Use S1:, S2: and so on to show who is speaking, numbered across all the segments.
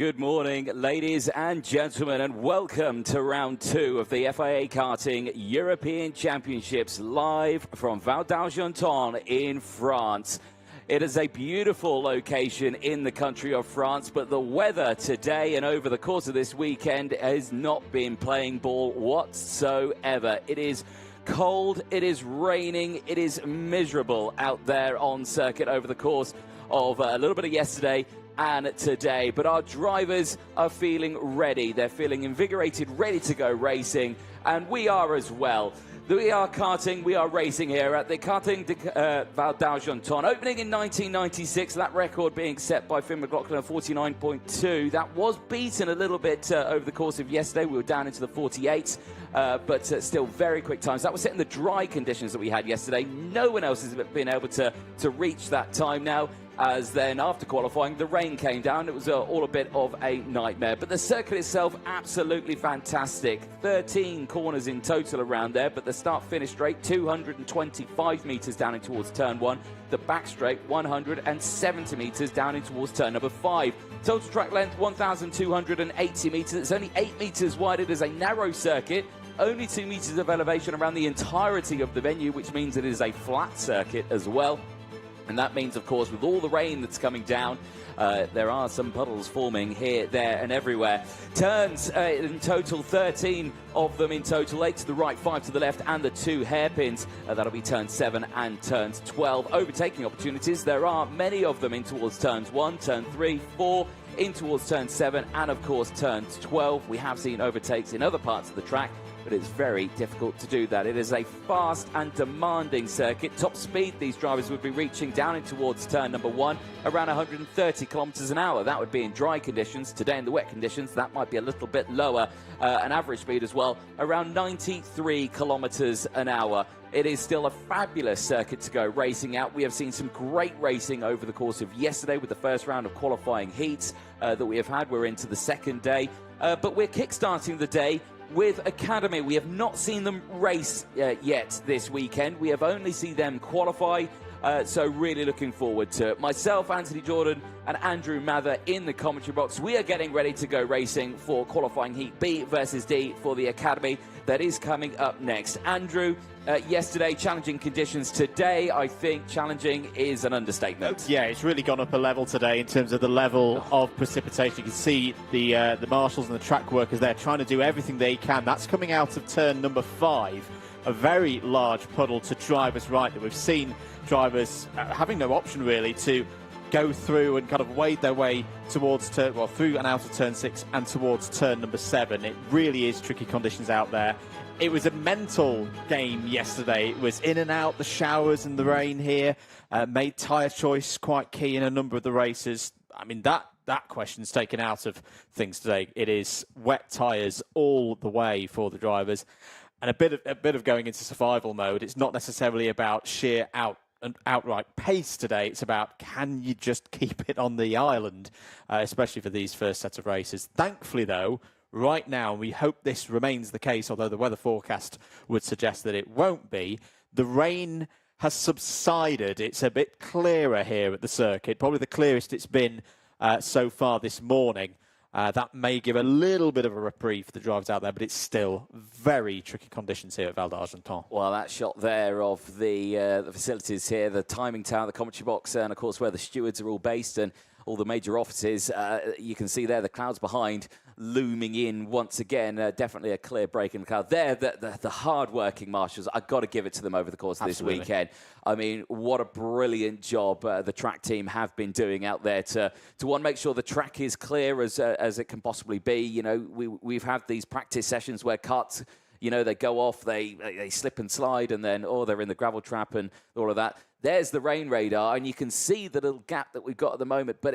S1: Good morning, ladies and gentlemen, and welcome to round 2 of the FIA Karting European Championships, live from Val d'Argenton in France. It is a beautiful location in the country of France, but the weather today and over the course of this weekend has not been playing ball whatsoever. It is cold, it is raining, it is miserable out there on circuit over the course of a little bit of yesterday and today, but our drivers are feeling ready. They're feeling invigorated, ready to go racing, and we are as well. We are karting, we are racing here at the Karting Val d'Argenton, opening in 1996, that record being set by Finn McLaughlin at 49.2. That was beaten a little bit over the course of yesterday. We were down into the 48s, but still very quick times. That was set in the dry conditions that we had yesterday. No one else has been able to reach that time now, as then after qualifying the rain came down. It was all a bit of a nightmare, but the circuit itself absolutely fantastic. 13 corners in total around there, but the start finish straight 225 meters down in towards turn 1, the back straight 170 meters down in towards turn number 5. Total track length 1,280 meters. It's only 8 meters wide. It is a narrow circuit, only 2 meters of elevation around the entirety of the venue, which means it is a flat circuit as well. And that means, of course, with all the rain that's coming down, there are some puddles forming here, there, and everywhere. Turns in total, 13 of them in total, 8 to the right, 5 to the left, and the 2 hairpins. That'll be turn 7 and turns 12. Overtaking opportunities, there are many of them in towards turns 1, turn 3, 4, in towards turn 7, and, of course, turns 12. We have seen overtakes in other parts of the track, but it's very difficult to do that. It is a fast and demanding circuit. Top speed these drivers would be reaching down in towards turn number 1, around 130 kilometers an hour. That would be in dry conditions. Today in the wet conditions, that might be a little bit lower. An average speed as well, around 93 kilometers an hour. It is still a fabulous circuit to go racing out. We have seen some great racing over the course of yesterday with the first round of qualifying heats that we have had. We're into the second day, but we're kick-starting the day with Academy. We have not seen them race yet this weekend. We have only seen them qualify, so really looking forward to it. Myself, Anthony Jordan, and Andrew Mather in the commentary box. We are getting ready to go racing for qualifying heat B versus D for the Academy. That is coming up next. Andrew, yesterday, challenging conditions. Today, I think challenging is an understatement.
S2: Yeah, it's really gone up a level today in terms of the level of precipitation. You can see the marshals and the track workers there trying to do everything they can. That's coming out of turn number 5. A very large puddle to drivers right that we've seen drivers having no option really to go through and kind of wade their way towards through and out of turn 6 and towards turn number 7. It really is tricky conditions out there. It was a mental game yesterday. It was in and out, the showers and the rain here. Made tyre choice quite key in a number of the races. I mean, that question's taken out of things today. It is wet tyres all the way for the drivers. And a bit of going into survival mode. It's not necessarily about sheer outright pace today. It's about, can you just keep it on the island, especially for these first set of races. Thankfully, though, right now, we hope this remains the case, although the weather forecast would suggest that it won't be. The rain has subsided. It's a bit clearer here at the circuit, probably the clearest it's been so far this morning. That may give a little bit of a reprieve for the drivers out there, but it's still very tricky conditions here at Val d'Argenton.
S1: Well, that shot there of the facilities here, the timing tower, the commentary box, and of course where the stewards are all based and all the major offices, you can see there the clouds behind looming in once again. Definitely a clear break in the cloud. There, the hard-working marshals, I've got to give it to them over the course of this weekend. I mean, what a brilliant job the track team have been doing out there to one, make sure the track is clear as it can possibly be. You know, we've had these practice sessions where karts, you know, they go off, they slip and slide, and then, they're in the gravel trap and all of that. There's the rain radar, and you can see the little gap that we've got at the moment, but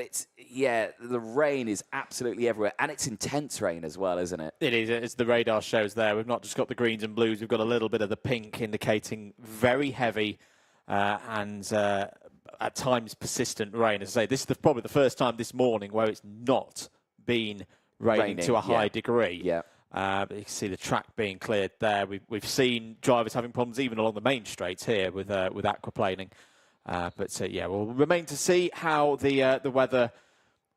S1: the rain is absolutely everywhere, and it's intense rain as well, isn't it?
S2: It is, as the radar shows there. We've not just got the greens and blues, we've got a little bit of the pink indicating very heavy and at times persistent rain. As I say, this is probably the first time this morning where it's not been raining to a high degree.
S1: Yeah.
S2: But you can see the track being cleared there. We've seen drivers having problems even along the main straights here with aquaplaning. But we'll remain to see how the weather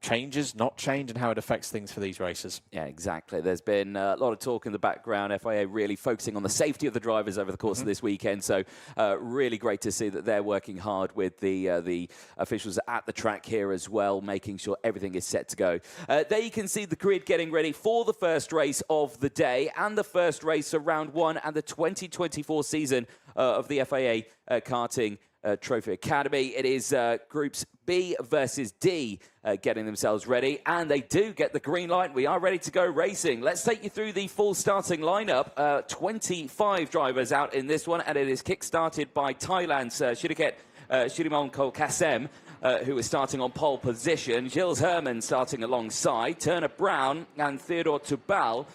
S2: changes, not change, and how it affects things for these racers.
S1: Yeah, exactly. There's been a lot of talk in the background. FIA really focusing on the safety of the drivers over the course of this weekend. So really great to see that they're working hard with the officials at the track here as well, making sure everything is set to go. There you can see the grid getting ready for the first race of the day and the first race of round one and the 2024 season of the FIA Karting Trophy Academy. It is groups B versus D getting themselves ready, and they do get the green light. We are ready to go racing. Let's take you through the full starting lineup. 25 drivers out in this one, and it is kick-started by Thailand's Shirimon Kasem, who is starting on pole position. Gilles Herman starting alongside. Turner Brown and Theodore Tubal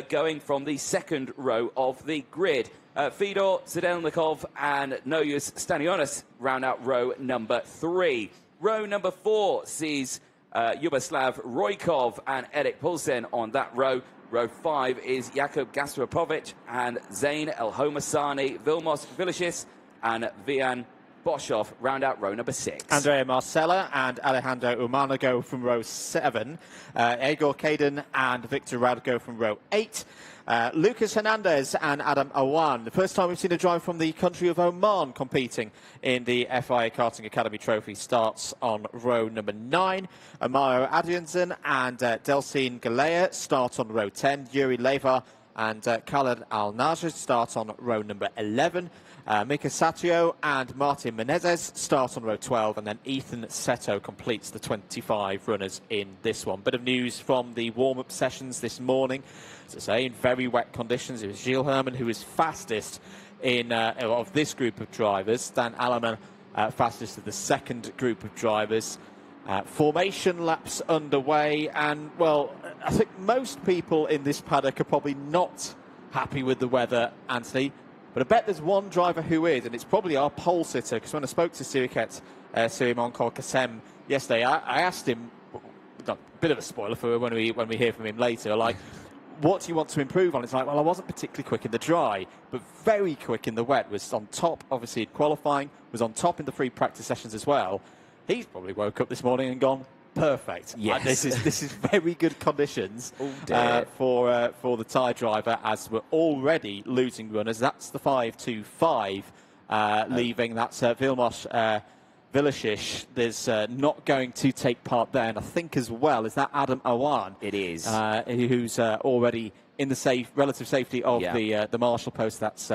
S1: going from the second row of the grid. Fedor Zedelnikov and Noyus Stanionis round out row number 3. Row number 4 sees Yugoslav Roykov and Erik Poulsen on that row. Row 5 is Jakub Gasparovic and Zain El Homasani, Vilmos Vilicius and Vian Boshov round out row number 6.
S2: Andrea Marcella and Alejandro Umana go from row 7. Egor Kaden and Victor Rad go from row 8. Lucas Hernandez and Adam Awan. The first time we've seen a driver from the country of Oman competing in the FIA Karting Academy Trophy starts on row number 9. Amaro Adriansen and Delcine Galea start on row 10. Yuri Leva and Khaled Al-Najr start on row number 11. Mika Satrio and Martin Menezes start on row 12, and then Ethan Seto completes the 25 runners in this one. Bit of news from the warm-up sessions this morning. As I say, in very wet conditions, it was Gilles Herman who was fastest in of this group of drivers. Dan Alleman fastest of the second group of drivers. Formation laps underway, and, well, I think most people in this paddock are probably not happy with the weather, Anthony. But I bet there's one driver who is, and it's probably our pole sitter, because when I spoke to Siriket Sirimon Kasem yesterday, I asked him, a bit of a spoiler for when we hear from him later, like, what do you want to improve on? It's like, well, I wasn't particularly quick in the dry, but very quick in the wet. Was on top, obviously, in qualifying, was on top in the free practice sessions as well. He's probably woke up this morning and gone, perfect.
S1: Yes.
S2: This is very good conditions for the Thai driver, as we're already losing runners. That's the 5-2-5 leaving. That's Vilmos Vilicic. There's not going to take part there. And I think as well, is that Adam Awan?
S1: It is.
S2: Who's already in the relative safety of the marshal post. That's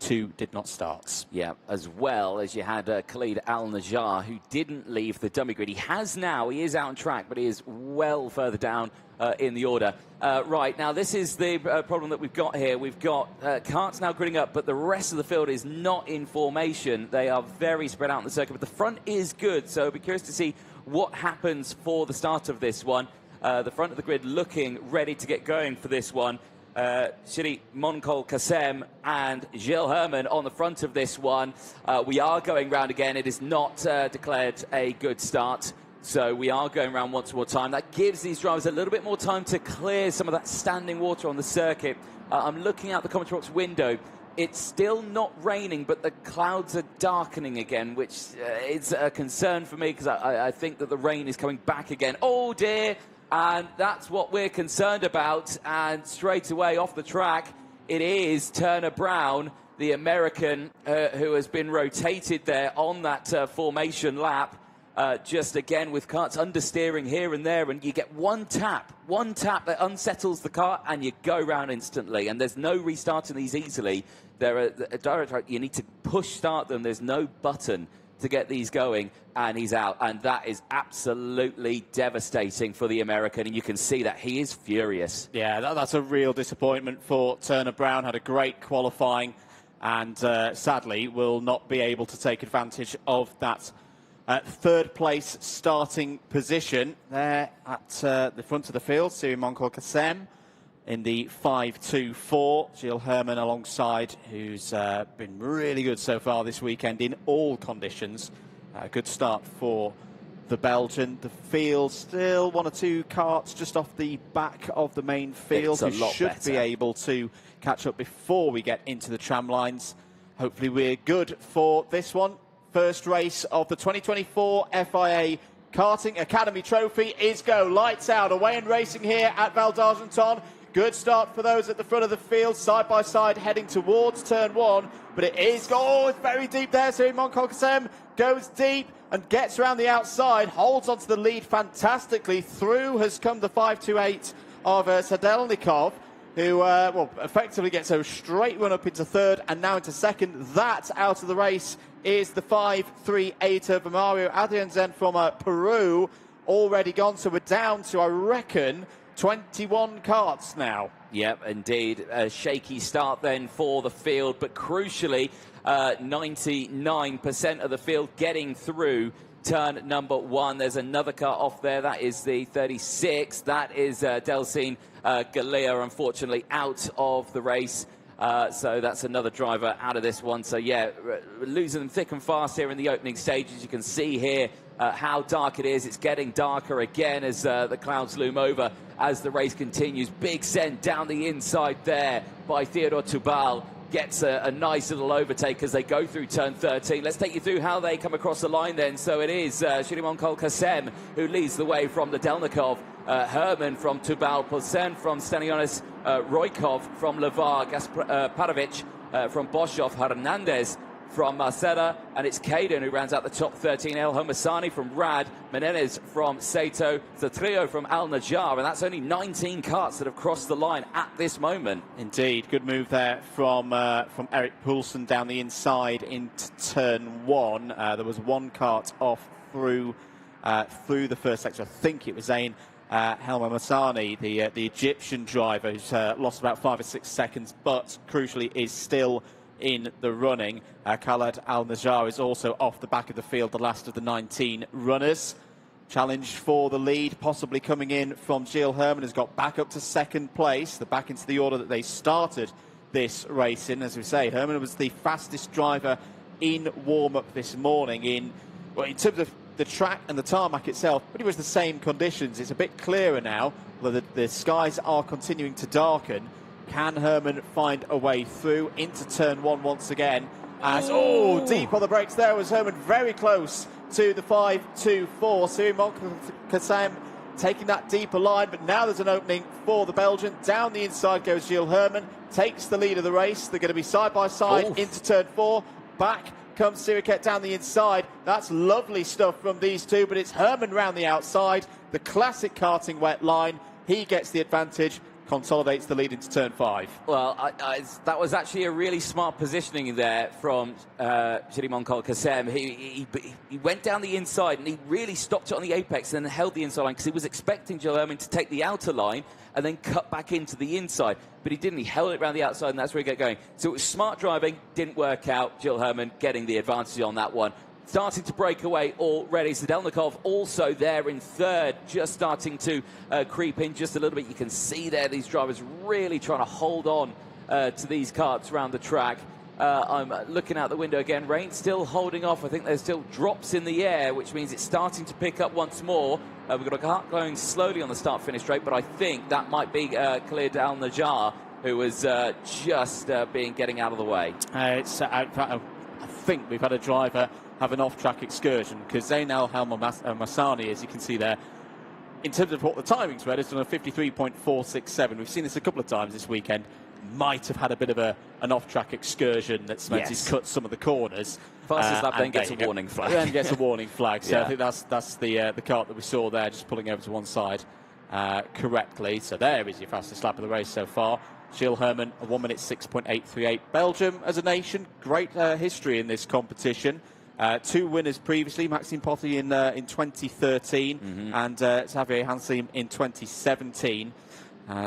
S2: 2 did not start.
S1: Yeah, as well as you had Khalid Al-Najjar, who didn't leave the dummy grid. He has now. He is out on track, but he is well further down in the order. Right, now this is the problem that we've got here. We've got karts now gridding up, but the rest of the field is not in formation. They are very spread out in the circuit, but the front is good, so I'll be curious to see what happens for the start of this one. The front of the grid looking ready to get going for this one. Shiri Monkol Kasem and Gilles Herman on the front of this one. We are going round again. It is not declared a good start, so we are going round once more time. That gives these drivers a little bit more time to clear some of that standing water on the circuit. I'm looking out the commentary box window. It's still not raining, but the clouds are darkening again, which is a concern for me, because I think that the rain is coming back again. Oh dear! And that's what we're concerned about. And straight away off the track, it is Turner Brown, the American, who has been rotated there on that formation lap. Just again with karts understeering here and there, and you get one tap that unsettles the car, and you go round instantly. And there's no restarting these easily. You need to push start them. There's no button to get these going, and he's out, and that is absolutely devastating for the American, and you can see that he is furious.
S2: Yeah, that's a real disappointment for Turner Brown. Had a great qualifying, and sadly will not be able to take advantage of that third place starting position there at the front of the field. Siri Monkol Kasem in the 5-2-4. Gilles Herman alongside, who's been really good so far this weekend in all conditions. Good start for the Belgian. The field still 1 or 2 karts just off the back of the main field, who should be able to catch up before we get into the tram lines. Hopefully we're good for this one. First race of the 2024 FIA Karting Academy Trophy is go. Lights out, away and racing here at Val d'Argenton. Good start for those at the front of the field, side by side, heading towards turn one. But it is, it's very deep there. So Moncol-Kassem goes deep and gets around the outside, holds onto the lead fantastically. Through has come the 528 of Sadelnikov, who effectively gets a straight run up into third and now into second. That out of the race is the 538 of Mario Adrianzen from Peru, already gone. So we're down to, I reckon, 21 karts now.
S1: Yep, indeed. A shaky start then for the field, but crucially, 99% of the field getting through turn number one. There's another car off there. That is the 36. That is Delcine Galea, unfortunately, out of the race. So that's another driver out of this one. So, yeah, losing them thick and fast here in the opening stages. You can see here how dark it is. It's getting darker again as the clouds loom over as the race continues. Big send down the inside there by Theodore Tubal. Gets a nice little overtake as they go through turn 13. Let's take you through how they come across the line then. So it is Shirimon Kolkasem who leads the way from the Delnikov. Herman from Tubal, Polsen from Stanionis, Roykov from Levar, Gasparovic from Boschov, Hernandez from Marcela, and it's Caden who rounds out the top 13. El Homasani from Rad, Menendez from Sato, the trio from Al Najjar, and that's only 19 karts that have crossed the line at this moment.
S2: Indeed, good move there from Eric Poulsen down the inside into turn one. There was one kart off through the first sector. I think it was Zain Helma Masani, the Egyptian driver, who's lost about 5 or 6 seconds, but crucially is still in the running. Khaled Al-Najjar is also off the back of the field, the last of the 19 runners. Challenge for the lead, possibly coming in from Gilles Herman, has got back up to second place. They're back into the order that they started this race in. As we say, Herman was the fastest driver in warm-up this morning in terms of the track and the tarmac itself, pretty much the same conditions. It's a bit clearer now, although the skies are continuing to darken. Can Herman find a way through into turn one once again? As deep on the brakes there was Herman, very close to the 5-2-4. Sirimon Kassem taking that deeper line, but now there's an opening for the Belgian. Down the inside goes Gilles Herman, takes the lead of the race. They're going to be side by side into turn four. Back comes Siriket down the inside. That's lovely stuff from these two, but it's Herman round the outside. The classic karting wet line. He gets the advantage, consolidates the lead into turn five.
S1: Well, that was actually a really smart positioning there from Shirimon Kolkasem. He went down the inside and he really stopped it on the apex and then held the inside line because he was expecting Gilles Herman to take the outer line and then cut back into the inside. But he didn't. He held it around the outside and that's where he got going. So it was smart driving, didn't work out. Gilles Herman getting the advantage on that one. Starting to break away already. Sadelnikov also there in third, just starting to creep in just a little bit. You can see there these drivers really trying to hold on to these karts around the track. I'm looking out the window again. Rain still holding off. I think there's still drops in the air, which means it's starting to pick up once more. We've got a kart going slowly on the start-finish straight, but I think that might be Khalid Al-Najjar, who was just getting out of the way.
S2: I think we've had a driver have an off-track excursion, because Zainal Masani, as you can see there, in terms of what the timings were, has done a 53.467. We've seen this a couple of times this weekend. Might have had a bit of an off-track excursion that's meant he's cut some of the corners.
S1: Fastest lap then gets a warning flag.
S2: Then gets a warning flag. So I think that's the kart that we saw there, just pulling over to one side correctly. So there is your fastest lap of the race so far. Gilles Herman, a 1 minute 6.838. Belgium, as a nation, great history in this competition. 2 winners previously, Maxime Potti in 2013 and Xavier Hansim in 2017.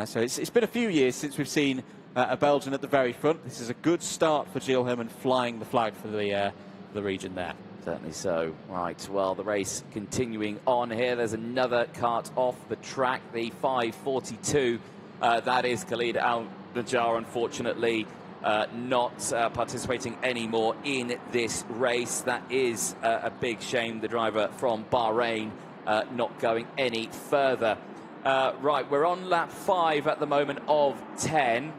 S2: So it's been a few years since we've seen a Belgian at the very front. This is a good start for Gilles Herman, flying the flag for the region there.
S1: Certainly so. Right, well, the race continuing on here. There's another kart off the track, the 542. That is Khalid Al-Najjar, unfortunately. Not participating anymore in this race. That is a big shame. The driver from Bahrain not going any further. Right, we're on lap 5 at the moment of 10.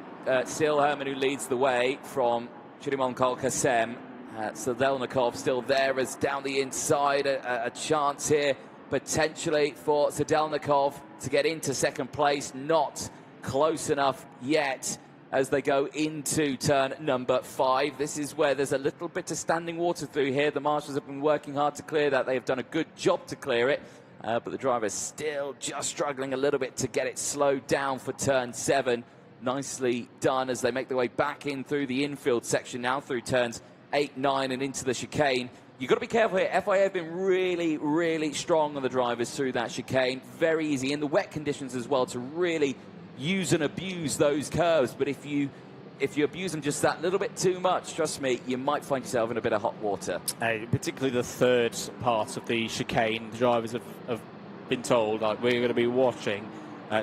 S1: Still Herman who leads the way from Shirimon Kolkasem. Sadelnikov still there as down the inside. A chance here potentially for Zeleznikov to get into second place. Not close enough yet as they go into turn number 5. This is where there's a little bit of standing water through here. The marshals have been working hard to clear that. They have done a good job to clear it, but the driver's still just struggling a little bit to get it slowed down for turn 7. Nicely done as they make their way back in through the infield section now, through turns 8, 9 and into the chicane. You've got to be careful here. FIA have been really, really strong on the drivers through that chicane. Very easy in the wet conditions as well to really use and abuse those curves. But if you abuse them just that little bit too much, trust me, you might find yourself in a bit of hot water.
S2: Particularly the third part of the chicane, the drivers have been told, like, we're going to be watching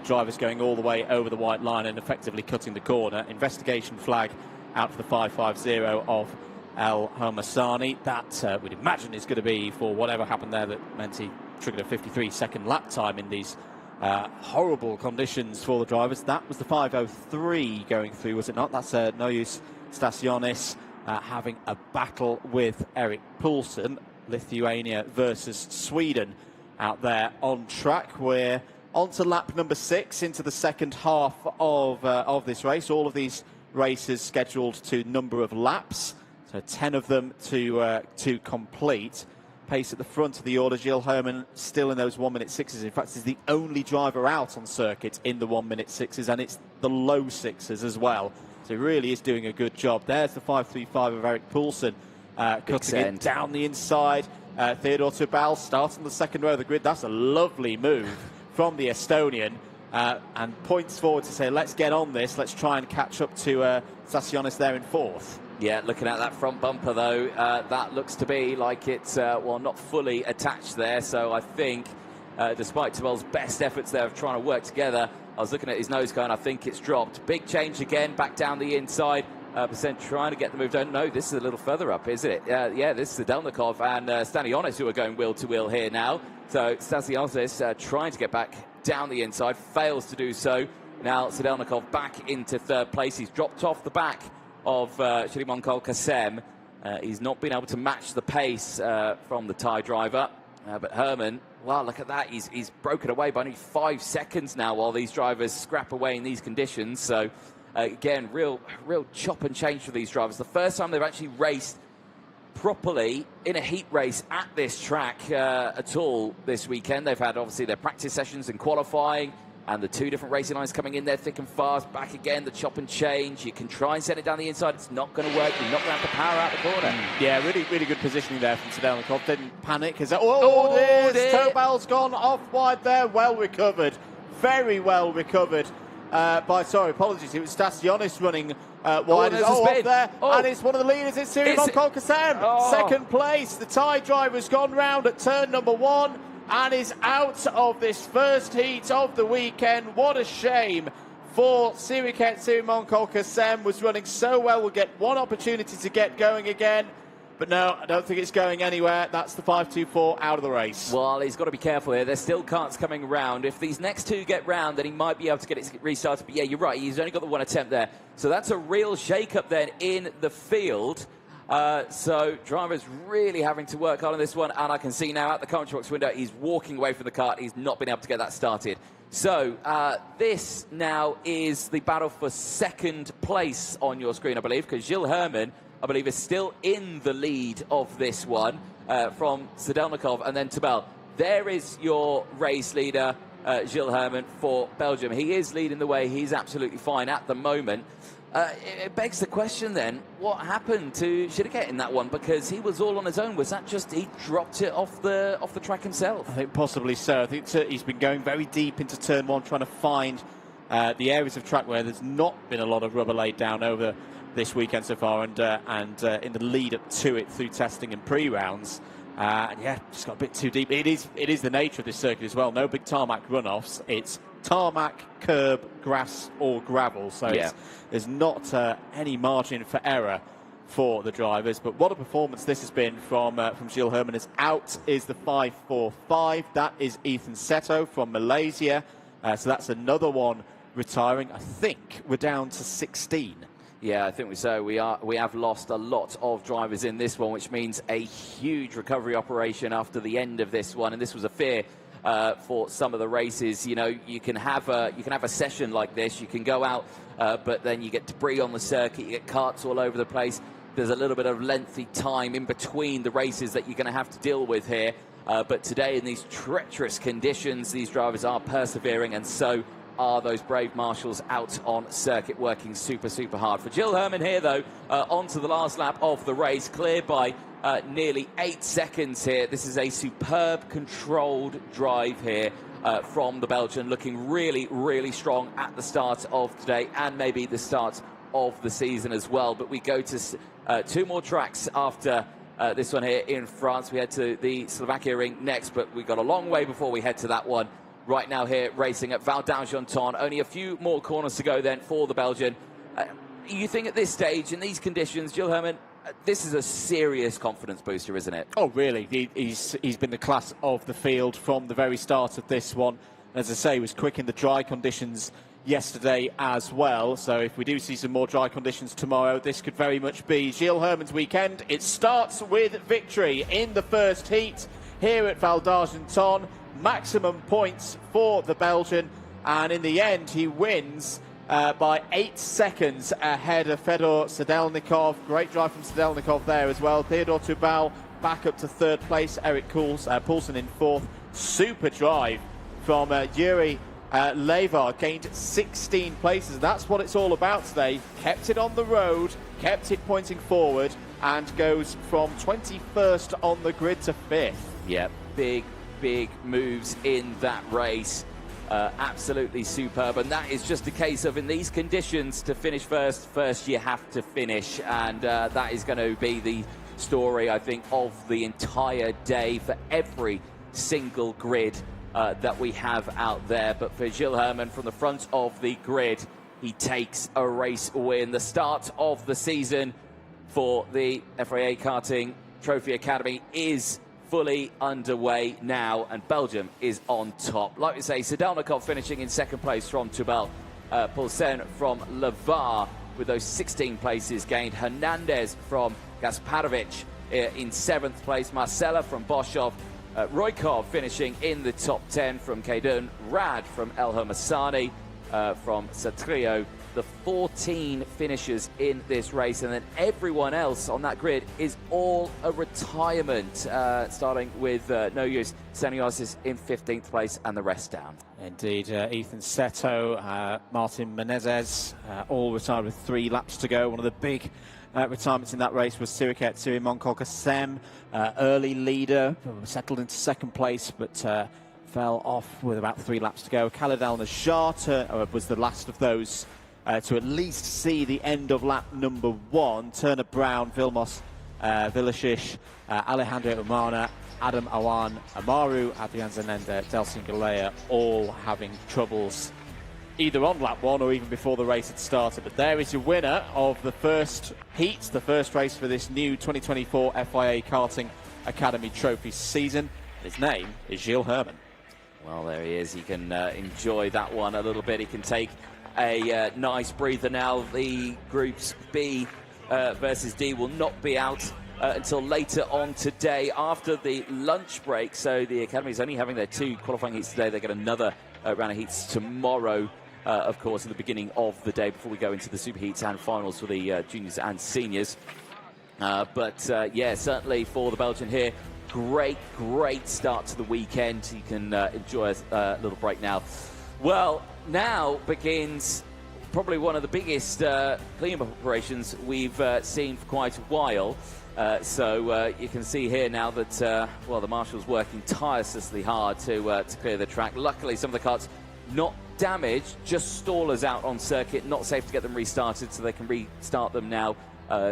S2: drivers going all the way over the white line and effectively cutting the corner. Investigation flag out for the 550 of El Homasani. That we'd imagine is going to be for whatever happened there that meant he triggered a 53-second lap time in these horrible conditions for the drivers. That was the 503 going through, was it not? That's Nojus Stasionis having a battle with Erik Poulsen. Lithuania versus Sweden out there on track. We're on to lap number 6 into the second half of this race. All of these races scheduled to number of laps, so 10 of them to complete. Pace at the front of the order. Gilles Herman still in those 1-minute 6s. In fact, he's the only driver out on circuit in the 1-minute 6s, and it's the low 6s as well. So he really is doing a good job. There's the 535 of Erik Poulsen cutting it down the inside. Theodor Tubal starts on the second row of the grid. That's a lovely move from the Estonian, and points forward to say, let's get on this. Let's try and catch up to Stasionis there in 4th.
S1: Yeah, looking at that front bumper, though, that looks to be like it's, well, not fully attached there. So I think, despite Tubal's best efforts there of trying to work together, I was looking at his nose cone, I think it's dropped. Big change again, back down the inside. Percent trying to get the move done. No, this is a little further up, isn't it? Yeah, this is Zeleznikov and Stanionis who are going wheel to wheel here now. So Stanionis trying to get back down the inside, fails to do so. Now Zeleznikov back into 3rd place. He's dropped off the back of Shimon Kasem. He's not been able to match the pace from the Thai driver. But Herman, wow, look at that. He's broken away by only 5 seconds now while these drivers scrap away in these conditions. So again, real chop and change for these drivers. The first time they've actually raced properly in a heat race at this track at all this weekend. They've had obviously their practice sessions and qualifying, and the 2 different racing lines coming in there thick and fast. Back again, the chop and change. You can try and send it down the inside. It's not going to work. You're not going to have to power out the corner.
S2: Yeah, really good positioning there from Zeleznikov. Didn't panic. Tobal's gone off wide there. Well recovered. Very well recovered. Apologies. It was Stasionis running wide. Off there. And it's one of the leaders. It's Simon Kolkasem. Second place. The Thai driver's gone round at turn number 1 and is out of this first heat of the weekend. What a shame for Siriket Simon Kolkasem. Was running so well. Will get one opportunity to get going again. But no, I don't think it's going anywhere. That's the 524 out of the race.
S1: Well, he's got to be careful here. There's still carts coming round. If these next 2 get round, then he might be able to get it restarted. But yeah, you're right. He's only got the 1 attempt there. So that's a real shake-up then in the field. So drivers really having to work hard on this one. And I can see now at the commentary box window, he's walking away from the kart. He's not been able to get that started. So this now is the battle for 2nd place on your screen, I believe, because Gilles Herman, I believe, is still in the lead of this one from Zeleznikov and then Tubal. There is your race leader, Gilles Herman, for Belgium. He is leading the way. He's absolutely fine at the moment. It begs the question then, what happened to Shideket in that one? Because he was all on his own. Was that just he dropped it off the track himself?
S2: I think possibly so. I think he's been going very deep into turn 1, trying to find the areas of track where there's not been a lot of rubber laid down over this weekend so far, and in the lead up to it through testing and pre-rounds. And yeah, just got a bit too deep. It is the nature of this circuit as well. No big tarmac runoffs. It's tarmac, curb, grass or gravel. So there's not any margin for error for the drivers. But what a performance this has been from Gilles Herman. As out is the 545. That is Ethan Seto from Malaysia. So that's another one retiring. I think we're down to 16.
S1: Yeah, I think so. We have lost a lot of drivers in this one, which means a huge recovery operation after the end of this one. And this was a fear for some of the races. You know, you can have a session like this. You can go out, but then you get debris on the circuit. You get karts all over the place. There's a little bit of lengthy time in between the races that you're going to have to deal with here. But today, in these treacherous conditions, these drivers are persevering, and so are those brave marshals out on circuit working super, super hard. For Jill Herman here, though, on to the last lap of the race, cleared by nearly 8 seconds here. This is a superb controlled drive here from the Belgian, looking really, really strong at the start of today and maybe the start of the season as well. But we go to 2 more tracks after this one here in France. We head to the Slovakia ring next, but we've got a long way before we head to that one. Right now here racing at Val d'Argenton. Only a few more corners to go then for the Belgian. You think at this stage, in these conditions, Jill Herman, this is a serious confidence booster, isn't it?
S2: Oh, really? He's been the class of the field from the very start of this one. As I say, he was quick in the dry conditions yesterday as well. So if we do see some more dry conditions tomorrow, this could very much be Gilles Herman's weekend. It starts with victory in the first heat here at Val d'Argenton. Maximum points for the Belgian, and in the end he wins by 8 seconds ahead of Fedor Sedelnikov. Great drive from Sedelnikov there as well. Theodor Tubal back up to 3rd place. Eric Poulsen in 4th. Super drive from Yuri Levar, gained 16 places. That's what it's all about today. Kept it on the road, kept it pointing forward, and goes from 21st on the grid to 5th.
S1: Yeah, big moves in that race. Absolutely superb, and that is just a case of, in these conditions, to finish first you have to finish, and that is going to be the story, I think, of the entire day for every single grid that we have out there. But for Gilles Herman, from the front of the grid, he takes a race win. The start of the season for the FIA Karting Trophy Academy is fully underway now, and Belgium is on top. Like we say, Sedelnikov finishing in 2nd place from Tubal, Poulsen from Levar with those 16 places gained, Hernandez from Gasparovic in 7th place, Marcella from Boschov, Roykov finishing in the top 10 from Kaydun, Rad from El Hermasani from Satrio. The 14 finishers in this race, and then everyone else on that grid is all a retirement, starting with Noyus Staniosis in 15th place and the rest down.
S2: Indeed, Ethan Seto, Martin Menezes, all retired with 3 laps to go. One of the big retirements in that race was Siriket Sirimon Kasem, early leader, settled into 2nd place, but fell off with about 3 laps to go. Khaled Al-Najjar was the last of those to at least see the end of lap number 1. Turner Brown, Vilmos Vilashish, Alejandro Umana, Adam Awan, Amaru, Adrian Zanenda, Delsin Galea, all having troubles either on lap 1 or even before the race had started. But there is your winner of the first heat, the first race for this new 2024 FIA Karting Academy Trophy season. His name is Gilles Herman.
S1: Well, there he is. He can enjoy that one a little bit. He can take a nice breather now. The groups B versus D will not be out until later on today after the lunch break. So the Academy is only having their 2 qualifying heats today. They get another round of heats tomorrow, of course, at the beginning of the day before we go into the super heats and finals for the juniors and seniors. Yeah, certainly for the Belgian here, great start to the weekend. You can enjoy a little break now. Well, now begins probably one of the biggest cleanup operations we've seen for quite a while. So you can see here now that, the Marshals working tirelessly hard to clear the track. Luckily, some of the karts not damaged, just stallers out on circuit, not safe to get them restarted, so they can restart them now.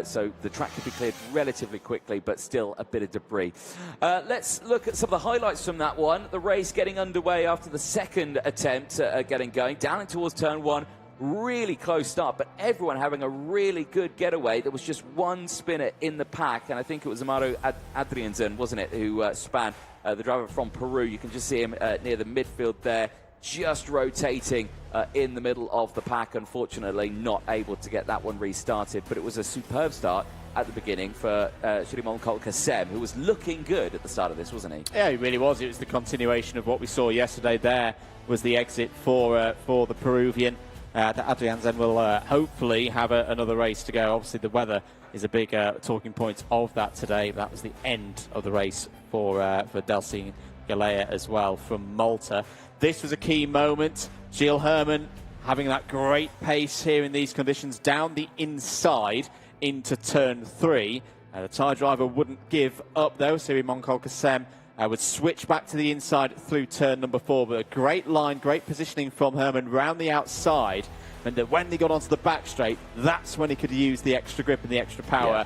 S1: So the track could be cleared relatively quickly, but still a bit of debris. Let's look at some of the highlights from that one. The race getting underway after the 2nd attempt at getting going. Down in towards turn 1. Really close start, but everyone having a really good getaway. There was just one spinner in the pack, and I think it was Amaro Adriansen, wasn't it, who span the driver from Peru. You can just see him near the midfield there. just rotating in the middle of the pack. Unfortunately, not able to get that one restarted, but it was a superb start at the beginning for Shimon Kasem, who was looking good at the start of this, wasn't he?
S2: Yeah, he really was. It was the continuation of what we saw yesterday. There was the exit for the Peruvian. Adrian Zen will hopefully have another race to go. Obviously, the weather is a big talking point of that today. That was the end of the race for Delcine Galea as well from Malta. This was a key moment. Gilles Herman having that great pace here in these conditions down the inside into turn 3. The tyre driver wouldn't give up though. Siri Moncol-Kasem would switch back to the inside through turn number 4. But a great line, great positioning from Herman round the outside. And when he got onto the back straight, that's when he could use the extra grip and the extra power. Yeah.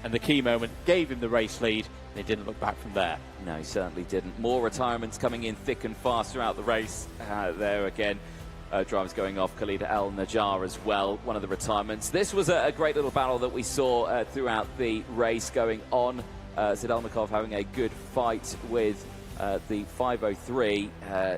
S2: And the key moment gave him the race lead, and he didn't look back from there.
S1: No, he certainly didn't. More retirements coming in thick and fast throughout the race. There again, drivers going off. Khalid El Najjar as well, one of the retirements. This was a great little battle that we saw throughout the race going on. Zdalnikov having a good fight with the 503.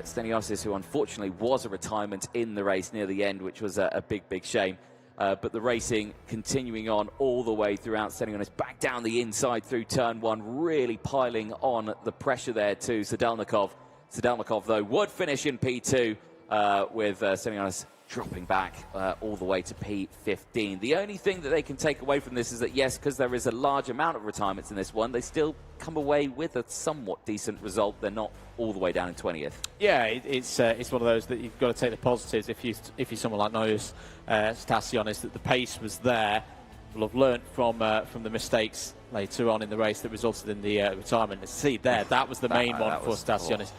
S1: Steniosis, who unfortunately was a retirement in the race near the end, which was a big shame. But the racing continuing on all the way throughout. Stenionis back down the inside through turn 1, really piling on the pressure there to Zdalnikov. Zdalnikov, though, would finish in P2 with Stenionis dropping back all the way to P15. The only thing that they can take away from this is that, yes, because there is a large amount of retirements in this one, they still come away with a somewhat decent result. They're not all the way down in 20th. Yeah,
S2: it's one of those that you've got to take the positives. If you're someone like Nois Stasionis, that the pace was there, will have learnt from the mistakes later on in the race that resulted in the retirement. See there, that was the main one for Stasionis.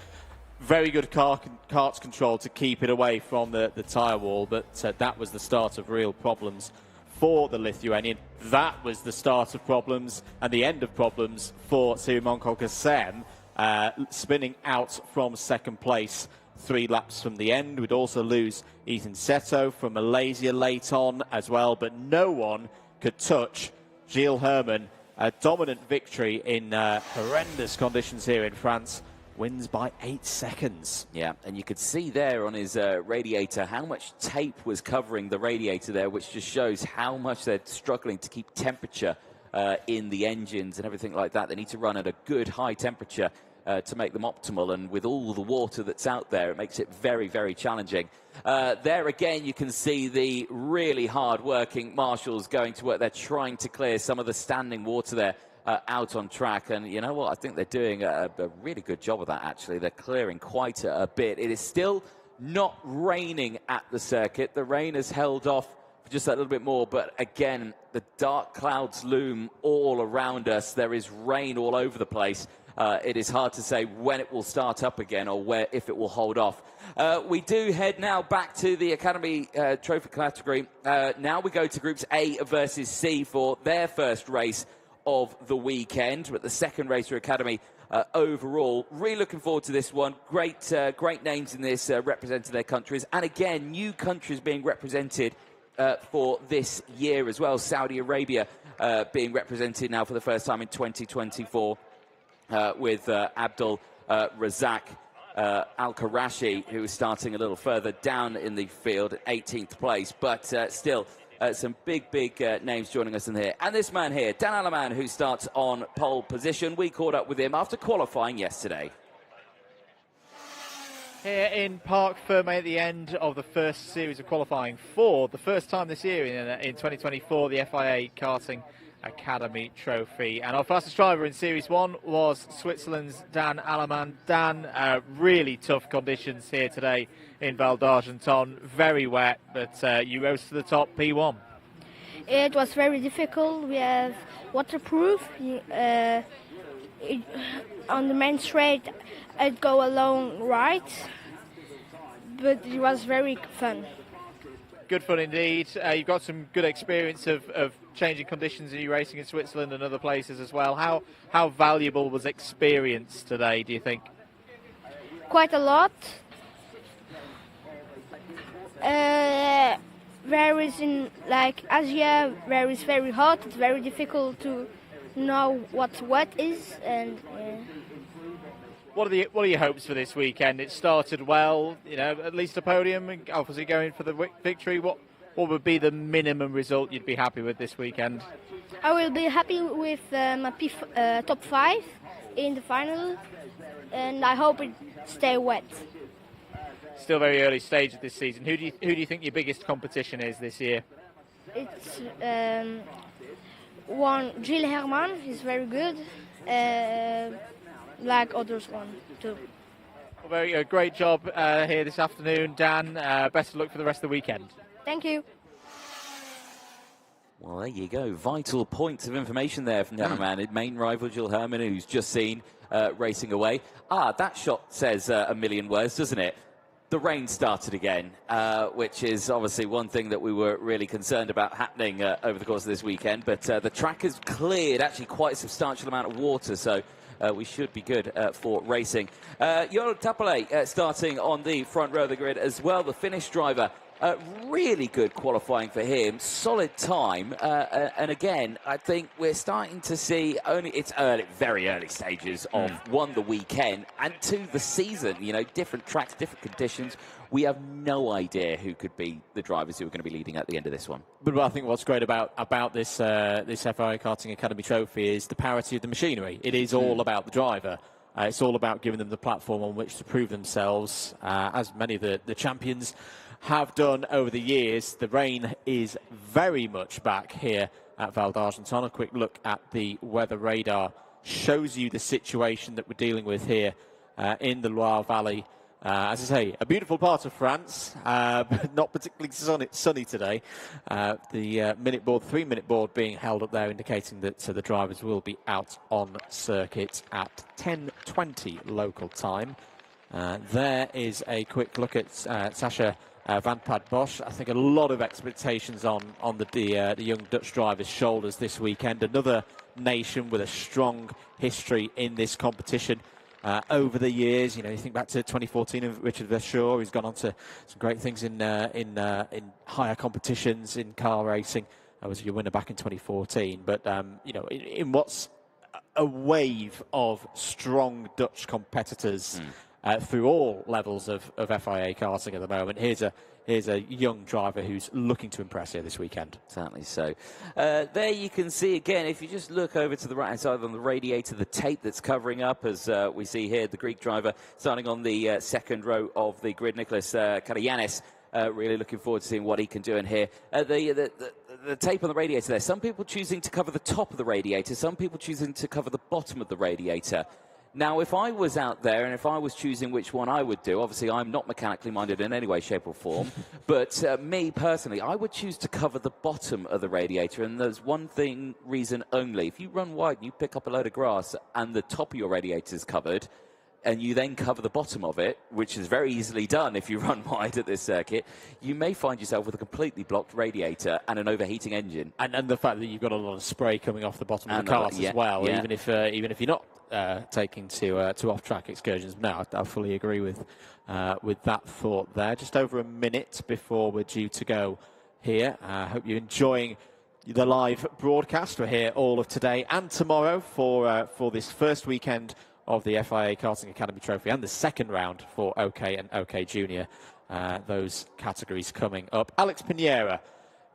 S2: Very good karts control to keep it away from the tyre wall, but that was the start of real problems for the Lithuanian. That was the start of problems and the end of problems for Simon Kokasem, spinning out from second place 3 laps from the end. We'd also lose Ethan Seto from Malaysia late on as well, but no one could touch Gilles Herman. A dominant victory in horrendous conditions here in France. Wins by 8 seconds. Yeah, and you could see there on his radiator how much tape was covering the radiator there, which just shows how much they're struggling to keep temperature in the engines and everything like that. They need to run at a good high temperature to make them optimal, and with all the water that's out there, it makes it very challenging. There again, you can see the really hard-working marshals going to work. They're trying to clear some of the standing water there out on track, and you know what, I think they're doing a really good job of that. Actually, they're clearing quite a bit. It is still not raining at the circuit. The rain has held off for just a little bit more, but again, the dark clouds loom all around us. There is rain all over the place. It is hard to say when it will start up again or if it will hold off. We do head now back to the Academy Trophy category. Now we go to Groups A versus C for their first race of the weekend, but the second race for Academy overall. Really looking forward to this one. Great names in this representing their countries, and again, new countries being represented for this year as well. Saudi Arabia being represented now for the first time in 2024 with Abdul Razak Al-Karashi, who is starting a little further down in the field at 18th place, but still some big names joining us in here. And this man here, Dan Alaman, who starts on pole position. We caught up with him after qualifying yesterday. Here in Parc Ferme at the end of the first series of qualifying for the first time this year in 2024, the FIA Karting Academy Trophy. And our fastest driver in Series 1 was Switzerland's Dan Alaman. Dan, really tough conditions here today in Val d'Argenton. Very wet, but you rose to the top, P1.
S3: It was very difficult. We have waterproof. On the main straight, I'd go along right, but it was very fun.
S2: Good fun indeed. You've got some good experience of changing conditions in your racing in Switzerland and other places as well. How valuable was experience today, do you think?
S3: Quite a lot. Where is in like Asia, where it's very hot, it's very difficult to know what wet is, and
S2: What are your hopes for this weekend? It started well, at least a podium, and obviously going for the victory. What would be the minimum result you'd be happy with this weekend?
S3: I will be happy with top 5 in the final, and I hope it stay wet.
S2: Still very early stage of this season. Who do you think your biggest competition is this year?
S3: It's one Gilles Herman. He's very good, like others one too.
S2: Well, very great job here this afternoon, Dan. Best of luck for the rest of the weekend.
S3: Thank you.
S1: Well, there you go. Vital points of information there from the man. Main rival Gilles Herman, who's just seen racing away. That shot says a million words, doesn't it? The rain started again, which is obviously one thing that we were really concerned about happening over the course of this weekend. But the track has cleared actually quite a substantial amount of water, so we should be good for racing. Jordi Tapale starting on the front row of the grid as well, the Finnish driver. Really good qualifying for him, solid time, and again, I think we're starting to see it's very early stages of one, the weekend, and two, the season. Different tracks, different conditions. We have no idea who could be the drivers who are going to be leading at the end of this one.
S2: But I think what's great about this this FIA Karting Academy Trophy is the parity of the machinery. It is all about the driver. It's all about giving them the platform on which to prove themselves, as many of the champions have done over the years. The rain is very much back here at Val d'Argenton. A quick look at the weather radar shows you the situation that we're dealing with here in the Loire Valley. As I say, a beautiful part of France, but not particularly sunny today. The minute board, 3-minute board being held up there, indicating that the drivers will be out on circuit at 10:20 local time. There is a quick look at Sasha Van Pad Bosch. I think a lot of expectations on the young Dutch driver's shoulders this weekend. Another nation with a strong history in this competition. Over the years, you think back to 2014 of Richard Verschoor, who's gone on to some great things in higher competitions in car racing. I was your winner back in 2014. But in what's a wave of strong Dutch competitors through all levels of FIA karting at the moment, here's a young driver who's looking to impress here this weekend.
S1: Certainly so. There you can see again, if you just look over to the right-hand side on the radiator, the tape that's covering up, as we see here, the Greek driver starting on the second row of the grid, Nicholas Karayanis. Really looking forward to seeing what he can do in here. The tape on the radiator there, some people choosing to cover the top of the radiator, some people choosing to cover the bottom of the radiator. Now, if I was out there and if I was choosing which one I would do, obviously I'm not mechanically minded in any way, shape or form, but me personally, I would choose to cover the bottom of the radiator, and there's one reason only. If you run wide and you pick up a load of grass and the top of your radiator is covered, and you then cover the bottom of it, which is very easily done if you run wide at this circuit, you may find yourself with a completely blocked radiator and an overheating engine.
S2: And the fact that you've got a lot of spray coming off the bottom of the cars as well, even if you're not taking to off-track excursions. No, I fully agree with that thought there. Just over a minute before we're due to go here. I hope you're enjoying the live broadcast. We're here all of today and tomorrow for this first weekend of the FIA Karting Academy Trophy and the second round for OK and OK Junior. Those categories coming up. Alex Pinheira,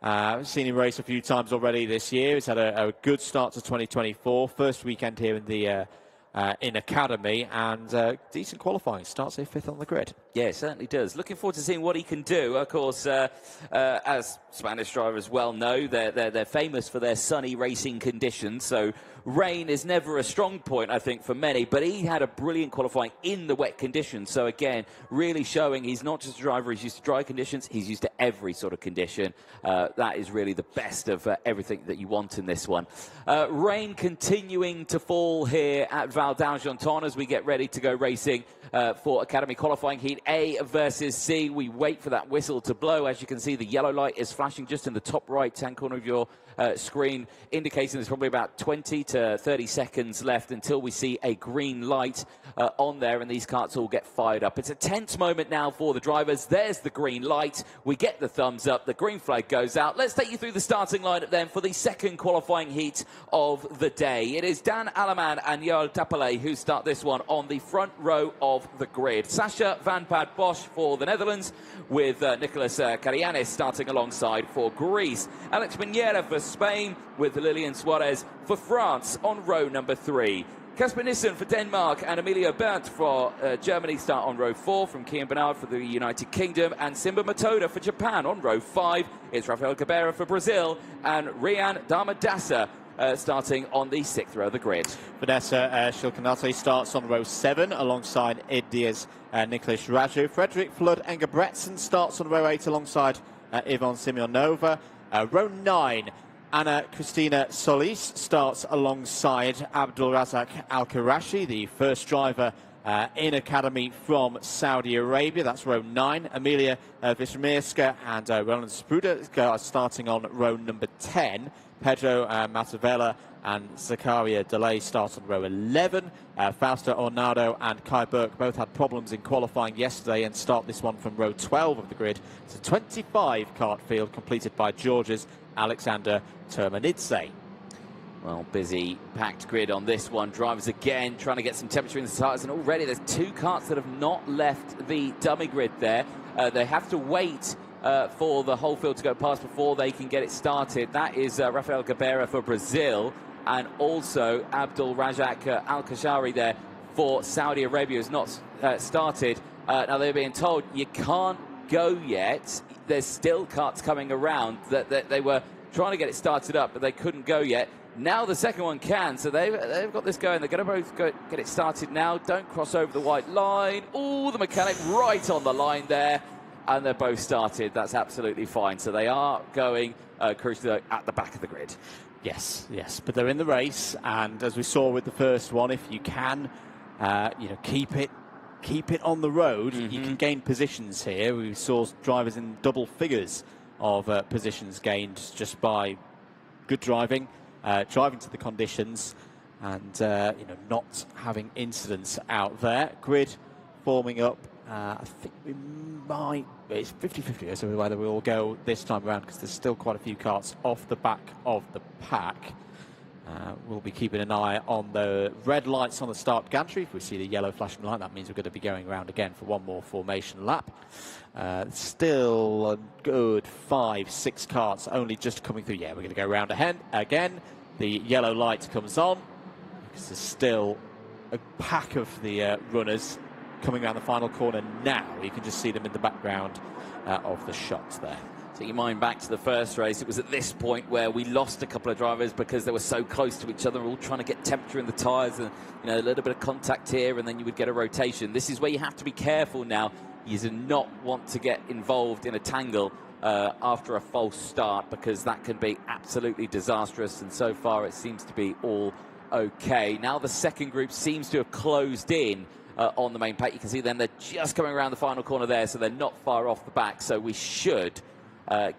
S2: I've seen him race a few times already this year. He's had a good start to 2024. First weekend here in the in Academy, and decent qualifying. Starts here 5th on the grid.
S1: Yeah, it certainly does. Looking forward to seeing what he can do. Of course, as Spanish drivers well know, they're famous for their sunny racing conditions, so rain is never a strong point, I think, for many, but he had a brilliant qualifying in the wet conditions. So, again, really showing he's not just a driver, he's used to dry conditions, he's used to every sort of condition. That is really the best of everything that you want in this one. Rain continuing to fall here at Val d'Argenton as we get ready to go racing for Academy Qualifying Heat A versus C. We wait for that whistle to blow. As you can see, the yellow light is flashing just in the top right-hand corner of your screen, indicating there's probably about 20 to 30 seconds left until we see a green light on there, and these karts all get fired up. It's a tense moment now for the drivers. There's the green light. We get the thumbs up. The green flag goes out. Let's take you through the starting lineup then for the second qualifying heat of the day. It is Dan Alleman and Joel Tapale who start this one on the front row of the grid. Sasha Van Pad Bosch for the Netherlands, with Nicolas Carianis starting alongside for Greece. Alex Miniera for Spain, with Lilian Suarez for France on row number 3. Casper Nissen for Denmark and Emilio Berndt for Germany start on row 4, from Kian Bernard for the United Kingdom, and Simba Matoda for Japan on row 5. It's Rafael Cabrera for Brazil and Rian Damadasa starting on the 6th row of the grid.
S2: Vanessa Shilkanate starts on row 7 alongside Ed Diaz and Nicholas Raju. Frederick Flood Engebretsen starts on row 8 alongside Ivan Simeonova. Row 9, Anna Cristina Solis starts alongside Abdul Razak Al-Karashi, the first driver in Academy from Saudi Arabia. That's row 9. Amelia Wismierska and Roland Spruder are starting on row number 10. Pedro Matavella and Zakaria Delay start on row 11. Fausto Ornado and Kai Burke both had problems in qualifying yesterday and start this one from row 12 of the grid. It's a 25 kart field completed by Georgia's Alexander Termanidze.
S1: Well, busy, packed grid on this one. Drivers again trying to get some temperature in the tyres, and already there's 2 karts that have not left the dummy grid there. They have to wait for the whole field to go past before they can get it started. That is Rafael Cabrera for Brazil, and also Abdul Razak Al-Kashari there for Saudi Arabia has not started. Now they're being told you can't go yet. There's still karts coming around. That they were trying to get it started up, but they couldn't go yet. Now the second one can, so they've got this going. They're going to both get it started now. Don't cross over the white line. Oh, the mechanic right on the line there. And they're both started. That's absolutely fine. So they are going crucially at the back of the grid.
S2: Yes, but they're in the race, and as we saw with the first one, if you can, keep it on the road, you can gain positions here. We saw drivers in double figures of positions gained just by good driving, driving to the conditions, and not having incidents out there. Grid forming up. I think we might, it's 50-50 so whether we'll go this time around, because there's still quite a few karts off the back of the pack. We'll be keeping an eye on the red lights on the start gantry. If we see the yellow flashing light, that means we're going to be going around again for one more formation lap. Still a good 5-6 karts only just coming through. Yeah, we're going to go around again. The yellow light comes on, because there's still a pack of the runners coming around the final corner now. You can just see them in the background of the shots there.
S1: Take your mind back to the first race. It was at this point where we lost a couple of drivers because they were so close to each other. We're all trying to get temperature in the tyres, and a little bit of contact here, and then you would get a rotation. This is where you have to be careful now. You do not want to get involved in a tangle after a false start, because that can be absolutely disastrous, and so far it seems to be all okay. Now the second group seems to have closed in on the main pack. You can see them, they're just coming around the final corner there, so they're not far off the back, so we should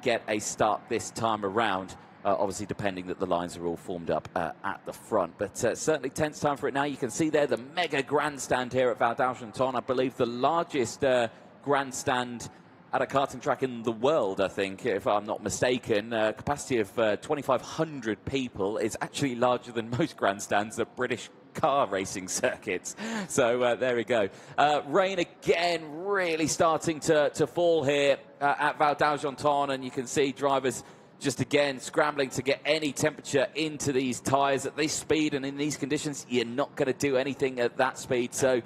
S1: get a start this time around, obviously depending that the lines are all formed up at the front. But certainly tense time for it now. You can see there the mega grandstand here at Val d'Argenton, I believe the largest grandstand at a karting track in the world, I think, if I'm not mistaken. Capacity of 2,500 people is actually larger than most grandstands at British car racing circuits. So there we go. Rain again really starting to fall here at Val d'Argenton, and you can see drivers just again scrambling to get any temperature into these tyres at this speed, and in these conditions you're not going to do anything at that speed. So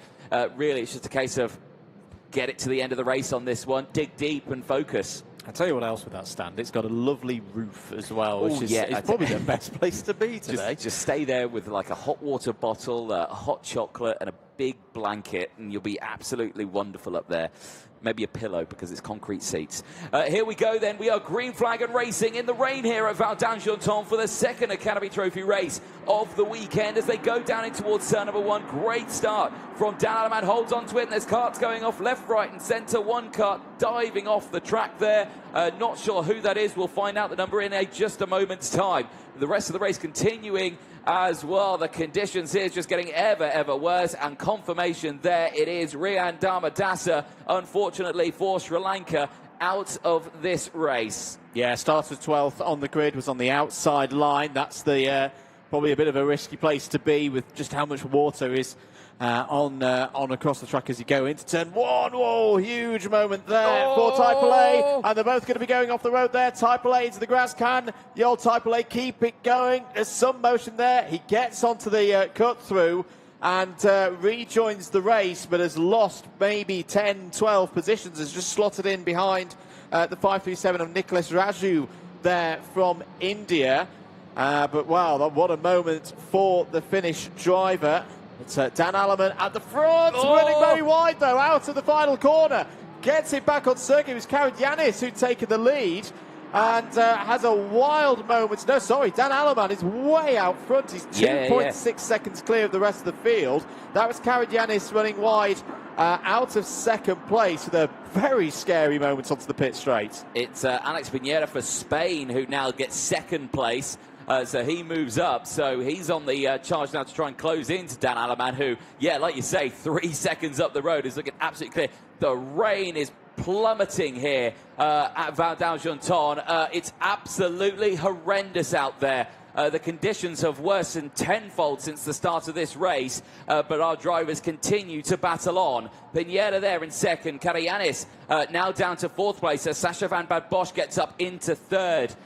S1: really it's just a case of get it to the end of the race on this one, dig deep and focus.
S2: I'll tell you what else with that stand. It's got a lovely roof as well, which is
S1: it's
S2: probably the best place to be today.
S1: Just stay there with like a hot water bottle, a hot chocolate and a big blanket, and you'll be absolutely wonderful up there. Maybe a pillow because it's concrete seats. Here we go then. We are green flag and racing in the rain here at Val d'Argenton for the second Academy Trophy race of the weekend as they go down in towards turn number 1. Great start from Dan Aleman, holds on to it, and there's karts going off left, right and centre. One kart diving off the track there. Not sure who that is. We'll find out the number in just a moment's time. The rest of the race continuing as well. The conditions here is just getting ever worse, and confirmation there it is. Rian Dharmadasa, unfortunately for Sri Lanka, out of this race.
S2: Yeah, started 12th on the grid, was on the outside line. That's the probably a bit of a risky place to be with just how much water is on across the track as you go into turn 1. Whoa, huge moment there for Type A, and they're both going to be going off the road there. Type A into the grass. Can the old Type A keep it going? There's some motion there. He gets onto the cut through and rejoins the race, but has lost maybe 10, 12 positions. Has just slotted in behind the 537 of Nicholas Raju there from India. But wow, what a moment for the Finnish driver. It's Dan Aleman at the front, running very wide though, out of the final corner. Gets it back on circuit. It was Karagiannis who'd taken the lead and has a wild moment. No, sorry, Dan Aleman is way out front. He's 2.6 seconds clear of the rest of the field. That was Karagiannis running wide out of second place with a very scary moment onto the pit straight. It's
S1: Alex Pinera for Spain who now gets second place. So he moves up, so he's on the charge now to try and close into Dan Aleman, who, yeah, like you say, 3 seconds up the road is looking absolutely clear. The rain is plummeting here at Val d'Argenton. It's absolutely horrendous out there. The conditions have worsened tenfold since the start of this race, but our drivers continue to battle on. Pinera there in second. Karagiannis now down to 4th place. Sasha Van Bad Bosch gets up into 3rd.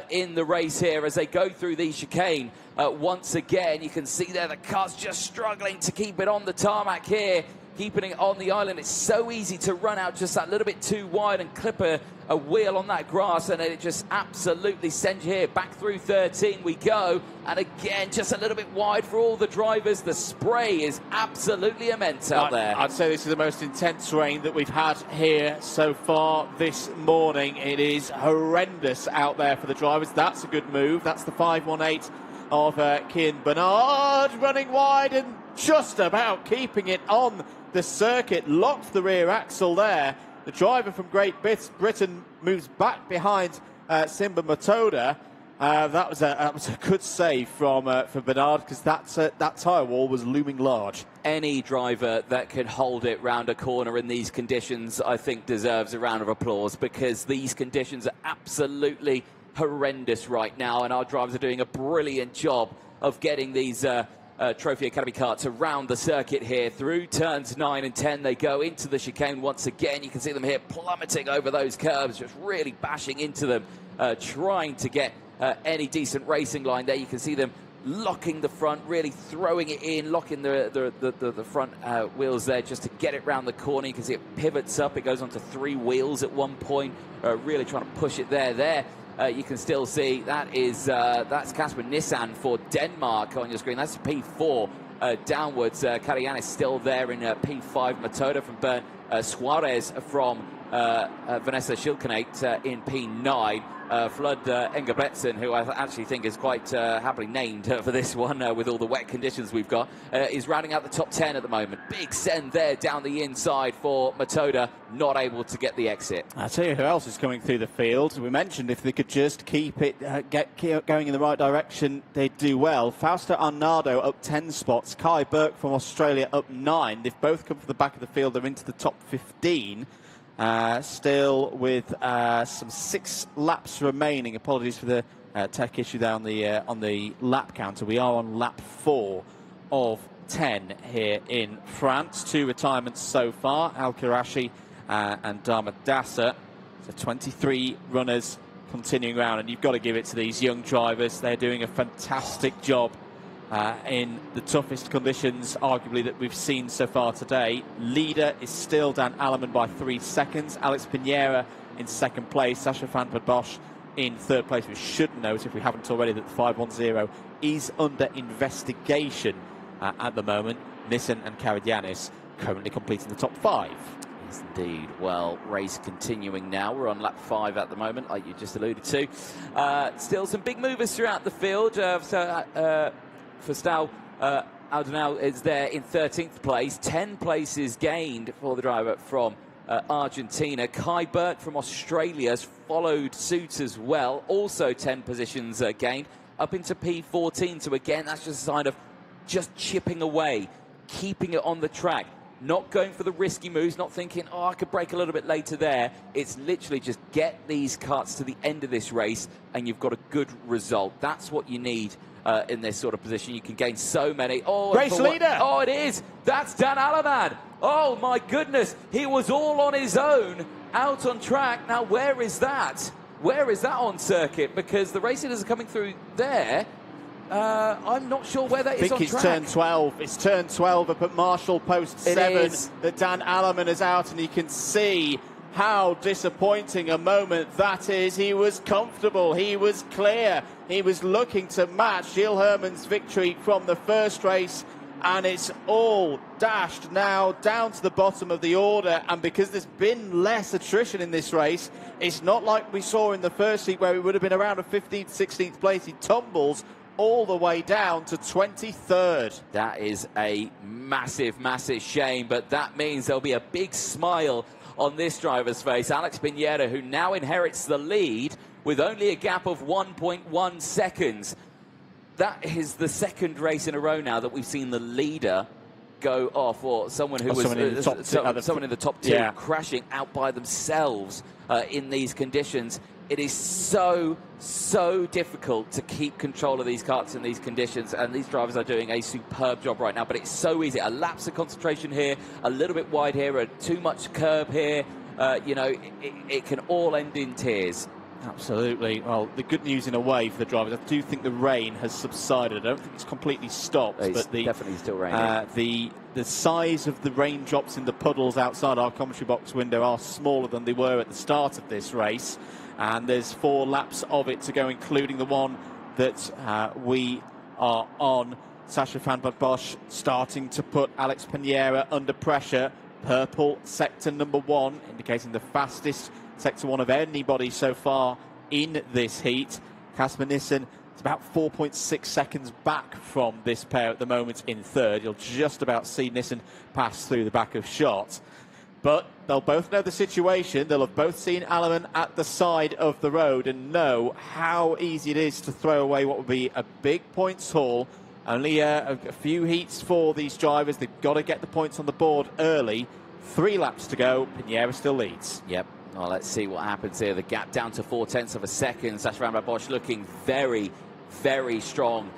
S1: In the race here as they go through the chicane once again. You can see there the car's just struggling to keep it on the tarmac here, keeping it on the island. It's so easy to run out just that little bit too wide and clip a wheel on that grass, and it just absolutely sends you here. Back through 13 we go, and again just a little bit wide for all the drivers. The spray is absolutely immense out there.
S2: I'd say this is the most intense rain that we've had here so far this morning. It is horrendous out there for the drivers. That's a good move. That's the 518 of Kian Bernard running wide and just about keeping it on the circuit. Locked the rear axle there. The driver from Great Britain moves back behind Simba Matoda. That was a good save from Bernard, because that tyre wall was looming large.
S1: Any driver that can hold it round a corner in these conditions, I think, deserves a round of applause, because these conditions are absolutely horrendous right now, and our drivers are doing a brilliant job of getting these Trophy Academy karts around the circuit here. Through turns 9 and 10 they go into the chicane once again. You can see them here plummeting over those curbs, just really bashing into them, trying to get any decent racing line there. You can see them locking the front, really throwing it in, locking the front wheels there just to get it round the corner. You can see it pivots up, it goes onto 3 wheels at one point, really trying to push it there. You can still see that's Casper Nissan for Denmark on your screen. That's P4 downwards. Karagiannis still there in P5. Matoda from Bernd Suarez from Vanessa Schilkenate in P9. Flood Engebretsen, who I actually think is quite happily named for this one with all the wet conditions we've got, is rounding out the top 10 at the moment. Big send there down the inside for Matoda, not able to get the exit.
S2: I'll tell you who else is coming through the field. We mentioned if they could just keep it going in the right direction, they'd do well. Fausto Arnaldo up 10 spots. Kai Burke from Australia up 9. They've both come from the back of the field. They're into the top 15. Still with some 6 laps remaining. Apologies for the tech issue there on the lap counter. We are on lap 4 of 10 here in France. 2 retirements so far, Al Kirashi and Dharmadasa. So 23 runners continuing around, and you've got to give it to these young drivers. They're doing a fantastic job in the toughest conditions, arguably, that we've seen so far today. Leader is still Dan Aleman by 3 seconds. Alex Pinera in second place. Sasha Van Bad Bosch in third place. We should note, if we haven't already, that the 510 is under investigation at the moment. Nissen and Karagiannis currently completing the top 5.
S1: Yes, indeed. Well, race continuing now. We're on lap 5 at the moment, like you just alluded to. Still some big movers throughout the field. Fernando Alonso is there in 13th place. 10 places gained for the driver from Argentina. Kai Burke from Australia has followed suit as well. Also 10 positions gained up into P14. So again, that's just a sign of just chipping away, keeping it on the track, not going for the risky moves, not thinking, oh, I could brake a little bit later there. It's literally just get these cuts to the end of this race and you've got a good result. That's what you need in this sort of position. You can gain so many. Oh,
S2: race leader!
S1: Oh, it is! That's Dan Alaman! Oh, my goodness! He was all on his own, out on track. Now, where is that? Where is that on circuit? Because the race leaders are coming through there. I'm not sure where that is on track.
S2: I think it's turn 12. It's turn 12 up at Marshall Post 7 that Dan Alaman is out, and you can see how disappointing a moment that is. He was comfortable. He was clear. He was looking to match Gilles Herman's victory from the first race, and it's all dashed now down to the bottom of the order. And because there's been less attrition in this race, it's not like we saw in the first heat where he would have been around a 15th, 16th place. He tumbles all the way down to 23rd.
S1: That is a massive, massive shame, but that means there'll be a big smile on this driver's face. Alex Pinheiro, who now inherits the lead with only a gap of 1.1 seconds. That is the second race in a row now that we've seen the leader go off, or someone who was someone in the top two,
S2: yeah,
S1: crashing out by themselves in these conditions. It is so difficult to keep control of these karts in these conditions, and these drivers are doing a superb job right now, but it's so easy. A lapse of concentration here, a little bit wide here, too much curb here. You know, it can all end in tears.
S2: Absolutely. Well, the good news in a way for the drivers, I do think the rain has subsided. I don't think it's completely stopped.
S1: It's
S2: but
S1: definitely still raining.
S2: The size of the raindrops in the puddles outside our commentary box window are smaller than they were at the start of this race. And there's 4 laps of it to go, including the one that we are on. Sasha van der Bosch starting to put Alex Pinheiro under pressure. Purple sector number 1, indicating the fastest sector 1 of anybody so far in this heat. Casper Nissen is about 4.6 seconds back from this pair at the moment in third. You'll just about see Nissen pass through the back of shot. But they'll both know the situation. They'll have both seen Alaman at the side of the road and know how easy it is to throw away what would be a big points haul. Only a few heats for these drivers. They've got to get the points on the board early. 3 laps to go. Pinheiro still leads.
S1: Yep. Well, let's see what happens here. The gap down to 0.4 of a second. Sasha van der Bosch looking very, very strong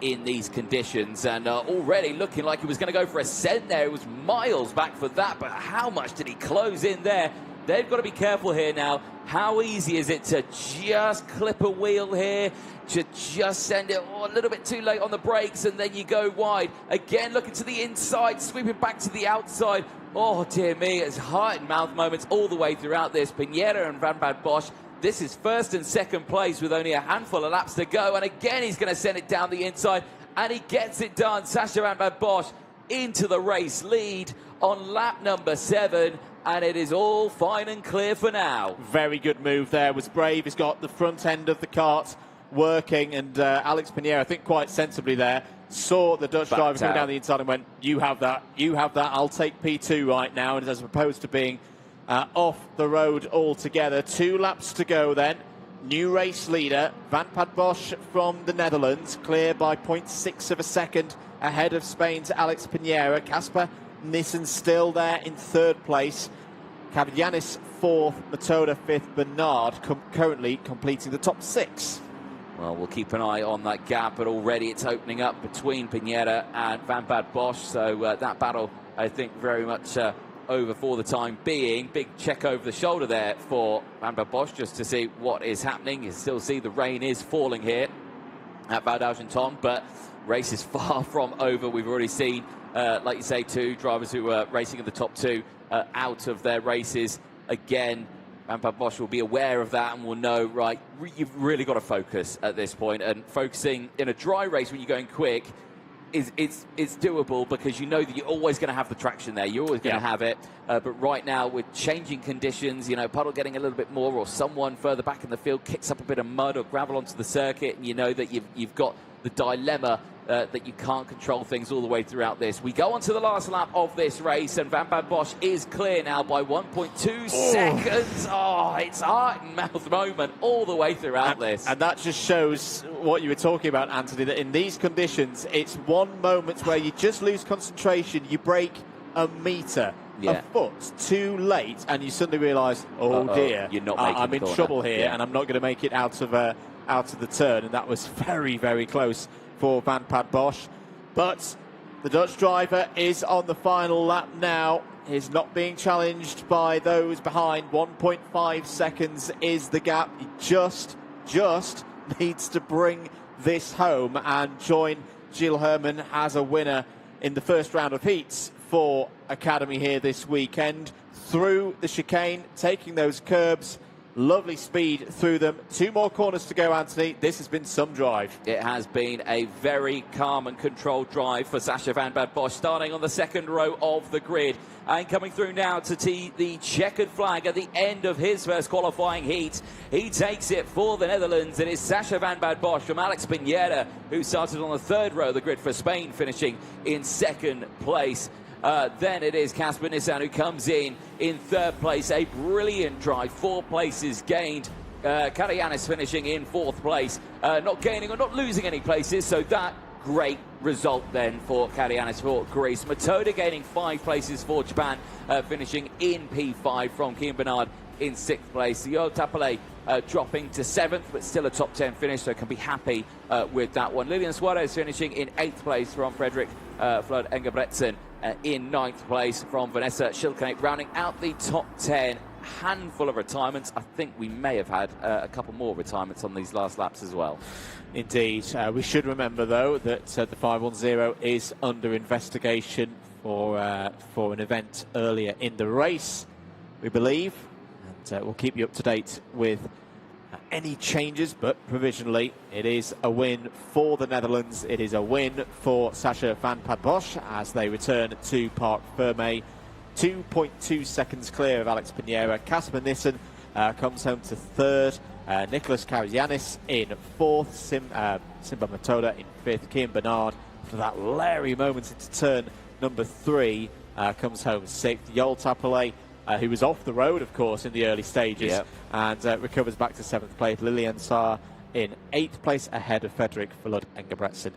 S1: in these conditions, and already looking like he was going to go for a ascent there. It was miles back for that, but how much did he close in there? They've got to be careful here now. How easy is it to just clip a wheel here, to just send it a little bit too late on the brakes, and then you go wide. Again, looking to the inside, sweeping back to the outside. Oh, dear me, it's heart and mouth moments all the way throughout this. Pinheiro and Van Bosch, this is first and second place with only a handful of laps to go. And again, he's going to send it down the inside, and he gets it done. Sasha Van Bosch into the race lead on lap number 7. And it is all fine and clear for now.
S2: Very good move there. Was brave. He's got the front end of the cart working. And Alex Pinheiro, I think quite sensibly there, saw the Dutch driver coming down the inside and went, you have that, I'll take P2 right now. And as opposed to being off the road altogether. 2 laps to go then. New race leader, Van Bosch from the Netherlands, clear by 0.6 of a second ahead of Spain's Alex Pinheiro. Casper Nissen still there in third place. Karagiannis 4th, Matoda 5th, Bernard currently completing the top 6.
S1: Well, we'll keep an eye on that gap, but already it's opening up between Pinheiro and Van Bosch. So that battle, I think, very much over for the time being. Big check over the shoulder there for Van Bosch just to see what is happening. You still see the rain is falling here at Val d'Argenton, but race is far from over. We've already seen, like you say, 2 drivers who were racing in the top 2 out of their races. Again, Van Bosch will be aware of that and will know, right, you've really got to focus at this point. And focusing in a dry race when you're going quick, it's doable because you know that you're always going to have the traction there. You're always going to have it. But right now, with changing conditions, you know, puddle getting a little bit more, or someone further back in the field kicks up a bit of mud or gravel onto the circuit, and you know that you've got the dilemma that you can't control things all the way throughout this. We go on to the last lap of this race, and Van Bosch is clear now by 1.2 seconds. Oh, it's heart and mouth moment all the way throughout this.
S2: And that just shows what you were talking about, Anthony, that in these conditions, it's one moment where you just lose concentration, you break a metre, a foot too late, and you suddenly realise, oh dear,
S1: you're not making
S2: I'm in trouble here, and I'm not going to make it out of the turn. And that was very, very close for Van Bosch. But the Dutch driver is on the final lap now. He's not being challenged by those behind. 1.5 seconds is the gap. He just needs to bring this home and join Gilles Herman as a winner in the first round of heats for Academy here this weekend. Through the chicane, taking those curbs. Lovely speed through them. 2 more corners to go, Anthony. This has been some drive.
S1: It has been a very calm and controlled drive for Sacha Van Bosch, starting on the second row of the grid. And coming through now to the checkered flag at the end of his first qualifying heat. He takes it for the Netherlands. It is Sacha Van Bosch from Alex Pineda, who started on the third row of the grid for Spain, finishing in second place. Then it is Casper Nissan who comes in third place. A brilliant drive, 4 places gained. Karayanis finishing in 4th place, not gaining or not losing any places, so that great result then for Karayanis for Greece. Matoda gaining 5 places for Japan, finishing in P5 from Kim Bernard in 6th place. Yo Tapale dropping to 7th, but still a top 10 finish, so can be happy with that one. Lilian Suarez finishing in 8th place from Fredrik Flood Engebretsen. In 9th place from Vanessa Schilknecht, rounding out the top 10. Handful of retirements. I think we may have had a couple more retirements on these last laps as well.
S2: Indeed. We should remember, though, that the 510 is under investigation for an event earlier in the race, we believe. And we'll keep you up to date with any changes, but provisionally it is a win for the Netherlands. It is a win for Sacha Van Bosch as they return to Parc Fermé. 2.2 seconds clear of Alex Pinheiro. Casper Nissen comes home to 3rd. Nicolas Karayanis in 4th. Simba Matoda in 5th. Kian Bernard, for that Larry moment into turn number 3, comes home 6th. Yol Tapale, who was off the road, of course, in the early stages, and recovers back to 7th place. Lilian Saar in 8th place, ahead of Fredrik Flood Engebretsen.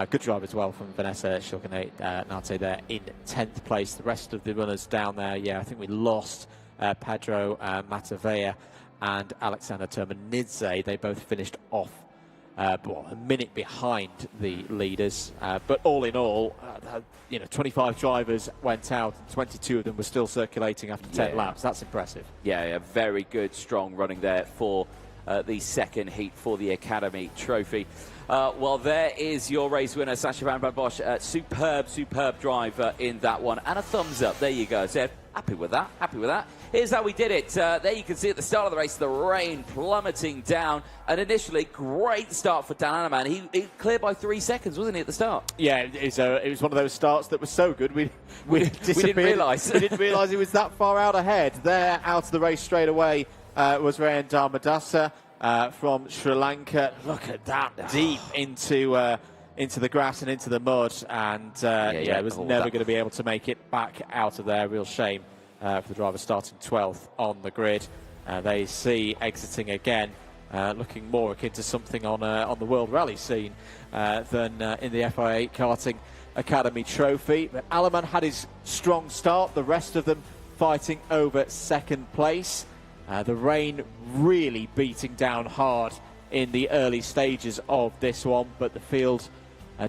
S2: Good drive as well from Vanessa Schilknecht there in 10th place. The rest of the runners down there, I think we lost Pedro Matavea and Alexander Termanidze. They both finished off a minute behind the leaders, but all in all, 25 drivers went out, and 22 of them were still circulating after 10 laps. That's impressive.
S1: Very good, strong running there for the second heat for the Academy Trophy. Well, there is your race winner, Sacha Van Bosch. Superb drive in that one, and a thumbs up. There you go. So happy with that. Here's how we did it. There you can see at the start of the race, the rain plummeting down. And initially, great start for Dan Anneman. He cleared by 3 seconds, wasn't he, at the start?
S2: Yeah, it was one of those starts that was so good, we
S1: didn't realise.
S2: We didn't realise he was that far out ahead. There, out of the race straight away, was Rayan Dharmadasa from Sri Lanka. Look at that, deep into the grass and into the mud. And, was never going to be able to make it back out of there. Real shame. For the driver starting 12th on the grid. They see exiting again, looking more akin to something on the World Rally scene than in the FIA Karting Academy Trophy. But Aleman had his strong start, the rest of them fighting over second place. The rain really beating down hard in the early stages of this one, but the field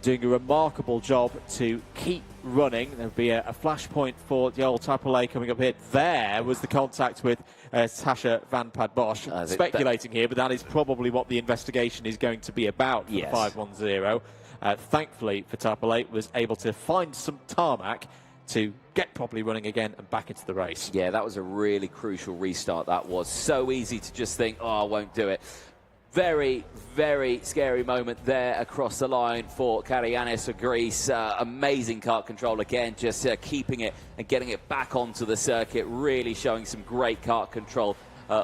S2: doing a remarkable job to keep running. There'll be a flashpoint for the old Tapale coming up here. There was the contact with Sacha Van Bosch. Speculating here, but that is probably what the investigation is going to be about for the 510. Thankfully for Tapale, was able to find some tarmac to get properly running again and back into the race. Yeah,
S1: that was a really crucial restart. That was so easy to just think, I won't do it. Very, very scary moment there across the line for Karayanis of Greece. Amazing kart control again, just keeping it and getting it back onto the circuit, really showing some great kart control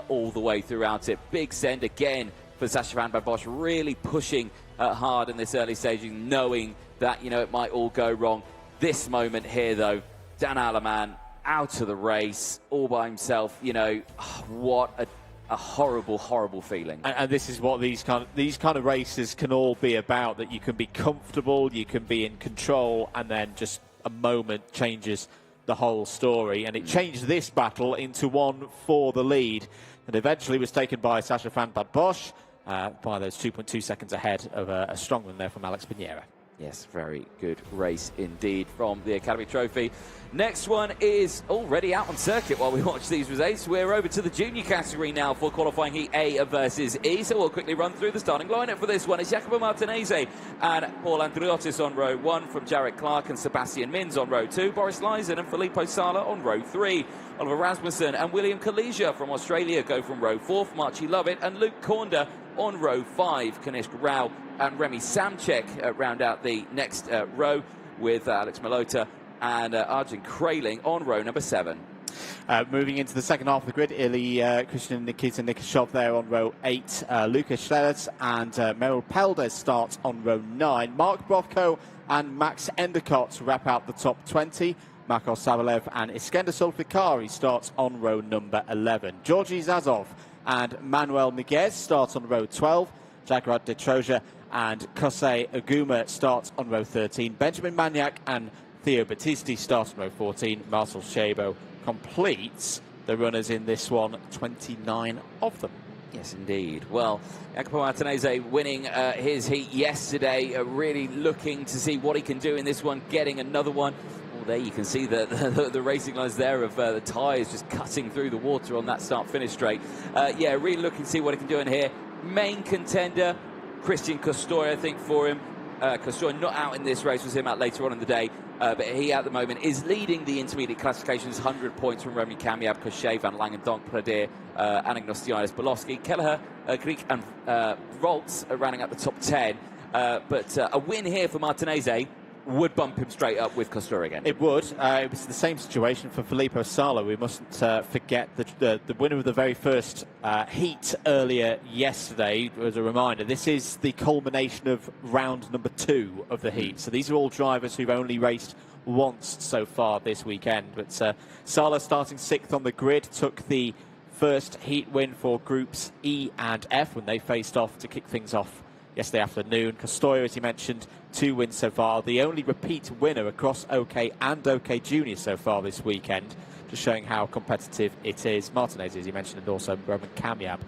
S1: all the way throughout it. Big send again for Sacha van Bosch, really pushing hard in this early staging, knowing that, it might all go wrong. This moment here, though, Dan Alleman out of the race all by himself. What a horrible, horrible feeling.
S2: And this is what these kind of races can all be about, that you can be comfortable, you can be in control, and then just a moment changes the whole story. And it changed this battle into one for the lead, and eventually was taken by Sacha van Bosch by those 2.2 seconds ahead of a strong one there from Alex Pinheiro.
S1: Yes, very good race indeed from the Academy Trophy. Next one is already out on circuit while we watch these results. We're over to the junior category now for qualifying heat A versus E. So we'll quickly run through the starting lineup for this one. It's Jacopo Martinez and Paul Andriotis on row 1, from Jarrett Clark and Sebastian Mins on row 2, Boris Leisen and Filippo Sala on row 3. Oliver Rasmussen and William Kalesia from Australia go from row 4, from Archie Lovett and Luke Cornder on row 5. Kanishk Rao and Remy Samchek round out the next row, with Alex Malota and Arjun Kraling on row number 7.
S2: Moving into the second half of the grid, Christian Nikita Nikishov there on row 8. Lucas Schlerets and Meryl Peldes starts on row 9. Mark Brovko and Max Endicott wrap out the top 20. Makar Savalev and Iskender Solfikari starts on row number 11. Georgi Zazov and Manuel Miguez starts on row 12. Jagrat de Troja and Kosei Aguma starts on row 13. Benjamin Magnac and Theo Battisti starts on row 14. Marcel Shabo completes the runners in this one, 29 of them.
S1: Yes, indeed. Well, Jacopo Martinez winning his heat yesterday, really looking to see what he can do in this one, getting another one. Well, there you can see the racing lines there of the tyres just cutting through the water on that start-finish straight. Yeah, really looking to see what he can do in here. Main contender, Christian Costoy, I think, for him. Costoy not out in this race, was him out later on in the day, but he at the moment is leading the intermediate classifications, 100 points from Romy Kamiab, Koshe, Van Langen, Donk, Pradir, Anagnostianis, Bolowski, Kelleher, Greek and Roltz rounding out the top 10. But a win here for Martinez would bump him straight up with Costoy again.
S2: It would. It was the same situation for Filippo Sala. We mustn't forget the winner of the very first heat earlier yesterday. As a reminder, this is the culmination of round number 2 of the heat. So these are all drivers who've only raced once so far this weekend. But Sala, starting 6th on the grid, took the first heat win for groups E and F when they faced off to kick things off yesterday afternoon. Costoy, as you mentioned, 2 wins so far. The only repeat winner across OK and OK Junior so far this weekend, just showing how competitive it is. Martinez, as you mentioned, and also Roman Kamiab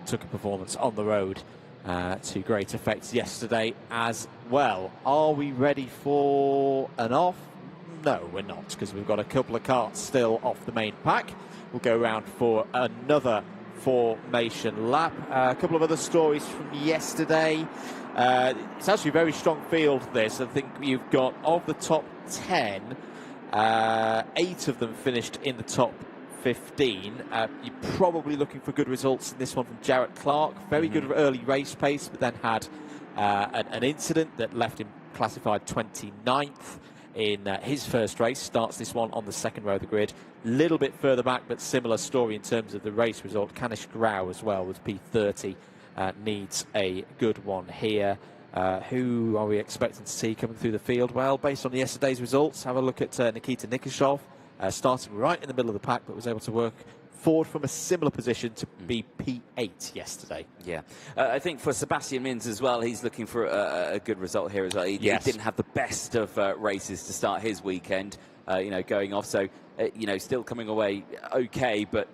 S2: took a performance on the road to great effect yesterday as well. Are we ready for an off? No, we're not, because we've got a couple of karts still off the main pack. We'll go round for another formation lap. A couple of other stories from yesterday. It's actually a very strong field, this. I think you've got, of the top 10, 8 of them finished in the top 15. You're probably looking for good results in this one from Jarrett Clark. Very good early race pace, but then had an incident that left him classified 29th in his first race. Starts this one on the second row of the grid. Little bit further back, but similar story in terms of the race result. Kanishk Rao as well with P30 needs a good one here. Who are we expecting to see coming through the field? Well, based on yesterday's results, have a look at Nikita Nikishov, starting right in the middle of the pack, but was able to work forward from a similar position to be P8 yesterday. Yeah.
S1: I think for Sebastian Mins as well, he's looking for a good result here as well. He didn't have the best of races to start his weekend, going off. So, still coming away okay, but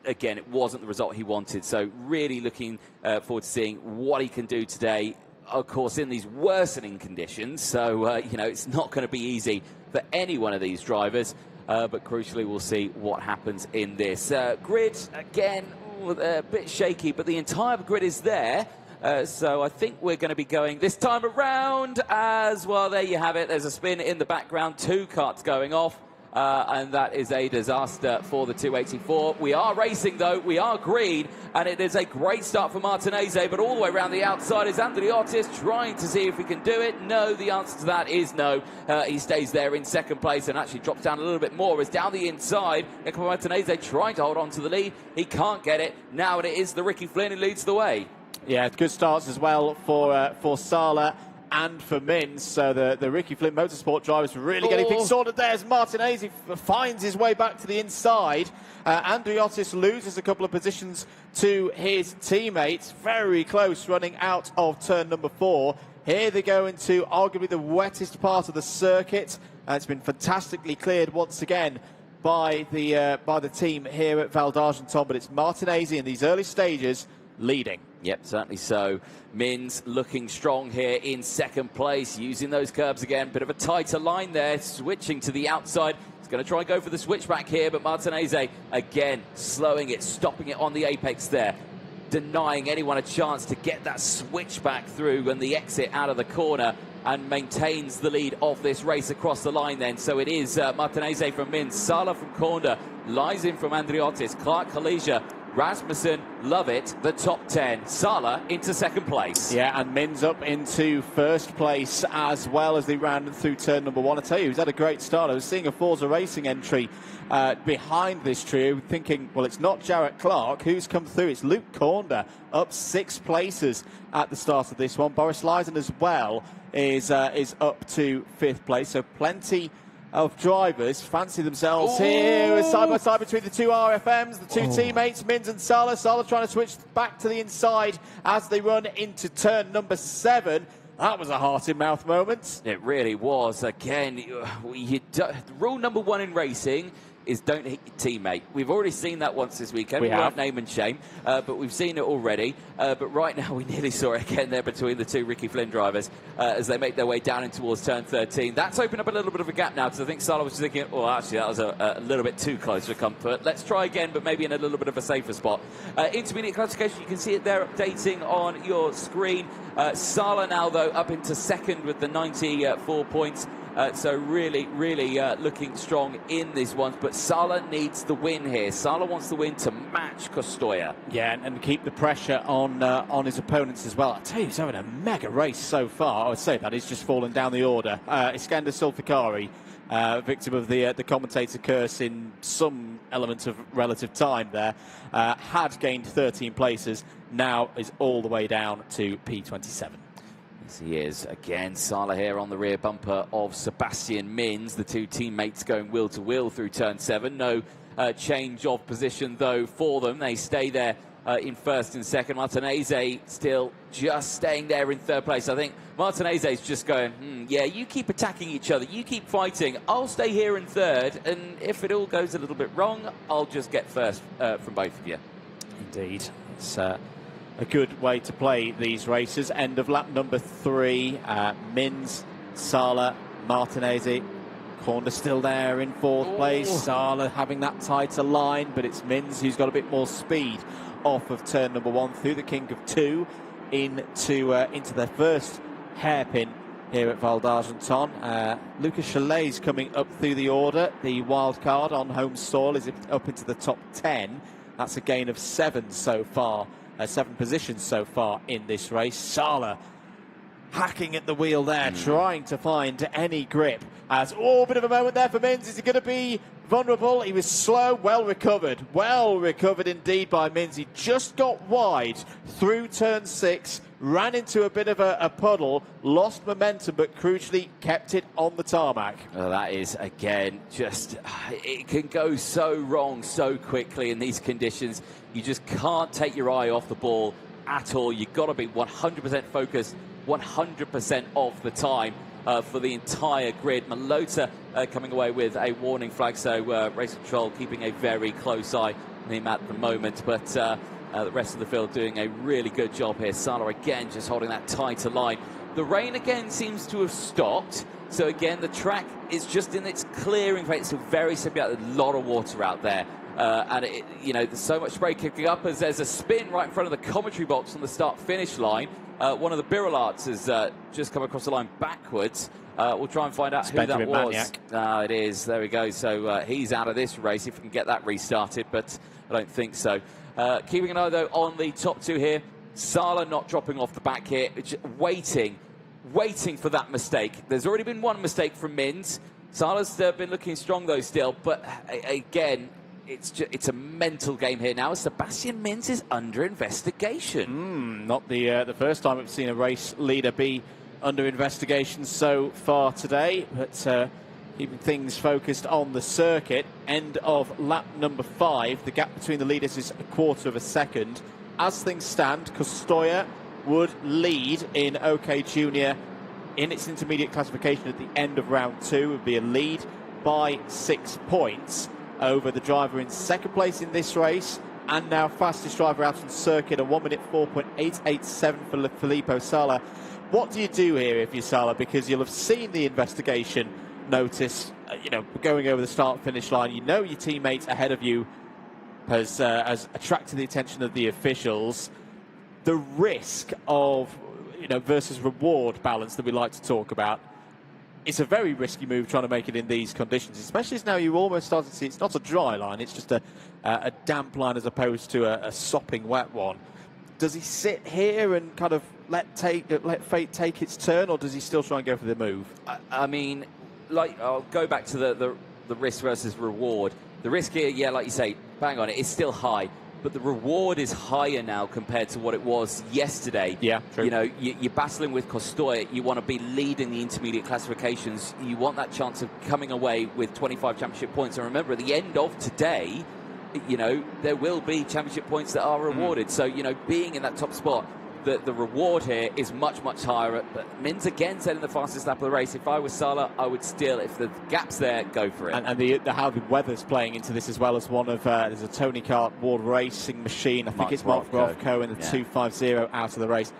S1: again, it wasn't the result he wanted. So really looking forward to seeing what he can do today, of course, in these worsening conditions. So, it's not going to be easy for any one of these drivers. But crucially, we'll see what happens in this. Grid, again, a bit shaky, but the entire grid is there. So I think we're going to be going this time around as well. There you have it. There's a spin in the background. 2 karts going off. and that is a disaster for the 284. We are racing, though. We are green, and it is a great start for Martinez, but all the way around the outside is Andriotis trying to see if he can do it. No, the answer to that is no. He stays there in second place and actually drops down a little bit more. As down the inside, Nico Martinez trying to hold on to the lead. He can't get it. Now it is the Ricky Flynn who leads the way.
S2: Yeah, good starts as well for Sala and for Mins. So the Ricky Flynn Motorsport drivers really getting things sorted there as Martinez finds his way back to the inside. Andriotis loses a couple of positions to his teammates. Very close running out of turn number 4. Here they go into arguably the wettest part of the circuit. It's been fantastically cleared once again by the team here at Val d'Argenton, but it's Martinez in these early stages leading.
S1: Yep, certainly so. Mins looking strong here in second place, using those curbs again. Bit of a tighter line there, switching to the outside. He's going to try and go for the switchback here, but Martinez again slowing it, stopping it on the apex there, denying anyone a chance to get that switchback through when the exit out of the corner, and maintains the lead of this race across the line then. So it is Martinez from Mins, Sala from Corner, lies in from Andriotis, Clark Kalisha, Rasmussen, Lovett, the top 10. Sala into second place.
S2: Yeah, and Mins up into first place as well as they ran through turn number 1. I tell you, he's had a great start. I was seeing a Forza Racing entry behind this trio, thinking, well, it's not Jarrett Clark who's come through. It's Luke Corner up 6 places at the start of this one. Boris Lyson as well is up to 5th place. So plenty of drivers fancy themselves here side by side between the two RFMs, the two teammates, Mins and Sala. Sala trying to switch back to the inside as they run into turn number 7. That was a heart-in-mouth moment.
S1: It really was. Again, rule number 1 in racing is don't hit your teammate. We've already seen that once this weekend. We won't name and shame, but we've seen it already. But right now, we nearly saw it again there between the two Ricky Flynn drivers as they make their way down in towards turn 13. That's opened up a little bit of a gap now, because I think Sala was thinking, oh, actually, that was a little bit too close for comfort. Let's try again, but maybe in a little bit of a safer spot. Intermediate classification, you can see it there updating on your screen. Sala now, though, up into second with the 94 points. So really looking strong in this one. But Sala needs the win here. Sala wants the win to match Costoya.
S2: Yeah, and keep the pressure on his opponents as well. I tell you, he's having a mega race so far. I would say that he's just fallen down the order. Iskander Sulfikari, victim of the commentator curse in some element of relative time there, had gained 13 places. Now is all the way down to P27.
S1: Yes, he is. Again, Sala here on the rear bumper of Sebastian Mins. The two teammates going wheel to wheel through turn 7. No change of position, though, for them. They stay there in first and second. Martinez still just staying there in third place. I think Martinez is just going, yeah, you keep attacking each other. You keep fighting. I'll stay here in third. And if it all goes a little bit wrong, I'll just get first from both of you.
S2: Indeed. It's a good way to play these races. End of lap number 3. Mins, Sala, Martinez. Corner still there in 4th place. Sala having that tighter line, but it's Mins who's got a bit more speed off of turn number 1 through the King of 2 into their first hairpin here at Val d'Argenton. Lucas Chalet's coming up through the order. The wild card on home soil is up into the top 10. That's a gain of 7 so far. 7 positions so far in this race. Sala hacking at the wheel there, trying to find any grip. As, bit of a moment there for Mins. Is he going to be vulnerable? He was slow, well recovered. Well recovered indeed by Mins. He just got wide through turn 6, ran into a bit of a puddle, lost momentum, but crucially kept it on the tarmac.
S1: Well, that is, again, just, it can go so wrong so quickly in these conditions. You just can't take your eye off the ball at all. You've got to be 100% focused 100% of the time for the entire grid. Malota coming away with a warning flag, so race control keeping a very close eye on him at the moment, but the rest of the field doing a really good job here. Sala again just holding that tighter line. The rain again seems to have stopped, so again the track is just in its clearing phase. It's still very slippery out. There's a lot of water out there. And there's so much spray kicking up as there's a spin right in front of the commentary box on the start-finish line. One of the Birolats has just come across the line backwards. We'll try and find out who that was. It is. There we go. So he's out of this race if we can get that restarted, but I don't think so. Keeping an eye, though, on the top two here. Sala not dropping off the back here, just waiting for that mistake. There's already been one mistake from Mins. Sala's been looking strong, though, still. But, again, it's a mental game here now. Sebastian Mins is under investigation.
S2: Not the first time we've seen a race leader be under investigation so far today. But keeping things focused on the circuit. End of lap number 5. The gap between the leaders is a quarter of a second. As things stand, Costoya would lead in OK Junior in its intermediate classification at the end of round 2. It would be a lead by 6 points over the driver in second place in this race, and now fastest driver out on circuit, a 1 minute 4.887 for Filippo Sala. What do you do here if you're Sala? Because you'll have seen the investigation notice, going over the start-finish line. You know your teammates ahead of you has attracted the attention of the officials. The risk of, versus reward balance that we like to talk about, it's a very risky move trying to make it in these conditions, especially as now you almost start to see it's not a dry line, it's just a damp line as opposed to a sopping wet one. Does he sit here and kind of let fate take its turn, or does he still try and go for the move?
S1: I mean, I'll go back to the risk versus reward. The risk here, yeah, like you say, bang on, it's still high, but the reward is higher now compared to what it was yesterday.
S2: Yeah, true.
S1: You're battling with Costoya. You want to be leading the intermediate classifications. You want that chance of coming away with 25 championship points. And remember, at the end of today, there will be championship points that are rewarded. So, being in that top spot, the reward here is much, much higher. But Mins again setting the fastest lap of the race. If I was Sala, I would still, if the gap's there, go for it.
S2: And how the weather's playing into this as well as one of, there's a Tony Kart World Racing machine. I think it's Mark Rothko in the 250 out of the race.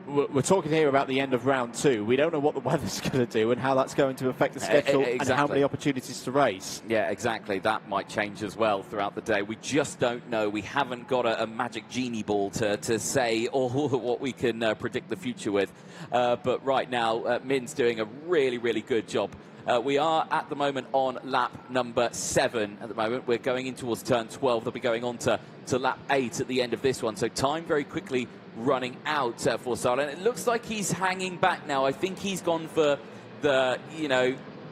S2: We're talking here about the end of round 2. We don't know what the weather's going to do and how that's going to affect the schedule and how many opportunities to race.
S1: Yeah, exactly. That might change as well throughout the day. We just don't know. We haven't got a magic genie ball to say all what we can predict the future with. But right now, Min's doing a really, really good job. We are at the moment on lap number 7 at the moment. We're going in towards turn 12. They'll be going on to lap 8 at the end of this one. So time very quickly running out for Sala. And it looks like he's hanging back now. I think he's gone for the,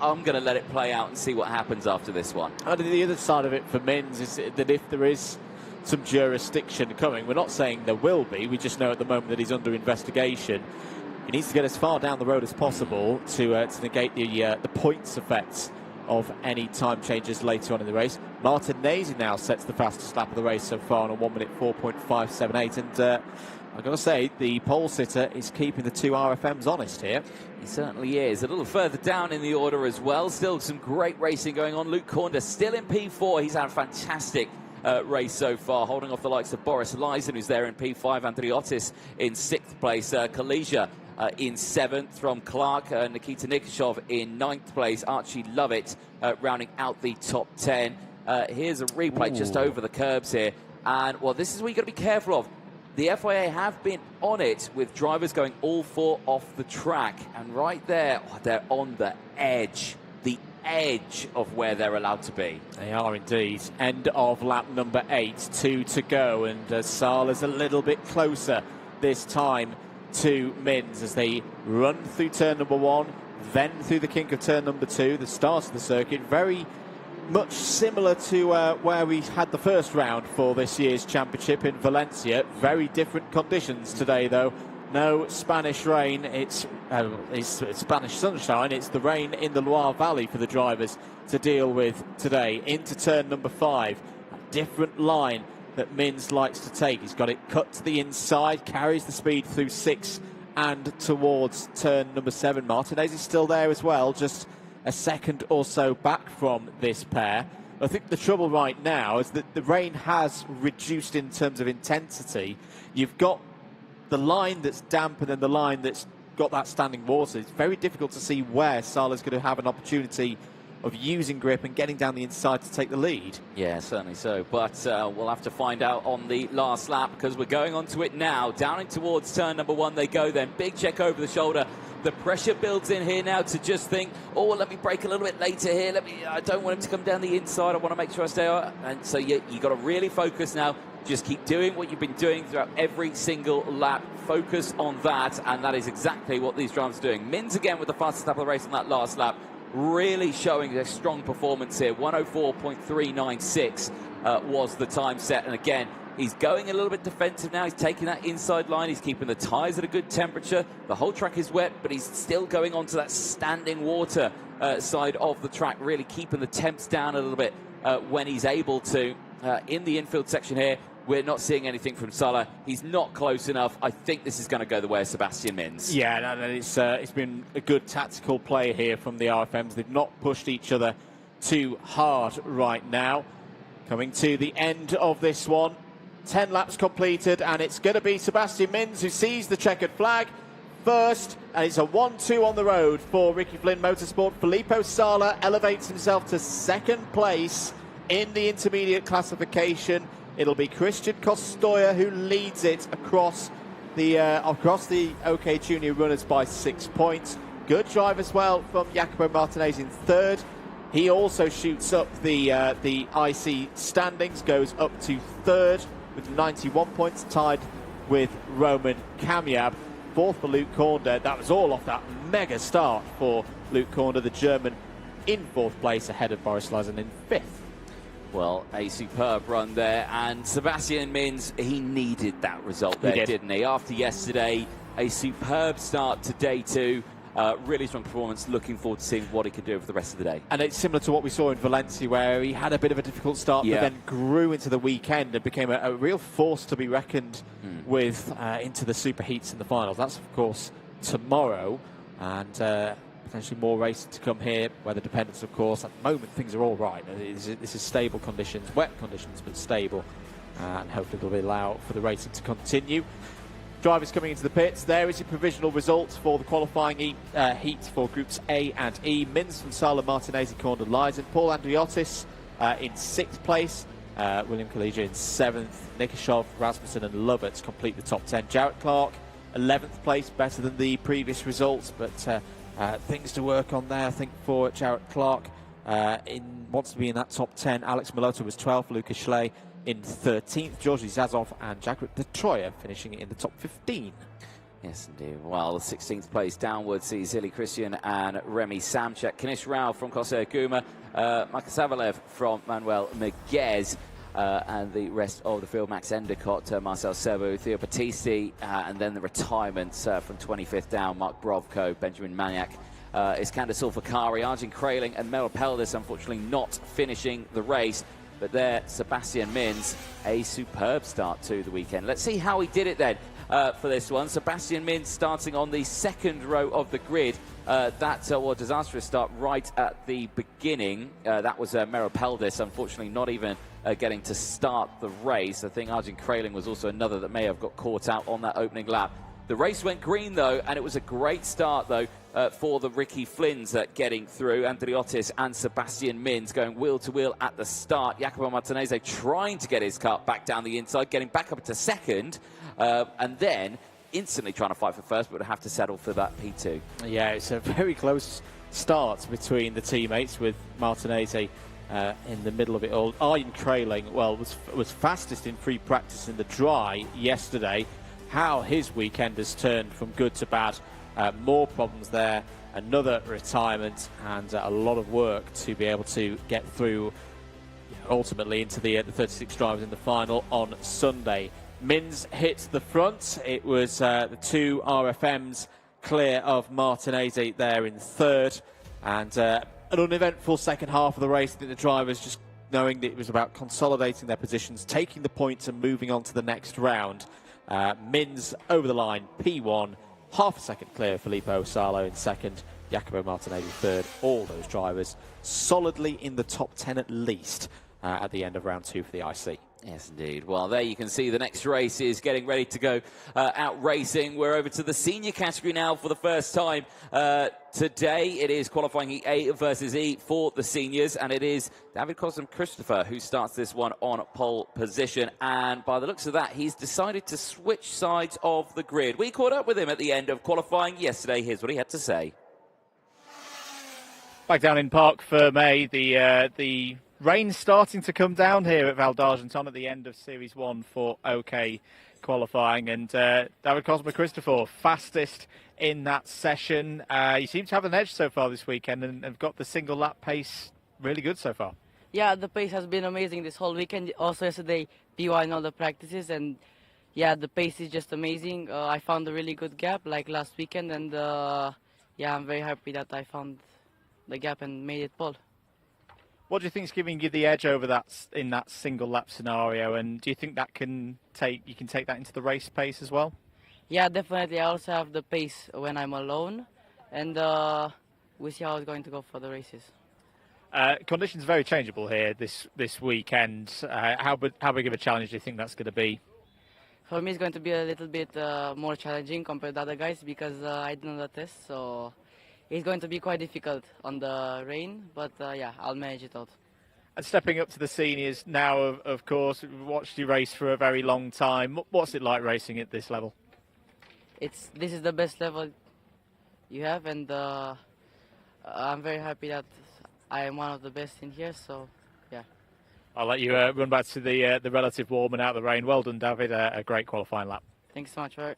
S1: I'm going to let it play out and see what happens after this one.
S2: And the other side of it for Mins is that if there is some jurisdiction coming, we're not saying there will be, we just know at the moment that he's under investigation. He needs to get as far down the road as possible to negate the points effects of any time changes later on in the race. Martin Nazy now sets the fastest lap of the race so far on a 1 minute 4.578, and I've got to say, the pole sitter is keeping the two RFMs honest here.
S1: He certainly is. A little further down in the order as well. Still some great racing going on. Luke Kornder still in P4. He's had a fantastic race so far, holding off the likes of Boris Leisen, who's there in P5, Andriotis in 6th place, Kalija in 7th, from Clark, Nikita Nikishov in 9th place, Archie Lovett rounding out the top 10. Here's a replay just over the curbs here, and well, this is what you've got to be careful of. The FIA have been on it with drivers going all 4 off the track, and right there, they're on the edge of where they're allowed to be.
S2: They are indeed. End of lap number 8, 2 to go, and Sala's a little bit closer this time to Mins as they run through turn number 1, then through the kink of turn number 2, the start of the circuit. Very much similar to where we had the first round for this year's championship in Valencia. Very different conditions today, though. No Spanish rain, it's Spanish sunshine. It's the rain in the Loire Valley for the drivers to deal with today. Into turn number 5, a different line that Mins likes to take. He's got it cut to the inside, carries the speed through 6 and towards turn number 7. Martinez is still there as well, just a second or so back from this pair. I think the trouble right now is that the rain has reduced in terms of intensity. You've got the line that's damp and then the line that's got that standing water. It's very difficult to see where Sala's going to have an opportunity of using grip and getting down the inside to take the lead.
S1: Yeah, certainly so. But we'll have to find out on the last lap, because we're going on to it now. Down in towards turn number 1 they go then. Big check over the shoulder The pressure builds in here now to just think, oh, let me brake a little bit later here. I don't want him to come down the inside. I want to make sure I stay out. And so you got to really focus now. Just keep doing what you've been doing throughout every single lap. Focus on that, and that is exactly what these drivers are doing. Mins again with the fastest lap of the race on that last lap, really showing a strong performance here. 104.396 was the time set, and again, he's going a little bit defensive now. He's taking that inside line. He's keeping the tyres at a good temperature. The whole track is wet, but he's still going onto that standing water side of the track, really keeping the temps down a little bit when he's able to. In the infield section here, we're not seeing anything from Salah. He's not close enough. I think this is going to go the way of Sebastian Mins.
S2: Yeah, and it's been a good tactical play here from the RFMs. They've not pushed each other too hard right now. Coming to the end of this one. 10 laps completed, and it's going to be Sebastian Mins who sees the checkered flag first, and it's a 1-2 on the road for Ricky Flynn Motorsport. Filippo Sala elevates himself to second place in the intermediate classification. It'll be Christian Costoya who leads it across the OK Junior runners by 6 points. Good drive as well from Jacopo Martinez in third. He also shoots up the IC standings, goes up to third with 91 points, tied with Roman Kamiab. Fourth for Luke Korda. That was all off that mega start for Luke Korda, the German, in fourth place ahead of Boris Lazen in fifth.
S1: Well, a superb run there, and Sebastian Mins, he needed that result there, didn't he? After yesterday, a superb start to day two. Really strong performance. Looking forward to seeing what he can do for the rest of the day.
S2: And it's similar to what we saw in Valencia, where he had a bit of a difficult start, but then grew into the weekend and became a real force to be reckoned with into the superheats and the finals. That's, of course, tomorrow, and potentially more racing to come here. Weather dependence, of course. At the moment, things are all right. This is stable conditions, wet conditions, but stable, and hopefully they'll allow for the racing to continue. Drivers coming into the pits. There is your provisional results for the qualifying heat for Groups A and E. Mins from Sala, Martinez, Korda, Leisen. Paul Andriotis in 6th place. William Collegia in 7th. Nikishov, Rasmussen and Lovett complete the top 10. Jarrett Clark, 11th place, better than the previous results, but things to work on there, I think, for Jarrett Clark. Wants to be in that top 10. Alex Malota was 12th. Lucas Schley in 13th, Georgi Zazov and Jacques de Troyer finishing in the top 15.
S1: Yes, indeed. Well, 16th place downwards sees Zili Christian and Remy Samchek. Kanish Rao from Kosei Aguma, Michael Savalev from Manuel Miguez, and the rest of the field, Max Endicott, Marcel Serbu, Theo Battisti, and then the retirements from 25th down, Mark Brovko, Benjamin Maniac, Iskander Sulfakari, Arjun Kraling and Merrill Peldis, unfortunately not finishing the race. But there, Sebastian Mins, a superb start to the weekend. Let's see how he did it then for this one. Sebastian Mins starting on the second row of the grid. That was a disastrous start right at the beginning. That was Merrill Peldis, unfortunately not even getting to start the race. I think Arjun Kraling was also another that may have got caught out on that opening lap. The race went green, though, and it was a great start, though, for the Ricky Flynns getting through. Andriotis and Sebastian Mins going wheel-to-wheel at the start. Jacopo Martinez trying to get his car back down the inside, getting back up to second, and then instantly trying to fight for first, but would have to settle for that P2.
S2: Yeah, it's a very close start between the teammates, with Martinez in the middle of it all. Arjen Kraling, well, was fastest in free practice in the dry yesterday. How his weekend has turned from good to bad. More problems there, another retirement, and a lot of work to be able to get through ultimately into the 36 drivers in the final on Sunday. Mins hit the front. It was the two RFMs clear of Martinez there in third, and an uneventful second half of the race. I think the drivers just knowing that it was about consolidating their positions, taking the points and moving on to the next round. Mins over the line, P1, half a second clear. Filippo Salo in second, Jacopo Martinez in third. All those drivers solidly in the top 10 at least at the end of round two for the IC.
S1: Yes, indeed. Well, there you can see the next race is getting ready to go out racing. We're over to the senior category now for the first time. Today it is qualifying Heat A versus E for the seniors, and it is David Christopher who starts this one on pole position. And by the looks of that, he's decided to switch sides of the grid. We caught up with him at the end of qualifying yesterday. Here's what he had to say.
S2: Back down in Parc Fermé, the rain's starting to come down here at Val d'Argenton at the end of Series 1 for OK qualifying. And David Christopher, fastest in that session. You seem to have an edge so far this weekend and have got the single lap pace really good so far.
S4: Yeah, the pace has been amazing this whole weekend. Also yesterday, PY and all the practices. And yeah, the pace is just amazing. I found a really good gap like last weekend. And yeah, I'm very happy that I found the gap and made it pole.
S2: What do you think is giving you the edge over that in that single lap scenario, and do you think that you can take that into the race pace as well?
S4: Yeah, definitely. I also have the pace when I'm alone, and we'll see how it's going to go for the races.
S2: Conditions are very changeable here this weekend. How big of a challenge do you think that's going to be?
S4: For me, it's going to be a little bit more challenging compared to other guys because I didn't know the test, so it's going to be quite difficult on the rain, but yeah, I'll manage it out.
S2: And stepping up to the seniors now, of course, we've watched you race for a very long time. What's it like racing at this level?
S4: This is the best level you have, and I'm very happy that I am one of the best in here, so yeah.
S2: I'll let you run back to the relative warm and out of the rain. Well done, David. A great qualifying lap.
S4: Thanks so much, Eric.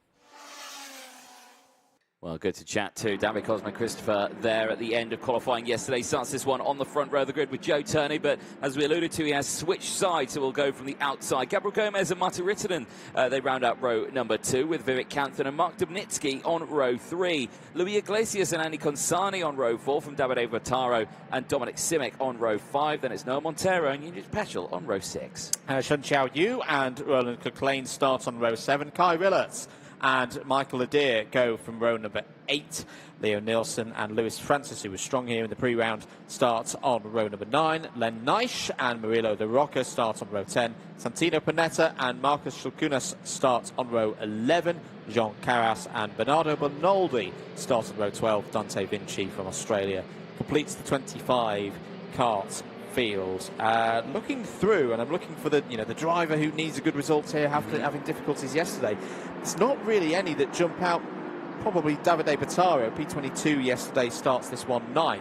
S1: Well, good to chat to David Christopher there at the end of qualifying yesterday. Starts this one on the front row of the grid with Joe Turney, but as we alluded to, he has switched sides, so we'll go from the outside. Gabriel Gomez and Matti Rittinen, they round out row number 2 with Vivek Canthan and Mark Dubnitsky on row 3. Louis Iglesias and Andy Consani on row 4 from Davide Vattaro and Dominic Simic on row 5. Then it's Noah Montero and Yunus Peschel on row 6.
S2: Shun Xiao Yu and Roland Coclain start on row 7. Kai Rillerts and Michael Adair go from row number 8. Leo Nielsen and Lewis Francis, who was strong here in the pre-round, start on row number 9. Len Naish and Murilo De Rocca start on row 10. Santino Panetta and Marcus Schulkunas start on row 11. Jean Carras and Bernardo Bonaldi start on row 12. Dante Vinci from Australia completes the 25 kart field. Looking through, and I'm looking for the driver who needs a good result here after having difficulties yesterday. There's not really any that jump out. Probably Davide Vattaro, P22 yesterday, starts this one 9th.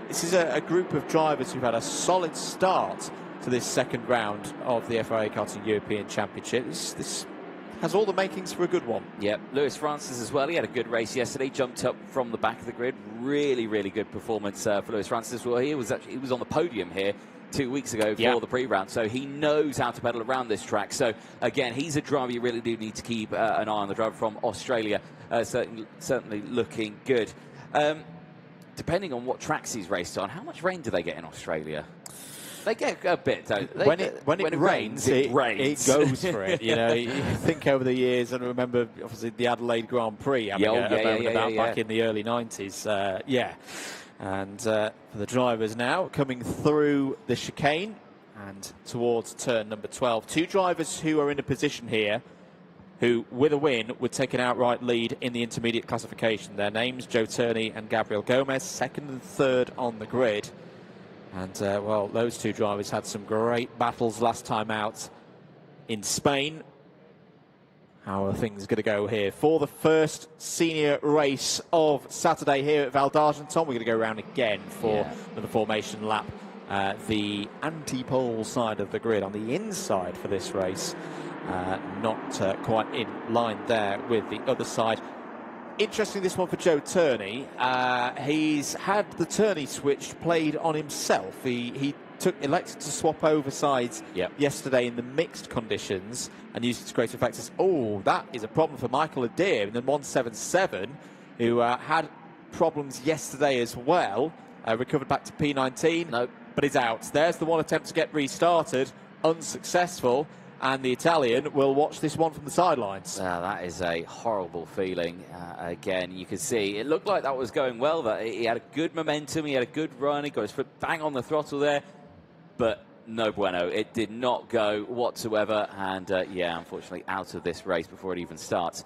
S2: This is a group of drivers who've had a solid start to this second round of the FIA Karting European Championship. This has all the makings for a good one.
S1: Yep, Lewis Francis as well. He had a good race yesterday, jumped up from the back of the grid. Really, really good performance for Lewis Francis. Well, he was on the podium here 2 weeks ago for the pre-round, so he knows how to pedal around this track. So again, he's a driver you really do need to keep an eye on. The driver from Australia, certainly looking good. Depending on what tracks he's raced on, how much rain do they get in Australia? They get a bit, don't they?
S2: When it rains, it goes for it. You think over the years, and remember, obviously, the Adelaide Grand Prix having back in the early 90s. And for the drivers now, coming through the chicane and towards turn number 12. 2 drivers who are in a position here who, with a win, would take an outright lead in the intermediate classification. Their names, Joe Turney and Gabriel Gomez, 2nd and 3rd on the grid. And, well, those 2 drivers had some great battles last time out in Spain. How are things going to go here? For the first senior race of Saturday here at Val d'Argenton, we're going to go around again for the formation lap. The anti-pole side of the grid on the inside for this race. Not quite in line there with the other side. Interesting, this one for Joe Turney. He's had the Turney switch played on himself. He elected to swap over sides yesterday in the mixed conditions and used it to great effect. Oh, that is a problem for Michael Adair in the 177, who had problems yesterday as well. Recovered back to P19, but is out. There's the one attempt to get restarted, unsuccessful. And the Italian will watch this one from the sidelines.
S1: That is a horrible feeling. Again, you could see it looked like that was going well. That he had a good momentum, he had a good run, he got his foot bang on the throttle there. But no bueno. It did not go whatsoever, and yeah, unfortunately out of this race before it even starts.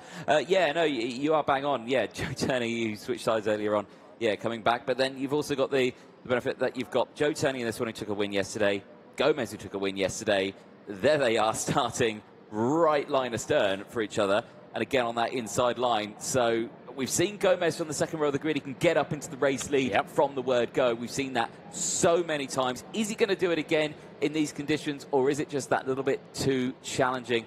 S1: Yeah, no, you are bang on. Yeah, Joe Turney, you switched sides earlier on, yeah, coming back, but then you've also got the benefit that you've got Joe Turney in this one who took a win yesterday, Gomez who took a win yesterday. There they are starting right line astern for each other, and again on that inside line. So we've seen Gomez from the second row of the grid. He can get up into the race lead from the word go. We've seen that so many times. Is he going to do it again in these conditions, or is it just that little bit too challenging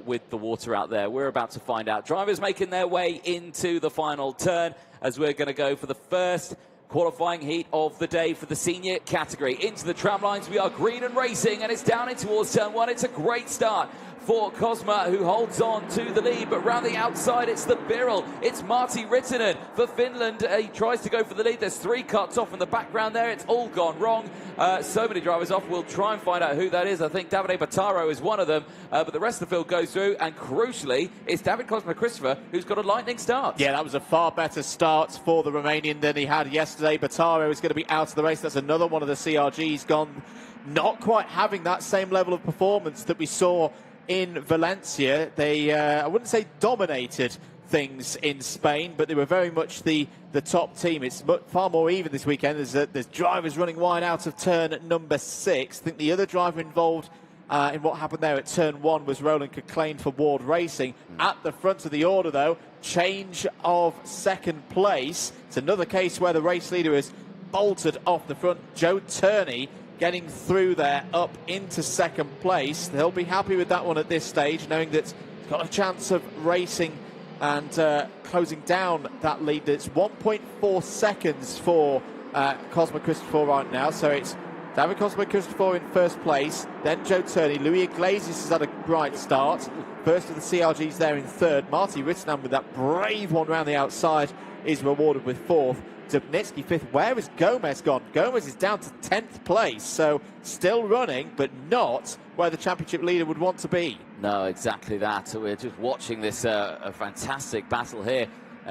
S1: with the water out there? We're about to find out. Drivers making their way into the final turn as we're going to go for the first qualifying heat of the day for the senior category. Into the tram lines, we are green and racing, and it's down in towards turn one. It's a great start for Cosma, who holds on to the lead, but round the outside it's the Birrell. It's Martti Rittinen for Finland. He tries to go for the lead. There's 3 cuts off in the background there. It's all gone wrong. So many drivers off. We'll try and find out who that is. I think Davide Battaro is one of them, but the rest of the field goes through, and crucially it's David Cosma Christopher who's got a lightning start. Yeah,
S2: that was a far better start for the Romanian than he had yesterday. Battaro is going to be out of the race. That's another one of the CRGs gone, not quite having that same level of performance that we saw in Valencia. They, I wouldn't say dominated things in Spain, but they were very much the top team. It's far more even this weekend. There's drivers running wide out of turn number 6. I think the other driver involved in what happened there at turn 1 was Roland Coclain for Ward Racing. At the front of the order, though, change of second place. It's another case where the race leader is bolted off the front. Joe Turney getting through there up into second place. They'll be happy with that one at this stage, knowing that he's got a chance of racing and closing down that lead. That's 1.4 seconds for Cosma Christopher right now. So it's David Cosma Christopher in first place, then Joe Turney. Louis Iglesias has had a bright start. First of the CRGs there in third. Martti Rittinen with that brave one round the outside is rewarded with fourth. Dubnitsky fifth. Where is Gomez gone? Gomez is down to 10th place, so still running, but not where the championship leader would want to be.
S1: No, exactly that. So we're just watching this a fantastic battle here.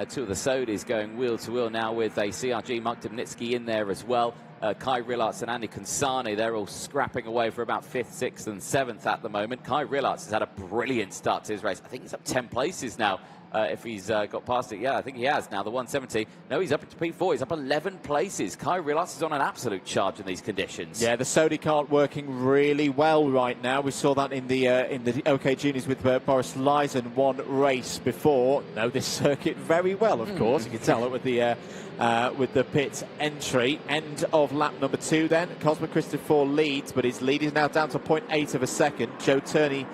S1: 2 of the Sodis going wheel to wheel now with a CRG, Mark Dubnitsky in there as well. Kai Rilarts and Andy Consani, they're all scrapping away for about 5th, 6th and 7th at the moment. Kai Rilarts has had a brilliant start to his race. I think he's up 10 places now. If he's got past it. Yeah, I think he has now, the 170. No, he's up into P4. He's up 11 places. Kai Rilarts is on an absolute charge in these conditions.
S2: Yeah, the Sodi kart working really well right now. We saw that in the OK Juniors with Boris Lyson, one race before. Know this circuit very well, of course. You can tell it with the pit entry. End of lap number 2 then. Cosma Christopher leads, but his lead is now down to 0.8 of a second. Joe Turney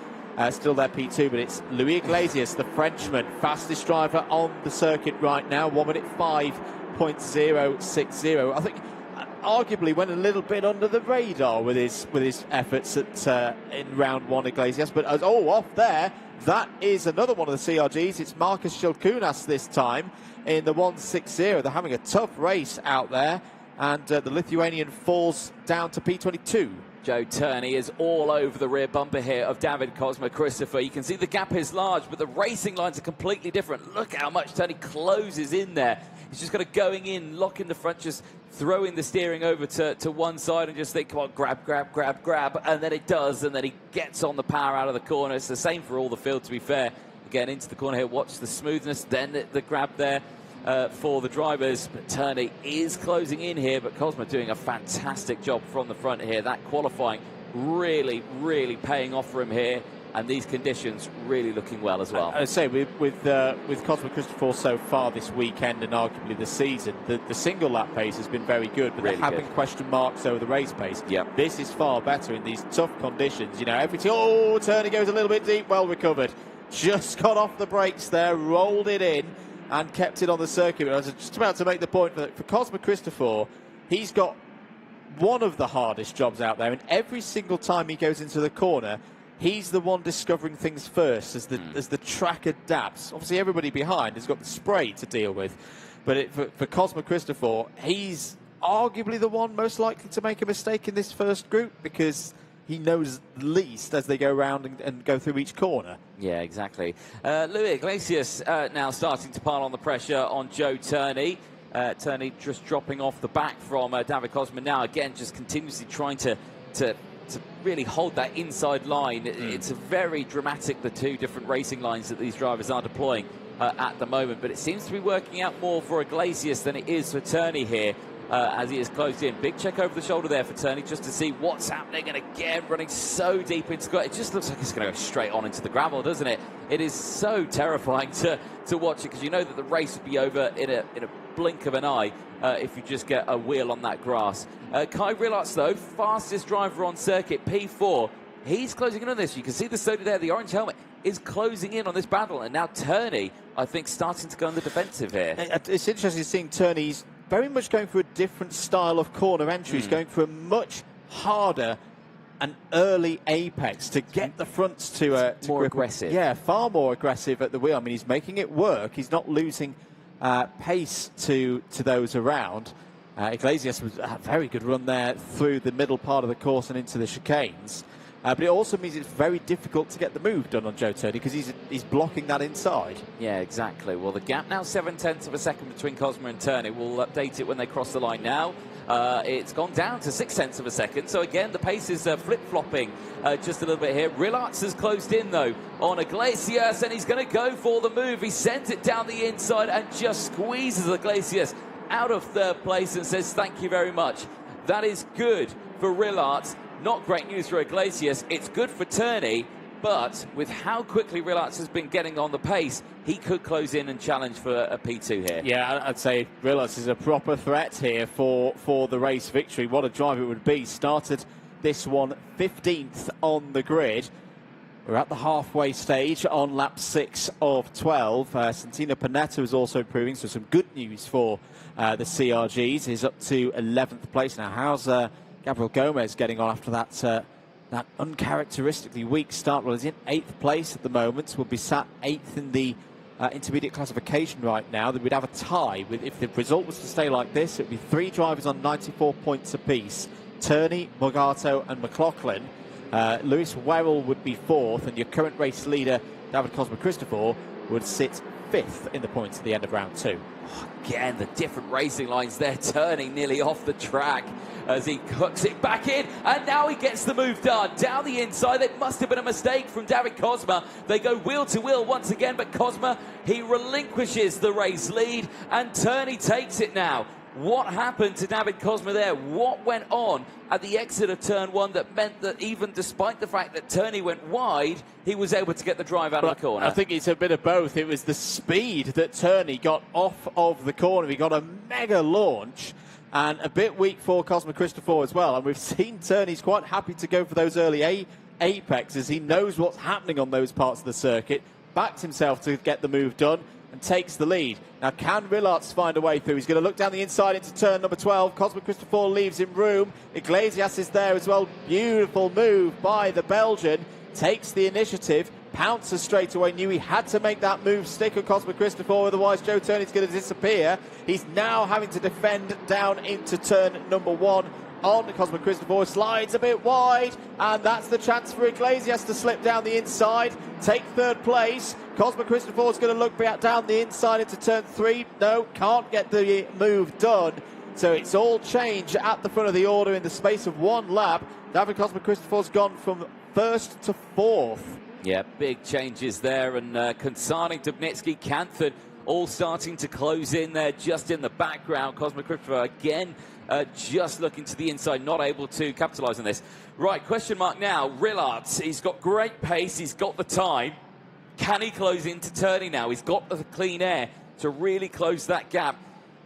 S2: still there P2, but it's Louis Iglesias, the Frenchman, fastest driver on the circuit right now, 1 minute 5.060. I think arguably went a little bit under the radar with his efforts at in round 1, Iglesias, but off there, that is another one of the CRGs. It's Marcus Shilkunas this time in the 160. They're having a tough race out there, and the Lithuanian falls down to P22.
S1: Joe Turney is all over the rear bumper here of David Cosma Christopher. You can see the gap is large, but the racing lines are completely different. Look how much Turney closes in there. He's just got to going in, lock in the front, just throwing the steering over to one side and just think, come on, grab, grab, grab, grab. And then it does, and then he gets on the power out of the corner. It's the same for all the field, to be fair. Again, into the corner here, watch the smoothness, then the grab there. For the drivers, but Turney is closing in here, but Cosma doing a fantastic job from the front here. That qualifying really, really paying off for him here, and these conditions really looking well as well.
S2: I say with Cosma Christopher so far this weekend and arguably the season, the single lap pace has been very good, but really there have been question marks over the race pace.
S1: Yep.
S2: This is far better in these tough conditions. You know, every time, Turney goes a little bit deep, well recovered. Just got off the brakes there, rolled it in, and kept it on the circuit. I was just about to make the point for Cosma Christopher, he's got one of the hardest jobs out there, and every single time he goes into the corner, he's the one discovering things first as the track adapts. Obviously, everybody behind has got the spray to deal with, but for Cosma Christopher, he's arguably the one most likely to make a mistake in this first group because he knows least as they go around and go through each corner.
S1: Yeah, exactly. Louis Iglesias now starting to pile on the pressure on Joe Turney. Turney just dropping off the back from David Cosma now. Again, just continuously trying to really hold that inside line. It's very dramatic, the two different racing lines that these drivers are deploying at the moment, but it seems to be working out more for Iglesias than it is for Turney here. As he is closed in. Big check over the shoulder there for Turney just to see what's happening, and again running so deep into it. It just looks like it's going to go straight on into the gravel, doesn't it? It is so terrifying to watch it, because you know that the race would be over in a blink of an eye if you just get a wheel on that grass. Kai Rillarts, though, fastest driver on circuit, P4. He's closing in on this. You can see the Sodi there, the orange helmet, is closing in on this battle, and now Turney, I think, starting to go on the defensive here.
S2: It's interesting seeing Turney's very much going for a different style of corner entry. He's going for a much harder and early apex to get the fronts to
S1: more
S2: grip.
S1: aggressive.
S2: Yeah, far more aggressive at the wheel. I mean, he's making it work. He's not losing pace to those around. Iglesias was a very good run there through the middle part of the course and into the chicanes. But it also means it's very difficult to get the move done on Joe Turney, because he's blocking that inside.
S1: Yeah, exactly. Well, the gap now 0.7 of a second between Cosma and Turney. We'll update it when they cross the line now. It's gone down to 0.6 of a second. So again, the pace is flip-flopping just a little bit here. Rillarts has closed in, though, on Iglesias, and he's going to go for the move. He sends it down the inside and just squeezes Iglesias out of third place and says, thank you very much. That is good for Rillarts. Not great news for Iglesias. It's good for Turney, but with how quickly Rillarts has been getting on the pace, he could close in and challenge for a P2 here.
S2: Yeah, I'd say Rillarts is a proper threat here for the race victory. What a drive it would be. Started this one 15th on the grid. We're at the halfway stage on lap 6 of 12. Santino Panetta is also improving, so some good news for the CRGs. He's up to 11th place now. How's Gabriel Gomez getting on after that uncharacteristically weak start? Well, he's in 8th place at the moment. Will be sat 8th in the intermediate classification right now. That we'd have a tie. If the result was to stay like this, it would be 3 drivers on 94 points apiece. Turney, Morgato and McLaughlin. Lewis Werrell would be 4th, and your current race leader, David Cosma Christopher, would sit 5th in the points at the end of round 2.
S1: Again, the different racing lines there, turning nearly off the track as he hooks it back in, and now he gets the move done down the inside. It must have been a mistake from David Cosma. They go wheel to wheel once again, but Cosma, he relinquishes the race lead, and Turney takes it now. What happened to David Cosma there? What went on at the exit of turn 1 that meant that even despite the fact that Turney went wide, he was able to get the drive out of the corner?
S2: I think it's a bit of both. It was the speed that Turney got off of the corner. He got a mega launch, and a bit weak for Cosma Christopher as well. And we've seen Turney's quite happy to go for those early apexes. He knows what's happening on those parts of the circuit, backs himself to get the move done, and takes the lead. Now, can Rillarts find a way through? He's going to look down the inside into turn number 12. Cosma Christopher leaves him room. Iglesias is there as well. Beautiful move by the Belgian. Takes the initiative. Pounces straight away. Knew he had to make that move stick on Cosma Christopher, otherwise Joe Turney's going to disappear. He's now having to defend down into turn number 1. On Cosma Christopher, slides a bit wide, and that's the chance for Iglesias to slip down the inside, take 3rd place. Cosma Christopher is going to look back down the inside into turn 3. No, can't get the move done. So it's all change at the front of the order in the space of 1 lap. David Cosma Christopher's gone from 1st to 4th.
S1: Yeah, big changes there, and Koncerning, Dubnitsky, Canthon all starting to close in there just in the background. Cosma Christopher again just looking to the inside, not able to capitalise on this. Right, question mark now. Rillarts, he's got great pace, he's got the time. Can he close into Turney now? He's got the clean air to really close that gap.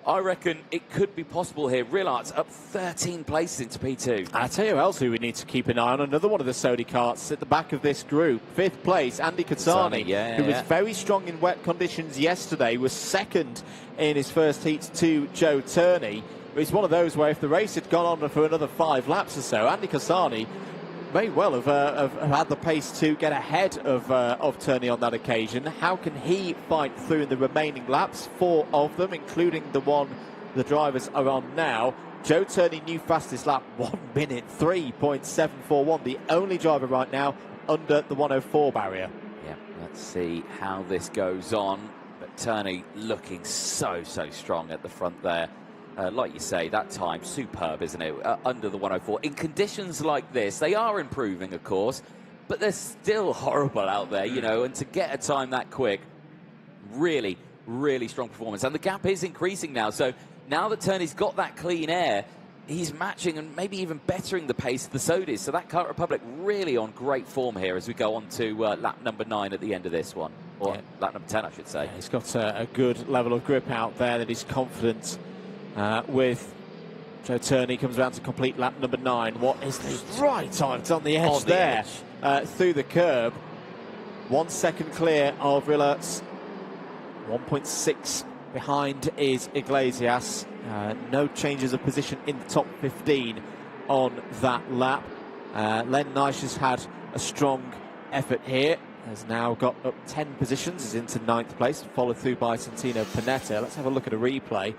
S1: I reckon it could be possible here. Rillarts up 13 places into P2.
S2: I'll tell you who else who we need to keep an eye on. Another one of the Sodi karts at the back of this group. 5th place, Andy Katsani, who was very strong in wet conditions yesterday, was 2nd in his first heat to Joe Turney. It's one of those where if the race had gone on for another 5 laps or so, Andy Katsani may well have had the pace to get ahead of Turney on that occasion. How can he fight through in the remaining laps? 4 of them, including the one the drivers are on now. Joe Turney, new fastest lap, 1 minute 3.741. The only driver right now under the 104 barrier.
S1: Yeah, let's see how this goes on. But Turney looking so strong at the front there. like you say, that time, superb, isn't it? Under the 104. In conditions like this, they are improving, of course, but they're still horrible out there, you know, and to get a time that quick, really, really strong performance. And the gap is increasing now, so now that Turney's got that clean air, he's matching and maybe even bettering the pace of the Sodis. So that Kart Republic really on great form here as we go on to lap number 9 at the end of this one. Or lap number 10, I should say.
S2: Yeah, he's got a good level of grip out there that he's confident with. Joe Turney comes around to complete lap number 9. What is the right time? It's on the edge there. Through the curb. 1 second clear of Rillert's. 1.6 behind is Iglesias. No changes of position in the top 15 on that lap. Len Neisch has had a strong effort here. Has now got up 10 positions, is into 9th place, followed through by Santino Panetta. Let's have a look at a replay.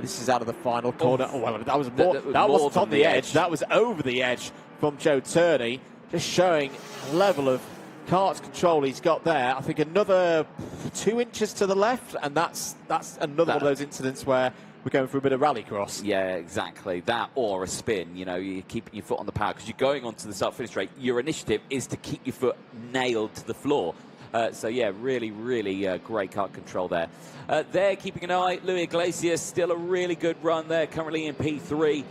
S2: This is out of the final corner. Oh, well, that wasn't on the edge. That was over the edge from Joe Turney, just showing a level of kart control he's got there. I think another 2 inches to the left, and that's another one of those incidents where we're going for a bit of rallycross. Yeah,
S1: exactly. That or a spin. You know, you're keeping your foot on the power because you're going onto the start-finish straight. Your initiative is to keep your foot nailed to the floor. So, yeah, really, really great kart control there. There, keeping an eye, Luis Iglesias, still a really good run there, currently in P3.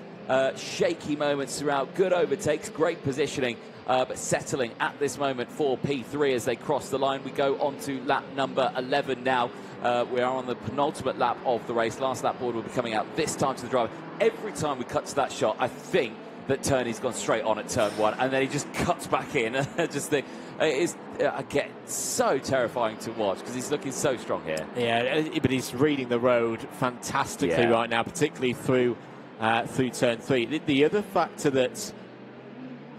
S1: Shaky moments throughout, good overtakes, great positioning, but settling at this moment for P3 as they cross the line. We go on to lap number 11 now. We are on the penultimate lap of the race. Last lap board will be coming out this time to the driver. Every time we cut to that shot, I think that Turney's gone straight on at turn 1, and then he just cuts back in. I just think it's, again, so terrifying to watch because he's looking so strong here.
S2: Yeah, but he's reading the road fantastically right now, particularly through turn 3. The other factor that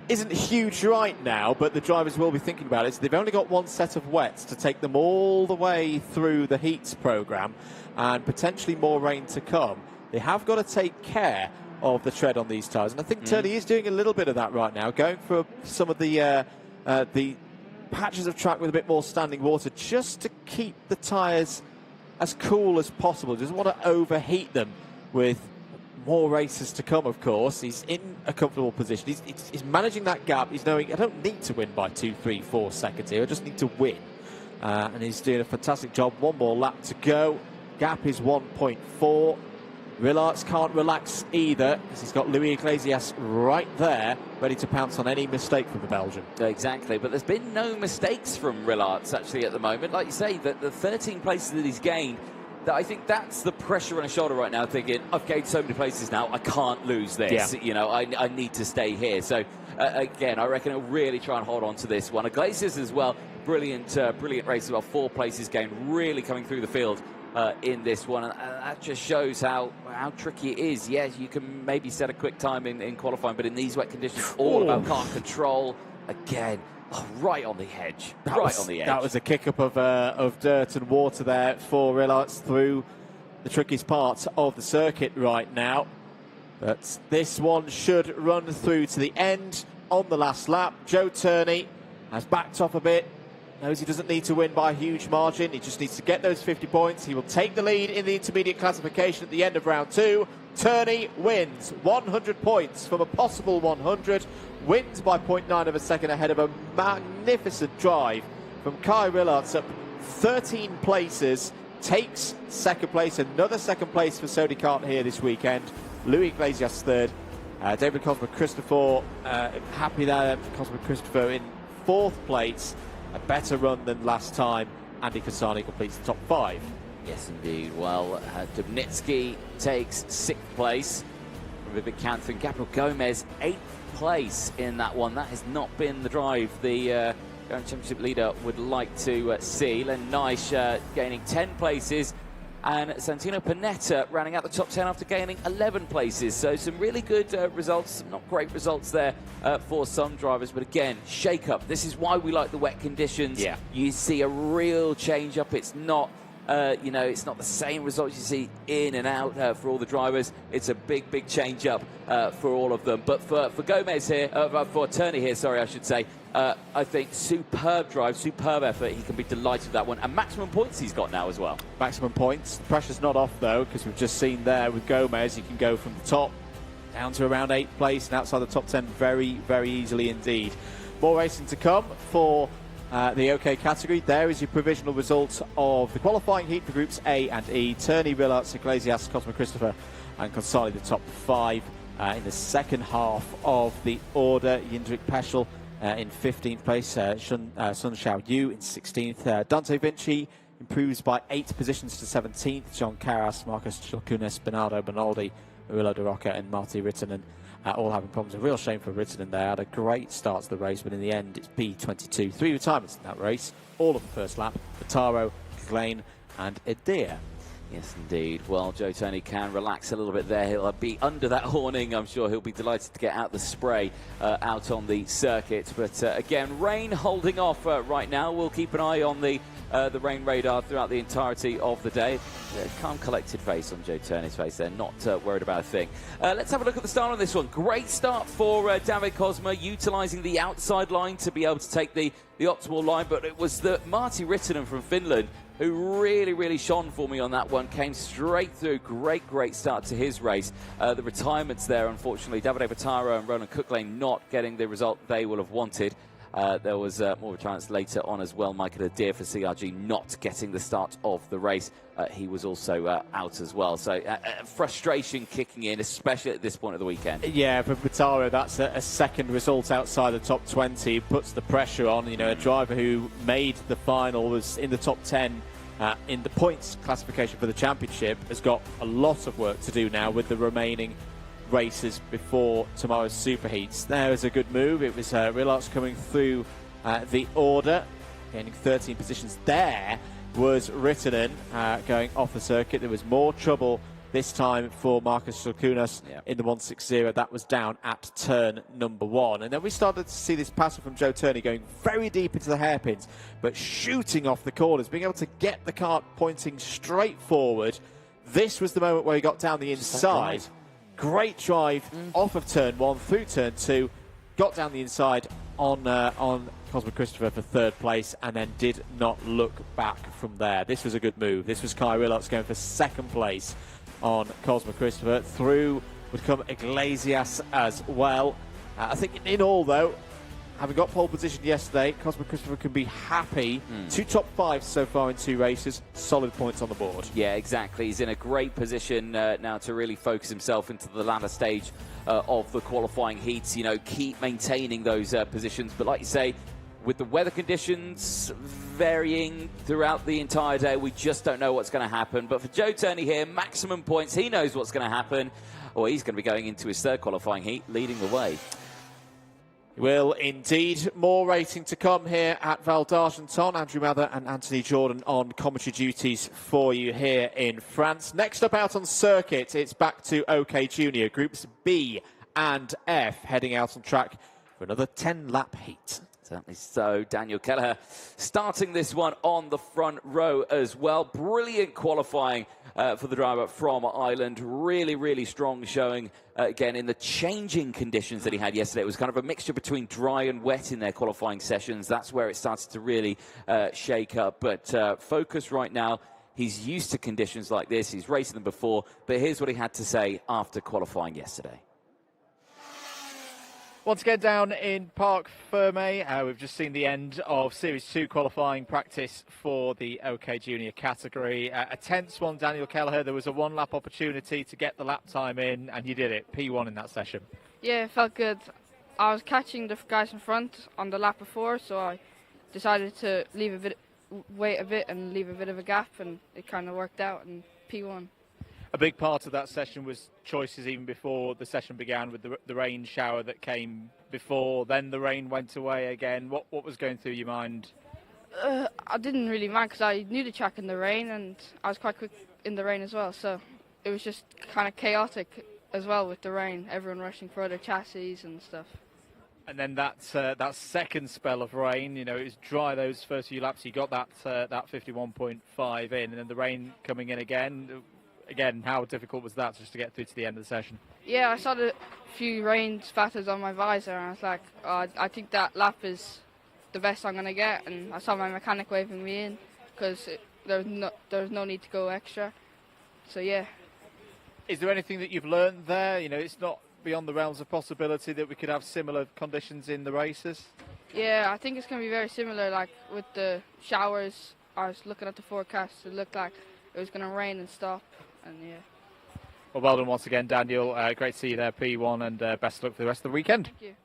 S2: isn't huge right now, but the drivers will be thinking about it, is they've only got 1 set of wets to take them all the way through the heats programme, and potentially more rain to come. They have got to take care of the tread on these tyres, and I think Turney is doing a little bit of that right now, going for some of the patches of track with a bit more standing water, just to keep the tyres as cool as possible. Doesn't want to overheat them with more races to come, of course. He's in a comfortable position. He's managing that gap. He's knowing, I don't need to win by 2, 3, 4 seconds here. I just need to win. And he's doing a fantastic job. 1 more lap to go. Gap is 1.4. Rillarts can't relax either, because he's got Luis Iglesias right there, ready to pounce on any mistake from the Belgian.
S1: Exactly, but there's been no mistakes from Rillarts, actually, at the moment. Like you say, the 13 places that he's gained, that I think that's the pressure on his shoulder right now, thinking, I've gained so many places now, I can't lose this. You know, I need to stay here. So, again, I reckon he'll really try and hold on to this one. Iglesias as well, brilliant race as well, 4 places gained, really coming through the field in this one. And that just shows how tricky it is. Yes, you can maybe set a quick time in qualifying, but in these wet conditions, all about kart control. Again, right on the edge. That
S2: was a kick-up of dirt and water there for Rillarts through the trickiest part of the circuit right now. But this one should run through to the end on the last lap. Joe Turney has backed off a bit. Knows he doesn't need to win by a huge margin. He just needs to get those 50 points. He will take the lead in the intermediate classification at the end of round 2. Turney wins 100 points from a possible 100. Wins by 0.9 of a second ahead of a magnificent drive from Kai Rillarts up 13 places. Takes second place. Another second place for Sodi Kart here this weekend. Luis Iglesias third. David Cosmo-Christopher happy there. Cosmo-Christopher in 4th place. A better run than last time. Andy Kasani completes the top 5.
S1: Yes, indeed. Well, Dubnitsky takes 6th place. Vivek Kantha and Gabriel Gomez 8th place in that one. That has not been the drive the current championship leader would like to see. Len Neisch gaining 10 places. And Santino Panetta rounding out the top 10 after gaining 11 places. So some really good results, not great results there for some drivers. But again, shake-up. This is why we like the wet conditions.
S2: Yeah.
S1: You see a real change-up. It's not You know, it's not the same results you see in and out for all the drivers. It's a big change up for all of them. But for Gomez here, for Turney here, sorry, I should say, I think superb drive, superb effort. He can be delighted with that one. And maximum points he's got now as well. Maximum
S2: points. The pressure's not off, though, because we've just seen there with Gomez, he can go from the top down to around 8th place and outside the top 10 very easily indeed. More racing to come for the OK category. There is your provisional result of the qualifying heat for groups A and E. Turney, Rillarts, Iglesias, Cosmo Christopher and Consali, the top 5. In the second half of the order, Jindrik Peschel in 15th place, Sun Xiao Yu in 16th. Dante Vinci improves by 8 positions to 17th. John Carras, Marcus Chilcunes, Bernardo Bonaldi, Murillo De Rocca and Marty Rittinen all having problems. A real shame for Rittinen there. Had a great start to the race, but in the end it's P22. 3 retirements in that race, all of the first lap. Taro, Glein and Adair.
S1: Yes, indeed. Well, Joe Turney can relax a little bit there. He'll be under that awning. I'm sure he'll be delighted to get out the spray out on the circuit. But again, rain holding off right now. We'll keep an eye on the rain radar throughout the entirety of the day. Calm, collected face on Joe Turney's face there. Not worried about a thing. Let's have a look at the start on this one. Great start for David Cosma, utilising the outside line to be able to take the optimal line. But it was the Marty Rittinen from Finland who really shone for me on that one. Came straight through. Great start to his race. The retirements there, unfortunately, Davide Vataro and Roland Cooklane not getting the result they will have wanted. There was more retirements later on as well. Michael Adair for CRG not getting the start of the race. He was also out as well. So frustration kicking in, especially at this point of the weekend.
S2: Yeah, for Vataro, that's a second result outside the top 20. Puts the pressure on. You know, a driver who made the final, was in the top 10 in the points classification for the championship, has got a lot of work to do now with the remaining races before tomorrow's superheats. There is a good move. It was Rillarts coming through the order, gaining 13 positions. There was Rittinen going off the circuit. There was more trouble this time for Marcus Sulkunas in the 160. That was down at turn number 1. And then we started to see this pass from Joe Turney going very deep into the hairpins, but shooting off the corners, being able to get the kart pointing straight forward. This was the moment where he got down the inside. Great drive off of turn 1 through turn 2, got down the inside on Cosmo Christopher for 3rd place, and then did not look back from there. This was a good move. This was Kai Rillarts going for 2nd place on Cosmo Christopher. Through would come Iglesias as well. I think in all, though, having got pole position yesterday, Cosmo Christopher can be happy. 2 top 5s so far in 2 races. Solid points on the board. Yeah, exactly. He's in a great position now to really focus himself into the latter stage of the qualifying heats. You know, keep maintaining those positions. But like you say, with the weather conditions varying throughout the entire day, we just don't know what's going to happen. But for Joe Turney here, maximum points. He knows what's going to happen. Or he's going to be going into his 3rd qualifying heat, leading the way. Will indeed. More racing to come here at Val d'Argenton. Andrew Mather and Anthony Jordan on commentary duties for you here in France. Next up out on circuit, it's back to OK Junior. Groups B and F heading out on track for another 10-lap heat.
S1: Certainly so. Daniel Kelleher starting this one on the front row as well. Brilliant qualifying for the driver from Ireland. Really strong showing again in the changing conditions that he had yesterday. It was kind of a mixture between dry and wet in their qualifying sessions. That's where it started to really shake up. But focus right now. He's used to conditions like this. He's raced them before. But here's what he had to say after qualifying yesterday.
S2: Once again down in Parc Ferme, we've just seen the end of Series 2 qualifying practice for the OK Junior category. A tense one, Daniel Kelleher. There was a 1-lap opportunity to get the lap time in, and you did it. P1 in that session.
S5: Yeah, it felt good. I was catching the guys in front on the lap before, so I decided to wait a bit and leave a bit of a gap, and it kind of worked out, and P1.
S2: A big part of that session was choices even before the session began, with the rain shower that came before, then the rain went away again. What was going through your mind?
S5: I didn't really mind because I knew the track in the rain, and I was quite quick in the rain as well, so it was just kind of chaotic as well with the rain, everyone rushing for other chassis and stuff.
S2: And then that second spell of rain, you know, it was dry those first few laps. You got that 51.5 in, and then the rain coming in again. Again, how difficult was that just to get through to the end of the session?
S5: Yeah, I saw the few rain spatters on my visor, and I was like, I think that lap is the best I'm going to get. And I saw my mechanic waving me in because there was no need to go extra. So, yeah.
S2: Is there anything that you've learned there? You know, it's not beyond the realms of possibility that we could have similar conditions in the races?
S5: Yeah, I think it's going to be very similar. Like with the showers, I was looking at the forecast. It looked like it was going to rain and stop, and yeah.
S2: Well done once again, Daniel. Great to see you there, P1, and best of luck for the rest of the weekend.
S5: Thank you.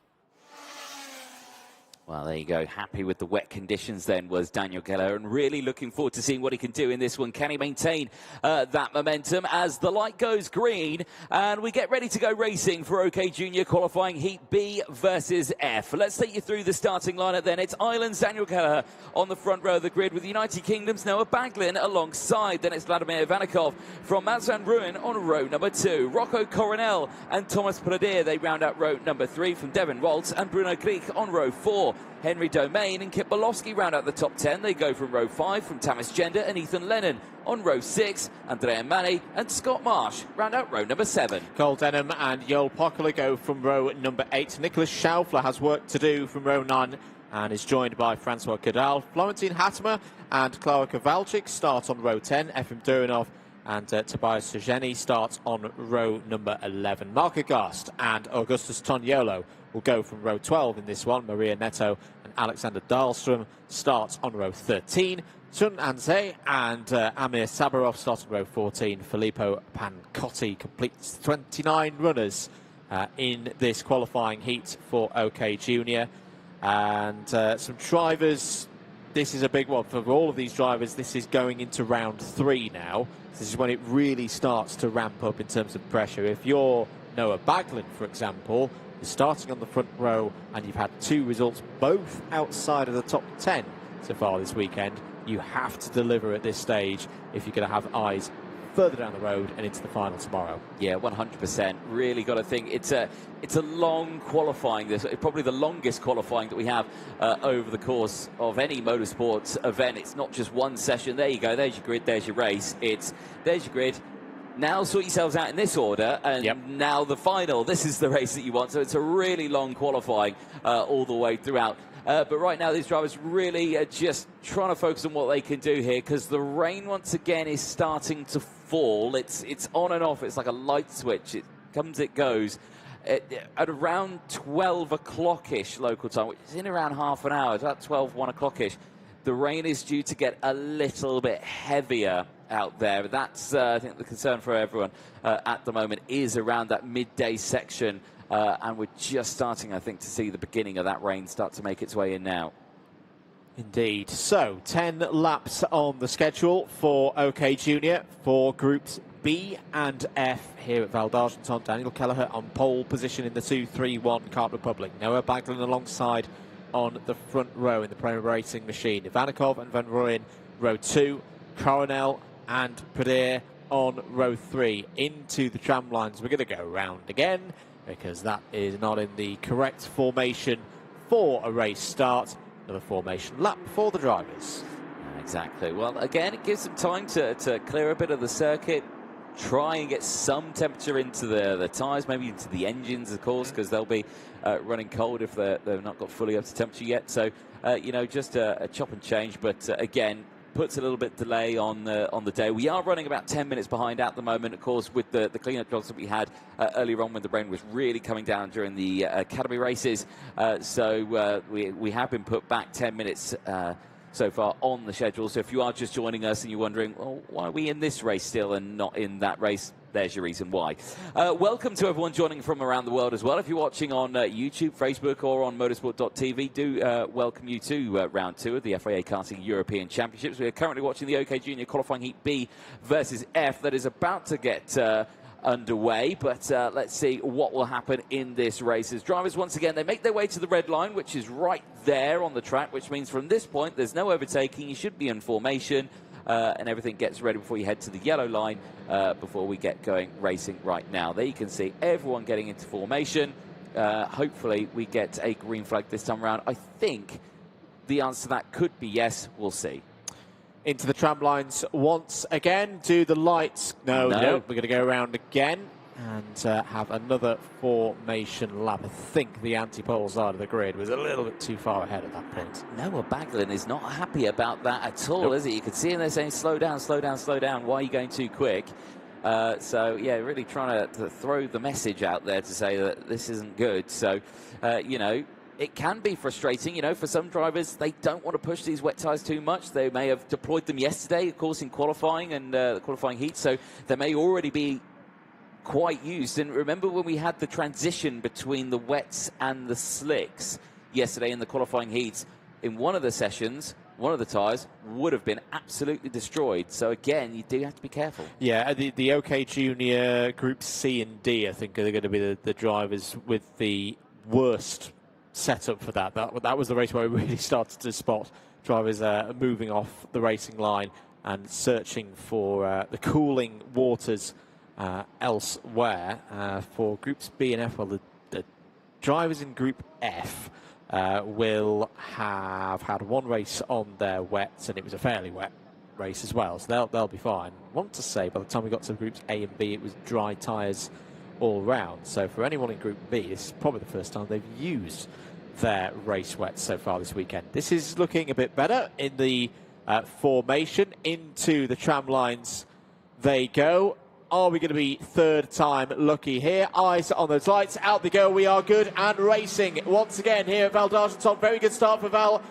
S1: Well, there you go. Happy with the wet conditions then was Daniel Keller, and really looking forward to seeing what he can do in this one. Can he maintain that momentum as the light goes green and we get ready to go racing for OK Junior qualifying Heat B versus F. Let's take you through the starting lineup then. It's Ireland's Daniel Keller on the front row of the grid with the United Kingdom's Noah Baglin alongside. Then it's Vladimir Ivanikov from Mats van Ruin on row number 2. Rocco Coronel and Thomas Pradier, they round out row number 3 from Devin Waltz and Bruno Kriek on row 4. Henry Domain and Kip Bolowski round out the top 10. They go from row 5 from Tamis Gender and Ethan Lennon. On row 6, Andrea Mani and Scott Marsh round out row number 7.
S2: Cole Denham and Joel Poccola go from row number 8. Nicholas Schaufler has work to do from row 9 and is joined by Francois Cadal. Florentine Hattemer and Clara Kowalczyk start on row 10. Efim Durinov and Tobias Sejeni starts on row number 11. Marco Gast and Augustus Toniolo will go from row 12 in this one. Maria Neto and Alexander Dahlstrom starts on row 13. Sun Anze and Amir Sabarov start on row 14. Filippo Pancotti completes 29 runners in this qualifying heat for OK Junior. And some drivers, this is a big one for all of these drivers. This is going into round 3 now. This is when it really starts to ramp up in terms of pressure. If you're Noah Baglin, for example, you're starting on the front row and you've had 2 results, both outside of the top 10 so far this weekend, you have to deliver at this stage if you're going to have eyes further down the road and into the final tomorrow.
S1: Yeah, 100%. Really got to think it's a long qualifying. This is probably the longest qualifying that we have over the course of any motorsports event. It's not just one session. There you go. There's your grid. There's your race. There's your grid. Now sort yourselves out in this order, and now the final. This is the race that you want. So it's a really long qualifying all the way throughout. But right now, these drivers really are just trying to focus on what they can do here, because the rain once again is starting to fall. It's on and off. It's like a light switch. It comes, it goes. At around 12 o'clock-ish local time, which is in around half an hour, about 12, 1 o'clock-ish, the rain is due to get a little bit heavier out there. That's, I think, the concern for everyone at the moment is around that midday section. And we're just starting, I think, to see the beginning of that rain start to make its way in now.
S2: Indeed. So, 10 laps on the schedule for OK Junior for Groups B and F here at Val d'Argenton. Daniel Kelleher on pole position in the 2-3-1 Kart Republic. Noah Baglin alongside on the front row in the Premier Racing machine. Ivanikov and Van Rooyen, row 2. Coronel and Pradier on row 3. Into the tram lines. We're going to go round again, because that is not in the correct formation for a race start. Another formation lap for the drivers.
S1: Exactly. Well, again, it gives them time to clear a bit of the circuit, try and get some temperature into the tyres, maybe into the engines, of course, because they'll be running cold if they've not got fully up to temperature yet. So, you know, just a chop and change. But again, puts a little bit delay on the day. We are running about 10 minutes behind at the moment, of course, with the clean-up jobs that we had earlier on when the rain was really coming down during the Academy races. So we have been put back 10 minutes so far on the schedule. So if you are just joining us and you're wondering, well, why are we in this race still and not in that race? There's your reason why. Welcome to everyone joining from around the world as well. If you're watching on YouTube, Facebook, or on motorsport.tv, do welcome you to round 2 of the FIA Karting European Championships. We are currently watching the OK Junior qualifying Heat B versus F that is about to get underway, but let's see what will happen in this race. As drivers, once again, they make their way to the red line, which is right there on the track, which means from this point, there's no overtaking. You should be in formation. And everything gets ready before you head to the yellow line before we get going racing right now. There you can see everyone getting into formation. hopefully we get a green flag this time around. I think the answer to that could be yes. We'll see.
S2: Into the tram lines once again. Do the lights? No. We're going to go around again and have another formation lap. I think the anti-pole side of the grid was a little bit too far ahead at that point.
S1: Noah Baglan is not happy about that at all, is he? You can see him there saying, slow down, slow down, slow down. Why are you going too quick? So, yeah, really trying to throw the message out there to say that this isn't good. So, you know, it can be frustrating, you know, for some drivers. They don't want to push these wet tyres too much. They may have deployed them yesterday, of course, in qualifying and the qualifying heat. So they may already be quite used. And remember when we had the transition between the wets and the slicks yesterday in the qualifying heats, in one of the sessions, one of the tyres would have been absolutely destroyed. So again, you do have to be careful.
S2: Yeah, the OK Junior Group C and D, I think, are going to be the drivers with the worst setup for that. That was the race where we really started to spot drivers moving off the racing line and searching for the cooling waters elsewhere. For Groups B and F, well, the drivers in Group F will have had one race on their wets, and it was a fairly wet race as well, so they'll be fine. I want to say by the time we got to Groups A and B, it was dry tyres all round. So for anyone in Group B, this is probably the first time they've used their race wets so far this weekend. This is looking a bit better in the formation. Into the tram lines they go. Are we going to be third time lucky here? Eyes on those lights. Out they go. We are good and racing once again here at Val d'Argenton. Very good start for Val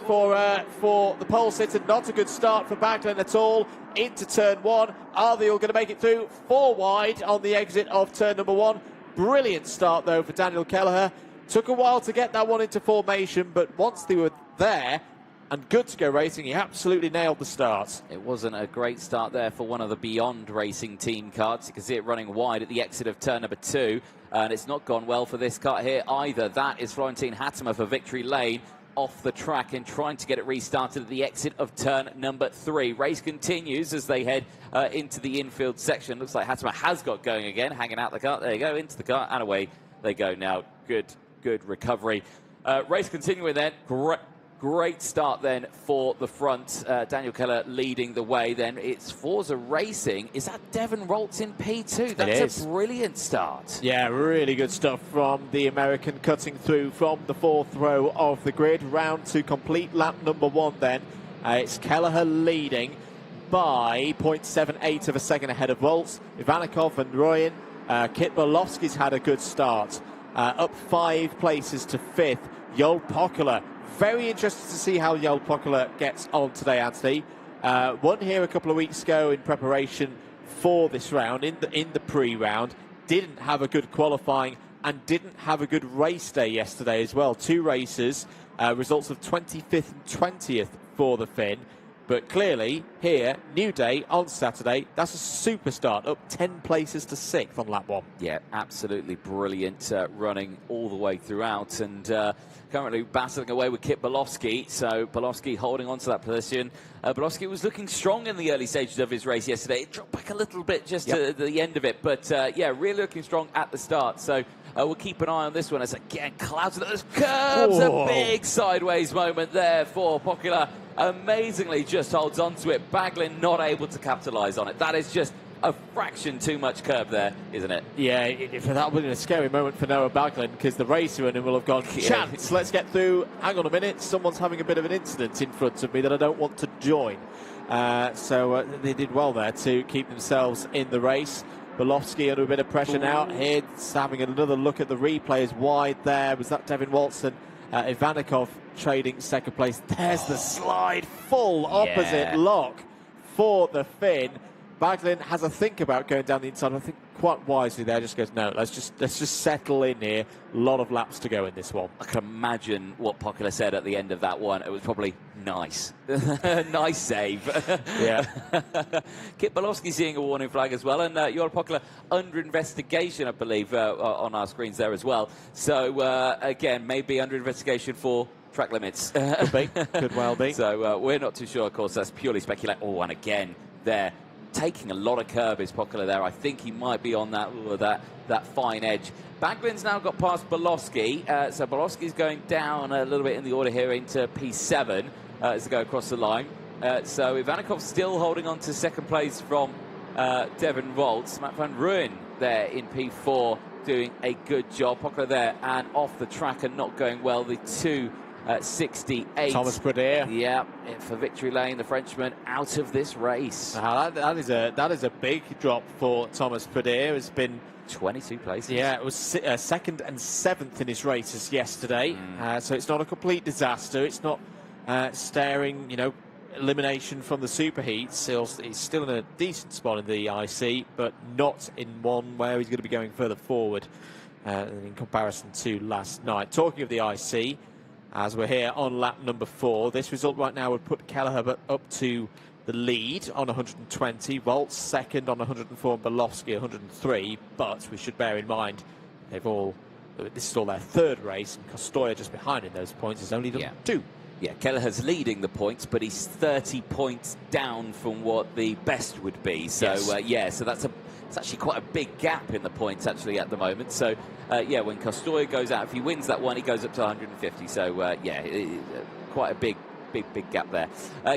S2: for the pole sitter. Not a good start for Baglan at all. Into turn one. Are they all going to make it through? 4 wide on the exit of turn number 1. Brilliant start though for Daniel Kelleher. Took a while to get that one into formation, but once they were there and good to go racing, he absolutely nailed the start.
S1: It wasn't a great start there for one of the Beyond Racing team carts. You can see it running wide at the exit of turn number 2, and it's not gone well for this kart here either. That is Florentine Hattemer for Victory Lane, off the track and trying to get it restarted at the exit of turn number 3. Race continues as they head into the infield section. Looks like Hattemer has got going again, hanging out the kart. There you go, into the kart, and away they go now. Good recovery. Race continuing then. Great start then for the front. Daniel Kelleher leading the way. Then it's Forza Racing. Is that Devon Roltz in P2? That's a brilliant start.
S2: Yeah, really good stuff from the American, cutting through from the 4th row of the grid. Round to complete lap number 1 then. It's Kelleher leading by 0.78 of a second ahead of Roltz. Ivanikov and Royan. Kit Borlowski's had a good start. Up 5 places to 5th. Joel Pokela. Very interested to see how Joel Pokela gets on today, Anthony. Won here a couple of weeks ago in preparation for this round, in the pre-round. Didn't have a good qualifying and didn't have a good race day yesterday as well. 2 races, results of 25th and 20th for the Finn. But clearly, here, new day on Saturday, that's a super start, up 10 places to 6th on lap 1.
S1: Yeah, absolutely brilliant running all the way throughout, and currently battling away with Kit Borlowski. So Borlowski holding on to that position. Borlowski was looking strong in the early stages of his race yesterday. It dropped back a little bit just to the end of it, but yeah, really looking strong at the start. So we'll keep an eye on this one as again clouds of those curbs. A big sideways moment there for Pokela. Amazingly just holds on to it. Baglan not able to capitalise on it. That is just a fraction too much curb there, isn't it?
S2: Yeah, that would have been a scary moment for Noah Baglan, because the racer in him will have gone, chance, let's get through. Hang on a minute, someone's having a bit of an incident in front of me that I don't want to join. So they did well there to keep themselves in the race. Borlowski under a bit of pressure now. Here's having another look at the replays wide there. Was that Devin Walton? Ivanikov trading second place. There's the slide, full opposite lock for the Finn. Baglan has a think about going down the inside. I think quite wisely there, just goes, no, let's just settle in here. A lot of laps to go in this one.
S1: I can imagine what Pokela said at the end of that one. It was probably nice. Nice save.
S2: Yeah.
S1: Kit Borlowski seeing a warning flag as well, and Joel Pokela under investigation, I believe, on our screens there as well. So, again, maybe under investigation for track limits.
S2: Could be. Could well be.
S1: So, we're not too sure, of course. That's purely speculation. Oh, and again, there. Taking a lot of curb is Pokela there. I think he might be on that fine edge Baglin's now got past Bolowski, so Bolowski's going down a little bit in the order here into P7 as they go across the line. So Ivanikov still holding on to second place from Devon Volts. Matt van Rooyen there in P4 doing a good job. Pockler there and off the track and not going well. The 2:68.
S2: Thomas Pradier.
S1: Yeah, for victory lane, the Frenchman out of this race.
S2: That is a big drop for Thomas Pradier. It's been
S1: 22 places.
S2: Yeah, it was second and seventh in his races yesterday. So it's not a complete disaster. It's not staring, elimination from the superheats. He's still in a decent spot in the IC, but not in one where he's going to be going further forward in comparison to last night. Talking of the IC, as we're here on lap number 4, this result right now would put Kelleher up to the lead on 120, Volts second on 104, and Bolowski 103. But we should bear in mind this is all their third race, and Costoya just behind in those points is only done 2.
S1: Yeah, Kelleher's leading the points, but he's 30 points down from what the best would be. So
S2: yes.
S1: So it's actually quite a big gap in the points actually at the moment. So when Costoya goes out, if he wins that one, he goes up to 150. So quite a big gap there.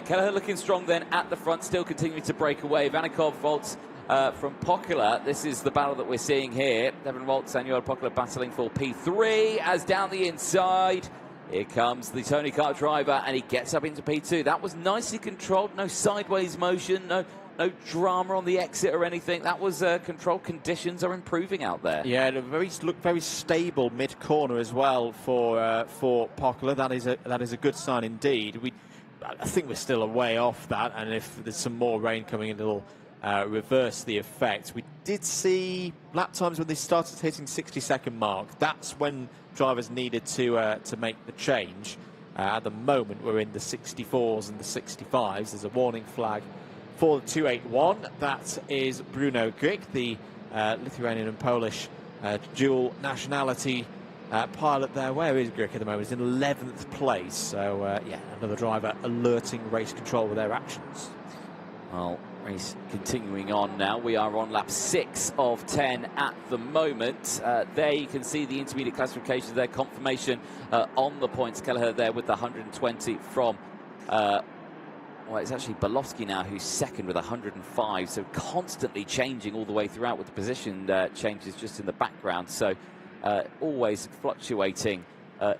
S1: Kelleher looking strong then at the front, still continuing to break away. Ivanikov, Volts from Pockler. This is the battle that we're seeing here. Devon Volts and Johan Pockler battling for P3 as down the inside. Here comes the Tony Kart driver, and he gets up into P2. That was nicely controlled. No sideways motion, no drama on the exit or anything. That was controlled. Conditions are improving out there.
S2: Yeah, it looked very stable mid-corner as well for Pockler. That is a good sign indeed. I think we're still a way off that, and if there's some more rain coming in, it'll reverse the effect. We did see lap times when they started hitting 60-second mark. That's when drivers needed to make the change. At the moment, we're in the 64s and the 65s. There's a warning flag for the 281. That is Bruno Grick, the Lithuanian and Polish dual nationality pilot there. Where is Grick at the moment? He's in 11th place. So, another driver alerting race control with their actions.
S1: Well, race continuing on now. We are on lap 6 of 10 at the moment. There you can see the intermediate classification there, confirmation on the points. Kelleher there with the 120 from, it's actually Bolowski now who's second with 105. So constantly changing all the way throughout with the position changes just in the background. So always fluctuating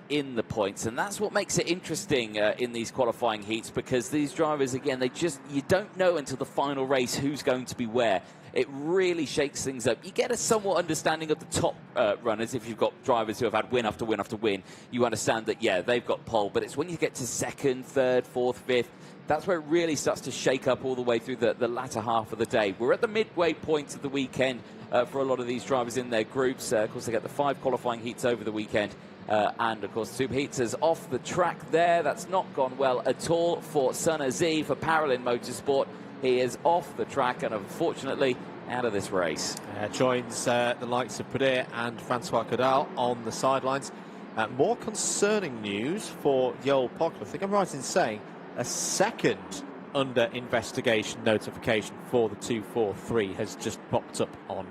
S1: in the points, and that's what makes it interesting in these qualifying heats, because these drivers, again, you don't know until the final race who's going to be where. It really shakes things up. You get a somewhat understanding of the top runners. If you've got drivers who have had win after win after win, you understand that, they've got pole, but it's when you get to second, third, fourth, fifth, that's where it really starts to shake up all the way through the latter half of the day. We're at the midway point of the weekend for a lot of these drivers in their groups. Of course, they get the 5 qualifying heats over the weekend. And, of course, superheats is off the track there. That's not gone well at all for Sun Aziz for Paralin Motorsport. He is off the track and, unfortunately, out of this race.
S2: Joins the likes of Pradier and Francois Cadal on the sidelines. More concerning news for Joel Pockler. I think I'm right in saying a second under investigation notification for the 243 has just popped up on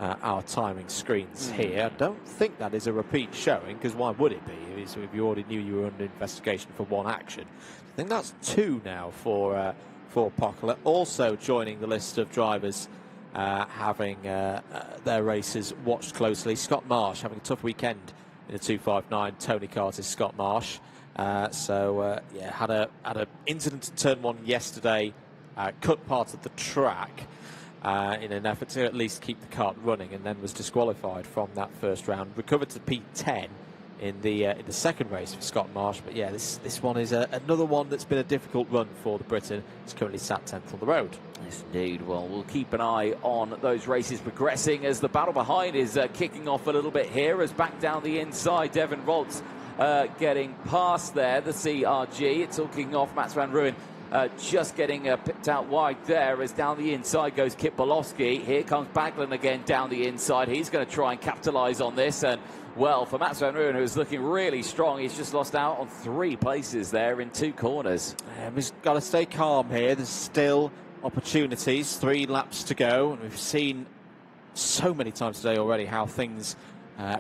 S2: our timing screens here. I don't think that is a repeat showing, because why would it be? If you already knew you were under investigation for one action. I think that's 2 now for Pockler. Also joining the list of drivers having their races watched closely. Scott Marsh having a tough weekend in a 259. Tony Carter's Scott Marsh. Had an incident in turn 1 yesterday, cut part of the track in an effort to at least keep the kart running, and then was disqualified from that first round. Recovered to P10 in the second race for Scott Marsh. But this one is another one that's been a difficult run for the Briton. He's currently sat 10th on the road.
S1: Yes, indeed. Well, we'll keep an eye on those races progressing as the battle behind is kicking off a little bit here, as back down the inside, Devon Volts getting past there, the CRG. It's all kicking off. Mats van Rooyen just getting pipped out wide there, as down the inside goes Kip Bolowski. Here comes Baglin again down the inside. He's going to try and capitalise on this, and well, for Mats van Rooyen, who's looking really strong, he's just lost out on 3 places there in 2 corners.
S2: He's got to stay calm here. There's still opportunities, 3 laps to go, and we've seen so many times today already how things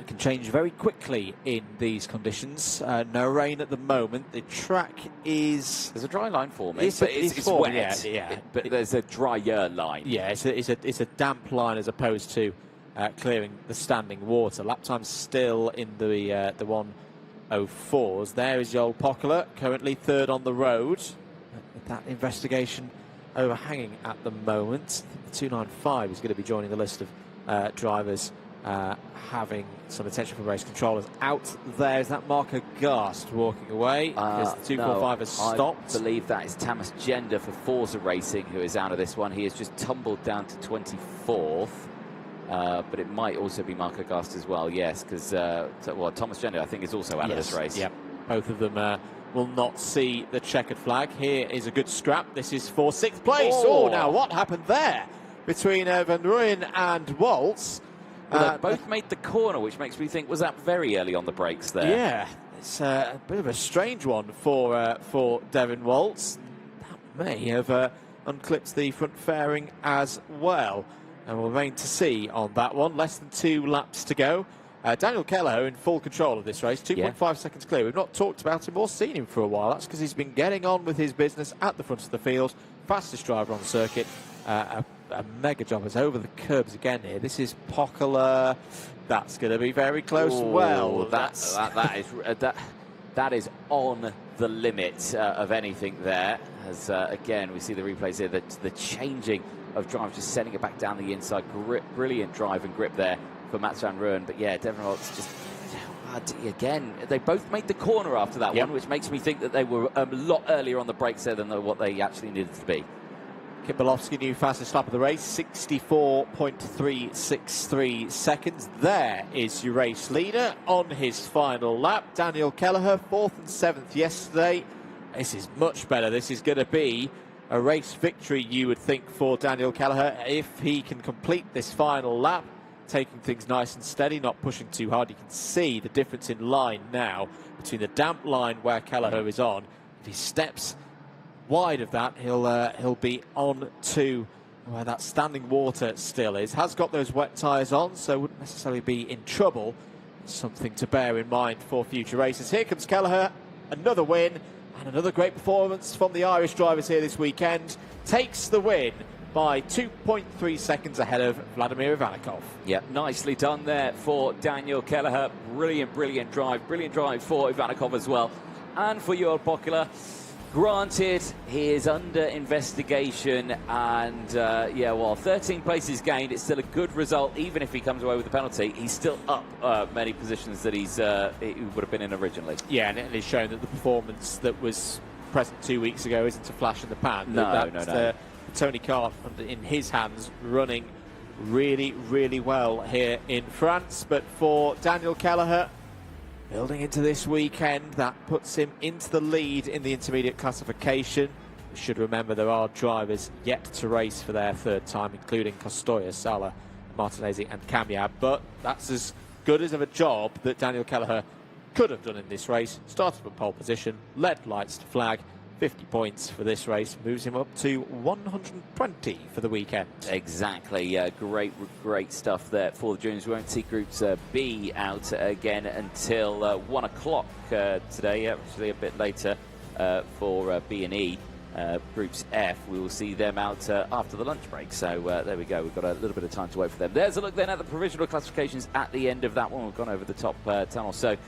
S2: can change very quickly in these conditions. No rain at the moment. The track is...
S1: There's a dry line forming,
S2: It's
S1: wet.
S2: Yeah.
S1: But there's a drier line.
S2: Yeah, it's a damp line as opposed to clearing the standing water. Lap time's still in the 1:04s. There is Joel Pockeler, currently third on the road. With that investigation overhanging at the moment. The 295 is going to be joining the list of drivers having some attention from race controllers. Out there is that Marco Gast walking away because the 245 has stopped.
S1: I believe that is Thomas Gender for Forza Racing who is out of this one. He has just tumbled down to 24th. But it might also be Marco Gast as well, yes, because Thomas Gender I think is also out of this race.
S2: Yep, both of them will not see the checkered flag. Here is a good scrap. This is for 6th place. Oh, now what happened there between Van Rooyen and Waltz?
S1: Well, they both made the corner, which makes me think, was that very early on the brakes there?
S2: Yeah, it's a bit of a strange one for Devin Waltz. That may have unclipped the front fairing as well. And we'll remain to see on that one. Less than 2 laps to go. Daniel Kelleher in full control of this race, 2.5 seconds clear. We've not talked about him or seen him for a while. That's because he's been getting on with his business at the front of the field. Fastest driver on the circuit. A mega job is over the curbs again here. This is Pockeler. That's going to be very close. Well,
S1: that is on the limit of anything there. As again, we see the replays here. The changing of drive, just sending it back down the inside. Brilliant drive and grip there for Mats Van Rooyen. But yeah, Devin Waltz just again. They both made the corner after that one, which makes me think that they were a lot earlier on the brakes there than what they actually needed to be.
S2: Kimberlovsky, new fastest lap of the race, 64.363 seconds. There is your race leader on his final lap. Daniel Kelleher, 4th and 7th yesterday. This is much better. This is going to be a race victory, you would think, for Daniel Kelleher if he can complete this final lap, taking things nice and steady, not pushing too hard. You can see the difference in line now between the damp line where Kelleher is on. If he steps wide of that, he'll be on to where that standing water still is. Has got those wet tyres on, so wouldn't necessarily be in trouble. Something to bear in mind for future races. Here comes Kelleher, another win and another great performance from the Irish drivers here this weekend. Takes the win by 2.3 seconds ahead of Vladimir Ivanikov.
S1: Yeah, nicely done there for Daniel Kelleher. Brilliant drive for Ivanikov as well, and for Joel Pockeler. Granted, he is under investigation, and 13 places gained. It's still a good result, even if he comes away with the penalty. He's still up many positions that he would have been in originally.
S2: Yeah, and it is shown that the performance that was present 2 weeks ago isn't a flash in the pan.
S1: No.
S2: Tony Kart in his hands, running really well here in France. But for Daniel Kelleher, building into this weekend, that puts him into the lead in the intermediate classification. We should remember there are drivers yet to race for their 3rd time, including Costoya, Sala, Martinezzi and Kamiab. But that's as good as of a job that Daniel Kelleher could have done in this race. Started from pole position, led lights to flag. 50 points for this race, moves him up to 120 for the weekend.
S1: Exactly, great stuff there for the juniors. We won't see Groups B out again until 1 o'clock today, actually a bit later for B and E. Groups F, we will see them out after the lunch break. So there we go, we've got a little bit of time to wait for them. There's a look then at the provisional classifications at the end of that one. We've gone over the top 10 or so.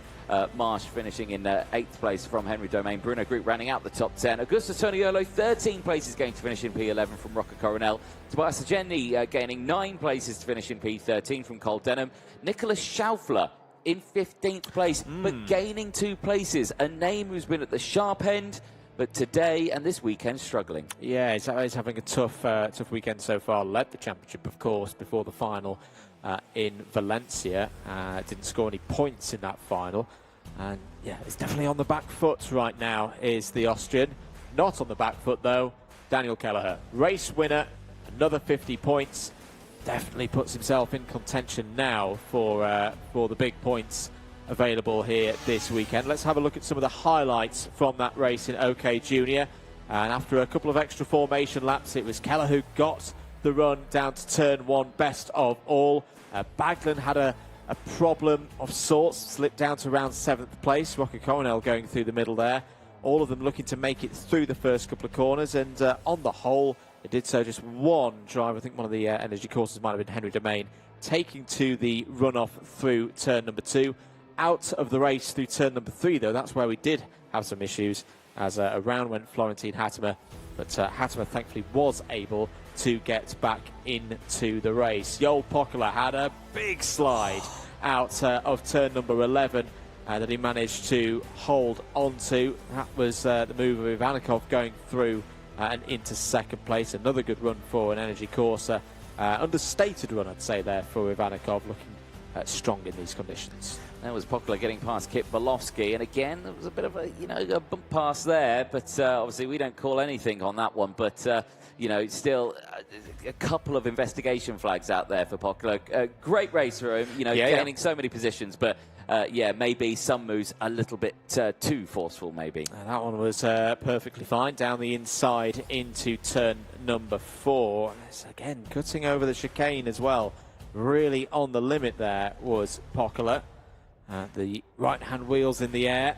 S1: Marsh finishing in 8th place from Henry Domain. Bruno Group rounding out the top 10. Augusto Toniolo, 13 places going to finish in P11 from Rocco Coronel. Tobias Ageni gaining 9 places to finish in P13 from Cole Denham. Nicholas Schaufler in 15th place, but gaining 2 places. A name who's been at the sharp end, but today and this weekend struggling.
S2: Yeah, he's having a tough weekend so far. Led the championship, of course, before the final in Valencia. Didn't score any points in that final. And yeah, it's definitely on the back foot right now, is the Austrian. Not on the back foot, though, Daniel Kelleher. Race winner, another 50 points. Definitely puts himself in contention now for the big points available here this weekend. Let's have a look at some of the highlights from that race in OK Junior. And after a couple of extra formation laps, it was Kelleher who got the run down to turn 1, best of all. Baglan had a a problem of sorts. Slipped down to around 7th place. Rocco Coronel going through the middle there. All of them looking to make it through the first couple of corners, and on the whole, it did so. Just one driver, I think one of the energy courses might have been Henry Domain, taking to the runoff through turn number 2. Out of the race through turn number 3, though, that's where we did have some issues, as around went Florentine Hattemer, but Hattemer thankfully was able to get back into the race. Joel Poccola had a big slide out of turn number 11 that he managed to hold onto. That was the move of Ivanikov going through and into second place. Another good run for an energy Corsa. Understated run, I'd say, there for Ivanikov, looking strong in these conditions.
S1: That was Poccola getting past Kip Bolowski, and again, there was a bit of a bump pass there, but obviously we don't call anything on that one, but still a couple of investigation flags out there for Poccola. Great race for him, gaining so many positions, but maybe some moves a little bit too forceful, maybe.
S2: And that one was perfectly fine, down the inside into turn number 4. It's, again, cutting over the chicane as well. Really on the limit there was Poccola. The right-hand wheels in the air.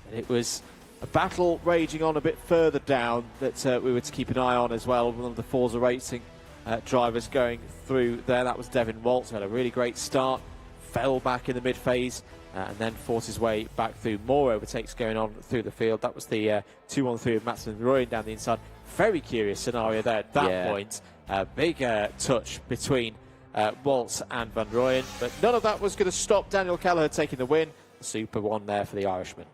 S2: And it was a battle raging on a bit further down that we were to keep an eye on as well. One of the Forza Racing drivers going through there. That was Devin Waltz, who had a really great start. Fell back in the mid-phase and then forced his way back through. More overtakes going on through the field. That was the 2-1-3 of Mats Van Rooyen down the inside. Very curious scenario there at that point. Big touch between Waltz and Van Rooyen, but none of that was going to stop Daniel Kelleher taking the win. Super one there for the Irishman.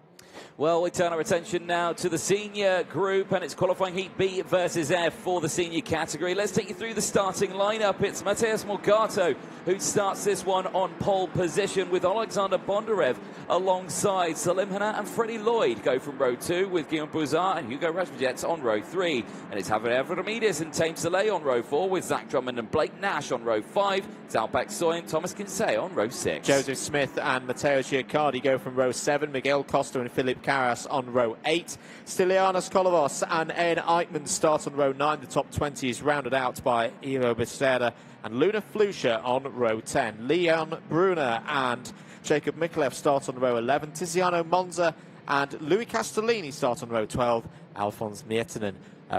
S1: Well, we turn our attention now to the senior group, and it's qualifying heat B versus F for the senior category. Let's take you through the starting lineup. It's Mateusz Morgato who starts this one on pole position, with Alexander Bondarev alongside Salim Hanna and Freddie Lloyd go from row 2, with Guillaume Bouzard and Hugo Rasmussen on row 3. And it's Javier Avramidis and Tame Soleil on row 4, with Zach Drummond and Blake Nash on row 5. Zalbak Soy and Thomas Kinsey on row 6.
S2: Joseph Smith and Matteo Giaccardi go from row 7. Miguel Costa and Philip Carras on row 8. Stylianos Kolovos and Ian Eichmann start on row 9. The top 20 is rounded out by Ivo Becerra and Luna Flusha on row 10. Leon Brunner and Jacob Mikulev start on row 11. Tiziano Monza and Louis Castellini start on row 12. Alphonse Miettinen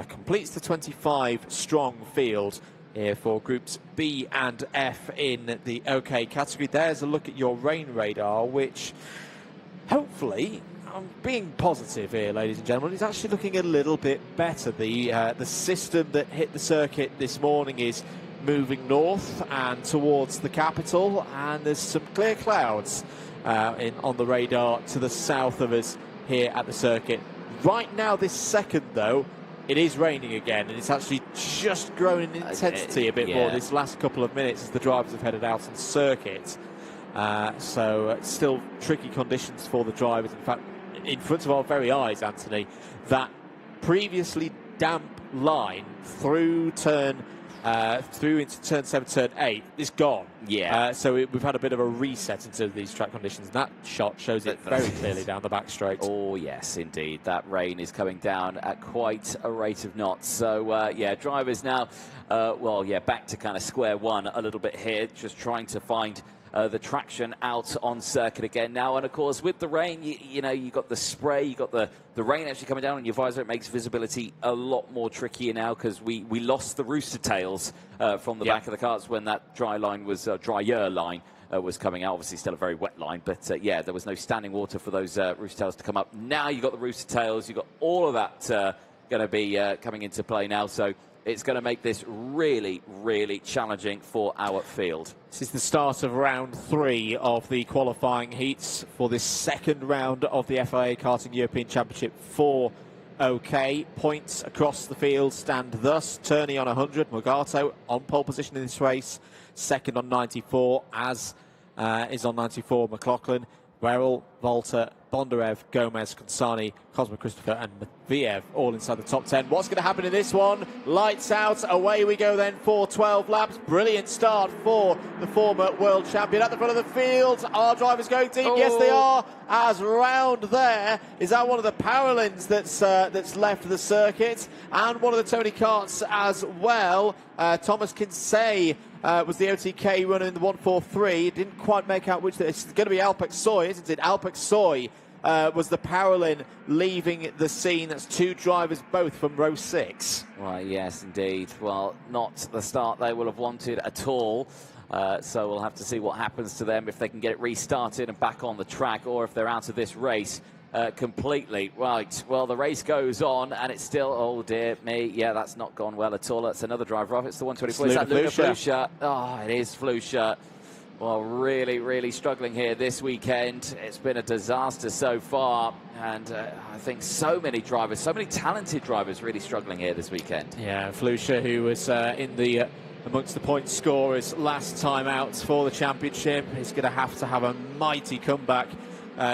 S2: completes the 25-strong field here for groups B and F in the OK category. There's a look at your rain radar, which hopefully, I'm being positive here, ladies and gentlemen, it's actually looking a little bit better. The system that hit the circuit this morning is moving north and towards the capital, and there's some clear clouds on the radar to the south of us here at the circuit. Right now, this second, though, it is raining again, and it's actually just grown in intensity a bit more this last couple of minutes as the drivers have headed out on circuit. So still tricky conditions for the drivers. In fact, in front of our very eyes, Anthony, that previously damp line through into turn 7, turn 8 is gone. So we've had a bit of a reset into these track conditions. And that shot shows it very clearly down the back straight.
S1: Oh, yes, indeed. That rain is coming down at quite a rate of knots. So, drivers now, back to kind of square one a little bit here, just trying to find the traction out on circuit again now. And of course, with the rain, you got the spray, you got the rain actually coming down on your visor. It makes visibility a lot more trickier now, because we lost the rooster tails from the back of the carts when that drier line was coming out. Obviously still a very wet line, but there was no standing water for those rooster tails to come up. Now you've got the rooster tails, you've got all of that going to be coming into play now. So it's going to make this really, really challenging for our field.
S2: This is the start of round 3 of the qualifying heats for this second round of the FIA Karting European Championship for OK. Points across the field stand thus: Turney on 100, Morgato on pole position in this race, second on 94, as is on 94 McLaughlin, Werrell, Volta, Bondarev, Gomez, Consani, Cosmo Christopher and Matviev all inside the top 10. What's going to happen in this one? Lights out, away we go then for 12 laps. Brilliant start for the former world champion at the front of the field. Our drivers going deep? Yes, they are, as round there is that one of the Paralins that's left the circuit, and one of the Tony Karts as well. Thomas Kinsey was the OTK runner in the 143. It didn't quite make out which. It's going to be Alpec Soy, isn't it? Alpec Soy was the Paralin leaving the scene. That's two drivers, both from row 6.
S1: Right, yes, indeed. Well, not the start they will have wanted at all. So we'll have to see what happens to them, if they can get it restarted and back on the track, or if they're out of this race completely. Right, well, the race goes on, and it's still, oh dear me, yeah, that's not gone well at all. That's another driver off. It's the 124. Is that Luna Flusha? Oh, it is Flusha. Well, really, really struggling here this weekend. It's been a disaster so far, and I think so many drivers, so many talented drivers really struggling here this weekend.
S2: Yeah, Flusha, who was in the amongst the point scorers last time out for the championship, is going to have a mighty comeback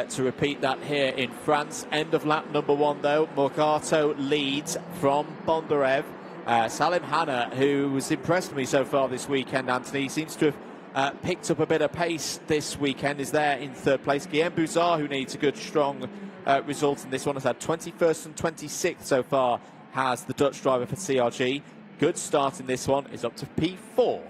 S2: to repeat that here in France. End of lap number 1, though. Morgato leads from Bondarev. Salim Hanna, who has impressed me so far this weekend, Anthony, seems to have picked up a bit of pace this weekend, is there in 3rd place. Guillaume Bouzard, who needs a good, strong result in this one, has had 21st and 26th so far, has the Dutch driver for CRG. Good start in this one, is up to P4.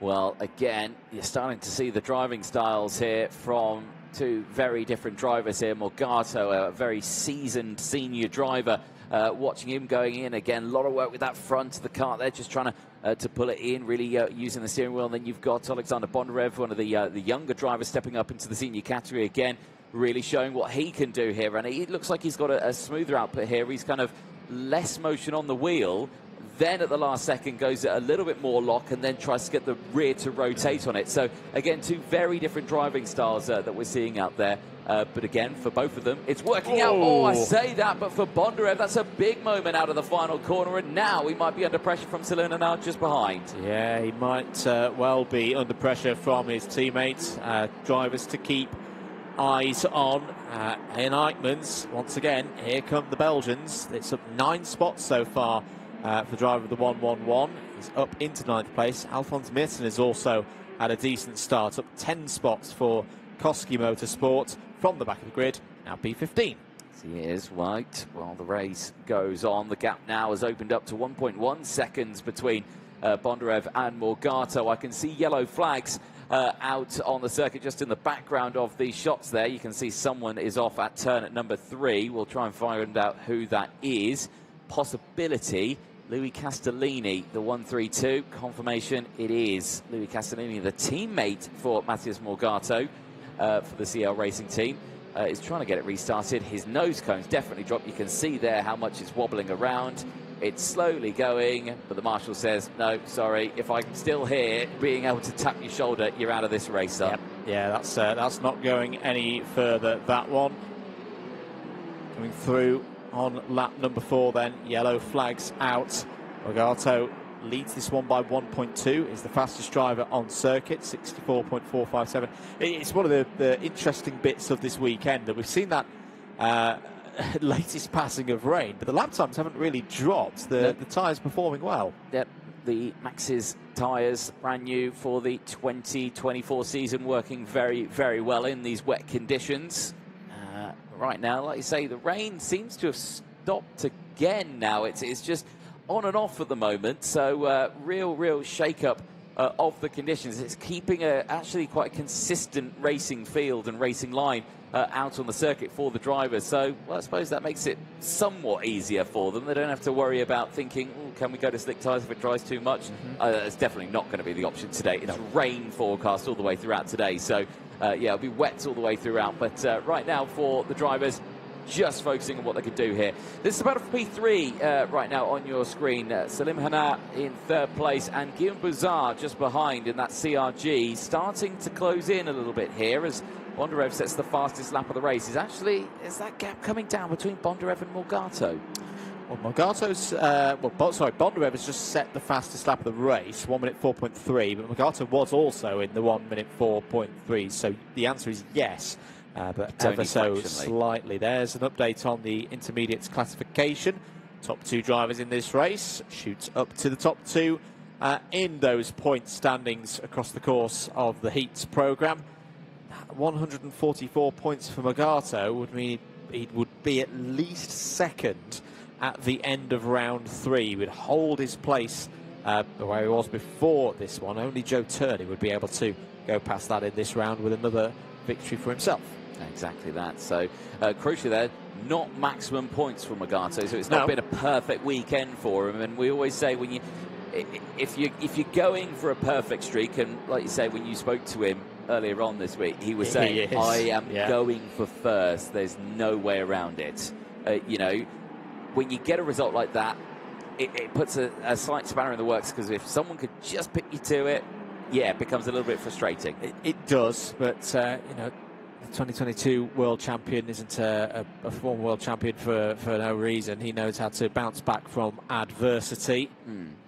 S1: Well, again, you're starting to see the driving styles here from two very different drivers here. Morgato, a very seasoned senior driver. Watching him going in again, a lot of work with that front of the car. They're just trying to pull it in, really using the steering wheel. And then you've got Alexander Bondarev, one of the younger drivers, stepping up into the senior category again, really showing what he can do here. And it looks like he's got a smoother output here. He's kind of less motion on the wheel. Then at the last second goes a little bit more lock, and then tries to get the rear to rotate on it. So again, two very different driving styles that we're seeing out there. But again, for both of them, it's working out. Oh, I say that, but for Bondarev, that's a big moment out of the final corner, and now he might be under pressure from Saluna just behind.
S2: Yeah, he might well be under pressure from his teammates. Drivers to keep eyes on. In Eichmann's, once again, here come the Belgians. It's up 9 spots so far. For the driver of the 111, he's up into 9th place. Alphonse Meersen has also had a decent start, up 10 spots for Koski Motorsport from the back of the grid, now P15.
S1: He is right. Well, the race goes on. The gap now has opened up to 1.1 seconds between Bondarev and Morgato. I can see yellow flags out on the circuit just in the background of these shots there. You can see someone is off at turn at number 3. We'll try and find out who that is. Possibility. Louis Castellini, the 132. Confirmation, it is Louis Castellini, the teammate for Matthias Morgato for the CL Racing team. Is trying to get it restarted. His nose cone's definitely dropped. You can see there how much it's wobbling around. It's slowly going, but the marshal says, no, sorry, if I'm still here, being able to tap your shoulder, you're out of this race, son.
S2: Yep. Yeah, that's not going any further, that one. Coming through on lap number 4 then, yellow flags out. Morgato leads this one by 1.2, is the fastest driver on circuit, 64.457. It's one of the interesting bits of this weekend that we've seen that latest passing of rain, but the lap times haven't really dropped. The tyres performing well.
S1: Yep, the Max's tyres, brand new for the 2024 season, working very, very well in these wet conditions. Right now, like you say, the rain seems to have stopped again now. It's just on and off at the moment, so real shake-up of the conditions. It's keeping actually quite a consistent racing field and racing line out on the circuit for the drivers. So, well, I suppose that makes it somewhat easier for them. They don't have to worry about thinking, can we go to slick tyres if it dries too much? It's definitely not going to be the option today. It's rain forecast all the way throughout today, so yeah, it'll be wet all the way throughout. But right now for the drivers, just focusing on what they could do here. This is about a P3 right now on your screen. Salim Hanna in 3rd place and Guillaume Bouzard just behind in that CRG, starting to close in a little bit here as Bondarev sets the fastest lap of the race. Is that gap coming down between Bondarev and Morgato?
S2: Well, Bondarev has just set the fastest lap of the race, 1 minute 4.3, but Morgato was also in the 1 minute 4.3, so the answer is yes. But ever so slightly. There's an update on the intermediates classification. Top 2 drivers in this race shoots up to the top 2 in those point standings across the course of the heats programme. 144 points for Morgato would mean he would be at least 2nd at the end of round 3. He would hold his place where he was before this one. Only Joe Turney would be able to go past that in this round with another victory for himself.
S1: Exactly that. So, crucially there, not maximum points for Morgado, so it's not been a perfect weekend for him. And we always say, when if you're going for a perfect streak, and like you say, when you spoke to him earlier on this week, he was saying, I am going for first. There's no way around it. You know, when you get a result like that, it puts a slight spanner in the works, because if someone could just pick you to it, it becomes a little bit frustrating.
S2: It does, but you know, the 2022 world champion isn't a former world champion for no reason. He knows how to bounce back from adversity.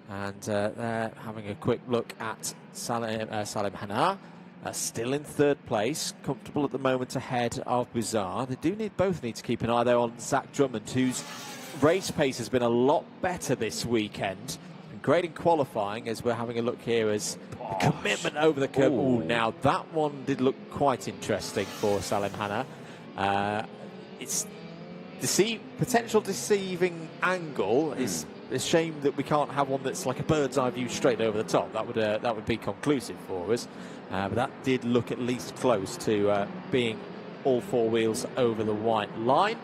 S2: And they're having a quick look at Salim Hanna, still in third place, comfortable at the moment ahead of Bizarre. They both need to keep an eye there on Zach Drummond, whose race pace has been a lot better this weekend. And great in qualifying, as we're having a look here, as the commitment over the curb. Ooh, now that one did look quite interesting for Salim Hanna. It's potential deceiving angle. It's a shame that we can't have one that's like a bird's eye view straight over the top. That would be conclusive for us. But that did look at least close to being all four wheels over the white line.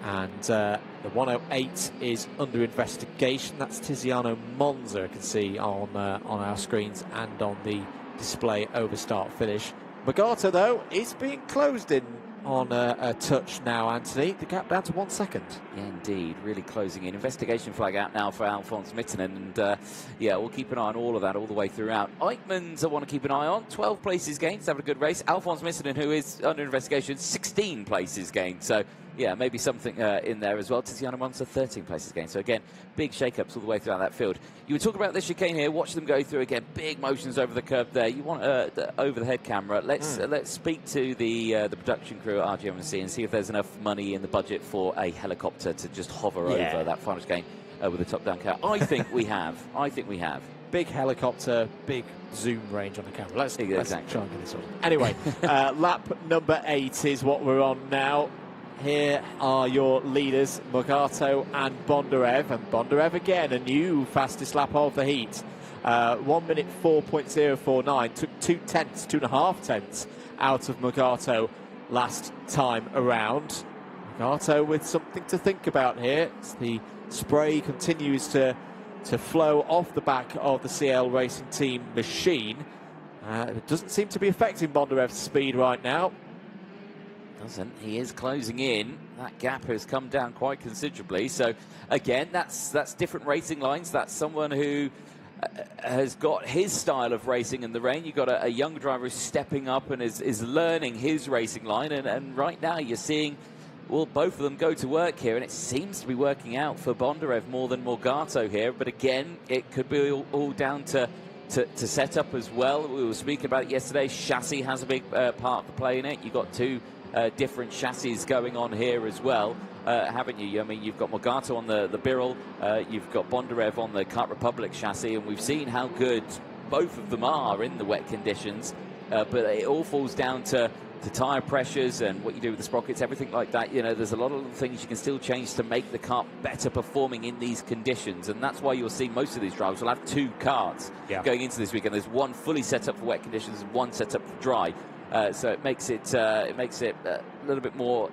S2: And the 108 is under investigation. That's Tiziano Monza, I can see on our screens and on the display over start finish. Morgado, though, is being closed in on a touch now, Anthony. The gap down to 1 second.
S1: Yeah, indeed, really closing in. Investigation flag out now for Alphonse Mittinen, and we'll keep an eye on all of that all the way throughout. Eichmann's I want to keep an eye on. 12 places gained, having a good race. Alphonse Mittinen, who is under investigation, 16 places gained. So, yeah, maybe something in there as well. Tiziano Monza, 13 places gained. So, again, big shake-ups all the way throughout that field. You were talking about the chicane here. Watch them go through again. Big motions over the curb there. You want the over-the-head camera. Let's speak to the production crew at RGMC and see if there's enough money in the budget for a helicopter to just hover over that final chicane with a top-down car. I think we have.
S2: Big helicopter, big zoom range on the camera. Let's try and get this on. Anyway, lap number 8 is what we're on now. Here are your leaders, Morgado and Bondarev. And Bondarev again, a new fastest lap of the heat. 1 minute 4.049. Took 2.5 tenths out of Morgado last time around. Morgado with something to think about here. As the spray continues to flow off the back of the CL Racing Team machine. It doesn't seem to be affecting Bondarev's speed right now.
S1: Doesn't. He is closing in. That gap has come down quite considerably. So, again, that's different racing lines. That's someone who has got his style of racing in the rain. You've got a young driver who's stepping up and is learning his racing line. And right now you're seeing, well, both of them go to work here. And it seems to be working out for Bondarev more than Morgado here. But, again, it could be all down to setup as well. We were speaking about it yesterday. Chassis has a big part to play in it. You've got two different chassis going on here as well, haven't you? I mean, you've got Morgado on the Birol, you've got Bondarev on the Kart Republic chassis, and we've seen how good both of them are in the wet conditions, but it all falls down to tyre pressures and what you do with the sprockets, everything like that. You know, there's a lot of things you can still change to make the kart better performing in these conditions, and that's why you'll see most of these drivers will have two karts going into this weekend. There's one fully set up for wet conditions and one set up for dry. So it makes it a little bit more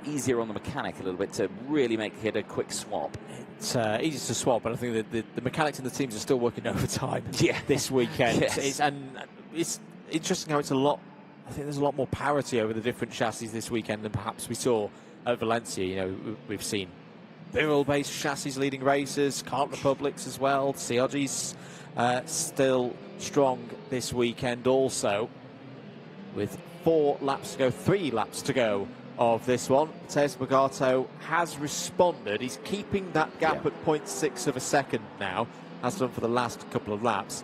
S1: easier on the mechanic a little bit to really make it a quick swap.
S2: It's easy to swap, but I think that the mechanics and the teams are still working overtime this weekend.
S1: Yes.
S2: It's interesting how it's a lot. I think there's a lot more parity over the different chassis this weekend than perhaps we saw at Valencia. You know, we've seen Birol-based chassis leading races, Kart Republics as well. CRG's still strong this weekend also. With 4 laps to go, 3 laps to go of this one. Mateusz Morgado has responded. He's keeping that gap at 0.6 of a second now, has done for the last couple of laps.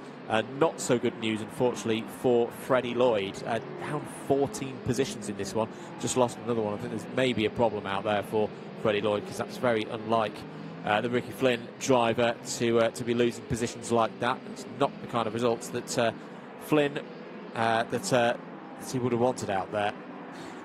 S2: Not so good news, unfortunately, for Freddie Lloyd. Down 14 positions in this one. Just lost another one. I think there's maybe a problem out there for Freddie Lloyd, because that's very unlike the Ricky Flynn driver to be losing positions like that. It's not the kind of results that Flynn he would have wanted out there.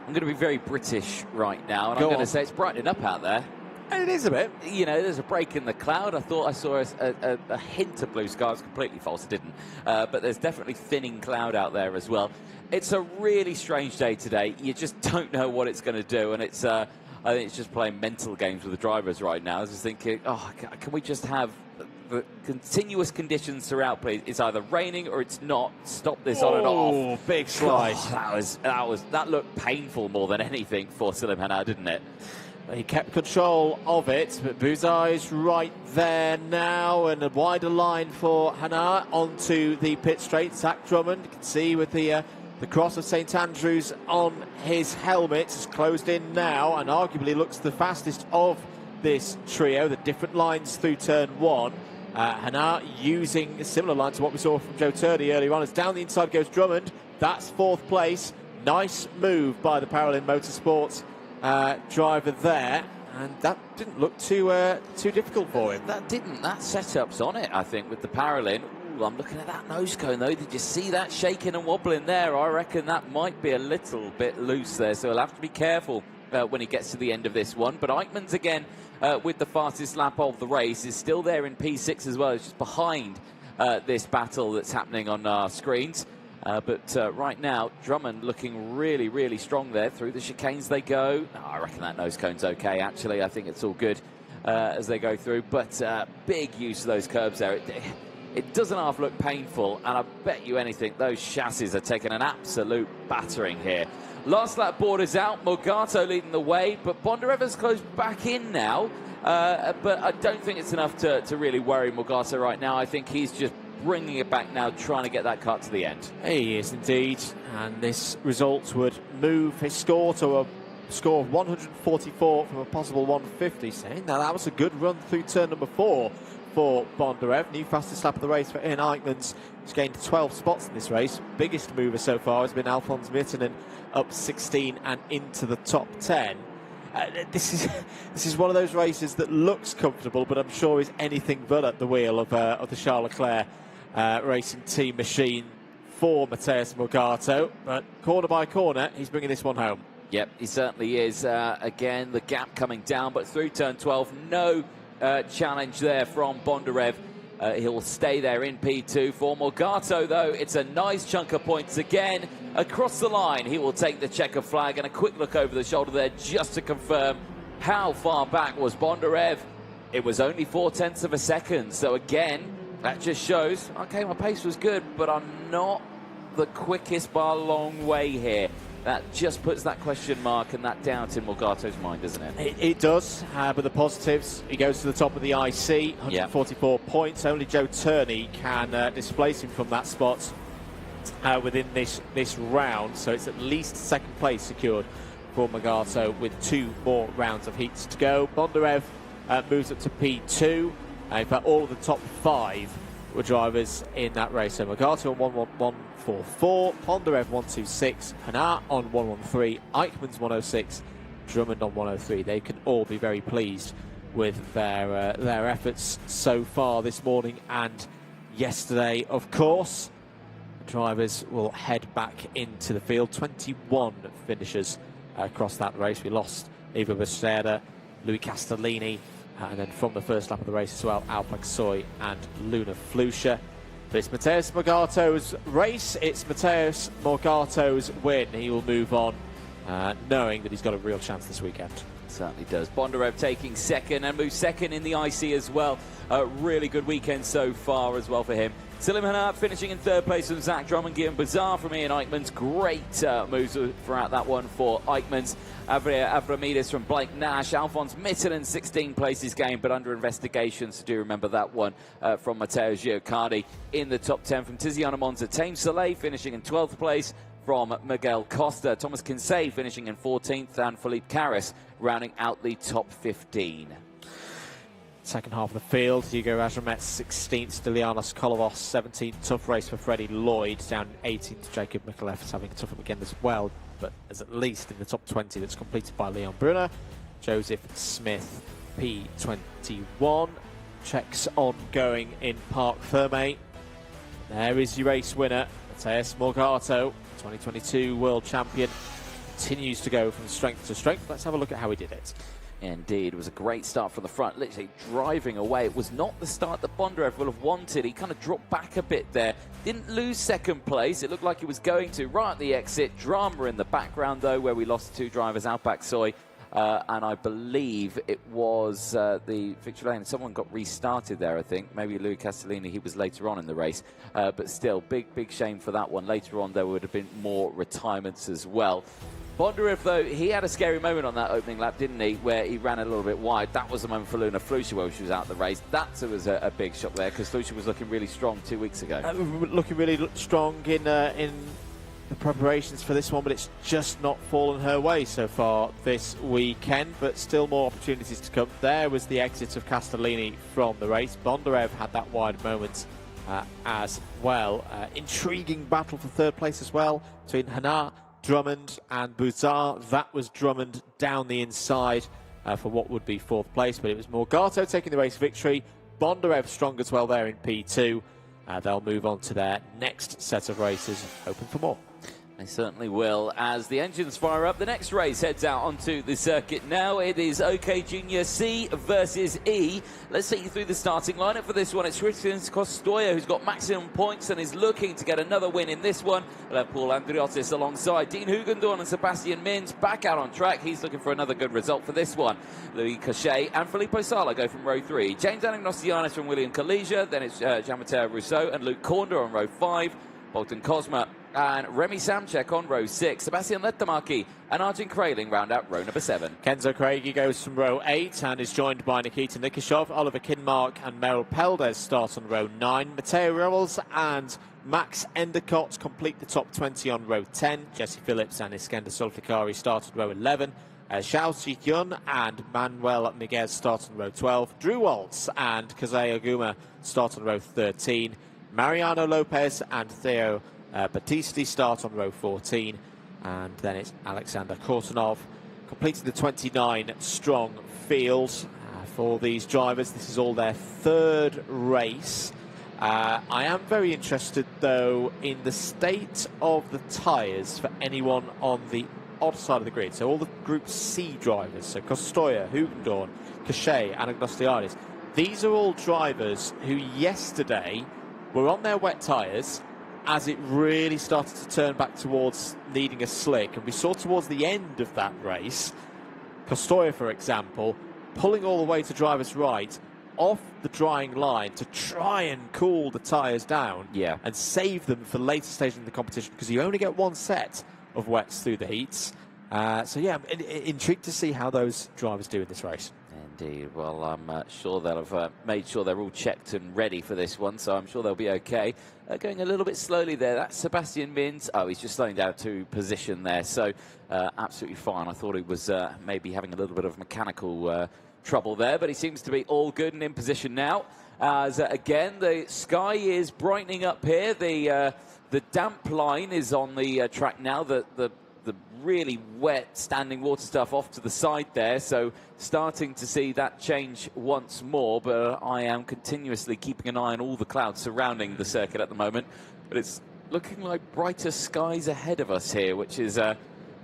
S1: I'm going to be very British right now, and I'm going to say it's brightening up out there.
S2: It is a bit.
S1: You know, there's a break in the cloud. I thought I saw a hint of blue sky. It was completely false. I didn't. But there's definitely thinning cloud out there as well. It's a really strange day today. You just don't know what it's going to do. And it's, I think it's just playing mental games with the drivers right now. I was just thinking, oh, can we just have the continuous conditions throughout, please? It's either raining or it's not. Stop this on and off.
S2: Oh, big slide.
S1: That looked painful more than anything for Selim Hanna, didn't it?
S2: He kept control of it, but Buzai's right there now, and a wider line for Hanna onto the pit straight. Zach Drummond, you can see with the cross of St Andrews on his helmet, is closed in now, and arguably looks the fastest of this trio. The different lines through turn one. Hanna using a similar line to what we saw from Joe Turney earlier on. As down the inside goes Drummond. That's fourth place. Nice move by the Paralin Motorsports driver there, and that didn't look too difficult for him.
S1: That didn't. That setup's on it, I think, with the Paralin. Ooh, I'm looking at that nose cone, though. Did you see that shaking and wobbling there? I reckon that might be a little bit loose there, so he'll have to be careful when he gets to the end of this one. But Eichmann's again with the fastest lap of the race is still there in P6 as well. It's just behind this battle that's happening on our screens. But right now, Drummond looking really, really strong there. Through the chicanes they go. Oh, I reckon that nose cone's okay, actually. I think it's all good as they go through. But big use of those curbs there. It doesn't half look painful, and I bet you anything, those chassis are taking an absolute battering here. Last lap borders out. Morgato leading the way, but Bondarev has closed back in now. But I don't think it's enough to really worry Morgato right now. I think he's just bringing it back now, trying to get that cut to the end.
S2: He is indeed, and this result would move his score to a score of 144 from a possible 150. Saying now that was a good run through turn number 4 for Bondarev. New fastest lap of the race for Ian Eichmann's. He's gained 12 spots in this race. Biggest mover so far has been Alphonse Mittinen, up 16 and into the top 10. This is one of those races that looks comfortable, but I'm sure is anything but at the wheel of the Charles Leclerc racing team machine for Mateusz Morgato. But corner by corner, he's bringing this one home.
S1: Yep, he certainly is. Again, the gap coming down, but through turn 12, no challenge there from Bondarev. He'll stay there in P2. For Morgato, though, it's a nice chunk of points again. Across the line, he will take the checker flag, and a quick look over the shoulder there just to confirm how far back was Bondarev. It was only 0.4 of a second. So again, that just shows, okay, my pace was good, but I'm not the quickest by a long way here. That just puts that question mark and that doubt in Morgato's mind, doesn't it?
S2: It does, but the positives, he goes to the top of the IC, 144 points. Only Joe Turney can displace him from that spot within this round, so it's at least second place secured for Morgato with 2 more rounds of heats to go. Bondarev moves up to P2. In fact, all of the top 5 were drivers in that race. So Morgato on 111.44, Bondarev 126, Hanna on 113, Eichmann's 106, Drummond on 103. They can all be very pleased with their efforts so far this morning and yesterday, of course. The drivers will head back into the field. 21 finishers across that race. We lost Ivo Becerra, Louis Castellini, and then from the first lap of the race as well, Alpag Soy and Luna Flusha. But it's Mateusz Morgato's race. It's Mateusz Morgato's win. He will move on knowing that he's got a real chance this weekend.
S1: Certainly does. Bondarev taking second and moves second in the IC as well. A really good weekend so far as well for him. Selim Hanna finishing in third place with Zach Drummond, Guillaume Bazar from Ian Eichmann's. Great moves throughout that one for Eichmann's. Avramidis from Blake Nash. Alphonse Mittinen 16 places gained, but under investigation, so do remember that one from Matteo Giocardi in the top 10 from Tiziano Monza. Tame Soleil finishing in 12th place from Miguel Costa. Thomas Kinsey finishing in 14th, and Philippe Carris rounding out the top 15.
S2: Second half of the field, Hugo Rajamet 16th, Stilianos Kolovos 17th. Tough race for Freddie Lloyd, down 18th. Jacob Mikulev is having a tough weekend as well, but is at least in the top 20 that's completed by Leon Brunner. Joseph Smith P21. Checks ongoing in Parc Ferme. There is your race winner, Mateusz Morgato, 2022 world champion. Continues to go from strength to strength. Let's have a look at how he did it.
S1: Indeed, it was a great start from the front, literally driving away. It was not the start that Bondarev would have wanted. He kind of dropped back a bit there. Didn't lose second place. It looked like he was going to right at the exit. Drama in the background, though, where we lost 2 drivers, Alpak Soy, and I believe it was the victory lane. Someone got restarted there, I think. Maybe Louis Castellini, he was later on in the race. But still, big shame for that one. Later on, there would have been more retirements as well. Bondarev, though, he had a scary moment on that opening lap, didn't he, where he ran a little bit wide. That was the moment for Luna Flusha where she was out of the race. That was a big shock there, because Flusha was looking really strong 2 weeks ago.
S2: Looking really strong in the preparations for this one, but it's just not fallen her way so far this weekend, but still more opportunities to come. There was the exit of Castellini from the race. Bondarev had that wide moment as well. Intriguing battle for third place as well between Hannah, Drummond and Bouzard. That was Drummond down the inside for what would be 4th place, but it was Morgato taking the race victory. Bondarev strong as well there in P2. They'll move on to their next set of races, hoping for more.
S1: They certainly will. As the engines fire up, the next race heads out onto the circuit now. It is OK Junior C versus E. Let's take you through the starting lineup for this one. It's Christian Costoya, who's got maximum points and is looking to get another win in this one. We'll have Paul Andriotis alongside Dean Hugendorn and Sebastian Mins back out on track. He's looking for another good result for this one. Louis Cachet and Filippo Sala go from row 3. James Anagnostianis from William Kalesia. Then it's Jean-Matteo Rousseau and Luke Cornder on row 5. Bolton Cosma and Remy Samchek on row 6. Sebastian Lettamaki and Arjun Krailing round out row number 7.
S2: Kenzo Craigie goes from row 8 and is joined by Nikita Nikishov. Oliver Kinmark and Meryl Peldes start on row 9. Matteo Rewels and Max Endicott complete the top 20 on row 10. Jesse Phillips and Iskender Solfikari start on row 11. Xiao Xikyun and Manuel Miguez start on row 12. Drew Waltz and Kazay Oguma start on row 13. Mariano Lopez and Theo Battisti start on row 14, and then it's Alexander Kortunov completing the 29 strong field for these drivers. This is all their 3rd race. I am very interested, though, in the state of the tyres for anyone on the odd side of the grid. So all the Group C drivers, so Costoya, Hugendorn, Cachet, Anagnostianis. These are all drivers who yesterday were on their wet tyres as it really started to turn back towards needing a slick. And we saw towards the end of that race, Costoya, for example, pulling all the way to driver's right off the drying line to try and cool the tyres down and save them for the later stage in the competition, because you only get 1 set of wets through the heats. So yeah, I'm intrigued to see how those drivers do in this race.
S1: Indeed. Well, I'm sure they'll have made sure they're all checked and ready for this one, so I'm sure they'll be okay. Going a little bit slowly there, that's Sebastian Mins. Oh, he's just slowing down to position there, so absolutely fine. I thought he was maybe having a little bit of mechanical trouble there, but he seems to be all good and in position now. As again, the sky is brightening up here. The damp line is on the track now. The really wet standing water stuff off to the side there, so starting to see that change once more, but I am continuously keeping an eye on all the clouds surrounding the circuit at the moment, but it's looking like brighter skies ahead of us here, which is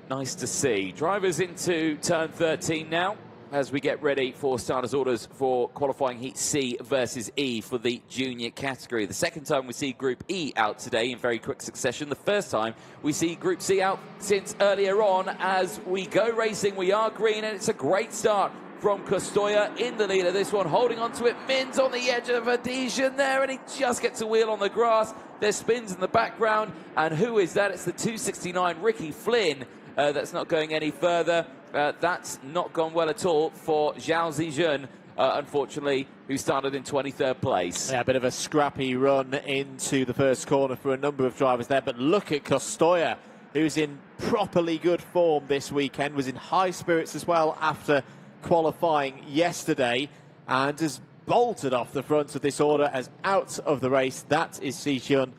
S1: nice to see. Drivers into turn 13 now as we get ready for starters orders for qualifying Heat C versus E for the junior category. The second time we see Group E out today in very quick succession. The first time we see Group C out since earlier on. As we go racing, we are green, and it's a great start from Costoya in the lead of this one, holding on to it. Mins on the edge of adhesion there, and he just gets a wheel on the grass. There's spins in the background, and who is that? It's the 269 Ricky Flynn that's not going any further. That's not gone well at all for Zhao Zijun, unfortunately, who started in 23rd place.
S2: Yeah, a bit of a scrappy run into the first corner for a number of drivers there, but look at Costoya, who's in properly good form this weekend, was in high spirits as well after qualifying yesterday, and has bolted off the front of this order as out of the race. That is Zijun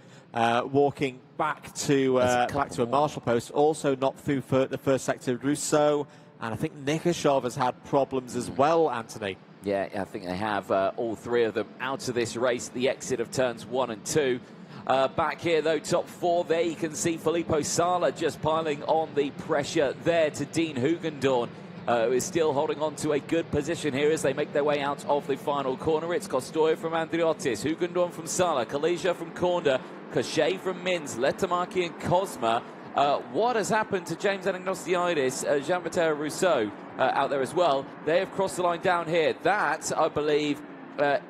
S2: walking back to a marshal post. Also not through for the first sector, Rousseau, and I think Nikishov has had problems as well, Anthony.
S1: Yeah, I think they have all 3 of them out of this race, the exit of turns 1 and 2. Back here, though, top 4, there you can see Filippo Sala just piling on the pressure there to Dean Hugendorn. who is still holding on to a good position here as they make their way out of the final corner. It's Costoya from Andriotis, Hugundorn from Sala, Kalija from Korda, Cachet from Mins, Letamaki and Cosma. What has happened to James Anagnostiidis, Jean-Matteo Rousseau out there as well? They have crossed the line down here. That, I believe,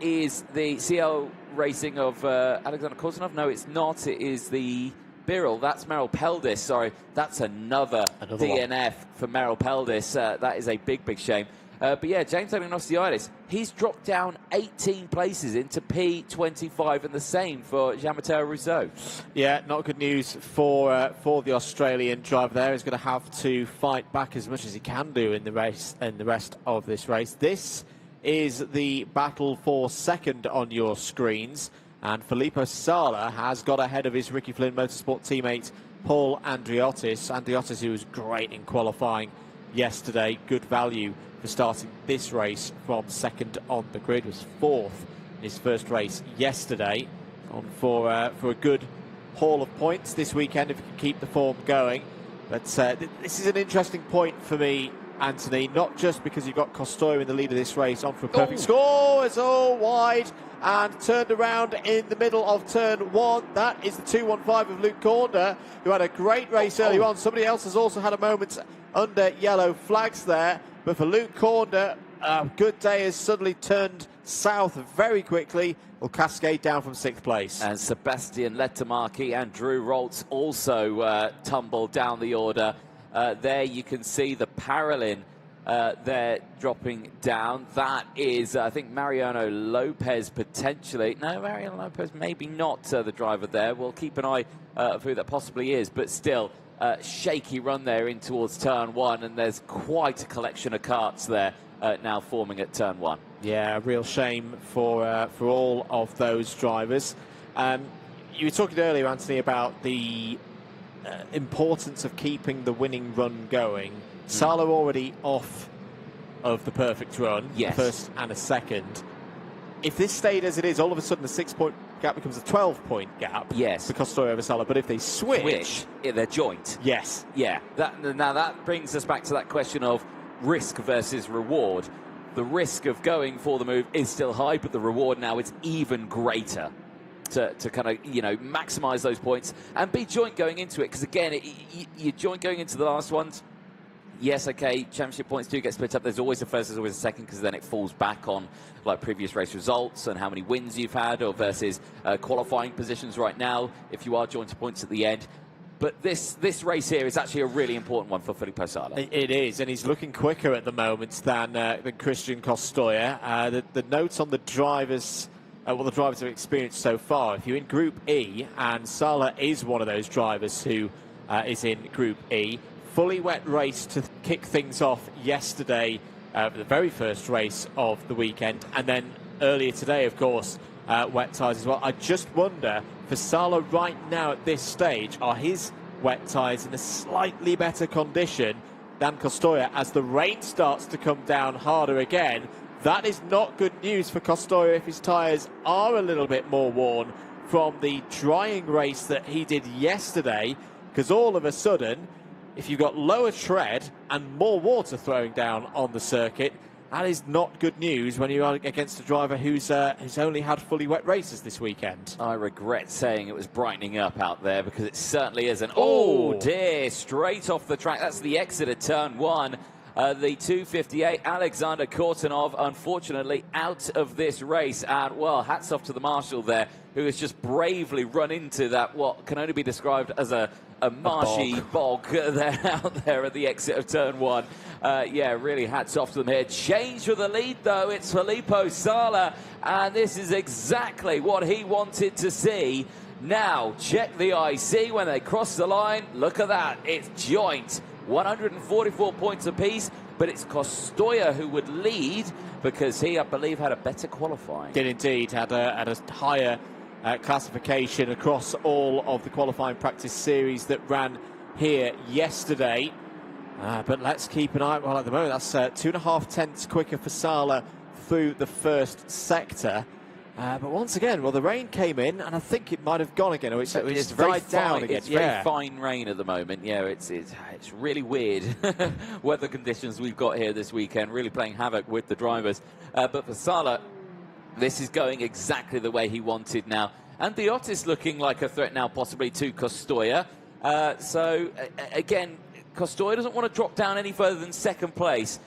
S1: is the CL Racing of Alexander Korsunov. No, it's not. It is the Birrell. That's Merrill Peldis. Sorry, that's another DNF for Merrill Peldis. That is a big, big shame. But yeah, James Anagnostiidis, he's dropped down 18 places into P25, and the same for Jean-Matteo Rousseau. Yeah,
S2: not good news for the Australian driver there. He's going to have to fight back as much as he can do in the race, in the rest of this race. This is the battle for second on your screens, and Filippo Sala has got ahead of his Ricky Flynn Motorsport teammate Paul Andriotis. Andriotis, who was great in qualifying yesterday, good value for starting this race from second on the grid, was fourth in his first race yesterday. On for a good haul of points this weekend if he can keep the form going. But this is an interesting point for me, Anthony, not just because you've got Costoya in the lead of this race on for a perfect score. It's all wide and turned around in the middle of turn one. That is the 215 of Luke Korda, who had a great race early on. Somebody else has also had a moment under yellow flags there. But for Luke Korda, a good day has suddenly turned south very quickly. Will cascade down from sixth place. And Sebastian Letamaki and Drew Roltz also tumbled down the order. There you can see the Paralin there dropping down. That is, I think, Mariano Lopez potentially. No, Mariano Lopez maybe not the driver there. We'll keep an eye of who that possibly is. But still, shaky run there in towards turn one. And there's quite a collection of karts there now forming at turn one. Yeah, a real shame for all of those drivers. You were talking earlier, Anthony, about the importance of keeping the winning run going. Sala already off of the perfect run, yes, first and a second. If this stayed as it is, all of a sudden the 6-point gap becomes a 12-point gap. Yes, for Costoya over Sala. But if they switch, they're joint. Yes, yeah. Now that brings us back to that question of risk versus reward. The risk of going for the move is still high, but the reward now is even greater to kind of, you know, maximise those points and be joint going into it. Because again, you're joint going into the last ones. Yes, okay, championship points do get split up. There's always a first, there's always a second, because then it falls back on like previous race results and how many wins you've had, or versus qualifying positions right now if you are joint to points at the end. But this race here is actually a really important one for Filippo Sala. It is, and he's looking quicker at the moment than Christian Costoya. The notes on the drivers, what the drivers have experienced so far. If you're in Group E, and Sala is one of those drivers who is in Group E, fully wet race to kick things off yesterday, the very first race of the weekend, and then earlier today, of course, wet tyres as well. I just wonder, for Sala right now at this stage, are his wet tyres in a slightly better condition than Costoya as the rain starts to come down harder again? That is not good news for Costoya if his tyres are a little bit more worn from the drying race that he did yesterday, because all of a sudden, if you've got lower tread and more water throwing down on the circuit, that is not good news when you are against a driver who's only had fully wet races this weekend. I regret saying it was brightening up out there, because it certainly isn't. Oh dear, straight off the track. That's the exit of turn one. The 258, Alexander Kortunov, unfortunately out of this race. And, well, hats off to the marshal there, who has just bravely run into that, what can only be described as a marshy bog there out there at the exit of turn one. Yeah, really hats off to them here. Change for the lead, though. It's Filippo Sala, and this is exactly what he wanted to see. Now, check the IC when they cross the line. Look at that. It's joint. 144 points apiece, but it's Costoya who would lead, because he, I believe, had a better qualifying. Did indeed, had a higher classification across all of the qualifying practice series that ran here yesterday. But let's keep an eye. Well, at the moment, that's 2.5 tenths quicker for Sala through the first sector. But once again, well, the rain came in, and I think it might have gone again, or it's died down again.
S1: It's very fine rain at the moment. Yeah, it's really weird weather conditions we've got here this weekend, really playing havoc with the drivers. But for Sala, this is going exactly the way he wanted now. And the Otis looking like a threat now, possibly to Costoya. So, again, Costoya doesn't want to drop down any further than second place.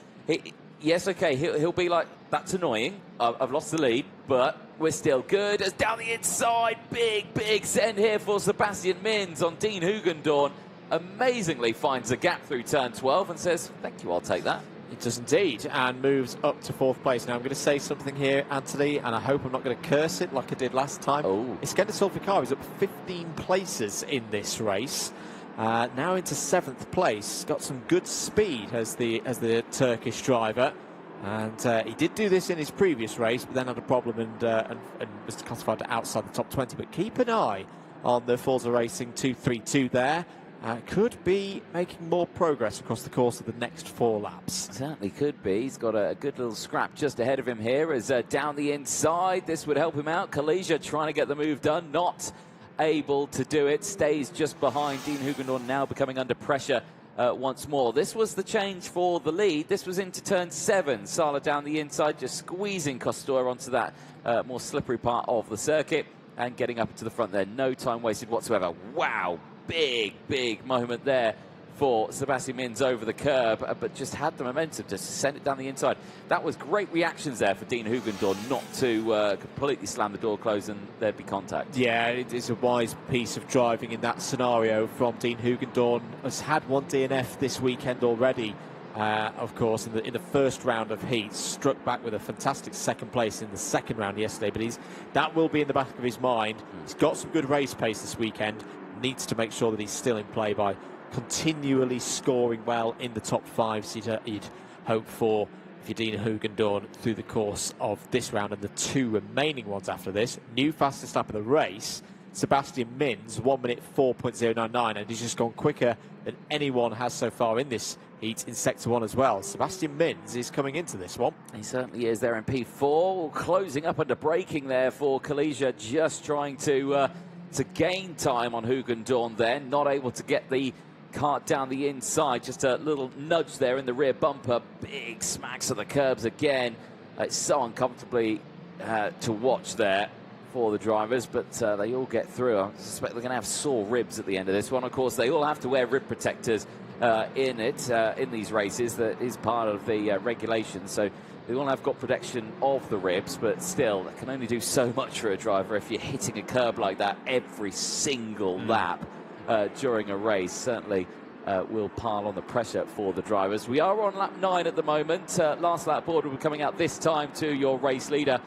S1: Yes, okay, he'll be like, that's annoying. I've lost the lead, but we're still good. As down the inside, big send here for Sebastian Mins on Dean Hugendorn. Amazingly finds a gap through turn 12 and says, thank you, I'll take that.
S2: It does indeed, and moves up to 4th place. Now, I'm going to say something here, Anthony, and I hope I'm not going to curse it like I did last time. Iskender Sulfikar is up 15 places in this race. Now into 7th place. Got some good speed as the Turkish driver. And he did do this in his previous race, but then had a problem and was classified to outside the top 20. But keep an eye on the Forza Racing 232 there. Could be making more progress across the course of the next 4 laps.
S1: Certainly could be. He's got a good little scrap just ahead of him here as down the inside. This would help him out. Kalesia trying to get the move done. Not able to do it. Stays just behind. Dean Hugendorn now becoming under pressure once more. This was the change for the lead. This was into turn 7. Sala down the inside, just squeezing Costoya onto that more slippery part of the circuit and getting up to the front there. No time wasted whatsoever. Wow, big moment there for Sebastian Mins over the curb, but just had the momentum to send it down the inside. That was great reactions there for Dean Hugendorn not to completely slam the door closed and there'd be contact.
S2: Yeah, it is a wise piece of driving in that scenario from Dean Hugendorn. Has had one DNF this weekend already, of course, in the first round of heats. Struck back with a fantastic second place in the second round yesterday, but that will be in the back of his mind. He's got some good race pace this weekend. Needs to make sure that he's still in play by continually scoring well in the top 5s you'd hope for if you're Dean Hugendorn through the course of this round and the 2 remaining ones after this. New fastest lap of the race, Sebastian Mins, 1 minute 4.099, and he's just gone quicker than anyone has so far in this heat in Sector 1 as well. Sebastian Mins is coming into this one.
S1: He certainly is there in P4, closing up under braking there for Kalesia, just trying to gain time on Hugendorn then, not able to get the kart down the inside, just a little nudge there in the rear bumper, big smacks of the curbs again. It's so uncomfortably to watch there for the drivers, but they all get through. I suspect they're going to have sore ribs at the end of this one. Of course, they all have to wear rib protectors in these races. That is part of the regulations, so they all have got protection of the ribs, but still, that can only do so much for a driver if you're hitting a curb like that every single lap during a race. Certainly will pile on the pressure for the drivers. We are on lap 9 at the moment. Last lap board will be coming out this time to your race leader,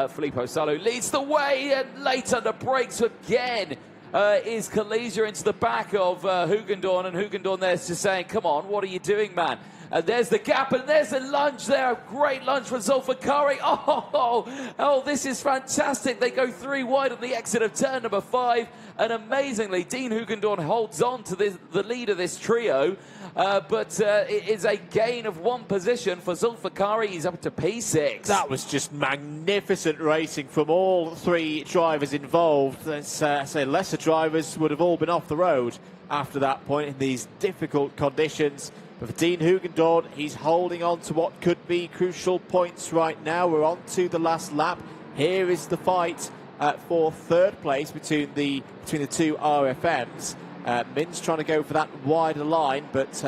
S1: Filippo Salo. Leads the way and late under brakes again. Is Kalesia into the back of Hugendorn, and Hugendorn there's just saying, come on, what are you doing, man? And there's the gap, and there's a lunge there. A great lunge from Zulfikari. Oh, this is fantastic. They go 3 wide on the exit of turn number 5. And amazingly, Dean Hugendorn holds on to the lead of this trio. But it is a gain of 1 position for Zulfikari. He's up to P6.
S2: That was just magnificent racing from all 3 drivers involved. Let's say lesser drivers would have all been off the road after that point in these difficult conditions. But for Dean Hugendorn, he's holding on to what could be crucial points right now. We're on to the last lap. Here is the fight for 3rd place between the 2 RFMs. Mins trying to go for that wider line, but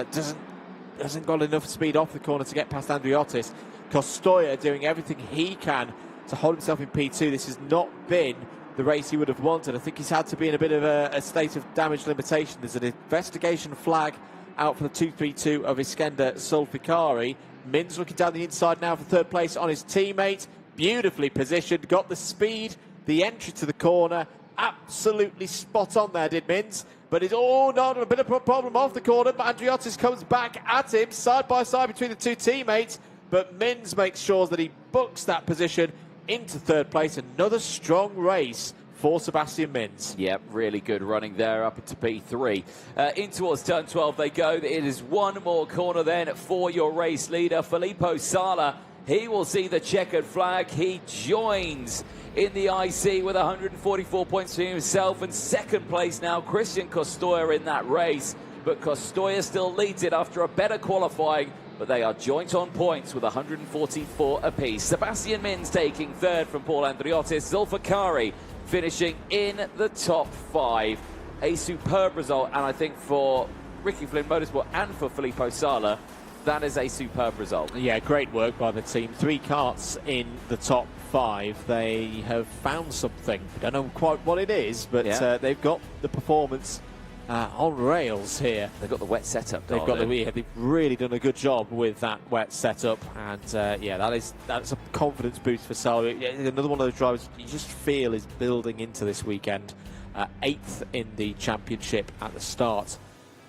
S2: hasn't got enough speed off the corner to get past Andriotis. Costoya doing everything he can to hold himself in P2. This has not been the race he would have wanted. I think he's had to be in a bit of a state of damage limitation. There's an investigation flag out for the 232 of Iskender Sulfikari. Mins looking down the inside now for 3rd place on his teammate. Beautifully positioned, got the speed, the entry to the corner. Absolutely spot on there, did Mins. But it's not a bit of a problem off the corner. But Andriotis comes back at him, side by side between the 2 teammates. But Mins makes sure that he books that position into 3rd place. Another strong race for Sebastian Mins.
S1: Yep, really good running there up into P3. In towards turn 12 they go. It is 1 more corner then for your race leader. Filippo Sala He will see the checkered flag. He joins in the IC with 144 points for himself. And second place now, Christian Costoya in that race. But Costoya still leads it after a better qualifying. But they are joint on points with 144 apiece. Sebastian Mins taking third from Paul Andriotis. Zulfikari finishing in the top 5. A superb result, and I think for Ricky Flynn Motorsport and for Filippo Sala, that is a superb result.
S2: Yeah, great work by the team. 3 karts in the top 5. They have found something. I don't know quite what it is, but they've got the performance on rails here.
S1: They've got the wet setup.
S2: They've really done a good job with that wet setup, and that's a confidence boost for Sala. Another one of those drivers you just feel is building into this weekend. 8th in the championship at the start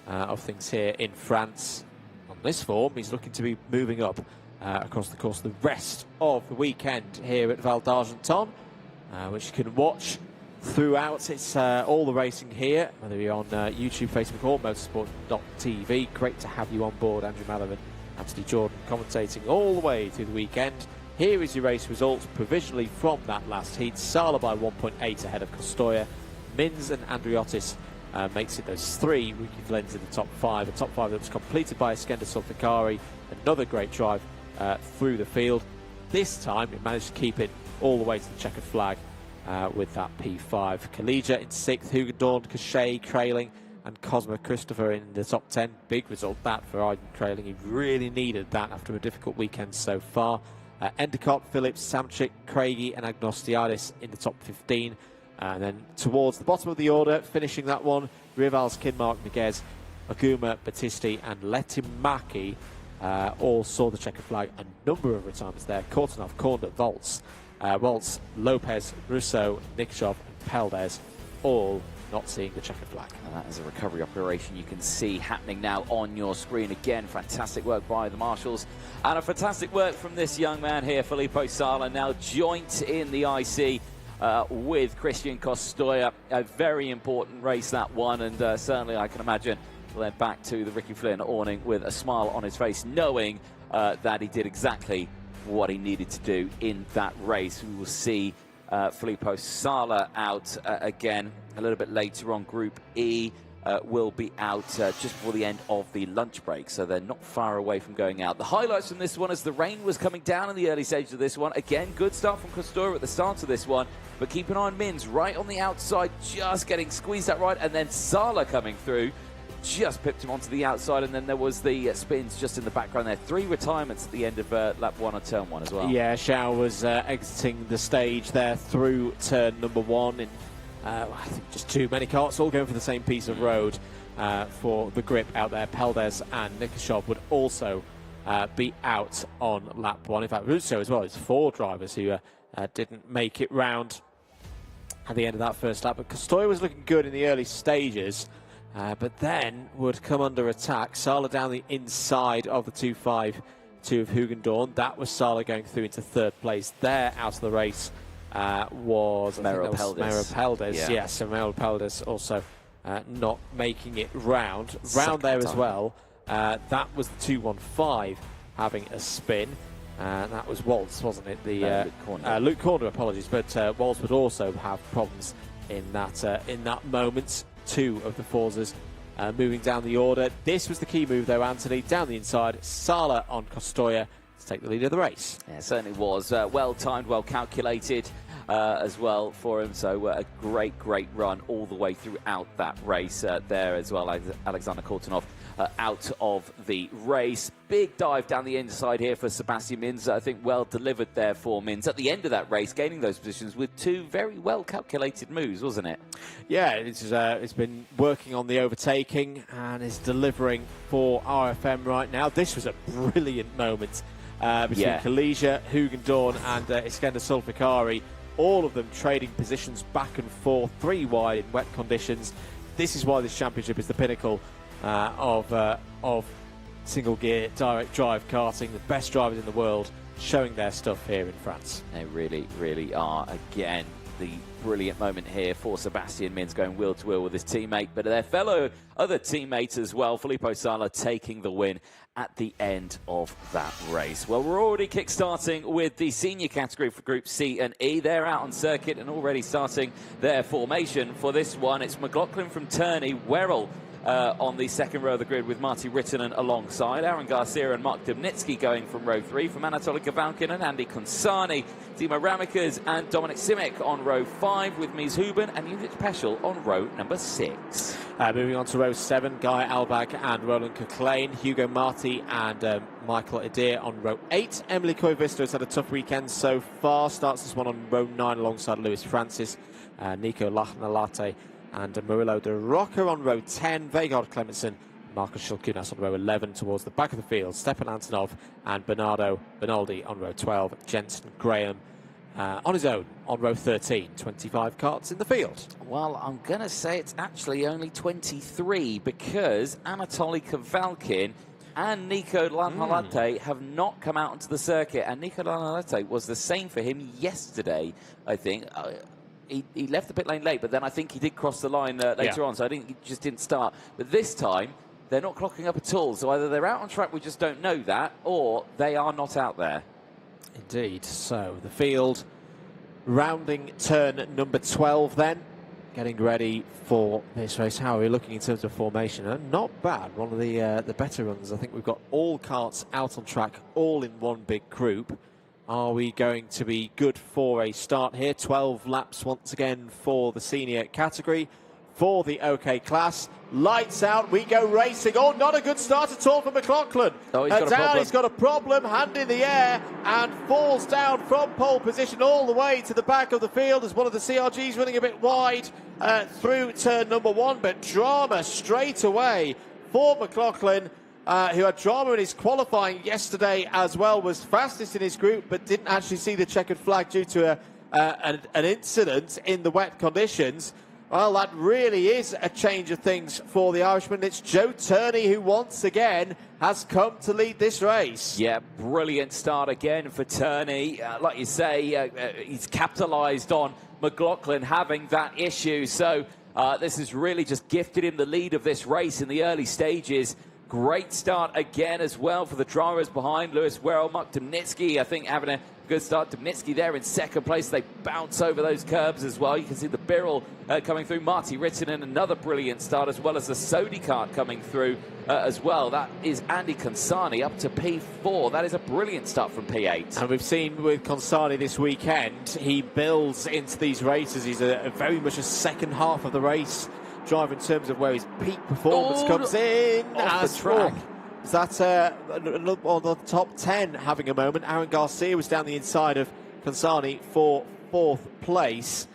S2: of things here in France. On this form, he's looking to be moving up across the course of the rest of the weekend here at Val d'Argenton, which you can watch throughout. It's all the racing here, whether you're on YouTube, Facebook or motorsport.tv. Great to have you on board, Andrew Mallovan, Anthony Jordan commentating all the way through the weekend. Here is your race results provisionally from that last heat. Sala by 1.8 ahead of Costoya. Mins and Andriotis makes it those 3 Ricky Flynn's in the top 5. A top 5 that was completed by Iskender Sulfikari. Another great drive through the field. This time it managed to keep it all the way to the checkered flag with that P5. Kalija in 6th, Hugendorn, Cachet, Kraling and Cosmo Christopher in the top 10. Big result that for Aiden Kraling. He really needed that after a difficult weekend so far. Endicott, Phillips, Samchik, Craigie and Agnostiadis in the top 15. And then towards the bottom of the order, finishing that one, Rivals, Kinmark, Miguez, Aguma, Battisti and Letimaki all saw the checkered flag. A number of retirements there. Kortunov, Korda, Waltz, Lopez, Rousseau, Nikishov and Peldes all not seeing the checkered flag.
S1: And that is a recovery operation you can see happening now on your screen. Again, fantastic work by the marshals and a fantastic work from this young man here, Filippo Sala, now joint in the IC with Christian Costoya. A very important race, that one, and certainly I can imagine led back to the Ricky Flynn awning with a smile on his face, knowing that he did exactly what he needed to do in that race. We will see Filippo Sala out again a little bit later on. Group E will be out just before the end of the lunch break, so they're not far away from going out. The highlights from this one, as the rain was coming down in the early stages of this one. Again, good start from Costoya at the start of this one, but keep an eye on Mins right on the outside, just getting squeezed out right, and then Sala coming through, just pipped him onto the outside, and then there was the spins just in the background there. 3 retirements at the end of lap 1 on turn 1 as well.
S2: Yeah, Xiao was exiting the stage there through turn number 1 in I think just too many karts all going for the same piece of road for the grip out there. Peldes and Nikishov would also be out on lap 1. In fact, Russo as well. It's 4 drivers who didn't make it round at the end of that first lap. But Costoya was looking good in the early stages, but then would come under attack. Sala down the inside of the 2.5 of Hugendorn. That was Sala going through into 3rd place. There out of the race was Mero Peldes. Yes, so Mero Peldes also not making it round there as well. That was the 2.15 having a spin. That was Waltz, wasn't it? Luke Corner, apologies, but Waltz would also have problems in that moment. 2 of the Forzas moving down the order. This was the key move though, Anthony, down the inside. Sala on Costoya to take the lead of the race. Yeah,
S1: it certainly was. Well timed, well calculated as well for him. So a great run all the way throughout that race there as well. Alexander Kortunov out of the race. Big dive down the inside here for Sebastian Mins. I think well delivered there for Mins at the end of that race, gaining those positions with 2 very well calculated moves, wasn't it?
S2: Yeah, it's been working on the overtaking and is delivering for RFM right now. This was a brilliant moment between Kalija, Hugendorn and Iskender Sulfikari. All of them trading positions back and forth, 3 wide in wet conditions. This is why this championship is the pinnacle of single gear direct drive karting. The best drivers in the world showing their stuff here in France.
S1: They really are. Again, the brilliant moment here for Sebastian Minz going wheel to wheel with his teammate, but their fellow other teammate as well, Filippo Sala, taking the win at the end of that race. Well, we're already kick-starting with the senior category for Group C and E. They're out on circuit and already starting their formation for this one. It's McLaughlin from Turney, Werrell on the second row of the grid with Marty Rittinen alongside. Aaron Garcia and Mark Dubnitsky going from row 3, from Anatoly Kavalkin and Andy Consani, Timo Ramikas and Dominic Simic on row 5 with Mies Huben and Judith Peschel on row number 6.
S2: Moving on to row 7, Guy Albag and Roland Coclain, Hugo Marti and Michael Adair on row 8. Emily Koivisto has had a tough weekend so far, starts this one on row 9 alongside Lewis Francis, Nico Lachnalate and Murillo de Roca on row 10, Vegard Clementson, Marcus Shilkunas on row 11 towards the back of the field, Stepan Antonov and Bernardo Bernaldi on row 12, Jensen Graham on his own on row 13, 25 karts in the field.
S1: Well, I'm going to say it's actually only 23 because Anatoly Kavalkin and Nico Lachnalate have not come out onto the circuit, and Nico Lachnalate was the same for him yesterday, I think. He left the pit lane late, but then I think he did cross the line later on, so I think he just didn't start. But this time, they're not clocking up at all, so either they're out on track, we just don't know that, or they are not out there.
S2: Indeed. So the field rounding turn number 12 then, getting ready for this race. How are we looking in terms of formation? Not bad. One of the better runs. I think we've got all karts out on track, all in one big group. Are we going to be good for a start here? 12 laps once again for the senior category. For the OK class, lights out, we go racing. Oh, not a good start at all for McLaughlin.
S1: Oh, he's
S2: got a problem, hand in the air, and falls down from pole position all the way to the back of the field as one of the CRGs running a bit wide through turn number 1. But drama straight away for McLaughlin, who had drama in his qualifying yesterday as well, was fastest in his group, but didn't actually see the checkered flag due to an incident in the wet conditions. Well, that really is a change of things for the Irishman. It's Joe Turney who once again has come to lead this race.
S1: Yeah, brilliant start again for Turney. Like you say, he's capitalised on McLaughlin having that issue. So this has really just gifted him the lead of this race in the early stages. Great start again as well for the drivers behind Lewis Werrell, Mark Dubnitsky, I think, having a good start. Dubnitsky there in second place. They bounce over those curbs as well. You can see the Birrell coming through. Marty Rittinen, another brilliant start, as well as the Sodi kart coming through as well. That is Andy Consani up to P4. That is a brilliant start from P8.
S2: And we've seen with Consani this weekend, he builds into these races. He's a very much a second half of the race driver in terms of where his peak performance comes in.
S1: Off the track.
S2: Is that on the top 10 having a moment? Aaron Garcia was down the inside of Consani for 4th place.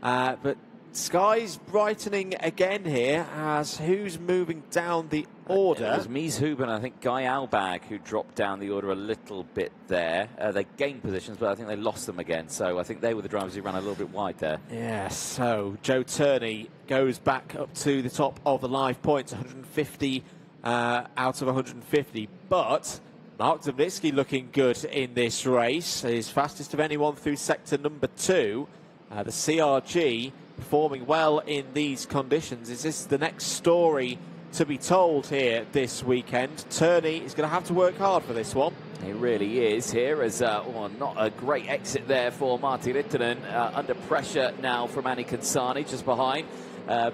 S2: But sky's brightening again here as who's moving down the order?
S1: It was Mies Huben, I think Guy Albag, who dropped down the order a little bit there. They gained positions, but I think they lost them again. So I think they were the drivers who ran a little bit wide there.
S2: Yeah, so Joe Turney goes back up to the top of the live points, 150 out of 150. But Mark Dubnitsky looking good in this race. He's fastest of anyone through sector number 2. The CRG performing well in these conditions. Is this the next story to be told here this weekend? Turney is going to have to work hard for this one.
S1: He really is here as not a great exit there for Marty Rittinen. Under pressure now from Andy Consani just behind.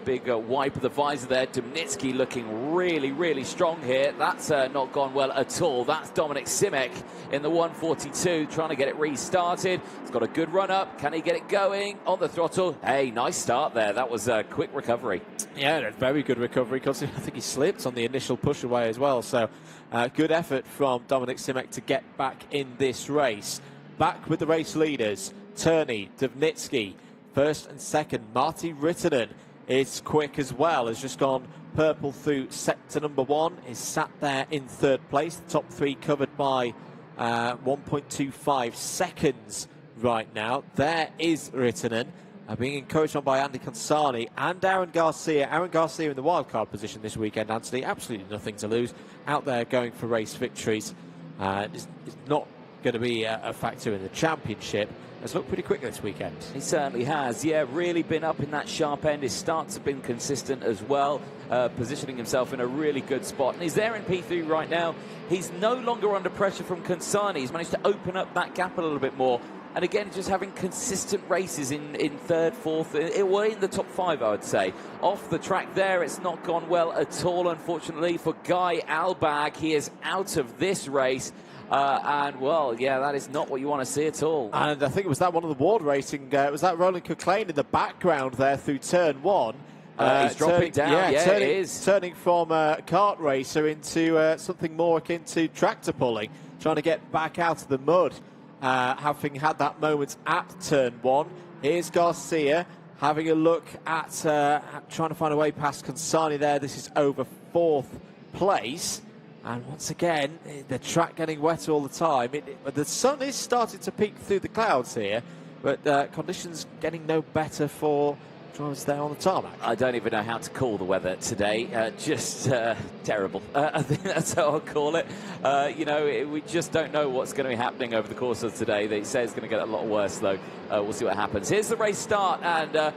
S1: Big wipe of the visor there. Dubnitsky looking really, really strong here. That's not gone well at all. That's Dominic Simic in the 142 trying to get it restarted. He's got a good run up. Can he get it going on the throttle? Hey, nice start there. That was a quick recovery.
S2: Yeah, very good recovery because I think he slipped on the initial push away as well. So good effort from Dominic Simic to get back in this race. Back with the race leaders, Turney, Dubnitsky, first and second. Marty Rittinen is quick as well, has just gone purple through sector number 1, is sat there in 3rd place. The top 3 covered by 1.25 seconds right now. There is Rittinen, being encouraged on by Andy Consani and Aaron Garcia. Aaron Garcia in the wildcard position this weekend, Anthony. Absolutely nothing to lose. Out there going for race victories. It's not going to be a factor in the championship, has looked pretty quick this weekend.
S1: He certainly has, yeah, really been up in that sharp end. His starts have been consistent as well, positioning himself in a really good spot. And he's there in P3 right now. He's no longer under pressure from Consani. He's managed to open up that gap a little bit more. And again, just having consistent races in third, fourth, well, in the top 5, I would say. Off the track there, it's not gone well at all, unfortunately, for Guy Albag. He is out of this race. And, well, yeah, that is not what you want to see at all.
S2: And I think it was that one of the Ward racing, it was that Roland Coclain in the background there through turn 1.
S1: He's dropping down, yeah, it is.
S2: Turning from kart racer into something more akin to tractor pulling, trying to get back out of the mud, having had that moment at turn 1. Here's Garcia having a look at trying to find a way past Consani there. This is over 4th place. And once again, the track getting wet all the time. The sun is starting to peek through the clouds here, but conditions getting no better for drivers there on the tarmac.
S1: I don't even know how to call the weather today. Just terrible. I think that's how I'll call it. You know, we just don't know what's going to be happening over the course of today. They say it's going to get a lot worse, though. We'll see what happens. Here's the race start, and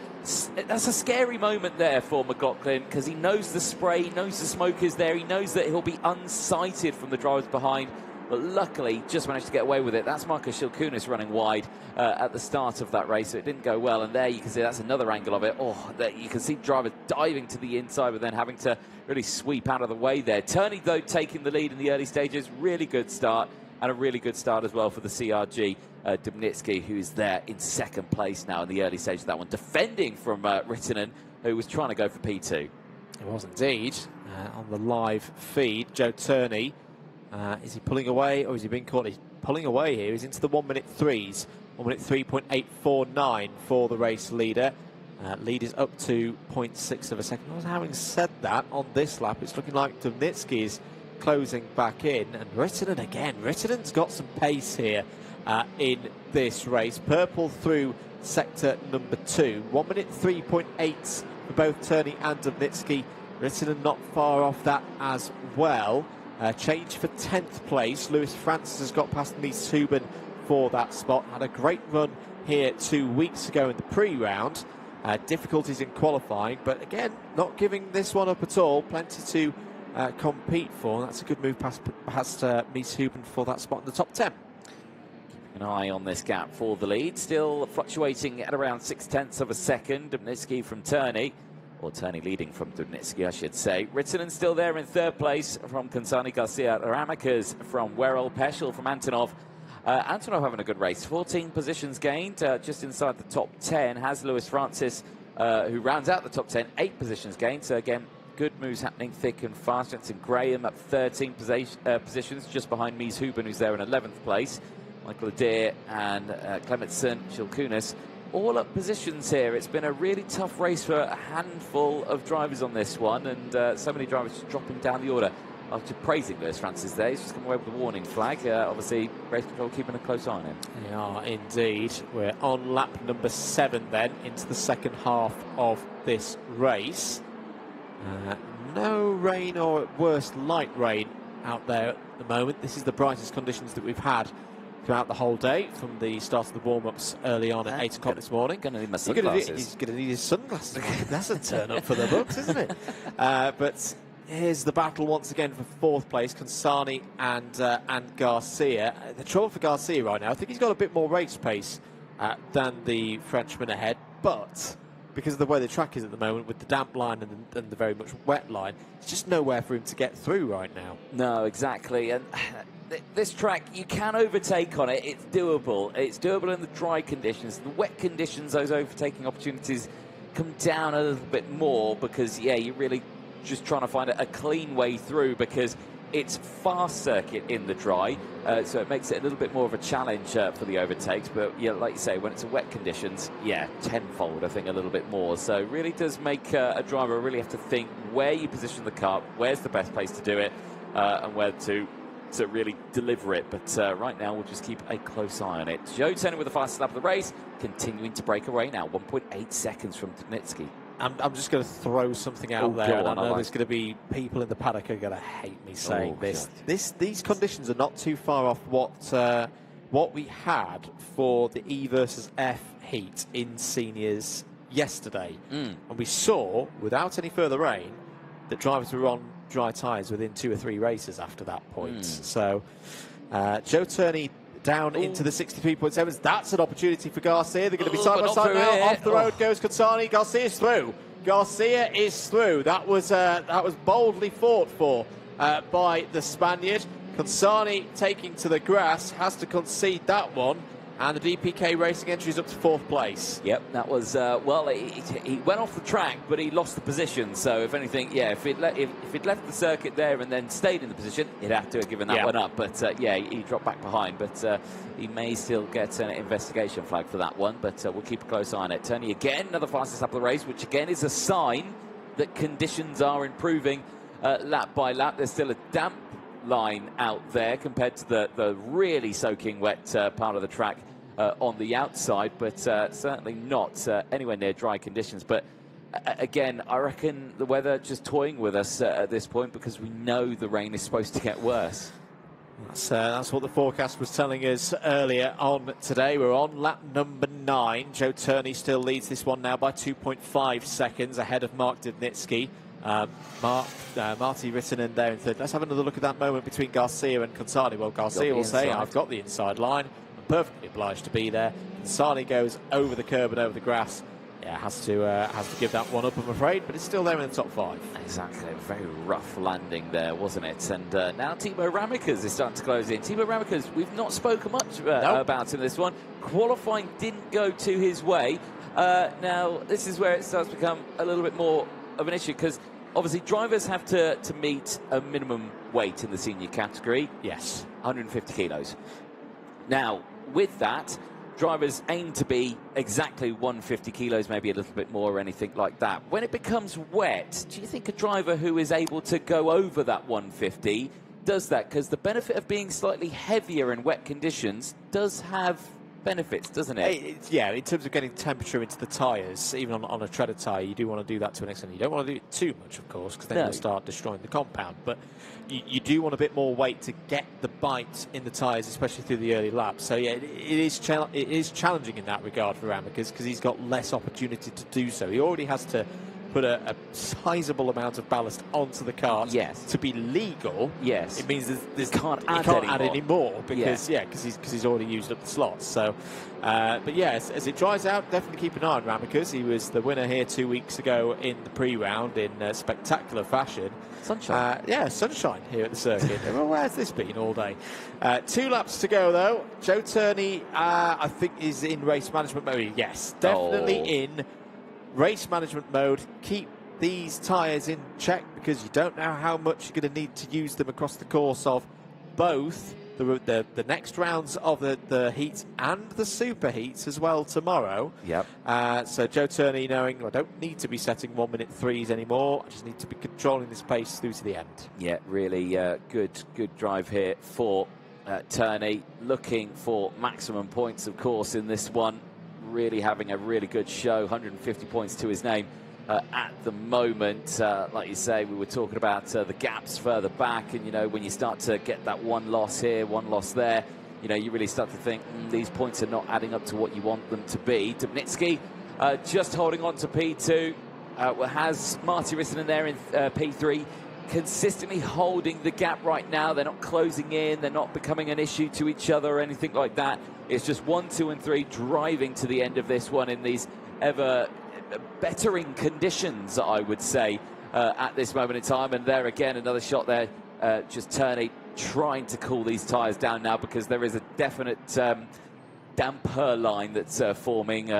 S1: that's a scary moment there for McLaughlin, because he knows the spray, he knows the smoke is there, he knows that he'll be unsighted from the drivers behind. But luckily, just managed to get away with it. That's Marcus Shilkunis running wide at the start of that race, so it didn't go well. And there you can see that's another angle of it. Oh, there you can see drivers diving to the inside, but then having to really sweep out of the way there. Turney, though, taking the lead in the early stages. Really good start, and a really good start as well for the CRG. Dubnitsky, who's there in 2nd place now in the early stage of that one, defending from Rittinen, who was trying to go for P2.
S2: It was indeed. On the live feed, Joe Turney. Is he pulling away, or is he being caught? He's pulling away here. He's into the 1 minute 3s. 1 minute 3.849 for the race leader. Lead is up to 0.6 of a second. Having said that, on this lap, it's looking like Dubnitsky is closing back in. And Rittinen again. Rittenen's got some pace here in this race. Purple through sector number 2. 1 minute 3.8 for both Turney and Dubnitsky. Rittinen not far off that as well. Change for 10th place. Lewis Francis has got past Mies Huben for that spot. Had a great run here 2 weeks ago in the pre-round. Difficulties in qualifying, but again, not giving this one up at all. Plenty to compete for. That's a good move past Mies Huben for that spot in the top 10.
S1: Keeping an eye on this gap for the lead. Still fluctuating at around 0.6 of a second. Dubnitsky from Turney. Or Turney leading from Dubnitsky, I should say. Rittinen still there in 3rd place from Consani, Garcia, Ramakas from Werrell, Peschel from Antonov. Antonov having a good race. 14 positions gained, just inside the top 10. Has Lewis Francis, who rounds out the top 10, 8 positions gained. So again, good moves happening thick and fast. Jensen Graham up 13 positions, just behind Mies Huben, who's there in 11th place. Michael Adair and Clementson, Shilkunis. All up positions here. It's been a really tough race for a handful of drivers on this one, and so many drivers just dropping down the order. After praising Lewis Francis there, he's just come away with a warning flag. Obviously, race control keeping a close eye on him.
S2: They are indeed. We're on lap number 7 then, into the second half of this race. No rain, or at worst light rain out there at the moment. This is the brightest conditions that we've had throughout the whole day, from the start of the warm-ups early on at 8 o'clock this morning.
S1: Going to need my sunglasses.
S2: He's going to need his sunglasses. That's a turn up for the books, isn't it? But here's the battle once again for 4th place, Consani and Garcia. The trouble for Garcia right now, I think he's got a bit more race pace than the Frenchman ahead, but because of the way the track is at the moment, with the damp line and the very much wet line, there's just nowhere for him to get through right now.
S1: No, exactly. And this track, you can overtake on it. It's doable. It's doable in the dry conditions. The wet conditions, those overtaking opportunities come down a little bit more, because, yeah, you're really just trying to find a clean way through, because it's fast circuit in the dry, so it makes it a little bit more of a challenge for the overtakes. But, yeah, like you say, when it's wet conditions, yeah, tenfold, I think, a little bit more. So it really does make a driver really have to think where you position the car, where's the best place to do it, and where to really deliver it. But right now, we'll just keep a close eye on it. Joe Turney with the fastest lap of the race, continuing to break away now, 1.8 seconds from Dubnitsky.
S2: I'm just going to throw something out there, and I know there's going to be people in the paddock who are going to hate me saying this. These conditions are not too far off what what we had for the E versus F heat in seniors yesterday. And we saw, without any further rain, that drivers were on dry tyres within 2 or 3 races after that point. So Joe Turney down into the 63.7s. That's an opportunity for Garcia. They're going to be side by side now. Off the road goes Consani. Garcia's through. Garcia is through. That was boldly fought for by the Spaniard. Consani taking to the grass, has to concede that one, and the DPK Racing entry is up to 4th place.
S1: Yep, that was, well, he went off the track, but he lost the position. So, if anything, yeah, if he'd left the circuit there and then stayed in the position, he'd have to have given that one up. But, yeah, he dropped back behind. But he may still get an investigation flag for that one. But we'll keep a close eye on it. Tony again, another fastest lap of the race, which again is a sign that conditions are improving lap by lap. There's still a damp line out there compared to the really soaking wet part of the track on the outside, but certainly not anywhere near dry conditions. But again, I reckon the weather just toying with us at this point, because we know the rain is supposed to get worse.
S2: That's what the forecast was telling us earlier on today. We're on lap number 9. Joe Turney still leads this one now by 2.5 seconds ahead of Mark Dubnitsky. Marty Rittinen there in 3rd. Let's have another look at that moment between Garcia and Consani. Well, Garcia will say, I've got the inside line. I'm perfectly obliged to be there. Consani goes over the curb and over the grass. Yeah, has to give that one up, I'm afraid, but it's still there in the top 5.
S1: Exactly, a very rough landing there, wasn't it? And now Timo Ramikers is starting to close in. Timo Ramikers, we've not spoken much about him this one. Qualifying didn't go to his way. Now, this is where it starts to become a little bit more of an issue, because obviously drivers have to meet a minimum weight in the senior category.
S2: Yes.
S1: 150 kilos. Now, with that, drivers aim to be exactly 150 kilos, maybe a little bit more or anything like that. When it becomes wet, do you think a driver who is able to go over that 150 does that? Because the benefit of being slightly heavier in wet conditions does have benefits, doesn't it?
S2: Yeah, in terms of getting temperature into the tyres, even on a treaded tyre, you do want to do that to an extent. You don't want to do it too much, of course, because then you'll start destroying the compound. But you do want a bit more weight to get the bite in the tyres, especially through the early laps. So, yeah, it is challenging in that regard for Ramikers, because he's got less opportunity to do so. He already has to put a sizable amount of ballast onto the car to be legal.
S1: Yes,
S2: it means
S1: he can't
S2: add any more because he's already used up the slots. So, but yeah, as it dries out, definitely keep an eye on Ramikers. He was the winner here 2 weeks ago in the pre-round in spectacular fashion.
S1: Sunshine.
S2: Yeah, sunshine here at the circuit. Well, where's this been all day? 2 laps to go, though. Joe Turney, I think, is in race management mode. Yes, definitely in race management mode. Keep these tyres in check, because you don't know how much you're going to need to use them across the course of both the next rounds of the heats and the super heats as well tomorrow.
S1: Yep.
S2: So Joe Turney knowing, I don't need to be setting 1-minute 3s anymore. I just need to be controlling this pace through to the end.
S1: Yeah, really good drive here for Turney. Looking for maximum points, of course, in this one. Really having a really good show, 150 points to his name at the moment. Like you say, we were talking about the gaps further back, and, you know, when you start to get that one loss here, one loss there, you know, you really start to think these points are not adding up to what you want them to be. Dubnitsky just holding on to P2, has Marty Rittinen there in P3, consistently holding the gap right now. They're not closing in, they're not becoming an issue to each other or anything like that. It's just 1, 2 and 3 driving to the end of this one in these ever bettering conditions, I would say, at this moment in time. And there again, another shot there, just Turney trying to cool these tyres down now, because there is a definite damper line that's forming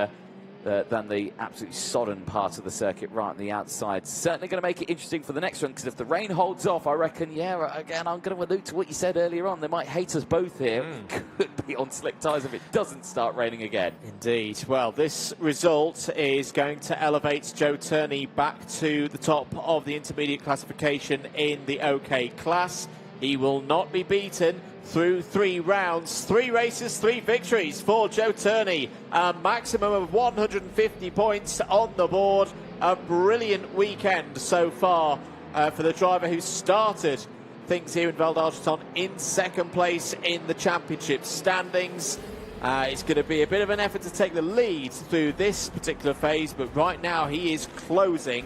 S1: than the absolutely sodden part of the circuit right on the outside. Certainly going to make it interesting for the next one, because if the rain holds off, I reckon, yeah, again, I'm going to allude to what you said earlier on. They might hate us both here. Could be on slick tyres if it doesn't start raining again.
S2: Indeed. Well, this result is going to elevate Joe Turney back to the top of the intermediate classification in the OK class. He will not be beaten through 3 rounds, 3 races, 3 victories for Joe Turney. A maximum of 150 points on the board. A brilliant weekend so far for the driver who started things here in Val d'Argenton in second place in the championship standings. It's going to be a bit of an effort to take the lead through this particular phase, but right now he is closing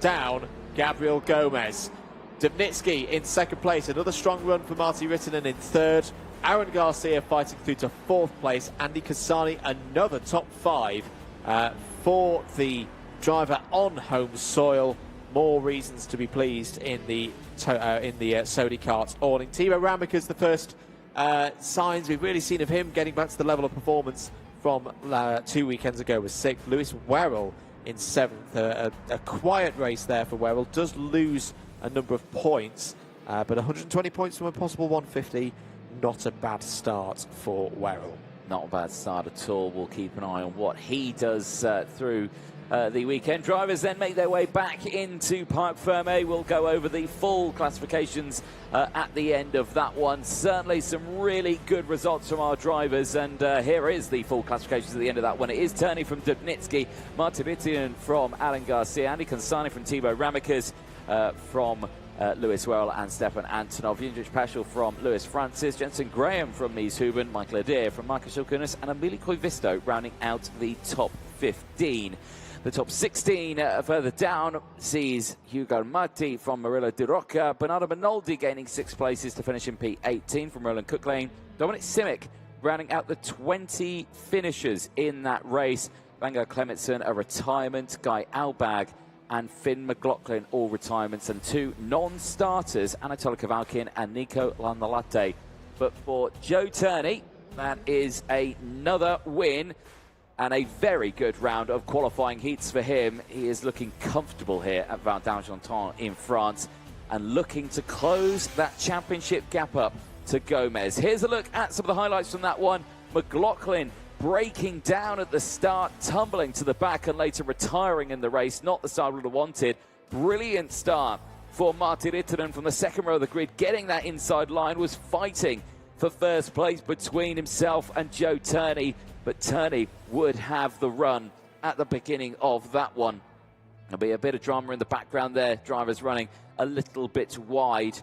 S2: down Gabriel Gomez. Dubnitsky in second place, another strong run for Martti Rittinen in third. Aaron Garcia fighting through to fourth place. Andy Cassani, another top five for the driver on home soil. More reasons to be pleased in the Sony Kart awning. Timo Ramika's the first signs we've really seen of him getting back to the level of performance from 2 weekends ago was sixth. Lewis Werrell in seventh. A quiet race there for Werrell. Does lose a number of points, but 120 points from a possible 150. Not a bad start for Werrell.
S1: Not a bad start at all. We'll keep an eye on what he does through the weekend. Drivers then make their way back into Parc Fermé. We'll go over the full classifications at the end of that one. Certainly some really good results from our drivers, and here is the full classifications at the end of that one. It is Turney from Dubnitsky, Martti Rittinen from Alan Garcia, Andy Cassani from Timo Ramikers, from Lewis Werrell and Stefan Antonov, Jindřich Paschal from Lewis Francis, Jensen Graham from Mies Huben, Michael Adair from Marcus Ilkunis, and Emilio Koivisto rounding out the top 15. The top 16 further down sees Hugo Matti from Murillo di Rocca, Bernardo Benoldi gaining 6 places to finish in P18 from Roland Cooklane, Dominic Simic rounding out the 20 finishers in that race, Vango Clementson a retirement, Guy Albag and Finn McLaughlin all retirements, and 2 non-starters, Anatoly Kavalkin and Nico Landalate. But for Joe Turney, that is another win and a very good round of qualifying heats for him. He is looking comfortable here at Val d'Argenton in France and looking to close that championship gap up to Gomez. Here's a look at some of the highlights from that one. McLaughlin breaking down at the start, tumbling to the back and later retiring in the race. Not the start we would have wanted. Brilliant start for Martti Rittinen from the second row of the grid, getting that inside line, was fighting for first place between himself and Joe Turney, but Turney would have the run at the beginning of that one. There'll be a bit of drama in the background there. Drivers running a little bit wide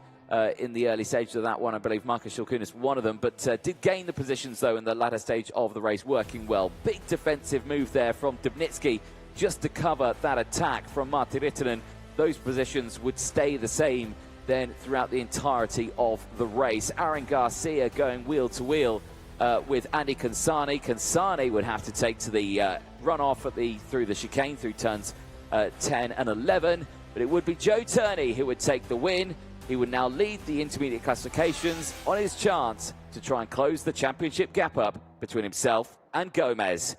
S1: in the early stages of that one. I believe Marcus Ilkunis one of them, but did gain the positions, though, in the latter stage of the race, working well. Big defensive move there from Dubnitsky just to cover that attack from Martti Rittinen. Those positions would stay the same then throughout the entirety of the race. Aaron Garcia going wheel to wheel with Andy Cassani. Cassani would have to take to the runoff through the chicane through turns 10 and 11, but it would be Joe Turney who would take the win. He would now lead the intermediate classifications on his chance to try and close the championship gap up between himself and Gomez.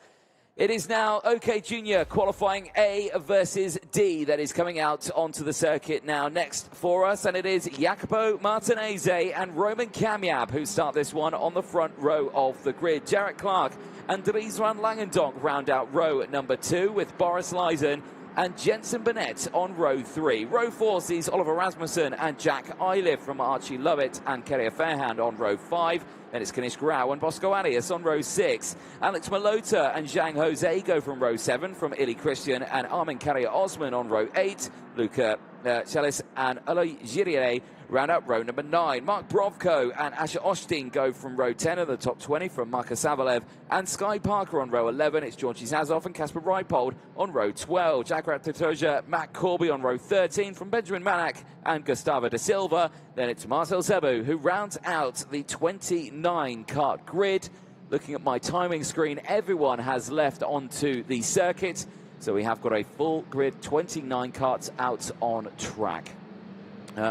S1: It is now OK Junior qualifying A versus D that is coming out onto the circuit now next for us, and it is Jacopo Martinez and Roman Kamiab who start this one on the front row of the grid. Jarrett Clark and Dries van Langendonk round out row number 2 with Boris Leisen and Jensen Burnett on row 3. Row 4 sees Oliver Rasmussen and Jack Eiliff from Archie Lovett and Kerry Fairhand on row 5. Then it's Kanish Grau and Bosco Arias on row 6. Alex Malota and Zhang Jose go from row 7 from Ili Christian and Armin Carrier Osman on row 8. Luca Chelis and Aloy Giriere round out row number 9. Mark Brovko and Asher Ostin go from row 10 of the top 20 from Marcus Savalev and Sky Parker on row 11. It's Georgi Zazov and Kasper Reipold on row 12. Jagrat Tatoja, Matt Corby on row 13 from Benjamin Manak and Gustavo da Silva. Then it's Marcel Zebu who rounds out the 29 kart grid. Looking at my timing screen, everyone has left onto the circuit. So we have got a full grid, 29 karts out on track.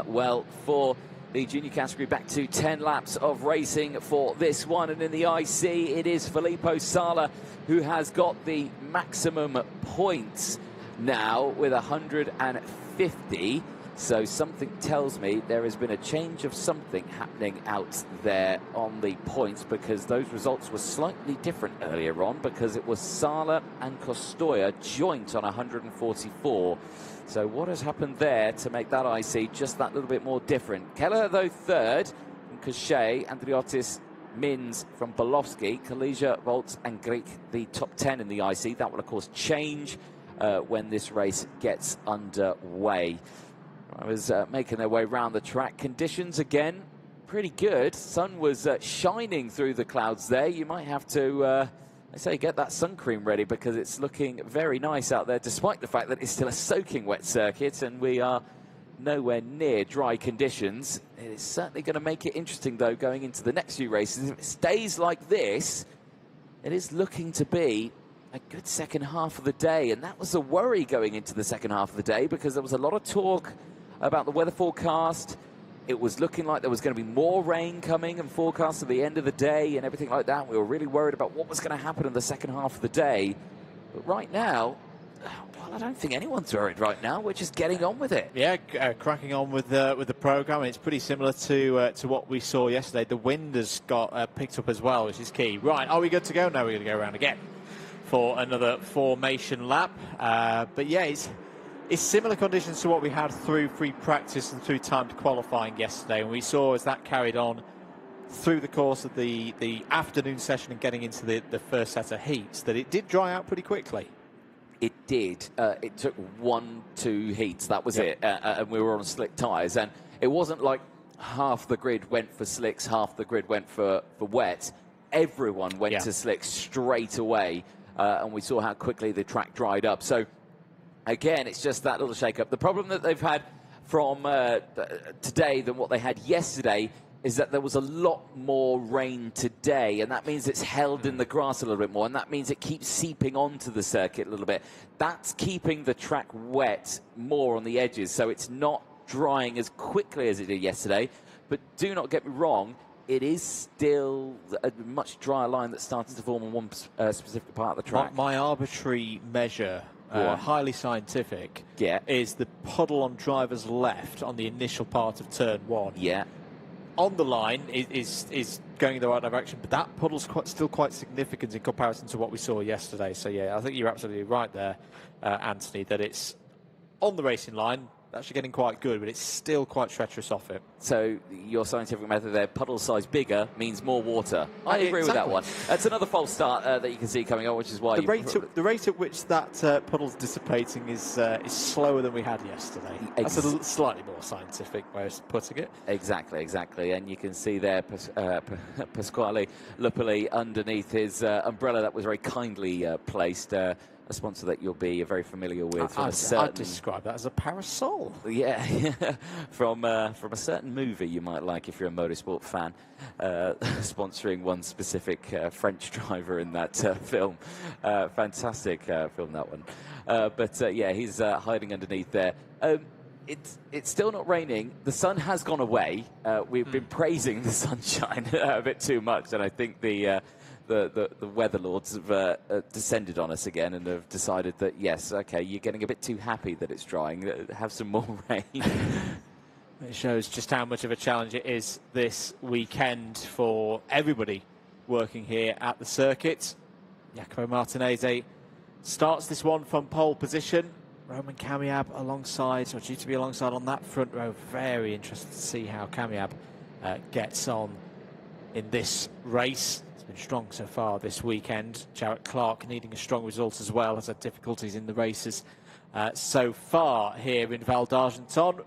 S1: Well, for the junior category, back to 10 laps of racing for this one. And in the IC, it is Filippo Sala who has got the maximum points now with 150. So something tells me there has been a change of something happening out there on the points, because those results were slightly different earlier on, because it was Sala and Costoya joint on 144. So what has happened there to make that IC just that little bit more different? Keller, though, third from Cachet, Andriotis, Mins from Bolovsky, Kalija, Volts and Greek the top 10 in the IC. That will, of course, change when this race gets underway. Drivers making their way around the track. Conditions, again, pretty good. Sun was shining through the clouds there. You might have to, I say, get that sun cream ready because it's looking very nice out there, despite the fact that it's still a soaking wet circuit and we are nowhere near dry conditions. It is certainly going to make it interesting, though, going into the next few races. If it stays like this, it is looking to be a good second half of the day, and that was a worry going into the second half of the day because there was a lot of talk about the weather forecast. It was looking like there was going to be more rain coming and forecast at the end of the day and everything like that. We were really worried about what was going to happen in the second half of the day. But right now, well, I don't think anyone's worried right now. We're just getting on with it.
S2: Yeah, cracking on with the programme. It's pretty similar to what we saw yesterday. The wind has got picked up as well, which is key. Right, are we good to go? No, we're going to go around again for another formation lap. But yeah, it's similar conditions to what we had through free practice and through timed qualifying yesterday. And we saw as that carried on through the course of the afternoon session and getting into the first set of heats that it did dry out pretty quickly.
S1: It did. It took 1-2 heats. That was it. And we were on slick tyres. And it wasn't like half the grid went for slicks, half the grid went for wet. Everyone went to slicks straight away. And we saw how quickly the track dried up. So, again, it's just that little shake-up. The problem that they've had from today than what they had yesterday is that there was a lot more rain today, and that means it's held in the grass a little bit more, and that means it keeps seeping onto the circuit a little bit. That's keeping the track wet more on the edges, so it's not drying as quickly as it did yesterday. But do not get me wrong, it is still a much drier line that's starting to form on one specific part of the track.
S2: My arbitrary measure, highly scientific, is the puddle on driver's left on the initial part of turn 1.
S1: Yeah.
S2: On the line is going in the right direction, but that puddle's still quite significant in comparison to what we saw yesterday. So, yeah, I think you're absolutely right there, Anthony, that it's on the racing line, actually getting quite good, but it's still quite treacherous off it.
S1: So your scientific method there, puddle size bigger means more water. I agree with that one. That's another false start that you can see coming on, which is why
S2: the rate at which that puddle's dissipating is slower than we had yesterday. That's a slightly more scientific way of putting it.
S1: Exactly. And you can see there Pasquale Lupoli underneath his umbrella that was very kindly placed. A sponsor that you'll be very familiar with.
S2: I'd describe that as a parasol.
S1: Yeah, from a certain movie you might like if you're a motorsport fan, sponsoring one specific French driver in that film. Fantastic film, that one. But yeah, he's hiding underneath there. It's still not raining. The sun has gone away. We've been praising the sunshine a bit too much, and I think the weather lords have descended on us again and have decided that, yes, okay, you're getting a bit too happy that it's drying. Have some more rain.
S2: It shows just how much of a challenge it is this weekend for everybody working here at the circuit. Jacopo Martinez starts this one from pole position. Roman Kamiab alongside, or due to be alongside on that front row. Very interested to see how Kamiab gets on in this race. Been strong so far this weekend. Jarrett Clark needing a strong result as well, has had difficulties in the races so far here in Val d'Argenton.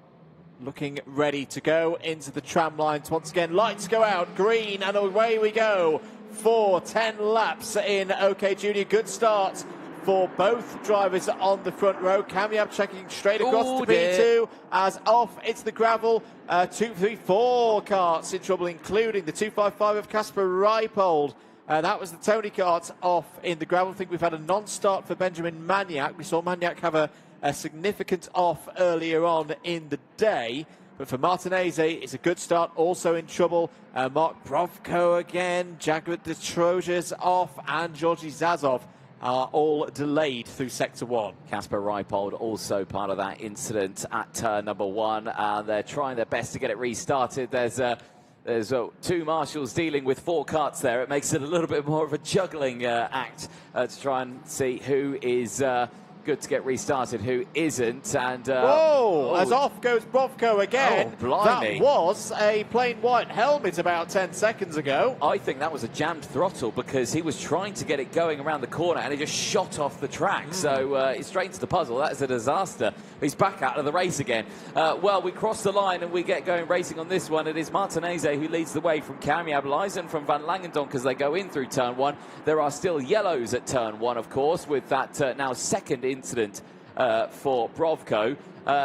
S2: Looking ready to go into the tram lines once again. Lights go out, green, and away we go for 10 laps in OK Junior. Good start for both drivers on the front row. Kamiab checking straight across to P2 as off it's the gravel. 2, 3, 4 karts in trouble, including the 255 of Casper Reipold. That was the Tony kart off in the gravel. I think we've had a non-start for Benjamin Magnac. We saw Magnac have a significant off earlier on in the day. But for Martinez, it's a good start, also in trouble. Mark Brovko again, Jaguar de Trojas off, and Georgi Zazov are all delayed through Sector 1.
S1: Casper Reipold also part of that incident at turn number 1. They're trying their best to get it restarted. There's 2 marshals dealing with 4 karts there. It makes it a little bit more of a juggling act to try and see who is good to get restarted, who isn't. And
S2: as off goes Brovko again.
S1: Oh, blimey.
S2: That was a plain white helmet about 10 seconds ago.
S1: I think that was a jammed throttle because he was trying to get it going around the corner and he just shot off the track. So it's straight into the puzzle. That is a disaster. He's back out of the race again. Well, we cross the line and we get going racing on this one. It is Martinez who leads the way from Kamiab, Leisen from Van Langendonk as they go in through turn 1. There are still yellows at turn 1, of course, with that now second incident for Brovko.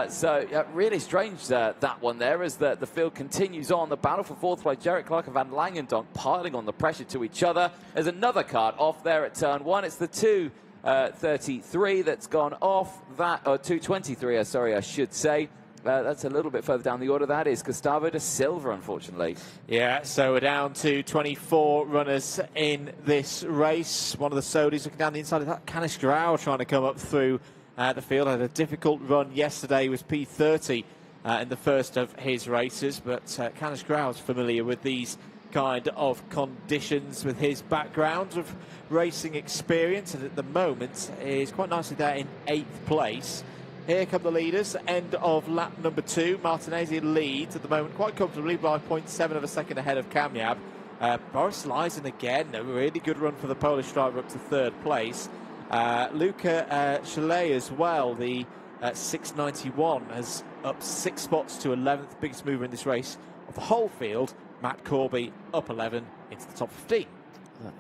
S1: So really strange that one there as the field continues on. The battle for fourth place, Jarek Clark and Van Langendonk piling on the pressure to each other. There's another card off there at turn 1. It's the 233 that's gone off. That, or 223, sorry, I should say. That's a little bit further down the order. That is Gustavo da Silva, unfortunately.
S2: Yeah, so we're down to 24 runners in this race. One of the Saudis looking down the inside of that. Canis Grau trying to come up through the field. Had a difficult run yesterday. He was P30 in the first of his races. But Canis Grau is familiar with these kind of conditions with his background of racing experience. And at the moment is quite nicely there in 8th place. Here come the leaders, end of lap number 2. Martinez leads at the moment quite comfortably by 0.7 of a second ahead of Kamiab. Boris Leisen again, a really good run for the Polish driver up to 3rd place. Luca Chalet as well, the 691, has up 6 spots to 11th, biggest mover in this race of the whole field. Matt Corby up 11 into the top 15.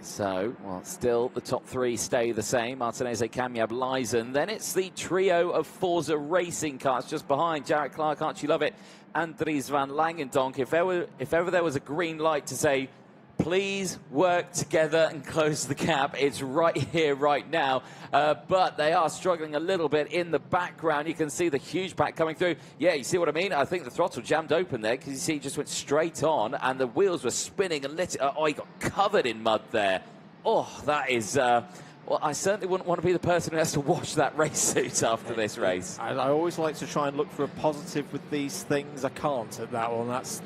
S1: So, well, still the top 3 stay the same. Martinez, Kamiab, Leisen. Then it's the trio of Forza racing cars just behind. Jarek Clark, Archie Lovett, Andries Van Langendonk. If ever there was a green light to say, please work together and close the gap, it's right here, right now. But they are struggling a little bit in the background. You can see the huge pack coming through. Yeah, you see what I mean? I think the throttle jammed open there because you see it just went straight on and the wheels were spinning and he got covered in mud there. Oh, that is... well, I certainly wouldn't want to be the person who has to wash that race suit after this race.
S2: I always like to try and look for a positive with these things. I can't at that one. That's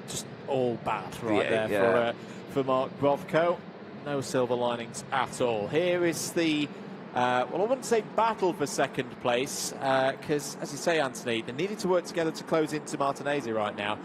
S2: just all bad there for Mark Brovko. No silver linings at all. Here is the, well, I wouldn't say battle for second place, because, as you say, Anthony, they needed to work together to close into Martinez right now.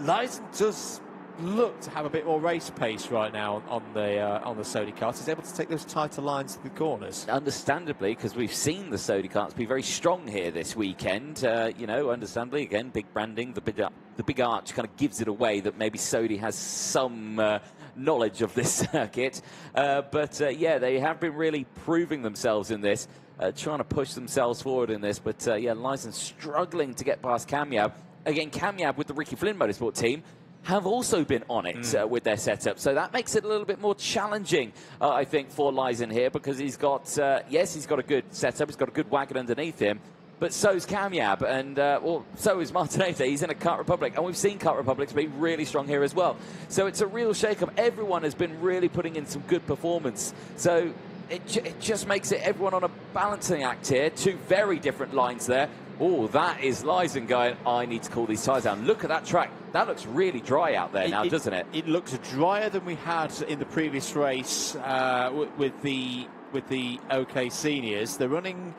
S2: Leisen does look to have a bit more race pace right now on the Sodi karts. He's able to take those tighter lines to the corners.
S1: Understandably, because we've seen the Sodi karts be very strong here this weekend. You know, understandably, again, big branding, the big arch kind of gives it away that maybe Sodi has some knowledge of this circuit. But yeah, they have been really proving themselves in this, trying to push themselves forward in this. But yeah, Leisen struggling to get past Kamiab. Again, Kamiab with the Ricky Flynn Motorsport team have also been on it with their setup. So that makes it a little bit more challenging, I think, for Leisen here, because he's got, yes, he's got a good setup, he's got a good wagon underneath him, but so's Kamiab, and well, so is Martinez. He's in a Kart Republic, and we've seen Kart Republics be really strong here as well. So it's a real shake-up. Everyone has been really putting in some good performance. So it just makes it everyone on a balancing act here. 2 very different lines there. Oh, that is Leisen going, I need to cool these tyres down. Look at that track. That looks really dry out there now, doesn't it? It
S2: looks drier than we had in the previous race with the OK seniors. They're running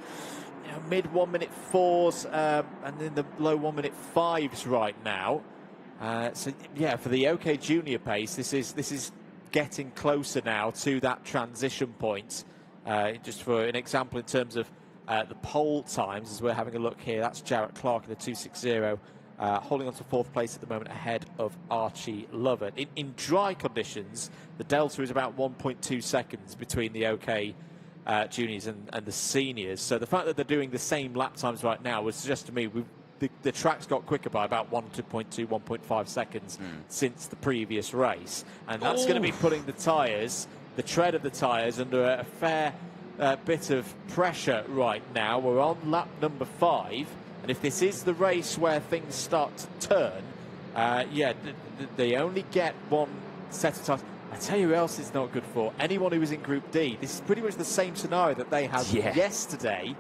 S2: mid 1 minute 4s and in the low 1 minute 5s right now. So yeah, for the OK junior pace, this is getting closer now to that transition point. Just for an example, in terms of the pole times, as we're having a look here, that's Jarrett Clark in the 260, holding on to 4th place at the moment ahead of Archie Lovett. In dry conditions, the delta is about 1.2 seconds between the OK juniors and the seniors. So the fact that they're doing the same lap times right now would suggest to me the track's got quicker by about 1.2, 1.5 seconds since the previous race. And that's going to be putting the tyres, the tread of the tyres, under a fair bit of pressure right now. We're on lap number 5, and if this is the race where things start to turn, yeah, they only get 1 set of tyres. I tell you who else is not good for, anyone who was in Group D. This is pretty much the same scenario that they had yesterday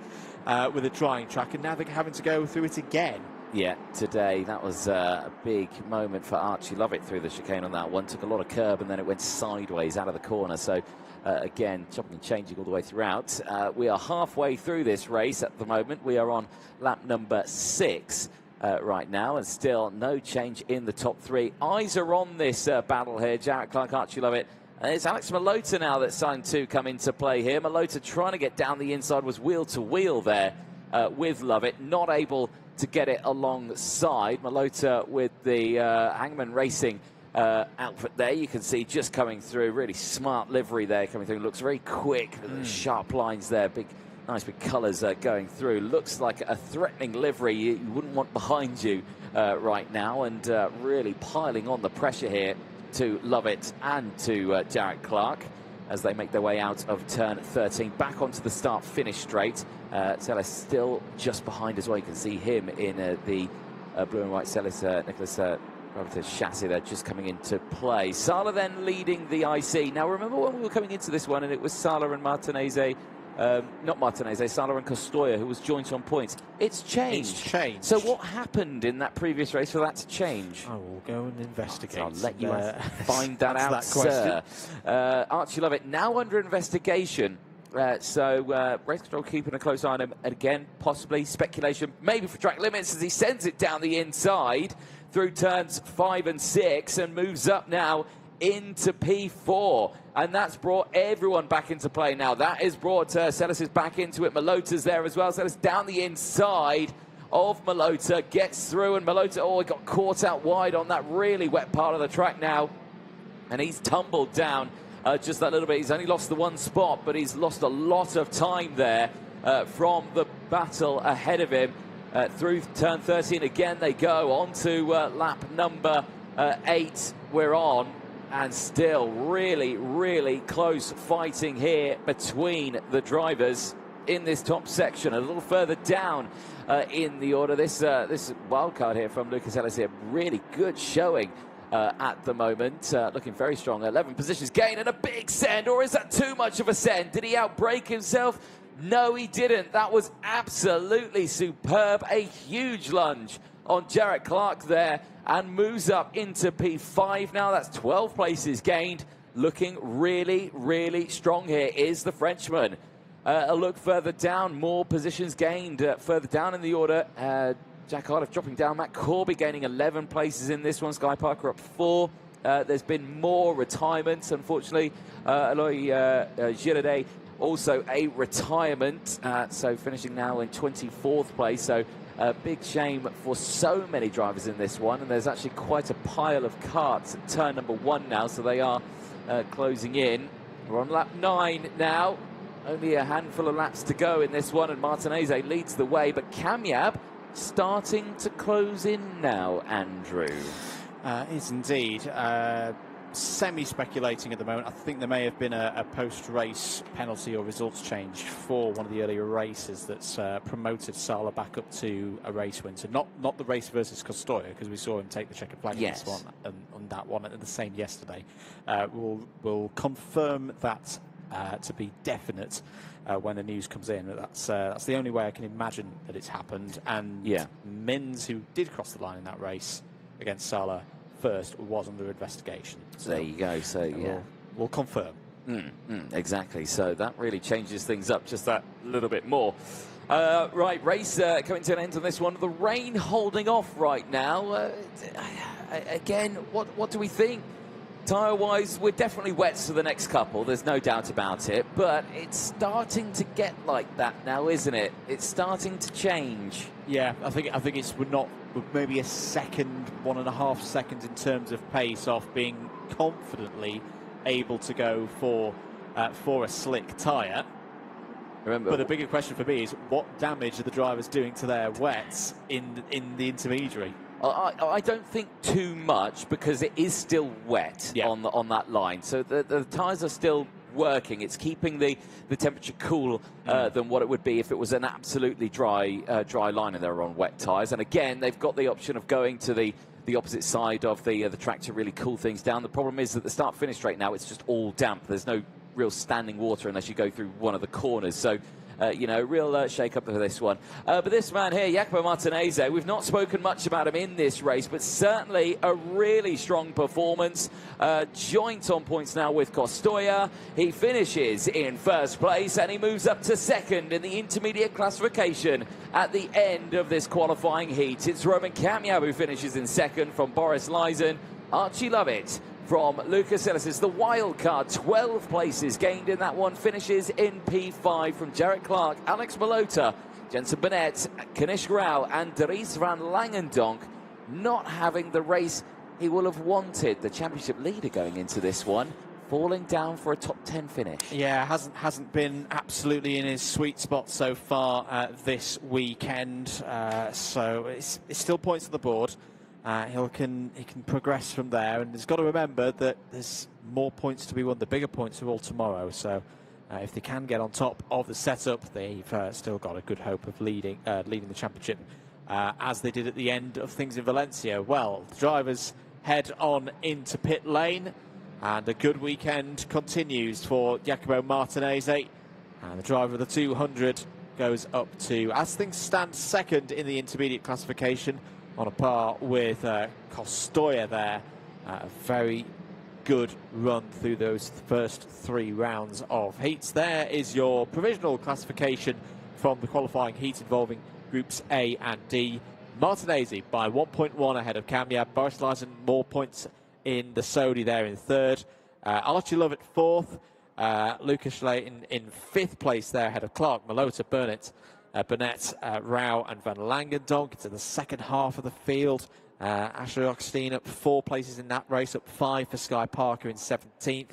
S2: with a drying track, and now they're having to go through it again.
S1: Yeah, today that was a big moment for Archie Lovett through the chicane on that one. Took a lot of curb and then it went sideways out of the corner. So again, chopping and changing all the way throughout. We are halfway through this race at the moment. We are on lap number 6 right now, and still no change in the top 3. Eyes are on this battle here. Jarrett Clark, Archie Lovett. And it's Alex Malota now that's starting to come into play here. Malota trying to get down the inside, was wheel to wheel there with Lovett, not able to get it alongside. Malota with the Hangman Racing outfit there, you can see just coming through. Really smart livery there coming through. Looks very quick. Sharp lines there. Nice big colours going through. Looks like a threatening livery you wouldn't want behind you right now. And really piling on the pressure here to Lovett and to Jarrett Clark as they make their way out of turn 13. Back onto the start-finish straight. Celis still just behind as well. You can see him in the blue and white Celis Nicholas chassis there just coming into play. Sala then leading the IC. Now remember when we were coming into this one and it was Sala and Martinez, not Martinez, Sala and Costoya who was joint on points. It's changed.
S2: It's changed.
S1: So what happened in that previous race for that to change?
S2: I will go and investigate.
S1: I'll let you find that out,
S2: that
S1: sir. Archie Lovett now under investigation. So race control keeping a close eye on him. And again, possibly speculation, maybe for track limits as he sends it down the inside through turns 5 and 6 and moves up now into P4. And that's brought everyone back into play now. That has brought Celis back into it. Malota's there as well. Celis down the inside of Malota, gets through, and Malota, he got caught out wide on that really wet part of the track now. And he's tumbled down just that little bit. He's only lost the one spot, but he's lost a lot of time there from the battle ahead of him. Through turn 13 again they go on to lap number 8 we're on, and still really close fighting here between the drivers in this top section. A little further down in the order, this wildcard here from Lucas Ellis here, really good showing at the moment, looking very strong. 11 positions gain and a big send, or is that too much of a send? Did he outbrake himself? No, he didn't. That was absolutely superb. A huge lunge on Jarrett Clark there, and moves up into P5 now. That's 12 places gained. Looking really strong here is the Frenchman. A look further down, more positions gained further down in the order. Jack Hardiff dropping down. Matt Corby gaining 11 places in this one. Sky Parker up 4. There's been more retirements, unfortunately. Eloy Girardet also a retirement, so finishing now in 24th place. So a big shame for so many drivers in this one, and there's actually quite a pile of karts at turn number 1 now, so they are closing in. We're on lap 9 now. Only a handful of laps to go in this one, and Martinez leads the way, but Kamyab starting to close in now, Andrew.
S2: Is indeed. Semi-speculating at the moment. I think there may have been a post-race penalty or results change for one of the earlier races that's promoted Sala back up to a race win. So not the race versus Costoya, because we saw him take the checkered flag on this one and on that one, and the same yesterday. We'll confirm that to be definite when the news comes in. That's the only way I can imagine that it's happened. And Mins, who did cross the line in that race against Sala first, was under investigation.
S1: So there you go. So
S2: we'll confirm.
S1: Exactly. So that really changes things up just that little bit more. Right, race coming to an end on this one. The rain holding off right now. Again, what do we think? Tyre-wise, we're definitely wet for the next couple. There's no doubt about it. But it's starting to get like that now, isn't it? It's starting to change.
S2: Yeah, I think we're not maybe a second, 1.5 seconds in terms of pace off being confidently able to go for a slick tyre.
S1: Remember,
S2: but the bigger question for me is what damage are the drivers doing to their wets in the intermediary?
S1: I don't think too much, because it is still wet on that line. So the tyres are still working. It's keeping the temperature cool than what it would be if it was an absolutely dry line and they're on wet tyres. And again, they've got the option of going to the opposite side of the track to really cool things down. The problem is that the start-finish straight now, it's just all damp. There's no real standing water unless you go through one of the corners. So real shake-up for this one. But this man here, Jacopo Martinez, we've not spoken much about him in this race, but certainly a really strong performance. Joint on points now with Costoya. He finishes in first place and he moves up to second in the intermediate classification at the end of this qualifying heat. It's Roman Kamiab who finishes in second from Boris Lyson. Archie Lovett from Lucas Ellis, the wild card, 12 places gained in that one, finishes in P5 from Jarrett Clark, Alex Malota, Jensen Burnett, Kanish Rao and Dries van Langendonk not having the race he will have wanted. The championship leader going into this one, falling down for a top 10 finish.
S2: Yeah, hasn't been absolutely in his sweet spot so far this weekend. So it's still points on the board. He can progress from there, and he's got to remember that there's more points to be won. The bigger points are all tomorrow. So if they can get on top of the setup, they've still got a good hope of leading the championship, as they did at the end of things in Valencia. Well, the drivers head on into pit lane. And a good weekend continues for Jacopo Martinez. And the driver of the 200 goes up to, as things stand, second in the intermediate classification, on a par with Costoya there. A very good run through those first 3 rounds of heats. There is your provisional classification from the qualifying heat involving groups A and D. Martinez by 1.1 ahead of Kamiab. Boris Lyson more points in the Sodi there in third. Archie Lovett fourth. Lucas Leighton in 5th place there ahead of Clark, Malota, Burnett, Rao and Van Langendonk. It's in the second half of the field. Ashley Oxteen up 4 places in that race, up 5 for Sky Parker in 17th.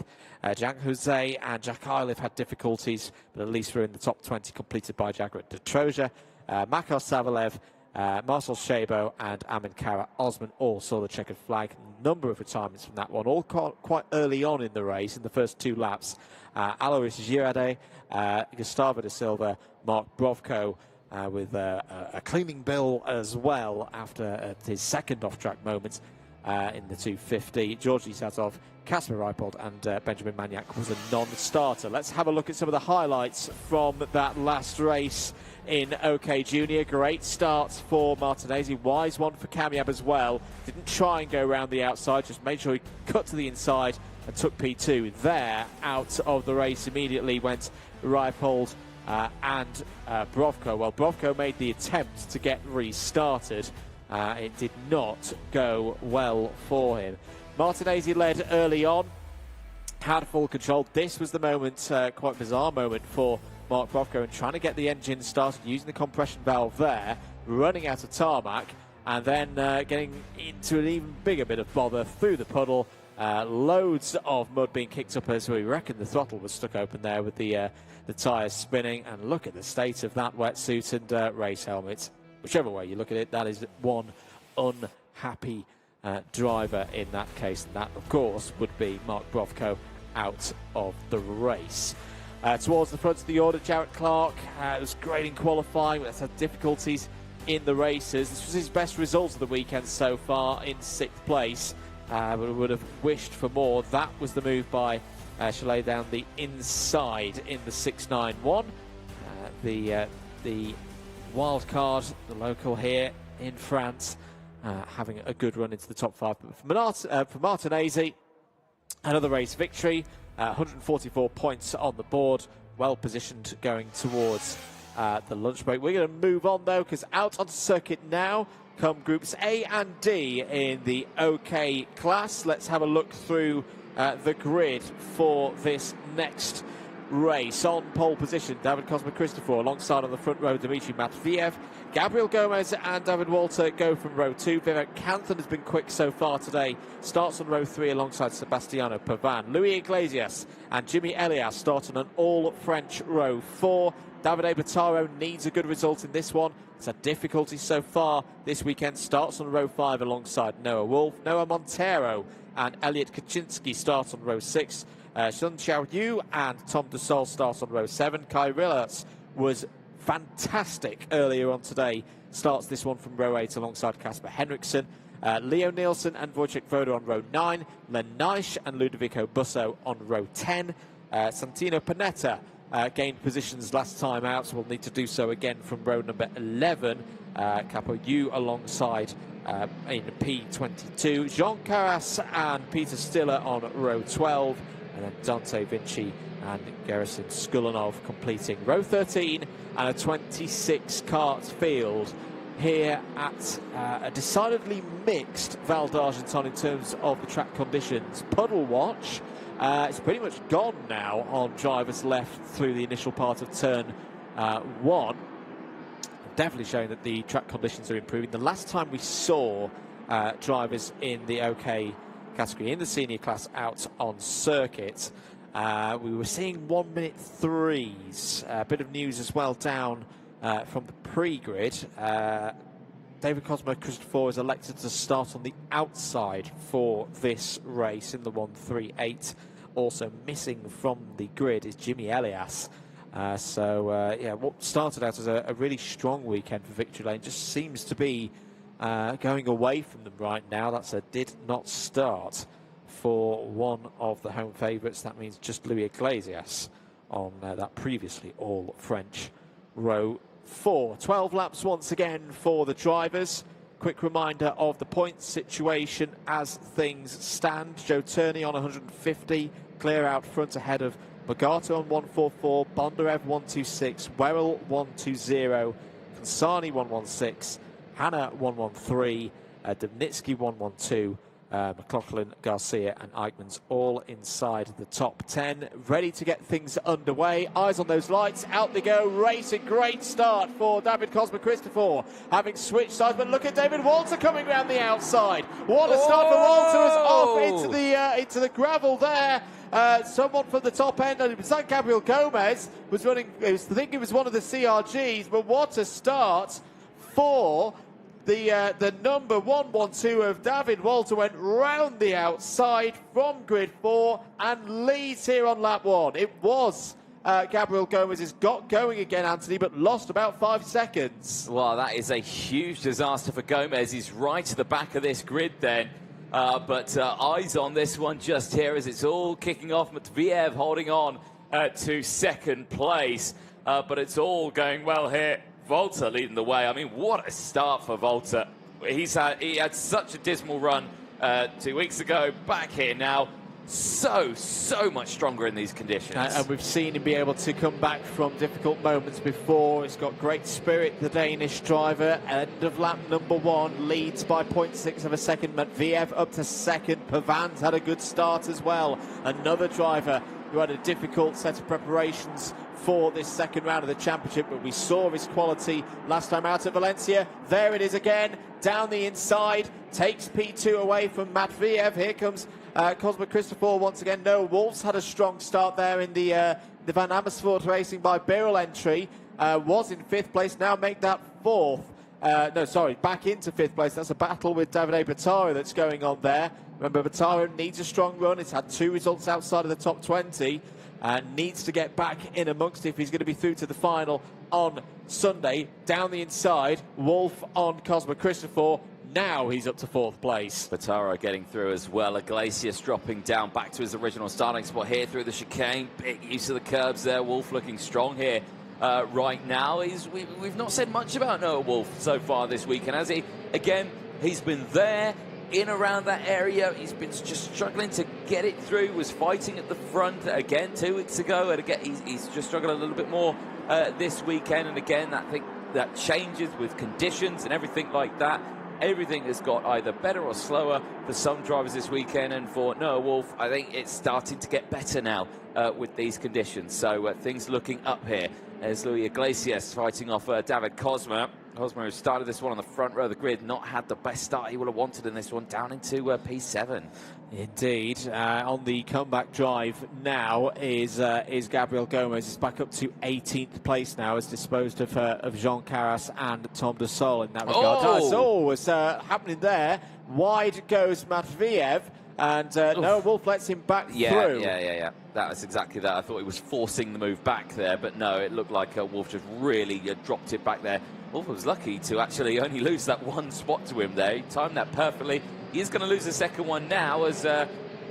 S2: Jack Jose and Jack Iliff had difficulties, but at least were in the top 20, completed by Jagrat de Troja. Makar Savalev, Marcel Shabo and Amin Kara Osman all saw the checkered flag. Number of retirements from that one, all quite early on in the race, in the first 2 laps. Alois Girardet, Gustavo da Silva, Mark Brovko with a cleaning bill as well after his second off-track moment in the 250. Georgi Satov, Kasper Reipold and Benjamin Maniac was a non-starter. Let's have a look at some of the highlights from that last race in OK Junior. Great start for Martinez. Wise one for Kamiab as well. Didn't try and go around the outside, just made sure he cut to the inside and took P2. There, out of the race immediately went Reipold and Brovko. Well, Brovko made the attempt to get restarted. It did not go well for him. Martinez led early on, had full control. This was the moment, quite bizarre moment for Mark Brovko, and trying to get the engine started using the compression valve there, running out of tarmac, and then getting into an even bigger bit of bother through the puddle. Loads of mud being kicked up as we reckon the throttle was stuck open there with the tyres spinning. And look at the state of that wetsuit and race helmet. Whichever way you look at it, that is one unhappy driver in that case. And that, of course, would be Mark Brovko out of the race. Towards the front of the order, Jarrett Clark was great in qualifying, but has had difficulties in the races. This was his best result of the weekend so far, in 6th place, but would have wished for more. That was the move by Chalet down the inside in the 691. The wild card, the local here in France, having a good run into the top 5. But for Martinez, another race victory. 144 points on the board, well positioned going towards the lunch break. We're going to move on though, because out onto circuit now come groups A and D in the OK class. Let's have a look through the grid for this next race. On pole position, David Cosma Christopher, alongside on the front row Dmitry Matviev. Gabriel Gomez and David Walter go from row 2. Vivek Canthan has been quick so far today. Starts on row 3 alongside Sebastiano Pavan. Louis Iglesias and Jimmy Elias start on an all-French row 4. Davide Bataro needs a good result in this one. It's had difficulty so far this weekend. Starts on row 5 alongside Noah Wolf. Noah Montero and Elliot Kaczynski start on row 6. Shun Xiao Yu and Tom Dussault start on row 7. Kai Rillerts was fantastic earlier on today. Starts this one from row 8 alongside Kasper Henriksen. Leo Nielsen and Wojciech Voda on row 9. Len Naish and Ludovico Busso on row 10. Santino Panetta gained positions last time out, so we'll need to do so again from row number 11. Capo, you alongside in P22. Jean Carras and Peter Stiller on row 12, and then Dante Vinci and Gerasim Skulanov completing row 13, and a 26 karts field here at a decidedly mixed Val d'Argenton in terms of the track conditions. Puddle watch. It's pretty much gone now on drivers left through the initial part of turn 1. Definitely showing that the track conditions are improving. The last time we saw drivers in the OK category, in the senior class, out on circuit, we were seeing 1 minute 3s. A bit of news as well down from the pre-grid. David Cosmo Christopher is elected to start on the outside for this race in the 138. Also missing from the grid is Jimmy Elias. Yeah, what started out as a really strong weekend for Victory Lane just seems to be going away from them right now. That's a did not start for one of the home favourites. That means just Louis Iglesias on that previously all French row 4. 12 laps once again for the drivers. Quick reminder of the points situation as things stand. Joe Turney on 150, clear out front ahead of Bogato on 144, Bondarev 126, Werrell 120, Kansani 116, Hanna 113, Dubnitsky 112, McLaughlin, Garcia and Eichmann's all inside the top 10, ready to get things underway. Eyes on those lights, out they go, racing. Great start for David Cosmo Christopher, having switched sides, but look at David Walter coming around the outside. What a start for Walter, is off into the gravel there. Someone from the top end, and it was like Gabriel Gomez was running. I think it was one of the CRGs, but what a start for the number 112 of David Walter. Went round the outside from grid 4 and leads here on lap 1. It was Gabriel Gomez has got going again, Anthony, but lost about 5 seconds.
S1: Well, that is a huge disaster for Gomez. He's right at the back of this grid then. But eyes on this one just here as it's all kicking off. Matviev holding on to second place. But it's all going well here. Volta leading the way. I mean, what a start for Volta. He had such a dismal run 2 weeks ago. Back here now. So much stronger in these conditions.
S2: And we've seen him be able to come back from difficult moments before. He's got great spirit, the Danish driver. End of lap number 1, leads by 0.6 of a second. Matviev up to second. Pavan's had a good start as well. Another driver who had a difficult set of preparations for this second round of the championship, but we saw his quality last time out at Valencia. There it is again, down the inside, takes P2 away from Matviev. Here comes Cosmo Christopher once again. No, Wolves had a strong start there in the Van Amersfoort Racing by Birrell entry. Was in 5th place, now make that 4th. Back into 5th place. That's a battle with Davide Battaro that's going on there. Remember, Battaro needs a strong run. It's had 2 results outside of the top 20 and needs to get back in amongst it if he's going to be through to the final on Sunday. Down the inside, Wolf on Cosmo Christopher. Now he's up to 4th place.
S1: Battaro getting through as well. Iglesias dropping down back to his original starting spot here through the chicane. Big use of the curbs there. Wolf looking strong here right now. We've not said much about Noah Wolf so far this week, and as he's been there in around that area. He's been just struggling to get it through. Was fighting at the front again 2 weeks ago, and again he's just struggled a little bit more this weekend. And again, I think that changes with conditions and everything like that. Everything has got either better or slower for some drivers this weekend, and for Noah Wolf, I think it's starting to get better now with these conditions. So things looking up here. There's Louis Iglesias fighting off David Cosmo. Cosmo, who started this one on the front row of the grid, not had the best start he would have wanted in this one, down into P7.
S2: Indeed. On the comeback drive now is Gabriel Gomez. He's back up to 18th place now, has disposed of Jean Carras and Tom de Sol in that regard. That's always happening there. Wide goes Matviev, and Noah Wolf lets him back through.
S1: Yeah. That was exactly that. I thought he was forcing the move back there, but no, it looked like Wolf just really dropped it back there. Wolf was lucky to actually only lose that one spot to him there. He timed that perfectly. He is going to lose the second one now as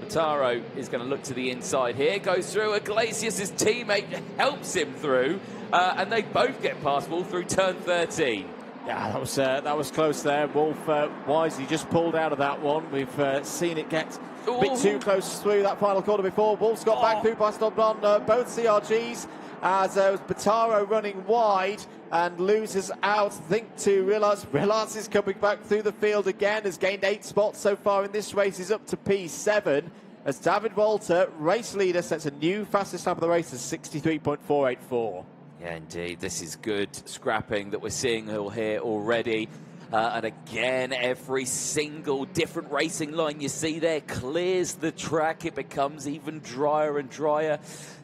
S1: Mataro is going to look to the inside here, goes through. Iglesias' teammate helps him through, and they both get past Wolf through turn 13.
S2: Yeah, that was close there. Wolf wisely just pulled out of that one. We've seen it get a bit too close through that final corner before. Wolf's got back through by stopped on both CRGs as Mataro running wide and loses out, I think, to Rillards. Rillards is coming back through the field again, has gained 8 spots so far in this race. He's up to P7 as David Walter, race leader, sets a new fastest lap of the race at 63.484.
S1: Yeah, indeed. This is good scrapping that we're seeing here already. And again, every single different racing line you see there clears the track. It becomes even drier and drier.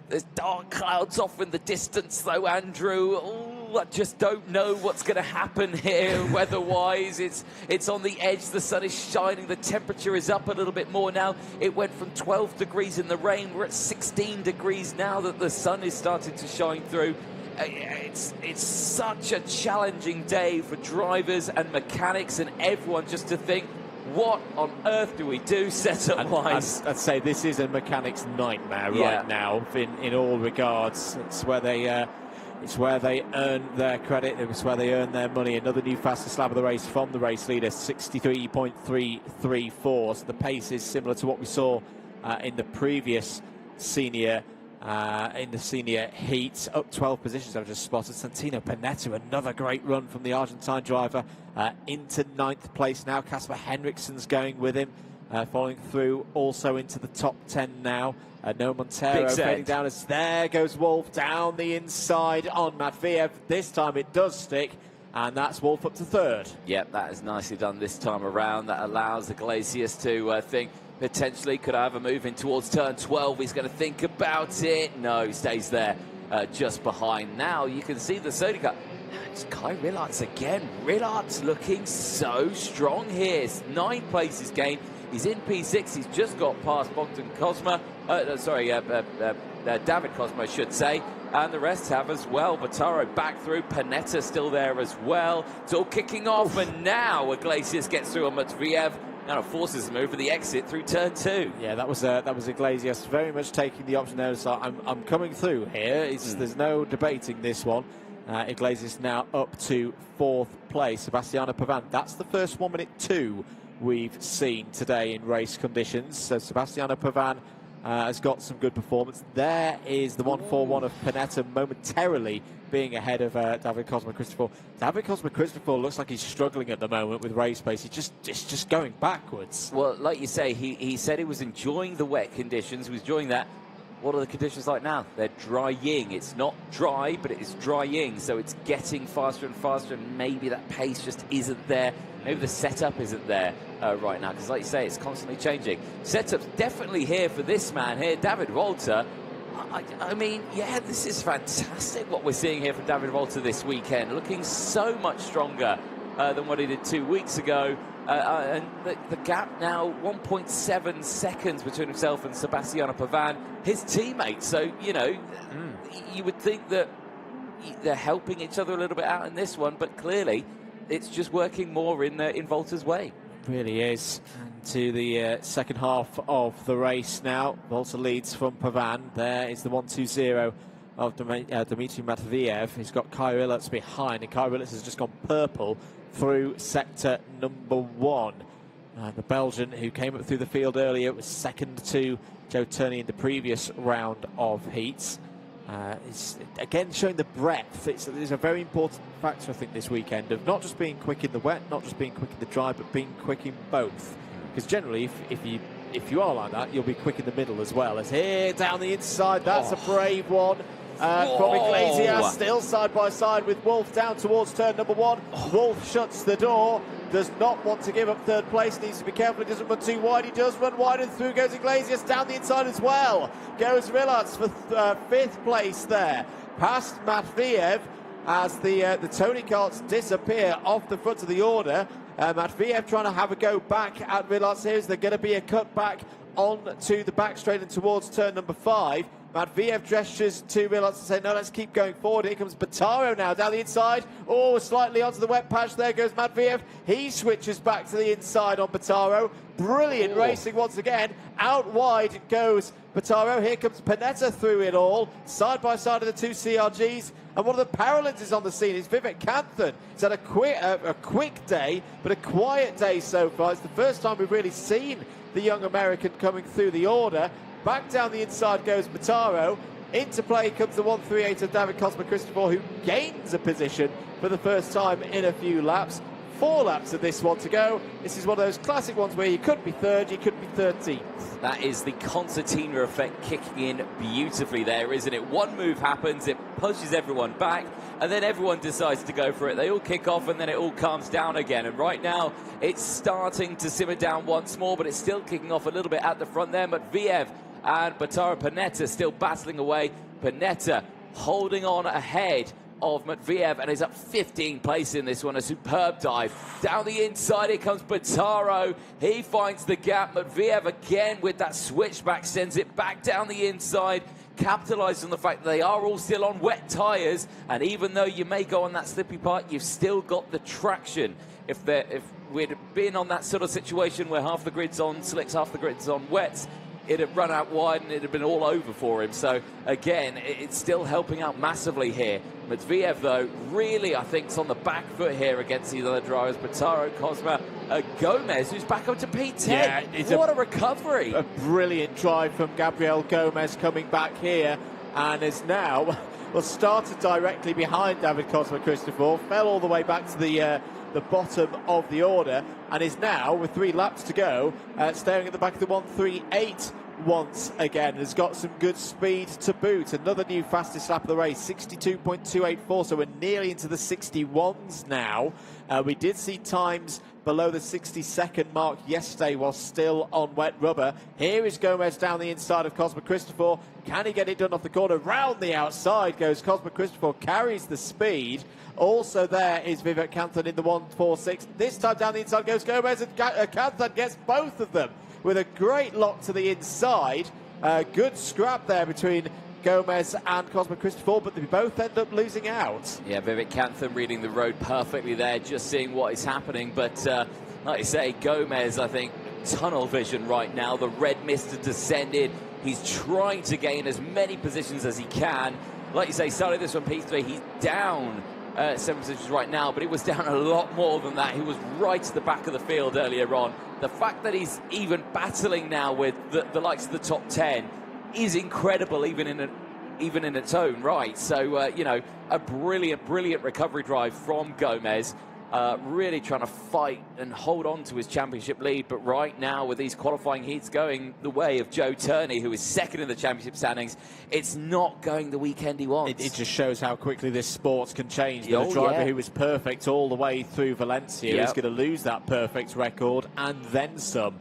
S1: There's dark clouds off in the distance, though, Andrew. Ooh, I just don't know what's going to happen here weather-wise. It's on the edge. The sun is shining. The temperature is up a little bit more now. It went from 12 degrees in the rain. We're at 16 degrees now that the sun is starting to shine through. It's such a challenging day for drivers and mechanics and everyone just to think, what on earth do we do setup-wise?
S2: I'd say this is a mechanic's nightmare right now in all regards. It's where they earn their credit. It's where they earn their money. Another new fastest lap of the race from the race leader, 63.334. So the pace is similar to what we saw in the previous senior heat. Up 12 positions I've just spotted. Santino Panetta, another great run from the Argentine driver, into 9th place now. Casper Henriksen's going with him, following through also into the top 10 now. No Montero fading down as there goes Wolf down the inside on Matviev. This time it does stick, and that's Wolf up to 3rd.
S1: Yep, that is nicely done this time around. That allows Iglesias to think, potentially, could I have a move in towards turn 12? He's going to think about it. No, he stays there just behind. Now you can see the safety car. It's Kai Rillards again. Rillards looking so strong here. It's 9 places gained. He's in P6. He's just got past Bogdan Kozma. David Kozma, I should say. And the rest have as well. Mataro back through. Panetta still there as well. It's all kicking off. And now Iglesias gets through on Matviev. Now it forces him over the exit through turn 2.
S2: Yeah, that was Iglesias very much taking the option there. So I'm coming through here. There's no debating this one. Iglesias now up to 4th place. Sebastiano Pavan, that's the first 1 minute 2 we've seen today in race conditions. So Sebastiano Pavan has got some good performance. There is the 141 of Panetta momentarily being ahead of David Cosma Christopher. David Cosma Christopher looks like he's struggling at the moment with race pace. It's just going backwards.
S1: Well, like you say, he said he was enjoying the wet conditions. He was enjoying that. What are the conditions like now? They're drying. It's not dry, but it is drying. So it's getting faster and faster, and maybe that pace just isn't there. Maybe the setup isn't there right now, because like you say, it's constantly changing. Setup's definitely here for this man here, David Walter. I mean, yeah, this is fantastic what we're seeing here from David Walter this weekend. Looking so much stronger than what he did 2 weeks ago. And the gap now, 1.7 seconds between himself and Sebastiano Pavan, his teammate. So, you know, you would think that they're helping each other a little bit out in this one, but clearly it's just working more in Walter's way.
S2: Really is. And to the second half of the race now. Walter leads from Pavan. There is the 1-2-0 of Dmitry Matviev. He's got Kai Rillards behind, and Kai Rillards has just gone purple through sector number 1. The Belgian, who came up through the field earlier, was second to Joe Turney in the previous round of heats. Is again showing the breadth. It's a very important factor, I think, this weekend, of not just being quick in the wet, not just being quick in the dry, but being quick in both. Because generally, if you are like that, you'll be quick in the middle as well. As here down the inside, that's a brave one. From Iglesias, still side by side with Wolf down towards turn number 1. Wolf shuts the door, does not want to give up 3rd place, needs to be careful, he doesn't run too wide, he does run wide, and through goes Iglesias down the inside as well. Goes Rillards for 5th place there, past Matviev as the Tony carts disappear off the front of the order. Matviev trying to have a go back at Rillards here. Is there going to be a cut back on to the back straight and towards turn number 5? Matveev gestures to Milos to say, no, let's keep going forward. Here comes Bataro now down the inside. Oh, slightly onto the wet patch. There goes Matveev. He switches back to the inside on Bataro. Brilliant racing once again. Out wide goes Bataro. Here comes Panetta through it all. Side by side of the two CRGs. And one of the Paralympians on the scene is Vivek Kanthan. He's had a quick day, but a quiet day so far. It's the first time we've really seen the young American coming through the order. Back down the inside goes Bataro. Into play comes the 138 of David Cosma-Christopher, who gains a position for the first time in a few laps. 4 laps of this one to go. This is one of those classic ones where you could be third, you could be 13th.
S1: That is the concertina effect kicking in beautifully there, isn't it? One move happens, it pushes everyone back, and then everyone decides to go for it. They all kick off, and then it all calms down again. And right now, it's starting to simmer down once more, but it's still kicking off a little bit at the front there. Matveev and Bataro Panetta still battling away. Panetta holding on ahead of Matveev and is up 15 place in this one. A superb dive. Down the inside, here comes Bataro. He finds the gap. Matveev again with that switchback sends it back down the inside. Capitalised on the fact that they are all still on wet tyres, and even though you may go on that slippy part, you've still got the traction. If we'd been on that sort of situation where half the grid's on slicks, half the grid's on wets, it'd have run out wide and it'd have been all over for him. So again, it's still helping out massively here. Matveev, though, really, I think, is on the back foot here against these other drivers. Bataro, Cosma, Gomez, who's back up to P10. Yeah, what a recovery.
S2: A brilliant drive from Gabriel Gomez coming back here, and is now, well, started directly behind David Cosma-Christopher, fell all the way back to the bottom of the order, and is now, with 3 laps to go, staring at the back of the 138 once again. Has got some good speed to boot. Another new fastest lap of the race, 62.284, so we're nearly into the 61s now. We did see times below the 60-second mark yesterday while still on wet rubber. Here is Gomez down the inside of Cosma-Christopher. Can he get it done off the corner? Round the outside goes Cosma-Christopher, carries the speed. Also there is Vivek Kanthan in the 146. This time down the inside goes Gomez, and Kanthan gets both of them with a great lock to the inside. Good scrap there between Gomez and Cosma-Christopher, but they both end up losing out.
S1: Yeah, Vivek Kanthan reading the road perfectly there, just seeing what is happening. But like you say, Gomez, I think, tunnel vision right now. The red mist has descended. He's trying to gain as many positions as he can. Like you say, started this one P3, he's down 7 positions right now, but it was down a lot more than that. He was right at the back of the field earlier on. The fact that he's even battling now with the likes of the top 10 is incredible, even in its own right. So, you know, a brilliant recovery drive from Gomez. Really trying to fight and hold on to his championship lead, but right now with these qualifying heats going the way of Joe Turney, who is second in the championship standings, it's not going the weekend he wants.
S2: It just shows how quickly this sport can change. The driver who was perfect all the way through Valencia is going to lose that perfect record and then some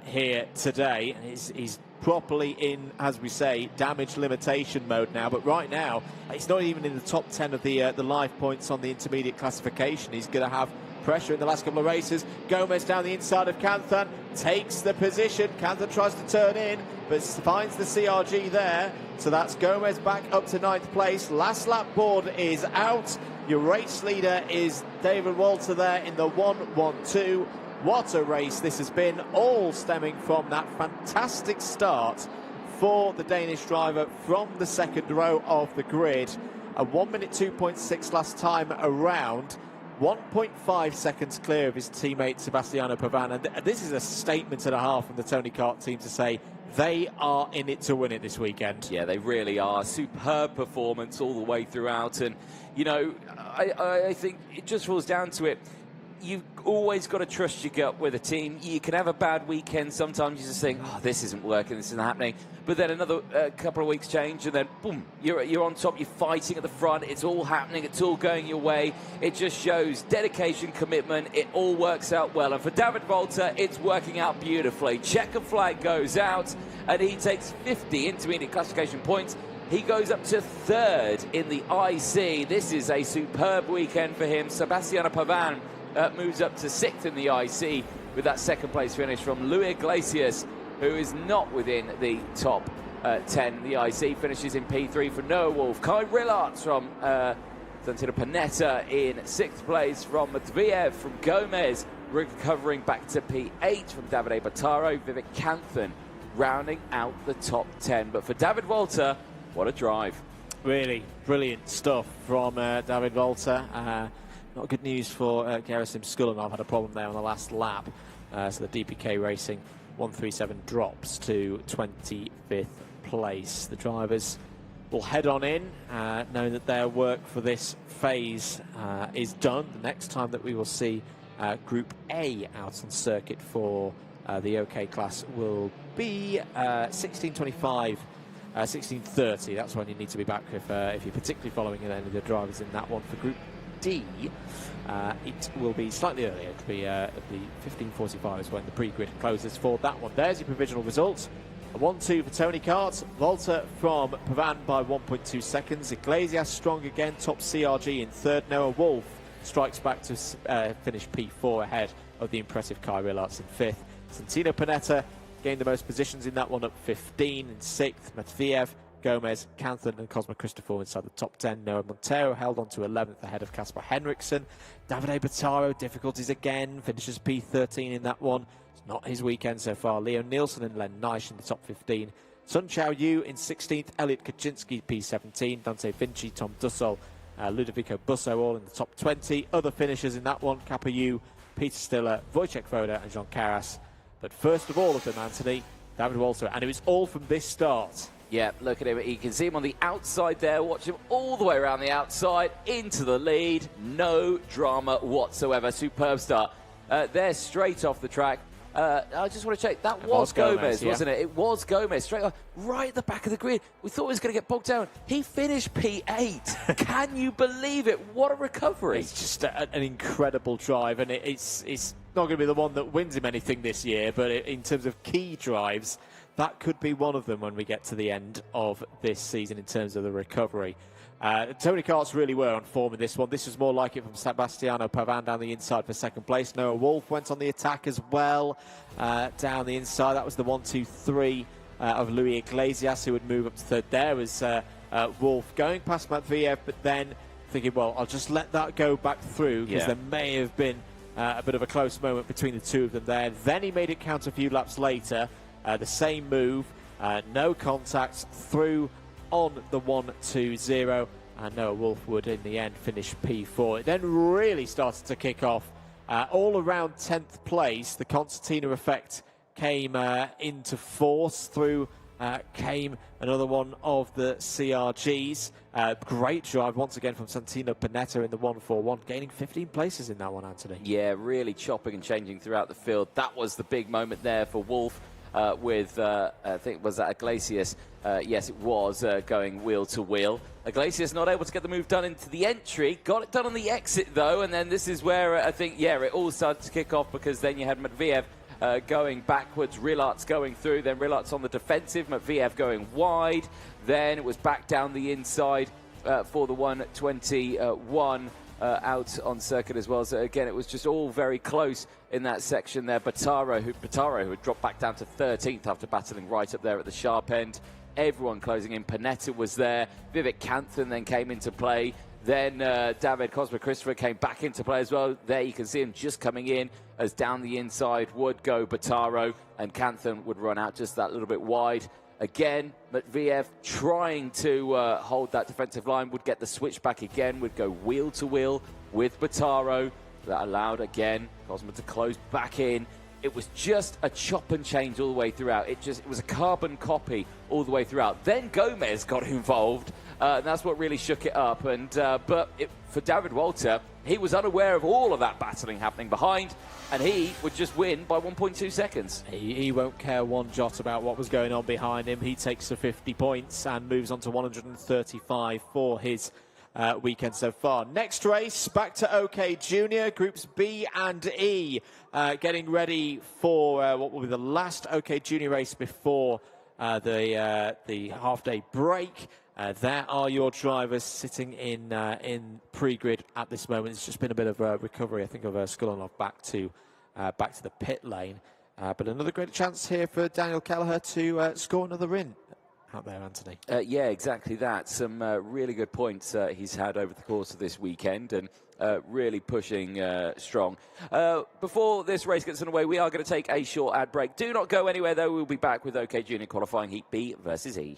S2: here today. He's properly in, as we say, damage limitation mode now. But right now, he's not even in the top 10 of the live points on the intermediate classification. He's going to have pressure in the last couple of races. Gomez down the inside of Kanthan, takes the position. Kanthan tries to turn in, but finds the CRG there. So that's Gomez back up to 9th place. Last lap board is out. Your race leader is David Walter there in the 1-1-2. What a race this has been, all stemming from that fantastic start for the Danish driver from the second row of the grid. A 1 minute 2.6 last time around, 1.5 seconds clear of his teammate Sebastiano Pavan. And this is a statement and a half from the Tony Kart team to say they are in it to win it this weekend.
S1: Yeah, they really are. Superb performance all the way throughout. And, you know, I think it just falls down to it. You've always got to trust your gut with a team. You can have a bad weekend. Sometimes you just think, oh, this isn't working, this isn't happening. But then another couple of weeks change, and then, boom, you're on top, you're fighting at the front. It's all happening. It's all going your way. It just shows dedication, commitment. It all works out well. And for David Walter, it's working out beautifully. Checkered flag goes out, and he takes 50 intermediate classification points. He goes up to 3rd in the IC. This is a superb weekend for him. Sebastiano Pavan moves up to 6th in the IC with that 2nd place finish from Louis Iglesias, who is not within the top 10. The IC finishes in P3 for Noah Wolf. Kai Rillarts from Santino Panetta in 6th place from Matveev, from Gomez, recovering back to P8 from Davide Battaro. Vivek Kanthan rounding out the top 10. But for David Walter, what a drive.
S2: Really brilliant stuff from David Walter. Not good news for Gerasim Skullanov. Had a problem there on the last lap. So the DPK Racing 137 drops to 25th place. The drivers will head on in, knowing that their work for this phase is done. The next time that we will see Group A out on circuit for the OK class will be 16:25, 16:30. That's when you need to be back if you're particularly following any of the drivers in that one. For Group D, it will be slightly earlier. It'll be 15:45 is when the pre-grid closes for that one. There's your provisional results. A 1-2 for Tony Kart. Volta from Pavan by 1.2 seconds. Iglesias strong again, top CRG in 3rd. Noah Wolf strikes back to finish P4 ahead of the impressive Kai Rillarts in 5th. Santino Panetta gained the most positions in that one, up 15 in 6th. Matveev, Gomez, Kanthan and Cosmo Christopher inside the top 10. Noah Montero held on to 11th ahead of Kasper Henriksen. Davide Battaro, difficulties again, finishes P13 in that one. It's not his weekend so far. Leo Nielsen and Len Neisch in the top 15. Sun Chao Yu in 16th. Elliot Kaczynski P17. Dante Vinci, Tom Dussel, Ludovico Busso all in the top 20. Other finishers in that one: Kappa Yu, Peter Stiller, Wojciech Voda and Jean Carras. But first of all of them, Anthony, David Walter, and it was all from this start.
S1: Yeah, look at him. You can see him on the outside there. Watch him all the way around the outside into the lead. No drama whatsoever. Superb start. They're straight off the track. I just want to check. That was Gomez, wasn't it? It was Gomez. Straight off, right at the back of the grid. We thought he was going to get bogged down. He finished P8. Can you believe it? What a recovery.
S2: It's just an incredible drive, and it's not going to be the one that wins him anything this year, but in terms of key drives, that could be one of them when we get to the end of this season in terms of the recovery. Tony Karts really were on form in this one. This was more like it from Sebastiano Pavan down the inside for 2nd place. Noah Wolf went on the attack as well down the inside. That was the 1-2-3 of Louis Iglesias, who would move up to 3rd. There was Wolf going past Matveev, but then thinking, well, I'll just let that go back through because there may have been a bit of a close moment between the two of them there. Then he made it count a few laps later. The same move, no contact, through on the 1-2-0, and Noah Wolf would in the end finish P4. It then really started to kick off. All around 10th place, the concertina effect came into force. Through came another one of the CRGs. Great drive once again from Santino Panetta in the 1-4-1, gaining 15 places in that one, Anthony.
S1: Yeah, really chopping and changing throughout the field. That was the big moment there for Wolf. With, I think, was that Iglesias? Yes, it was, going wheel to wheel. Iglesias not able to get the move done into the entry. Got it done on the exit, though, and then this is where I think, it all started to kick off, because then you had Matveev going backwards, Rillarts going through, then Rillarts on the defensive, Matveev going wide. Then it was back down the inside for the 121. Out on circuit as well. So again, it was just all very close in that section there. Battaro, who had dropped back down to 13th after battling right up there at the sharp end. Everyone closing in. Panetta was there. Vivek Kanthan then came into play. Then David Cosmo Christopher came back into play as well. There you can see him just coming in, as down the inside would go Battaro, and Kanthan would run out just that little bit wide. Again, Matveev trying to hold that defensive line, would get the switch back again, would go wheel to wheel with Battaro. That allowed, again, Cosmo to close back in. It was just a chop and change all the way throughout. It was a carbon copy all the way throughout. Then Gomez got involved, and that's what really shook it up. And for David Walter, he was unaware of all of that battling happening behind, and he would just win by 1.2 seconds.
S2: He won't care one jot about what was going on behind him. He takes the 50 points and moves on to 135 for his weekend so far. Next race, back to OK Junior, Groups B and E, getting ready for what will be the last OK Junior race before the half-day break. There are your drivers sitting in pre-grid at this moment. It's just been a bit of a recovery, I think, of Skullanov back to the pit lane. But another great chance here for Daniel Kelleher to score another win. out there, Anthony.
S1: Yeah, exactly that. Some really good points he's had over the course of this weekend, and really pushing strong. Before this race gets underway, we are going to take a short ad break. Do not go anywhere, though. We'll be back with OK Junior qualifying Heat B versus E.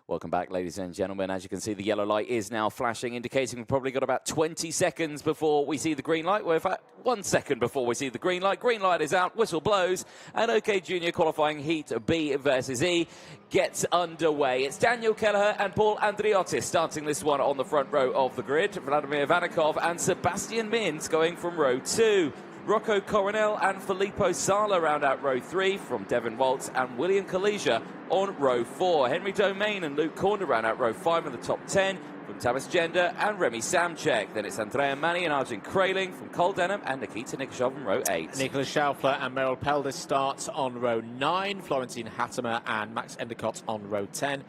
S1: Welcome back, ladies and gentlemen. As you can see, the yellow light is now flashing, indicating we've probably got about 20 seconds before we see the green light. Well, in fact, 1 second before we see the green light. Green light is out, whistle blows, and OK Junior qualifying Heat B versus E gets underway. It's Daniel Kelleher and Paul Andriotis starting this one on the front row of the grid. Vladimir Vanikov and Sebastian Mins going from row 2. Rocco Coronel and Filippo Sala round out row 3 from Devon Waltz and William Kalisha on row 4. Henry Domain and Luke Corner round out row 5 in the top 10 from Tamas Gender and Remy Samchek. Then it's Andrea Mani and Arjun Kraling from Cole Denham and Nikita Nikishov in row 8.
S2: Nicholas Schaufler and Meryl Peldis starts on row 9. Florentine Hattemer and Max Endicott on row 10.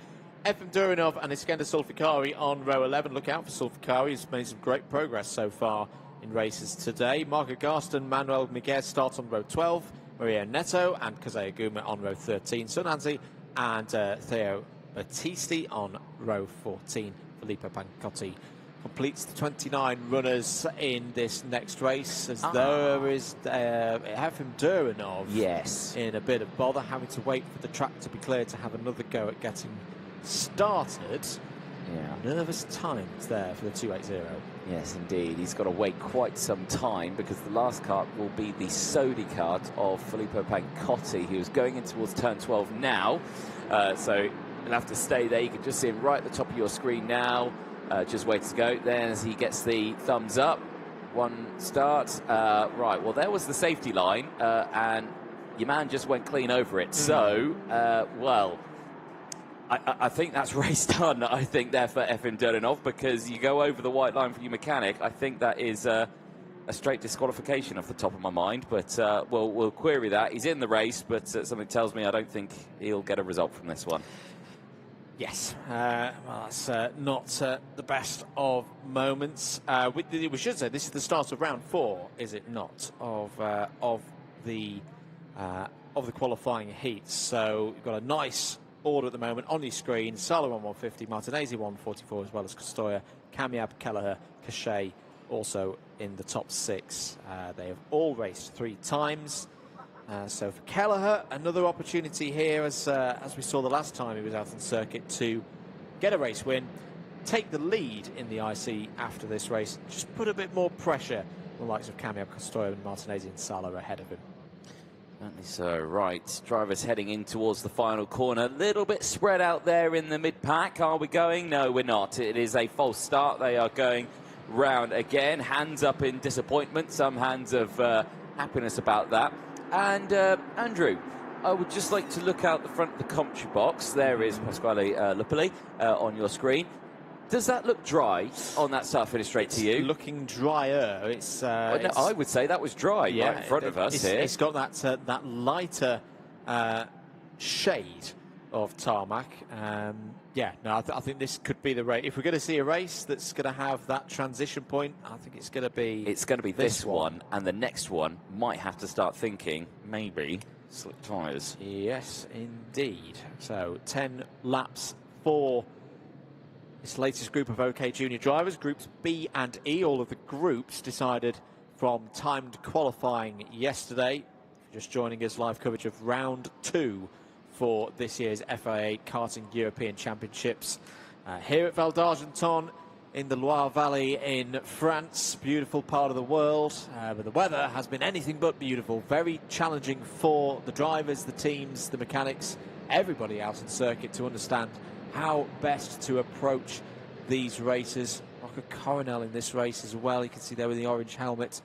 S2: Efim Durinov and Iskender Sulfikari on row 11. Look out for Sulfikari. He's made some great progress so far in races today. Marco Garston, Manuel Miguez starts on row 12. Maria Neto and Kazuya Guma on row 13. Sunanzi and Theo Battisti on row 14. Filippo Pancotti completes the 29 runners in this next race, as there is Efim Durinov in a bit of bother, having to wait for the track to be cleared to have another go at getting started. Yeah. Nervous times there for the 280.
S1: Yes, indeed. He's got to wait quite some time because the last kart will be the Sodi kart of Filippo Pancotti, who's going in towards turn 12 now. So he'll have to stay there. You can just see him right at the top of your screen now. Just wait to go. Then as he gets the thumbs up, one start. Right, well, there was the safety line, and your man just went clean over it. So, well, I think that's race done, I think, there for Efim Durinov, because you go over the white line for your mechanic. I think that is a straight disqualification off the top of my mind, but we'll query that. He's in the race, but something tells me I don't think he'll get a result from this one.
S2: Yes, well, that's not the best of moments. We should say this is the start of round 4, is it not, of the qualifying heats. So you've got a nice order at the moment on your screen. Sala on 150, Martinez 144, as well as Costoya, Kamiab, Kelleher, Cachet also in the top 6. They have all raced 3 times. So for Kelleher, another opportunity here, as we saw the last time he was out on circuit, to get a race win, take the lead in the IC after this race, just put a bit more pressure on the likes of Kamiab, Costoya and Martinez and Sala ahead of him.
S1: Certainly so. Right, drivers heading in towards the final corner. A little bit spread out there in the mid-pack. Are we going? No, we're not. It is a false start. They are going round again. Hands up in disappointment. Some hands of happiness about that. And Andrew, I would just like to look out the front of the commentary box. There is Pasquale Lupoli on your screen. Does that look dry on that start finish straight to you?
S2: Looking drier. It's,
S1: well, no, I would say that was dry right in front of us here.
S2: It's got that lighter shade of tarmac. Yeah, no, I think this could be the race. If we're going to see a race that's going to have that transition point, I think it's going to be...
S1: It's going to be this one, and the next one might have to start thinking, maybe, slick tyres.
S2: Yes, indeed. So, 10 laps for this latest group of OK Junior drivers, groups B and E. All of the groups decided from timed qualifying yesterday. Just joining us, live coverage of round 2 for this year's FIA Karting European Championships here at Val d'Argenton in the Loire Valley in France. Beautiful part of the world, but the weather has been anything but beautiful. Very challenging for the drivers, the teams, the mechanics, everybody out on circuit to understand how best to approach these races. Rocco Coronel in this race as well. You can see there with the orange helmet.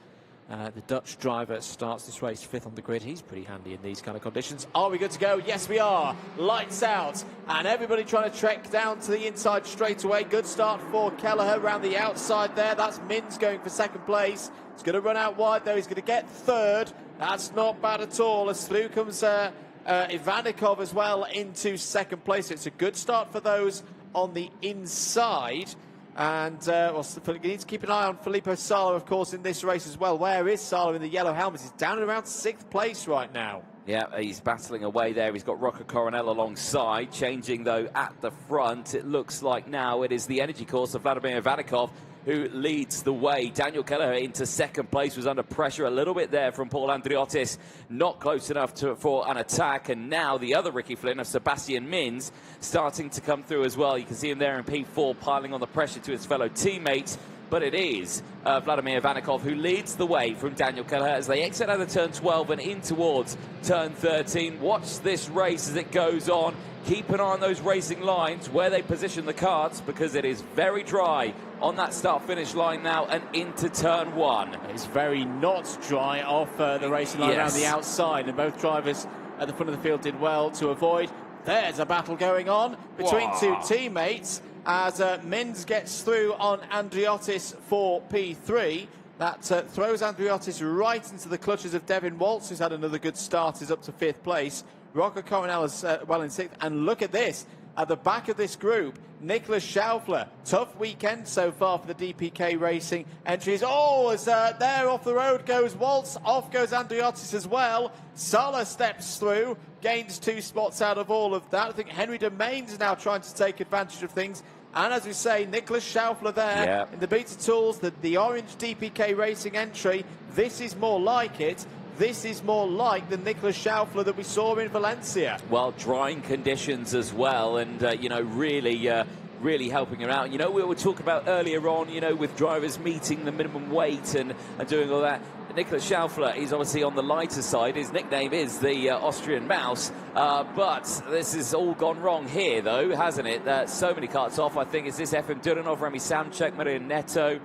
S2: The Dutch driver starts this race 5th on the grid. He's pretty handy in these kind of conditions. Are we good to go? Yes, we are. Lights out. And everybody trying to trek down to the inside straight away. Good start for Kelleher around the outside there. That's Mins going for 2nd place. He's going to run out wide, though. He's going to get 3rd. That's not bad at all. As through comes Ivanikov as well into 2nd place. It's a good start for those on the inside. And you need to keep an eye on Filippo Sala, of course, in this race as well. Where is Sala in the yellow helmet? He's down at around 6th place right now.
S1: Yeah, he's battling away there. He's got Rocco Coronel alongside. Changing, though, at the front. It looks like now it is the energy course of Vladimir Ivanikov who leads the way. Daniel Kelleher into 2nd place, was under pressure a little bit there from Paul Andriotis, not close enough for an attack. And now the other Ricky Flynn of Sebastian Mins starting to come through as well. You can see him there in P4 piling on the pressure to his fellow teammates. But it is Vladimir Ivanikov who leads the way from Daniel Kelleher as they exit out of turn 12 and in towards turn 13. Watch this race as it goes on. Keep an eye on those racing lines where they position the karts, because it is very dry on that start-finish line now and into turn 1.
S2: It's very not dry off the racing line around the outside, and both drivers at the front of the field did well to avoid. There's a battle going on between two teammates as Mins gets through on Andriotis for P3. That throws Andriotis right into the clutches of Devin Waltz, who's had another good start, is up to 5th place. Rocco Coronel is well in 6th. And look at this. At the back of this group, Nicolas Schaufler. Tough weekend so far for the DPK Racing entries. Oh, as there off the road goes Waltz. Off goes Andriotis as well. Sala steps through, gains 2 spots out of all of that. I think Henry Domains is now trying to take advantage of things. And as we say, Nicolas Schaufler there in the Beta Tools, the orange DPK Racing entry. This is more like it. This is more like the Nicolas Schaufler that we saw in Valencia.
S1: Well, drying conditions as well, and, you know, really helping her out. You know, we were talking about earlier on, you know, with drivers meeting the minimum weight and doing all that. Nicolas Schaufler is obviously on the lighter side. His nickname is the Austrian Mouse. But this has all gone wrong here, though, hasn't it? So many karts off. I think it's this FM Duranov, Remy Samchek, Maria Neto,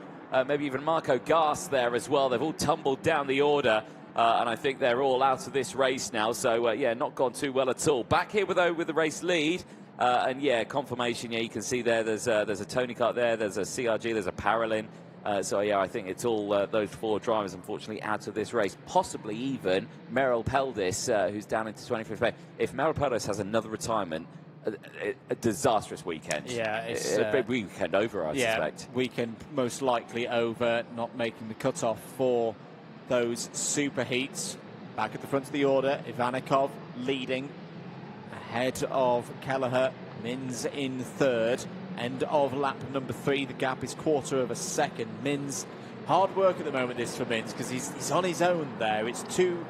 S1: maybe even Marco Gas there as well. They've all tumbled down the order. And I think they're all out of this race now. So, yeah, not gone too well at all. Back here with the race lead. And, yeah, confirmation. Yeah, you can see there's a Tony kart there. There's a CRG. There's a Paralin. So, yeah, I think it's all those 4 drivers, unfortunately, out of this race. Possibly even Merrill Peldis, who's down into 25th place. If Merrill Peldis has another retirement, a disastrous weekend.
S2: Yeah, it's
S1: a big weekend over, I suspect.
S2: Weekend most likely over, not making the cut-off for those super heats. Back at the front of the order, Ivanikov leading ahead of Kelleher. Mins in 3rd. End of lap number 3. The gap is 1/4 of a second. Mins, hard work at the moment this for Mins, because he's on his own there. It's 2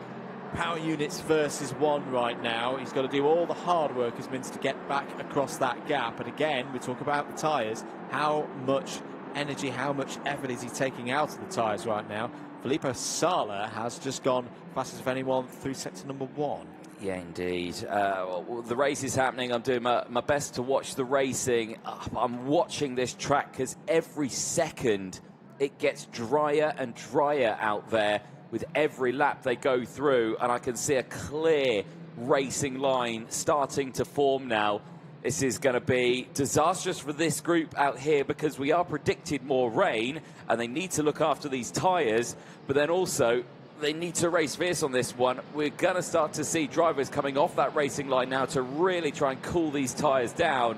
S2: power units versus 1 right now. He's got to do all the hard work as Mins to get back across that gap. And again, we talk about the tyres. How much energy, how much effort is he taking out of the tyres right now? Filippo Sala has just gone fastest of anyone through sector number 1.
S1: Yeah, indeed. Well, the race is happening. I'm doing my best to watch the racing. I'm watching this track because every second it gets drier and drier out there with every lap they go through. And I can see a clear racing line starting to form now. This is going to be disastrous for this group out here because we are predicted more rain and they need to look after these tyres, but then also they need to race fierce on this one. We're going to start to see drivers coming off that racing line now to really try and cool these tyres down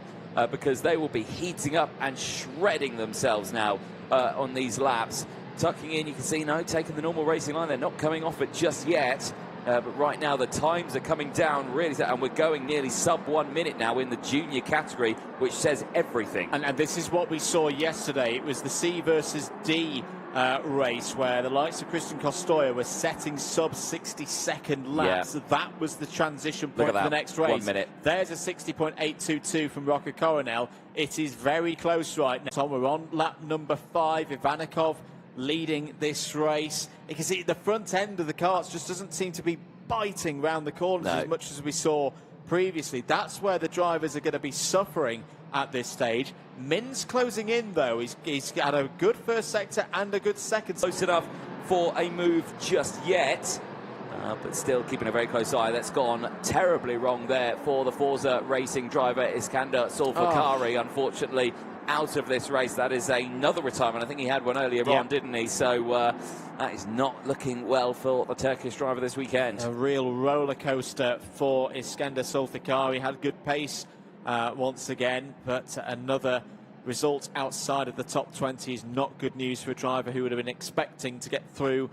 S1: because they will be heating up and shredding themselves now on these laps. Tucking in, you can see, no, taking the normal racing line. They're not coming off it just yet. But right now the times are coming down really, and we're going nearly sub 1 minute now in the junior category, which says everything.
S2: And this is what we saw yesterday. It was the C versus D race where the likes of Christian Costoya were setting sub 60-second laps.
S1: Yeah.
S2: That was the transition point for the next race.
S1: 1 minute.
S2: There's a 60.822 from Rocco Coronel. It is very close right now. So we're on lap number 5. Ivanikov leading this race. You can see the front end of the karts just doesn't seem to be biting round the corners as much as we saw previously. That's where the drivers are going to be suffering at this stage. Mins closing in, though. He's had a good first sector and a good second.
S1: Close enough for a move just yet. But still keeping a very close eye. That's gone terribly wrong there for the Forza Racing driver Iskander Solfakari, unfortunately out of this race. That is another retirement. I think he had one earlier on, didn't he? So that is not looking well for the Turkish driver this weekend.
S2: A real roller coaster for Iskander Solfakari. Had good pace once again, but another result outside of the top 20 is not good news for a driver who would have been expecting to get through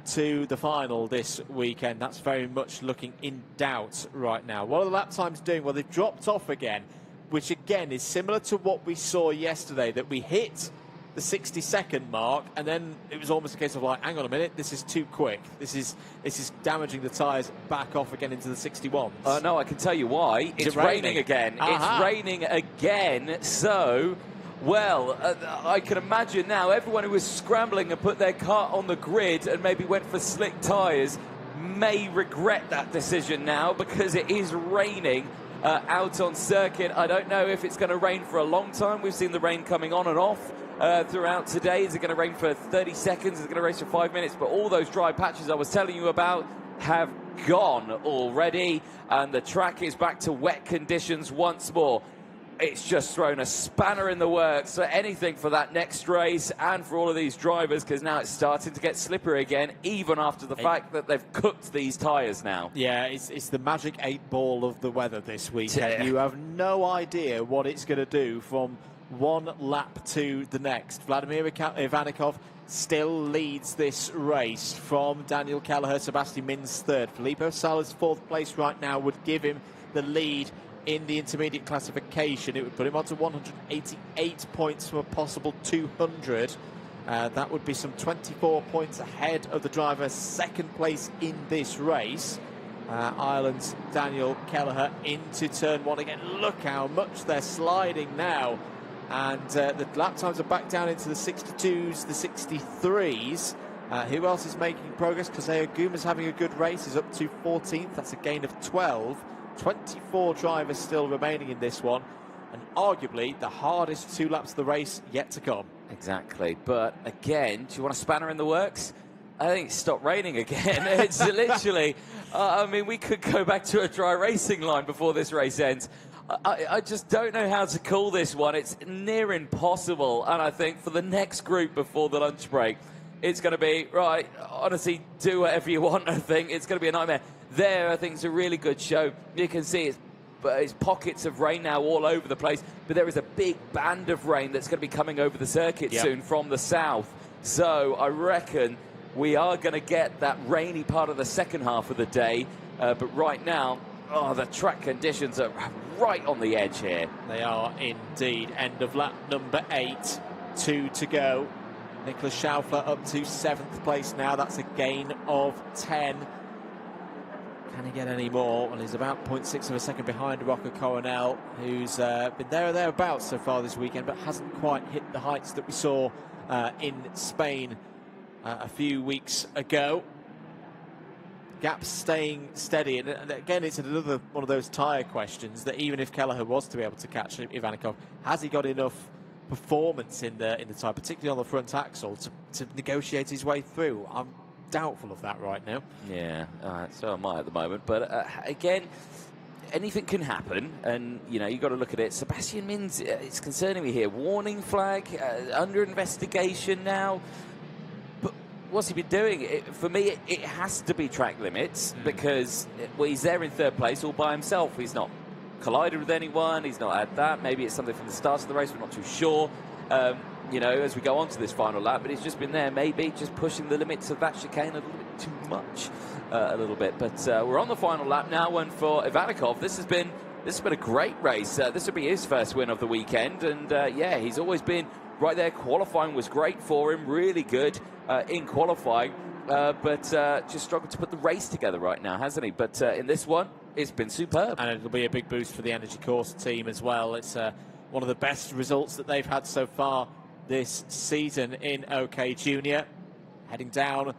S2: to the final this weekend. That's very much looking in doubt right now. What are the lap times doing? Well, they've dropped off again, which again is similar to what we saw yesterday, that we hit the 60-second mark and then it was almost a case of like, hang on a minute, this is too quick. This is damaging the tyres back off again into the 61s.
S1: No, I can tell you why. It's raining again. It's raining again, so... Well, I can imagine now everyone who was scrambling and put their car on the grid and maybe went for slick tyres may regret that decision now, because it is raining out on circuit. I don't know if it's going to rain for a long time. We've seen the rain coming on and off throughout today. Is it going to rain for 30 seconds? Is it going to rain for 5 minutes? But all those dry patches I was telling you about have gone already, and the track is back to wet conditions once more. It's just thrown a spanner in the works for anything for that next race and for all of these drivers, because now it's starting to get slippery again, even after the fact that they've cooked these tyres now. Yeah, it's the magic 8 ball of the weather this weekend. You have no idea what it's going to do from one lap to the next. Vladimir Ivanikov still leads this race from Daniel Kelleher, Sebastian Min's third. Filippo Sala's fourth place right now would give him the lead in the intermediate classification. It would put him on to 188 points from a possible 200. That would be some 24 points ahead of the driver second place in this race. Ireland's Daniel Kelleher into turn one again. Look how much they're sliding now. And the lap times are back down into the 62s, the 63s. Who else is making progress? Kosei Aguma's having a good race. He's up to 14th. That's a gain of 12. 24 drivers still remaining in this one, and arguably the hardest 2 laps of the race yet to come. Exactly, but again, do you want a spanner in the works? I think it's stopped raining again. It's literally, I mean, we could go back to a dry racing line before this race ends. I just don't know how to call this one. It's near impossible, and I think for the next group before the lunch break, it's going to be, right, honestly, do whatever you want, I think. It's going to be a nightmare. There, I think it's a really good show. You can see it's pockets of rain now all over the place, but there is a big band of rain that's going to be coming over the circuit soon from the south. So I reckon we are going to get that rainy part of the second half of the day. But right now, the track conditions are right on the edge here. They are indeed. End of lap number 8, 2 to go. Nicholas Schaufler up to 7th place now. That's a gain of 10. Can he get any more? Well, he's about 0.6 of a second behind Rocco Coronel, who's been there or thereabouts so far this weekend, but hasn't quite hit the heights that we saw in Spain a few weeks ago. Gap's staying steady, and again, it's another one of those tyre questions that even if Kelleher was to be able to catch Ivanikov, has he got enough performance in the tyre, particularly on the front axle, to negotiate his way through? I'm doubtful of that right now. Yeah, so am I at the moment. But again, anything can happen, and you know, you've got to look at it. Sebastian Min's, it's concerning me here. Warning flag, under investigation now. But what's he been doing? For me, it has to be track limits, because he's there in third place all by himself. He's not collided with anyone. He's not had that. Maybe it's something from the start of the race. We're not too sure. You know, as we go on to this final lap, but he's just been there, maybe just pushing the limits of that chicane a little bit too much, a little bit. But we're on the final lap now, and for Ivanikov, this has been a great race. This will be his first win of the weekend, and yeah, he's always been right there. Qualifying was great for him, really good in qualifying, but just struggled to put the race together right now, hasn't he? But in this one, it's been superb. And it'll be a big boost for the Energy Course team as well. It's one of the best results that they've had so far this season in OK Junior. Heading down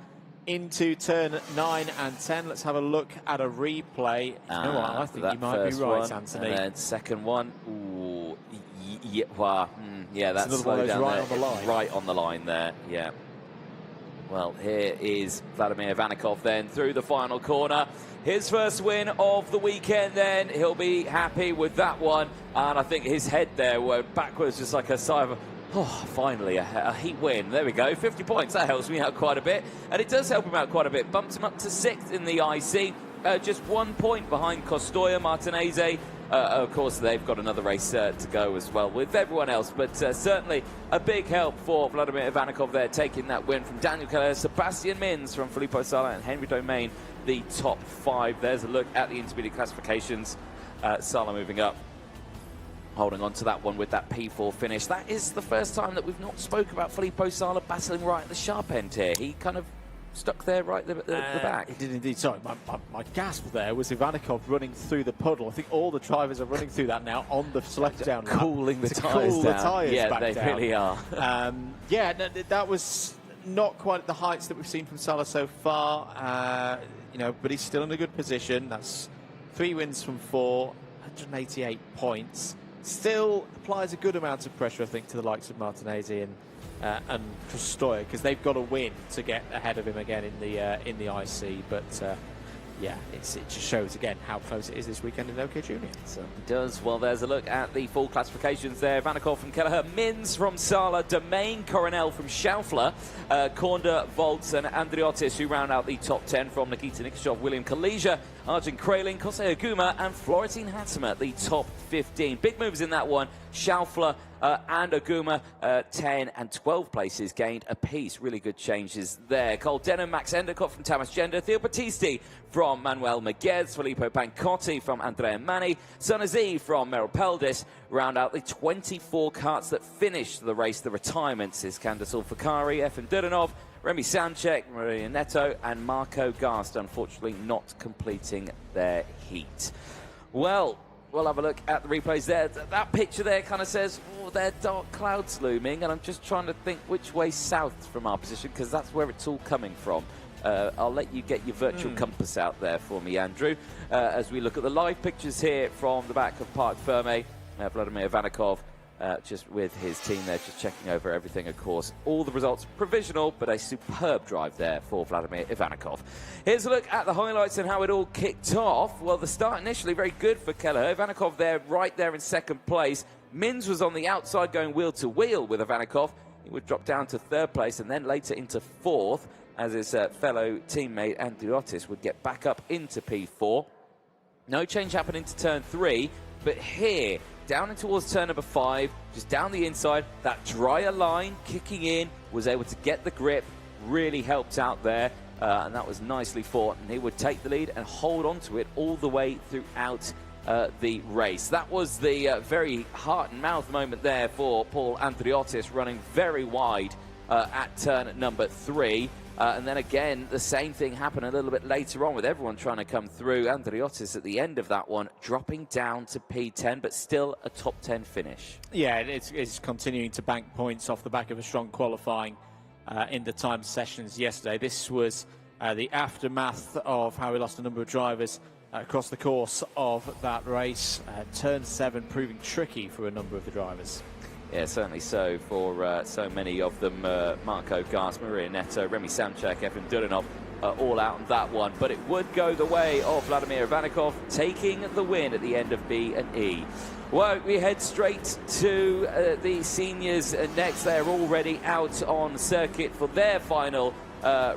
S1: into turn 9 and 10. Let's have a look at a replay. You know what? I think you might be right, Anthony. And then second one. Ooh, yeah, that's
S2: another one of those right
S1: there.
S2: on the line.
S1: Right on the line there, yeah. Well, here is Vladimir Vanikov then through the final corner. His first win of the weekend then. He'll be happy with that one. And I think his head there went backwards just like a sigh of, oh, finally a heat win. There we go, 50 points. That helps me out quite a bit. And it does help him out quite a bit. Bumps him up to 6th in the IC. Just 1 point behind Costoya, Martinez. Of course, they've got another race to go as well with everyone else. But certainly a big help for Vladimir Vanikov there, taking that win from Daniel Keller, Sebastian Mins from Filippo Sala and Henry Domain, the top 5. There's a look at the intermediate classifications. Sala moving up, holding on to that one with that P4 finish. That is the first time that we've not spoke about Filippo Sala battling right at the sharp end here. He kind of stuck there right at the back.
S2: He did indeed. Sorry, my gasp there was Ivanikov running through the puddle. I think all the drivers are running through that now on the select down lap.
S1: Cooling the tyres down. Yeah, they really are.
S2: That was not quite at the heights that we've seen from Sala so far. But he's still in a good position. That's 3 wins from 4, 188 points. Still applies a good amount of pressure, I think, to the likes of Martinez and Costoya, because they've got to win to get ahead of him again in the IC. But it just shows again how close it is this weekend in OK Junior.
S1: It certainly does. Well, there's a look at the full classifications there. Vanikov from Kelleher, Mins from Sala, Domain Coronel from Schaufler, Korda, Volts and Andriotis, who round out the top 10 from Nikita Nikishov, William Kalija, Arjun Kraling, Kosei Aguma and Florentine Hattemer, the top 15. Big moves in that one. Schaufler and Aguma, 10 and 12 places gained apiece. Really good changes there. Cole Denham, Max Endicott from Tamas Gender, Theo Battisti from Manuel Miguez, Filippo Pancotti from Andrea Mani, Sonazi from Meryl Peldis, round out the 24 karts that finished the race. The retirements is Candace Ulfakari, Efim Dudanov, Remy Sanchek, Maria Neto and Marco Gast, unfortunately not completing their heat. Well, we'll have a look at the replays there. That picture there kind of says, oh, there are dark clouds looming, and I'm just trying to think which way south from our position, because that's where it's all coming from. I'll let you get your virtual compass out there for me, Andrew, as we look at the live pictures here from the back of Parc Ferme. Vladimir Vanikov just with his team there, just checking over everything, of course. All the results provisional, but a superb drive there for Vladimir Ivanikov. Here's a look at the highlights and how it all kicked off. Well, the start initially very good for Kelleher. Ivanikov there, right there in second place. Mins was on the outside going wheel to wheel with Ivanikov. He would drop down to third place and then later into fourth, as his fellow teammate Andriotis would get back up into P4. No change happened into turn 3, but here, down in towards turn number 5, just down the inside, that drier line kicking in, was able to get the grip, really helped out there, and that was nicely fought, and he would take the lead and hold on to it all the way throughout the race. That was the very heart and mouth moment there for Paul Andriotis, running very wide at turn number 3. And then again, the same thing happened a little bit later on with everyone trying to come through. Andriotis at the end of that one, dropping down to P10, but still a top 10 finish.
S2: Yeah, it's continuing to bank points off the back of a strong qualifying in the time sessions yesterday. This was the aftermath of how we lost a number of drivers across the course of that race. Turn 7 proving tricky for a number of the drivers.
S1: Yeah, certainly so for so many of them. Marco Gast, Maria Neto, Remy Samchak, Efim Dudanov, all out on that one. But it would go the way of Vladimir Ivanikov, taking the win at the end of B and E. Well, we head straight to the seniors next. They're already out on circuit for their final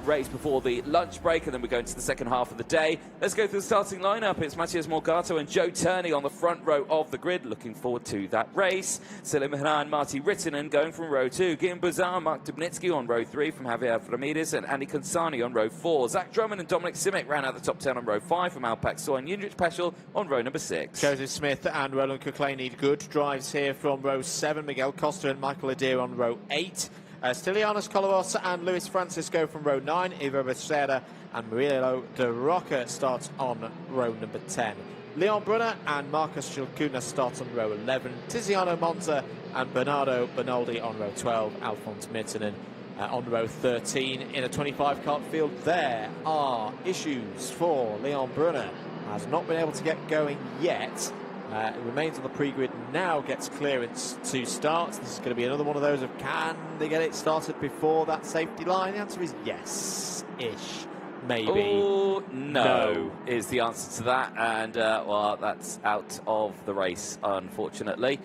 S1: race before the lunch break, and then we go into the second half of the day. Let's go through the starting lineup. It's Matthias Morgato and Joe Turney on the front row of the grid. Looking forward to that race. Selim Mihran, Marty Rittinen going from row 2. Guillaume Bouzard, Mark Dubnitsky on row 3 from Javier Framidis, and Andy Consani on row 4. Zach Drummond and Dominic Simic ran out the top 10 on row 5 from Alpak Soy, and Jindrich Peschel on row number 6.
S2: Joseph Smith and Roland Coquelin need good drives here from row 7. Miguel Costa and Michael Adair on row 8. Stilianos Colarosa and Luis Francisco from row 9. Ivo Becerra and Murilo de Roca starts on row number 10. Leon Brunner and Marcus Chilcuna starts on row 11. Tiziano Monza and Bernardo Bernaldi on row 12. Alphonse Mittinen on row 13. In a 25 kart field, there are issues for Leon Brunner. Has not been able to get going yet. It remains on the pre-grid, now gets clearance to start. This is going to be another one of those of, can they get it started before that safety line? The answer is yes-ish, maybe.
S1: Oh, no is the answer to that, and well, that's out of the race, unfortunately.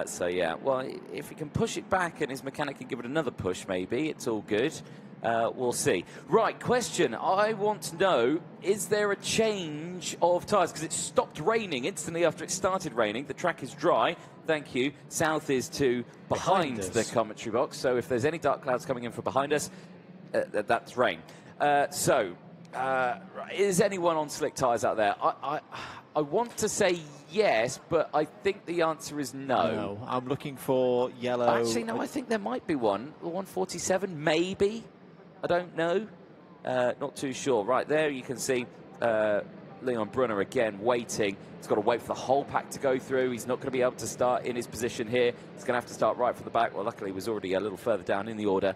S1: So yeah, well, if he can push it back and his mechanic can give it another push, maybe it's all good. We'll see. Right, question. I want to know, is there a change of tyres? Because it stopped raining instantly after it started raining. The track is dry. Thank you. South is to behind the commentary box. So if there's any dark clouds coming in from behind us, that's rain. Is anyone on slick tyres out there? I want to say yes, but I think the answer is no.
S2: No, I'm looking for yellow.
S1: Actually, no, I think there might be one. The 147, maybe. I don't know. Not too sure. Right there, you can see Leon Brunner again waiting. He's got to wait for the whole pack to go through. He's not going to be able to start in his position here. He's going to have to start right from the back. Well, luckily, he was already a little further down in the order.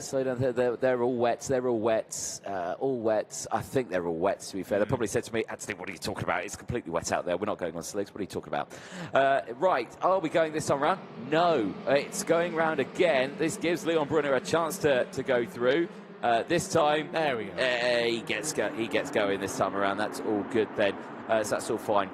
S1: So they're all wet. They're all wet. All wet. I think they're all wet, to be fair. They probably said to me, Anthony, what are you talking about? It's completely wet out there. We're not going on slicks. What are you talking about? Right. Are we going this time round? No. It's going round again. This gives Leon Brunner a chance to go through. This time,
S2: there we go.
S1: He gets going this time around. That's all good then. So that's all fine.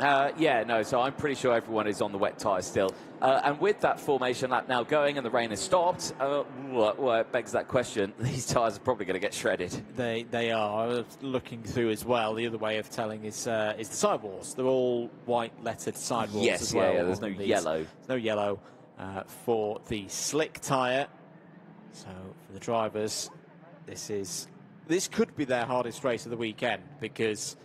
S1: Yeah, no, so I'm pretty sure everyone is on the wet tyres still. And with that formation lap now going and the rain has stopped, well, it begs that question. These tyres are probably going to get shredded.
S2: They are. I was looking through as well. The other way of telling is the sidewalls. They're all white lettered sidewalls as well.
S1: Yeah, there's no yellow.
S2: There's no yellow for the slick tyre. So for the drivers, this could be their hardest race of the weekend, because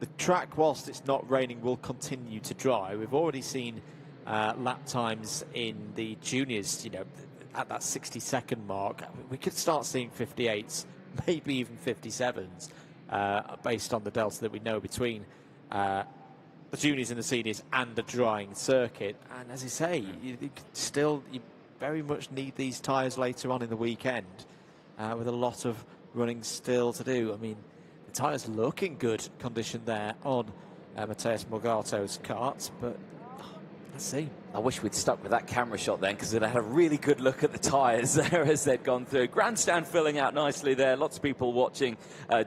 S2: the track, whilst it's not raining, will continue to dry. We've already seen lap times in the juniors, you know, at that 60-second mark. We could start seeing 58s, maybe even 57s, based on the delta that we know between the juniors and the seniors and the drying circuit. And as I say, you very much need these tyres later on in the weekend, with a lot of running still to do. I mean, the tyres look in good condition there on Matheus Morgato's kart, but let's see.
S1: I wish we'd stuck with that camera shot then, because it had a really good look at the tyres there as they'd gone through. Grandstand filling out nicely there. Lots of people watching,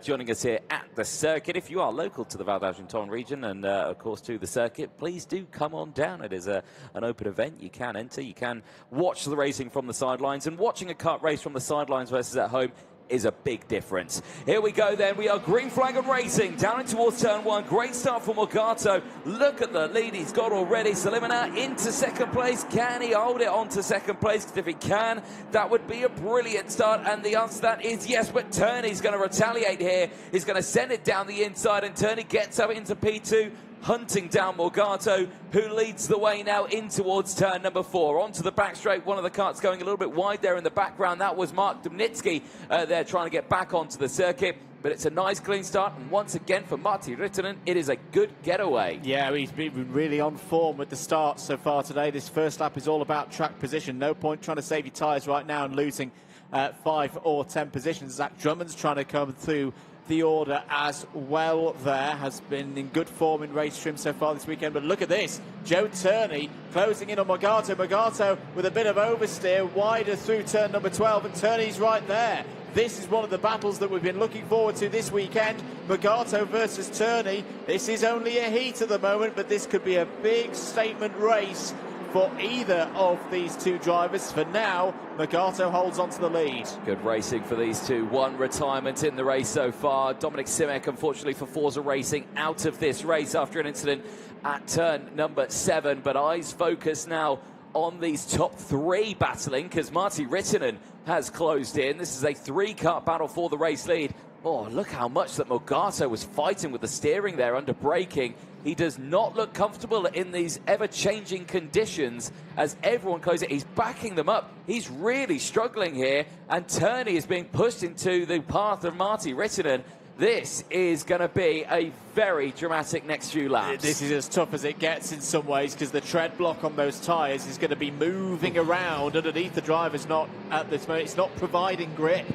S1: joining us here at the circuit. If you are local to the Val d'Argenton region and, of course, to the circuit, please do come on down. It is an open event. You can enter. You can watch the racing from the sidelines. And watching a kart race from the sidelines versus at home is a big difference. Here we go then. We are green flag and racing down in towards turn one. Great start for Morgato. Look at the lead he's got already. Salimina into second place. Can he hold it on to second place? Because if he can, that would be a brilliant start. And the answer to that is yes, but Turney's going to retaliate here. He's going to send it down the inside, and Turney gets up into P2. Hunting down Morgato, who leads the way now in towards turn number 4. Onto the back straight, one of the karts going a little bit wide there in the background. That was Mark Dumnitsky there trying to get back onto the circuit. But it's a nice clean start, and once again for Matti Rittinen, it is a good getaway. Yeah,
S2: he's been really on form with the start so far today. This first lap is all about track position. No point trying to save your tyres right now and losing 5 or 10 positions. Zach Drummond's trying to come through the order as well there. Has been in good form in race trim so far this weekend. But look at this. Joe Turney closing in on Morgato. Morgato with a bit of oversteer wider through turn number 12, and Turney's right there. This is one of the battles that we've been looking forward to this weekend. Morgato versus Turney. This is only a heat at the moment, but this could be a big statement race for either of these two drivers. For now, Morgato holds on to the lead.
S1: Good racing for these two. One retirement in the race so far. Dominic Simek, unfortunately for Forza Racing, out of this race after an incident at turn number 7. But eyes focus now on these top 3 battling, because Martti Rittinen has closed in. This is a 3-kart battle for the race lead. Oh, look how much that Morgato was fighting with the steering there under braking. He does not look comfortable in these ever-changing conditions as everyone closes. He's backing them up. He's really struggling here, and Turney is being pushed into the path of Martti Rittinen. This is going to be a very dramatic next few laps.
S2: This is as tough as it gets in some ways, because the tread block on those tyres is going to be moving around underneath the drivers. Not at this moment. It's not providing grip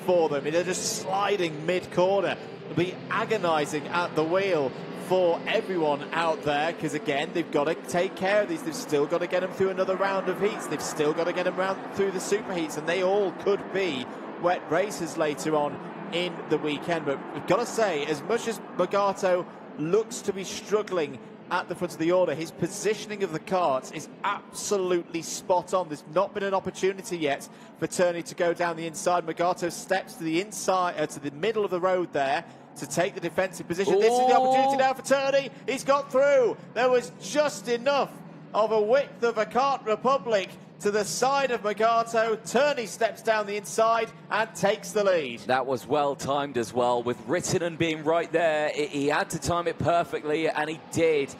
S2: for them. They're just sliding mid-corner. It'll be agonising at the wheel for everyone out there, because again, they've got to take care of these. They've still got to get them through another round of heats. They've still got to get them through the super heats, and they all could be wet races later on in the weekend. But we've got to say, as much as Morgado looks to be struggling at the front of the order, his positioning of the karts is absolutely spot on. There's not been an opportunity yet for Turney to go down the inside. Morgado steps to the inside, to the middle of the road there to take the defensive position. This is the opportunity now for Turney. He's got through. There was just enough of a width of a Kart Republic to the side of Morgado. Turney steps down the inside and takes the lead.
S1: That was well timed as well, with Rittinen being right there. He had to time it perfectly, and he did.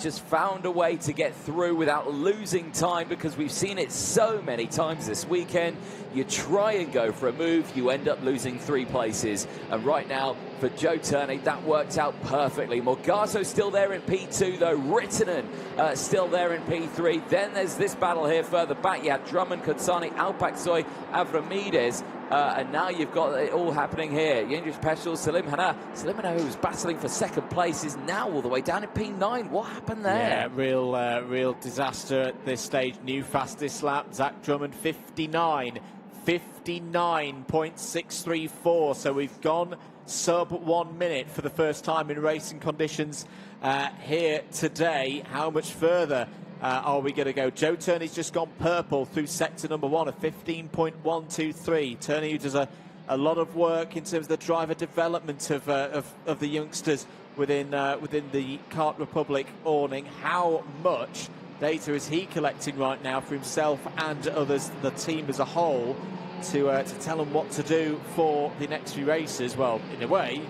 S1: Just found a way to get through without losing time, because we've seen it so many times this weekend. You try and go for a move, you end up losing 3 places. And right now, for Joe Turney, that worked out perfectly. Morgado still there in P2, though. Rittinen still there in P3. Then there's this battle here further back. You had Drummond, Kutsani, Alpaksoy, Avramides. And now you've got it all happening here. Yindris Peschel, Salim Hana. Salim Hana, who was battling for second place, is now all the way down in P9. What happened there?
S2: Yeah, real disaster at this stage. New fastest lap, Zach Drummond, 59.634. So we've gone sub 1 minute for the first time in racing conditions here today. How much further are we going to go? Joe Turney's just gone purple through sector number 1 at 15.123. Turney, who does a lot of work in terms of the driver development of the youngsters within the Kart Republic awning. How much data is he collecting right now for himself and others, the team as a whole, to tell them what to do for the next few races? Well, in a way,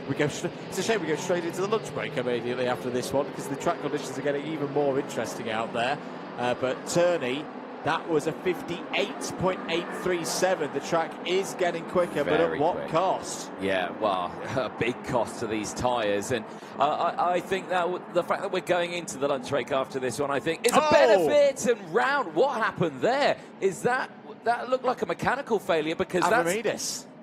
S2: it's a shame we go straight into the lunch break immediately after this one, because the track conditions are getting even more interesting out there. But Turney, that was a 58.837. The track is getting quicker, but at what cost?
S1: Yeah, well, a big cost to these tyres. And I think that the fact that we're going into the lunch break after this one, I think, is a benefit. And round, what happened there? Is that looked like a mechanical failure, because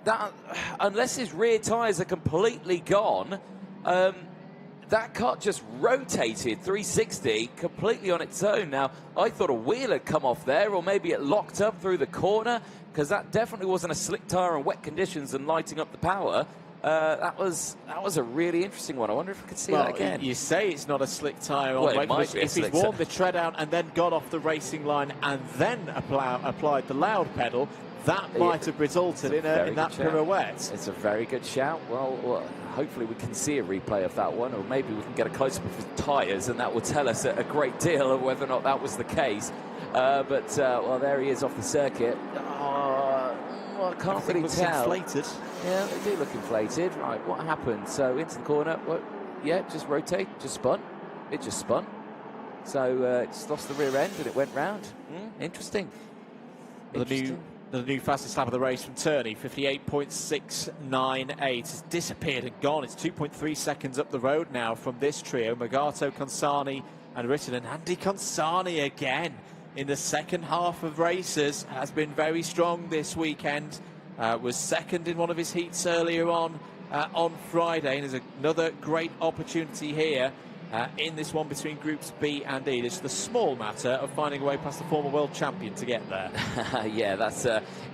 S1: that, unless his rear tyres are completely gone, that car just rotated 360 completely on its own. Now, I thought a wheel had come off there, or maybe it locked up through the corner, because that definitely wasn't a slick tyre in wet conditions and lighting up the power. That was a really interesting one. I wonder if we could see that again.
S2: You say it's not a slick tyre on wet conditions. If he's worn the tread out and then got off the racing line and then applied the loud pedal, that might have resulted in that pirouette.
S1: It's a very good shout. Well, hopefully we can see a replay of that one, or maybe we can get a close-up of his tyres, and that will tell us a great deal of whether or not that was the case. Well, there he is off the circuit. Well, I can't really tell.
S2: Inflated.
S1: Yeah, they do look inflated. Right, what happened? So into the corner. Yeah, just rotate, just spun. It just spun. So it just lost the rear end and it went round. Interesting.
S2: The new fastest lap of the race from Turney, 58.698. Has disappeared and gone. It's 2.3 seconds up the road now from this trio. Morgado, Consani and Rittinen. Andy Consani again in the second half of races has been very strong this weekend. Was second in one of his heats earlier on Friday. And there's another great opportunity here in this one between groups B and E. It's the small matter of finding a way past the former world champion to get there.
S1: Yeah, that's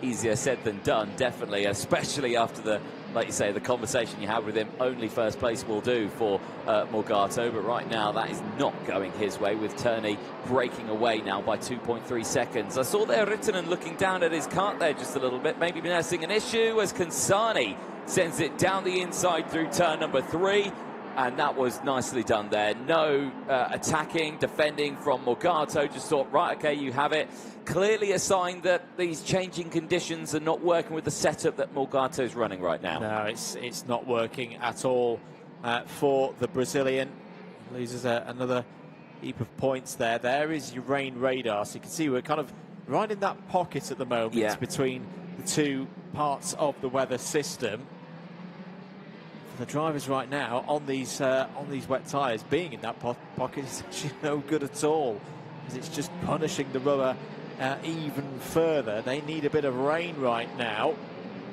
S1: easier said than done, definitely, especially after like you say, the conversation you had with him. Only first place will do for Morgado, but right now that is not going his way, with Turney breaking away now by 2.3 seconds. I saw there Rittinen looking down at his kart there just a little bit, maybe noticing an issue, as Consani sends it down the inside through turn number 3. And that was nicely done there. No attacking, defending from Morgado. Just thought, right, okay, you have it. Clearly a sign that these changing conditions are not working with the setup that Morgado's running right now.
S2: No, it's not working at all for the Brazilian. Loses another heap of points there. There is your rain radar. So you can see we're kind of right in that pocket at the moment between the two parts of the weather system. The drivers right now on these wet tyres, being in that pocket is actually no good at all, because it's just punishing the rubber even further. They need a bit of rain right now,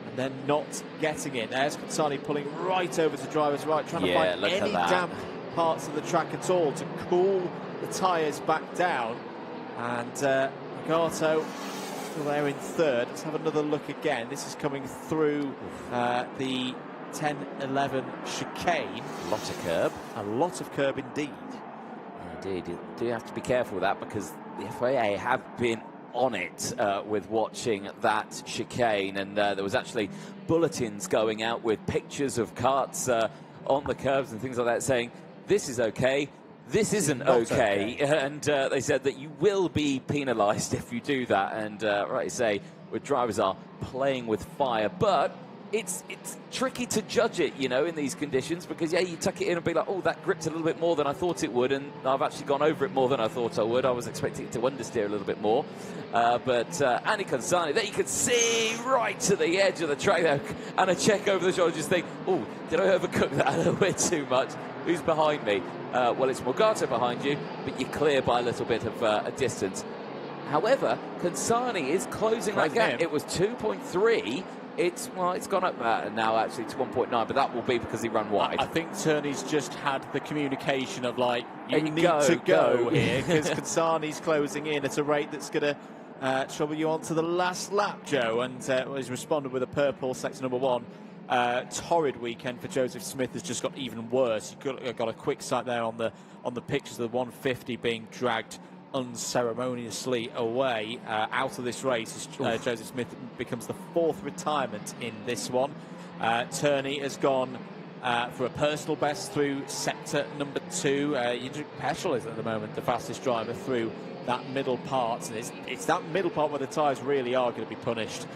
S2: and and then not getting it. There's Consani pulling right over to driver's right, trying to find any damp parts of the track at all to cool the tyres back down. And Morgado still there in third. Let's have another look again. This is coming through the 10-11 chicane.
S1: A lot of curb.
S2: A lot of curb indeed.
S1: Indeed, you do have to be careful with that, because the FIA have been on it with watching that chicane, and there was actually bulletins going out with pictures of karts on the curbs and things like that saying, this is okay, this isn't okay. And they said that you will be penalised if you do that. And right, you say, where drivers are playing with fire, but it's tricky to judge it, you know, in these conditions, because yeah, you tuck it in and be like, oh, that gripped a little bit more than I thought it would, and I've actually gone over it more than I thought I would. I was expecting it to understeer a little bit more, but Andy Consani, there you can see right to the edge of the track there, and a check over the shoulder, just think, oh, did I overcook that a little bit too much? Who's behind me? Well, it's Morgado behind you, but you're clear by a little bit of a distance. However, Consani is closing that gap. It was 2.3. It's gone up now actually to 1.9, but that will be because he ran wide.
S2: I think Turney's just had the communication of like, you need to go here, because Consani's closing in at a rate that's going to trouble you on to the last lap, Joe. And he's responded with a purple, sector number 1. Torrid weekend for Joseph Smith has just got even worse. You've got a quick sight there on the pictures of the 150 being dragged unceremoniously away out of this race. Joseph Smith becomes the 4th retirement in this one. Turney has gone for a personal best through sector number 2. Peschel is at the moment the fastest driver through that middle part, and it's that middle part where the tyres really are going to be punished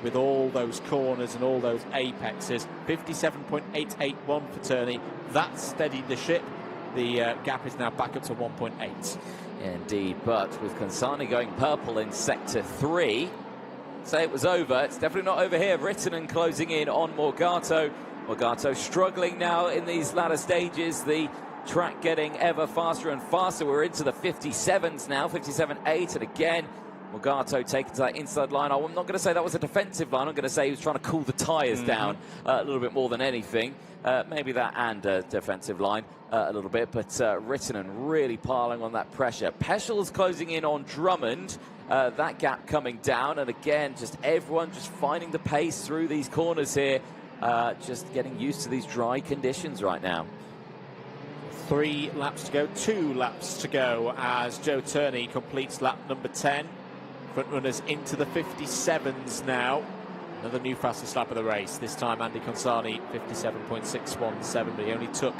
S2: with all those corners and all those apexes. 57.881 for Turney. That steadied the ship. The gap is now back up to 1.8.
S1: Indeed, but with Consani going purple in sector 3, say it was over. It's definitely not over here. Rittinen closing in on Morgado. Morgado struggling now in these latter stages. The track getting ever faster and faster. We're into the 57s now, 57.8, and again, Morgado taken to that inside line. I'm not going to say that was a defensive line. I'm going to say he was trying to cool the tyres down a little bit more than anything. Maybe that and a defensive line a little bit, but Rittinen really piling on that pressure. Peschel's closing in on Drummond. That gap coming down, and again, just everyone just finding the pace through these corners here. Just getting used to these dry conditions right now.
S2: 3 laps to go, 2 laps to go as Joe Turney completes lap number 10. Front runners into the 57s now. Another new fastest lap of the race. This time Andy Consani 57.617, but he only took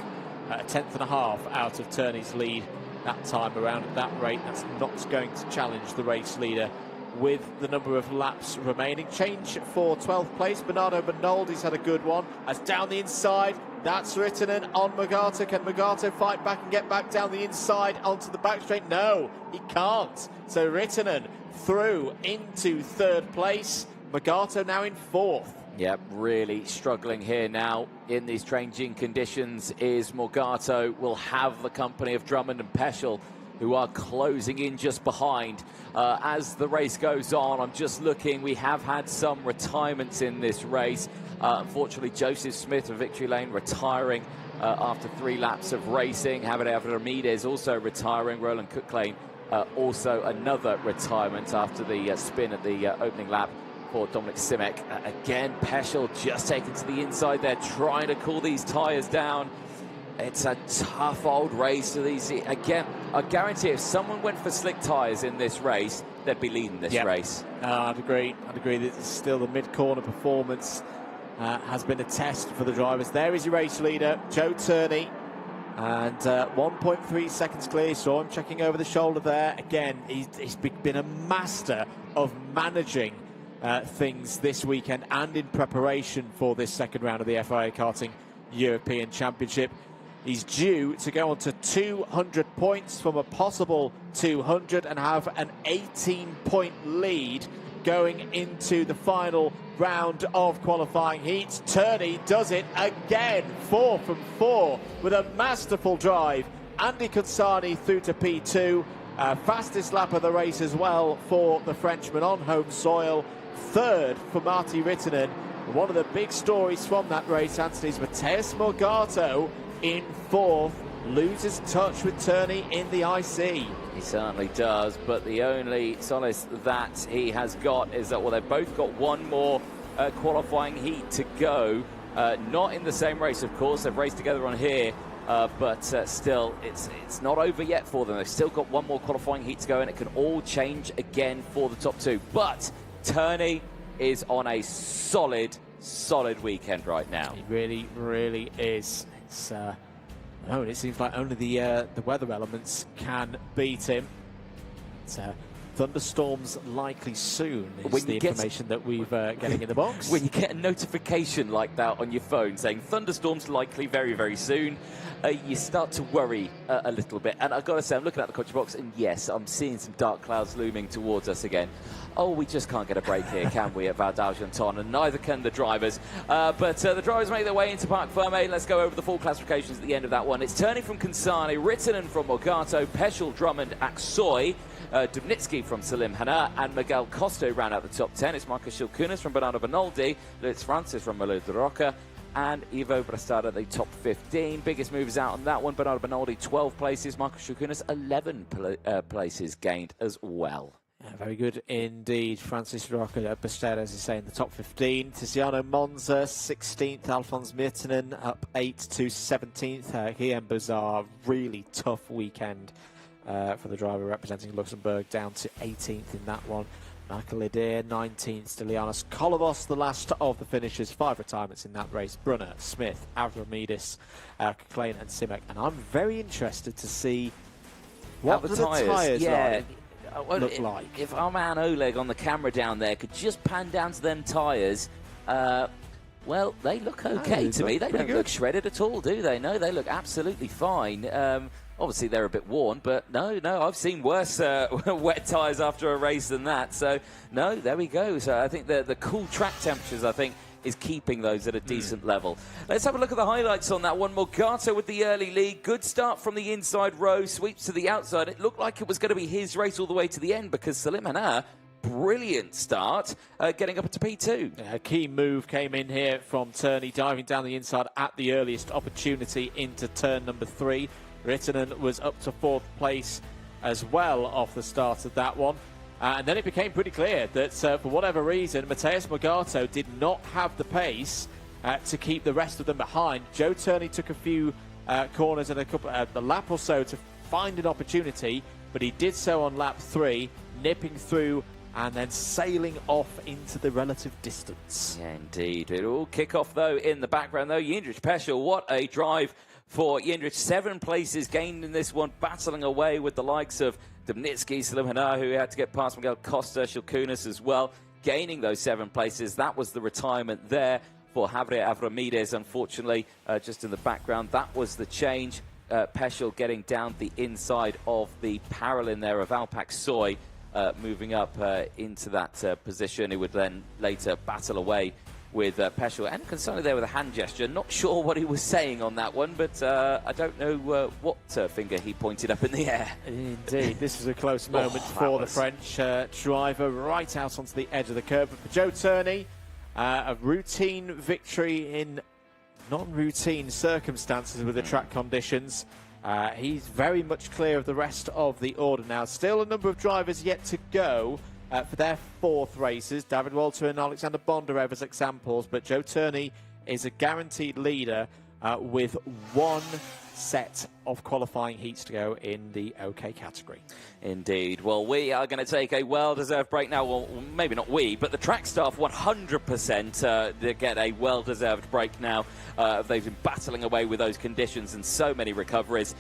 S2: a 10.5 out of Turney's lead that time around. At that rate, that's not going to challenge the race leader with the number of laps remaining. Change for 12th place. Bernardo Bernoldi's had a good one. As down the inside, that's Rittinen on Morgado. Can Morgado fight back and get back down the inside onto the back straight? No, he can't. So Rittinen through into 3rd place. Morgado now in 4th.
S1: Yep, really struggling here now in these changing conditions is Morgado. Will have the company of Drummond and Peschel, who are closing in just behind. As the race goes on, I'm just looking, we have had some retirements in this race. Unfortunately, Joseph Smith of Victory Lane retiring after 3 laps of racing. Javier Ramirez also retiring. Roland Cooklane also another retirement after the spin at the opening lap for Dominic Simek. Again, Peschel just taken to the inside there, trying to cool these tyres down. It's a tough old race to these. Again, I guarantee if someone went for slick tyres in this race, they'd be leading this race.
S2: I'd agree. This is still the mid-corner performance has been a test for the drivers. There is your race leader, Joe Turney, and 1.3 seconds clear. Saw him checking over the shoulder there. Again, he's been a master of managing things this weekend and in preparation for this second round of the FIA Karting European Championship. He's due to go on to 200 points from a possible 200 and have an 18-point lead going into the final round of qualifying heats. Turney does it again, 4 from 4 with a masterful drive. Andy Consani through to P2. Fastest lap of the race as well for the Frenchman on home soil. 3rd for Marty Rittinen. One of the big stories from that race, Anthony, is Matheus Morgado in 4th, loses touch with Turney in the IC.
S1: He certainly does, but the only solace that he has got is that, well, they've both got one more qualifying heat to go. Not in the same race, of course. They've raced together on here, but still, it's not over yet for them. They've still got one more qualifying heat to go, and it can all change again for the top 2. But Turney is on a solid weekend right now.
S2: He really, really is. It's it seems like only the weather elements can beat him. It's, thunderstorms likely soon is the information that we've getting in the box.
S1: When you get a notification like that on your phone saying thunderstorms likely very, very soon, you start to worry a little bit. And I've got to say, I'm looking at the country box, and yes, I'm seeing some dark clouds looming towards us again. Oh, we just can't get a break here, can we, at Val d'Argenton? And neither can the drivers. But the drivers make their way into Parc Fermé. Let's go over the full classifications at the end of that one. It's Turney from Kansani, Rittinen from Morgado, Peschel, Drummond, Aksoy, Dubnitsky from Salim Hanna, and Miguel Costo round out the top 10. It's Marcus Schilkunis from Bernardo Benoldi, Lutz Francis from Malo de Roca, and Ivo Brastada, the top 15. Biggest movers out on that one. Bernardo Benoldi, 12 places. Marcus Schilkunis, 11 places gained as well.
S2: Yeah, very good indeed. Francis Roca, Brastada, as you say, in the top 15. Tiziano Monza, 16th. Alphonse Myrtinen up 8 to 17th. Guillaume Bazar, really tough weekend for the driver representing Luxembourg, down to 18th in that one. Michael Lidier, 19th. Stelianos Kolovos, the last of the finishers. 5 retirements in that race. Brunner, Smith, Avramidis, Klein and Simek. And I'm very interested to see what the tyres look like.
S1: If our man Oleg on the camera down there could just pan down to them tyres, well, they look okay to me. They don't look shredded at all, do they? No, they look absolutely fine. Obviously, they're a bit worn, but no, I've seen worse wet tyres after a race than that. So, no, there we go. So I think the cool track temperatures, is keeping those at a decent level. Let's have a look at the highlights on that one. Morgado with the early lead. Good start from the inside row. Sweeps to the outside. It looked like it was going to be his race all the way to the end because Salim Hanna, brilliant start, getting up to P2.
S2: A key move came in here from Turney, diving down the inside at the earliest opportunity into turn number 3. Rittinen was up to 4th place as well off the start of that one. And then it became pretty clear that for whatever reason, Matheus Morgado did not have the pace to keep the rest of them behind. Joe Turney took a few corners and a lap or so to find an opportunity, but he did so on lap 3, nipping through and then sailing off into the relative distance.
S1: Yeah, indeed. It'll all kick off, though, in the background, though. Jindřich Peschel, what a drive for Jindřich. 7 places gained in this one, battling away with the likes of Dubnitsky, Salim Hanna, who had to get past Miguel Costa, Schilkunis as well, gaining those 7 places. That was the retirement there for Javier Avramidis, unfortunately, just in the background. That was the change. Peschel getting down the inside of the parallel there of Alpac Soy, moving up into that position. He would then later battle away with Peschel, and Kansani there with a hand gesture. Not sure what he was saying on that one, but I don't know what finger he pointed up in the air.
S2: Indeed, this was a close moment for the French driver, right out onto the edge of the curve. But for Joe Turney, a routine victory in non-routine circumstances with the track conditions. He's very much clear of the rest of the order now. Still a number of drivers yet to go for their 4th races. David Walter and Alexander Bondarev as examples, but Joe Turney is a guaranteed leader with 1 set of qualifying heats to go in the OK category.
S1: Indeed. Well, we are going to take a well-deserved break now. Well, maybe not we, but the track staff 100% to get a well-deserved break now. They've been battling away with those conditions and so many recoveries.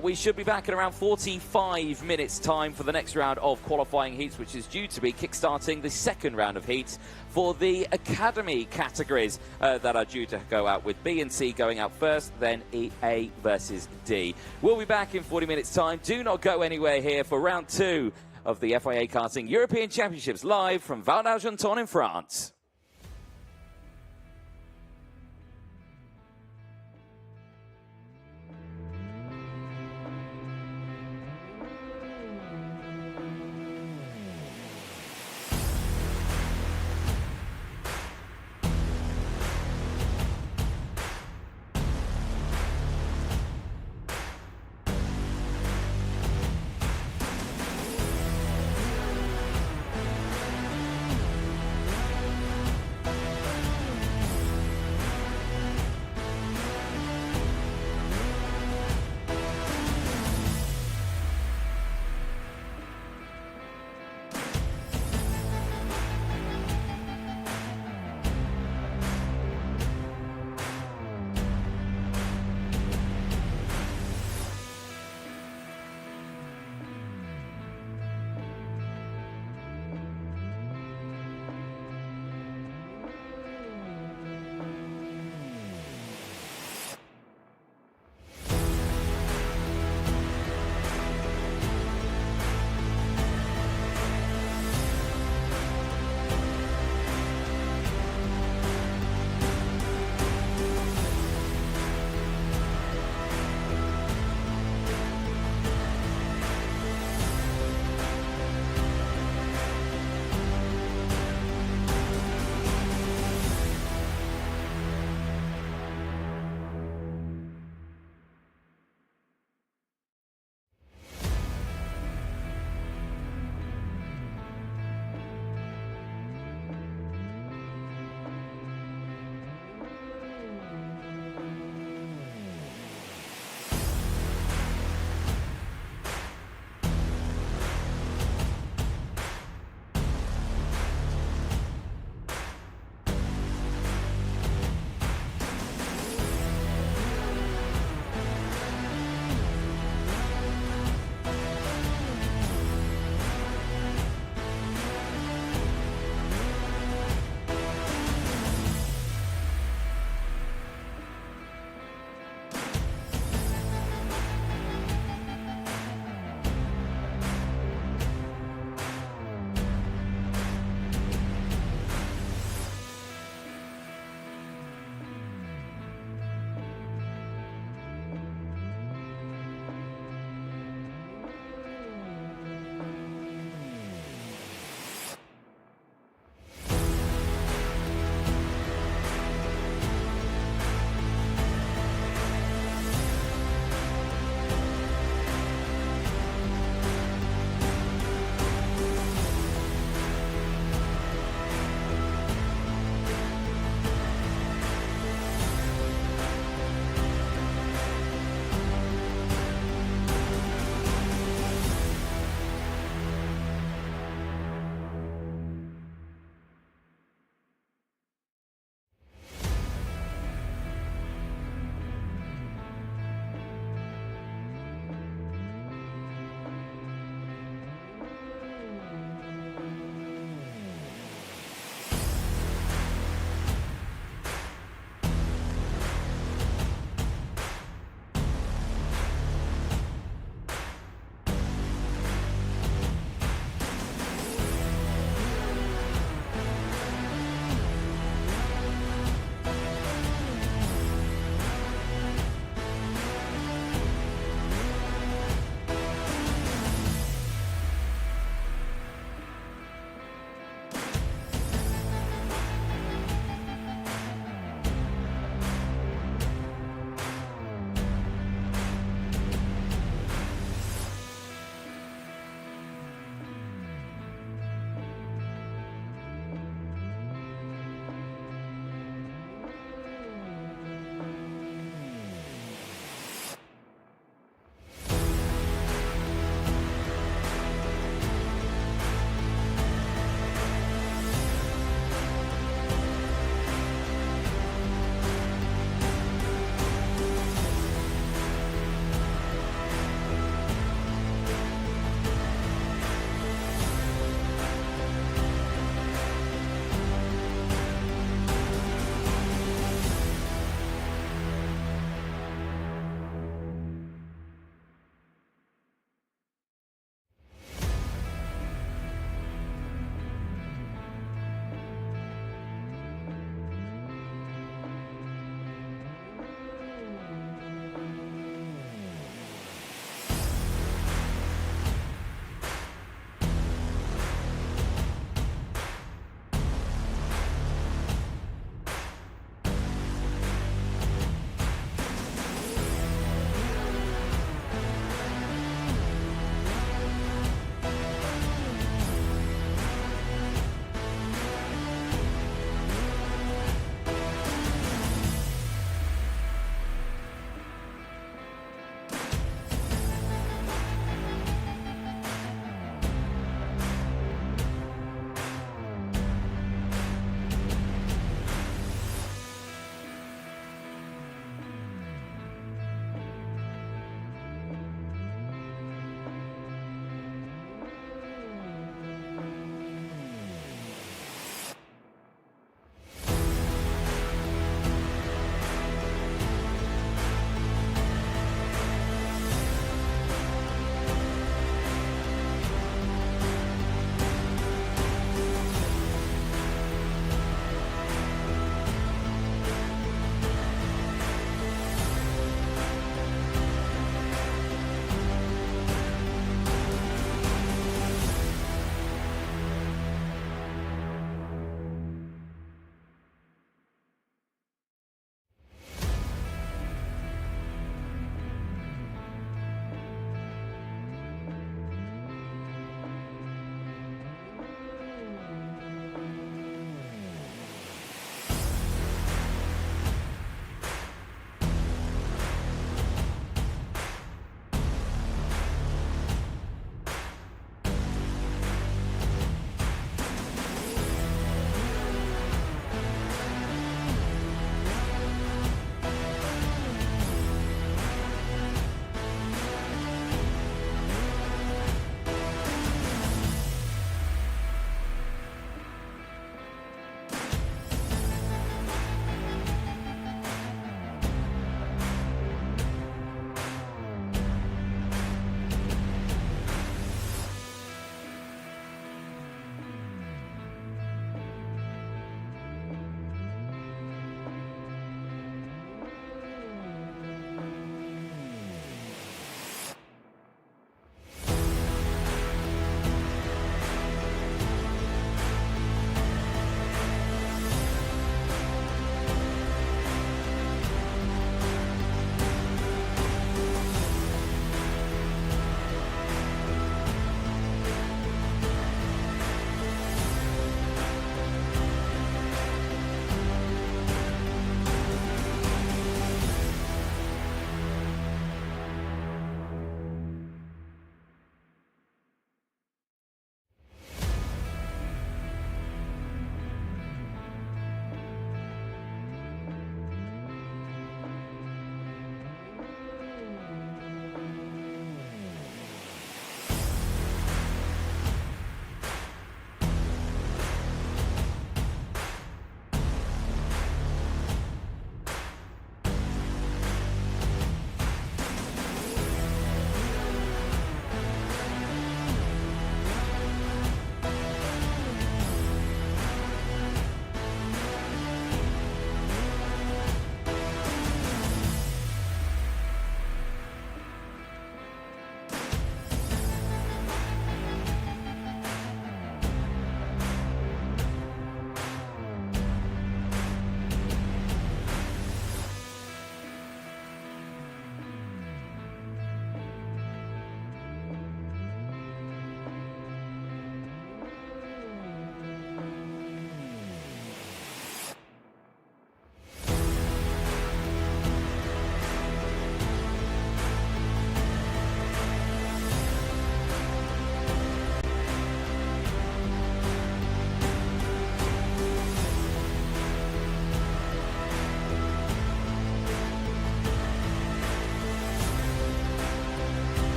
S1: We should be back in around 45 minutes' time for the next round of qualifying heats, which is due to be kick-starting the 2nd round of heats for the Academy categories that are due to go out, with B and C going out first, then A versus D. We'll be back in 40 minutes' time. Do not go anywhere here for round 2 of the FIA Karting European Championships, live from Val d'Argenton in France.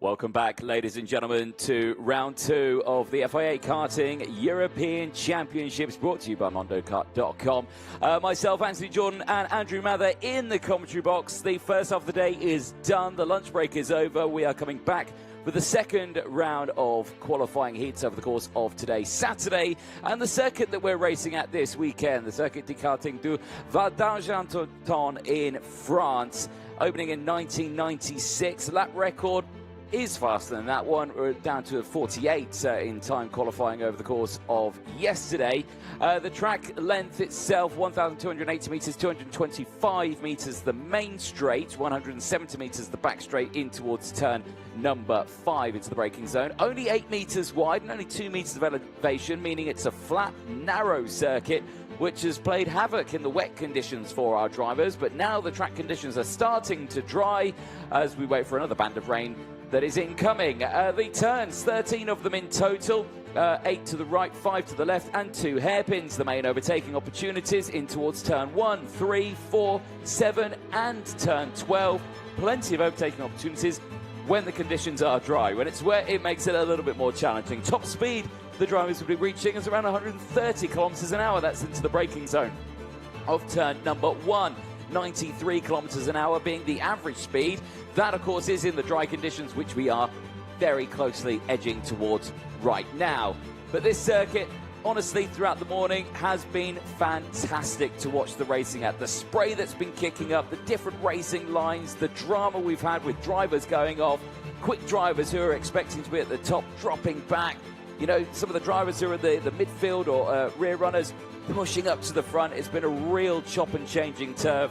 S1: Welcome back, ladies and gentlemen, to round 2 of the FIA Karting European Championships, brought to you by MondoKart.com. Myself, Anthony Jordan, and Andrew Mather in the commentary box. The first half of the day is done. The lunch break is over. We are coming back for the second round of qualifying heats over the course of today, Saturday, and the circuit that we're racing at this weekend, the Circuit de Karting du Val d'Argenton in France, opening in 1996. Lap record is faster than that one. We're down to 48 in time qualifying over the course of yesterday. The track length itself, 1,280 metres, 225 metres the main straight, 170 metres the back straight in towards turn number 5 into the braking zone. Only 8 metres wide and only 2 metres of elevation, meaning it's a flat, narrow circuit which has played havoc in the wet conditions for our drivers. But now the track conditions are starting to dry as we wait for another band of rain that is incoming. The turns, 13 of them in total, 8 to the right, 5 to the left, and 2 hairpins. The main overtaking opportunities in towards turn 1, 3, 4, 7, and turn 12. Plenty of overtaking opportunities when the conditions are dry. When it's wet, it makes it a little bit more challenging. Top speed the drivers will be reaching is around 130 kilometers an hour. That's into the braking zone of turn number 1. 93 kilometers an hour being the average speed. That, of course, is in the dry conditions, which we are very closely edging towards right now. But this circuit, honestly, throughout the morning has been fantastic to watch the racing at. The spray that's been kicking up, the different racing lines, the drama we've had with drivers going off, quick drivers who are expecting to be at the top dropping back. You know, some of the drivers who are the midfield or rear runners pushing up to the front. It's been a real chop and changing turf.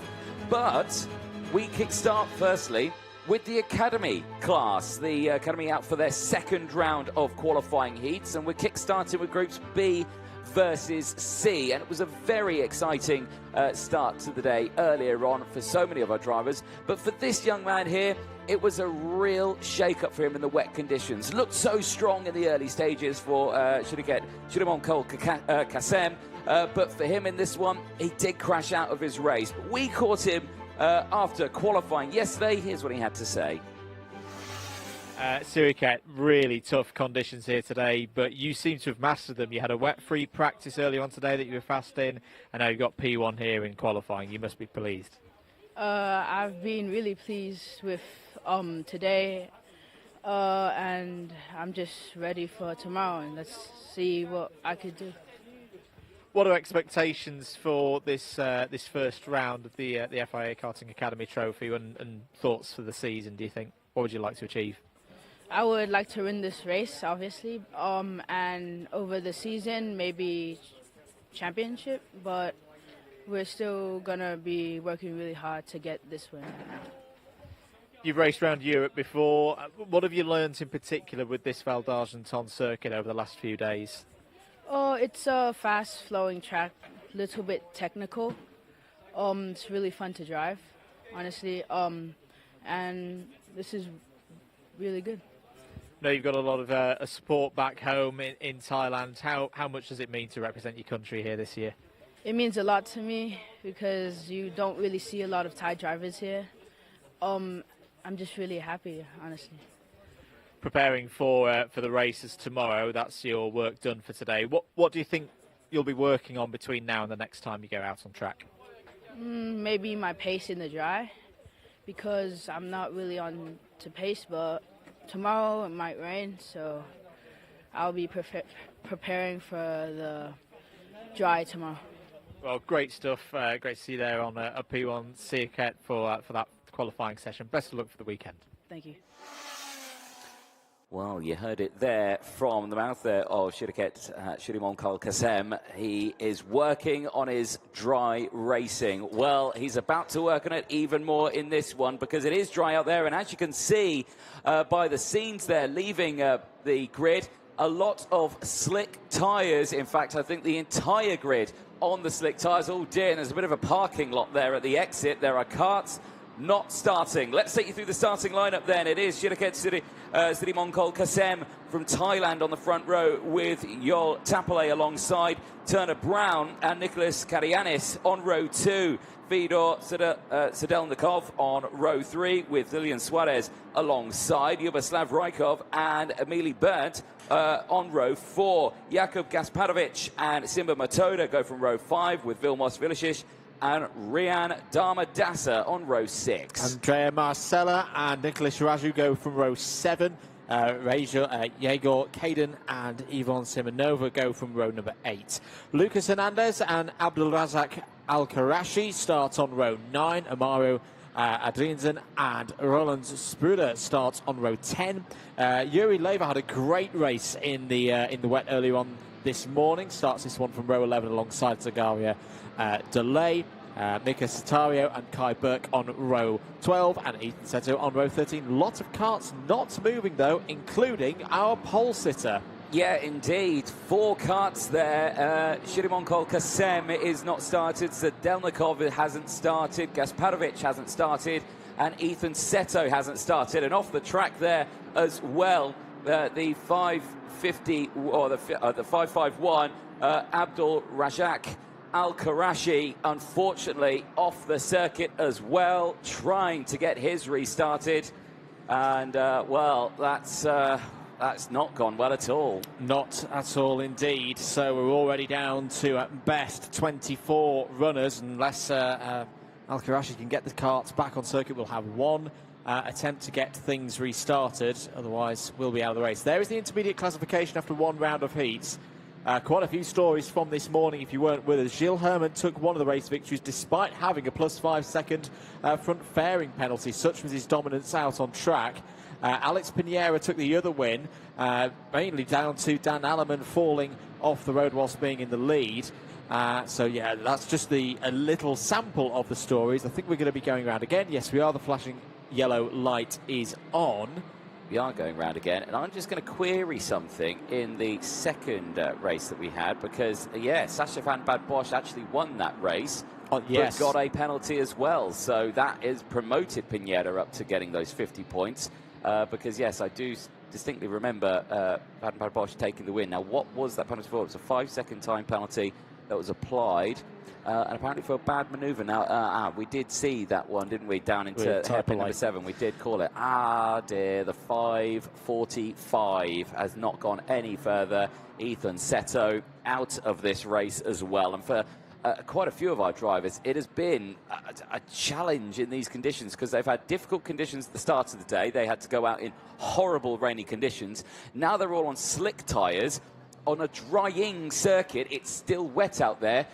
S1: But we kickstart firstly with the Academy class. The Academy out for their second round of qualifying heats, and we're kickstarting with groups B versus C. And it was a very exciting start to the day earlier on for so many of our drivers. But for this young man here, it was a real shake-up for him in the wet conditions. Looked so strong in the early stages for Shimon Kasem, but for him in this one, he did crash out of his race. But we caught him after qualifying yesterday. Here's what he had to say.
S2: Siriket, really tough conditions here today, but you seem to have mastered them. You had a wet-free practice early on today that you were fast in, and now you've got P1 here in qualifying. You must be pleased.
S6: I've been really pleased with today, and I'm just ready for tomorrow, and let's see what I could do.
S2: What are expectations for this this first round of the FIA Karting Academy Trophy, and thoughts for the season, do you think? What would you like to achieve?
S6: I would like to win this race, obviously, and over the season, maybe championship, but we're still going to be working really hard to get this win.
S2: You've raced around Europe before. What have you learned in particular with this Val d'Argenton circuit over the last few days?
S6: Oh, it's a fast-flowing track, a little bit technical. It's really fun to drive, honestly, and this is really good.
S2: I know you've got a lot of support back home in Thailand. How much does it mean to represent your country here this year?
S6: It means a lot to me because you don't really see a lot of Thai drivers here. I'm just really happy, honestly.
S2: Preparing for the races tomorrow, that's your work done for today. What do you think you'll be working on between now and the next time you go out on track?
S6: Maybe my pace in the dry, because I'm not really on to pace, but tomorrow it might rain, so I'll be preparing for the dry tomorrow.
S2: Well, great stuff. Great to see you there on a P1 Siriket for that qualifying session. Best of luck for the weekend.
S6: Thank you.
S1: Well, you heard it there from the mouth there of Shimon Kasem. He is working on his dry racing. Well, he's about to work on it even more in this one because it is dry out there. And as you can see by the scenes there leaving the grid, a lot of slick tyres. In fact, I think the entire grid on the slick tyres. Oh dear, and there's a bit of a parking lot there at the exit. There are carts not starting. Let's take you through the starting lineup then. It is Shiraket Sirimongkol Kasem from Thailand on the front row with Yol Tapale alongside Turner Brown and Nicholas Karianis on row 2. Fedor Sedelnikov on row 3 with Lilian Suarez alongside Yugoslav Rykov and Emily Burnt on row 4. Jakub Gasparovic and Simba Matoda go from row 5 with Vilmos Vilicic and Rian Dharmadasa on row 6.
S2: Andrea Marcella and Nicholas Raju go from row 7. Yegor Kaden and Yvonne Simonova go from row number 8. Lucas Hernandez and Abdulrazak Al-Karashi start on row 9. Amaro Adriansen and Roland Spruder starts on row 10. Yuri Leva had a great race in the wet earlier on this morning. Starts this one from row 11 alongside Zagaria Delay. Mika Satario and Kai Burke on row 12 and Ethan Seto on row 13. Lots of karts not moving though, including our pole sitter.
S1: Yeah, indeed. 4 karts there. Shirimonkol Kasem is not started. Zadelnikov hasn't started. Gasparovic hasn't started. And Ethan Seto hasn't started. And off the track there as well, the 550 or the 551, Abdul Razak Al-Karashi, unfortunately, off the circuit as well, trying to get his restarted. And, well, that's not gone well at all.
S2: Not at all, indeed. So we're already down to, at best, 24 runners. Unless Al-Karashi can get the karts back on circuit, we'll have one attempt to get things restarted. Otherwise, we'll be out of the race. There is the intermediate classification after one round of heats. Quite a few stories from this morning if you weren't with us. Gilles Herman took one of the race victories despite having a +5 second front fairing penalty. Such was his dominance out on track. Alex Pinheiro took the other win, mainly down to Dan Alleman falling off the road whilst being in the lead. So yeah, that's just a little sample of the stories. I think we're going to be going around again. Yes, we are. The flashing yellow light is on.
S1: We are going round again, and I'm just going to query something in the second race that we had, because, yeah, Sasha van Bad Bosch actually won that race,
S2: yes,
S1: but got a penalty as well. So that has promoted Pinheiro up to getting those 50 points, because, yes, I do distinctly remember Van Bad Bosch taking the win. Now, what was that penalty for? It was a 5-second time penalty that was applied. And apparently for a bad manoeuvre. Now, we did see that one, didn't we, down into hairpin number 7. We did call it. Ah, dear, the 5:45 has not gone any further. Ethan Seto out of this race as well. And for quite a few of our drivers, it has been a challenge in these conditions, because they've had difficult conditions at the start of the day. They had to go out in horrible rainy conditions. Now they're all on slick tyres. On a drying circuit, it's still wet out there,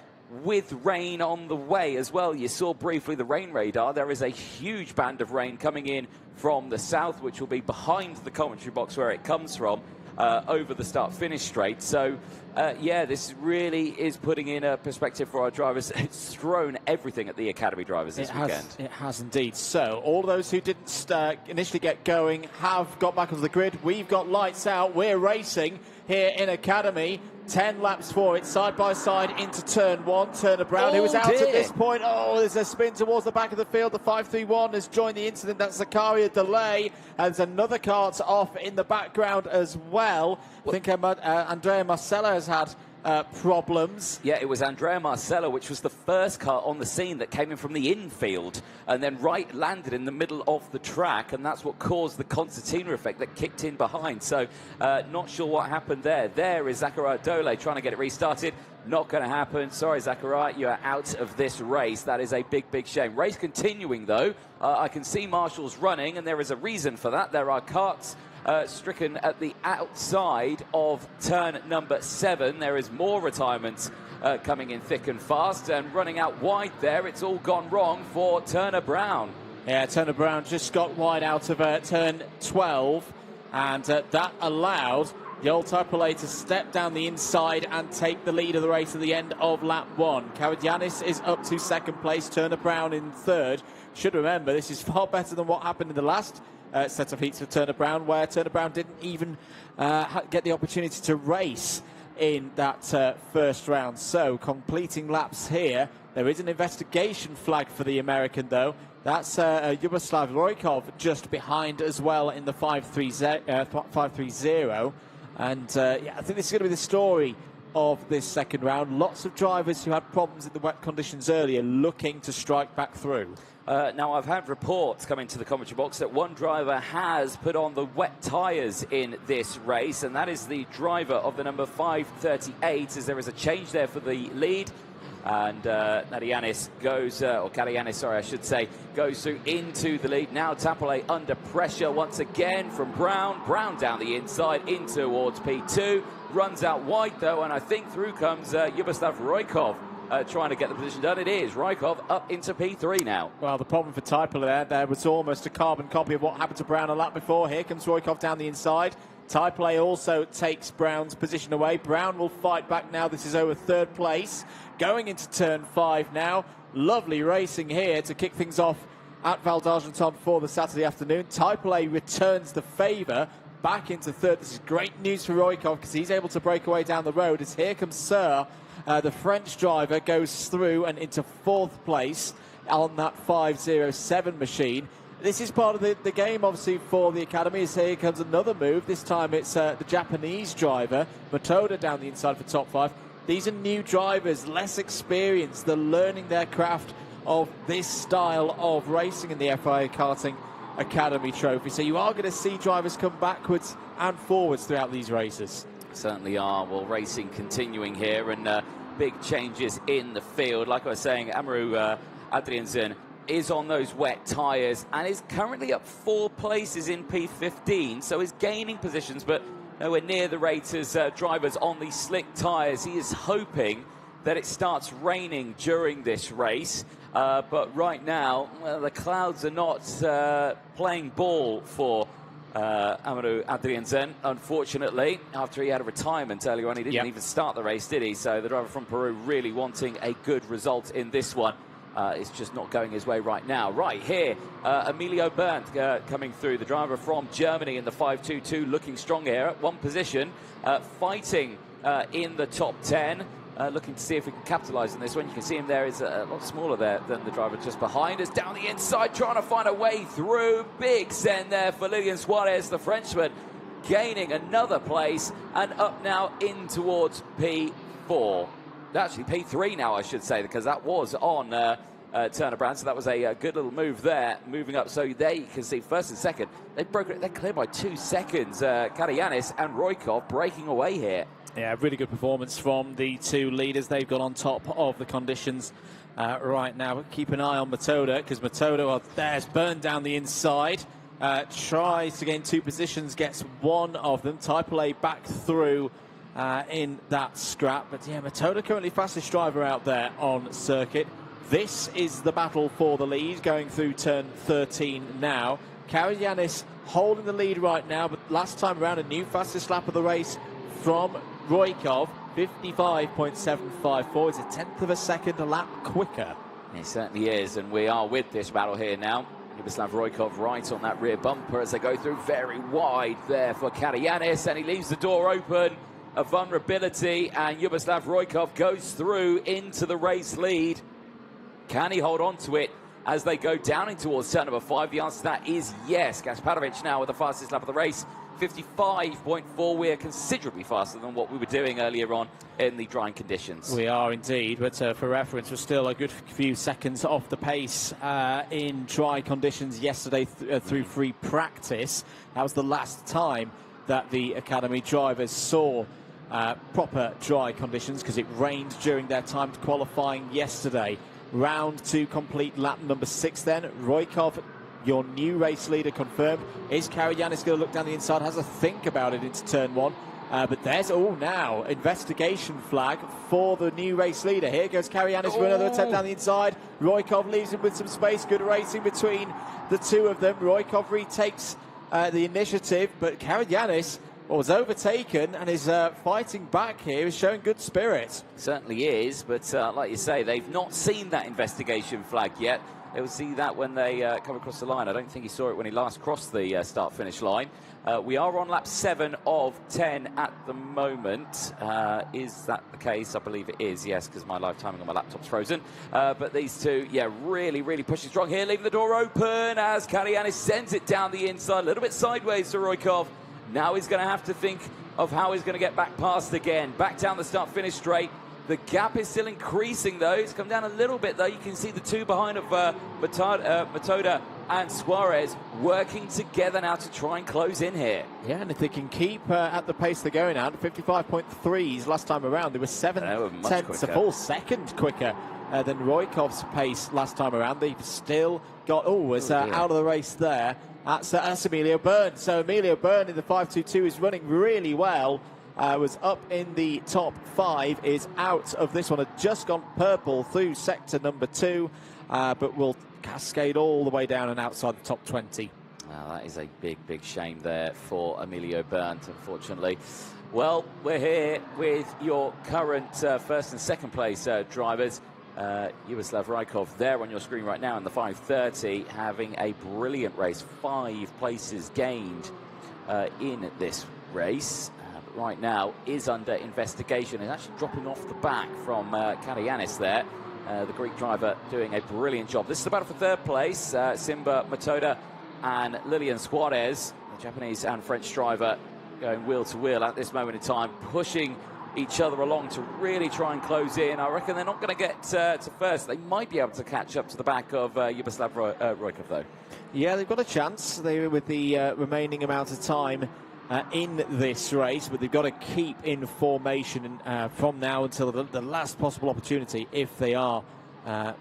S1: with rain on the way as well. You saw briefly the rain radar. There is a huge band of rain coming in from the south, which will be behind the commentary box where it comes from, over the start-finish straight. So, yeah, this really is putting in a perspective for our drivers. It's thrown everything at the Academy drivers this weekend.
S2: It has indeed. So, all those who didn't initially get going have got back onto the grid. We've got lights out. We're racing here in Academy. 10 laps for it, side by side into turn 1. Turner Brown, who was out at this point. Oh, there's a spin towards the back of the field. The 531 has joined the incident. That's Zakaria Delay. And there's another kart off in the background as well. I think Andrea Marcella has had problems.
S1: Yeah, it was Andrea Marcella, which was the first car on the scene that came in from the infield and then landed in the middle of the track, and that's what caused the concertina effect that kicked in behind. So not sure what happened there. There is Zakaria Dole trying to get it restarted. Not going to happen. Sorry, Zakaria, you are out of this race. That is a big, big shame. Race continuing, though. I can see marshals running, and there is a reason for that. There are karts stricken at the outside of turn number 7. There is more retirements coming in thick and fast, and running out wide there. It's all gone wrong for Turner Brown.
S2: Yeah, Turner Brown just got wide out of turn 12, and that allowed the old Tarpale to step down the inside and take the lead of the race at the end of lap 1. Karagiannis is up to second place, Turner Brown in third. Should remember, this is far better than what happened in the last set of heats for Turner Brown, where Turner Brown didn't even get the opportunity to race in that first round. So, completing laps here. There is an investigation flag for the American, though. That's Yugoslav Roykov just behind as well in the 5.30. And yeah, I think this is going to be the story of this second round. Lots of drivers who had problems in the wet conditions earlier looking to strike back through.
S1: Now, I've had reports coming to the commentary box that one driver has put on the wet tyres in this race, and that is the driver of the number 538, as there is a change there for the lead. And Nadianis goes, or Karayanis, sorry, I should say, goes through into the lead. Now Tapale under pressure once again from Brown. Brown down the inside in towards P2. Runs out wide, though, and I think through comes Yugoslav Roykov. Trying to get the position done. It is Raikov up into P3 now.
S2: Well, the problem for Taipale there was almost a carbon copy of what happened to Brown a lap before. Here comes Roykov down the inside. Taipale also takes Brown's position away. Brown will fight back now. This is over third place. Going into turn 5 now. Lovely racing here to kick things off at Val d'Argenton for the Saturday afternoon. Taipale returns the favour back into third. This is great news for Roykov because he's able to break away down the road as here comes Sir. The French driver goes through and into fourth place on that 507 machine. This is part of the game, obviously, for the Academy. As here comes another move. This time it's the Japanese driver, Matoda, down the inside for top 5. These are new drivers, less experienced. They're learning their craft of this style of racing in the FIA Karting Academy Trophy. So you are going to see drivers come backwards and forwards throughout these races.
S1: Certainly are. Well, racing continuing here, and big changes in the field. Like I was saying, Amaru Adriansen is on those wet tyres and is currently up 4 places in P15, so is gaining positions, but nowhere near the rate as drivers on these slick tyres. He is hoping that it starts raining during this race, but right now, well, the clouds are not playing ball for Amaru Adriansen, unfortunately. After he had a retirement earlier on, he didn't even start the race, did he? So the driver from Peru really wanting a good result in this one. It's just not going his way right now. Right here, Emilio Berndt coming through, the driver from Germany in the 5.22, looking strong here at one position, fighting in the top 10. Looking to see if we can capitalise on this one. You can see him there is a lot smaller there than the driver just behind us. Down the inside, trying to find a way through. Big send there for Lilian Suarez, the Frenchman, gaining another place and up now in towards P4. Actually, P3 now, I should say, because that was on Turner Brown. So that was a good little move there, moving up. So there you can see first and second. They're clear by 2 seconds. Karayanis and Roykov breaking away here.
S2: Yeah, really good performance from the two leaders. They've got on top of the conditions right now. But keep an eye on Matoda, because Matoda, well, there's Berndt down the inside. Tries to gain 2 positions, gets one of them. Taipale back through in that scrap. But yeah, Matoda currently fastest driver out there on circuit. This is the battle for the lead, going through turn 13 now. Karayanis holding the lead right now, but last time around, a new fastest lap of the race from Roykov, 55.754. It's a tenth of a second a lap quicker.
S1: It certainly is, and we are with this battle here now. Yugoslav Roykov right on that rear bumper as they go through very wide there for Karayanis, and he leaves the door open. A vulnerability, and Yugoslav Roykov goes through into the race lead. Can he hold on to it as they go down in towards turn number 5? The answer to that is yes. Gasparovic now with the fastest lap of the race. 55.4. We're considerably faster than what we were doing earlier on in the drying conditions.
S2: We are indeed, but for reference, we're still a good few seconds off the pace in dry conditions yesterday through free practice. That was the last time that the Academy drivers saw proper dry conditions, because it rained during their time qualifying yesterday. Round 2 complete, lap number 6 then. Roykov, your new race leader, confirmed. Is Karayanis going to look down the inside? Has a think about it into turn 1. But there's, now, investigation flag for the new race leader. Here goes Karayanis for another attempt down the inside. Roykov leaves him with some space. Good racing between the two of them. Roykov retakes the initiative, but Karayanis was overtaken and is fighting back here, is showing good spirit.
S1: Certainly is, but like you say, they've not seen that investigation flag yet. They'll see that when they come across the line. I don't think he saw it when he last crossed the start-finish line. We are on lap 7 of 10 at the moment. Is that the case? I believe it is, yes, because my live timing on my laptop's frozen. But these two, yeah, really, really pushing strong here, leaving the door open as Karyanis sends it down the inside, a little bit sideways to Roykov. Now he's going to have to think of how he's going to get back past again. Back down the start-finish straight. The gap is still increasing, though. It's come down a little bit, though. You can see the two behind of Matoda and Suarez working together now to try and close in here.
S2: Yeah, and if they can keep at the pace they're going at, 55.3s last time around, they were 7/10 a full second quicker than Roykov's pace last time around. They've still got, out of the race there. That's Emilio Byrne. So Emilio Byrne in the 5.22 is running really well. Was up in the top 5, is out of this one. Had just gone purple through sector number 2, but will cascade all the way down and outside the top 20.
S1: Well, that is a big, big shame there for Emilio Byrne, unfortunately. Well, we're here with your current first and second place drivers. Yugoslav Raikov there on your screen right now in the 5.30, having a brilliant race. 5 places gained in this race. But right now is under investigation and actually dropping off the back from Karyanis there. The Greek driver doing a brilliant job. This is the battle for third place. Simba Matoda and Lilian Suarez, the Japanese and French driver, going wheel to wheel at this moment in time, pushing each other along to really try and close in. I reckon they're not going to get to first. They might be able to catch up to the back of Yugoslav Roykov, though. Yeah, they've got a chance. They with the remaining amount of time in this race, but they've got to keep in formation from now until the last possible opportunity if they are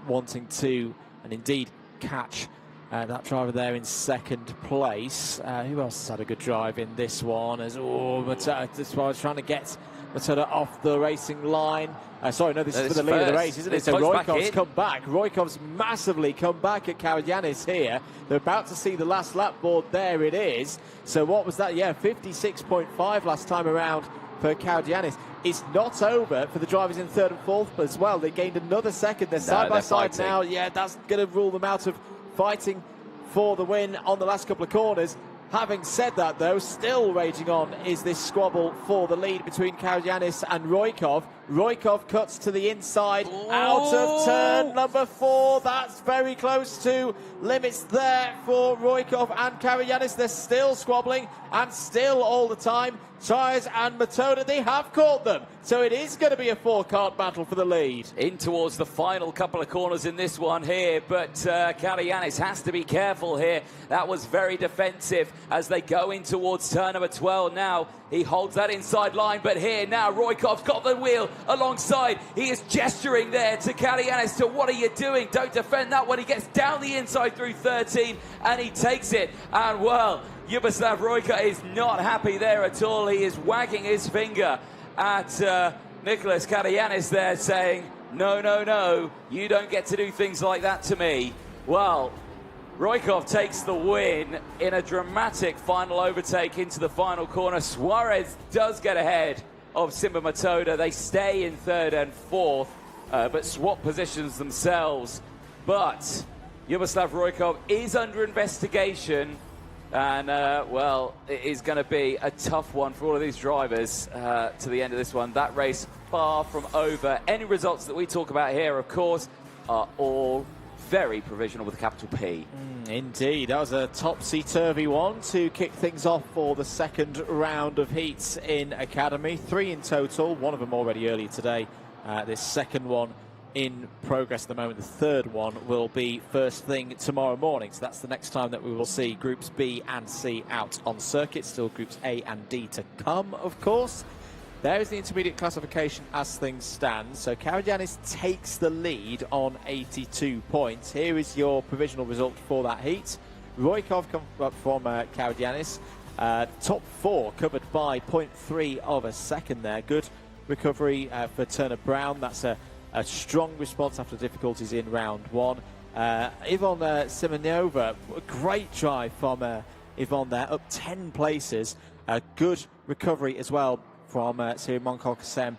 S1: wanting to, and indeed, catch that driver there in second place. Who else has had a good drive in this one? This was trying to get Matoda off the racing line. This is for the lead of the race, isn't it? So Roykov's come back. Roykov's massively come back at Karyanis here. They're about to see the last lap board. There it is. So what was that? Yeah, 56.5 last time around for Karyanis. It's not over for the drivers in third and fourth as well. They gained another second. They're side by side now. Yeah, that's going to rule them out of fighting for the win on the last couple of corners. Having said that, though, still raging on is this squabble for the lead between Karyanis and Roykov. Roykov cuts to the inside, out of turn number 4. That's very close to limits there for Roykov and Karyanis. They're still squabbling, and still all the time, Suarez and Matoda, they have caught them. So it is going to be a 4-kart battle for the lead. In towards the final couple of corners in this one here, but Karyanis has to be careful here. That was very defensive as they go in towards turn number 12 now. He holds that inside line, but here now Roykov's got the wheel alongside. He is gesturing there to Karyanis to, what are you doing? Don't defend that one. He gets down the inside through 13 and he takes it. And well, Yugoslav Roykov is not happy there at all. He is wagging his finger at Nicholas Karyanis there, saying, no, no, no, you don't get to do things like that to me. Well, Roykov takes the win in a dramatic final overtake into the final corner. Suarez does get ahead of Simba Matoda. They stay in third and fourth, but swap positions themselves. But Yugoslav Roykov is under investigation. And, well, it is going to be a tough one for all of these drivers to the end of this one. That race far from over. Any results that we talk about here, of course, are all very provisional with a capital P. Indeed. That was a topsy-turvy one to kick things off for the second round of heats in Academy. 3 in total, one of them already earlier today. This second one in progress at the moment. The third one will be first thing tomorrow morning. So that's the next time that we will see Groups B and C out on circuit. Still Groups A and D to come, of course. There is the intermediate classification as things stand. So Karyanis takes the lead on 82 points. Here is your provisional result for that heat. Roykov comes up from Karyanis. Top 4 covered by 0.3 of a second there. Good recovery for Turner Brown. That's a strong response after difficulties in round 1. Ivan Simonova, a great drive from Ivan there, up 10 places. Good recovery as well from Siri Monkol-Kasem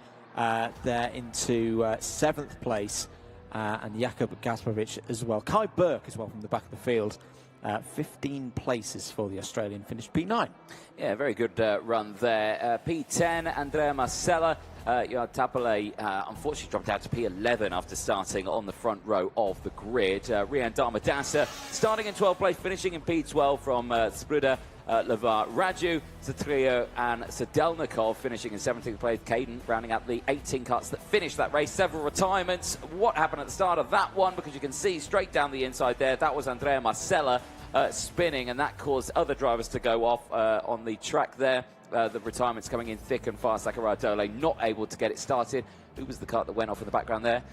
S1: there into 7th place.
S2: and Jakub Gasparovich as well. Kai Burke as well from the back of the field. 15 places for the Australian, finished P9.
S1: Yeah, very good run there. P10, Andrea Marcella. Johan Tapale unfortunately dropped out to P11 after starting on the front row of the grid. Rian Dharmadasa starting in 12th place, finishing in P12 from Spruda, Lavar Raju, Zatrio and Sadelnikov finishing in 17th place. Caden rounding out the 18 carts that finished that race. Several retirements. What happened at the start of that one? Because you can see straight down the inside there, that was Andrea Marcella spinning, and that caused other drivers to go off on the track there. The retirements coming in thick and fast. Zakaria Dole not able to get it started. Who was the kart that went off in the background there?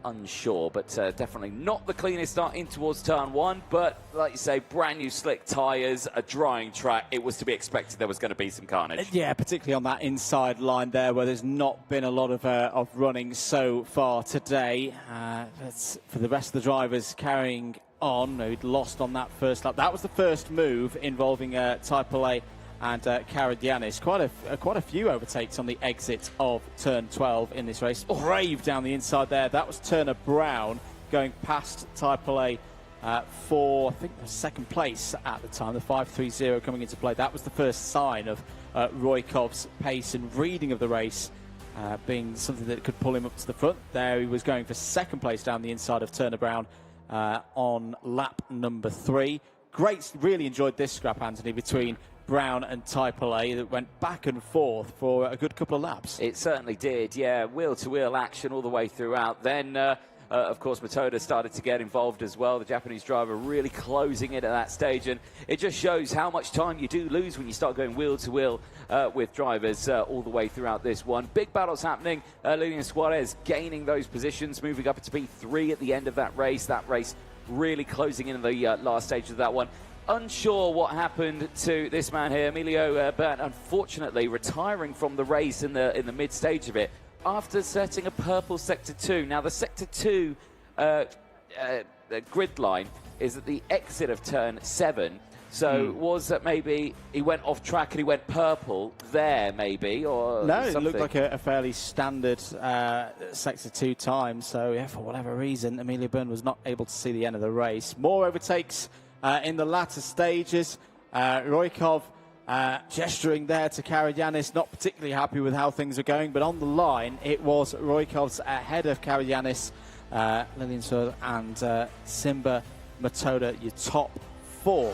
S1: Unsure, but definitely not the cleanest start in towards turn one. But like you say, brand new slick tyres, a drying track. It was to be expected there was going to be some carnage.
S2: Yeah, particularly on that inside line there, where there's not been a lot of running so far today. That's for the rest of the drivers carrying on, who'd lost on that first lap. That was the first move involving Taipale and Karadianis. Quite a few overtakes on the exit of turn 12 in this race. Brave down the inside there. That was Turner Brown going past Taipale for, I think, second place at the time. The 5.30 coming into play. That was the first sign of Roykov's pace and reading of the race being something that could pull him up to the front. There he was going for second place down the inside of Turner Brown on lap number 3. Great, really enjoyed this scrap, Anthony, between Brown and Taipale that went back and forth for a good couple of laps.
S1: It certainly did, yeah. Wheel-to-wheel action all the way throughout. Then, of course, Matoda started to get involved as well. The Japanese driver really closing in at that stage. And it just shows how much time you do lose when you start going wheel-to-wheel with drivers all the way throughout this one. Big battles happening. Lilian Suarez gaining those positions, moving up to P3 at the end of that race. That race really closing in the last stage of that one. Unsure what happened to this man here, Emilio Bert, unfortunately retiring from the race in the mid stage of it after setting a purple sector 2. Now the sector 2 grid line is at the exit of turn 7. So was that maybe he went off track and he went purple there, maybe, or
S2: no?
S1: Something?
S2: It looked like a fairly standard sector 2 time. So yeah, for whatever reason, Emilio Byrne was not able to see the end of the race. More overtakes in the latter stages. Roykov gesturing there to Karadianis, not particularly happy with how things are going, but on the line it was Roykov's ahead of Karadianis, Lilian Sur and Simba Matoda, your top 4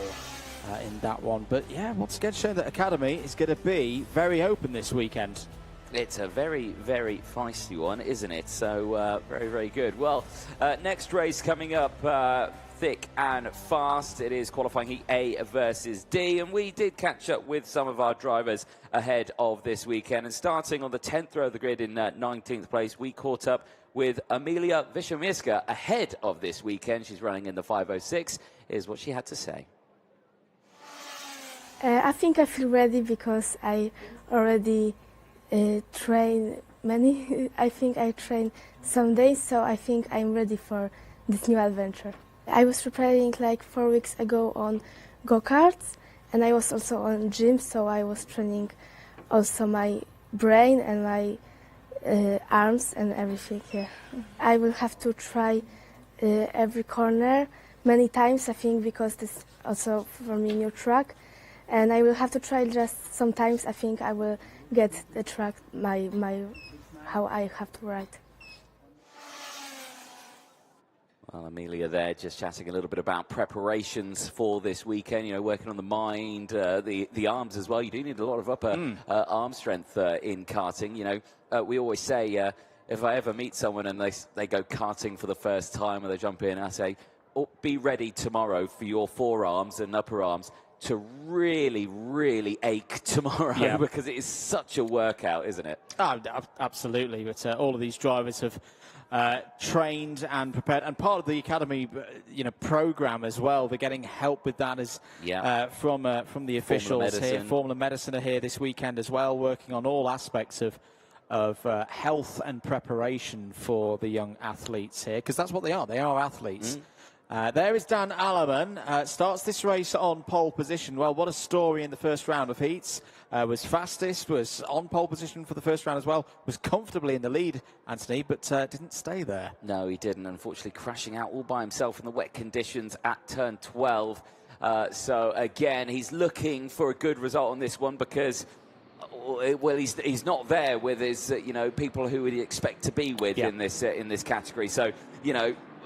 S2: in that one. But yeah, once again showing that Academy is going to be very open this weekend.
S1: It's a very, very feisty one, isn't it? So very, very good. Well, next race coming up, thick and fast. It is qualifying heat A versus D, and we did catch up with some of our drivers ahead of this weekend. And starting on the 10th row of the grid in 19th place, we caught up with Amelia Wiszomirska ahead of this weekend. She's running in the 5:06. Here's what she had to say.
S3: I think I feel ready because I already train many. I think I train some days, so I think I'm ready for this new adventure. I was preparing like 4 weeks ago on go-karts, and I was also on gym, so I was training also my brain and my arms and everything. Yeah, I will have to try every corner many times, I think, because this also for me new track, and I will have to try just sometimes. I think I will get the track my how I have to ride.
S1: Well, Amelia there just chatting a little bit about preparations for this weekend, you know, working on the mind, the arms as well. You do need a lot of upper arm strength in karting. You know, we always say, if I ever meet someone and they go karting for the first time or they jump in, I say, oh, be ready tomorrow for your forearms and upper arms to really, really ache tomorrow because it is such a workout, isn't it?
S2: Oh, absolutely. But all of these drivers have trained and prepared, and part of the academy, program as well. They're getting help with that as from the officials here. Formula Medicine are here this weekend as well, working on all aspects of health and preparation for the young athletes here, because that's what they are. They are athletes. There is Dan Alleman, starts this race on pole position. Well, what a story in the first round of heats. Was fastest, was on pole position for the first round as well, was comfortably in the lead, Anthony, but didn't stay there.
S1: No, he didn't, unfortunately crashing out all by himself in the wet conditions at turn 12. So again, he's looking for a good result on this one because, well, he's not there with his, people who he'd expect to be with in this category. So,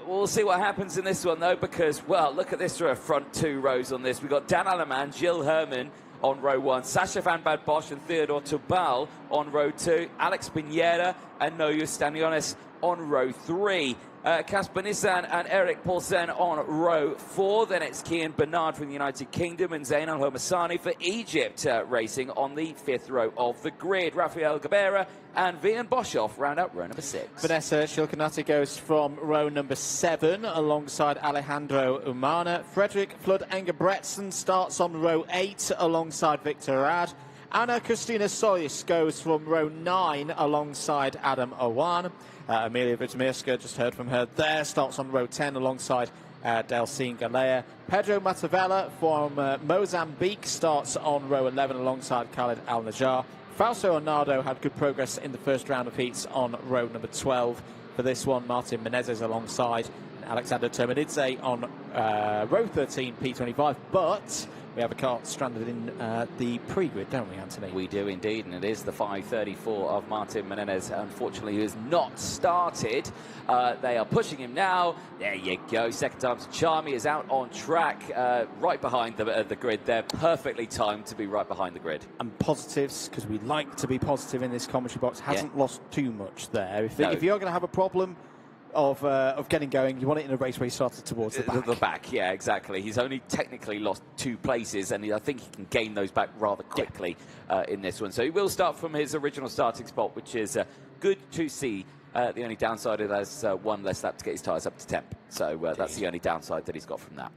S1: we'll see what happens in this one, though, because, well, look at this front two rows on this. We've got Dan Alleman, Gilles Herman on row 1, Sacha van Bad Bosch and Theodore Tubal on row 2, Alex Pineda and Nojo Stanionis on row 3. Casper Nissan and Eric Paulsen on row 4. Then it's Kian Bernard from the United Kingdom and Zain Al-Homassani for Egypt racing on the 5th row of the grid. Rafael Gabera and Vian Boshoff round up row number 6.
S2: Vanessa Shilkanati goes from row number 7 alongside Alejandro Umana. Frederick Flood Engebretsen starts on row 8 alongside Victor Rad. Anna Christina Solis goes from row 9 alongside Adam Owan. Amelia Vitamirska, just heard from her there, starts on row 10 alongside Delcine Galea. Pedro Matavella from Mozambique starts on row 11 alongside Khaled Al-Najjar. Fausto Arnado had good progress in the first round of heats on row number 12. For this one, Martin Menezes alongside Alexander Terminidze on row 13, P25, but we have a car stranded in the pre-grid, don't we, Anthony?
S1: We do indeed, and it is the 534 of Martin Menendez, unfortunately, who has not started. They are pushing him now. There you go. Second time to charm. He is out on track, right behind the grid there. Perfectly timed to be right behind the grid.
S2: And positives, because we like to be positive in this commentary box, hasn't lost too much there. If you're going to have a problem of getting going, you want it in a race where he started towards the back.
S1: The back, yeah, exactly. He's only technically lost 2 places, and I think he can gain those back rather quickly in this one. So he will start from his original starting spot, which is good to see. The only downside is there's 1 less lap to get his tyres up to temp. So that's the only downside that he's got from that.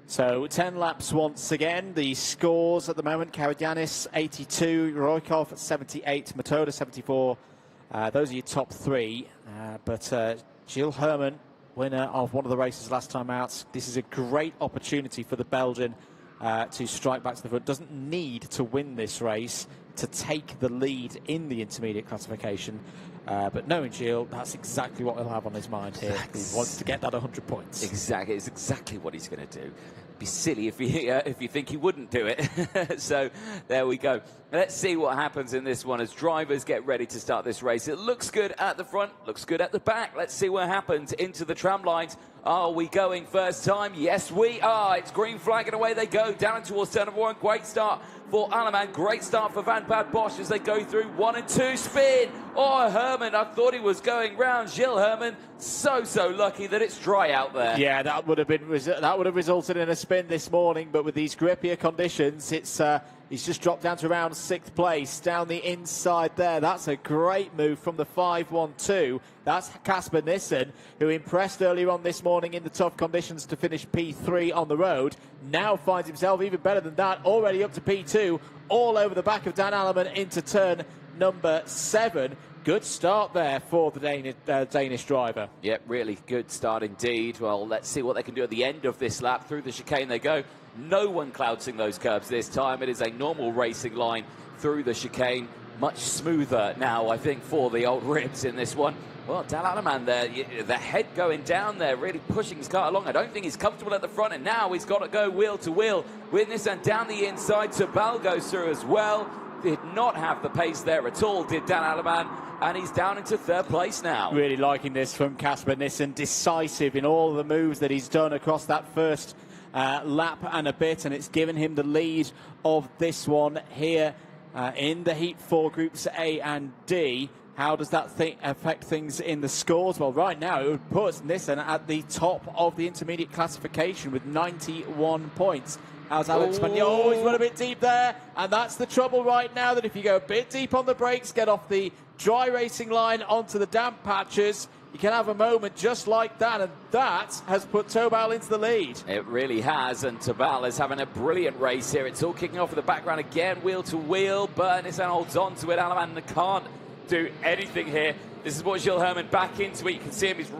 S2: So 10 laps once again. The scores at the moment: Karagianis 82, Roykov 78, Matoda 74. Those are your top 3. But Gilles Herman, winner of one of the races last time out. This is a great opportunity for the Belgian to strike back to the front. Doesn't need to win this race to take the lead in the intermediate classification. But knowing Gilles, that's exactly what he'll have on his mind here. He wants to get that 100 points.
S1: Exactly. It's exactly what he's going to do. Be silly if you think he wouldn't do it. So there we go. Let's see what happens in this one as drivers get ready to start this race. It looks good at the front, looks good at the back. Let's see what happens into the tram lines. Are we going first time? Yes, we are. It's green flag and away they go down towards turn number 1. Great start for Alleman. Great start for Van Bad Bosch as they go through 1 and 2 spin. Oh, Herman, I thought he was going round. Gilles Herman, so lucky that it's dry out there.
S2: Yeah, that would have resulted in a spin this morning, but with these grippier conditions, it's he's just dropped down to around 6th place down the inside there. That's a great move from the 5-1-2. That's Casper Nissen, who impressed earlier on this morning in the tough conditions to finish P3 on the road. Now finds himself even better than that, already up to P2, all over the back of Dan Alleman into turn number 7. Good start there for the Danish driver.
S1: Yep, really good start indeed. Well, let's see what they can do at the end of this lap. Through the chicane they go. No one clouting those curbs this time. It is a normal racing line through the chicane. Much smoother now, I think, for the old ribs in this one. Well, Dan Alleman there, the head going down there, really pushing his car along. I don't think he's comfortable at the front, and now he's got to go wheel to wheel with this, and down the inside, Tubal goes through as well. Did not have the pace there at all, did Dan Alleman, and he's down into 3rd place now.
S2: Really liking this from Casper Nissen, decisive in all the moves that he's done across that first lap and a bit, and it's given him the lead of this one here in the Heat 4 Groups A and D. How does that affect things in the scores? Well, right now it would put Nissen at the top of the intermediate classification with 91 points. How's Alex Spanier? Oh, he's run a bit deep there. And that's the trouble right now, that if you go a bit deep on the brakes, get off the dry racing line onto the damp patches, you can have a moment just like that. And that has put Tobal into the lead.
S1: It really has. And Tobal is having a brilliant race here. It's all kicking off in the background again, wheel to wheel. But Nissen holds on to it. Alleman can't do anything here. This is what Gilles Herman back into it. You can see him. He's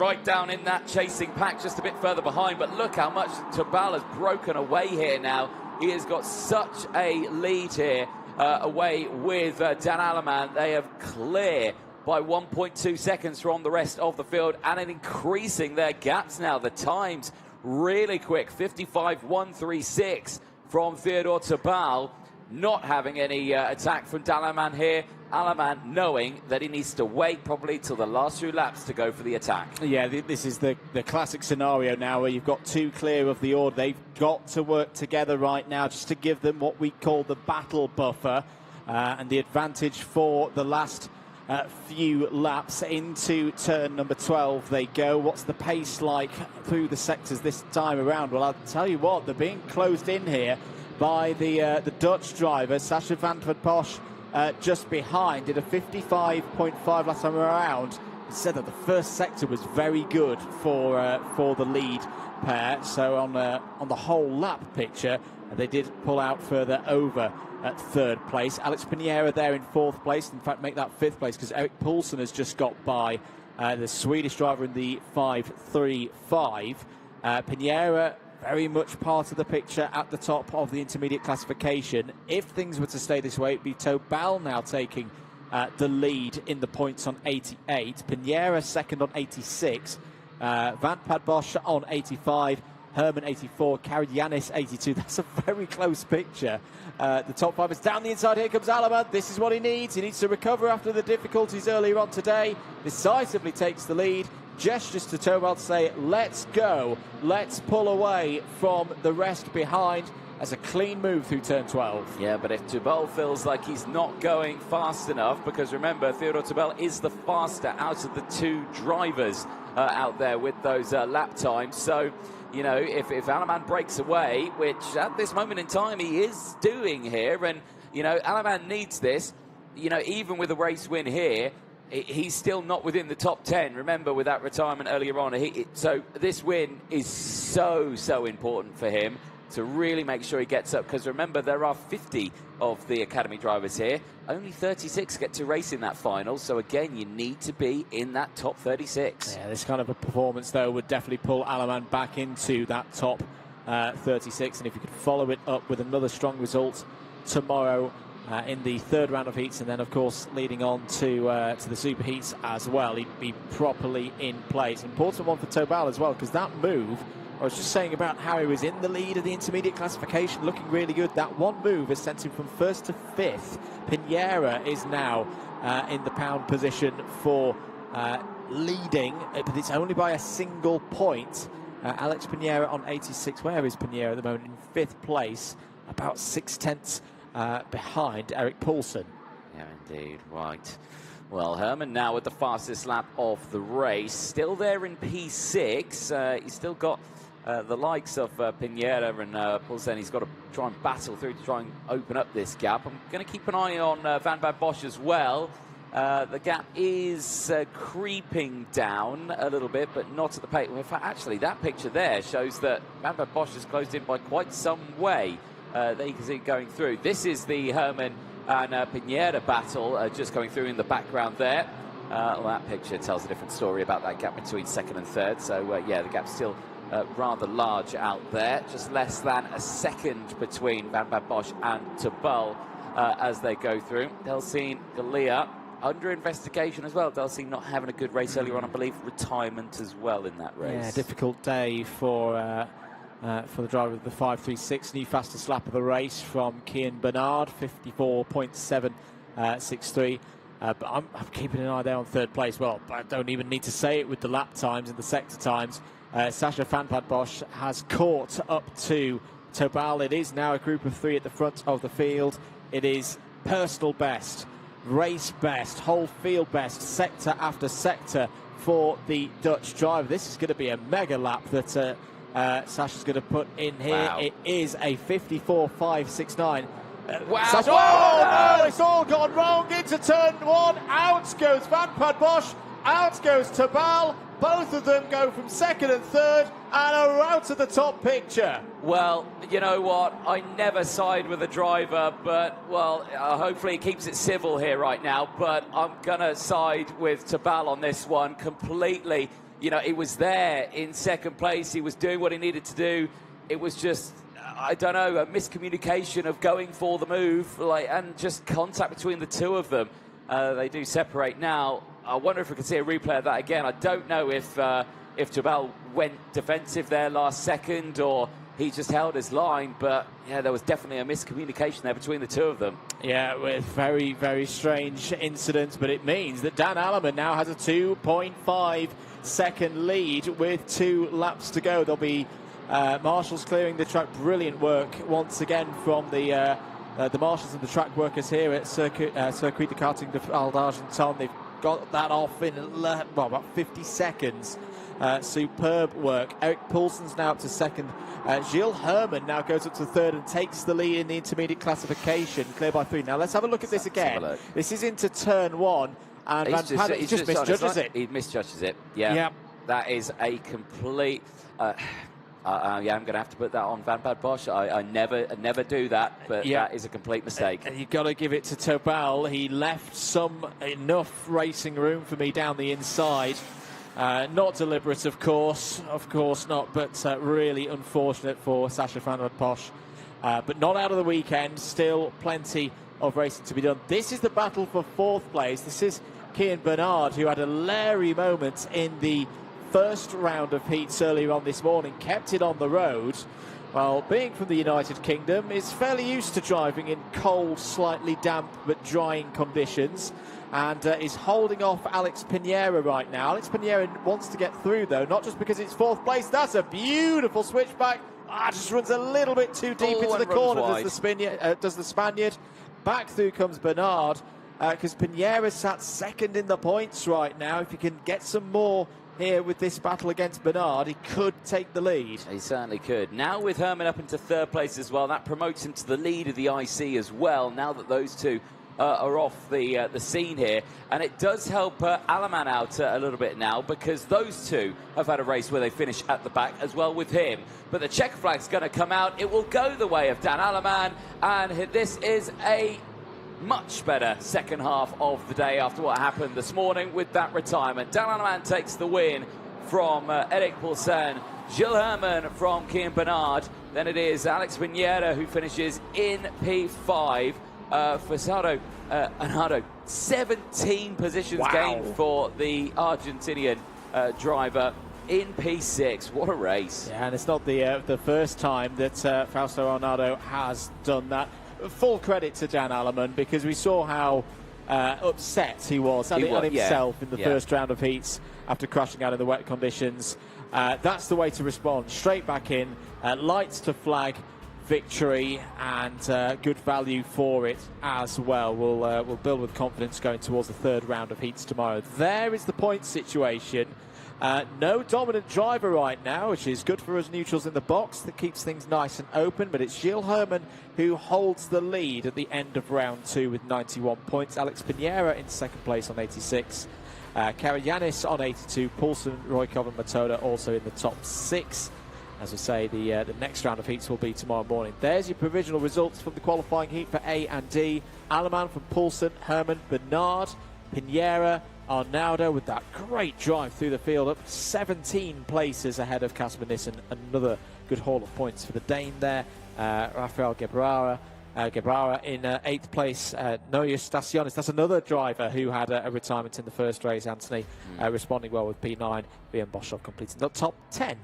S1: right down in that chasing pack, just a bit further behind. But look how much Tabal has broken away here now. He has got such a lead here away with Dan Aleman. They have clear by 1.2 seconds from the rest of the field, and increasing their gaps now. The times really quick, 55.136 from Theodore Tabal. Not having any attack from Dan Aleman here. Aleman knowing that he needs to wait probably till the last few laps to go for the attack.
S2: Yeah, this is the classic scenario now where you've got two clear of the order. They've got to work together right now just to give them what we call the battle buffer and the advantage for the last few laps. Into turn number 12 they go. What's the pace like through the sectors this time around? Well, I'll tell you what, they're being closed in here by the Dutch driver, Sacha van der Bosch, just behind. Did a 55.5 last time around. He said that the first sector was very good for the lead pair. So on the whole lap picture, they did pull out further over at third place. Alex Pinheiro there in fourth place. In fact, make that fifth place because Erik Poulsen has just got by the Swedish driver in the 5.35. Pinheiro very much part of the picture at the top of the intermediate classification. If things were to stay this way, it'd be Tabal now taking the lead in the points on 88. Pinheiro second on 86. Van Padbosch on 85. Herman 84, Karagiannis 82. That's a very close picture. The top five is down the inside. Here comes Aleman. This is what he needs. He needs to recover after the difficulties earlier on today. Decisively takes the lead. Gestures to Tabal to say, let's go. Let's pull away from the rest behind. As a clean move through turn 12.
S1: Yeah, but if Tabal feels like he's not going fast enough, because remember, Theodore Tabal is the faster out of the two drivers out there with those lap times. So, you know, if Aleman breaks away, which at this moment in time he is doing here, and, you know, Aleman needs this, you know, even with a race win here, he's still not within the top 10. Remember, with that retirement earlier on, so this win is so important for him to really make sure he gets up, because remember, there are 50 of the Academy drivers here. Only 36 get to race in that final, so again, you need to be in that top 36.
S2: Yeah, this kind of a performance, though, would definitely pull Aleman back into that top 36, and if you could follow it up with another strong result tomorrow in the third round of heats, and then, of course, leading on to the super heats as well, he'd be properly in place. Important one for Tabal as well, because that move, I was just saying about how he was in the lead of the intermediate classification, looking really good. That one move has sent him from first to fifth. Pinheiro is now in the pound position for leading, but it's only by a single point. Alex Pinheiro on 86. Where is Pinheiro at the moment? In fifth place, about 6/10 behind Erik Poulsen.
S1: Yeah, indeed. Right. Well, Herman now with the fastest lap of the race. Still there in P6. He's still got the likes of Pinheiro and Poulsen. He's got to try and battle through to try and open up this gap. I'm going to keep an eye on Van Bosch as well. The gap is creeping down a little bit, but not at the pace. In fact, actually, that picture there shows that Van Bosch has closed in by quite some way. There you can see it going through. This is the Herman and Pinheiro battle just going through in the background there. Well, that picture tells a different story about that gap between second and third. So, yeah, the gap's still rather large out there. Just less than a second between Van Bosch and Tabal as they go through. Delcine Galea under investigation as well. Delcine not having a good race earlier on, I believe. Retirement as well in that race.
S2: Yeah, difficult day for the driver of the 5.36, new fastest lap of the race from Kian Bernard, 54.763. But I'm keeping an eye there on third place. Well, I don't even need to say it with the lap times and the sector times. Sacha van Bosch has caught up to Tabal. It is now a group of three at the front of the field. It is personal best, race best, whole field best, sector after sector for the Dutch driver. This is going to be a mega lap that Sacha's going to put in here. Wow. It is a 54.569.
S1: Wow.
S2: Sacha, oh, no, it's all gone wrong into turn one. Out goes Van Bosch, out goes Tabal. Both of them go from second and third and are out of the top picture.
S1: Well, you know what? I never side with a driver, but, well, hopefully he keeps it civil here right now. But I'm going to side with Tabal on this one completely. you know, he was there in second place. He was doing what he needed to do. It was just, I don't know, a miscommunication of going for the move, and just contact between the two of them. They do separate now. I wonder if we could see a replay of that again. I don't know if Jabal went defensive there last second or he just held his line, but yeah, there was definitely a miscommunication there between the two of them.
S2: Yeah, with very, very strange incidents, but it means that Dan Alleman now has a 2.5 second lead with 2 laps to go. There'll be marshals clearing the track. Brilliant work once again from the marshals and the track workers here at Circuit de Karting d'Argenton. They've got that off in about 50 seconds. Superb work. Eric Poulsen's now up to second. Gilles Herman now goes up to third and takes the lead in the intermediate classification, clear by 3. Now let's have a look at this again. This is into turn 1, and Van Paddock just misjudges it.
S1: He misjudges it. Yeah.
S2: Yep.
S1: That is a complete. Yeah, I'm going to have to put that on Van Bad Bosch. I never do that, but that is a complete mistake. And
S2: you've got to give it to Tobal. He left enough racing room for me down the inside. Not deliberate, of course not, but really unfortunate for Sacha Van Bad Bosch. But not out of the weekend, still plenty of racing to be done. This is the battle for 4th place. This is Kian Bernard, who had a leery moment in the first round of heats earlier on this morning, kept it on the road. Well, being from the United Kingdom, is fairly used to driving in cold, slightly damp but drying conditions, and is holding off Alex Pinheiro right now. Alex Pinheiro wants to get through, though, not just because it's 4th place. That's a beautiful switchback. Just runs a little bit too deep into the corner, does the Spaniard. Back through comes Bernard, because Pinheiro sat 2nd in the points right now. If he can get some more here with this battle against Bernard, he could take the lead.
S1: He certainly could. Now with Herman up into 3rd place as well, that promotes him to the lead of the IC as well, now that those two are off the scene here. And it does help Alleman out a little bit now, because those two have had a race where they finish at the back as well with him. But the check flag's going to come out. It will go the way of Dan Alleman, and this is a much better second half of the day after what happened this morning with that retirement. Dan Alleman takes the win from Eric Poulsen, Gilles Herman from Kian Bernard. Then it is Alex Pinheiro who finishes in P5. Fernando Alonso, 17 positions gained for the Argentinian driver in P6. What a race.
S2: Yeah, and it's not the first time that Fausto Arnaldo has done that. Full credit to Dan Alleman, because we saw how upset he was on himself in the first round of heats after crashing out in the wet conditions. That's the way to respond. Straight back in, lights to flag victory, and good value for it as well. We'll build with confidence going towards the 3rd round of heats tomorrow. There is the point situation. No dominant driver right now, which is good for us neutrals in the box. That keeps things nice and open, but it's Gilles Herman who holds the lead at the end of round 2 with 91 points. Alex Pinheiro in 2nd place on 86. Karayanis on 82. Poulsen, Roykov and Matoda also in the top 6. As I say, the next round of heats will be tomorrow morning. There's your provisional results from the qualifying heat for A and D. Alleman from Poulsen, Herman, Bernard, Pinheiro, Arnaldo with that great drive through the field, up 17 places ahead of Casper Nissen. Another good haul of points for the Dane there. Rafael Gebrara in 8th place. Noya Staciones, that's another driver who had a retirement in the first race, Anthony, responding well with P9. Bjorn Boschov completing the top 10.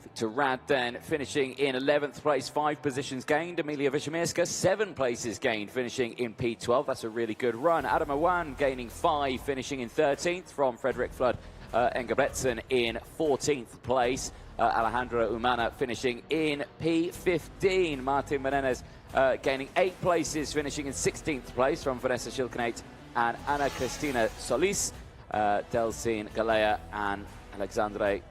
S1: Victor Rad then finishing in 11th place, 5 positions gained. Emilia Wiśmiewska, 7 places gained, finishing in P12. That's a really good run. Adam Awan gaining 5, finishing in 13th from Frederick Flood. Engebretsen in 14th place. Alejandro Umana finishing in P15. Martin Menendez gaining 8 places, finishing in 16th place from Vanessa Schilkenate and Ana Cristina Solis. Delcine Galea and Alexandre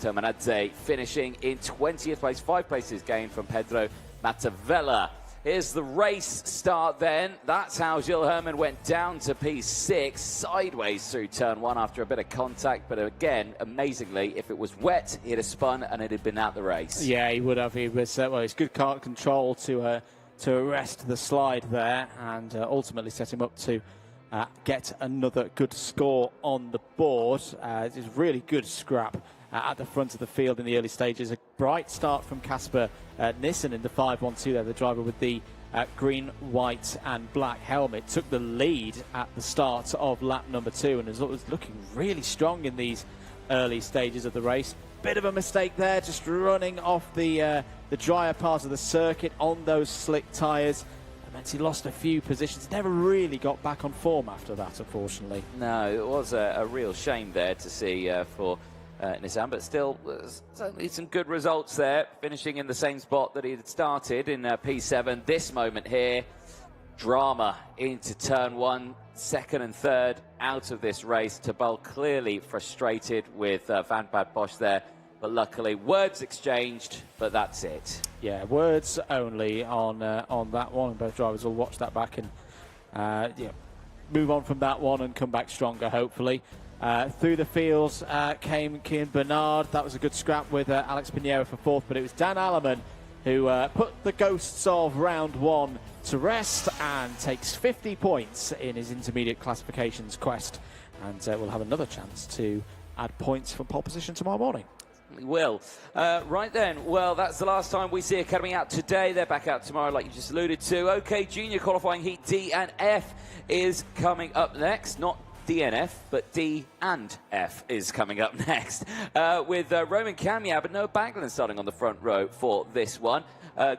S1: Termanadze finishing in 20th place, 5 places gained from Pedro Matavella. Here's the race start then. That's how Gilles Herman went down to P6, sideways through turn 1 after a bit of contact. But again, amazingly, if it was wet, he'd have spun and it had been out the race. Yeah,
S2: he would have. He was, it's good kart control to arrest the slide there, and ultimately set him up to get another good score on the board. It's a really good scrap at the front of the field in the early stages. A bright start from Casper Nissen in the 5-1-2 there, the driver with the green, white and black helmet. Took the lead at the start of lap number 2 and was looking really strong in these early stages of the race. Bit of a mistake there, just running off the drier part of the circuit on those slick tyres. That meant he lost a few positions. Never really got back on form after that, unfortunately.
S1: No, it was a real shame there to see for Nissan, but still certainly some good results there, finishing in the same spot that he had started in P7. This moment here, drama into turn 1, second and third out of this race. Tabal clearly frustrated with Van Bad Bosch there, but luckily words exchanged, but that's it.
S2: Yeah, words only on that one, and both drivers will watch that back and move on from that one and come back stronger, hopefully. Through the fields came Kian Bernard. That was a good scrap with Alex Pinheiro for 4th, but it was Dan Alleman who put the ghosts of round 1 to rest and takes 50 points in his intermediate classifications quest, and will have another chance to add points for pole position tomorrow morning.
S1: We will. Right then, well, that's the last time we see Academy out today. They're back out tomorrow, like you just alluded to. OK, junior qualifying heat D and F is coming up next. Not DNF, but D and F is coming up next with Roman Kamiab and Noah Baglan starting on the front row for this one.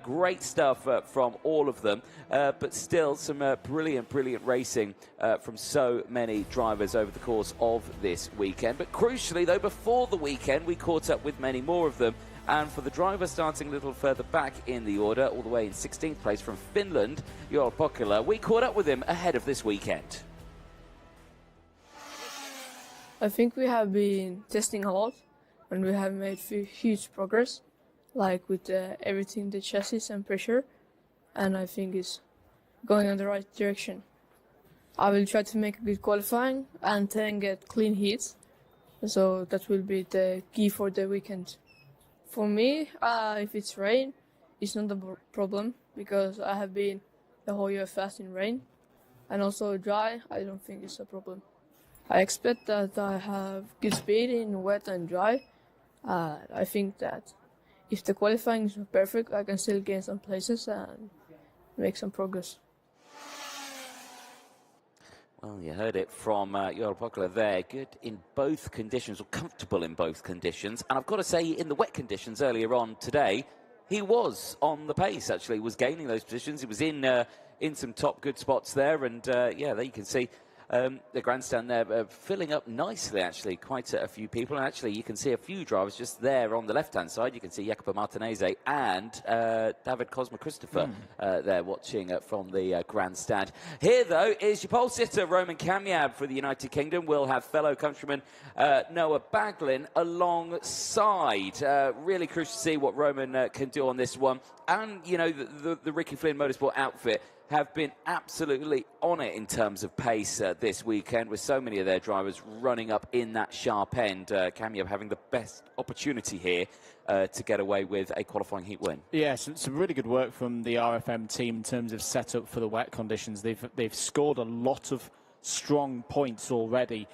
S1: Great stuff from all of them, but still some brilliant racing from so many drivers over the course of this weekend. But crucially, though, before the weekend, we caught up with many more of them. And for the driver starting a little further back in the order, all the way in 16th place from Finland, Joel Pokela, we caught up with him ahead of this weekend.
S7: I think we have been testing a lot and we have made huge progress, like with everything, the chassis and pressure, and I think it's going in the right direction. I will try to make a good qualifying and then get clean heats, so that will be the key for the weekend. For me, if it's rain, it's not a problem because I have been the whole year fast in rain, and also dry, I don't think it's a problem. I expect that I have good speed in wet and dry. I think that if the qualifying is perfect, I can still gain some places and make some progress.
S1: Well, you heard it from Joel Pokela there. Good in both conditions, or comfortable in both conditions. And I've got to say, in the wet conditions earlier on today, he was on the pace, actually. He was gaining those positions. He was in some top good spots there. And, yeah, there you can see the grandstand there filling up nicely, actually. Quite a few people. And actually, you can see a few drivers just there on the left-hand side. You can see Jacopo Martinez and David Cosma Christopher there watching from the grandstand. Here, though, is your pole sitter, Roman Kamiab for the United Kingdom. We'll have fellow countryman Noah Baglan alongside. Really crucial to see what Roman can do on this one. And, you know, the Ricky Flynn Motorsport outfit have been absolutely on it in terms of pace this weekend, with so many of their drivers running up in that sharp end. Kamiab having the best opportunity here to get away with a qualifying heat win. Yeah,
S2: some really good work from the RFM team in terms of setup for the wet conditions. They've scored a lot of strong points already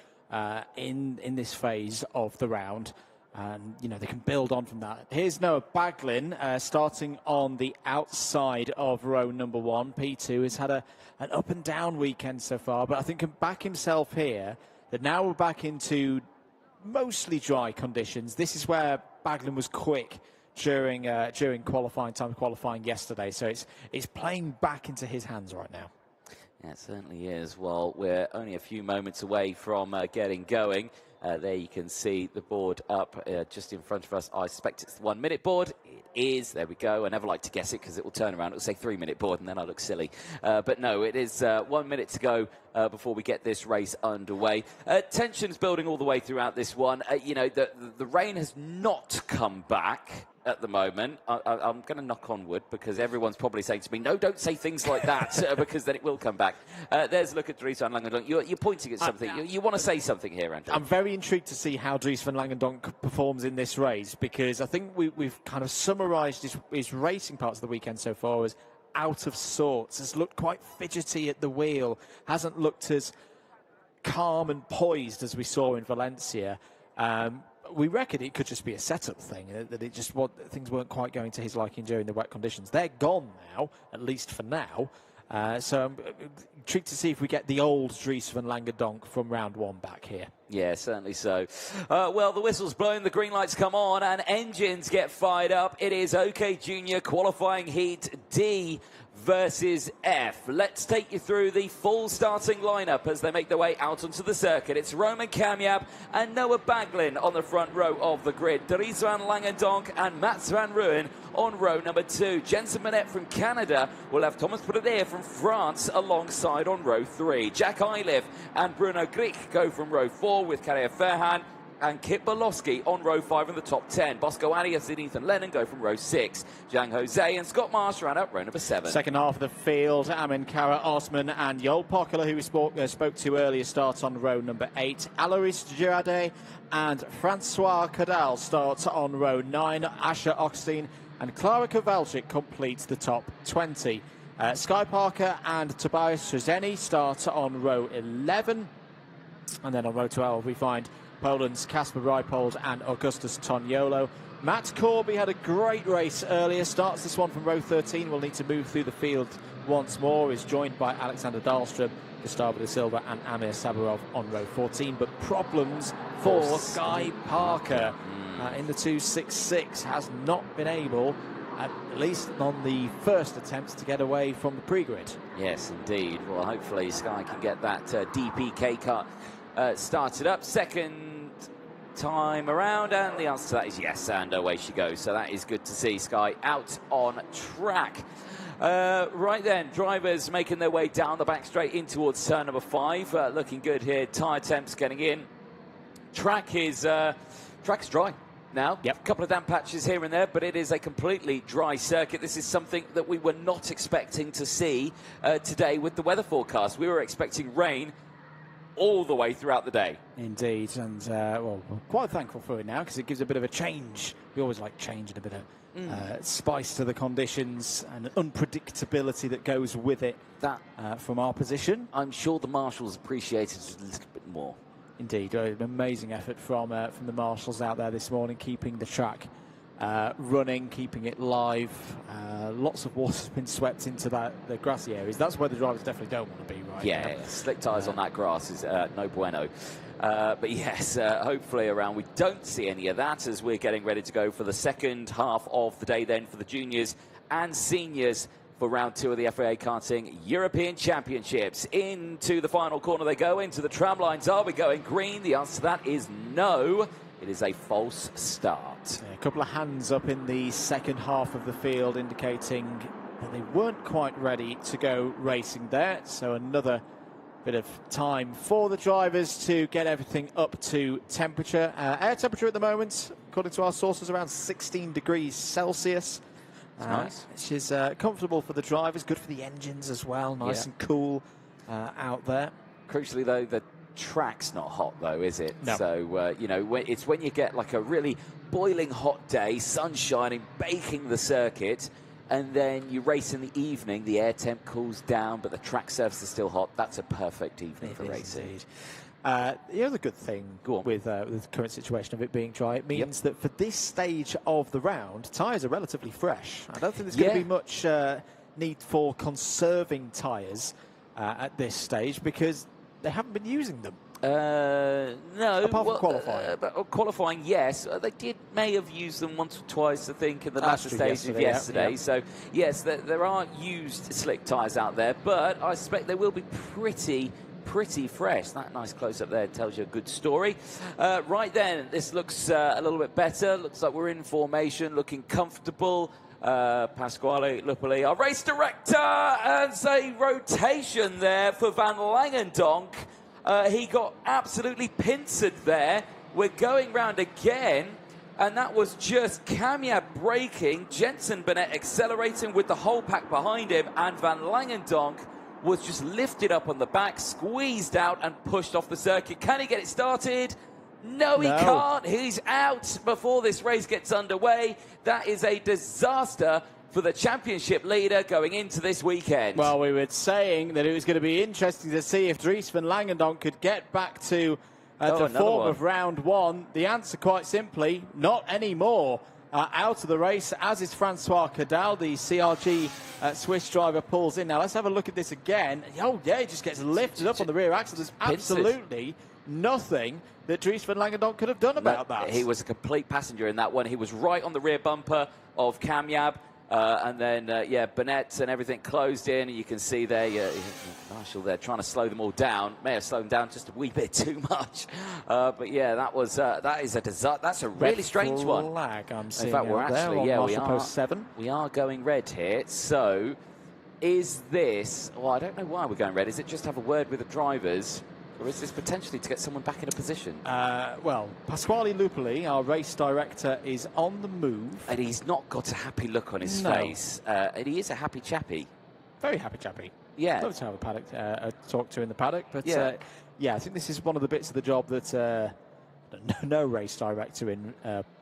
S2: in this phase of the round. And, you know, they can build on from that. Here's Noah Baglan starting on the outside of row number 1. P2 has had an up and down weekend so far, but I think can back himself here. That now we're back into mostly dry conditions. This is where Baglan was quick during qualifying, time of qualifying yesterday. So it's playing back into his hands right now.
S1: Yeah, it certainly is. Well, we're only a few moments away from getting going. There you can see the board up just in front of us. I suspect it's the 1 minute board. It is. There we go. I never like to guess it because it will turn around. It will say 3 minute board and then I look silly. But no, it is 1 minute to go before we get this race underway. Tensions building all the way throughout this one. You know, the rain has not come back at the moment. I'm going to knock on wood because everyone's probably saying to me, no, don't say things like that because then it will come back. There's a look at Dries van Langendonk. You're pointing at something. You want to say something here, Andrew?
S2: I'm very intrigued to see how Dries van Langendonk performs in this race because I think we've kind of summarised his racing parts of the weekend so far as out of sorts, has looked quite fidgety at the wheel, hasn't looked as calm and poised as we saw in Valencia. We reckon it could just be a setup thing, that things weren't quite going to his liking during the wet conditions. They're gone now, at least for now. So I'm intrigued to see if we get the old Dries van Langendonk from round one back here.
S1: Yeah, certainly so. Well, the whistle's blown, the green lights come on, and engines get fired up. It is OK Junior qualifying heat D versus F. Let's take you through the full starting lineup as they make their way out onto the circuit. It's Roman Kamyab and Noah Baglin on the front row of the grid. Dries van Langendonk and Mats van Ruin on row number 2. Jensen Burnett from Canada will have Thomas Pradier from France alongside on row 3. Jack Iliff and Bruno Grieg go from row 4 with Karel Verhan and Kip Bolowski on row 5 in the top 10. Bosco Arias and Ethan Lennon go from row 6. Zhang Jose and Scott Marsh round out row number 7.
S2: Second half of the field, Amin Kara Osman and Joel Pokela, who we spoke to earlier, start on row number 8. Alois Girardet and Francois Cadal start on row 9. Asher Oxteen and Clara Kowalczyk completes the top 20. Sky Parker and Tobias Trzeni start on row 11. And then on row 12 we find Poland's Kasper Reipold and Augustus Toniolo. Matt Corby had a great race earlier, starts this one from row 13, will need to move through the field once more, is joined by Alexander Dahlström, Gustavo da Silva and Amir Saburov on row 14, but problems for Sky Parker in the 2.66, has not been able, at least on the first attempts, to get away from the pre-grid.
S1: Yes, indeed. Well, hopefully Sky can get that DPK cut started up. Second time around, and the answer to that is yes, and away she goes. So that is good to see Sky out on track. Right then, drivers making their way down the back straight in towards turn number 5. Looking good here. Tyre temps getting in. Track is dry now.
S2: Yep.
S1: A couple of damp patches here and there, but it is a completely dry circuit. This is something that we were not expecting to see today with the weather forecast. We were expecting rain all the way throughout the day.
S2: Indeed, and well, we're quite thankful for it now because it gives a bit of a change. We always like change and a bit of spice to the conditions and unpredictability that goes with it.
S1: That
S2: from our position,
S1: I'm sure the marshals appreciated it a little bit more.
S2: Indeed, an amazing effort from the marshals out there this morning, keeping the track running, keeping it live. Lots of water's been swept into the grassy areas. That's where the drivers definitely don't want to be right now.
S1: Yeah, slick tyres on that grass is no bueno. But yes, hopefully around we don't see any of that as we're getting ready to go for the second half of the day then for the juniors and seniors for round 2 of the FIA Karting European Championships. Into the final corner they go, into the tram lines. Are we going green? The answer to that is no. It is a false start.
S2: Yeah, a couple of hands up in the second half of the field indicating that they weren't quite ready to go racing there. So another bit of time for the drivers to get everything up to temperature. Air temperature at the moment, according to our sources, around 16 degrees Celsius.
S1: Nice.
S2: Which is comfortable for the drivers, good for the engines as well. Nice and cool out there.
S1: Crucially, though, the track's not hot, though, is it?
S2: No.
S1: So, you know, it's when you get like a really boiling hot day, sun shining, baking the circuit, and then you race in the evening, the air temp cools down, but the track surface is still hot. That's a perfect evening for racing.
S2: Indeed. The other good thing with the current situation of it being dry, it means that for this stage of the round, tyres are relatively fresh. I don't think there's going to be much need for conserving tyres at this stage because they haven't been using them.
S1: No.
S2: Apart from qualifying.
S1: Qualifying, yes. They may have used them once or twice, I think, in the latter stage of yesterday.
S2: Yeah.
S1: So, yes, there are used slick tyres out there, but I suspect they will be pretty fresh. That nice close-up there tells you a good story. Right then, this looks a little bit better. Looks like we're in formation, looking comfortable. Pasquale Lupoli, our race director, and a rotation there for Van Langendonk. He got absolutely pincered there. We're going round again, and that was just Kamyab braking, Jensen Burnett accelerating with the whole pack behind him, and Van Langendonk was just lifted up on the back, squeezed out, and pushed off the circuit. Can he get it started? No, he can't. He's out before this race gets underway. That is a disaster for the championship leader going into this weekend.
S2: Well, we were saying that it was going to be interesting to see if Dries van Langendonk could get back to the form of round one. The answer, quite simply, not anymore. Out of the race, as is Francois Cadal, the CRG Swiss driver, pulls in. Now, let's have a look at this again. Oh, yeah, he just gets lifted up on the rear axle. There's absolutely nothing that Dries van Langendonk could have done about that.
S1: He was a complete passenger in that one. He was right on the rear bumper of Kamyab. And then, Burnett and everything closed in. You can see there, Marshall there trying to slow them all down. May have slowed them down just a wee bit too much. But yeah, that is a disaster. That's a really strange one.
S2: Flag I'm seeing.
S1: In fact, we're actually,
S2: post 7.
S1: We are going red here. So, is this? Well, I don't know why we're going red. Is it just to have a word with the drivers? Or is this potentially to get someone back in a position?
S2: Well, Pasquale Lupoli, our race director, is on the move.
S1: And he's not got a happy look on his face. And he is a happy chappy.
S2: Very happy chappy.
S1: Yeah.
S2: Love to have a paddock, talk to in the paddock. But I think this is one of the bits of the job that no race director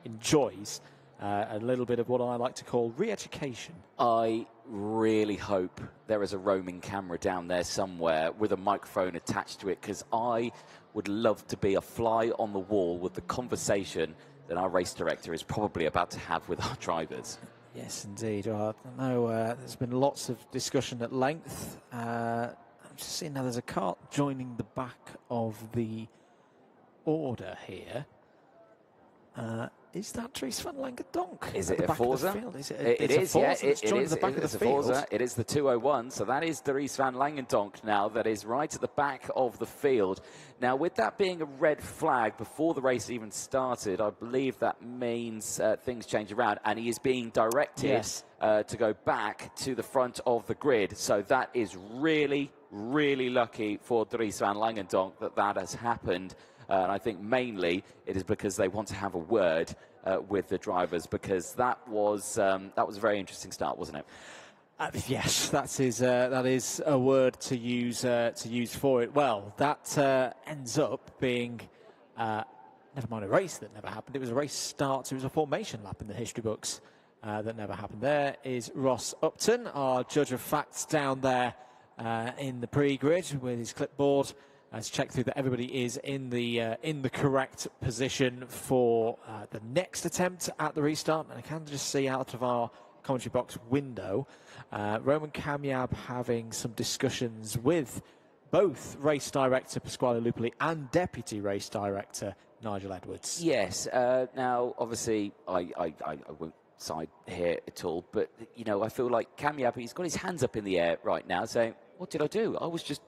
S2: enjoys. A little bit of what I like to call re-education.
S1: I really hope there is a roaming camera down there somewhere with a microphone attached to it, because I would love to be a fly on the wall with the conversation that our race director is probably about to have with our drivers.
S2: Yes, indeed. Well, I know there's been lots of discussion at length. I'm just seeing now there's a car joining the back of the order here. Is that Dries van Langendonk?
S1: Is it a Forza? It is, yeah. It is a Forza. It is the 201. So that is Dries van Langendonk now. That is right at the back of the field. Now, with that being a red flag before the race even started, I believe that means things change around, and he is being directed to go back to the front of the grid. So that is really, really lucky for Dries van Langendonk that has happened. And I think mainly it is because they want to have a word with the drivers, because that was a very interesting start, wasn't it?
S2: Yes, that is a word to use for it. Well, that ends up being never mind a race that never happened. It was a race start. It was a formation lap in the history books that never happened. There is Ross Upton, our judge of facts, down there in the pre-grid with his clipboard. Let's check through that everybody is in the correct position for the next attempt at the restart. And I can just see out of our commentary box window, Roman Kamyab having some discussions with both race director Pasquale Lupoli and deputy race director Nigel Edwards.
S1: Yes. Now, obviously, I won't side here at all, but I feel like Kamyab, he's got his hands up in the air right now, saying, "What did I do? I was just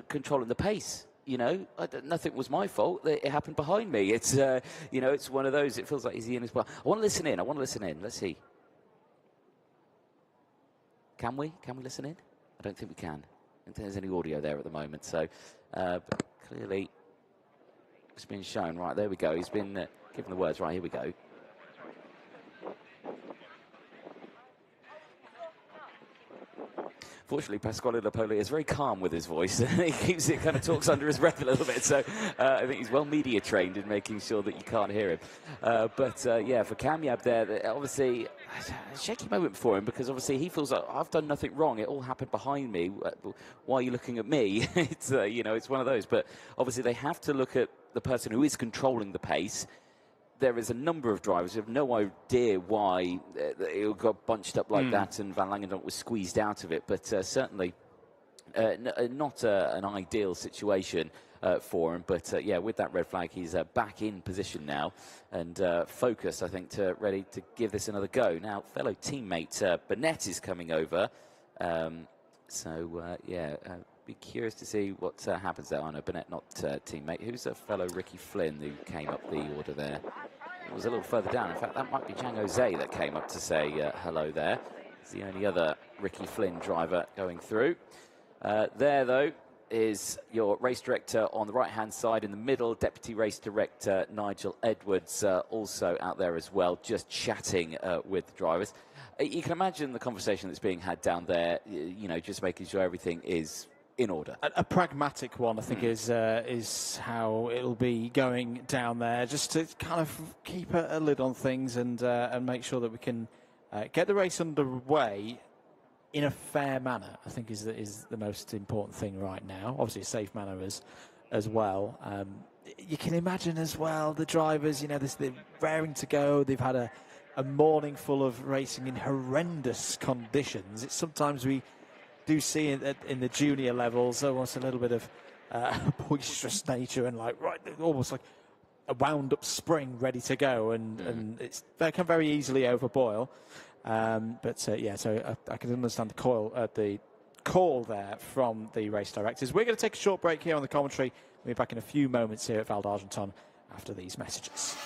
S1: controlling the pace. Nothing was my fault. It happened behind me." It's it's one of those. It feels like he's in as well. I want to listen in. Let's see. Can we listen in? I don't think we can. I don't think there's any audio there at the moment. So, but clearly, it's been shown. Right, there we go. He's been given the words. Right, here we go. Fortunately, Pasquale Lupoli is very calm with his voice. He kind of talks under his breath a little bit. So I think he's well media trained in making sure that you can't hear him. But for Kamyab there, obviously, a shaky moment for him, because obviously he feels like, I've done nothing wrong. It all happened behind me. Why are you looking at me? It's it's one of those. But obviously they have to look at the person who is controlling the pace. There is a number of drivers who have no idea why it got bunched up like that, and Van Langendonk was squeezed out of it. But certainly not an ideal situation for him. But with that red flag, he's back in position now and focused, I think, ready to give this another go. Now, fellow teammate Burnett is coming over. Be curious to see what happens there. I know Burnett, not teammate. Who's a fellow Ricky Flynn who came up the order there? It was a little further down. In fact, that might be Zhang Jose that came up to say hello there. It's the only other Ricky Flynn driver going through. There, though, is your race director on the right-hand side. In the middle, deputy race director Nigel Edwards, also out there as well, just chatting with the drivers. You can imagine the conversation that's being had down there, just making sure everything is in order.
S2: A pragmatic one, I think, is how it'll be going down there, just to kind of keep a lid on things and make sure that we can get the race underway in a fair manner, I think is the most important thing right now. Obviously a safe manner as well. You can imagine as well the drivers, you know, they're raring to go. They've had a morning full of racing in horrendous conditions. It's sometimes we do see in the junior levels almost a little bit of boisterous nature and almost like a wound-up spring ready to go, and they can very easily overboil. So I can understand the call there from the race directors. We're going to take a short break here on the commentary. We'll be back in a few moments here at Val d'Argenton after these messages.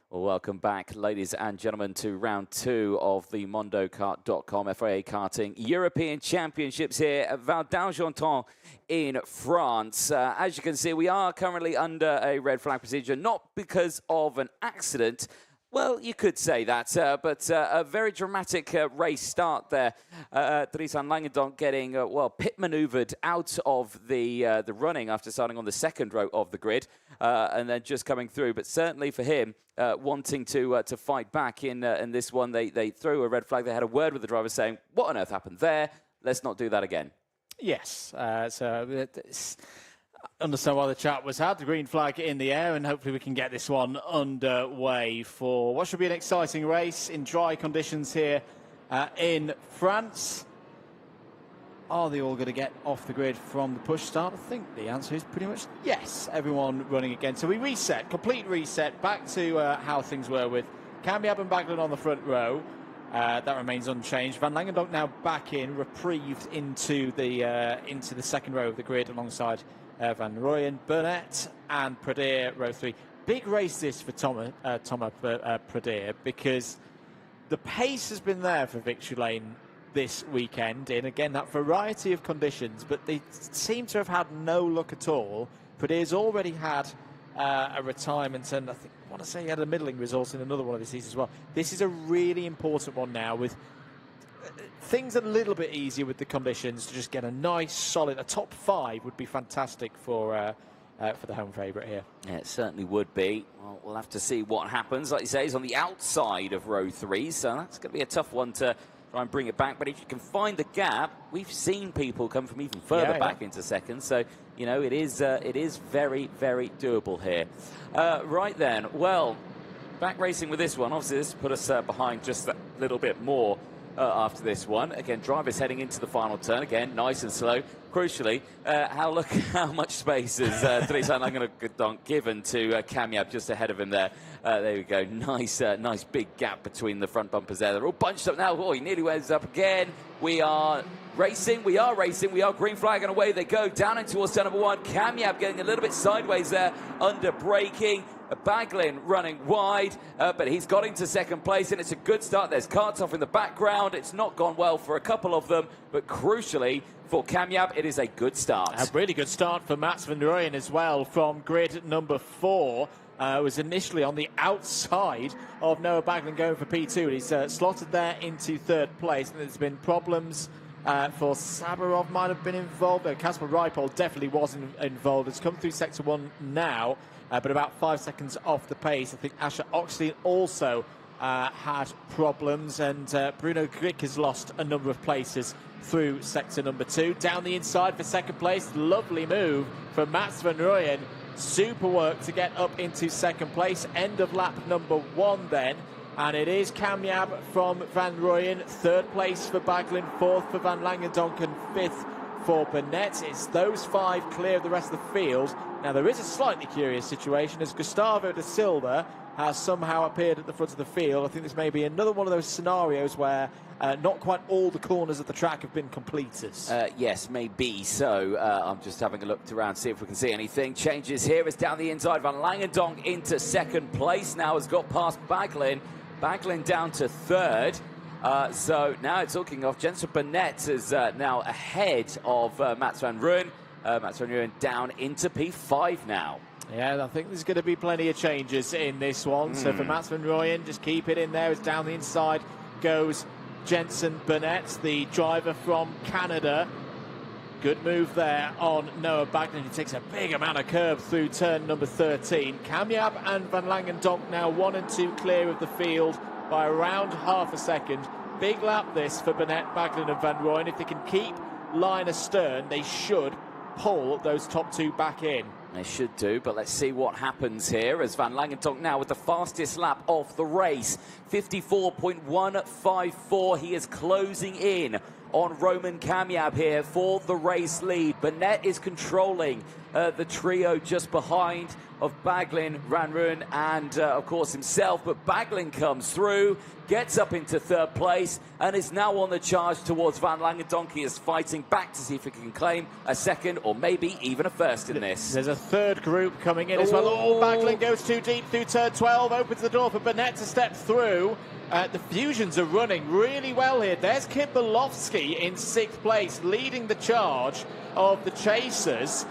S1: Welcome back, ladies and gentlemen, to round 2 of the MondoKart.com FIA Karting European Championships here at Val d'Argenton in France. As you can see, we are currently under a red flag procedure, not because of an accident. Well, you could say that, but a very dramatic race start there. Dries van Langendonk getting, pit maneuvered out of the running after starting on the second row of the grid, and then just coming through. But certainly for him, wanting to fight back in this one, they threw a red flag. They had a word with the driver saying, "What on earth happened there? Let's not do that again."
S2: Yes, understand why the chat was had. The green flag in the air, and hopefully we can get this one underway for what should be an exciting race in dry conditions here in France. Are they all going to get off the grid from the push start? I think the answer is pretty much yes. Everyone running again. So we reset, complete reset, back to how things were with Cambiab and Baglan on the front row. That remains unchanged. Van Langendonk now back in, reprieved into the second row of the grid alongside Van Rooyen, Burnett and Pradier, row 3. Big race this for Thomas Pradier, because the pace has been there for Victory Lane this weekend in, again, that variety of conditions, but they seem to have had no luck at all. Pradier's already had a retirement, and I want to say he had a middling result in another one of his seasons as well. This is a really important one now, with things a little bit easier with the conditions, to just get a nice, solid, a top 5 would be fantastic for the home favourite here.
S1: Yeah, it certainly would be. Well, we'll have to see what happens. Like you say, he's on the outside of row 3, so that's going to be a tough one to try and bring it back. But if you can find the gap, we've seen people come from even further back into second. So, you know, it is very, very doable here. Right then, well, back racing with this one. Obviously, this put us behind just that little bit more. after this one. Again, drivers heading into the final turn. Again, nice and slow. Crucially, look how much space is Dries Van Langendonk given to Kamyab just ahead of him there. There we go. Nice big gap between the front bumpers there. They're all bunched up now. Oh, he nearly wears up again. We are racing. We are green flag and away they go. Down in towards turn number 1. Kamyab getting a little bit sideways there under braking. Baglin running wide, but he's got into second place, and it's a good start. There's karts off in the background. It's not gone well for a couple of them, but crucially for Kamyab, it is a good start.
S2: A really good start for Mats van Rooyen as well from grid number 4. Was initially on the outside of Noah Baglin going for P2. He's slotted there into third place, and there's been problems for Sabarov might have been involved. Kasper Reipol definitely wasn't involved. It's come through sector 1 now. But about 5 seconds off the pace. I think Asher Oxley also had problems, and Bruno Grick has lost a number of places through sector number 2. Down the inside for second place. Lovely move from Mats van Rooyen. Super work to get up into second place. End of lap number 1 then. And it is Kamyab from Van Rooyen. Third place for Baglin, fourth for Van Langendonk, and fifth for Burnett. It's those 5 clear of the rest of the field. Now, there is a slightly curious situation as Gustavo da Silva has somehow appeared at the front of the field. I think this may be another one of those scenarios where not quite all the corners of the track have been completed.
S1: Yes, maybe so. I'm just having a look around, see if we can see anything. Changes here. It's down the inside. Van Langendonk into second place now, has got past Baglin. Baglin down to third. So now it's hooking off. Jensen Burnett is now ahead of Mats van Rooyen. Mats van Rooyen down into P5 now.
S2: Yeah, I think there's going to be plenty of changes in this one. So for Mats van Rooyen, just keep it in there. As down the inside goes Jensen Burnett, the driver from Canada. Good move there on Noah Baglin. He takes a big amount of curb through turn number 13. Kamyab and Van Langendonk now 1 and 2 clear of the field by around half a second. Big lap this for Burnett, Baglin and Van Rooyen. If they can keep line astern, they should pull those top 2 back in.
S1: They should do, but let's see what happens here as Van Langendonk now with the fastest lap of the race. 54.154. He is closing in on Roman Kamyab here for the race lead. Burnett is controlling the trio just behind of Baglin, Van Rooyen and of course himself, but Baglin comes through, gets up into third place and is now on the charge towards Van Langendonk. He is fighting back to see if he can claim a second or maybe even a first in this.
S2: There's a third group coming in as well. Oh, Baglin goes too deep through turn 12, opens the door for Burnett to step through. The fusions are running really well here. There's Kit Bolofsky in 6th place, leading the charge of the chasers.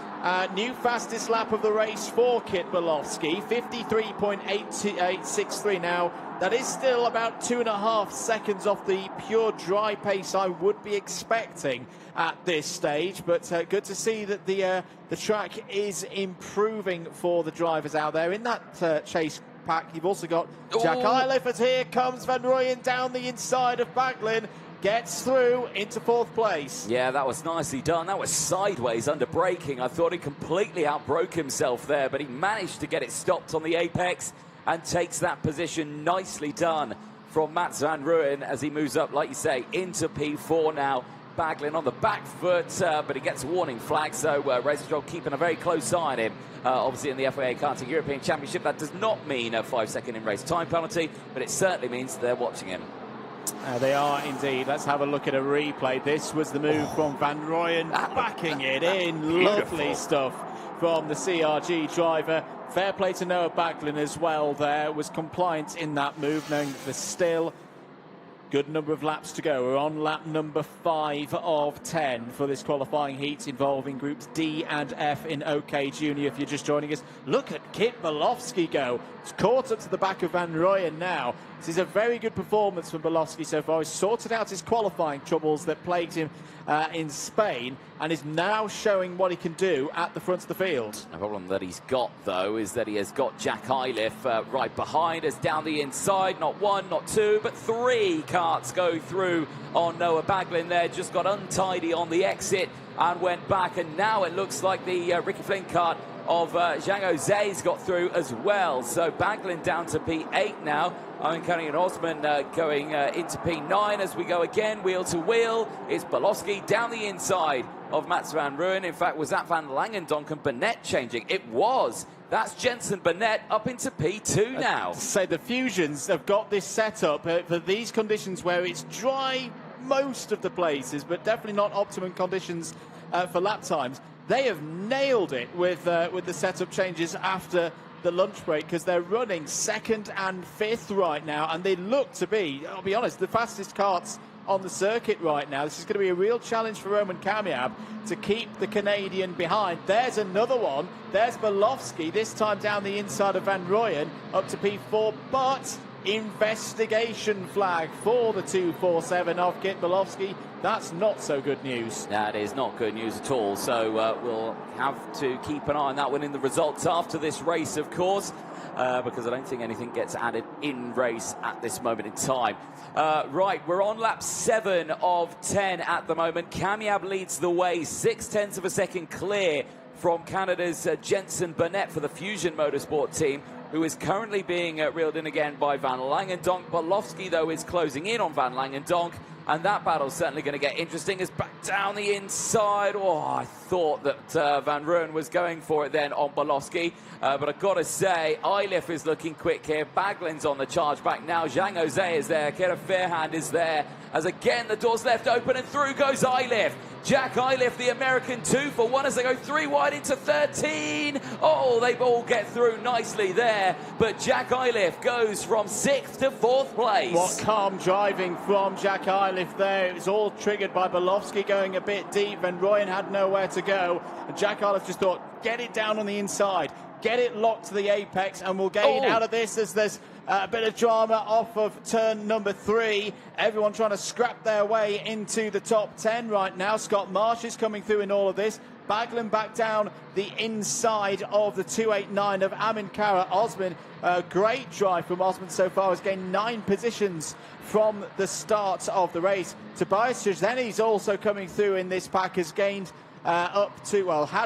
S2: New fastest lap of the race for Kit Bolofsky, 53.8863 now. That is still about 2.5 seconds off the pure dry pace I would be expecting at this stage. But good to see that the track is improving for the drivers out there. In that chase pack, you've also got Jack Iliff, as here comes Van Rooyen down the inside of Baglin. Gets through into 4th place.
S1: Yeah, that was nicely done. That was sideways under braking. I thought he completely outbroke himself there, but he managed to get it stopped on the apex and takes that position. Nicely done from Mats van Rooyen as he moves up, like you say, into P4 now. Baglin on the back foot, but he gets a warning flag, so Race Control keeping a very close eye on him. Obviously in the FIA Karting European Championship, that does not mean a 5-second in-race time penalty, but it certainly means they're watching him.
S2: They are indeed. Let's have a look at a replay. This was the move from Van Rooyen, backing it in.
S1: Beautiful.
S2: Lovely stuff from the CRG driver. Fair play to Noah Baglin as well there. Was compliant in that move, knowing that there's still good number of laps to go. We're on lap number 5 of 10 for this qualifying heat involving groups D and F in OK Junior. If you're just joining us, look at Kit Bolofsky go. It's caught up to the back of Van Rooyen now. This is a very good performance from Bolofsky so far. He's sorted out his qualifying troubles that plagued him in Spain and is now showing what he can do at the front of the field.
S1: The problem that he's got, though, is that he has got Jack Iliff right behind us down the inside. Not 1, not 2, but 3 karts go through on Noah Baglin there. Just got untidy on the exit and went back, and now it looks like the Ricky Flynn kart of Zhang Jose's got through as well. So Baglin down to P8 now. Owen Cunningham and Osman going into P9 as we go again, wheel to wheel. It's Bolowski down the inside of Mats van Rooyen. In fact, was that Van Langendonk and Burnett changing? It was. That's Jensen Burnett up into P2 now.
S2: So the Fusions have got this set up for these conditions where it's dry most of the places, but definitely not optimum conditions for lap times. They have nailed it with the setup changes after the lunch break, because they're running 2nd and 5th right now, and they look to be, I'll be honest, the fastest karts on the circuit right now. This is going to be a real challenge for Roman Kamiab to keep the Canadian behind. There's another one. There's Bolowski, this time down the inside of Van Rooyen, up to P4, but investigation flag for the 247 of Kit Bolowski. That's not so good news.
S1: That is not good news at all. So we'll have to keep an eye on that one in the results after this race, of course, because I don't think anything gets added in race at this moment in time. Right, we're on lap 7 of 10 at the moment. Kamiab leads the way, 0.6 of a second clear from Canada's Jensen Burnett for the Fusion Motorsport team, who is currently being reeled in again by Van Langendonk. Bolowski, though, is closing in on Van Langendonk, and that battle's certainly going to get interesting. As back down the inside. Oh, I thought that Van Rooyen was going for it then on Bolowski, but I've got to say, Eilif is looking quick here. Baglin's on the charge back now. Zhang Jose is there. Kera Fairhand is there. As again, the door's left open, and through goes Eilif. Jack Eilif, the American 2 for 1 as they go 3 wide into 13. Oh, they all get through nicely there. But Jack Eilif goes from 6th to 4th place.
S2: What calm driving from Jack Eilif there. It was all triggered by Bolowski going a bit deep, and Rooyen had nowhere to go. And Jack Eilif just thought, get it down on the inside, get it locked to the apex, and we'll gain out of this as there's a bit of drama off of turn number 3. Everyone trying to scrap their way into the top 10 right now. Scott Marsh is coming through in all of this. Baglin back down the inside of the 289 of Amin Kara. Osman, great drive from Osman so far, has gained 9 positions from the start of the race. Tobias Shazeni's also coming through in this pack, has gained had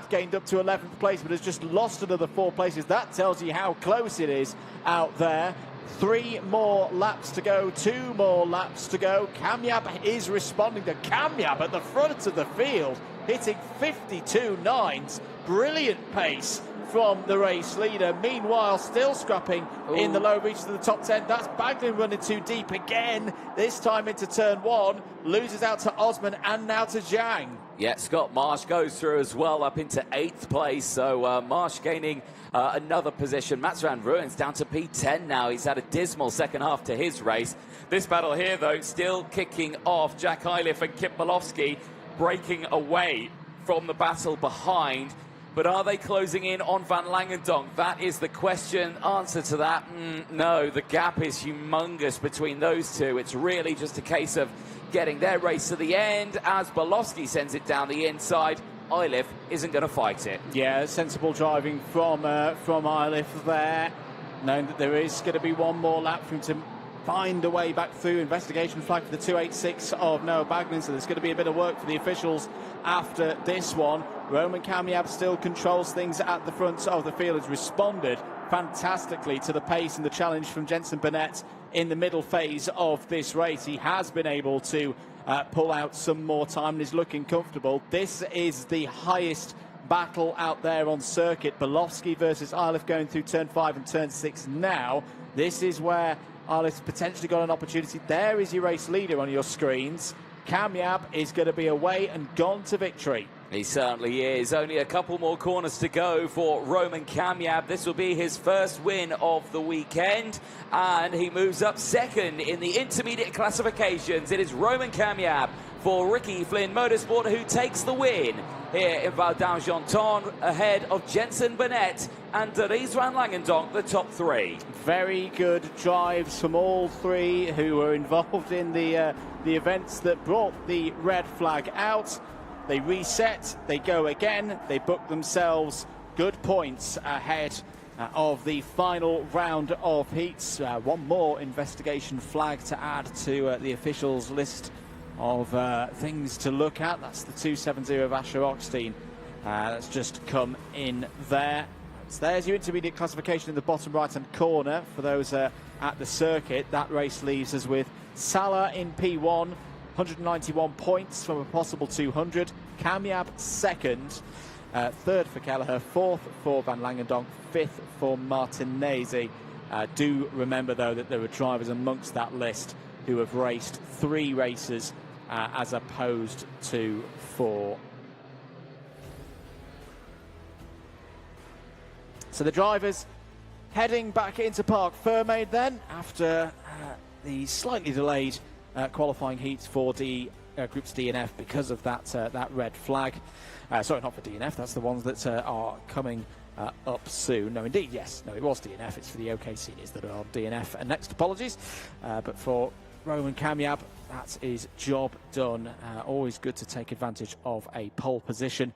S2: gained up to 11th place, but has just lost another 4 places. That tells you how close it is out there. 3 more laps to go, 2 more laps to go. Kamiab is responding to Kamiab at the front of the field, hitting 52.9s. Brilliant pace from the race leader. Meanwhile, still scrapping in the low reaches of the top 10. That's Baglin running too deep again, this time into turn 1. Loses out to Osman and now to Zhang.
S1: Yeah, Scott Marsh goes through as well, up into 8th place. So Marsh gaining another position. Mats van Rooyen's down to P10 now. He's had a dismal second half to his race. This battle here, though, still kicking off. Jack Eilif and Kit Bolowski breaking away from the battle behind. But are they closing in on Van Langendonk? That is the question. Answer to that, no. The gap is humongous between those two. It's really just a case of getting their race to the end as Bolowski sends it down the inside. Eilif isn't going to fight it.
S2: Yeah, sensible driving from Eilif there. Knowing that there is going to be one more lap for him to find a way back through. Investigation flag for the 286 of Noah Baglin, so there's going to be a bit of work for the officials after this one. Roman Kamiab still controls things at the front of the field, has responded fantastically to the pace and the challenge from Jensen Burnett in the middle phase of this race. He has been able to pull out some more time and is looking comfortable. This is the highest battle out there on circuit. Bolowski versus Eilif going through turn 5 and turn 6 now. This is where Eilif's potentially got an opportunity. There is your race leader on your screens. Kamiab is going to be away and gone to victory.
S1: He certainly is. Only a couple more corners to go for Roman Kamiab. This will be his first win of the weekend, and he moves up 2nd in the intermediate classifications. It is Roman Kamiab for Ricky Flynn Motorsport who takes the win here in Val d'Argenton, ahead of Jensen Burnett and Dries Van Langendonk, the top 3.
S2: Very good drives from all 3 who were involved in the events that brought the red flag out. They reset, they go again, they book themselves good points ahead of the final round of heats. One more investigation flag to add to the officials list of things to look at. That's the 270 of Asher Oxteen. That's just come in there. So there's your intermediate classification in the bottom right-hand corner for those at the circuit. That race leaves us with Salah in P1, 191 points from a possible 200. Kamiab second, third for Kelleher, fourth for Van Langendonk, fifth for Martinez. Do remember, though, that there are drivers amongst that list who have raced 3 races as opposed to 4. So the drivers heading back into Parc Fermé then, after the slightly delayed qualifying heats for Groups D and F because of that red flag. Sorry, not for D and F, that's the ones that are coming up soon. No, indeed, yes. No, it was D and F. It's for the OK seniors that are on D and F. And next, apologies. But for Roman Kamiab, that is job done. Always good to take advantage of a pole position.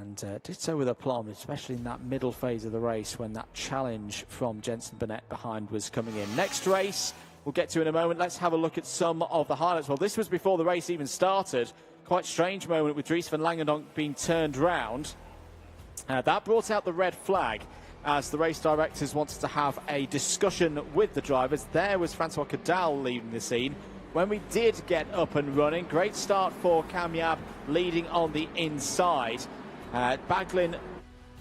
S2: And did so with aplomb, especially in that middle phase of the race when that challenge from Jenson Burnett behind was coming in. Next race we'll get to in a moment. Let's have a look at some of the highlights. Well, this was before the race even started. Quite strange moment with Dries van Langendonk being turned round. That brought out the red flag as the race directors wanted to have a discussion with the drivers. There was Francois Cadal leaving the scene. When we did get up and running, great start for Kamiab leading on the inside. Baglin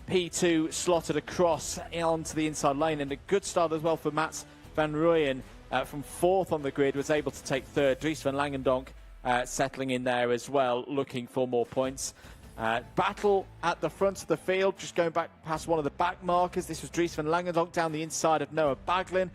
S2: P2 slotted across onto the inside lane, and a good start as well for Mats van Rooyen from 4th on the grid, was able to take 3rd. Dries van Langendonk settling in there as well, looking for more points. Battle at the front of the field, just going back past one of the back markers. This was Dries van Langendonk down the inside of Noah Baglin.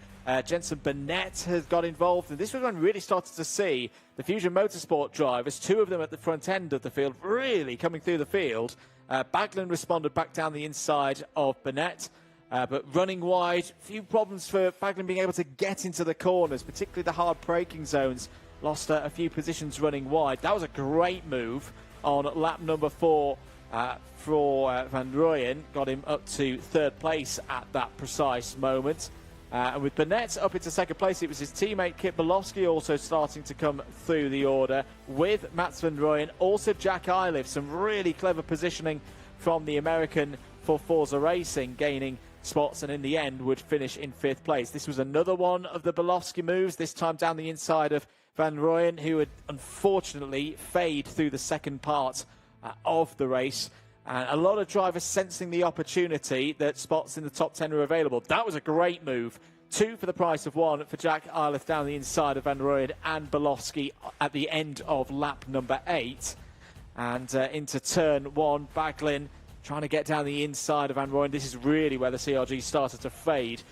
S2: Jenson Burnett has got involved, and this was when we really started to see the Fusion Motorsport drivers, 2 of them at the front end of the field, really coming through the field. Baglin responded back down the inside of Burnett, but running wide. Few problems for Baglin being able to get into the corners, particularly the hard braking zones. Lost a few positions running wide. That was a great move on lap number 4 for Van Rooyen. Got him up to 3rd place at that precise moment. And with Burnett up into 2nd place, it was his teammate Kit Bolowski also starting to come through the order with Mats van Rooyen. Also Jack Iliff, some really clever positioning from the American for Forza Racing, gaining spots, and in the end would finish in 5th place. This was another one of the Bolowski moves, this time down the inside of Van Rooyen, who had unfortunately faded through the second part of the race. And a lot of drivers sensing the opportunity that spots in the top 10 are available. That was a great move. 2 for the price of 1 for Jack Iliff down the inside of Van Rooyen and Bolowski at the end of lap number 8. And into turn 1, Baglin trying to get down the inside of Van Rooyen. This is really where the CRG started to fade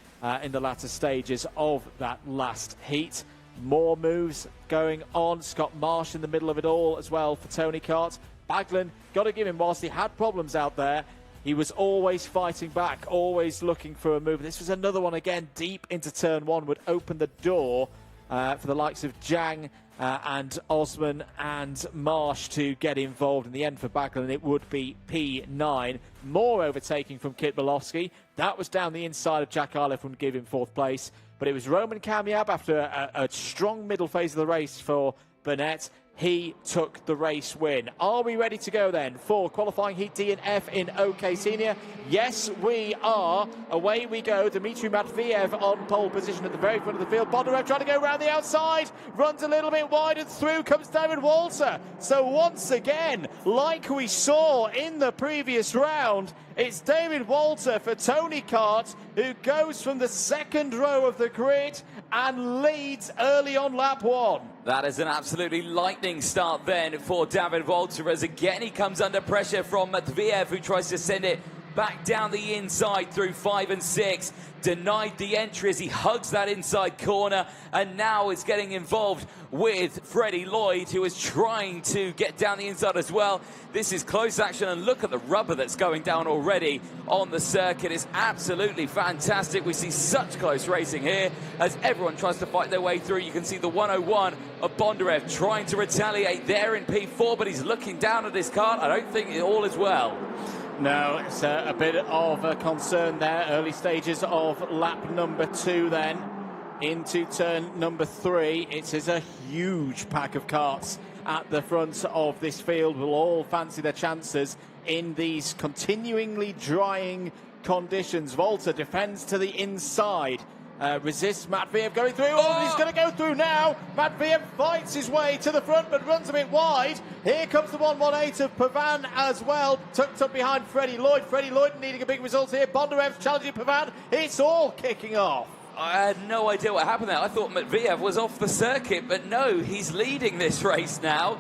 S2: in the latter stages of that last heat. More moves going on. Scott Marsh in the middle of it all as well for Tony Kart. Baglin, got to give him, whilst he had problems out there, he was always fighting back, always looking for a move. This was another one again, deep into turn 1, would open the door for the likes of Zhang and Osman and Marsh to get involved. In the end for Baglin, it would be P9. More overtaking from Kit Bolowski. That was down the inside of Jack Iliff, would give him 4th place. But it was Roman Kamiab after a strong middle phase of the race for Burnett. He took the race win. Are we ready to go then for qualifying heat D and F in OK Senior? Yes, we are. Away we go. Dmitry Matviev on pole position at the very front of the field. Bondarev trying to go around the outside. Runs a little bit wide and through comes David Walter. So once again, like we saw in the previous round, it's David Walter for Tony Kart who goes from the 2nd row of the grid and leads early on lap 1.
S1: That is an absolutely lightning start then for David Walter, as again he comes under pressure from Matviev, who tries to send it back down the inside through 5 and 6. Denied the entry as he hugs that inside corner, and now is getting involved with Freddie Lloyd, who is trying to get down the inside as well. This is close action, and look at the rubber that's going down already on the circuit. It's absolutely fantastic. We see such close racing here as everyone tries to fight their way through. You can see the 101 of Bondarev trying to retaliate there in P4, but he's looking down at his kart. I don't think it all is well.
S2: No, it's a bit of a concern there. Early stages of lap number 2 then. into turn number 3. It is a huge pack of karts at the front of this field. Will all fancy their chances in these continuingly drying conditions. Volta defends to the inside. Resists Matviev going through. Oh, he's going to go through now. Matviev fights his way to the front but runs a bit wide. Here comes the 118 of Pavan as well, tucked up behind Freddie Lloyd. Freddie Lloyd needing a big result here. Bondarev's challenging Pavan. It's all kicking off.
S1: I had no idea what happened there. I thought Matviev was off the circuit, but no, he's leading this race now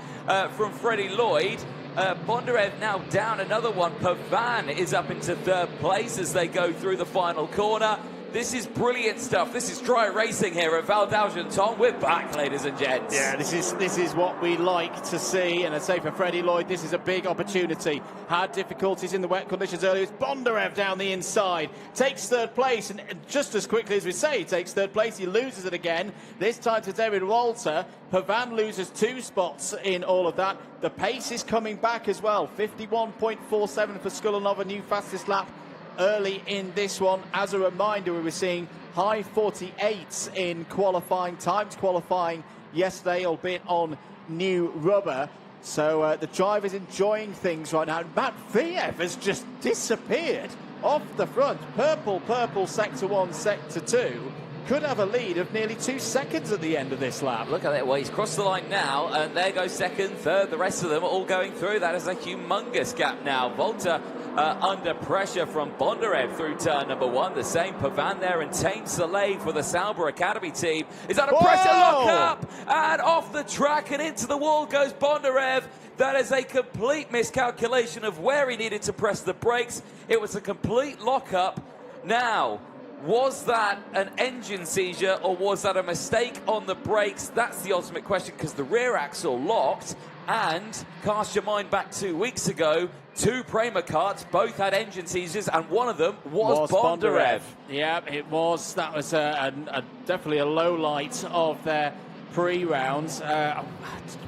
S1: from Freddie Lloyd. Bondarev now down another one. Pavan is up into 3rd place as they go through the final corner. This is brilliant stuff. This is dry racing here at Val d'Argenton. We're back, ladies and gents.
S2: Yeah, this is what we like to see. And I'd say for Freddie Lloyd, this is a big opportunity. Had difficulties in the wet conditions earlier. It's Bondarev down the inside. Takes 3rd place. And just as quickly as we say he takes 3rd place, he loses it again. This time to David Walter. Pavan loses 2 spots in all of that. The pace is coming back as well. 51.47 for Skulanov, new fastest lap early in this one. As a reminder, we were seeing high 48s in qualifying times, qualifying yesterday, albeit on new rubber. So the driver's enjoying things right now. Matviev has just disappeared off the front. Purple, sector 1, sector 2. Could have a lead of nearly 2 seconds at the end of this lap.
S1: Look at that. Well, he's crossed the line now, and there goes 2nd, 3rd. The rest of them are all going through. That is a humongous gap now. Volta under pressure from Bondarev through turn number 1. The same Pavan there, and Tame Soleil for the Sauber Academy team is under pressure. Lock up and off the track and into the wall goes Bondarev. That is a complete miscalculation of where he needed to press the brakes. It was a complete lock-up. Now, was that an engine seizure or was that a mistake on the brakes? That's the ultimate question, because the rear axle locked. And cast your mind back 2 weeks ago, 2 Prema karts both had engine seizures, and one of them was Bondarev.
S2: Yeah, it was. That was definitely a low light of their pre-rounds.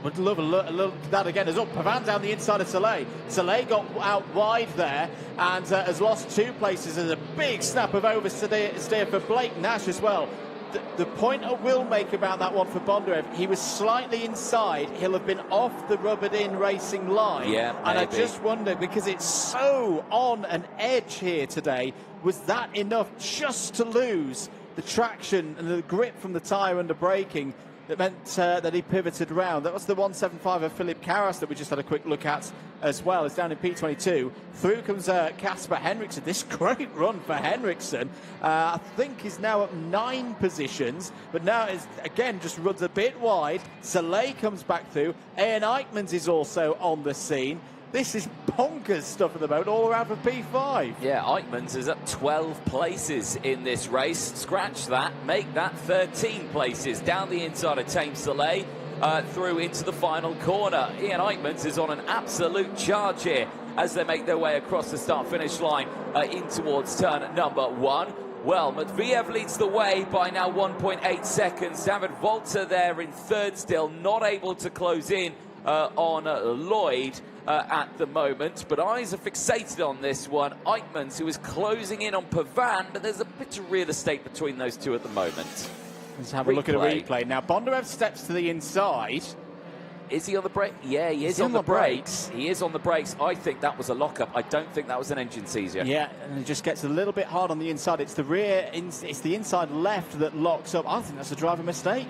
S2: Would love a look that again. As up, Pavan down the inside of Soleil. Soleil got out wide there and has lost 2 places. There's a big snap of oversteer for Blake Nash as well. The point I will make about that one for Bondarev, he was slightly inside. He'll have been off the rubbered-in racing line.
S1: Yeah,
S2: and I just wonder, because it's so on an edge here today, was that enough just to lose the traction and the grip from the tyre under braking that meant that he pivoted round? That was the 175 of Philip Carras that we just had a quick look at as well. It's down in P22. Through comes Casper Henriksen. This great run for Henriksen. I think he's now at 9 positions, but now is again just runs a bit wide. Soleil comes back through. Ian Eichmanns is also on the scene. This is bonkers stuff at the moment, all around for P5.
S1: Yeah, Eichmanns is up 12 places in this race. Scratch that, make that 13 places down the inside of Tame Soleil through into the final corner. Ian Eichmanns is on an absolute charge here as they make their way across the start-finish line in towards turn number 1. Well, Matviev leads the way by now 1.8 seconds. David Volta there in 3rd still, not able to close in on Lloyd at the moment, but eyes are fixated on this one. Eichmanns, who is closing in on Pavan, but there's a bit of real estate between those two at the moment.
S2: Let's have a look at a replay. Now, Bondarev steps to the inside.
S1: Is he on the brake? Yeah, he is on the brakes. He is on the brakes. I think that was a lock-up. I don't think that was an engine seizure.
S2: Yeah, and it just gets a little bit hard on the inside. It's the rear, it's the inside left that locks up. I think that's a driving mistake.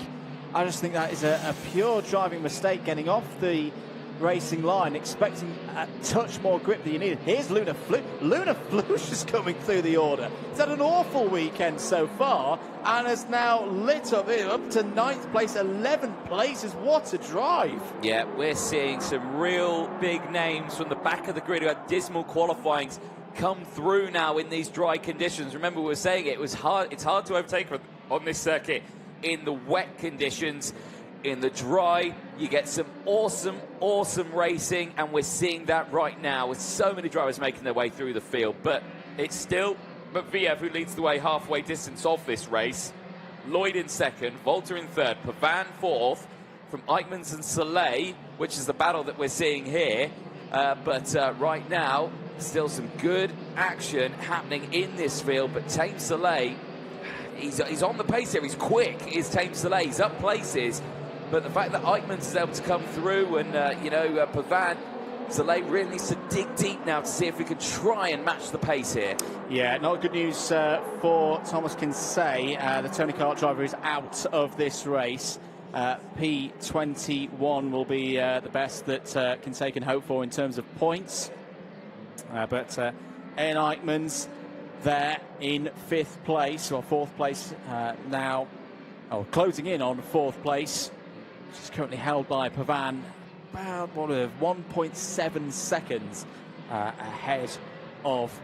S2: I just think that is a pure driving mistake, getting off the racing line, expecting a touch more grip than you needed. Here's Luna Flush. Luna Flush is coming through the order. He's had an awful weekend so far and has now lit up to 9th place, 11 places. What a drive.
S1: Yeah, we're seeing some real big names from the back of the grid who had dismal qualifyings come through now in these dry conditions. Remember, we were saying it's hard to overtake on this circuit in the wet conditions. In the dry, you get some awesome racing, and we're seeing that right now with so many drivers making their way through the field. But it's still Matviev who leads the way halfway distance of this race. Lloyd in 2nd, Volta in 3rd, Pavan 4th, from Eichmanns and Soleil, which is the battle that we're seeing here. But right now, still some good action happening in this field. But Tame Soleil he's on the pace here. He's quick. Is Thames Delay. He's up places. But the fact that Eichmanns is able to come through and, Pavan, Delay really needs to dig deep now to see if we can try and match the pace here.
S2: Yeah, not good news for Thomas Kinsey. The Tony Kart driver is out of this race. P21 will be the best that Kinsey can hope for in terms of points. But Ian Eichmanns there in 5th place, or 4th place now, closing in on 4th place, which is currently held by Pavan, about 1.7 seconds ahead of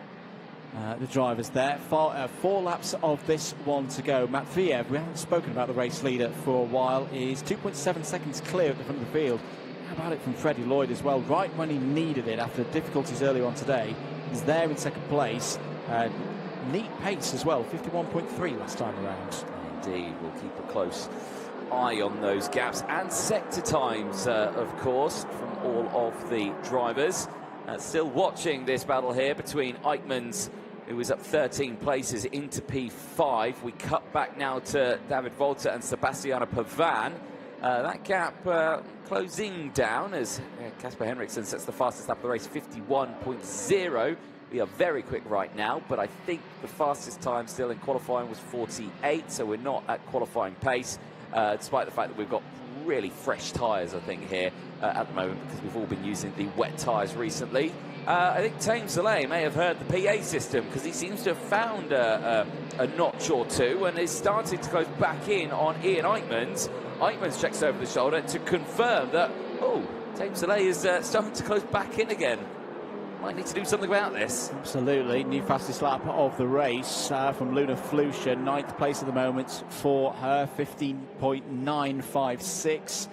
S2: the drivers there. 4 laps of this one to go. Matveev, we haven't spoken about the race leader for a while, is 2.7 seconds clear at the front of the field. How about it from Freddie Lloyd as well, right when he needed it after difficulties earlier on today. He's there in 2nd place. Neat pace as well, 51.3 last time around.
S1: Indeed, we'll keep a close eye on those gaps and sector times, of course, from all of the drivers. Still watching this battle here between Eichmanns, who was up 13 places, into P5. We cut back now to David Volta and Sebastiano Pavan. That gap closing down as Casper Henriksen sets the fastest lap of the race, 51.0. We are very quick right now, but I think the fastest time still in qualifying was 48, so we're not at qualifying pace, despite the fact that we've got really fresh tyres, I think, here at the moment, because we've all been using the wet tyres recently. I think Thames Delay may have heard the PA system, because he seems to have found a notch or two and is starting to close back in on Ian Eichmanns. Eichmanns checks over the shoulder to confirm that, Thames Delay is starting to close back in again. Might need to do something about this.
S2: Absolutely. New fastest lap of the race from Luna Flusha. 9th place at the moment for her, 15.956.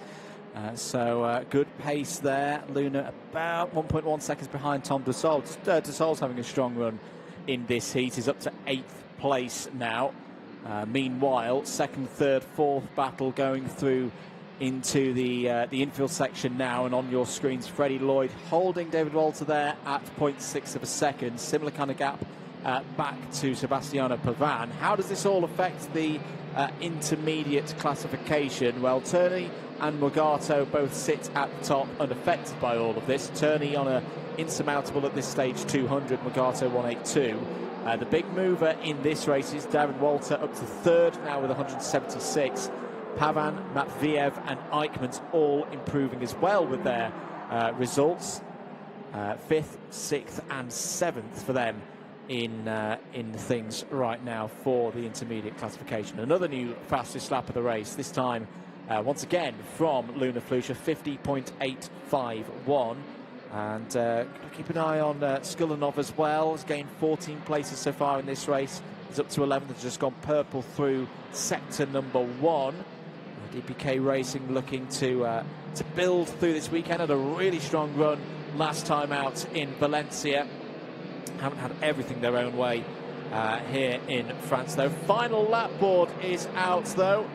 S2: So good pace there. Luna about 1.1 seconds behind Tom Dussault. Dussault's having a strong run in this heat. He's up to 8th place now. Meanwhile, 2nd, 3rd, 4th battle going through into the infield section now, and on your screens, Freddie Lloyd holding David Walter there at 0.6 of a second. Similar kind of gap back to Sebastiano Pavan. How does this all affect the intermediate classification? Well, Turney and Morgato both sit at the top unaffected by all of this. Turney on a insurmountable at this stage 200, Morgato 182. The big mover in this race is David Walter, up to 3rd now with 176. Pavan, Matveev and Eichmanns all improving as well with their results. 5th, 6th and 7th for them in things right now for the intermediate classification. Another new fastest lap of the race, this time once again from Luna Flusha, 50.851. And keep an eye on Skulanov as well. He's gained 14 places so far in this race. He's up to 11th, has just gone purple through sector number 1. DPK Racing looking to build through this weekend. Had a really strong run last time out in Valencia. Haven't had everything their own way here in France, though. Final lap board is out, though.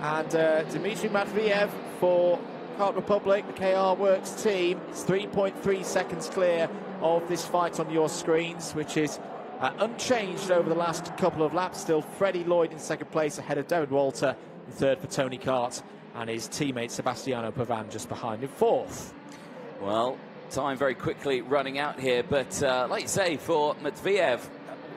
S2: And Dmitry Matviev for Kart Republic, the KR Works team, is 3.3 seconds clear of this fight on your screens, which is unchanged over the last couple of laps. Still Freddie Lloyd in 2nd place ahead of David Walter, 3rd for Tony Kart, and his teammate Sebastiano Pavan just behind him, 4th.
S1: Well, time very quickly running out here, but like you say, for Matviev,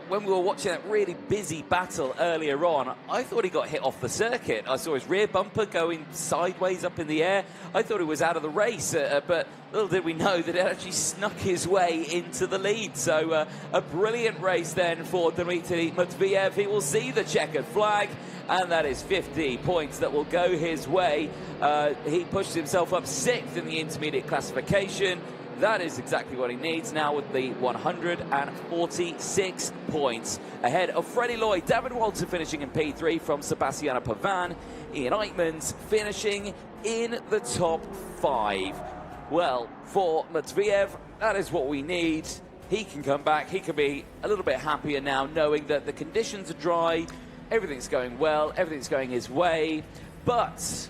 S1: when we were watching that really busy battle earlier on, I thought he got hit off the circuit. I saw his rear bumper going sideways up in the air. I thought he was out of the race, but little did we know that it actually snuck his way into the lead. So a brilliant race then for Dmitry Matviev. He will see the checkered flag, and that is 50 points that will go his way. He pushed himself up 6th in the intermediate classification. That is exactly what he needs now, with the 146 points ahead of Freddie Lloyd. David Walter finishing in P3 from Sebastiano Pavan. Ian Eichmanns finishing in the top 5. Well, for Matviev, that is what we need. He can come back. He can be a little bit happier now, knowing that the conditions are dry, everything's going well, everything's going his way. But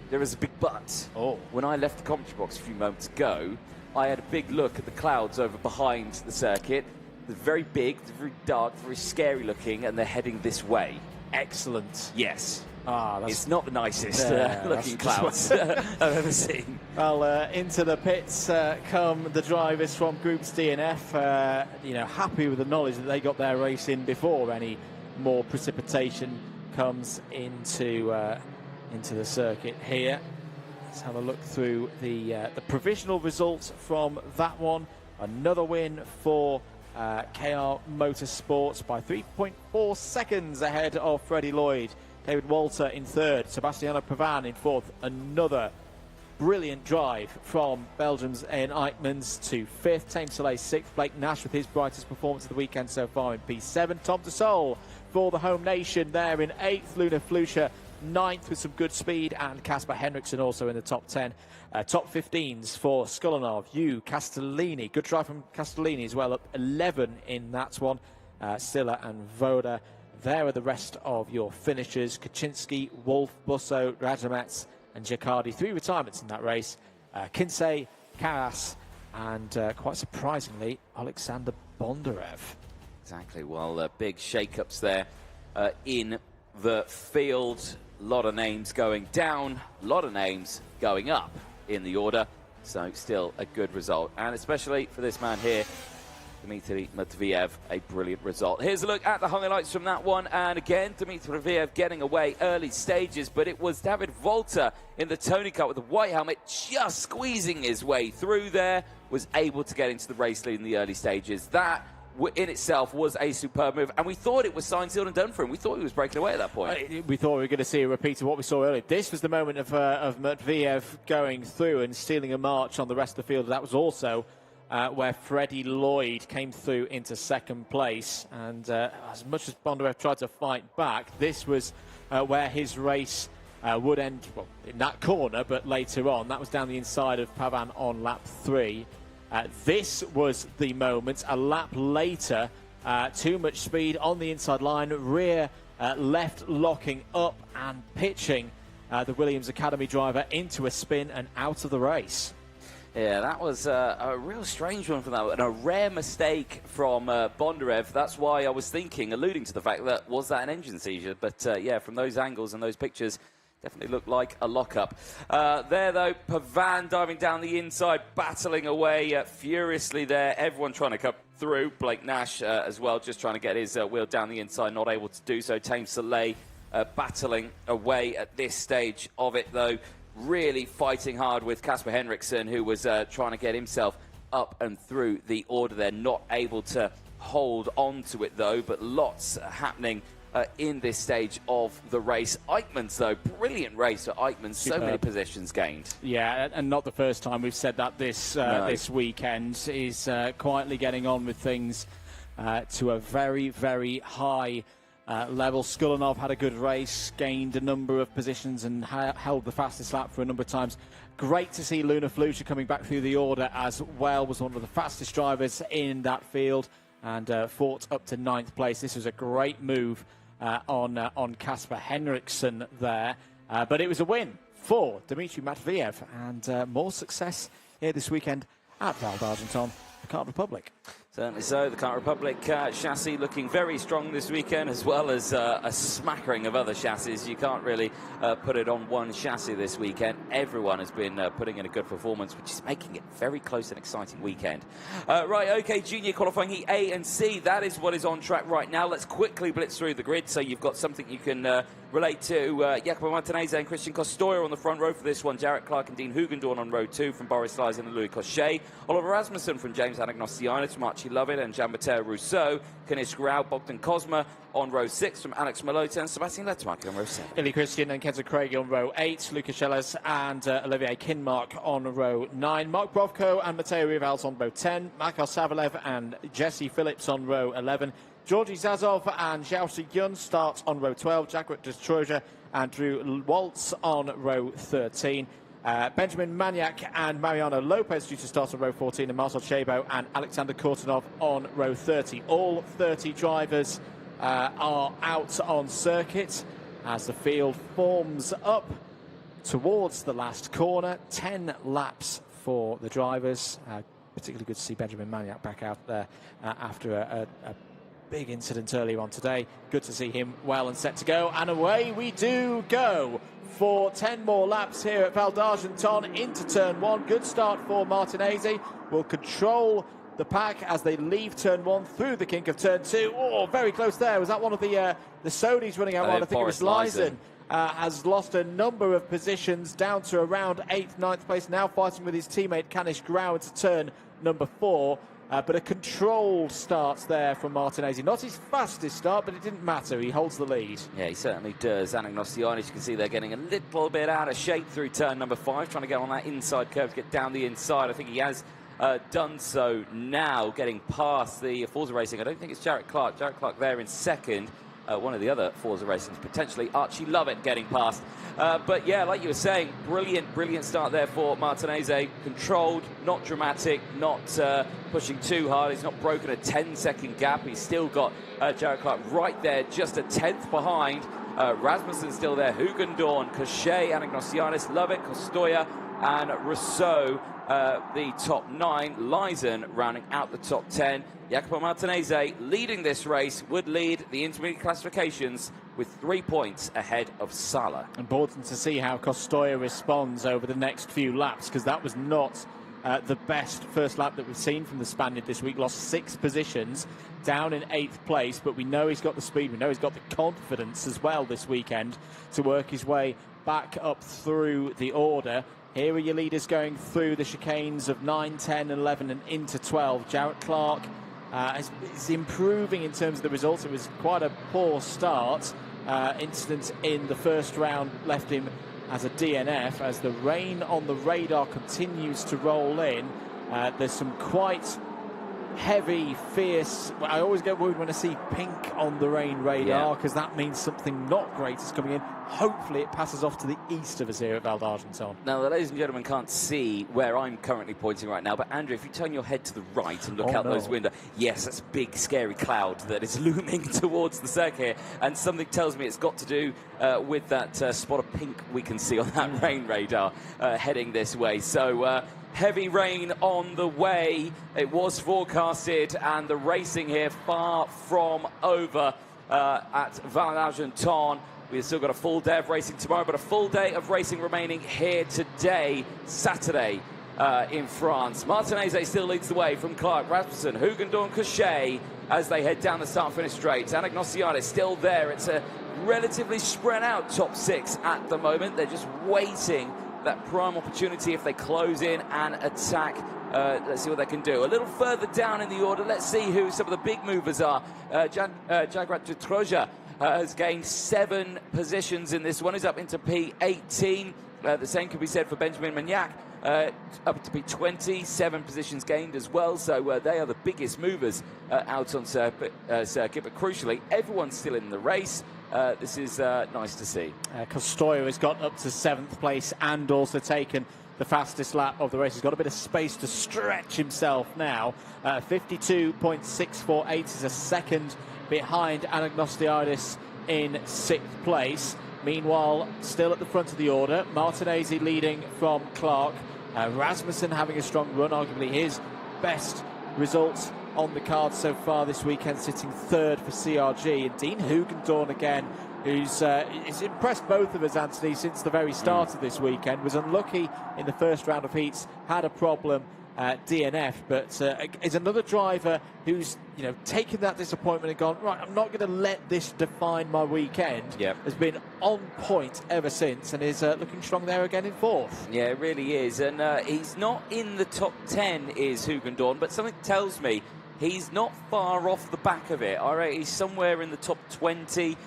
S1: there is a big but. When I left the commentary box a few moments ago, I had a big look at the clouds over behind the circuit. They're very big, they're very dark, very scary looking, and they're heading this way.
S2: excellent.
S1: Yes.
S2: That's
S1: It's not the nicest looking
S2: that's
S1: clouds I've ever seen.
S2: Well, into the pits come the drivers from Groups D and F, happy with the knowledge that they got their race in before any more precipitation comes into the circuit here. Let's have a look through the provisional results from that one. Another win for KR Motorsports by 3.4 seconds ahead of Freddie Lloyd. David Walter in third, Sebastiano Pavan in fourth. Another brilliant drive from Belgium's Ian Eichmans to fifth. Tame Soleil sixth. Blake Nash with his brightest performance of the weekend so far in P7. Tom de Sol for the home nation there in eighth. Luna Flusha ninth with some good speed, and Casper Henriksen also in the top 10. Top 15s for Skulinov, Yu, Castellini. Good drive from Castellini as well, up 11 in that one. Silla and Voda. There are the rest of your finishers. Kaczynski, Wolf, Busso, Radamets and Giacardi. 3 retirements in that race. Kinsey, Karas and quite surprisingly, Alexander Bondarev.
S1: Exactly. Well, big shake-ups there in the field. A lot of names going down, a lot of names going up in the order. So still a good result. And especially for this man here, Dmitry Matviev, a brilliant result. Here's a look at the highlights from that one. And again, Dmitry Matviev getting away early stages, but it was David Volta in the Tony Cup with the white helmet just squeezing his way through there, was able to get into the race lead in the early stages. That in itself was a superb move, and we thought it was signed, sealed and done for him. We thought he was breaking away at that point.
S2: We thought we were going to see a repeat of what we saw earlier. This was the moment of Matviev going through and stealing a march on the rest of the field. That was also where Freddie Lloyd came through into second place, and as much as Bondarev tried to fight back, this was where his race would end, well, in that corner, but later on. That was down the inside of Pavan on lap 3. This was the moment. A lap later, too much speed on the inside line, rear left locking up and pitching the Williams Academy driver into a spin and out of the race.
S1: Yeah, that was a real strange one from that, and a rare mistake from Bondarev. That's why I was thinking, alluding to the fact that, was that an engine seizure? But yeah, from those angles and those pictures, definitely looked like a lockup. There, though, Pavan diving down the inside, battling away furiously there. Everyone trying to cut through. Blake Nash as well, just trying to get his wheel down the inside, not able to do so. Tame Soleil battling away at this stage of it, though. Really fighting hard with Casper Henriksen, who was trying to get himself up and through the order there. Not able to hold on to it, though, but lots happening in this stage of the race. Eichmans, though, brilliant race for Eichmans. So many positions gained.
S2: Yeah, and not the first time we've said that this this weekend. Is quietly getting on with things to a very, very high level. Skulinov had a good race, gained a number of positions and held the fastest lap for a number of times. Great to see Luna Flusha coming back through the order as well. Was one of the fastest drivers in that field and fought up to 9th place. This was a great move on Casper Henriksen there. But it was a win for Dmitry Matviev, and more success here this weekend at Val d'Argenton, the Kart Republic.
S1: Certainly so. The Kart Republic chassis looking very strong this weekend, as well as a smattering of other chassis. You can't really put it on one chassis this weekend. Everyone has been putting in a good performance, which is making it a very close and exciting weekend. Right, OK, junior qualifying heat A and C. That is what is on track right now. Let's quickly blitz through the grid so you've got something you can relate to. Jacopo Martinez and Christian Costoya on the front row for this one. Jarrett Clark and Dean Hugendorn on row 2 from Boris Leisen and Louis Cochet. Oliver Rasmussen from James Anagnostianis from Archie Lovett and Jean-Matteo Rousseau. Kanish Grau, Bogdan Kozma on row 6 from Alex Malota and Sebastian Lettermark on row 7.
S2: Illy Christian and Kenzo Craig on row 8. Lucas Schellers and Olivier Kinmark on row 9. Mark Brovko and Matteo Rivals on row 10. Michael Savalev and Jesse Phillips on row 11. Georgi Zazov and Zhao Siyun start on row 12. Jacques Destroja and Drew Waltz on row 13. Benjamin Maniac and Mariano Lopez due to start on row 14, and Marcel Chebo and Alexander Kortunov on row 30. All 30 drivers are out on circuit as the field forms up towards the last corner. 10 laps for the drivers. Particularly good to see Benjamin Maniac back out there after a big incident earlier on today. Good to see him well and set to go. And away we do go for 10 more laps here at Val d'Argenton into turn 1. Good start for Martinez. Will control the pack as they leave turn 1 through the kink of turn 2. Oh, very close there. Was that one of the Saudis running out? I think it was Lyson. Has lost a number of positions down to around 8th, 9th place. Now fighting with his teammate Kanish Grau into turn number 4. But a controlled start there from Martinez. Not his fastest start, but it didn't matter. He holds the lead.
S1: Yeah, he certainly does. Anagnostianis, you can see they're getting a little bit out of shape through turn number 5, trying to get on that inside curve to get down the inside. I think he has done so now, getting past the Forza Racing. I don't think it's Jarrett Clark. Jarrett Clark there in second. One of the other Forza Racings, potentially Archie Lovett getting past. But yeah, like you were saying, brilliant start there for Martinez. Controlled, not dramatic, not pushing too hard. He's not broken a 10-second gap. He's still got Jarrett Clark right there, just a 10th behind. Rasmussen's still there. Hugendorn, Cochet, Anagnostianis, Lovett, Costoya, and Rousseau. The top 9, Lyson rounding out the top 10. Jacopo Martinez leading this race, would lead the intermediate classifications with 3 points ahead of Sala.
S2: Important to see how Costoya responds over the next few laps, because that was not the best first lap that we've seen from the Spaniard this week. Lost 6 positions, down in 8th place, but we know he's got the speed, we know he's got the confidence as well this weekend to work his way back up through the order. Here are your leaders going through the chicanes of 9, 10, 11 and into 12. Jarrett Clark is improving in terms of the results. It was quite a poor start. Incident in the first round left him as a DNF. As the rain on the radar continues to roll in, there's some quite heavy, fierce... I always get worried when I see pink on the rain radar, because that means something not great is coming in. Hopefully it passes off to the east of us here at Val d'Argenton.
S1: Now, the ladies and gentlemen can't see where I'm currently pointing right now, but Andrew, if you turn your head to the right and look out those windows, yes, that's a big, scary cloud that is looming towards the circuit here, and something tells me it's got to do with that spot of pink we can see on that rain radar heading this way. So, heavy rain on the way. It was forecasted, and the racing here far from over at Val d'Argenton. We've still got a full day of racing tomorrow, but a full day of racing remaining here today, Saturday, in France. Martinez still leads the way from Clark, Rasmussen, Hugendorn, Cochet as they head down the start-finish straight. Anagnostianis still there. It's a relatively spread out top 6 at the moment. They're just waiting that prime opportunity if they close in and attack. Let's see what they can do. A little further down in the order, let's see who some of the big movers are. Jagrat Dutroja has gained 7 positions in this one. He's up into P18. The same could be said for Benjamin Magnac. Up to P20, 7 positions gained as well. So they are the biggest movers out on circuit. But crucially, everyone's still in the race. This is nice to see.
S2: Costoya has got up to 7th place and also taken the fastest lap of the race. He's got a bit of space to stretch himself now. 52.648 is a second behind Anagnostianis in 6th place. Meanwhile, still at the front of the order, Martinez leading from Clark. Rasmussen having a strong run, arguably his best results on the card so far this weekend, sitting 3rd for CRG. And Dean Hugendorn again, who's impressed both of us, Anthony, since the very start of this weekend. Was unlucky in the first round of heats, had a problem, DNF, but is another driver who's taken that disappointment and gone, right, I'm not going to let this define my weekend.
S1: Yep.
S2: Has been on point ever since and is looking strong there again in 4th.
S1: Yeah, it really is. And he's not in the top 10, is Hugendorn, but something tells me he's not far off the back of it. All right, he's somewhere in the top 20,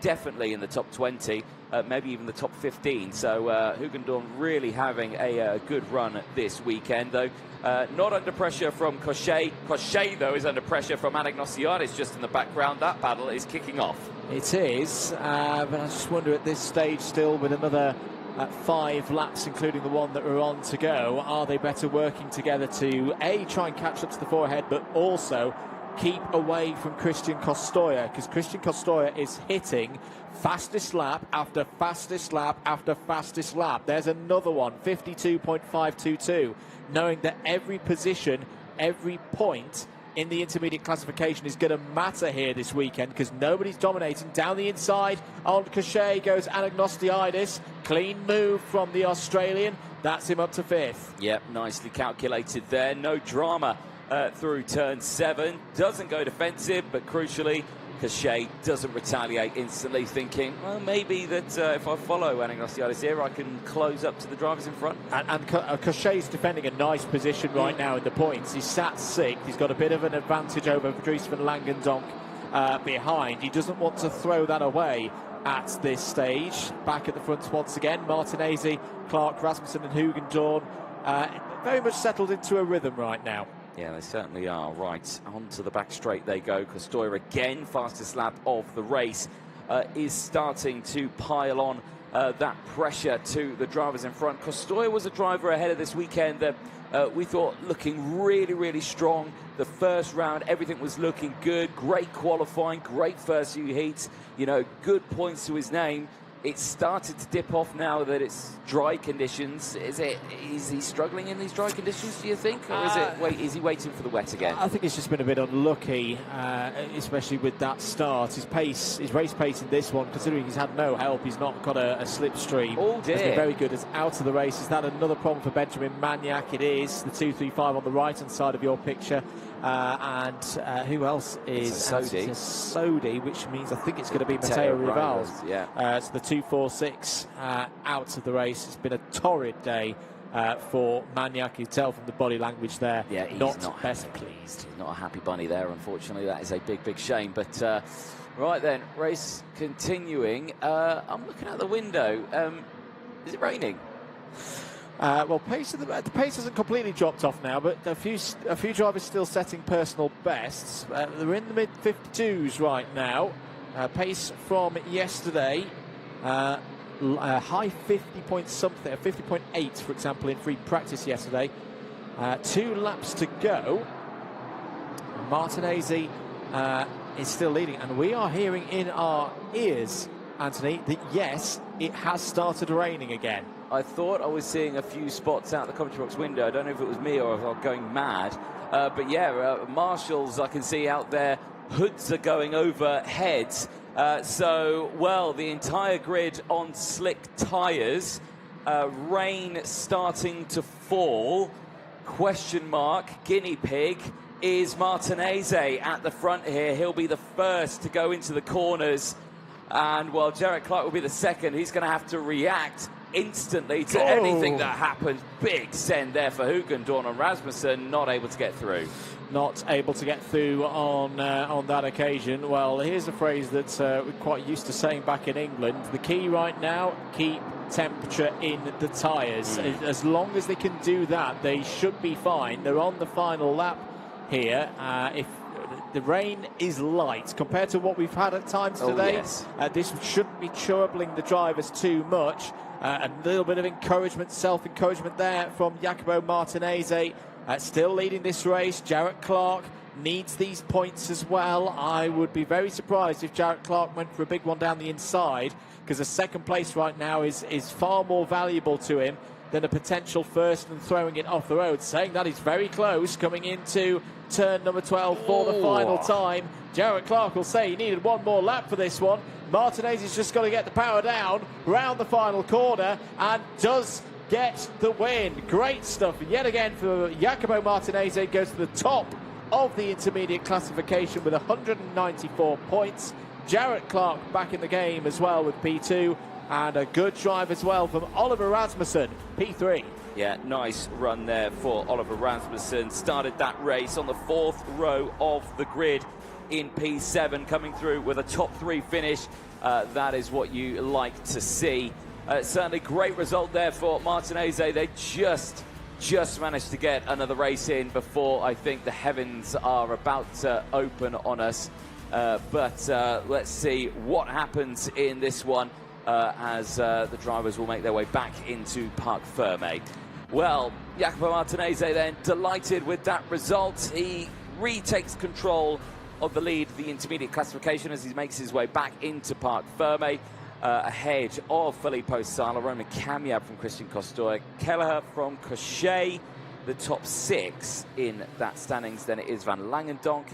S1: definitely in the top 20, maybe even the top 15. So Hugendorn really having a good run this weekend, though. Not under pressure from Cochet. Cochet, though, is under pressure from Anagnostianis just in the background. That battle is kicking off.
S2: It is, but I just wonder at this stage still with another 5 laps, including the one that we're on to go, are they better working together to A, try and catch up to the 4 ahead, but also keep away from Christian Costoya, because Christian Costoya is hitting fastest lap after fastest lap after fastest lap. There's another one, 52.522, knowing that every position, every point in the intermediate classification is going to matter here this weekend, because nobody's dominating. Down the inside on Cochet goes Anagnostiidis. Clean move from the Australian. That's him up to 5th.
S1: Yep, nicely calculated there. No drama through turn 7. Doesn't go defensive, but crucially, Cochet doesn't retaliate instantly, thinking, well, maybe that if I follow Anagnostiidis here, I can close up to the drivers in front.
S2: And Cochet's defending a nice position right now in the points. He's sat 6th. He's got a bit of an advantage over Dries van Langendonk behind. He doesn't want to throw that away at this stage. Back at the front once again, Martinez, Clark, Rasmussen and Hugendorn very much settled into a rhythm right now.
S1: Yeah, they certainly are. Right, onto the back straight they go. Costoya again, fastest lap of the race, is starting to pile on that pressure to the drivers in front. Costoya was a driver ahead of this weekend that we thought looking really, really strong. The first round, everything was looking good. Great qualifying, great first few heats. You know, good points to his name. It's started to dip off now that it's dry conditions. Is he struggling in these dry conditions, do you think? Or is he waiting for the wet again?
S2: I think he's just been a bit unlucky, especially with that start. His race pace in this one, considering he's had no help, he's not got a slipstream.
S1: Oh dear.
S2: Has been very good. It's out of the race. Is that another problem for Benjamin Magnac? It is. The 235 on the right-hand side of your picture. And who else is Sodi, which means I think it's going to be Matteo Rivals.
S1: Yeah.
S2: So the 246 out of the race. It's been a torrid day for Magnac. You tell from the body language there.
S1: Yeah, he's not best pleased. He's not a happy bunny there, unfortunately. That is a big, big shame. But right then, race continuing. I'm looking out the window. Is it raining?
S2: Well, the pace hasn't completely dropped off now, but a few drivers still setting personal bests. They're in the mid-52s right now. Pace from yesterday, high 50 point something, 50.8 for example in free practice yesterday. 2 laps to go. Martinez is still leading, and we are hearing in our ears, Anthony, that yes, it has started raining again.
S1: I thought I was seeing a few spots out the commentary box window. I don't know if it was me or if I was going mad. But yeah, marshals I can see out there. Hoods are going over heads. So, well, the entire grid on slick tyres. Rain starting to fall. Question mark, guinea pig. Is Martinez at the front here? He'll be the first to go into the corners. And, well, Jarrett Clark will be the second. He's going to have to react instantly to anything that happens. Big send there for Hugendorn and Rasmussen, not able to get through.
S2: Not able to get through on that occasion. Well, here's a phrase that we're quite used to saying back in England. The key right now, keep temperature in the tyres. As long as they can do that, they should be fine. They're on the final lap here. If the rain is light compared to what we've had at times today, this shouldn't be troubling the drivers too much. A little bit of encouragement, self-encouragement there from Jacopo Martinez. Still leading this race. Jarrett Clark needs these points as well. I would be very surprised if Jarrett Clark went for a big one down the inside, because a second place right now is far more valuable to him than a potential first and throwing it off the road. Saying that, he's very close coming into turn number 12 for the final time. Jarrett Clark will say he needed one more lap for this one. Martinez has just got to get the power down round the final corner and does get the win. Great stuff yet again for Jacopo Martinez. Goes to the top of the intermediate classification with 194 points. Jarrett Clark back in the game as well with P2, and a good drive as well from Oliver Rasmussen, P3.
S1: Yeah, nice run there for Oliver Rasmussen. Started that race on the 4th row of the grid in P7, coming through with a top 3 finish. That is what you like to see. Certainly great result there for Martinez. They just managed to get another race in before I think the heavens are about to open on us. But let's see what happens in this one as the drivers will make their way back into Parc Fermé. Well, Jacopo Martinez then delighted with that result. He retakes control of the lead, the intermediate classification, as he makes his way back into Parc Fermé, ahead of Filippo Sala, Roman Camiab from Christian Costoya, Kelleher from Cochet, the top 6 in that standings, then it is Van Langendonk,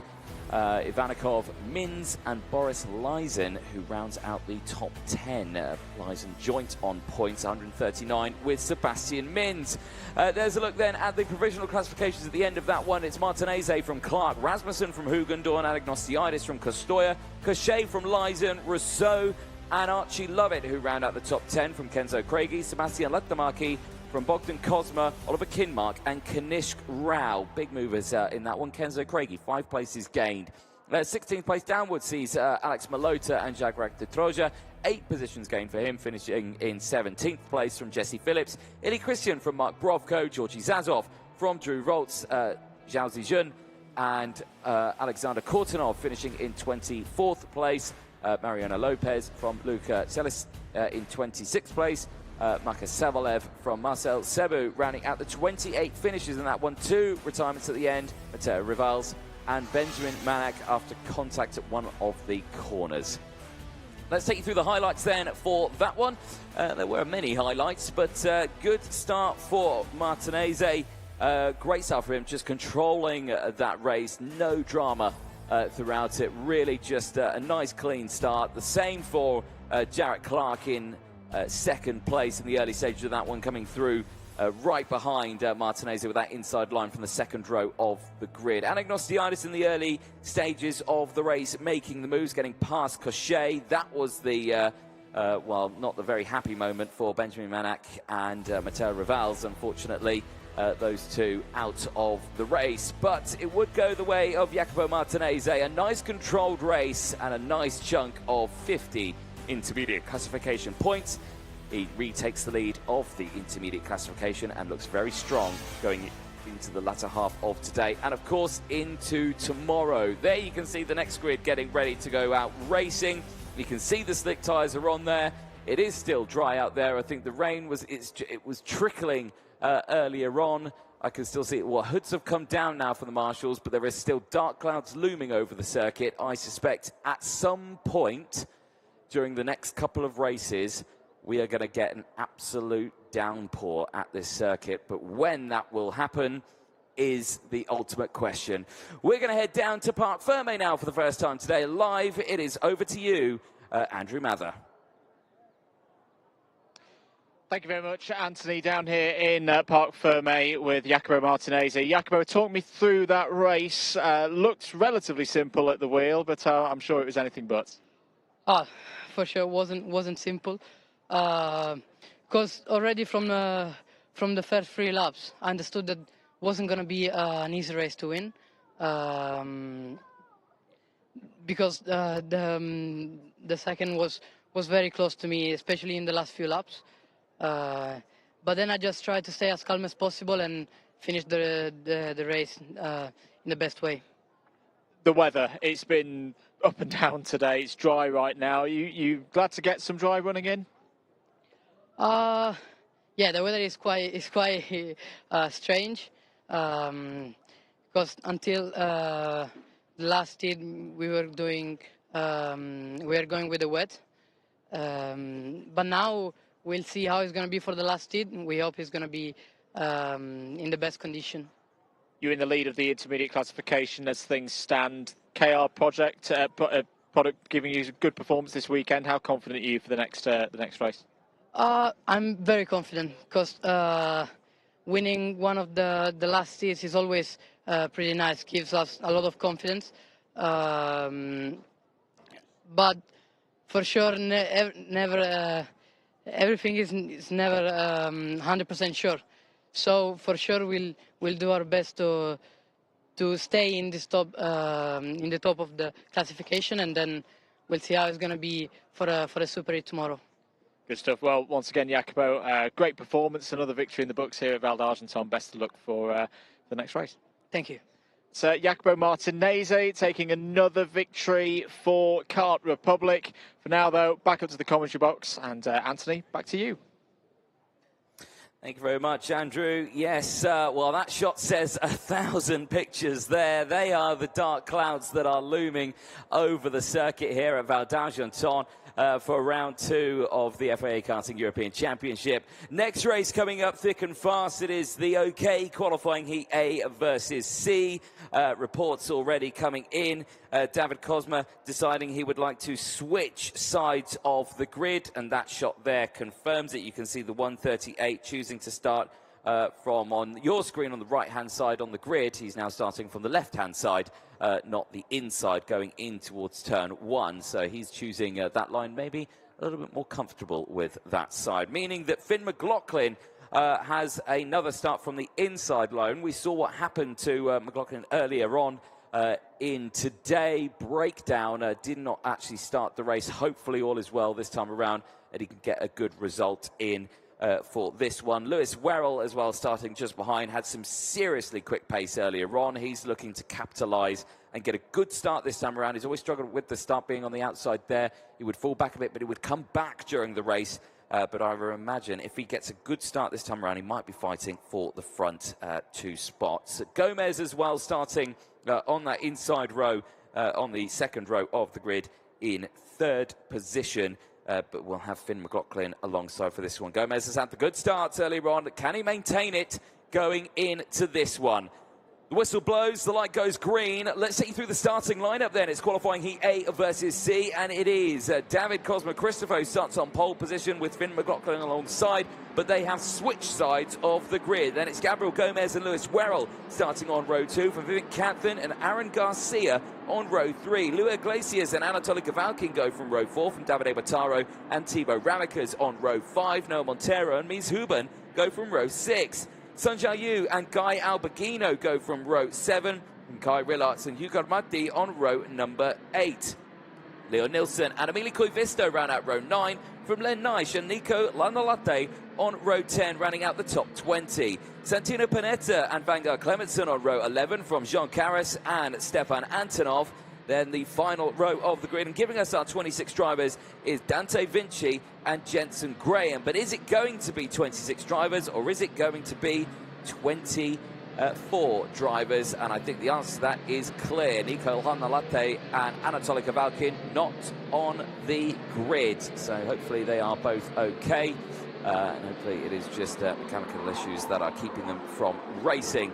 S1: Ivanikov, Mins and Boris Lysen, who rounds out the top 10. Lysen joint on points, 139 with Sebastian Mins. There's a look then at the provisional classifications at the end of that one. It's Martinez from Clark, Rasmussen from Hugendorn, Anagnostiidis from Kostoya, Cochet from Lysen, Rousseau and Archie Lovett, who round out the top 10 from Kenzo Craigie, Sebastian Lettamaki from Bogdan Kozma, Oliver Kinmark and Kanishk Rao. Big movers in that one. Kenzo Craigie, 5 places gained. 16th place downwards sees Alex Malota and Jagrak de Troja. 8 positions gained for him, finishing in 17th place from Jesse Phillips. Ili Christian from Mark Brovko, Georgi Zazov from Drew Roltz, Zhao Zijun and Alexander Kortunov finishing in 24th place. Mariana Lopez from Luka Celis in 26th place. Maka Savalev from Marcel Sebu rounding out the 28 finishes in that one. 2 retirements at the end, Matteo Rivals and Benjamin Manak after contact at one of the corners. Let's take you through the highlights then for that one. There were many highlights, but good start for Martinez. Great start for him, just controlling that race. No drama throughout it. Really just a nice clean start. The same for Jarrett Clark in second place in the early stages of that one, coming through right behind Martinez with that inside line from the second row of the grid. Anagnostiidis in the early stages of the race making the moves, getting past Cochet. That was the, well, not the very happy moment for Benjamin Manak and Matteo Rivals, unfortunately. Those two out of the race, but it would go the way of Jacopo Martinez. A nice controlled race and a nice chunk of 50 intermediate classification points. He retakes the lead of the intermediate classification and looks very strong going into the latter half of today and of course into tomorrow. There you can see the next grid getting ready to go out racing. You can see the slick tyres are on there. It is still dry out there. I think the rain was it was trickling earlier on. I can still see it. Well, hoods have come down now for the marshals, but there is still dark clouds looming over the circuit. I suspect at some point during the next couple of races, we are going to get an absolute downpour at this circuit. But when that will happen is the ultimate question. We're going to head down to Parc Ferme now for the first time today. Live, it is over to you, Andrew Mather.
S2: Thank you very much, Anthony, down here in Parc Ferme with Jacopo Martinez. Jacopo, talk me through that race. Looked relatively simple at the wheel, but I'm sure it was anything but.
S4: For sure, wasn't simple. Because already from the first 3 laps, I understood that wasn't going to be an easy race to win. Because the second was very close to me, especially in the last few laps. But then I just tried to stay as calm as possible and finish the race in the best way.
S2: The weather, it's been up and down today. It's dry right now. You glad to get some dry running in?
S4: Yeah, the weather is quite strange. Because until the last heat we were going with the wet. But now we'll see how it's going to be for the last heat. We hope it's going to be in the best condition.
S2: You're in the lead of the intermediate classification as things stand. KR product giving you a good performance this weekend. How confident are you for the next race?
S4: I'm very confident because winning one of the last heats is always pretty nice. Gives us a lot of confidence. But for sure, never. Everything is never 100% sure. So for sure we'll do our best to stay in this top in the top of the classification, and then we'll see how it's going to be for a Super 8 tomorrow.
S2: Good stuff. Well, once again, Jacopo, great performance, another victory in the books here at Val d'Argenton. Best of luck for the next race.
S4: Thank you.
S2: So Jacopo Martinez taking another victory for Kart Republic. For now, though, back up to the commentary box, and Anthony, back to you.
S1: Thank you very much, Andrew. Yes, well, that shot says 1,000 pictures there. They are the dark clouds that are looming over the circuit here at Val d'Argenton. for round 2 of the FIA Karting European Championship. Next race coming up thick and fast. It is the OK qualifying Heat A versus C. Reports already coming in. David Cosma deciding he would like to switch sides of the grid, and that shot there confirms it. You can see the 138 choosing to start from on your screen on the right-hand side on the grid. He's now starting from the left-hand side, not the inside, going in towards turn 1. So he's choosing that line, maybe a little bit more comfortable with that side, meaning that Finn McLaughlin has another start from the inside line. We saw what happened to McLaughlin earlier on in today. Breakdown, did not actually start the race. Hopefully all is well this time around and he can get a good result in for this one. Lewis Werrell as well, starting just behind, had some seriously quick pace earlier on. He's looking to capitalise and get a good start this time around. He's always struggled with the start being on the outside there. He would fall back a bit, but he would come back during the race. But I would imagine if he gets a good start this time around, he might be fighting for the front 2 spots. Gomez as well, starting on that inside row, on the second row of the grid in 3rd position. But we'll have Finn McLaughlin alongside for this one. Gomez has had the good start earlier on. Can he maintain it going into this one? The whistle blows, the light goes green. Let's take you through the starting lineup then. It's qualifying Heat A versus C, and it is David Cosma Christopher starts on pole position with Finn McLaughlin alongside, but they have switched sides of the grid. Then it's Gabriel Gomez and Lewis Werrell starting on row 2 for Vivek Cathan and Aaron Garcia on row 3. Lou Iglesias and Anatoly Kavalkin go from row 4 from Davide Bataro and Thibaut Ramikas on row 5. Noah Montero and Mies Huben go from row 6. Sun Jiayu and Guy Alberghino go from row 7, and Kai Rillarts and Hugo Matti on row number 8. Leo Nilsson and Emilio Koivisto round out row 9 from Len Naish and Nico Lanolate on row 10, rounding out the top 20. Santino Panetta and Vanguard Clementson on row 11 from Jean Caras and Stepan Antonov. Then the final row of the grid, and giving us our 26 drivers, is Dante Vinci and Jensen Graham. But is it going to be 26 drivers, or is it going to be 24 drivers? And I think the answer to that is clear. Nico Lanolate and Anatoly Kavalkin not on the grid. So hopefully they are both okay. And hopefully it is just mechanical issues that are keeping them from racing.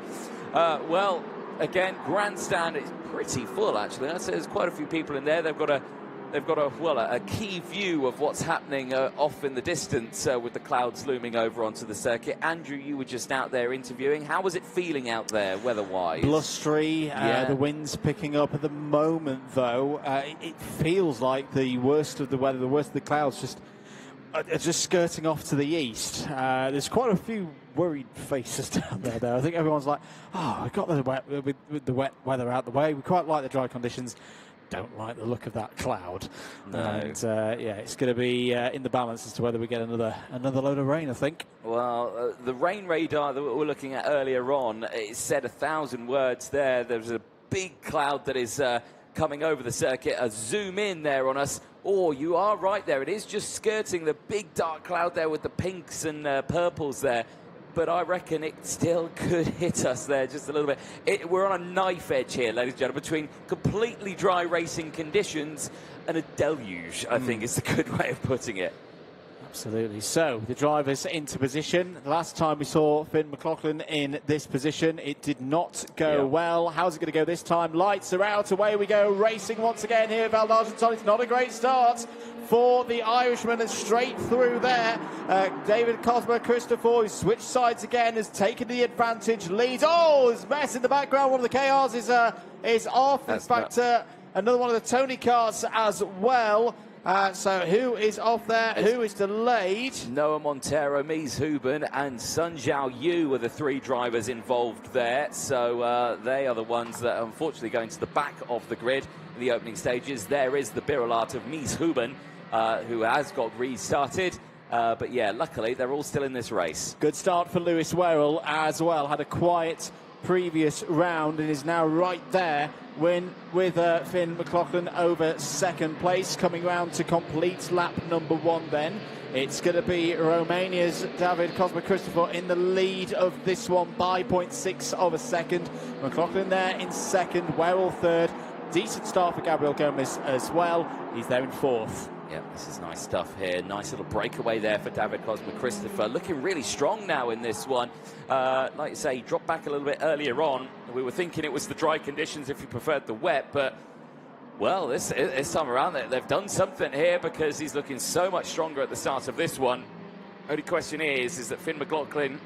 S1: Well, again, grandstand is pretty full, actually. I'd say there's quite a few people in there. They've got a key view of what's happening off in the distance with the clouds looming over onto the circuit. Andrew, you were just out there interviewing. How was it feeling out there, weather-wise?
S2: Blustery. The wind's picking up at the moment, though. It feels like the worst of the weather, the worst of the clouds, just skirting off to the east. There's quite a few worried faces down there, though. I think everyone's like, oh, we've got the wet weather out the way. We quite like the dry conditions. Don't like the look of that cloud.
S1: No.
S2: And, it's going to be in the balance as to whether we get another load of rain, I think.
S1: Well, the rain radar that we were looking at earlier on, it said 1,000 words there. There's a big cloud that is coming over the circuit. A zoom in there on us. Oh, you are right there. It is just skirting the big dark cloud there with the pinks and purples there. But I reckon it still could hit us there just a little bit. We're on a knife edge here, ladies and gentlemen, between completely dry racing conditions and a deluge, I think is a good way of putting it.
S2: Absolutely. So, the drivers into position. Last time we saw Finn McLaughlin in this position, it did not go well. How's it going to go this time? Lights are out, away we go. Racing once again here at Val d'Argenton. It's not a great start for the Irishman, and straight through there. David Cosma Christopher, who switched sides again, has taken the advantage, leads. Oh, there's a mess in the background. One of the KRs is off. In fact, another one of the Tony cars as well. So who is off there? Who is delayed?
S1: Noah Montero, Mies Huben and Sun Jiayu were the 3 drivers involved there. So they are the ones that are unfortunately going to the back of the grid in the opening stages. There is the Birolart of Mies Huben, who has got restarted. But yeah, luckily they're all still in this race.
S2: Good start for Lewis Werrell as well. Had a quiet previous round and is now right there with Finn McLaughlin over second place, coming round to complete lap number 1 then. It's going to be Romania's David Cosma Christopher in the lead of this one by 0.6 of a second. McLaughlin there in second, Werrell third. Decent start for Gabriel Gomez as well. He's there in 4th.
S1: Yeah, this is nice stuff here. Nice little breakaway there for David Cosma Christopher. Looking really strong now in this one. Like you say, he dropped back a little bit earlier on. We were thinking it was the dry conditions if you preferred the wet, but, well, this time around they've done something here because he's looking so much stronger at the start of this one. Only question is that Finn McLaughlin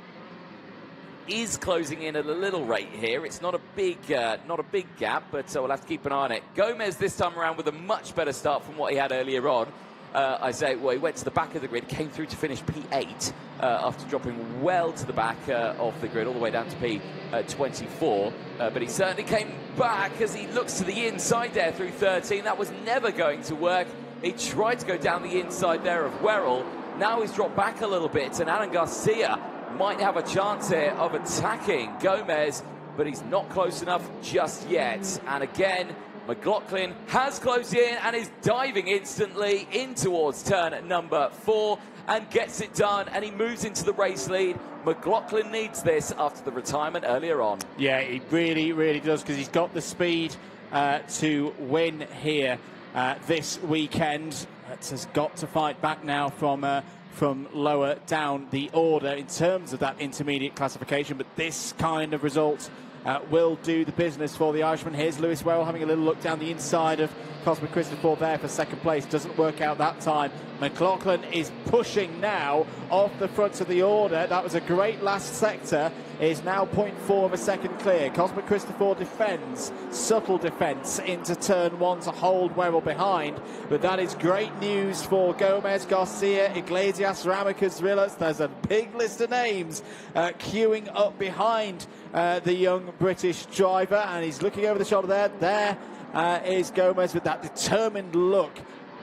S1: is closing in at a little rate here. It's not a big gap, but we'll have to keep an eye on it. Gomez this time around with a much better start from what he had earlier on. He went to the back of the grid, came through to finish P8 after dropping well to the back of the grid, all the way down to P24. But he certainly came back as he looks to the inside there through 13. That was never going to work. He tried to go down the inside there of Werrell. Now he's dropped back a little bit, and Alan Garcia might have a chance here of attacking Gomez, but he's not close enough just yet. And again, McLaughlin has closed in and is diving instantly in towards turn number 4 and gets it done, and he moves into the race lead. McLaughlin needs this after the retirement earlier on. Yeah, he really, really does, because he's got the speed to win here this weekend. Has got to fight back now from lower down the order in terms of that intermediate classification, but this kind of result will do the business for the Irishman. Here's Lewis Werrell having a little look down the inside of Cosma Christopher there for second place. Doesn't work out that time. McLaughlin is pushing now off the front of the order. That was a great last sector. Is now 0.4 of a second clear. Cosma Christopher defends, subtle defence into turn 1 to hold Werrell behind. But that is great news for Gomez, Garcia, Iglesias, Ramicas, Rillas. There's a big list of names queuing up behind the young British driver, and he's looking over the shoulder there. There is Gomez with that determined look,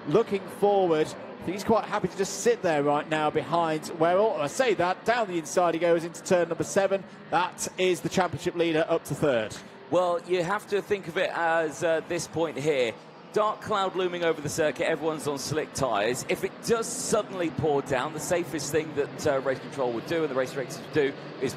S1: looking forward. I think he's quite happy to just sit there right now behind Werrell. I say that, down the inside he goes into turn number 7. That is the championship leader up to 3rd. Well, you have to think of it as this point here. Dark cloud looming over the circuit, everyone's on slick tyres. If it does suddenly pour down, the safest thing that race control would do and the race directors would do is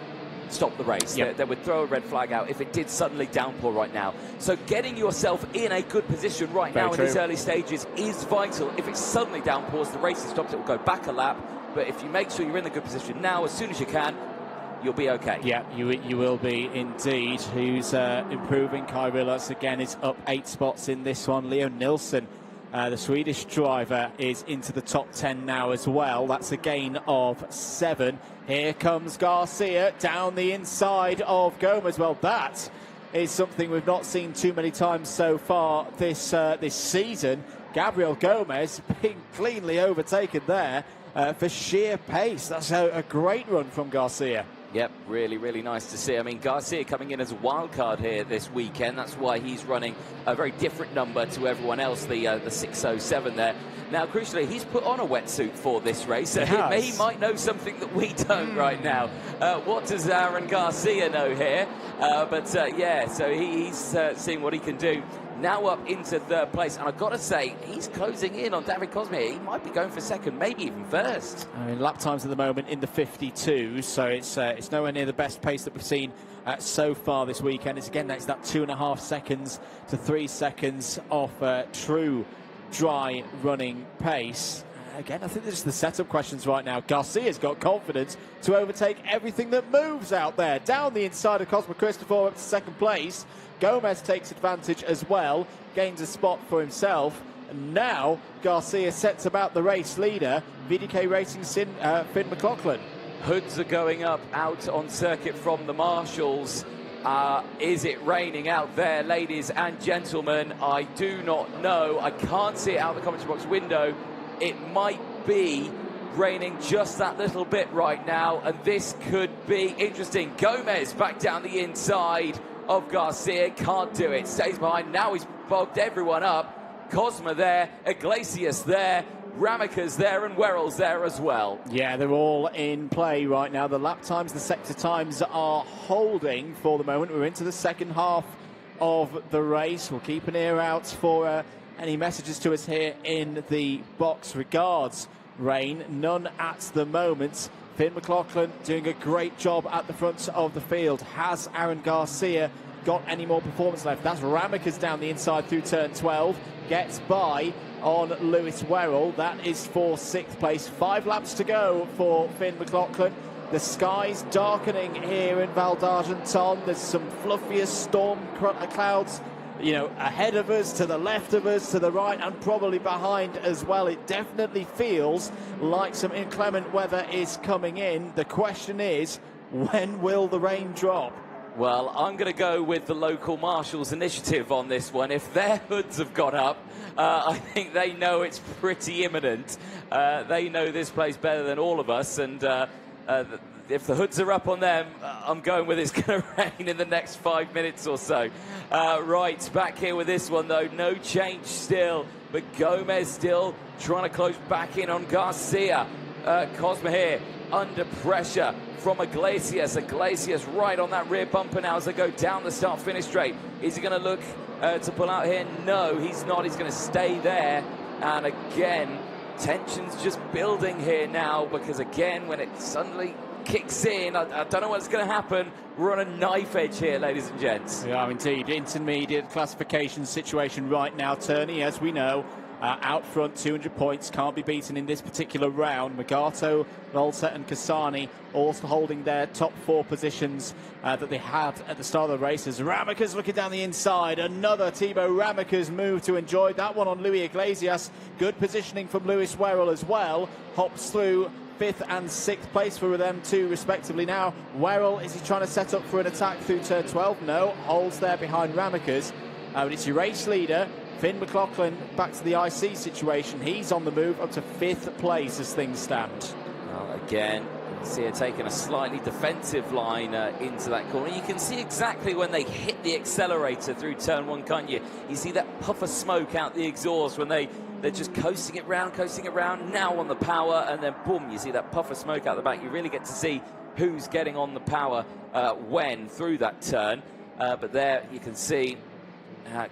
S1: stop the race. Yep. They would throw a red flag out if it did suddenly downpour right now. So getting yourself in a good position right now in these early stages is vital. If it suddenly downpours, the race is stopped, it will go back a lap. But if you make sure you're in a good position now, as soon as you can, you'll be okay. Yeah, you will be indeed. Who's improving? Kai Rillas again is up 8 spots in this one. Leo Nilsson, the Swedish driver, is into the top 10 now as well. That's a gain of 7. Here comes Garcia down the inside of Gomez. Well, that is something we've not seen too many times so far this season. Gabriel Gomez being cleanly overtaken there for sheer pace. That's a great run from Garcia. Yep, really, really nice to see. I mean, Garcia coming in as a wild card here this weekend. That's why he's running a very different number to everyone else, the 607 there. Now, crucially, he's put on a wetsuit for this race. He might know something that we don't right now. What does Aaron Garcia know here? Yeah, so he's seeing what he can do. Now up into 3rd place, and I've got to say, he's closing in on David Cosma. He might be going for 2nd, maybe even 1st. I mean, lap times at the moment in the 52, so it's nowhere near the best pace that we've seen so far this weekend. It's that 2.5 seconds to 3 seconds off true dry running pace. Again, I think this is the setup questions right now. Garcia's got confidence to overtake everything that moves out there. Down the inside of Cosma Christopher up to 2nd place. Gomez takes advantage as well, gains a spot for himself. And now Garcia sets about the race leader, VDK Racing's Finn McLaughlin. Hoods are going up out on circuit from the marshals. Is it raining out there, ladies and gentlemen? I do not know. I can't see it out the commentary box window. It might be raining just that little bit right now, and this could be interesting. Gomez back down the inside of Garcia, can't do it, stays behind. Now he's bogged everyone up. Cosma there, Iglesias there, Ramicas there, and Werrell's there as well. Yeah, they're all in play right now. The lap times, the sector times are holding for the moment. We're into the 2nd half of the race. We'll keep an ear out for any messages to us here in the box. Regards, rain, none at the moment. Finn McLaughlin doing a great job at the front of the field. Has Aaron Garcia got any more performance left? That's Ramicas down the inside through turn 12. Gets by
S2: on Lewis Werrell. That is for 6th place. 5 laps to go for Finn McLaughlin. The sky's darkening here in Val d'Argenton. There's some fluffier storm clouds, you know, ahead of us, to the left of us, to the right, and probably behind as well. It definitely feels like some inclement weather is coming in. The question is, when will the rain drop?
S1: Well, I'm going to go with the local marshals' initiative on this one. If their hoods have got up, I think they know it's pretty imminent. They know this place better than all of us, and if the hoods are up on them, I'm going with it's going to rain in the next 5 minutes or so. Right, back here with this one, though. No change still, but Gomez still trying to close back in on Garcia. Cosma here under pressure from Iglesias. Iglesias right on that rear bumper now as they go down the start-finish straight. Is he going to look to pull out here? No, he's not. He's going to stay there. And again, tension's just building here now, because again, when it suddenly kicks in, I don't know what's going to happen. We're on a knife edge here, ladies and gents.
S2: Yeah, indeed. Intermediate classification situation right now. Turney, as we know, out front, 200 points, can't be beaten in this particular round. Magato, Volta and Kasani also holding their top 4 positions that they had at the start of the races. Ramaker's looking down the inside. Another Thibaut Ramaker's move to enjoy that one on Louis Iglesias. Good positioning from Lewis Werrell as well. Hops through 5th and 6th place for them two respectively. Now Werrell, is he trying to set up for an attack through turn 12? No, holds there behind Ramaker's. But it's your race leader Finn McLaughlin back to the IC situation. He's on the move up to 5th place as things stand.
S1: Well, again, see it taking a slightly defensive line into that corner. You can see exactly when they hit the accelerator through turn 1, can't you? You see that puff of smoke out the exhaust when they're just coasting it round, now on the power, and then boom, you see that puff of smoke out the back. You really get to see who's getting on the power when through that turn. But there you can see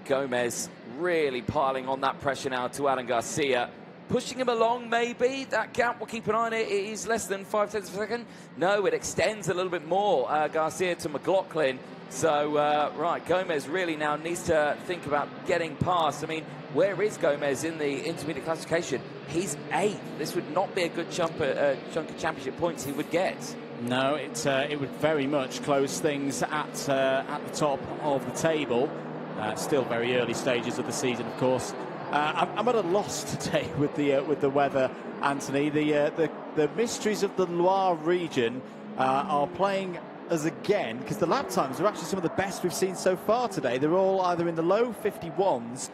S1: Gomez really piling on that pressure now to Alan Garcia. Pushing him along, maybe. That gap, we'll keep an eye on it. It is less than 5 tenths of a second. No, it extends a little bit more, Garcia to McLaughlin. So, right, Gomez really now needs to think about getting past. I mean, where is Gomez in the intermediate classification? He's 8th. This would not be a good chunk of championship points he would get.
S2: No, it would very much close things at the top of the table. Still very early stages of the season, of course. I'm at a loss today with the weather, Anthony. The mysteries of the Loire region are playing us again, because the lap times are actually some of the best we've seen so far today. They're all either in the low 51s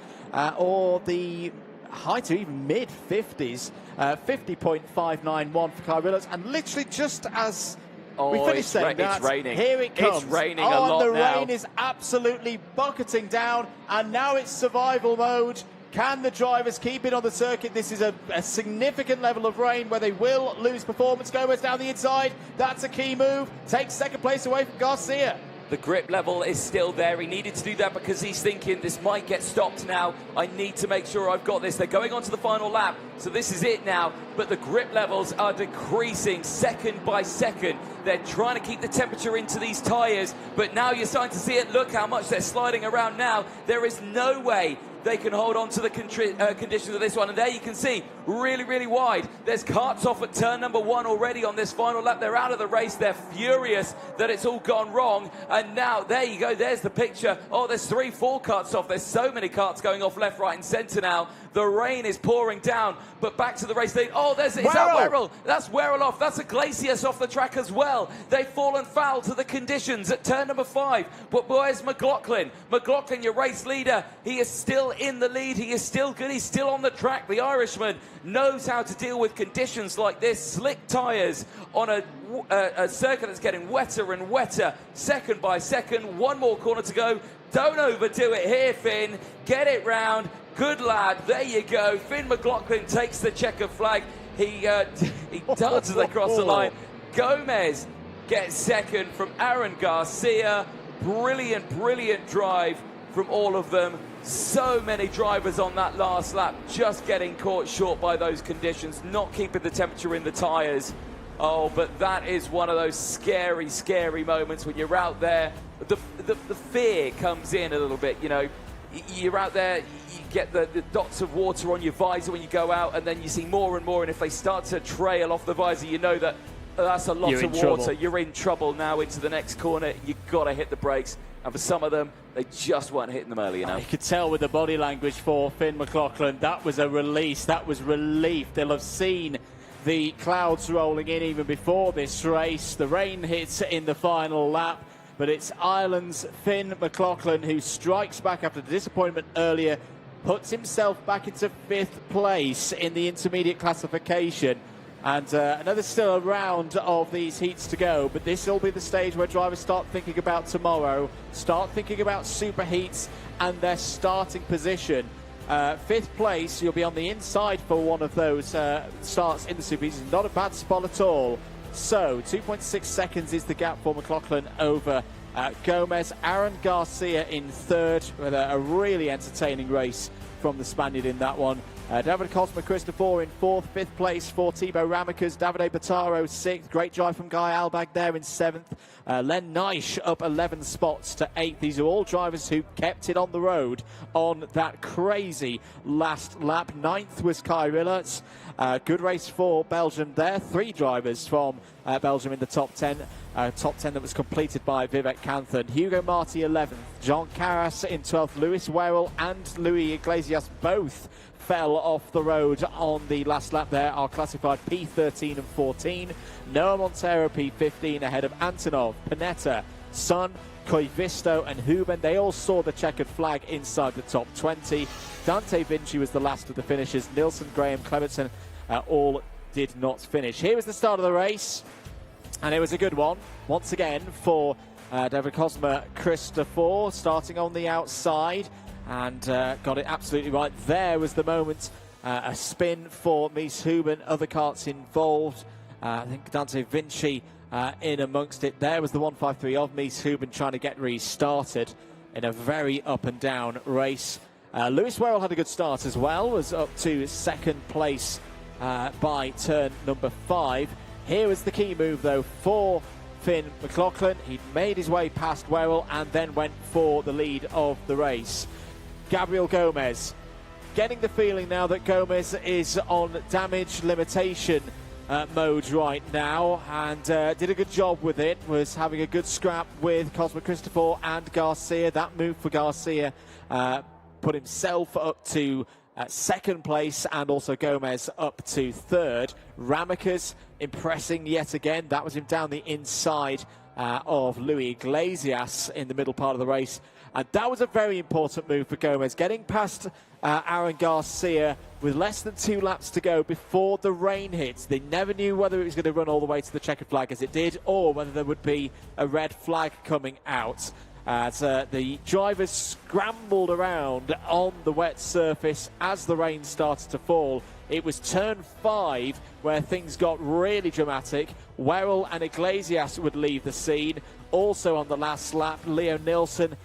S2: or the high to even mid 50s. 50.591 for Kyrillos, and literally just as we finished saying that,
S1: it's raining.
S2: Here it comes.
S1: It's raining a lot
S2: the
S1: now.
S2: rain is absolutely bucketing down, and now it's survival mode. Can the drivers keep it on the circuit? This is a significant level of rain where they will lose performance. Gomez down the inside. That's a key move. Takes 2nd place away from Garcia.
S1: The grip level is still there. He needed to do that because he's thinking this might get stopped now. I need to make sure I've got this. They're going on to the final lap, so this is it now. But the grip levels are decreasing second by second. They're trying to keep the temperature into these tyres, but now you're starting to see it. Look how much they're sliding around now. There is no way they can hold on to the conditions of this one. And there you can see, really, really wide. There's carts off at turn number 1 already on this final lap. They're out of the race. They're furious that it's all gone wrong. And now, there you go. There's the picture. Oh, there's 3, 4 carts off. There's so many carts going off left, right, and centre now. The rain is pouring down. But back to the race lead. Oh, is that Werrell? That's Werrell off. That's Iglesias off the track as well. They've fallen foul to the conditions at turn number 5. But where's McLaughlin? McLaughlin, your race leader. He is still in the lead. He is still good. He's still on the track. The Irishman knows how to deal with conditions like this. Slick tyres on a circuit that's getting wetter and wetter, second by second. 1 more corner to go. Don't overdo it here, Finn. Get it round. Good lad. There you go. Finn McLaughlin takes the checkered flag. He dances across the line. Gomez gets 2nd from Aaron Garcia. Brilliant, brilliant drive from all of them. So many drivers on that last lap just getting caught short by those conditions, not keeping the temperature in the tyres. Oh, but that is one of those scary, scary moments when you're out there. The fear comes in a little bit, you know. you're out there, you get the dots of water on your visor when you go out, and then you see more and more, and if they start to trail off the visor, you know that that's a lot of water.
S2: Trouble.
S1: You're in trouble now into the next corner. You've got to hit the brakes. And for some of them, they just weren't hitting them early enough.
S2: You could tell with the body language for Finn McLaughlin, that was a release, that was relief. They'll have seen the clouds rolling in even before this race. The rain hits in the final lap, but it's Ireland's Finn McLaughlin who strikes back after the disappointment earlier, puts himself back into 5th place in the intermediate classification. And another still a round of these heats to go, but this will be the stage where drivers start thinking about tomorrow, start thinking about super heats and their starting position. 5th place, you'll be on the inside for one of those starts in the super heats. Not a bad spot at all. So 2.6 seconds is the gap for McLaughlin over Gomez. Aaron Garcia in 3rd with a really entertaining race from the Spaniard in that one. David Cosma Christopher in 4th, 5th place for Thibaut Ramicas. Davide Bataro 6th. Great drive from Guy Albag there in 7th. Len Naish up 11 spots to 8th. These are all drivers who kept it on the road on that crazy last lap. 9th was Kai Rillerts. Good race for Belgium there. 3 drivers from Belgium in the top 10. Top 10 that was completed by Vivek Kanthan. Hugo Marti 11th. John Carras in 12th. Lewis Werrell and Louis Iglesias both fell off the road on the last lap there, are classified P13 and 14. Noah Montero P15 ahead of Antonov, Panetta, Sun, Koivisto and Huben. They all saw the checkered flag inside the top 20. Dante Vinci was the last of the finishers. Nilsson, Graham, Clementson all did not finish. Here was the start of the race, and it was a good one once again for David Cosma Christopher, starting on the outside. And got it absolutely right. There was the moment, a spin for Mies Huben, other karts involved. I think Dante Vinci in amongst it. There was the 153 of Mies Huben trying to get restarted in a very up and down race. Lewis Werrell had a good start as well, was up to 2nd place by turn number 5. Here was the key move though for Finn McLaughlin. He'd made his way past Werrell and then went for the lead of the race. Gabriel Gomez, getting the feeling now that Gomez is on damage limitation mode right now, and did a good job with it, was having a good scrap with Cosma Christopher and Garcia. That move for Garcia put himself up to 2nd place and also Gomez up to 3rd. Ramicas impressing yet again. That was him down the inside of Louis Iglesias in the middle part of the race. And that was a very important move for Gomez, getting past Aaron Garcia with less than 2 laps to go before the rain hits. They never knew whether it was going to run all the way to the checkered flag as it did, or whether there would be a red flag coming out. As the drivers scrambled around on the wet surface as the rain started to fall. It was turn 5 where things got really dramatic. Werrell and Iglesias would leave the scene. Also on the last lap, Leo Nilsson,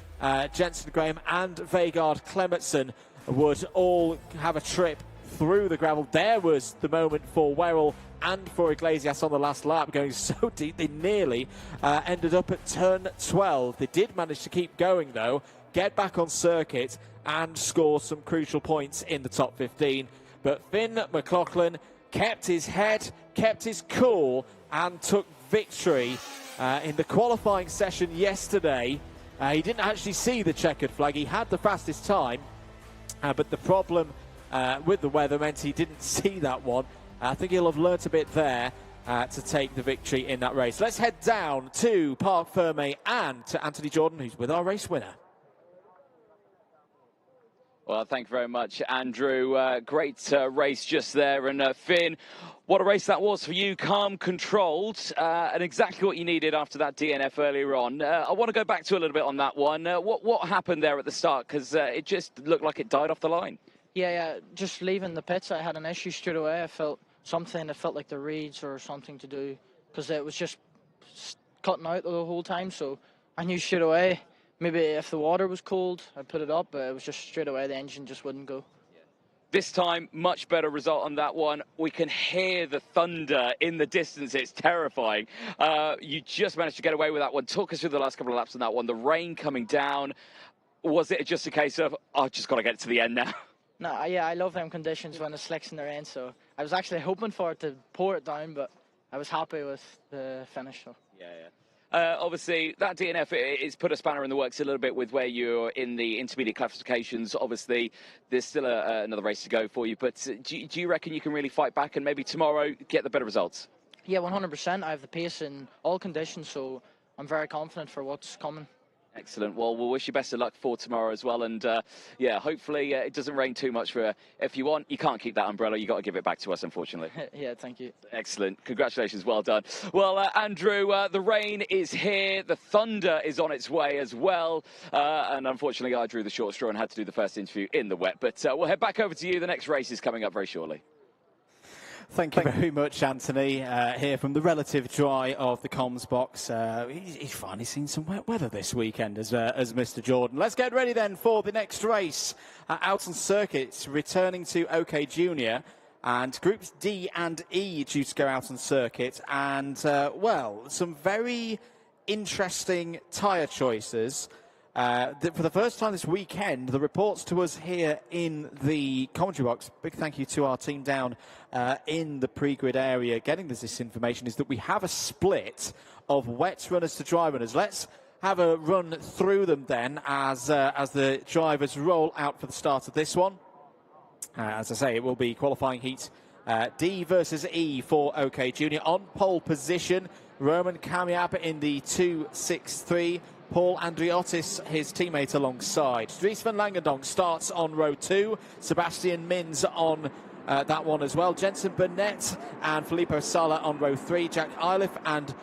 S2: Jensen Graham and Vegard Clementson would all have a trip through the gravel. There was the moment for Werrell and for Iglesias on the last lap, going so deep they nearly ended up at turn 12. They did manage to keep going though, get back on circuit and score some crucial points in the top 15. But Finn McLaughlin kept his head, kept his cool and took victory in the qualifying session yesterday. He didn't actually see the checkered flag. He had the fastest time, but the problem with the weather meant he didn't see that one. I think he'll have learnt a bit there to take the victory in that race. Let's head down to Parc Fermé and to Anthony Jordan, who's with our race winner.
S1: Well, thank you very much, Andrew. Great race just there. And Finn, what a race that was for you. Calm, controlled, and exactly what you needed after that DNF earlier on. I want to go back to a little bit on that one. What happened there at the start? Because it just looked like it died off the line.
S8: Yeah, just leaving the pits, I had an issue straight away. I felt something, it felt like the reeds or something to do, because it was just cutting out the whole time. So I knew straight away. Maybe if the water was cold, I'd put it up, but it was just straight away, the engine just wouldn't go.
S1: This time, much better result on that one. We can hear the thunder in the distance. It's terrifying. You just managed to get away with that one. Talk us through the last couple of laps on that one. The rain coming down. was it just a case of, I've just got to get to the end now?
S8: No, yeah, I love them conditions when it's slicks in the rain, so I was actually hoping for it to pour it down, but I was happy with the finish. So.
S1: Yeah. Obviously, that DNF it's put a spanner in the works a little bit with where you're in the intermediate classifications. Obviously, there's still another race to go for you, but do you reckon you can really fight back and maybe tomorrow get the better results?
S8: Yeah, 100%. I have the pace in all conditions, so I'm very confident for what's coming.
S1: Excellent. Well, we'll wish you best of luck for tomorrow as well. And, yeah, hopefully it doesn't rain too much for if you want. You can't keep that umbrella. You've got to give it back to us, unfortunately.
S8: Yeah, thank you.
S1: Excellent. Congratulations. Well done. Well, Andrew, the rain is here. The thunder is on its way as well. And unfortunately, I drew the short straw and had to do the first interview in the wet. But we'll head back over to you. The next race is coming up very shortly.
S2: Thank you very much, Anthony. Here from the relative dry of the comms box. He's finally seen some wet weather this weekend as Mr. Jordan. Let's get ready then for the next race out on circuits, returning to OK Junior. And groups D and E due to go out on circuit. And, well, some very interesting tyre choices. For the first time this weekend, the reports to us here in the commentary box, big thank you to our team down in the pre-grid area getting us this information, is that we have a split of wet runners to dry runners. Let's have a run through them then as the drivers roll out for the start of this one. As I say, it will be qualifying heat D versus E for OK Junior. On pole position, Roman Kamiab in the 2.63. Paul Andriotis, his teammate, alongside. Dries van Langendonk starts on row 2. Sebastian Mins on that one as well. Jensen Burnett and Filippo Sala on row 3. Jack Eiliff and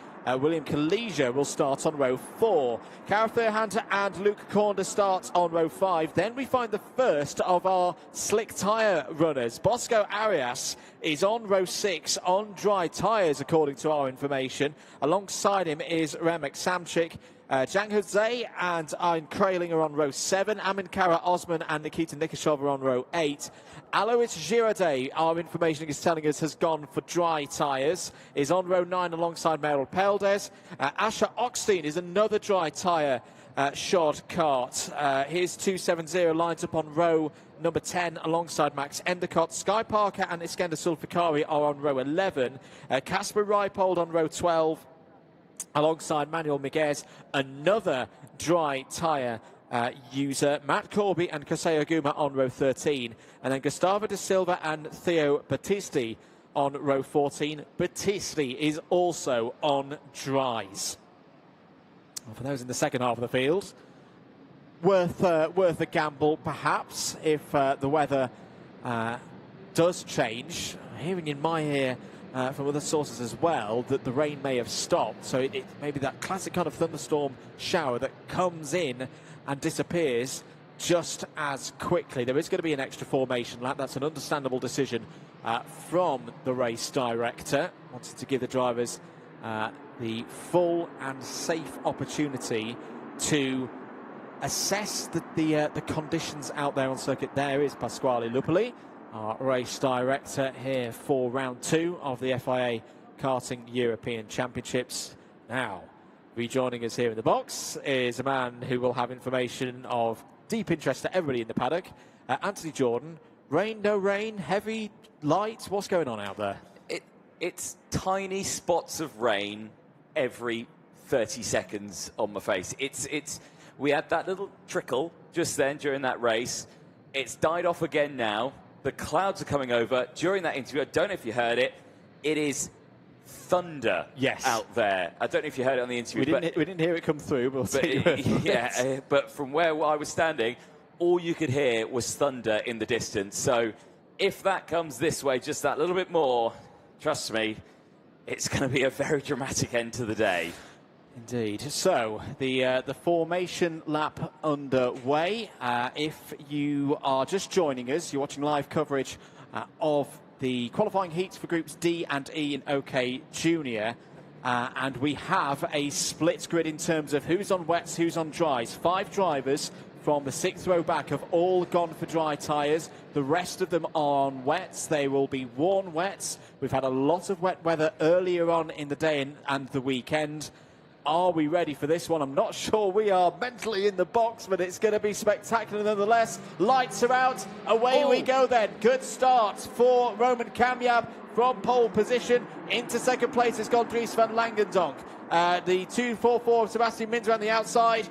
S2: William Kalesia will start on row 4. Cara Fairhunter and Luke Cornder start on row 5. Then we find the first of our slick tyre runners. Bosco Arias is on row 6 on dry tyres, according to our information. Alongside him is Remek Samchik. Zhang Huzhe and Ein Kraling are on row 7. Amin Kara Osman and Nikita Nikashov are on row 8. Alois Girardet, our information is telling us, has gone for dry tyres, is on row 9 alongside Meryl Peldes. Asher Oxteen is another dry tyre shod kart. His 270 lines up on row number 10 alongside Max Endicott. Sky Parker and Iskender Sulfikari are on row 11. Casper Reipold on row 12. Alongside Manuel Miguez, another dry tyre user, Matt Corby and Kosei Oguma on row 13. And then Gustavo da Silva and Theo Battisti on row 14. Battisti is also on dries. Well, for those in the second half of the field, worth a gamble perhaps if the weather does change. Hearing in my ear from other sources as well that the rain may have stopped, so it may be that classic kind of thunderstorm shower that comes in and disappears just as quickly. There is going to be an extra formation lap. That's an understandable decision from the race director. Wanted to give the drivers the full and safe opportunity to assess the conditions out there on circuit. There is Pasquale Lupoli, our race director here for round 2 of the FIA Karting European Championships. Now, rejoining us here in the box is a man who will have information of deep interest to everybody in the paddock. Anthony Jordan. Rain, no rain, heavy, light, what's going on out there?
S1: It's tiny spots of rain every 30 seconds on my face. We had that little trickle just then during that race. It's died off again now. The clouds are coming over. During that interview, I don't know if you heard it, it is thunder out there. I don't know if you heard it on the interview.
S2: We didn't hear it come through, but
S1: but from where I was standing, all you could hear was thunder in the distance. So if that comes this way just that little bit more, trust me, it's going to be a very dramatic end to the day.
S2: Indeed. So, the formation lap underway. If you are just joining us, you're watching live coverage of the qualifying heats for groups D and E in OK Junior. And we have a split grid in terms of who's on wets, who's on dries. 5 drivers from the 6th row back have all gone for dry tyres. The rest of them are on wets. They will be worn wets. We've had a lot of wet weather earlier on in the day and the weekend. are we ready for this one? I'm not sure we are mentally in the box, but it's going to be spectacular nonetheless. Lights are out. Away we go then. Good start for Roman Kamyab from pole position. Into second place has gone Dries van Langendonk. The 2-4-4 of Sebastian Minzer on the outside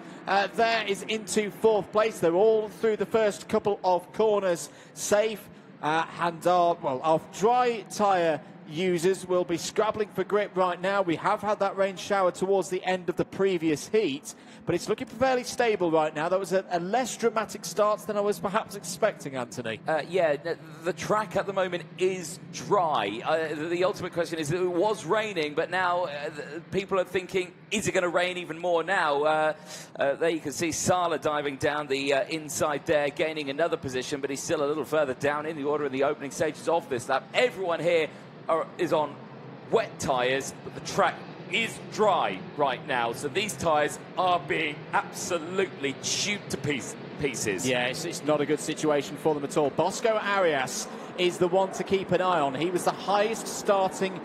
S2: there is into fourth place. They're all through the first couple of corners safe. And our dry tyre users will be scrabbling for grip right now. We have had that rain shower towards the end of the previous heat, but it's looking fairly stable right now. That was a less dramatic start than I was perhaps expecting, Anthony.
S1: Yeah, the track at the moment is dry. The ultimate question is, it was raining, but now people are thinking, is it going to rain even more now? There you can see Sala diving down the inside there, gaining another position, but he's still a little further down in the order in the opening stages of this lap. Everyone here is on wet tyres, but the track is dry right now, so these tyres are being absolutely chewed to pieces.
S2: Yeah, it's not a good situation for them at all. Bosco Arias is the one to keep an eye on. He was the highest starting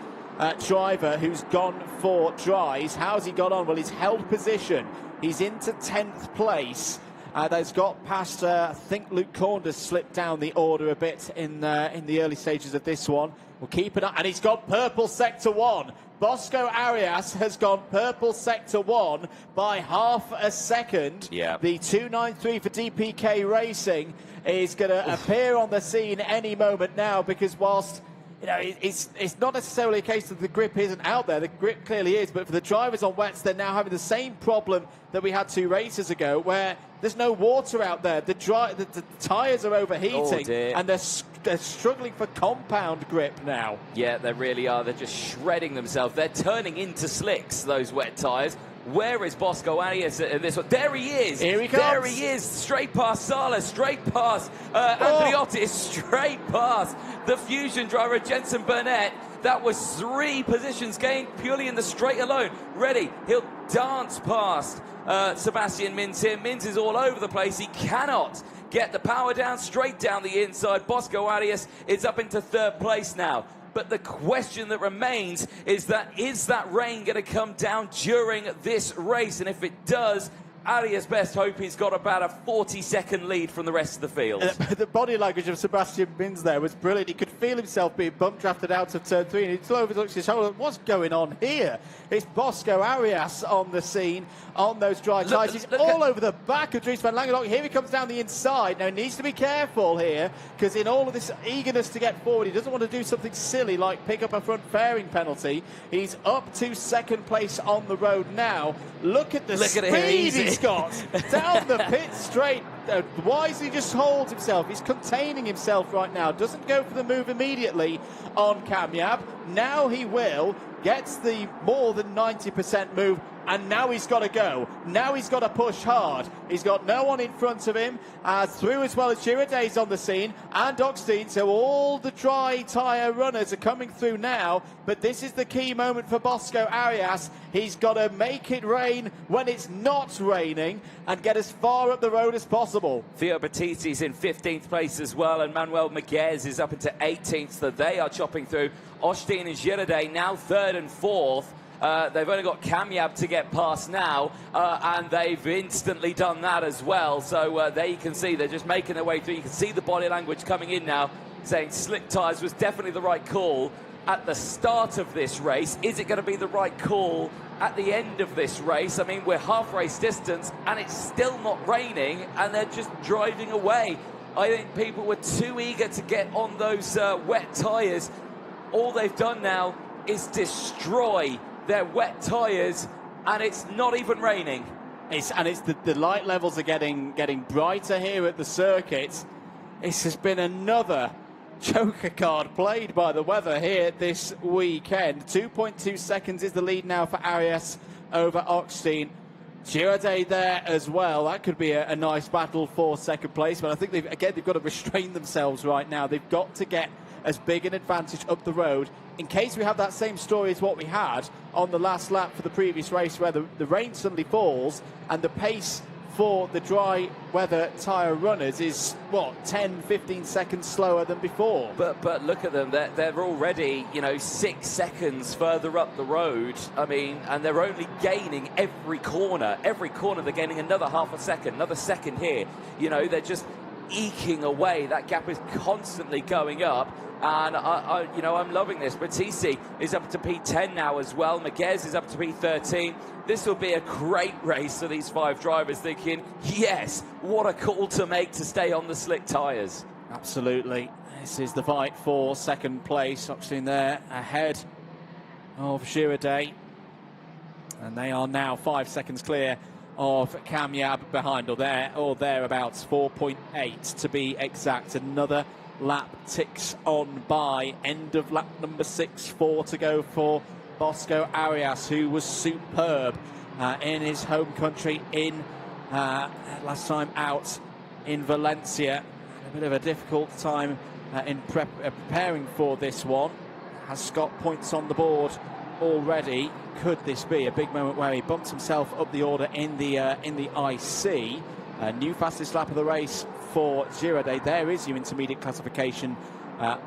S2: driver who's gone for dries. How's he got on? Well, he's held position. He's into 10th place. That's got past, I think Luke Cornders slipped down the order a bit in the early stages of this one. We'll keep it up, and he's got purple sector 1. Bosco Arias has gone purple sector 1 by half a second.
S1: Yeah.
S2: The 293 for DPK Racing is going to appear on the scene any moment now, because whilst it's not necessarily a case that the grip isn't out there. The grip clearly is, but for the drivers on wets, they're now having the same problem that we had 2 races ago, where there's no water out there. The tyres are overheating, and they're struggling for compound grip now.
S1: Yeah, they really are. They're just shredding themselves. They're turning into slicks, those wet tyres. Where is Bosco Arias at this one? There he is.
S2: Here he comes.
S1: There he is. Straight past Sala, straight past Andriotis, straight past the Fusion driver, Jensen Burnett. That was 3 positions gained purely in the straight alone. Ready. He'll dance past Sebastian Minz here. Minz is all over the place. He cannot get the power down, straight down the inside. Bosco Arias is up into 3rd place now. But the question that remains is that rain going to come down during this race? And if it does, Arias best hope he's got about a 40-second lead from the rest of the field.
S2: The body language of Sebastian Minz there was brilliant. He could feel himself being bump drafted out of turn 3, and he overlooks his shoulder. What's going on here? It's Bosco Arias on the scene on those dry tyres. He's all over the back of Dries van Langendonk. Here he comes down the inside. Now, he needs to be careful here, because in all of this eagerness to get forward, he doesn't want to do something silly like pick up a front fairing penalty. He's up to 2nd place on the road now. Look at the speed he's got down the pit straight. Wisely just holds himself. He's containing himself right now. Doesn't go for the move immediately on Kamyab. Now he will. Gets the more than 90% move, and now he's got to go. Now he's got to push hard. He's got no one in front of him. Through as well as Giroday's on the scene, and Oxteen. So all the dry tyre runners are coming through now. But this is the key moment for Bosco Arias. He's got to make it rain when it's not raining and get as far up the road as possible.
S1: Theo Battisti's in 15th place as well, and Manuel Miguez is up into 18th, so they are chopping through. Osteen and Giroday now 3rd and 4th. They've only got Kamyab to get past now, and they've instantly done that as well. So there you can see they're just making their way through. You can see the body language coming in now, saying slick tyres was definitely the right call at the start of this race. Is it going to be the right call at the end of this race? I mean, we're half race distance, and it's still not raining, and they're just driving away. I think people were too eager to get on those wet tyres. All they've done now is destroy their wet tyres, and it's not even raining.
S2: The light levels are getting brighter here at the circuit. This has been another joker card played by the weather here this weekend. 2.2 seconds is the lead now for Arias over Oxteen. Giroday there as well. That could be a nice battle for 2nd place, but I think they've got to restrain themselves right now. They've got to get as big an advantage up the road in case we have that same story as what we had on the last lap for the previous race, where the rain suddenly falls and the pace for the dry weather tyre runners is, what, 10, 15 seconds slower than before.
S1: But look at them, they're already, 6 seconds further up the road. I mean, and they're only gaining every corner. Every corner they're gaining another half a second, another second here. They're just eking away. That gap is constantly going up. And I'm loving this. Battisti is up to P10 now as well. Miguez is up to P13. This will be a great race for these 5 drivers, thinking, yes, what a call to make to stay on the slick tyres.
S2: Absolutely. This is the fight for second place. Oxley there ahead of Girardet. And they are now 5 seconds clear of Kamyab behind, or thereabouts, 4.8 to be exact. Another lap ticks on by. End of lap number 6, 4 to go for Bosco Arias, who was superb in his home country in last time out in Valencia. A bit of a difficult time in preparing for this one. Has got points on the board already. Could this be a big moment where he bumps himself up the order in the IC? New fastest lap of the race for Girardet. There is your intermediate classification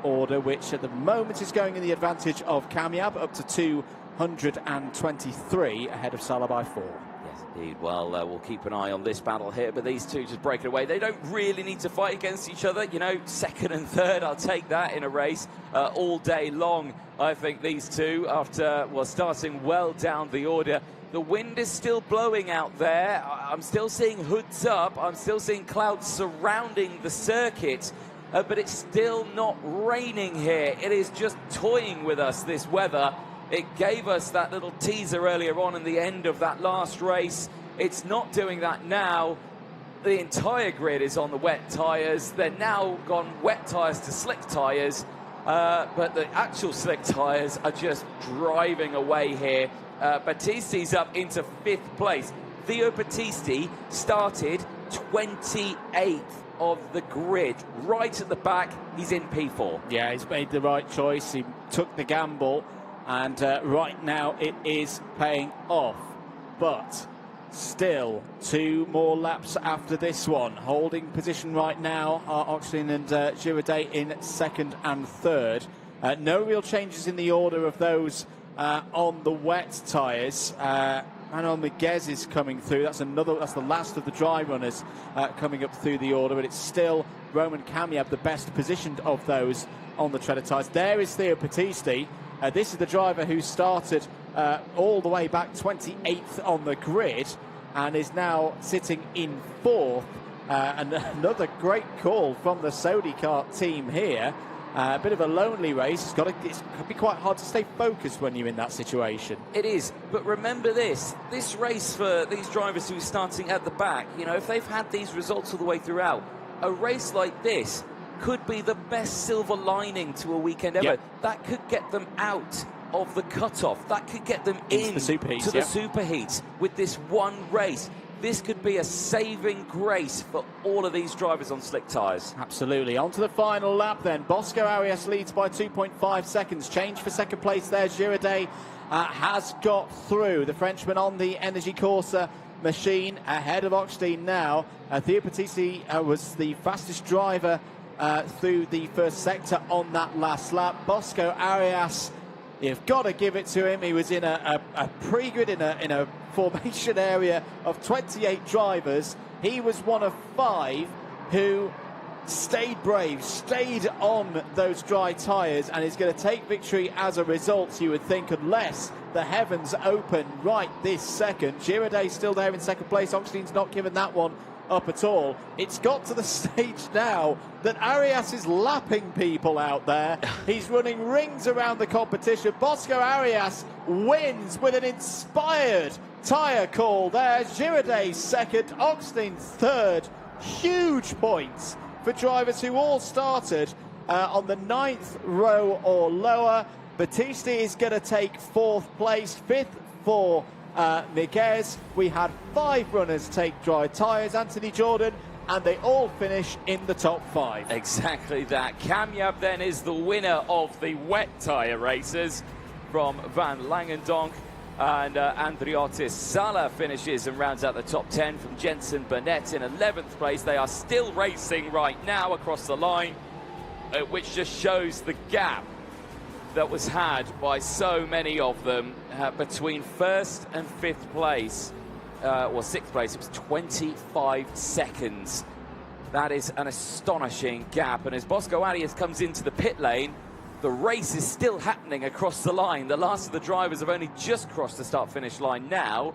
S2: order, which at the moment is going in the advantage of Kamyab, up to 223, ahead of Salah by 4.
S1: Yes, indeed. Well, we'll keep an eye on this battle here, but these two just break it away. They don't really need to fight against each other. Second and third, I'll take that in a race all day long. I think these two, after, starting well down the order. The wind is still blowing out there. I'm still seeing hoods up. I'm still seeing clouds surrounding the circuit. But it's still not raining here. It is just toying with us, this weather. It gave us that little teaser earlier on in the end of that last race. It's not doing that now. The entire grid is on the wet tyres. They're now gone wet tyres to slick tyres. But the actual slick tyres are just driving away here. Battisti's up into 5th place. Theo Battisti started 28th of the grid. Right at the back, he's in P4.
S2: Yeah, he's made the right choice. He took the gamble, and right now it is paying off. But still, 2 more laps after this one. Holding position right now are Oxley and Girardet in 2nd and 3rd. No real changes in the order of those on the wet tyres. Manuel Miguez is coming through. That's the last of the dry runners coming up through the order, but it's still Roman Kamyab, the best positioned of those on the treaded tyres. There is Theo Battisti. This is the driver who started all the way back 28th on the grid and is now sitting in 4th. And another great call from the Saudi Kart team here. A bit of a lonely race. It can be quite hard to stay focused when you're in that situation.
S1: It is, but remember this race for these drivers who are starting at the back, if they've had these results all the way throughout, a race like this could be the best silver lining to a weekend ever.
S2: Yep.
S1: That could get them out of the cutoff. That could get them into the superheats with this one race. This could be a saving grace for all of these drivers on slick tyres.
S2: Absolutely. On to the final lap then. Bosco Arias leads by 2.5 seconds. Change for second place there. Girardet has got through. The Frenchman on the Energy Corsa machine ahead of Oxley now. Theo Battisti was the fastest driver through the first sector on that last lap. Bosco Arias, you've got to give it to him. He was in a pre-grid in a formation area of 28 drivers. He was one of 5 who stayed brave, stayed on those dry tyres, and is going to take victory as a result, you would think, unless the heavens open right this second. Girardet still there in second place. Oxley's not given that one up at all. It's got to the stage now that Arias is lapping people out there. He's running rings around the competition. Bosco Arias wins with an inspired tyre call there. Girardet second, Oxley third. Huge points for drivers who all started on the 9th row or lower. Battisti is going to take 4th place, 5th for Miguez. We had 5 runners take dry tyres, Anthony Jordan, and they all finish in the top 5.
S1: Exactly that. Kamyab then is the winner of the wet tyre races from Van Langendonk. And Andriotis Sala finishes and rounds out the top 10 from Jensen Burnett in 11th place. They are still racing right now across the line, which just shows the gap that was had by so many of them between 1st and 5th place, or 6th place. It was 25 seconds. That is an astonishing gap. And as Bosco Arias comes into the pit lane, the race is still happening across the line. The last of the drivers have only just crossed the start-finish line now.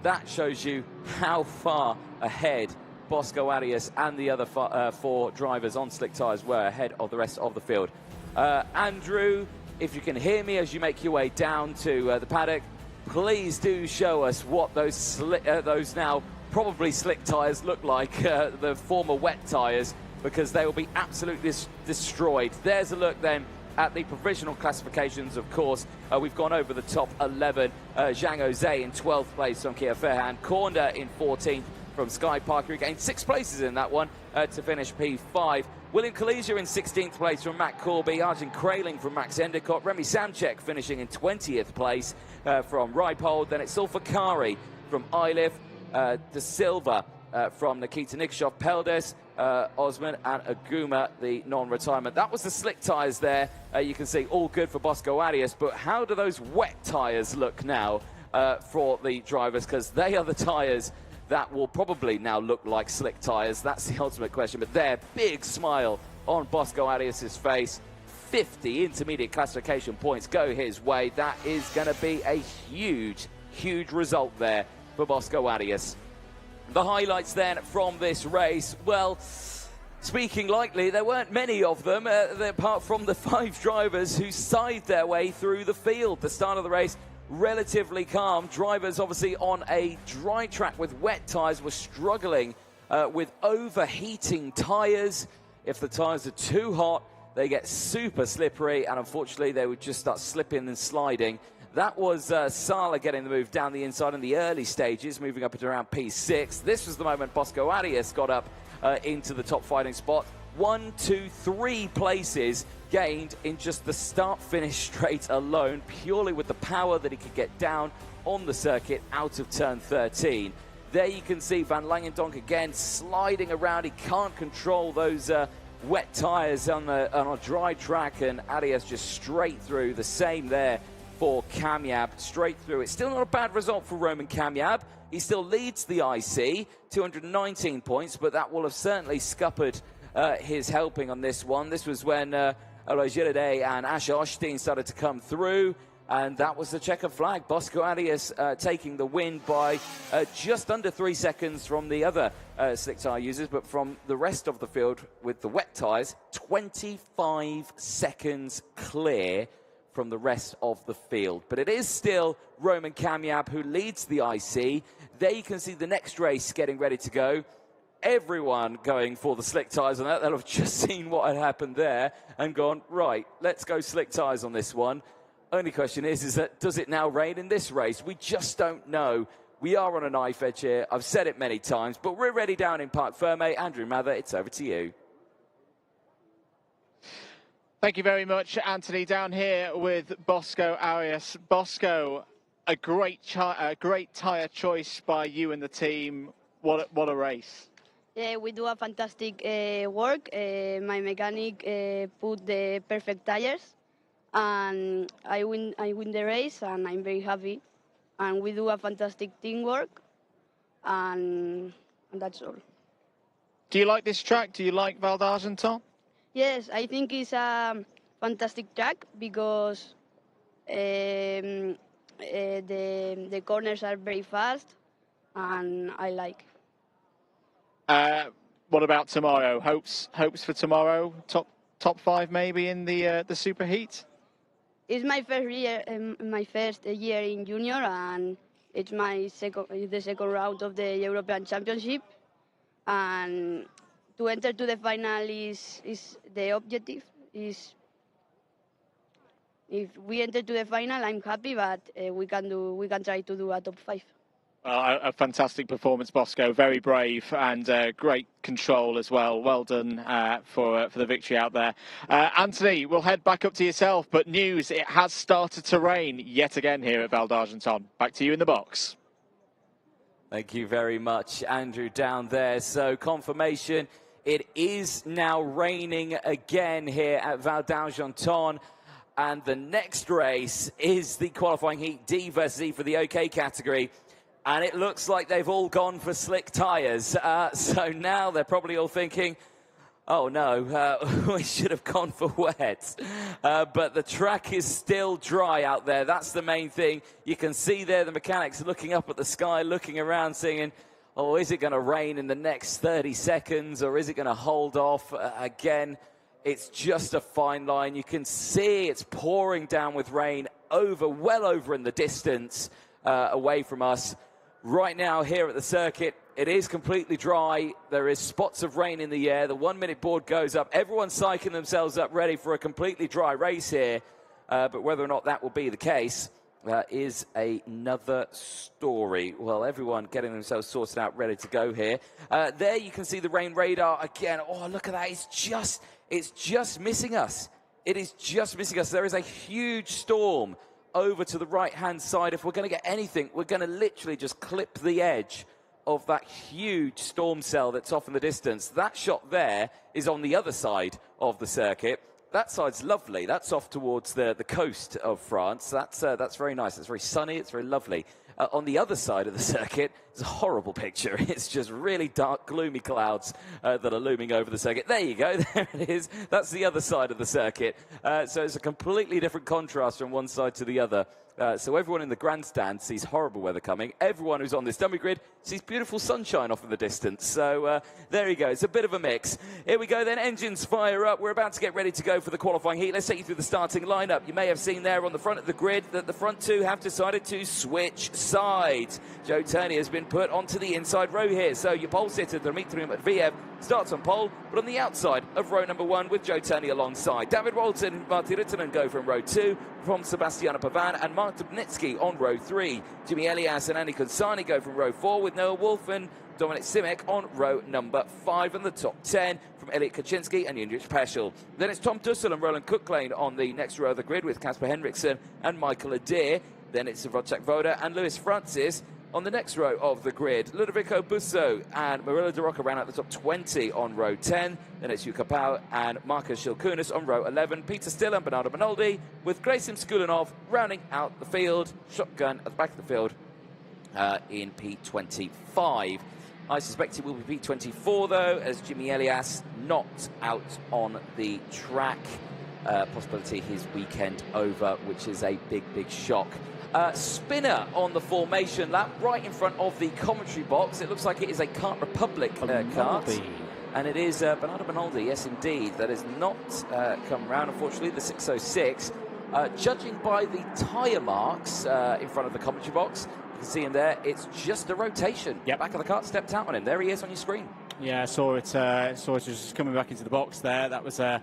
S1: That shows you how far ahead Bosco Arias and the other 4 drivers on slick tyres were ahead of the rest of the field. Andrew, if you can hear me as you make your way down to the paddock, please do show us what those now probably slick tyres look like, the former wet tyres, because they will be absolutely destroyed. There's a look then at the provisional classifications, of course. We've gone over the top 11. Zhang Jose in 12th place from Kia Fairhand. Corner in 14th from Sky Parker. He gained 6 places in that one to finish P5. William Kalesia in 16th place from Matt Corby. Arjun Kraling from Max Endicott. Remy Samchek finishing in 20th place from Reipold. Then it's Sulfakari from Eilif. De Silva from Nikita Nikishov. Peldes, Osman and Aguma, the non-retirement. That was the slick tyres there. You can see all good for Bosco Arias, but how do those wet tyres look now for the drivers? Because they are the tyres that will probably now look like slick tyres. That's the ultimate question. But there, big smile on Bosco Arias' face. 50 intermediate classification points go his way. That is going to be a huge, huge result there for Bosco Arias. The highlights then from this race, well, speaking lightly, there weren't many of them, apart from the 5 drivers who scythed their way through the field. The start of the race, relatively calm. Drivers obviously on a dry track with wet tyres were struggling with overheating tyres. If the tyres are too hot, they get super slippery, and unfortunately they would just start slipping and sliding. That was Sala getting the move down the inside in the early stages, moving up at around P6. This was the moment Bosco Arias got up into the top fighting spot. 1, 2, 3 places gained in just the start-finish straight alone, purely with the power that he could get down on the circuit out of turn 13. There you can see Van Langendonk again sliding around. He can't control those wet tyres on a dry track, and Arias just straight through. The same there for Kamyab, straight through. It's still not a bad result for Roman Kamyab. He still leads the IC, 219 points, but that will have certainly scuppered his helping on this one. This was when Olajirade and Asher Oshtein started to come through, and that was the checkered flag. Bosco Arias taking the win by just under 3 seconds from the other slick tyre users, but from the rest of the field with the wet tyres, 25 seconds clear from the rest of the field. But it is still Roman Kamyab who leads the IC. There you can see the next race getting ready to go. Everyone going for the slick tyres on that. They'll have just seen what had happened there and gone, right, let's go slick tyres on this one. Only question is that does it now rain in this race? We just don't know. We are on a knife edge here. I've said it many times, but we're ready down in Parc Ferme. Andrew Mather, it's over to you.
S2: Thank you very much, Anthony. Down here with Bosco Arias. Bosco, a great tyre choice by you and the team. What a race.
S9: Yeah, we do a fantastic work. My mechanic put the perfect tires, and I win the race, and I'm very happy. And we do a fantastic teamwork, and that's all.
S2: Do you like this track? Do you like Val d'Argenton?
S9: Yes, I think it's a fantastic track because the corners are very fast, and I like.
S2: What about tomorrow? Hopes for tomorrow? Top 5 maybe in the superheat?
S9: It's my first year in junior, and it's the second round of the European Championship, and to enter to the final is the objective. If we enter to the final, I'm happy, but we can try to do a top 5.
S2: A fantastic performance, Bosco. Very brave and great control as well. Well done for the victory out there. Anthony, we'll head back up to yourself, but news, it has started to rain yet again here at Val d'Argenton. Back to you in the box.
S1: Thank you very much, Andrew, down there. So confirmation, it is now raining again here at Val d'Argenton. And the next race is the qualifying heat D versus E for the OK category. And it looks like they've all gone for slick tyres. So now they're probably all thinking, oh no, we should have gone for wet. But the track is still dry out there. That's the main thing. You can see there the mechanics looking up at the sky, looking around, saying, oh, is it going to rain in the next 30 seconds or is it going to hold off? Again, it's just a fine line. You can see it's pouring down with rain well over in the distance away from us. Right now here at the circuit, it is completely dry. There is spots of rain in the air. The 1 minute board goes up. Everyone's psyching themselves up ready for a completely dry race here. But whether or not that will be the case is another story. Well, everyone getting themselves sorted out, ready to go here. There you can see the rain radar again. Oh, look at that. It's just missing us. It is just missing us. There is a huge storm over to the right-hand side. If we're going to get anything, we're going to literally just clip the edge of that huge storm cell that's off in the distance. That shot there is on the other side of the circuit. That side's lovely. That's off towards the coast of France. That's very nice. It's very sunny. It's very lovely. On the other side of the circuit, it's a horrible picture. It's just really dark, gloomy clouds that are looming over the circuit. There you go. There it is. That's the other side of the circuit. So it's a completely different contrast from one side to the other. So everyone in the grandstand sees horrible weather coming. Everyone who's on this dummy grid sees beautiful sunshine off in the distance. So there you go. It's a bit of a mix. Here we go then. Engines fire up. We're about to get ready to go for the qualifying heat. Let's take you through the starting lineup. You may have seen there on the front of the grid that the front two have decided to switch sides. Joe Turney has been put onto the inside row here. So your pole sitter, Dmitry Medvedev, starts on pole, but on the outside of row number 1 with Joe Turney alongside. David Walton and Marty Rittinen go from row 2, from Sebastiano Pavan and Mark Dubnitsky on row 3. Jimmy Elias and Andy Consani go from row 4 with Noah Wolf and Dominic Simic on row number 5, and the top 10 from Elliot Kaczynski and Jindrich Peschel. Then it's Tom Dussel and Roland Cooklane on the next row of the grid with Casper Henriksen and Michael Adair. Then it's Wojciech Woda and Lewis Francis on the next row of the grid. Ludovico Busso and Marilla De Rocca round out the top 20 on row 10. Then it's Yuka Pau and Marcus Shilkunis on row 11. Peter Still and Bernardo Benoldi with Grayson Skulinov rounding out the field. Shotgun at the back of the field in P25. I suspect it will be P24 though, as Jimmy Elias not out on the track. Possibility his weekend over, which is a big shock. Spinner on the formation lap, right in front of the commentary box. It looks like it is a Kart Republic kart. And it is Bernardo Benoldi, yes indeed. That has not come round, unfortunately, the 606. Judging by the tyre marks in front of the commentary box, you can see him there, it's just a rotation. Yep. Back of the kart stepped out on him. There he is on your screen. Yeah, I saw it just coming back into the box there. That was a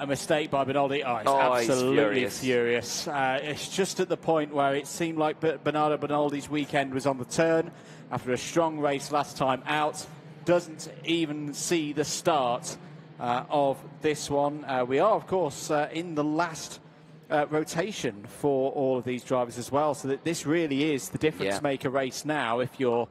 S1: mistake by Benoldi. He's absolutely furious. It's just at the point where it seemed like Bernardo Benoldi's weekend was on the turn after a strong race last time out. Doesn't even see the start of this one. We are, of course, in the last rotation for all of these drivers as well. So that this really is the difference maker race now. If you're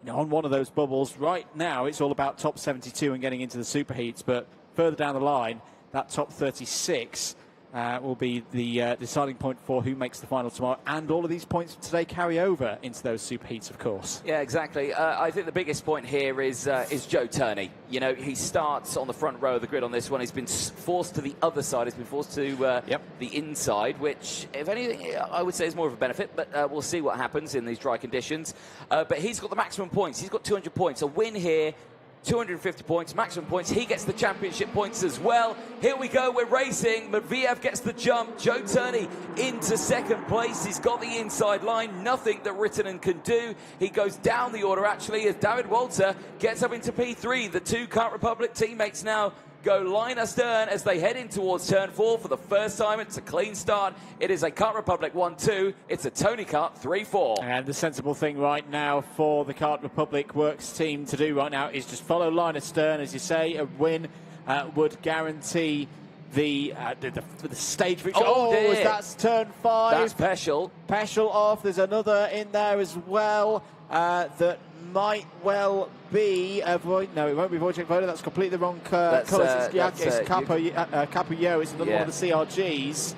S1: on one of those bubbles right now, it's all about top 72 and getting into the superheats. But further down the line, that top 36 will be the deciding point for who makes the final tomorrow. And all of these points today carry over into those superheats, of course. Yeah, exactly. I think the biggest point here is Joe Turney. You know, he starts on the front row of the grid on this one. He's been forced to the other side. He's been forced to the inside, which, if anything, I would say is more of a benefit. But we'll see what happens in these dry conditions. But he's got the maximum points. He's got 200 points. A win here, 250 points, maximum points. He gets the championship points as well. Here we go, we're racing. Medvedev gets the jump. Joe Turney into second place. He's got the inside line. Nothing that Rittinen can do. He goes down the order, actually, as David Walter gets up into P3. The two Kart Republic teammates now go line astern as they head in towards turn 4 for the first time. It's a clean start. It is a Kart Republic 1-2. It's a Tony Kart 3-4.
S2: And the sensible thing right now for the Kart Republic Works team to do right now is just follow line astern. As you say, a win would guarantee the stage victory.
S1: Oh,
S2: that's turn 5.
S1: That's Peschel.
S2: Peschel off. There's another in there as well that might well be avoid. No, it won't be Wojciech Woda. That's completely the wrong colours. It's Capo-Yo. It's another one of the CRGs.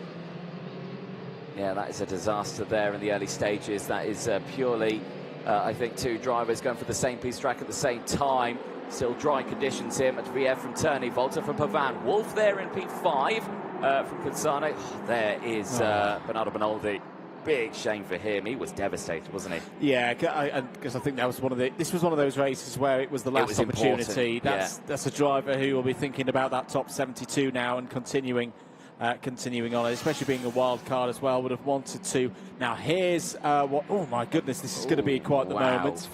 S1: Yeah, that is a disaster there in the early stages. That is purely, I think, two drivers going for the same piece of track at the same time. Still dry conditions here. VF from Turney, Volta from Pavan. Wolf there in P5 from Kutsane. There is Bernardo Benoldi. Big shame for him. He was devastated, wasn't he?
S2: Yeah, because I think that was this was one of those races where it was the last opportunity. That's a driver who will be thinking about that top 72 now and continuing on it, especially being a wild card as well. Would have wanted to. Now here's what. Oh my goodness, this is going to be quite the moment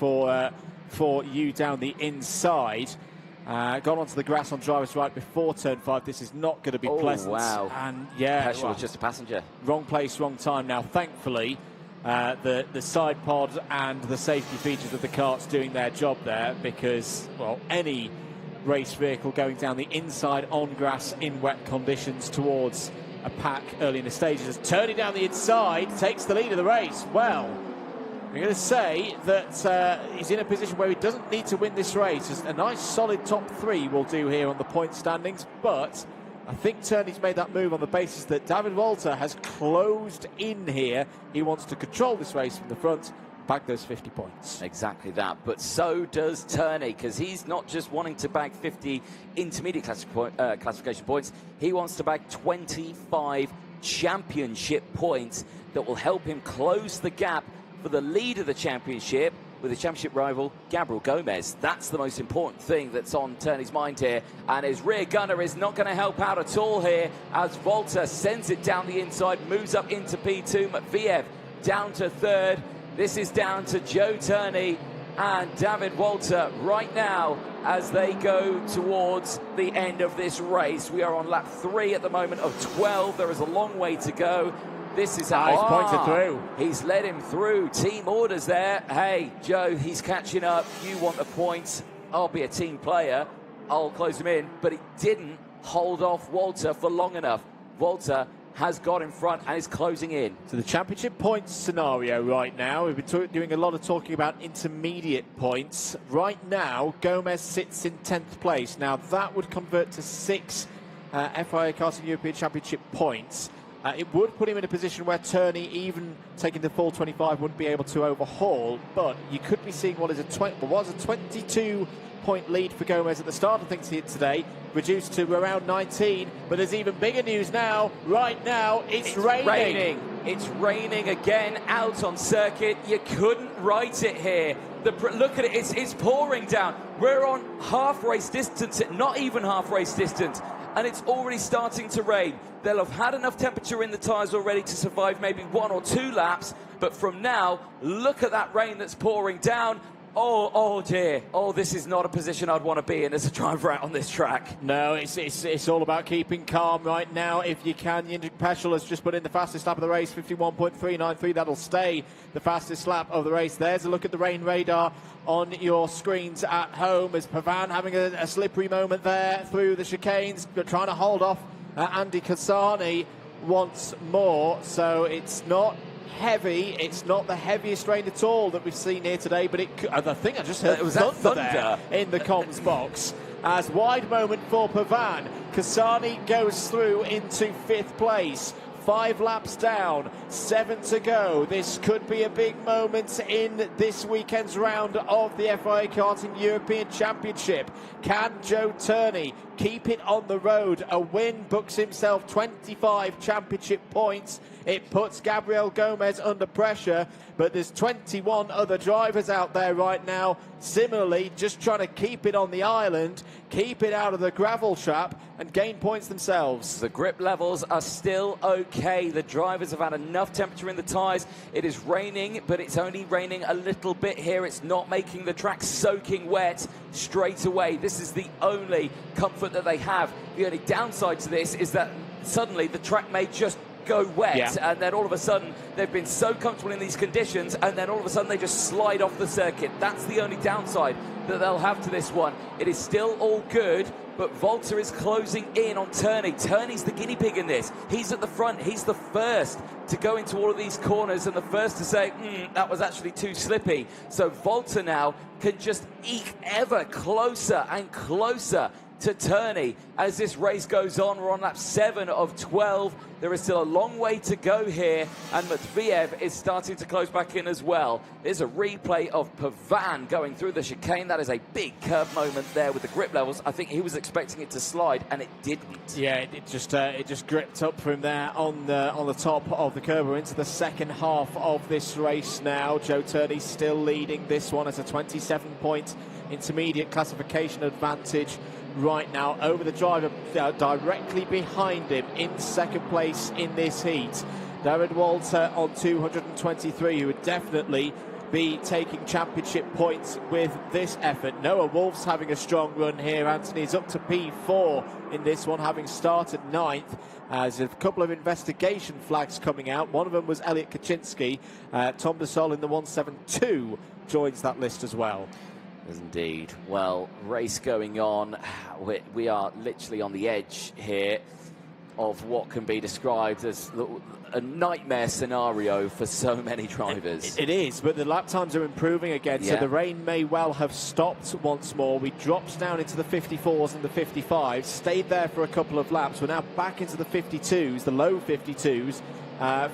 S2: for you down the inside. Gone onto the grass on driver's right before turn 5. This is not going to be pleasant.
S1: Wow.
S2: And yeah,
S1: Peschel was just a passenger.
S2: Wrong place, wrong time. Now, thankfully, the side pod and the safety features of the kart's doing their job there, because, well, any race vehicle going down the inside on grass in wet conditions towards a pack early in the stages, turning down the inside, takes the lead of the race. Well, I'm going to say that he's in a position where he doesn't need to win this race. A nice solid top 3 will do here on the point standings, but I think Turney's made that move on the basis that David Volta has closed in here. He wants to control this race from the front, bag those 50 points.
S1: Exactly that, but so does Turney, because he's not just wanting to bag 50 intermediate classification points, he wants to bag 25 championship points that will help him close the gap for the lead of the championship with the championship rival Gabriel Gomez. That's the most important thing that's on Turney's mind here, and his rear gunner is not going to help out at all here as Volta sends it down the inside, moves up into P2. Matviev down to 3rd. This is down to Joe Turney and David Volta right now as they go towards the end of this race. We are on lap 3 at the moment of 12. There is a long way to go. This is how
S2: he's pointed through.
S1: He's led him through. Team orders there. Hey, Joe, he's catching up. You want the points. I'll be a team player. I'll close him in. But he didn't hold off Walter for long enough. Walter has got in front and is closing in.
S2: So the championship points scenario right now, we've been doing a lot of talking about intermediate points. Right now, Gomez sits in 10th place. Now, that would convert to 6 FIA Karting European Championship points. It would put him in a position where Turney, even taking the full 25, wouldn't be able to overhaul. But you could be seeing what is a 22-point lead for Gomez at the start of things here today, reduced to around 19. But there's even bigger news now. Right now, it's raining.
S1: It's raining again out on circuit. You couldn't write it here. Look at it. It's pouring down. We're on half race distance, not even half race distance, and it's already starting to rain. They'll have had enough temperature in the tyres already to survive maybe 1 or 2 laps, but from now, look at that rain that's pouring down. Oh dear. Oh, this is not a position I'd want to be in as a driver out on this track.
S2: No, it's all about keeping calm right now if you can. Jindřich Peschel has just put in the fastest lap of the race, 51.393. That'll stay the fastest lap of the race. There's a look at the rain radar on your screens at home as Pavan having a slippery moment there through the chicanes, but trying to hold off Andy Kasani once more. So it's not heavy. It's not the heaviest rain at all that we've seen here today, but I think I just heard thunder there in the comms box. As wide moment for Pavan. Kasani goes through into 5th place. 5 laps down, 7 to go. This could be a big moment in this weekend's round of the FIA Karting European Championship. Can Joe Turney keep it on the road? A win books himself 25 championship points. It puts Gabriel Gomez under pressure, but there's 21 other drivers out there right now, similarly, just trying to keep it on the island. keep it out of the gravel trap and gain points themselves.
S1: The grip levels are still okay. The drivers have had enough temperature in the tyres. It is raining, but it's only raining a little bit here. It's not making the track soaking wet straight away. This is the only comfort that they have. The only downside to this is that suddenly the track may just go wet, and then all of a sudden they've been so comfortable in these conditions, and then all of a sudden they just slide off the circuit. That's the only downside that they'll have to this one. It is still all good, but Volta is closing in on Turney. Turney's the guinea pig in this. He's at the front. He's the first to go into all of these corners and the first to say, that was actually too slippy. So Volta now can just eke ever closer and closer to Turney as this race goes on. We're on lap 7 of 12. There is still a long way to go here, and Matviev is starting to close back in as well. There's a replay of Pavan going through the chicane. That is a big curve moment there with the grip levels. I think he was expecting it to slide, and it didn't.
S2: Yeah, it just gripped up for him there on the top of the curve. We're into the second half of this race now. Joe Turney still leading this one as a 27-point intermediate classification advantage right now over the driver directly behind him in second place in this heat. Darren Walter on 223, who would definitely be taking championship points with this effort. Noah Wolf's having a strong run here. Anthony's up to P4 in this one, having started 9th. There's a couple of investigation flags coming out. One of them was Elliot Kaczynski. Tom de Sol in the 172 joins that list as well.
S1: Indeed. Well, race going on. We are literally on the edge here of what can be described as a nightmare scenario for so many drivers.
S2: It is, but the lap times are improving again, so the rain may well have stopped once more. We dropped down into the 54s and the 55s, stayed there for a couple of laps. We're now back into the 52s, the low 52s,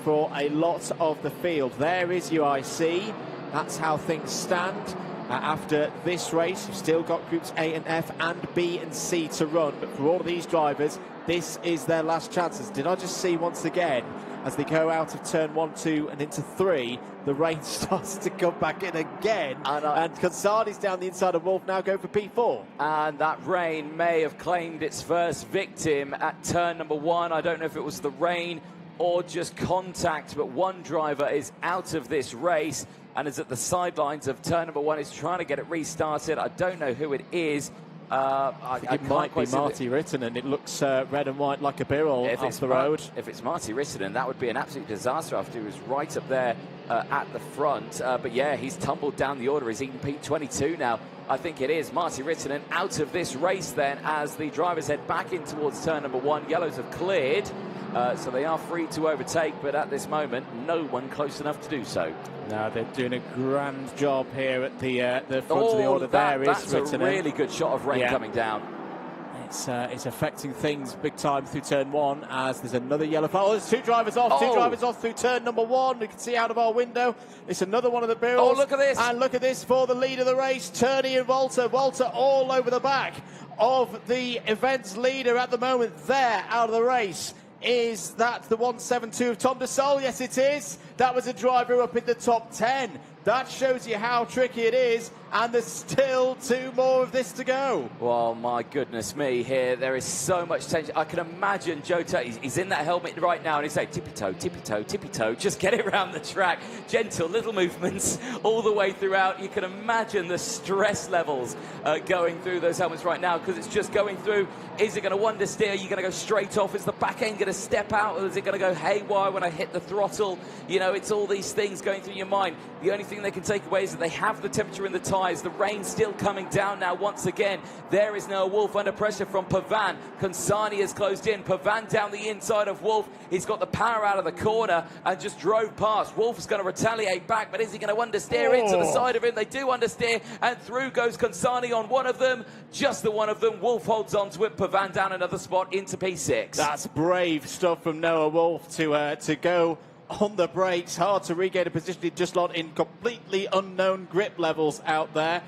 S2: for a lot of the field. There is UIC. That's how things stand. After this race, you've still got groups A and F and B and C to run, but for all of these drivers, this is their last chances. Did I just see once again, as they go out of turn 1, 2 and into 3, the rain starts to come back in again, and Consardi's down the inside of Wolf now go for P4.
S1: And that rain may have claimed its first victim at turn number 1. I don't know if it was the rain or just contact, but one driver is out of this race and is at the sidelines of turn number 1, is trying to get it restarted. I don't know who it is.
S2: It might be Marty Rittinen. It looks red and white like a Birol off the road.
S1: If it's Marty Rittinen, that would be an absolute disaster after he was right up there at the front. But yeah, he's tumbled down the order. He's even P22 now. I think it is Marty Rittinen out of this race then, as the drivers head back in towards turn number 1. Yellows have cleared, so they are free to overtake, but at this moment, no one close enough to do so.
S2: No, they're doing a grand job here at the front of the order.
S1: That's a really good shot of rain coming down.
S2: It's affecting things big time through turn 1, as there's another yellow flag. Oh, there's two drivers off through turn number 1. We can see out of our window. It's another one of the Birals.
S1: Oh, look at this.
S2: And look at this for the lead of the race, Turney and Volta. Volta all over the back of the event's leader at the moment. There, out of the race. Is that the 172 of Tom de Sol? Yes, it is. That was a driver up in the top 10. That shows you how tricky it is, and there's still 2 more of this to go.
S1: Well, my goodness me, here there is so much tension. I can imagine Joe Turney, he's in that helmet right now, and he's saying tippy-toe, tippy-toe, tippy-toe, just get it around the track. Gentle little movements all the way throughout. You can imagine the stress levels going through those helmets right now, because it's just going through. Is it going to understeer? Are you going to go straight off? Is the back end going to step out, or is it going to go haywire when I hit the throttle? You know, it's all these things going through your mind. The only thing they can take away is that they have the temperature in the tyres. The rain still coming down now once again. There is Noah Wolf under pressure from Pavan. Consani has closed in. Pavan down the inside of Wolf. He's got the power out of the corner and just drove past. Wolf is going to retaliate back, but is he going to understeer into the side of him? They do understeer, and through goes Consani on one of them. Just the one of them. Wolf holds on to it. Pavan down another spot into P6.
S2: That's brave stuff from Noah Wolf to go on the brakes. Hard to regain a position. He just lot in completely unknown grip levels out there.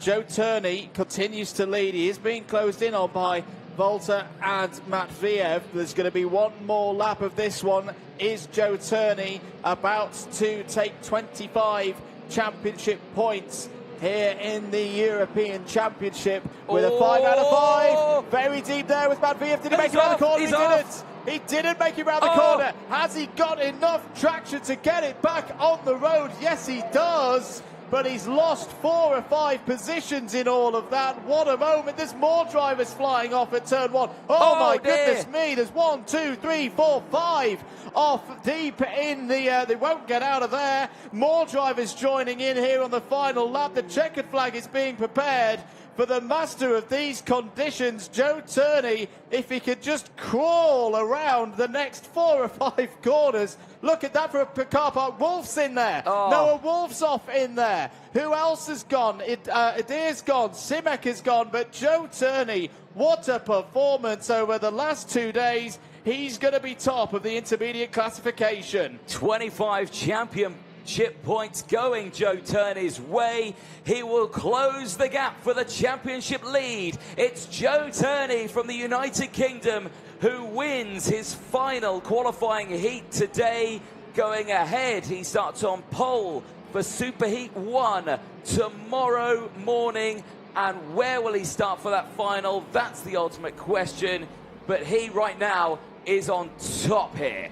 S2: Joe Turney continues to lead. He is being closed in on by Volta and Matviev. There's going to be one more lap of this one. Is Joe Turney about to take 25 championship points here in the European Championship with a 5 out of 5. Very deep there with Matviev. Did he make it around the corner? He didn't. He didn't make it around the corner. Has he got enough traction to get it back on the road? Yes, he does. But he's lost 4 or 5 positions in all of that. What a moment. There's more drivers flying off at turn 1. Oh my goodness me. There's 1, 2, 3, 4, 5 off deep in the... they won't get out of there. More drivers joining in here on the final lap. The checkered flag is being prepared for the master of these conditions, Joe Turney. If he could just crawl around the next 4 or 5 corners. Look at that for a car park. Wolf's in there. Noah Wolf's off in there. Who else has gone? Adir's gone. Simek has gone. But Joe Turney, what a performance over the last 2 days. He's going to be top of the intermediate classification.
S1: 25 championship points going Joe Turney's way. He will close the gap for the championship lead. It's Joe Turney from the United Kingdom who wins his final qualifying heat today. Going ahead, he starts on pole for Superheat 1 tomorrow morning. And where will he start for that final? That's the ultimate question. But he right now is on top here.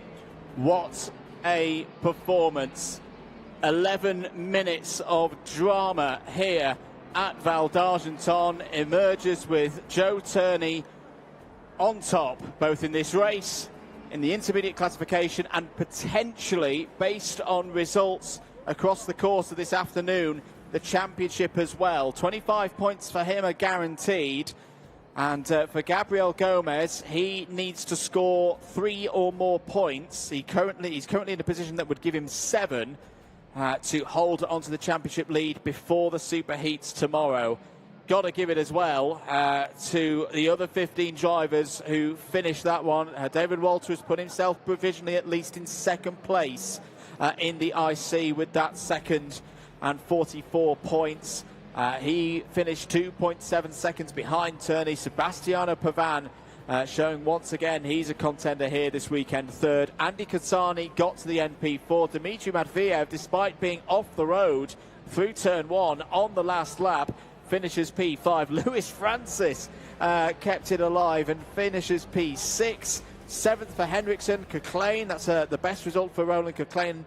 S2: What a performance. 11 minutes of drama here at Val d'Argenton. Emerges with Joe Turney on top, both in this race, in the intermediate classification, and potentially, based on results across the course of this afternoon, the championship as well. 25 points for him are guaranteed. And for Gabriel Gomez, he needs to score 3 or more points. He's currently in a position that would give him 7 to hold onto the championship lead before the superheats tomorrow. Got to give it as well to the other 15 drivers who finished that one. David Walter has put himself provisionally at least in second place in the IC with that second and 44 points. He finished 2.7 seconds behind Turney. Sebastiano Pavan showing once again he's a contender here this weekend, third. Andy Katsani got to the NP4. Dmitry Matviev, despite being off the road through turn 1 on the last lap, finishes P5. Lewis Francis kept it alive and finishes P6. 7th for Henriksen. Keclain, that's the best result for Roland Keclain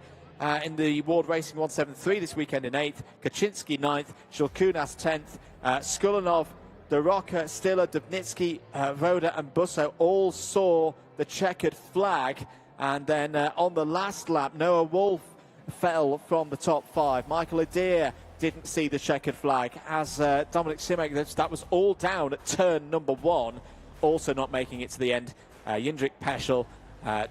S2: in the World Racing 173 this weekend in 8th. Kaczynski 9th. Shulkunas 10th. Skulinov, De Rocca, Stiller, Dubnitsky, Roda and Busso all saw the checkered flag. And then on the last lap, Noah Wolf fell from the top 5. Michael Adir didn't see the checkered flag, as Dominic Simek. That was all down at turn number 1, also not making it to the end. Jindrik Peschel,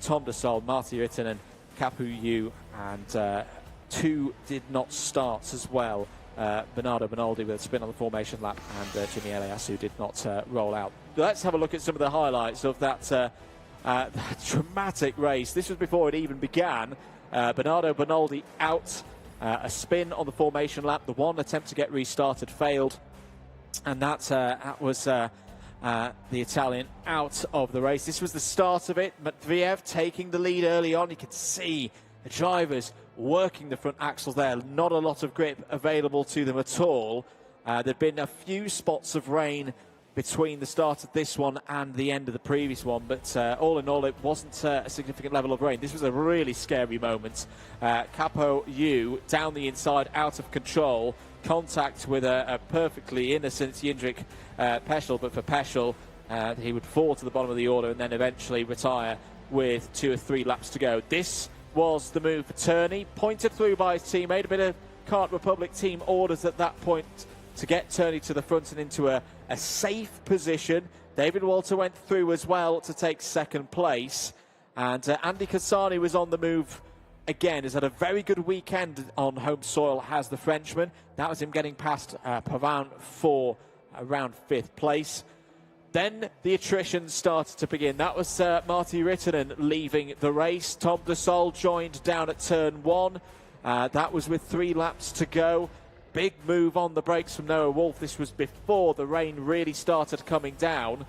S2: Tom de Sol, Marty Rittinen, Kapu Yu, and 2 did not start as well. Bernardo Benaldi with a spin on the formation lap, and Jimmy Eliasu did not roll out. Let's have a look at some of the highlights of that dramatic race. This was before it even began. Bernardo Benaldi out. A spin on the formation lap. The one attempt to get restarted failed. And that was the Italian out of the race. This was the start of it. Matviev taking the lead early on. You could see the drivers working the front axles there. Not a lot of grip available to them at all. There'd been a few spots of rain between the start of this one and the end of the previous one, but all in all, it wasn't a significant level of rain. This was a really scary moment. Capo Yu down the inside, out of control. Contact with a perfectly innocent Jindrik Peschel, but for Peschel, he would fall to the bottom of the order and then eventually retire with 2 or 3 laps to go. This was the move for Turney, pointed through by his teammate. A bit of Kart Republic team orders at that point to get Turney to the front and into a safe position. David Walter went through as well to take second place. And Andy Kassani was on the move again. Has had a very good weekend on home soil, has the Frenchman. That was him getting past Pavan for around 5th place. Then the attrition started to begin. That was Marty Rittinen leaving the race. Tom de Sol joined down at turn 1. That was with 3 laps to go. Big move on the brakes from Noah Wolf. This was before the rain really started coming down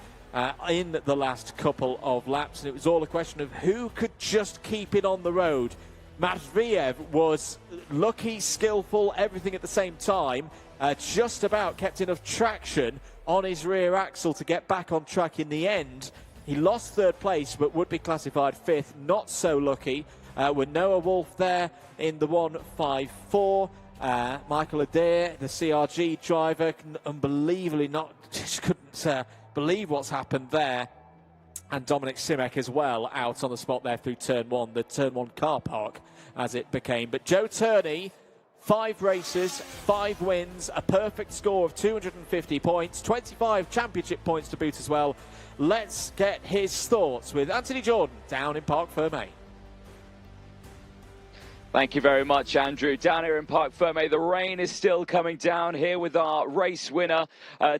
S2: in the last couple of laps. And it was all a question of who could just keep it on the road. Matviev was lucky, skillful, everything at the same time. Just about kept enough traction on his rear axle to get back on track in the end. He lost third place, but would be classified fifth. Not so lucky. With Noah Wolf there in the 154. Michael Adair, the CRG driver, unbelievably just couldn't believe what's happened there. And Dominic Simek as well, out on the spot there through turn one, the turn one car park as it became. But Joe Turney, 5 races, 5 wins, a perfect score of 250 points, 25 championship points to boot as well. Let's get his thoughts with Anthony Jordan down in Parc Fermé.
S1: Thank you very much, Andrew. Down here in Parc Fermé, the rain is still coming down here with our race winner,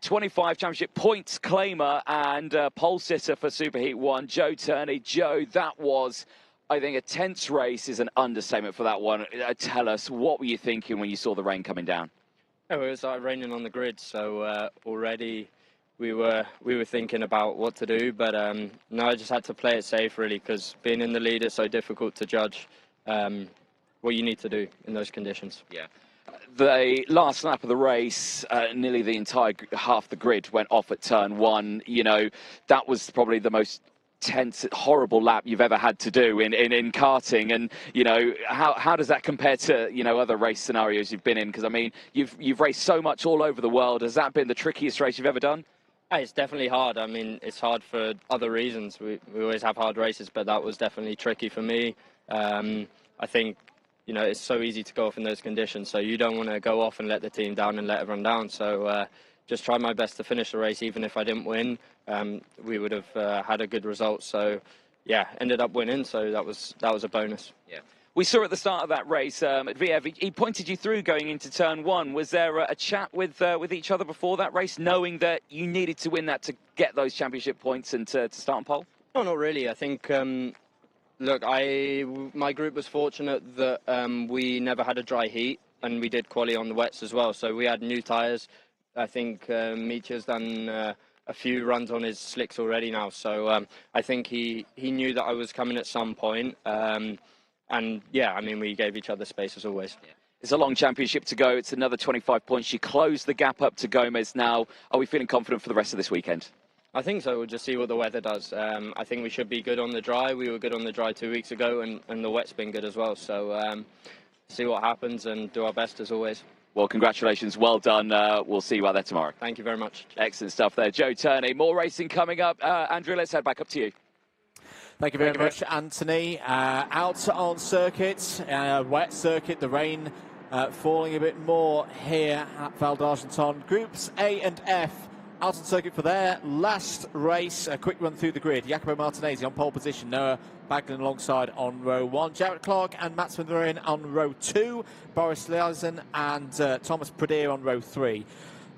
S1: 25 championship points claimer and pole sitter for Superheat 1, Joe Turney. Joe, that was, I think, a tense race is an understatement for that one. Tell us, what were you thinking when you saw the rain coming down?
S10: Oh, it was raining on the grid, so already we were thinking about what to do, but no, I just had to play it safe, really, because being in the lead is so difficult to judge what you need to do in those conditions.
S1: Yeah. The last lap of the race, nearly the entire half the grid went off at turn one. You know, that was probably the most tense, horrible lap you've ever had to do in karting. And, you know, how does that compare to, you know, other race scenarios you've been in? Because, I mean, you've raced so much all over the world. Has that been the trickiest race you've ever done?
S10: It's definitely hard. I mean, it's hard for other reasons. We always have hard races, but that was definitely tricky for me. I think, you know, it's so easy to go off in those conditions, so you don't want to go off and let the team down and let everyone down. So just tried my best to finish the race. Even if I didn't win, we would have had a good result. So yeah, ended up winning, so that was a bonus.
S1: Yeah. We saw at the start of that race, Matviev, he pointed you through going into turn one. Was there a chat with each other before that race, knowing that you needed to win that to get those championship points and to start on pole?
S10: No, not really. I think, look, my group was fortunate that we never had a dry heat, and we did quali on the wets as well. So we had new tyres. I think Micha's done a few runs on his slicks already now. So I think he knew that I was coming at some point. And yeah, I mean, we gave each other space as always.
S1: Yeah. It's a long championship to go. It's another 25 points. You closed the gap up to Gomez now. Are we feeling confident for the rest of this weekend?
S10: I think so. We'll just see what the weather does. I think we should be good on the dry. We were good on the dry 2 weeks ago, and the wet's been good as well. So see what happens and do our best as always.
S1: Well, congratulations. Well done. We'll see you out there tomorrow.
S10: Thank you very much.
S1: Excellent stuff there. Joe Turney. More racing coming up. Andrew, let's head back up to you.
S2: Thank you very much, Anthony. Out on circuit, wet circuit, the rain falling a bit more here at Val d'Argenton. Groups A and F out on circuit for their last race. A quick run through the grid. Jacopo Martinez on pole position. Noah Baglan alongside on row 1. Jarrett Clark and Mats van der Rijn on row 2. Boris Leisen and Thomas Pradier on row 3.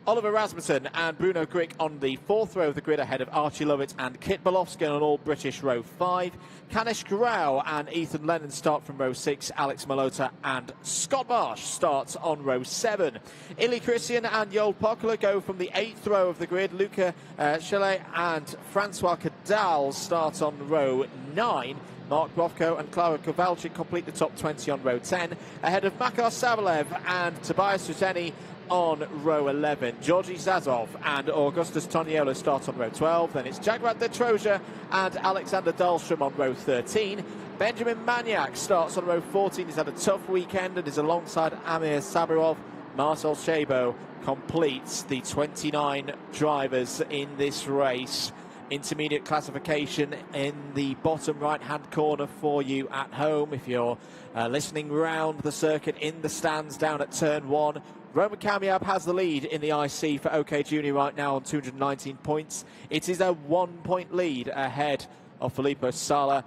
S2: Oliver Rasmussen and Bruno Grick on the 4th row of the grid ahead of Archie Lovett and Kit Bolofsky on all British row 5. Kanesh Grau and Ethan Lennon start from row 6. Alex Malota and Scott Marsh starts on row 7. Ili Christian and Joel Pokler go from the 8th row of the grid. Luca Chalet and Francois Cadal start on row 9. Mark Brovko and Clara Kowalczyk complete the top 20 on row 10, ahead of Makar Savalev and Tobias Ruteni on row 11. Georgi Zazov and Augustus Toniolo start on row 12. Then it's Jagrat de Troja and Alexander Dahlstrom on row 13. Benjamin Maniak starts on row 14. He's had a tough weekend and is alongside Amir Sabirov. Marcel Shabo completes the 29 drivers in this race. Intermediate classification in the bottom right-hand corner for you at home. If you're listening round the circuit in the stands down at turn 1, Roman Kamiab has the lead in the IC for OK Junior right now on 219 points. It is a 1-point lead ahead of Filippo Sala.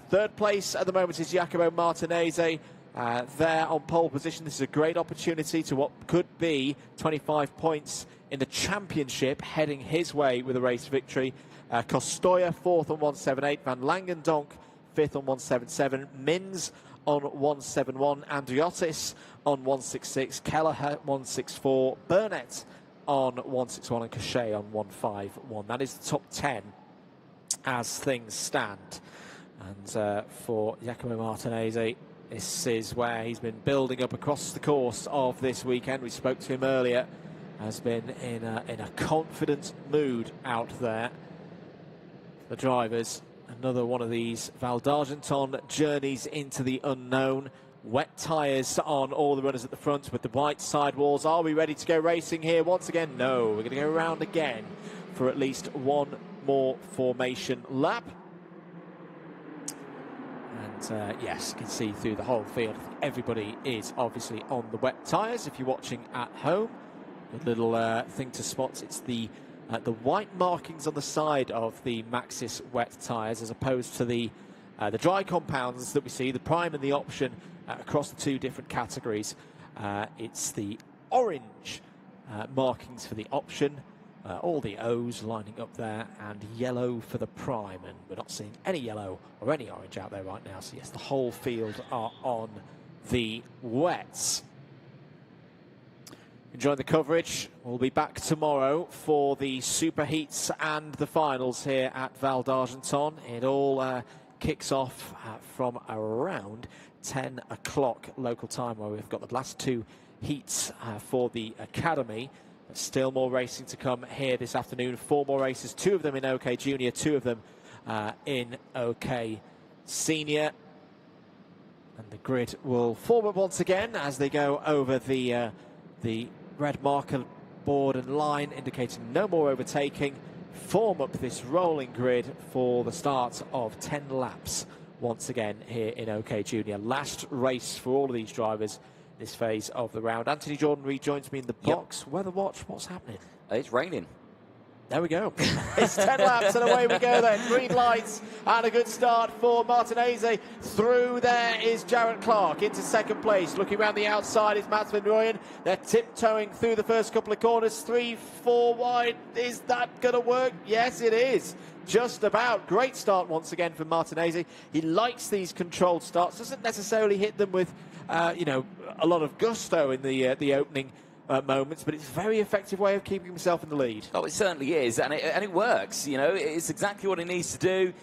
S2: Third place at the moment is Jacopo Martinez there on pole position. This is a great opportunity to what could be 25 points in the championship heading his way with a race victory. Kostoya 4th on 178, Van Langendonk 5th on 177, Mins on 171, Andriotis on 166, Kelleher 164, Burnett on 161 and Cachet on 151. That is the top 10 as things stand. And for Giacomo Martinez, This is where he's been building up across the course of this weekend. We spoke to him earlier. Has been in a confident mood out there. The drivers, another one of these Val d'Argenton journeys into the unknown. Wet tyres on all the runners at the front with the white sidewalls. Are we ready to go racing here once again? No, we're going to go around again for at least one more formation lap. And yes, you can see through the whole field. Everybody is obviously on the wet tyres. If you're watching at home, a little thing to spot, it's the white markings on the side of the Maxxis wet tyres as opposed to the dry compounds that we see, the prime and the option across the two different categories. It's the orange markings for the option, all the O's lining up there, and yellow for the prime, and we're not seeing any yellow or any orange out there right now. So yes, the whole field are on the wets. Enjoy the coverage. We'll be back tomorrow for the super heats and the finals here at Val d'Argenton. It all kicks off from around 10 o'clock local time, where we've got the last two heats for the Academy. But still more racing to come here this afternoon. 4 more races, 2 of them in OK Junior, 2 of them in OK Senior. And the grid will form up once again as they go over the red marker board and line indicating no more overtaking. Form up this rolling grid for the start of 10 laps once again here in OK Junior. Last race for all of these drivers this phase of the round. Anthony Jordan rejoins me in the box. Yep. Weather watch, what's happening?
S1: It's raining.
S2: There we go. It's 10 laps and away we go then. Green lights and a good start for Martinez. Through there is Jarrett Clark into second place. Looking around the outside is Mats van Rooyen. They're tiptoeing through the first couple of corners. 3-4 wide. Is that going to work? Yes, it is. Just about. Great start once again for Martinez. He likes these controlled starts. Doesn't necessarily hit them with, a lot of gusto in the opening moments, but it's a very effective way of keeping himself in the lead.
S1: Oh, it certainly is, and it works. It's exactly what he needs to do.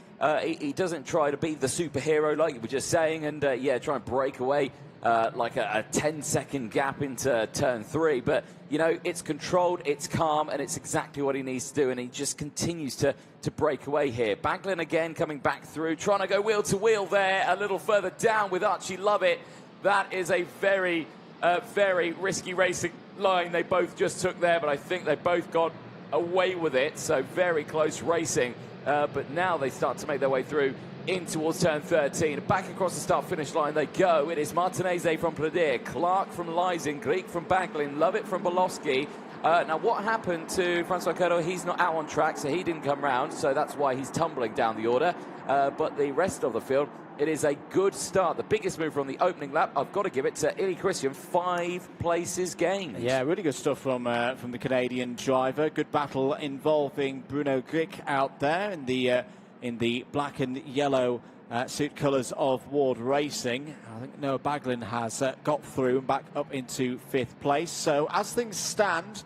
S1: He doesn't try to be the superhero like you were just saying, and try and break away like a 10-second gap into turn 3. But it's controlled, it's calm, and it's exactly what he needs to do. And he just continues to break away here. Baglin again coming back through, trying to go wheel to wheel there. A little further down with Archie Lovett. That is a very risky racing line they both just took there, but I think they both got away with it, so very close racing. But now they start to make their way through in towards turn 13. Back across the start-finish line they go. It is Martinez from Pladir, Clark from Leising, Greek from Baglin, Lovett from Bolowski. Now, what happened to Francois Caro? He's not out on track, so he didn't come round, so that's why he's tumbling down the order. But the rest of the field, it is a good start. The biggest mover on the opening lap, I've got to give it to Ili Christian. 5 places gained.
S2: Yeah, really good stuff from the Canadian driver. Good battle involving Bruno Grick out there in the black and yellow suit colours of Ward Racing. I think Noah Baglin has got through and back up into 5th place. So as things stand,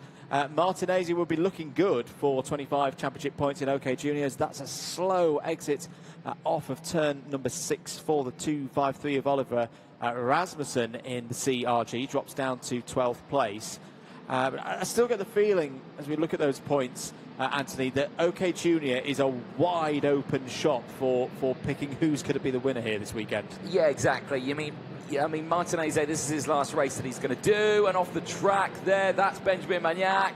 S2: Martinez will be looking good for 25 championship points in OK Juniors. That's a slow exit off of turn number 6 for the 2.53 of Oliver Rasmussen in the CRG. Drops down to 12th place. But I still get the feeling, as we look at those points, Anthony, that OK Junior is a wide open shot for picking who's going to be the winner here this weekend.
S1: Yeah, exactly. I mean, Martinez, this is his last race that he's going to do, and off the track there, that's Benjamin Magnac,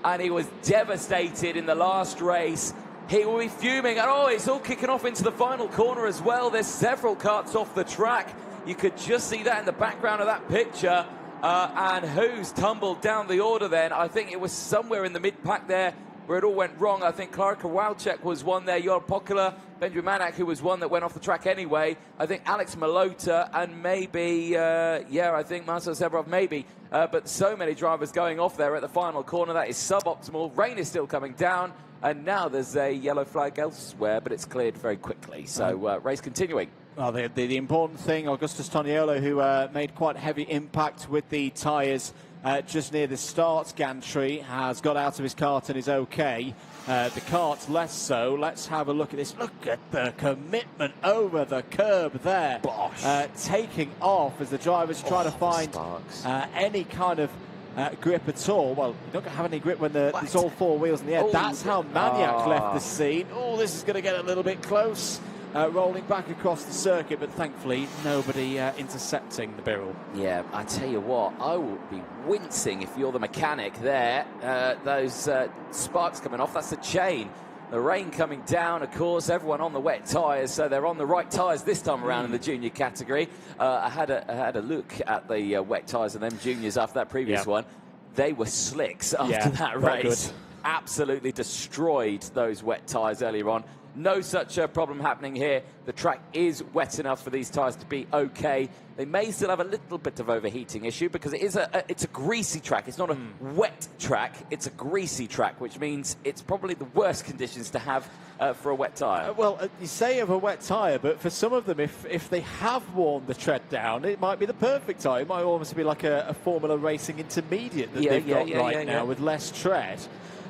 S1: and he was devastated in the last race. He will be fuming, and it's all kicking off into the final corner as well. There's several karts off the track. You could just see that in the background of that picture. And who's tumbled down the order then? I think it was somewhere in the mid-pack there where it all went wrong. I think Klara Kowalczyk was one there, Yor Pokula, Benjamin Magnac, who was one that went off the track anyway. I think Alex Malota, and maybe, I think Marcel Severov, maybe. But so many drivers going off there at the final corner. That is suboptimal. Rain is still coming down. And now there's a yellow flag elsewhere, but it's cleared very quickly. So race continuing.
S2: Well, the important thing, Augustus Toniolo, who made quite heavy impact with the tyres just near the start gantry has got out of his kart and is okay. The kart less so. Let's have a look at this. Look at the commitment over the curb there. Taking off as the drivers try to find any kind of grip at all. Well, you're not going to have any grip when there's all four wheels in the air. That's how Maniac left the scene. Oh, this is going to get a little bit close. Rolling back across the circuit, but thankfully nobody intercepting the Birrell.
S1: Yeah, I tell you what, I will be wincing if you're the mechanic there. Those sparks coming off, that's the chain. The rain coming down, of course, everyone on the wet tyres, so they're on the right tyres this time around in the junior category. I had a look at the wet tyres and them juniors after that previous one. They were slicks after that race. Absolutely destroyed those wet tyres earlier on. No such problem happening here. The track is wet enough for these tyres to be okay. They may still have a little bit of overheating issue because it's a greasy track. It's not a wet track. It's a greasy track, which means it's probably the worst conditions to have for a wet tyre.
S2: Well, you say of a wet tyre, but for some of them, if they have worn the tread down, it might be the perfect tyre. It might almost be like a Formula Racing intermediate that they've got right now with less tread.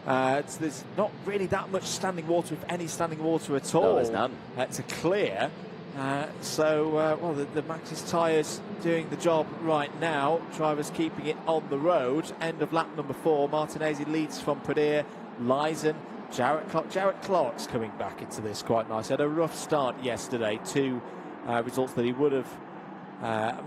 S2: There's not really that much standing water, if any standing water at all.
S1: No, there's none.
S2: To clear. Well, the Maxxis tyres doing the job right now. Drivers keeping it on the road. End of lap number 4. Martinez leads from Pradere, Lyson, Jarrett Clark. Jarrett Clark's coming back into this quite nice. Had a rough start yesterday. 2 results that he would have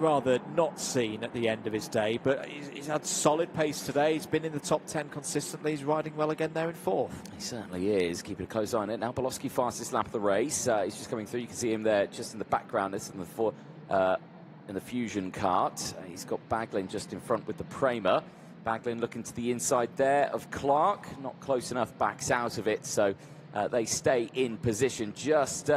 S2: rather not seen at the end of his day, but he's had solid pace today. He's been in the top 10 consistently. He's riding well again there in 4th.
S1: He certainly is, keeping a close eye on it. Now Bolowski, fastest lap of the race. He's just coming through. You can see him there just in the background. This is in the Fusion kart. He's got Baglin just in front with the Prema. Baglin looking to the inside there of Clark. Not close enough, backs out of it, so they stay in position. Just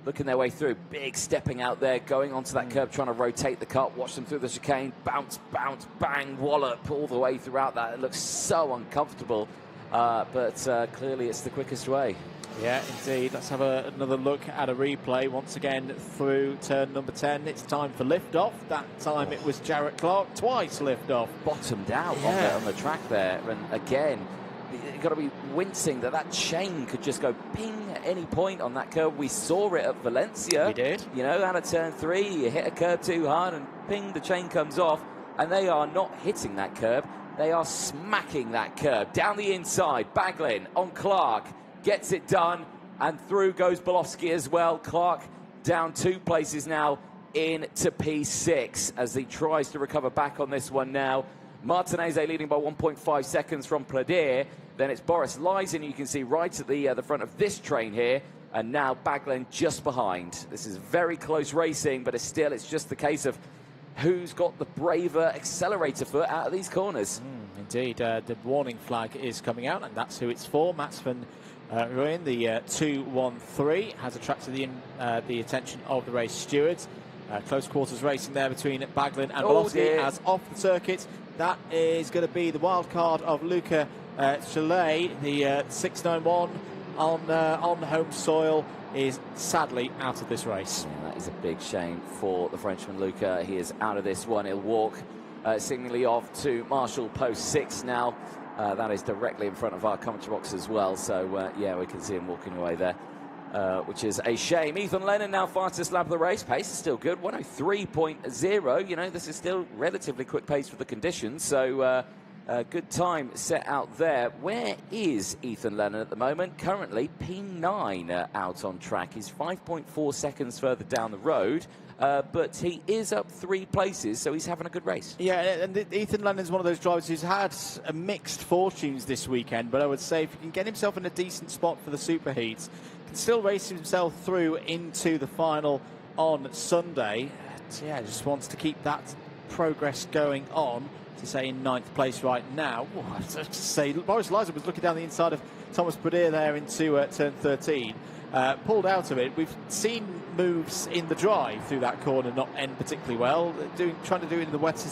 S1: looking their way through. Big stepping out there, going onto that curb, trying to rotate the kart. Watch them through the chicane. Bounce, bounce, bang, wallop all the way throughout that. It looks so uncomfortable, but clearly it's the quickest way.
S2: Yeah, indeed. Let's have another look at a replay. Once again, through turn number 10. It's time for lift-off. That time it was Jarrett Clark. Twice lift-off.
S1: Bottomed out on the track there. And again, you've got to be wincing that chain could just go ping at any point on that curve. We saw it at Valencia.
S2: We did.
S1: You know, out of turn 3, you hit a curb too hard and ping, the chain comes off. And they are not hitting that curb. They are smacking that curb. Down the inside, Baglin on Clark. Gets it done, and through goes Bolowski as well. Clark down 2 places now into P6 as he tries to recover back on this one now. Martinez leading by 1.5 seconds from Pradere. Then it's Boris Lyson, you can see right at the front of this train here. And now Baglin just behind. This is very close racing, but it's just the case of who's got the braver accelerator foot out of these corners.
S2: Indeed, the warning flag is coming out, and that's who it's for. Mats van Rooyen, the 2-1-3, has attracted the attention of the race stewards. Close quarters racing there between Baglin and Bolowski as off the circuit. That is going to be the wild card of Luca Chalet. The 691 on home soil is sadly out of this race.
S1: Yeah, that is a big shame for the Frenchman Luca. He is out of this one. He'll walk seemingly off to Marshall post 6 now. That is directly in front of our commentary box as well. So, yeah, we can see him walking away there, which is a shame. Ethan Lennon now fastest lap of the race. Pace is still good, 103.0. You know, this is still relatively quick pace for the conditions. So, good time set out there. Where is Ethan Lennon at the moment? Currently P9 out on track. He's 5.4 seconds further down the road. But he is up 3 places, so he's having a good race.
S2: Yeah, and Ethan Lennon's one of those drivers who's had mixed fortunes this weekend, but I would say if he can get himself in a decent spot for the superheats, can still race himself through into the final on Sunday. Yeah, just wants to keep that progress going on. To say in 9th place right now. To say Boris Lyson was looking down the inside of Thomas Pradere there into turn 13. Pulled out of it. We've seen moves in the drive through that corner not end particularly well. Trying to do it in the wet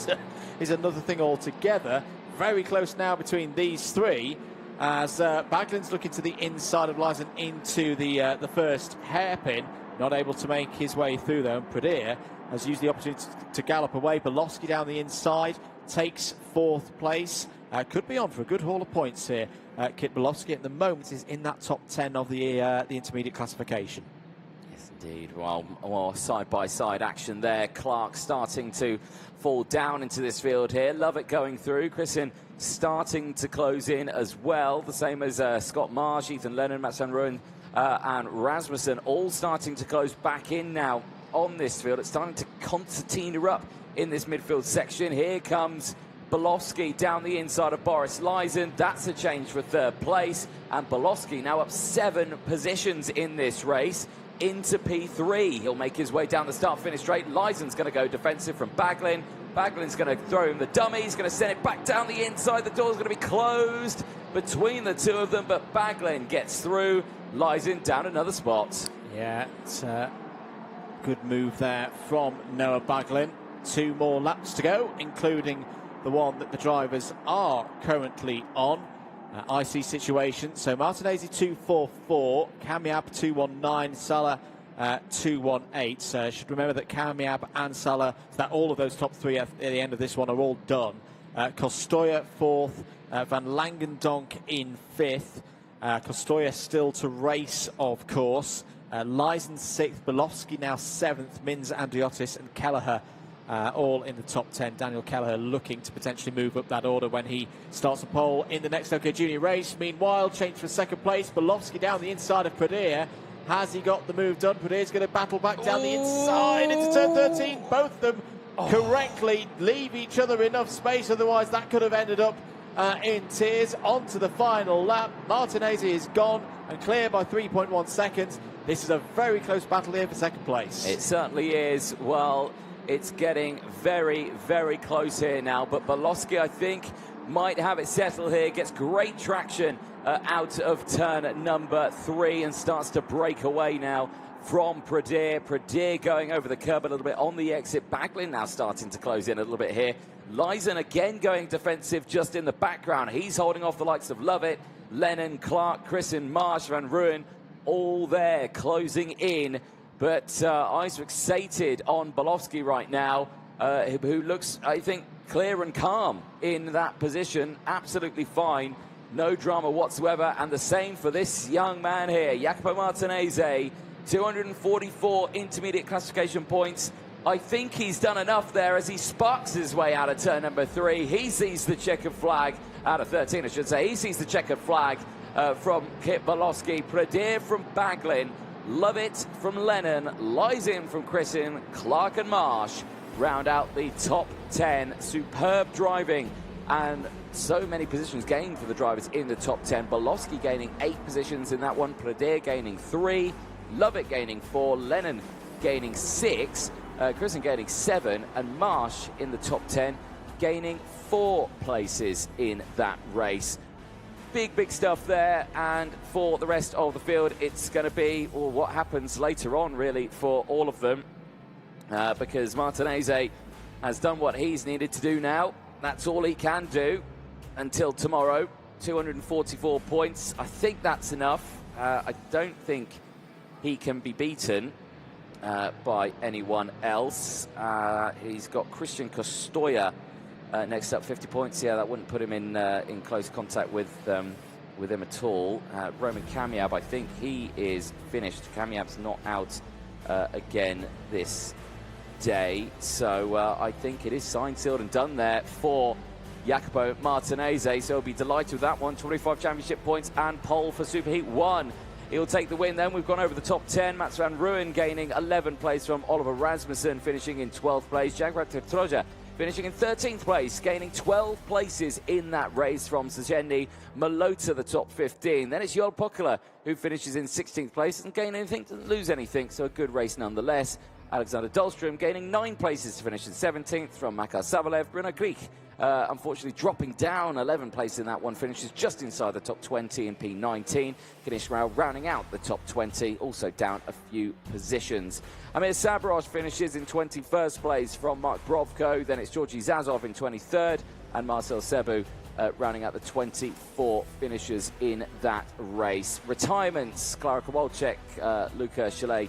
S2: is another thing altogether. Very close now between these 3 as Baglin's looking to the inside of Lyson into the first hairpin. Not able to make his way through though. And Pradere has used the opportunity to gallop away. Bolowski down the inside. takes 4th place. Could be on for a good haul of points here. Kit Bolowski at the moment is in that top 10 of the intermediate classification.
S1: Yes, indeed. Well, side-by-side action there. Clark starting to fall down into this field here. Lovett going through. Christian starting to close in as well. The same as Scott Marsh, Ethan Lennon, Mats van Rooyen and Rasmussen all starting to close back in now on this field. It's starting to concertina up in this midfield section. Here comes Bolowski down the inside of Boris Lysen. That's a change for 3rd place. And Bolowski now up 7 positions in this race into P3. He'll make his way down the start-finish straight. Lysen's going to go defensive from Baglin. Baglin's going to throw him the dummy. He's going to send it back down the inside. The door's going to be closed between the two of them, but Baglin gets through. Lysen down another spot.
S2: Yeah, it's a good move there from Noah Baglin. 2 more laps to go, including the one that the drivers are currently on. IC situation. So Martinez 2:44, Kamiab 2:19, Salah 2:18. Should remember that Kamiab and Salah, that all of those top 3 at the end of this one are all done. Kostoya 4th, Van Langendonk in 5th. Kostoya still to race, of course. Lysen 6th, Bolowski now 7th, Mins, Andriotis and Kelleher all in the top 10. Daniel Kelleher looking to potentially move up that order when he starts a pole in the next OK Junior race. Meanwhile, change for 2nd place. Bolowski down the inside of Pradeer. Has he got the move done? Pradeer's going to battle back down the inside into turn 13. Both of them correctly leave each other enough space, otherwise that could have ended up in tears. Onto the final lap. Martinez is gone and clear by 3.1 seconds. This is a very close battle here for 2nd place.
S1: It certainly is. Well, it's getting very, very close here now, but Bolowski, I think, might have it settled here. Gets great traction out of turn number 3 and starts to break away now from Pradeer. Pradeer going over the curb a little bit on the exit. Baglin now starting to close in a little bit here. Lysen again going defensive just in the background. He's holding off the likes of Lovett, Lennon, Clark, Christian, Marsh, Van Rooyen, all there closing in. But eyes fixated on Bolowski right now, who looks, I think, clear and calm in that position. Absolutely fine. No drama whatsoever. And the same for this young man here, Jacopo Martinez. 244 intermediate classification points. I think he's done enough there as he sparks his way out of turn number 3. He sees the checkered flag, out of 13 I should say. He sees the checkered flag from Kit Bolowski. Pradeer from Baglin. Lovett from Lennon. Lysen from Christian. Clark and Marsh round out the top 10. Superb driving and so many positions gained for the drivers in the top 10. Bolowski gaining 8 positions in that one. Pradeer gaining 3. Lovett gaining 4. Lennon gaining 6. Christian gaining 7. And Marsh in the top 10 gaining 4 places in that race. Big stuff there. And for the rest of the field, it's going to be what happens later on, really, for all of them. Because Martinez has done what he's needed to do now. That's all he can do until tomorrow. 244 points. I think that's enough. I don't think he can be beaten by anyone else. He's got Christian Kostoya next up, 50 points. Yeah, that wouldn't put him in close contact with him at all. Roman Kamiab, I think he is finished. Kamiab's not out again this day, so I think it is signed, sealed and done there for Jacopo Martinez. So he'll be delighted with that one. 25 championship points and pole for Superheat 1. He'll take the win then. We've gone over the top 10. Mats van Rooyen gaining 11 place from Oliver Rasmussen, finishing in 12th place. Jaguar Troja finishing in 13th place, gaining 12 places in that race from Szechenyi. Malota, the top 15. Then it's Jol Pokela, who finishes in 16th place. Doesn't gain anything, doesn't lose anything, so a good race nonetheless. Alexander Dahlstrom gaining 9 places to finish in 17th from Makar Savalev. Bruno Grieg, unfortunately dropping down 11 places in that one, finishes just inside the top 20 in P19. Ganesh Rao rounding out the top 20, also down a few positions. Amir Sabros finishes in 21st place from Mark Brovko. Then it's Georgi Zazov in 23rd, and Marcel Sebu rounding out the 24 finishers in that race. Retirements: Klara Kowalczyk, Luca Chalet,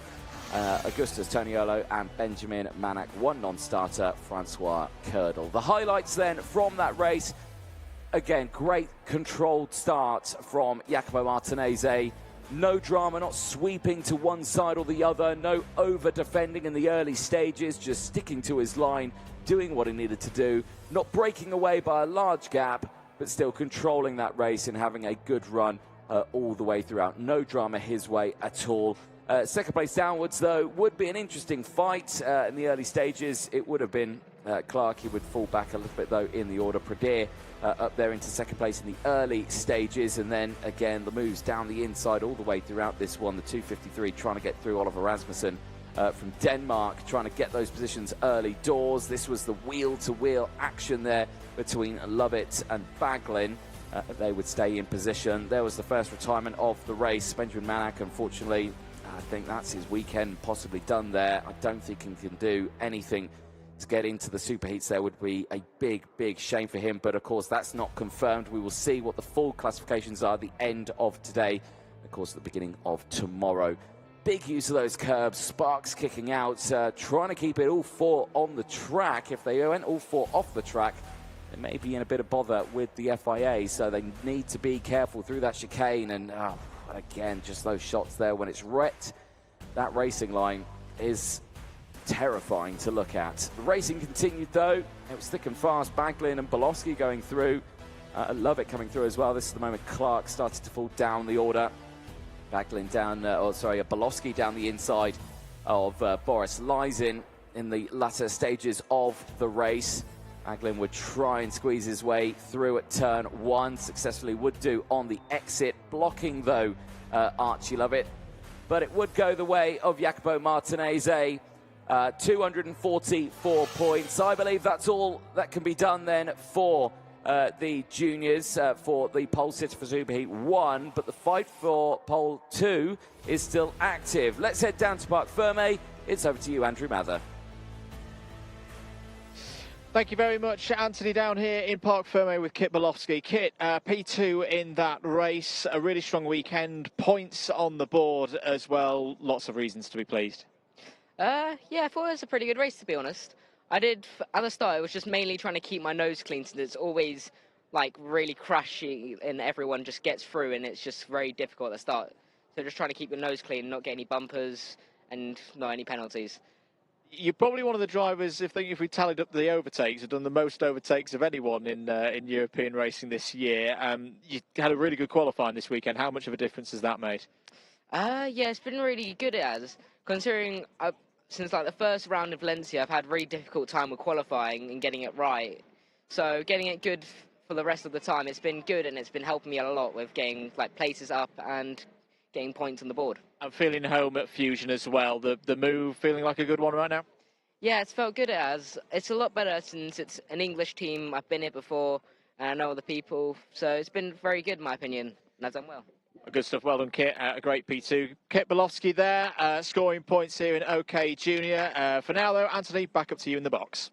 S1: Augustus Toniolo, and Benjamin Manak, one non-starter, Francois Curdle. The highlights then from that race, again, great controlled start from Jacopo Martinez. No drama, not sweeping to one side or the other, no over-defending in the early stages, just sticking to his line, doing what he needed to do, not breaking away by a large gap, but still controlling that race and having a good run all the way throughout. No drama his way at all. Second place downwards, though, would be an interesting fight in the early stages. It would have been Clark. He would fall back a little bit, though, in the order. Pradir up there into second place in the early stages. And then, again, the moves down the inside all the way throughout this one. The 253 trying to get through Oliver Rasmussen from Denmark, trying to get those positions early doors. This was the wheel-to-wheel action there between Lovett and Baglin. They would stay in position. There was the first retirement of the race. Benjamin Manak, unfortunately, I think that's his weekend possibly done there. I don't think he can do anything to get into the superheats. There would be a big, big shame for him. But, of course, that's not confirmed. We will see what the full classifications are at the end of today. Of course, at the beginning of tomorrow. Big use of those curbs. Sparks kicking out. Trying to keep it all four on the track. If they went all four off the track, they may be in a bit of bother with the FIA. So they need to be careful through that chicane. And, again, just those shots there when it's wet. That racing line is terrifying to look at. The racing continued, though. It was thick and fast. Baglin and Bolowski going through. I love it coming through as well. This is the moment Clark started to fall down the order. Baglin down, Bolowski down the inside of Boris Lysin in the latter stages of the race. Baglin would try and squeeze his way through at turn one. Successfully would do on the exit. Blocking, though, Archie Lovett. But it would go the way of Jacopo Martinez. 244 points. I believe that's all that can be done then for the juniors, for the pole sitter for Superheat 1. But the fight for pole 2 is still active. Let's head down to Parc Ferme. It's over to you, Andrew Mather.
S2: Thank you very much, Anthony, down here in Parc Ferme with Kit Bolowski. Kit, P2 in that race, a really strong weekend, points on the board as well, lots of reasons to be pleased.
S11: Yeah, I thought it was a pretty good race, to be honest. At the start, I was just mainly trying to keep my nose clean, since it's always like really crashy and everyone just gets through and it's just very difficult at the start. So just trying to keep your nose clean, not get any bumpers and not any penalties.
S2: You're probably one of the drivers, if we tallied up the overtakes, have done the most overtakes of anyone in European racing this year. You had a really good qualifying this weekend. How much of a difference has that made?
S11: Yeah, it's been really good, considering since like the first round of Valencia, I've had a really difficult time with qualifying and getting it right. So getting it good for the rest of the time, it's been good, and it's been helping me a lot with getting like places up and getting points on the board. I'm
S2: feeling home at Fusion as well. The move feeling like a good one right now?
S11: Yeah, it's felt good. It's a lot better since it's an English team. I've been here before and I know all the people. So it's been very good in my opinion, and I've done well.
S2: Good stuff. Well done, Kit. A great P2. Kit Bolowski there, scoring points here in OK Junior. For now, though, Anthony, back up to you in the box.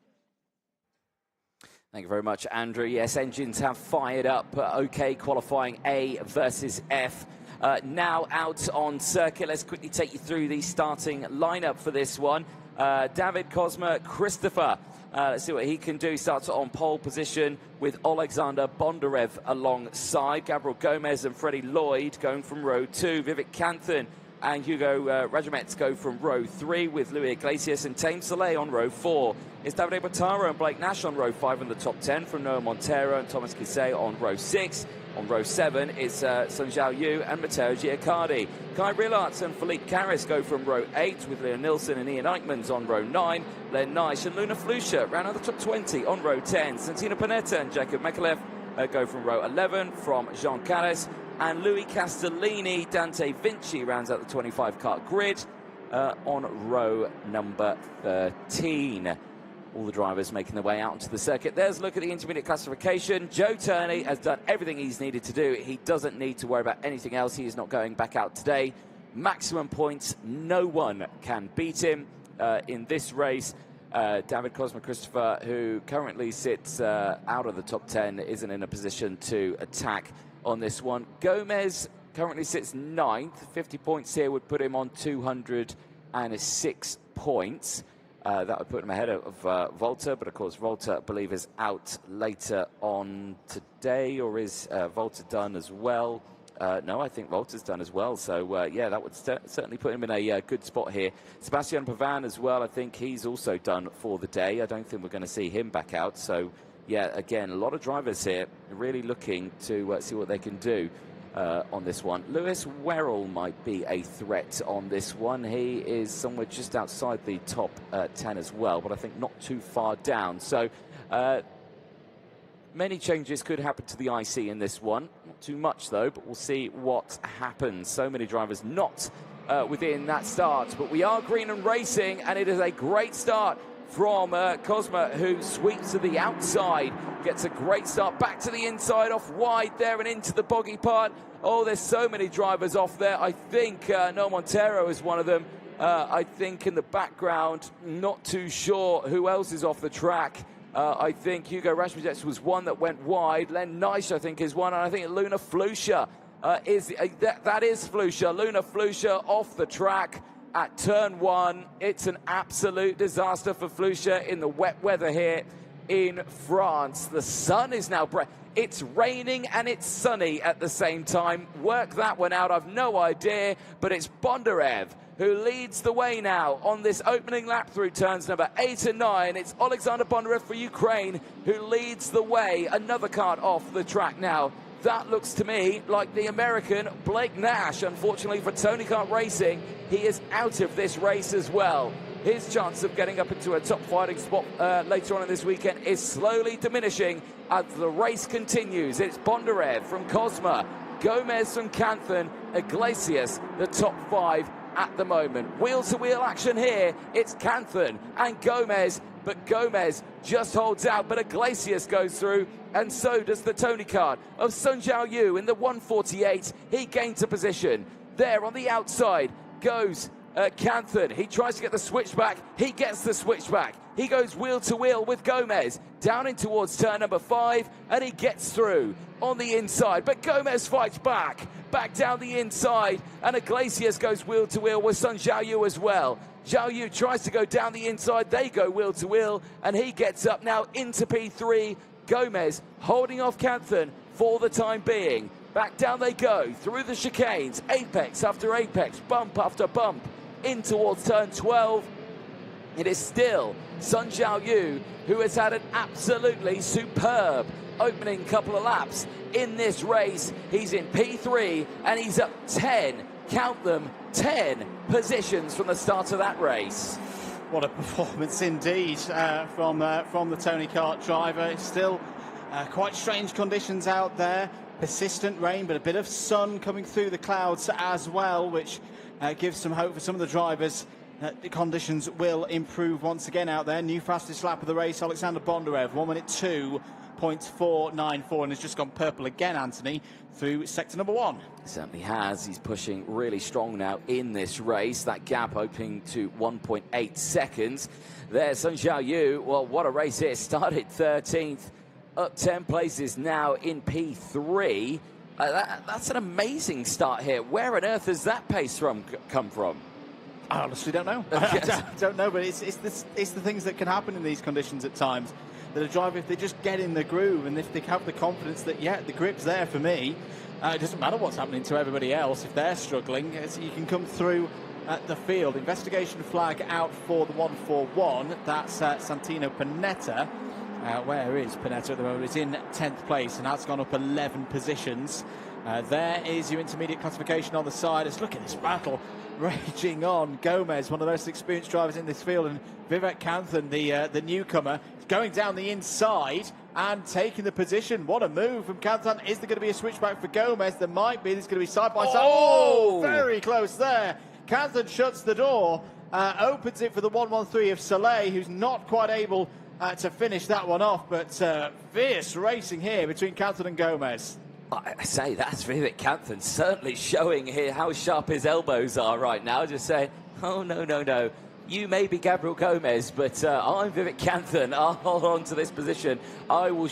S1: Thank you very much, Andrew. Yes, engines have fired up. OK qualifying A versus F. Now out on circuit. Let's quickly take you through the starting lineup for this one. David Cosma, Christopher. Let's see what he can do. Starts on pole position with Alexander Bondarev alongside. Gabriel Gomez and Freddie Lloyd going from row 2. Vivek Kanthan and Hugo Rajamets go from row 3 with Louis Iglesias and Tame Soleil on row 4. It's Davide Botaro and Blake Nash on row 5 in the top 10 from Noah Montero and Thomas Kisei on row 6. On row 7 is Sun Zhao Yu and Matteo Giaccardi. Kai Rillarts and Philippe Carris go from row 8 with Leon Nilsson and Ian Eichmans on row 9. Len Naish and Luna Flusha round out the top 20 on row 10. Santina Panetta and Jacob Mekalev go from row 11 from Jean Calles. And Louis Castellini, Dante Vinci rounds out the 25 kart grid on row number 13. All the drivers making their way out onto the circuit. There's a look at the intermediate classification. Joe Turney has done everything he's needed to do. He doesn't need to worry about anything else. He is not going back out today. Maximum points. No one can beat him in this race. David Cosma Christopher, who currently sits out of the top 10, isn't in a position to attack on this one. Gomez currently sits 9th. 50 points here would put him on 200 and is 6 points. That would put him ahead of Volta, but of course Volta, I believe, is out later on today, or is Volta done as well? No, I think Volta's done as well. So, yeah, that would certainly put him in a good spot here. Sebastian Pavan as well, I think he's also done for the day. I don't think we're going to see him back out. So, yeah, again, a lot of drivers here really looking to see what they can do on this one. Lewis Werrell might be a threat on this one. He is somewhere just outside the top 10 as well, but I think not too far down. So, many changes could happen to the IC in this one. Not too much, though, but we'll see what happens. So many drivers not within that start. But we are green and racing, and it is a great start from Cosma, who sweeps to the outside. Gets a great start back to the inside, off wide there and into the boggy part. Oh, there's so many drivers off there. I think Noel Montero is one of them. I think in the background, not too sure who else is off the track. I think Hugo Rasmussen was one that went wide. Len Nice, I think, is one. And I think Luna Flusha that is Flusha. Luna Flusha off the track at turn 1. It's an absolute disaster for Flusha in the wet weather here in France. The sun is now it's raining and it's sunny at the same time. Work that one out. I've no idea, but it's Bondarev who leads the way now on this opening lap through turns number 8 and 9. It's Alexander Bondarev for Ukraine who leads the way. Another kart off the track now. That looks to me like the American Blake Nash. Unfortunately for Tony Kart Racing, he is out of this race as well. His chance of getting up into a top fighting spot later on in this weekend is slowly diminishing as the race continues. It's Bondarev from Cosma, Gomez from Canton, Iglesias, the top 5 at the moment. Wheel-to-wheel action here. It's Canton and Gomez, but Gomez just holds out, but Iglesias goes through, and so does the Tony Kart of Sun Zhao Yu in the 148. He gains a position. There on the outside goes Canton. He tries to get the switchback. He gets the switchback. He goes wheel-to-wheel with Gomez down in towards turn number 5, and he gets through on the inside. But Gomez fights back down the inside, and Iglesias goes wheel-to-wheel with Sun Zhao Yu as well. Zhao Yu tries to go down the inside. They go wheel-to-wheel, and he gets up now into P3. Gomez holding off Canton for the time being. Back down they go through the chicanes, apex after apex, bump after bump, in towards turn 12. It is still Sun Zhao Yu who has had an absolutely superb opening couple of laps in this race. He's in P3 and he's up 10, count them, 10 positions from the start of that race.
S2: What a performance indeed from the Tony Kart driver. It's still quite strange conditions out there. Persistent rain, but a bit of sun coming through the clouds as well, which gives some hope for some of the drivers that the conditions will improve once again out there. New fastest lap of the race, Alexander Bondarev, 1 minute 2.494, and has just gone purple again, Anthony, through sector number 1.
S1: Certainly has. He's pushing really strong now in this race. That gap opening to 1.8 seconds. There's Sun Zhao Yu. Well, what a race here. Started 13th, up 10 places now in P3. That's an amazing start here. Where on earth has that pace come from?
S2: I honestly don't know. I don't know, but it's the things that can happen in these conditions at times. That a driver, if they just get in the groove and if they have the confidence that, yeah, the grip's there for me, it doesn't matter what's happening to everybody else. If they're struggling, you can come through at the field. Investigation flag out for the 141. That's Santino Panetta. Where is Panetta at the moment? It's in 10th place, and that's gone up 11 positions. There is your intermediate classification on the side. Let's look at this battle raging on. Gomez, one of the most experienced drivers in this field, and Vivek Kanthan, the newcomer, going down the inside and taking the position. What a move from Kanthan. Is there going to be a switchback for Gomez? There might be. There's going to be side by side. Oh, very close there. Kanthan shuts the door, opens it for the 113 of Soleil, who's not quite able to finish that one off, but fierce racing here between Kanthan and Gomez.
S1: I say that's Vivek Kanthan certainly showing here how sharp his elbows are right now. Just saying, oh, no. You may be Gabriel Gomez, but I'm Vivek Kanthan. I'll hold on to this position. I will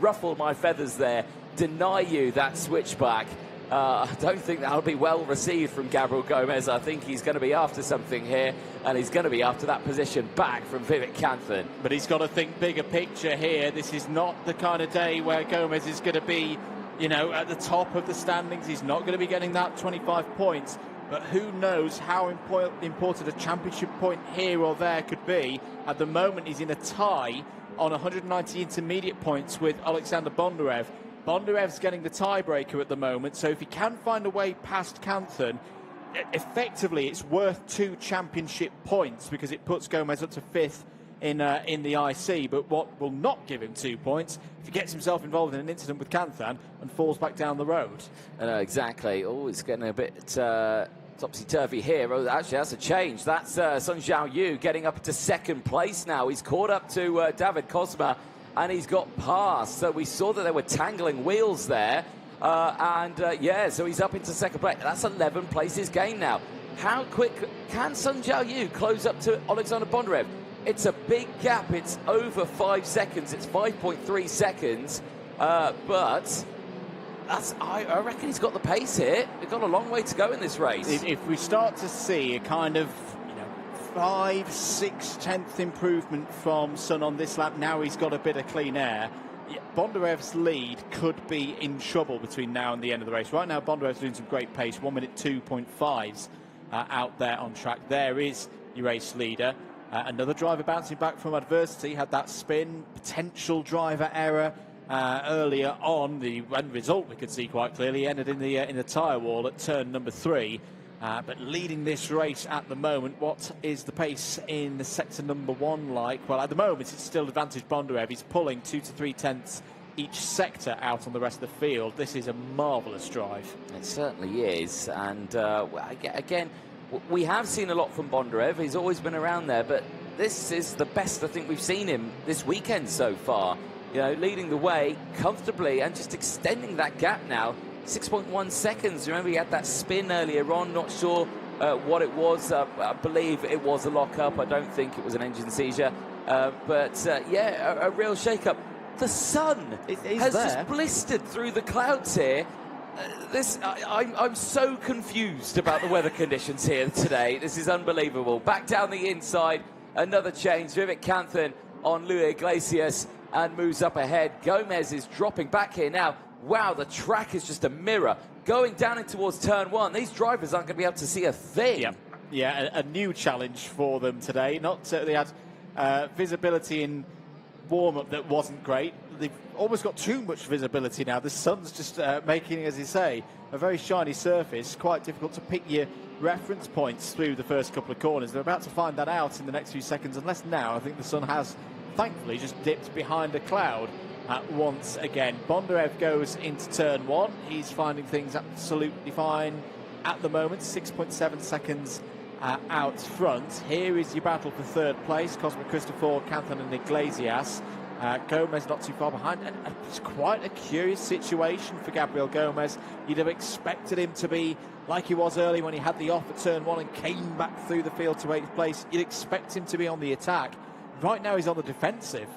S1: ruffle my feathers there, deny you that switchback. I don't think that'll be well received from Gabriel Gomez. I think he's going to be after something here, and he's going to be after that position back from Vivek Kanthan.
S2: But he's got to think bigger picture here. This is not the kind of day where Gomez is going to be, you know, at the top of the standings. He's not going to be getting that 25 points. But who knows how important a championship point here or there could be. At the moment, he's in a tie on 190 intermediate points with Alexander Bondarev. Bondarev's getting the tiebreaker at the moment, so if he can find a way past Kanthan, effectively it's worth 2 championship points because it puts Gomez up to 5th in the IC. But what will not give him 2 points if he gets himself involved in an incident with Kanthan and falls back down the road.
S1: I know, exactly. Oh, it's getting a bit topsy-turvy here. Oh, actually, that's a change. That's Sun Zhao Yu getting up to 2nd place now. He's caught up to David Cosma, and he's got past. So we saw that there were tangling wheels there. Yeah, so he's up into 2nd place. That's 11 places gained now. How quick can Sun Zhao Yu close up to Alexander Bondarev? It's a big gap. It's over 5 seconds. It's 5.3 seconds. But I reckon he's got the pace here. We've got a long way to go in this race.
S2: If we start to see a kind of 5/6 improvement from Sun on this lap, now he's got a bit of clean air. Bondarev's lead could be in trouble between now and the end of the race. Right now, Bondarev's doing some great pace, 1 minute 2.5s out there on track. There is your race leader. Another driver bouncing back from adversity, had that spin, potential driver error earlier on. The end result we could see quite clearly ended in the tyre wall at turn number 3. But leading this race at the moment, what is the pace in the sector number 1 like? Well, at the moment, it's still advantage Bondarev. He's pulling 2 to 3 tenths each sector out on the rest of the field. This is a marvellous drive.
S1: It certainly is. And again, we have seen a lot from Bondarev. He's always been around there, but this is the best I think we've seen him this weekend so far. You know, leading the way comfortably and just extending that gap now. 6.1 seconds. Remember, he had that spin earlier on. Not sure what it was. I believe it was a lock-up. I don't think it was an engine seizure. Yeah, a real shake-up. The sun has just blistered through the clouds here. I'm so confused about the weather conditions here today. This is unbelievable. Back down the inside, another change. Vivek Kanthan on Luis Iglesias and moves up ahead. Gomez is dropping back here now. Wow, the track is just a mirror. Going down in towards turn 1, these drivers aren't going to be able to see a thing.
S2: Yeah, a new challenge for them today. They had visibility in warm-up that wasn't great. They've almost got too much visibility now. The sun's just making, as you say, a very shiny surface. Quite difficult to pick your reference points through the first couple of corners. They're about to find that out in the next few seconds, unless now I think the sun has, thankfully, just dipped behind a cloud. Once again, Bondarev goes into turn 1. He's finding things absolutely fine at the moment. 6.7 seconds out front. Here is your battle for 3rd place. Cosmo Christopher, Kanthan and Iglesias. Gomez not too far behind. And it's quite a curious situation for Gabriel Gomez. You'd have expected him to be like he was early when he had the off at turn 1 and came back through the field to 8th place. You'd expect him to be on the attack. Right now he's on the defensive.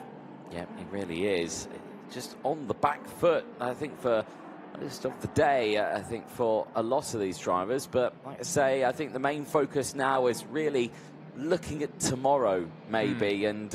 S1: Yeah, he really is. Just on the back foot, I think, for most of the day, I think, for a lot of these drivers. But like I say, I think the main focus now is really looking at tomorrow, maybe. And,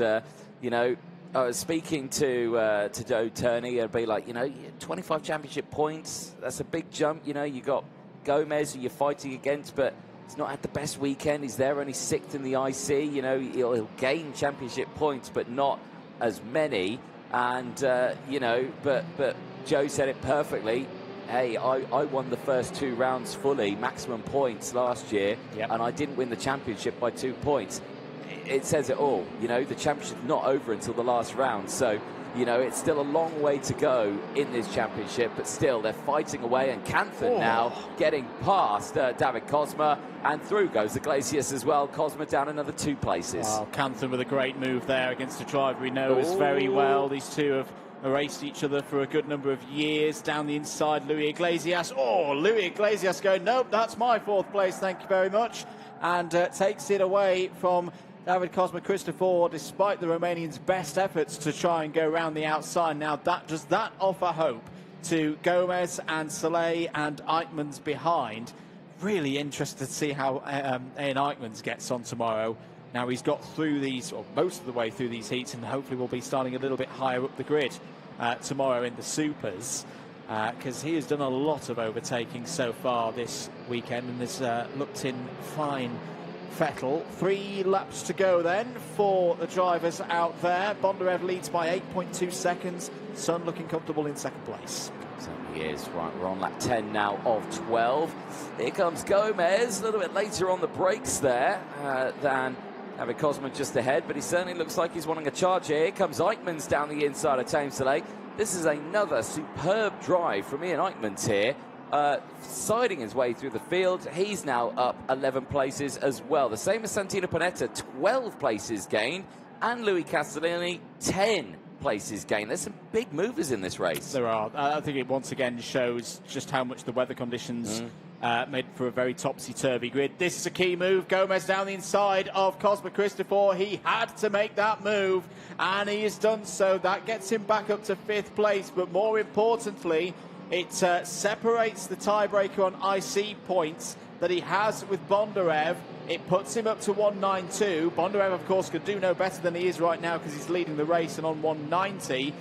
S1: you know, I was speaking to Joe Turney, I'd be like, you know, 25 championship points, that's a big jump. You know, you got Gomez who you're fighting against, but he's not had the best weekend. He's there only 6th in the IC. You know, he'll gain championship points, but not as many. And you know, but Joe said it perfectly. Hey, I won the first 2 rounds fully, maximum points last year, and I didn't win the championship by 2 points. It says it all. You know, the championship's not over until the last round, so you know it's still a long way to go in this championship, but still they're fighting away. And Kanthan now getting past David Cosma, and through goes Iglesias as well. Cosma down another 2 places.
S2: Wow, Kanthan with a great move there against a driver he knows very well. These two have raced each other for a good number of years. Down the inside, Luis Iglesias. Luis Iglesias going, nope, that's my 4th place, thank you very much. And takes it away from David Cosma Christopher, despite the Romanians' best efforts to try and go around the outside. Now, does that offer hope to Gomez and Soleil and Eichmann's behind. Really interested to see how Ian Eichmann's gets on tomorrow. Now he's got through these, or most of the way through these heats, and hopefully will be starting a little bit higher up the grid tomorrow in the Supers, because he has done a lot of overtaking so far this weekend and has looked in fine fettle. 3 laps to go then for the drivers out there. Bondarev leads by 8.2 seconds. Sun looking comfortable in second place.
S1: Certainly is. Right, we're on lap 10 now of 12. Here comes Gomez, a little bit later on the brakes there than David Cosman just ahead, but he certainly looks like he's wanting a charge here. Here comes Eichmann's down the inside of Thames Soleil. This is another superb drive from Ian Eichmann's here, siding his way through the field. He's now up 11 places as well. The same as Santino Panetta, 12 places gained, and Louis Castellini, 10 places gained. There's some big movers in this race.
S2: There are. I think it once again shows just how much the weather conditions made for a very topsy-turvy grid. This is a key move. Gomez down the inside of Cosma Christopher. He had to make that move, and he has done so. That gets him back up to 5th place, but more importantly, it separates the tiebreaker on IC points that he has with Bondarev. It puts him up to 192. Bondarev, of course, could do no better than he is right now because he's leading the race and on 190.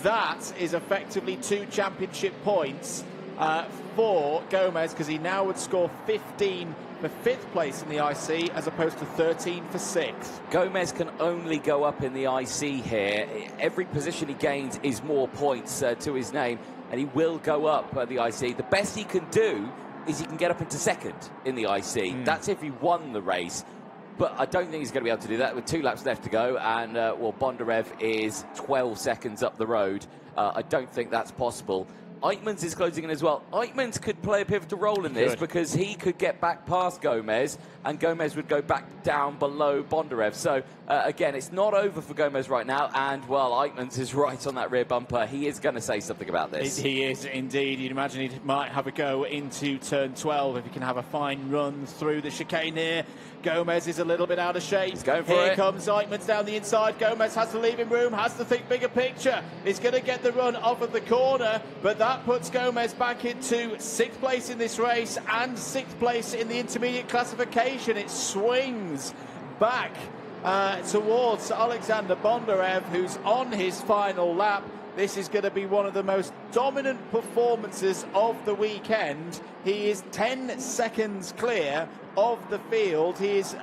S2: That is effectively 2 championship points for Gomez, because he now would score 15 for 5th place in the IC as opposed to 13 for 6th.
S1: Gomez can only go up in the IC here. Every position he gains is more points to his name, and he will go up the IC. The best he can do is he can get up into 2nd in the IC. That's if he won the race. But I don't think he's going to be able to do that with 2 laps left to go. And, well, Bondarev is 12 seconds up the road. I don't think that's possible. Eichmann's is closing in as well. Eichmann's could play a pivotal role in this because he could get back past Gomez, and Gomez would go back down below Bondarev. So, again, it's not over for Gomez right now. And, well, Eichmann's is right on that rear bumper. He is going to say something about this.
S2: He is indeed. You'd imagine he might have a go into turn 12 if he can have a fine run through the chicane here. Gomez is a little bit out of shape.
S1: He's going for
S2: Here
S1: it.
S2: Comes Eichmann's down the inside. Gomez has to leave him room, has to think bigger picture. He's going to get the run off of the corner, but that puts Gomez back into 6th place in this race and 6th place in the intermediate classification. It swings back towards Alexander Bondarev, who's on his final lap. This is going to be one of the most dominant performances of the weekend. He is 10 seconds clear of the field. He is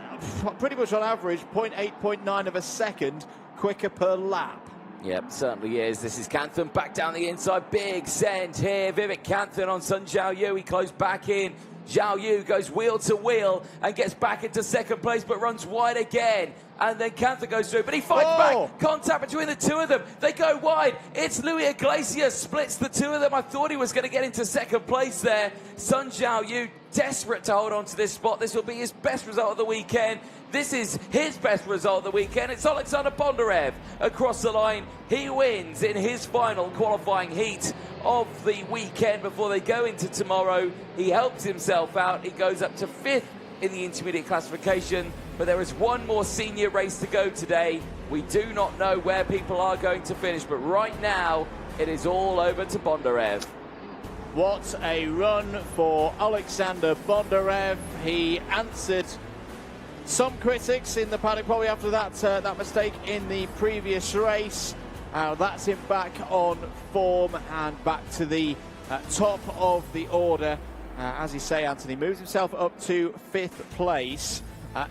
S2: pretty much on average 0.8, 0.9 of a second quicker per lap.
S1: Yep, certainly is. This is Canthan back down the inside. Big send here. Vivek Canthan on Sun Zhao Yu. He close back in. Zhao Yu goes wheel to wheel and gets back into 2nd place, but runs wide again. And then Canthan goes through, but he fights back. Contact between the 2 of them. They go wide. It's Louis Iglesias splits the 2 of them. I thought he was going to get into 2nd place there. Sun Zhao Yu desperate to hold on to this spot. This will be his best result of the weekend. This is his best result of the weekend. It's Alexander Bondarev across the line. He wins in his final qualifying heat of the weekend before they go into tomorrow. He helps himself out. He goes up to 5th in the intermediate classification, but there is one more senior race to go today. We do not know where people are going to finish, but right now it is all over to Bondarev.
S2: What a run for Alexander Bondarev. He answered some critics in the paddock probably after that mistake in the previous race. That's him back on form and back to the top of the order. As you say, Anthony moves himself up to 5th place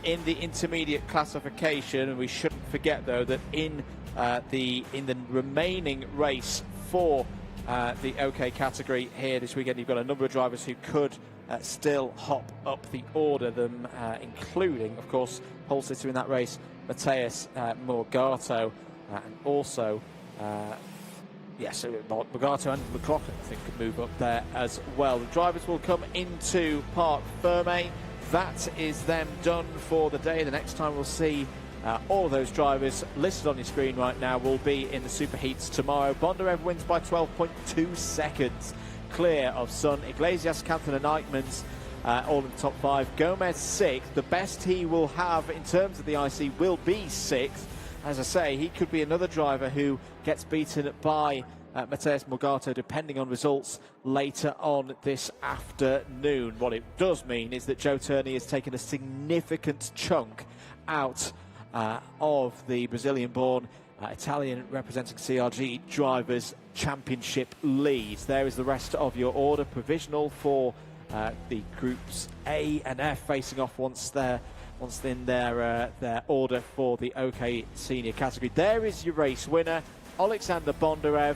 S2: in the intermediate classification. And we shouldn't forget, though, that in the remaining race for the OK category here this weekend, you've got a number of drivers who could still hop up the order, them including, of course, pole sitter in that race, Matheus Morgato, and also yes, Morgato and McLaughlin, I think, could move up there as well. The drivers will come into Parc Ferme. That is them done for the day. The next time we'll see all of those drivers listed on your screen right now will be in the super heats tomorrow. Bondarev wins by 12.2 seconds. Clear of Sun, Iglesias, Canthan and Eichmann's all in the top 5. Gomez 6th. The best he will have in terms of the IC will be 6th. As I say, he could be another driver who gets beaten by Matheus Morgado, depending on results later on this afternoon. What it does mean is that Joe Turney has taken a significant chunk out of the Brazilian-born Italian representing CRG Drivers' Championship leads. There is the rest of your order, provisional for the groups A and F facing off once in their order for the OK Senior category. There is your race winner, Alexander Bondarev,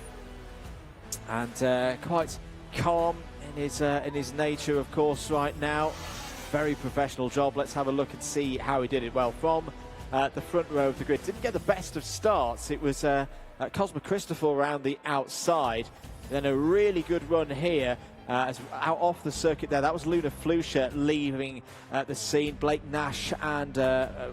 S2: and quite calm in his nature, of course, right now. Very professional job. Let's have a look and see how he did it. Well, from the front row of the grid, didn't get the best of starts. It was Cosmo Christopher around the outside, then a really good run here as out off the circuit there. That was Luna Flusha leaving the scene. Blake Nash, and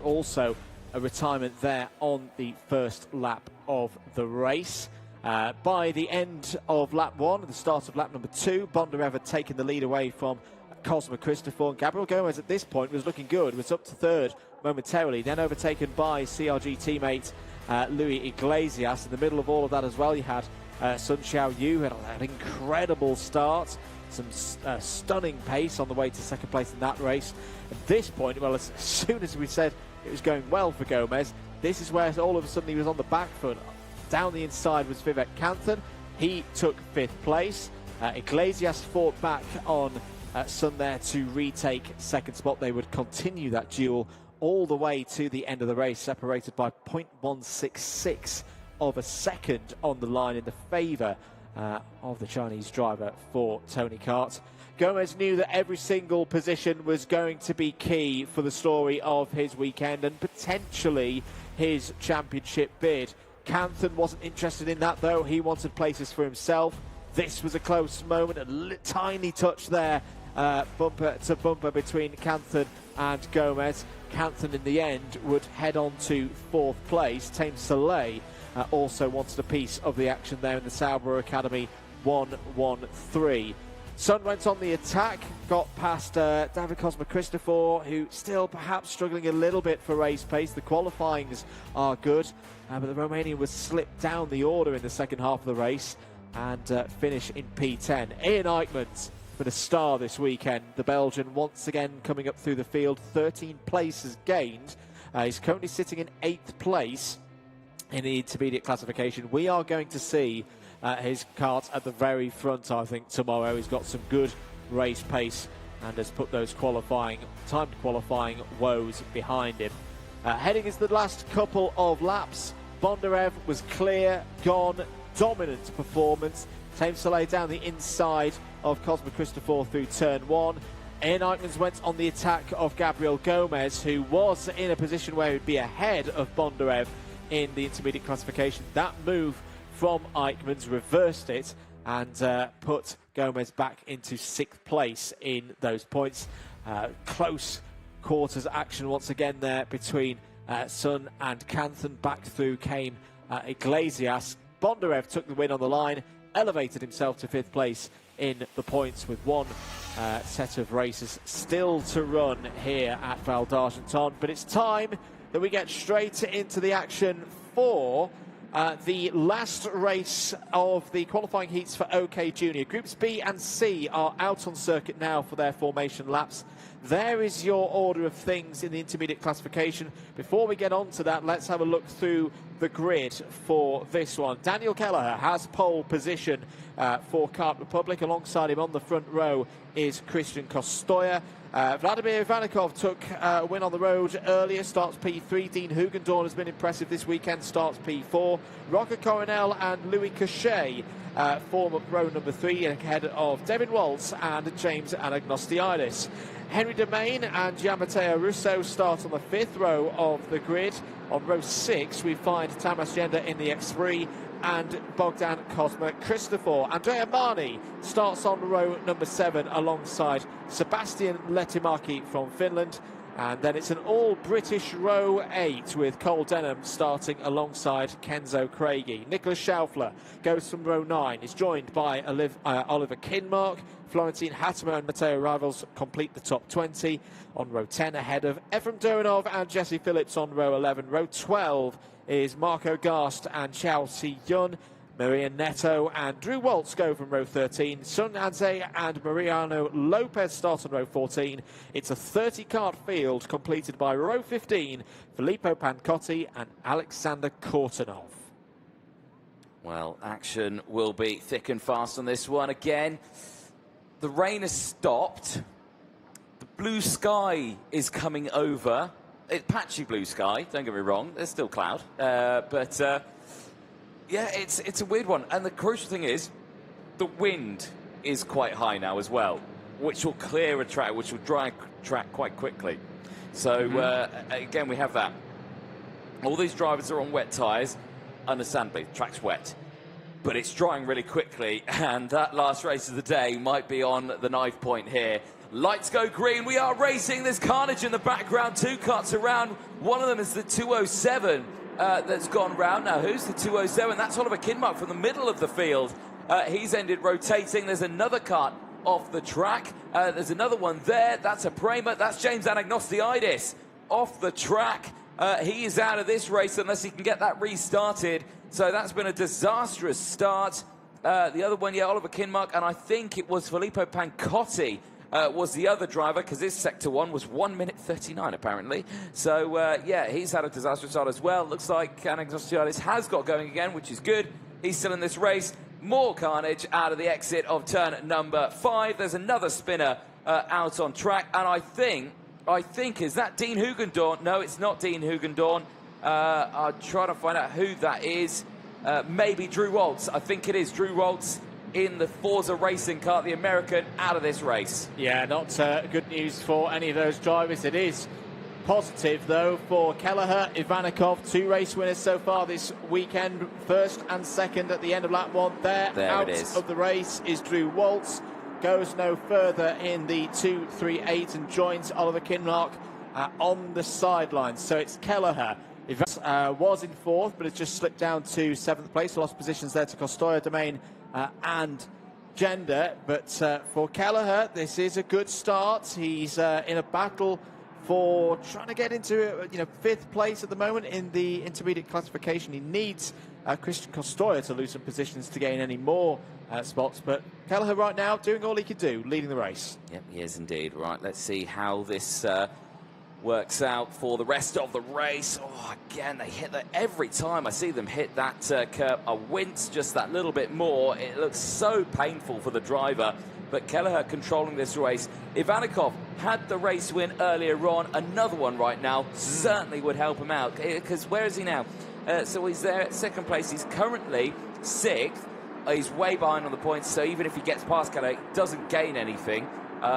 S2: also a retirement there on the first lap of the race. By the end of lap 1, the start of lap number 2, Bondarev had taken the lead away from Cosmo Christopher, and Gabriel Gomez at this point was looking good, was up to third momentarily, then overtaken by CRG teammate Luis Iglesias. In the middle of all of that as well, you had Sun Xiao Yu, had an incredible start, some stunning pace on the way to second place in that race. At this point, well, as soon as we said it was going well for Gomez, this is where all of a sudden he was on the back foot. Down the inside was Vivek Kanthan. He took 5th place. Iglesias fought back on Sun there to retake second spot. They would continue that duel all the way to the end of the race, separated by 0.166 of a second on the line in the favour of the Chinese driver for Tony Kart. Gomez knew that every single position was going to be key for the story of his weekend and potentially his championship bid. Kanthan wasn't interested in that, though. He wanted places for himself. This was a close moment, a tiny touch there, bumper to bumper between Kanthan and Gomez. Kanthan in the end would head on to 4th place. Tame Soleil also wanted a piece of the action there in the Sauber Academy 113. Sun went on the attack, got past David Cosmo Christopher, who still perhaps struggling a little bit for race pace. The qualifyings are good, but the Romanian was slipped down the order in the second half of the race and finish in P10. Ian Eichmann for the star this weekend. The Belgian once again coming up through the field, 13 places gained. He's currently sitting in 8th place in the intermediate classification. We are going to see his kart at the very front, I think, tomorrow. He's got some good race pace and has put those timed qualifying woes behind him. Heading into the last couple of laps, Bondarev was clear, gone, dominant performance. Tame Soleil down the inside of Cosmo Christopher through turn 1. Ian Eichmann went on the attack of Gabriel Gomez, who was in a position where he would be ahead of Bondarev in the intermediate classification. That move from Eichmann reversed it and put Gomez back into 6th place in those points. Close quarters action once again there between Sun and Kanthan. Back through came Iglesias. Bondarev took the win on the line, elevated himself to 5th place in the points with one set of races still to run here at Val d'Argenton. But it's time that we get straight into the action for the last race of the qualifying heats for OK Junior. Groups B and C are out on circuit now for their formation laps. There is your order of things in the intermediate classification. Before we get on to that, let's have a look through the grid for this one. Daniel Kelleher has pole position for Kart Republic. Alongside him on the front row is Christian Kostoya. Vladimir Ivanikov took a win on the road earlier, starts P3. Dean Hugendorn has been impressive this weekend, starts P4. Roger Coronel and Louis Cachet form up row number 3 ahead of Devin Waltz and James Anagnostiidis. Henry Domain and Gianmatteo Russo start on the 5th row of the grid. On row 6 we find Tamas Gender in the X3 and Bogdan Cosmo Christopher. Andrea Marni starts on row number 7 alongside Sebastian Letimaki from Finland. And then it's an all-British row 8 with Cole Denham starting alongside Kenzo Craigie. Nicholas Schaufler goes from row 9. He's joined by Oliver Kinmark. Florentine Hattemer and Matteo Rivals complete the top 20. On row 10 ahead of Efrem Durinov and Jesse Phillips on row 11. Row 12 is Marco Gast and Chao Si-yun. Maria Neto and Drew Waltz go from row 13. Sun Anze and Mariano Lopez start on row 14. It's a 30-cart field completed by row 15, Filippo Pancotti and Alexander Kortunov.
S1: Well, action will be thick and fast on this one. Again, the rain has stopped. The blue sky is coming over. It's patchy blue sky, don't get me wrong. There's still cloud. Yeah, it's a weird one. And the crucial thing is, the wind is quite high now as well, which will clear a track, which will dry a track quite quickly. So, again, we have that. All these drivers are on wet tyres. Understandably, the track's wet. But it's drying really quickly, and that last race of the day might be on the knife point here. Lights go green. We are racing. There's carnage in the background. 2 cuts around. One of them is the 207 that's gone round. Now, who's the 207? That's Oliver Kinmark from the middle of the field. He's ended rotating. There's another cut off the track. There's another one there. That's a Prema. That's James Anagnostiidis off the track. He is out of this race unless he can get that restarted. So that's been a disastrous start. The other one, yeah, Oliver Kinmark, and I think it was Filippo Pancotti was the other driver, because his sector 1 was 1 minute 39 apparently. So yeah, he's had a disastrous start as well. Looks like Anagnostiidis has got going again, which is good. He's still in this race. More carnage out of the exit of turn number 5. There's another spinner out on track, and I think, is that Dean Hugendorn? No, it's not Dean Hugendorn. I'll try to find out who that is. Maybe Drew Waltz. I think it is Drew Waltz in the Forza racing car, the American, out of this race.
S2: Yeah, not good news for any of those drivers. It is positive, though, for Kelleher, Ivanikov, 2 race winners so far this weekend. First and second at the end of lap 1. There out of the race is Drew Waltz. Goes no further in the 2-3-8 and joins Oliver Kinmark on the sidelines. So it's Kelleher. Was in 4th, but it's just slipped down to 7th place. Lost positions there to Costoya, Domain and Gender. But for Kelleher, this is a good start. He's in a battle for trying to get into 5th place at the moment in the intermediate classification. He needs Christian Costoya to lose some positions to gain any more spots, but Kelleher right now doing all he could do, leading the race.
S1: Yep, he is indeed. Right, let's see how this works out for the rest of the race. Oh, again, they hit that every time I see them hit that curb. I wince just that little bit more. It looks so painful for the driver, but Kelleher controlling this race. Ivanikov had the race win earlier on. Another one right now certainly would help him out, because where is he now? So he's there at 2nd place. He's currently 6th. He's way behind on the points, so even if he gets past Kelleher, he doesn't gain anything. So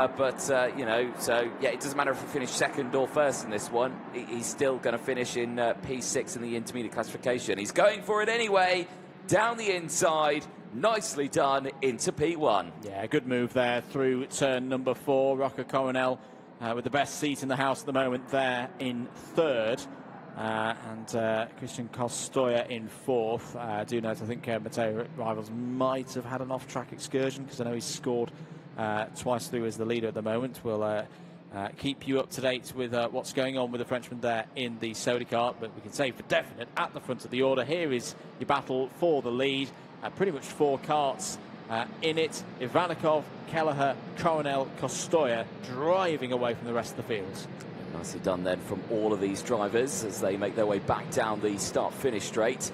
S1: yeah, it doesn't matter if he finished 2nd or 1st in this one. He's still going to finish in P6 in the intermediate classification. He's going for it anyway, down the inside. Nicely done into P1.
S2: Yeah, good move there through turn number 4. Rocco Coronel with the best seat in the house at the moment there in 3rd. And Christian Costoya in 4th. I do note, I think Matteo Rivals might have had an off-track excursion, because I know he's scored twice through as the leader at the moment. We'll keep you up to date with what's going on with the Frenchman there in the Sodi kart, but we can say for definite at the front of the order, here is your battle for the lead. Pretty much 4 karts in it. Ivanikov, Kelleher, Coronel, Costoya driving away from the rest of the fields.
S1: Nicely done then from all of these drivers as they make their way back down the start-finish straight.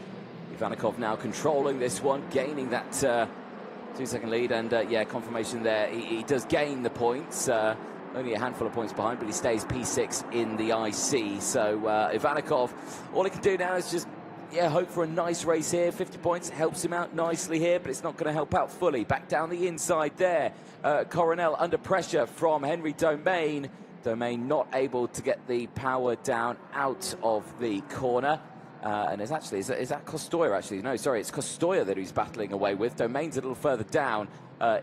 S1: Ivanikov now controlling this one, gaining that 2-second lead, and yeah, confirmation there. He does gain the points, only a handful of points behind, but he stays P6 in the IC. So Ivanikov, all he can do now is just hope for a nice race here. 50 points helps him out nicely here, but it's not going to help out fully. Back down the inside there. Coronel under pressure from Henry Domain. Domain not able to get the power down out of the corner. And it's actually, is that Costoya actually? No, sorry, it's Costoya that he's battling away with. Domain's a little further down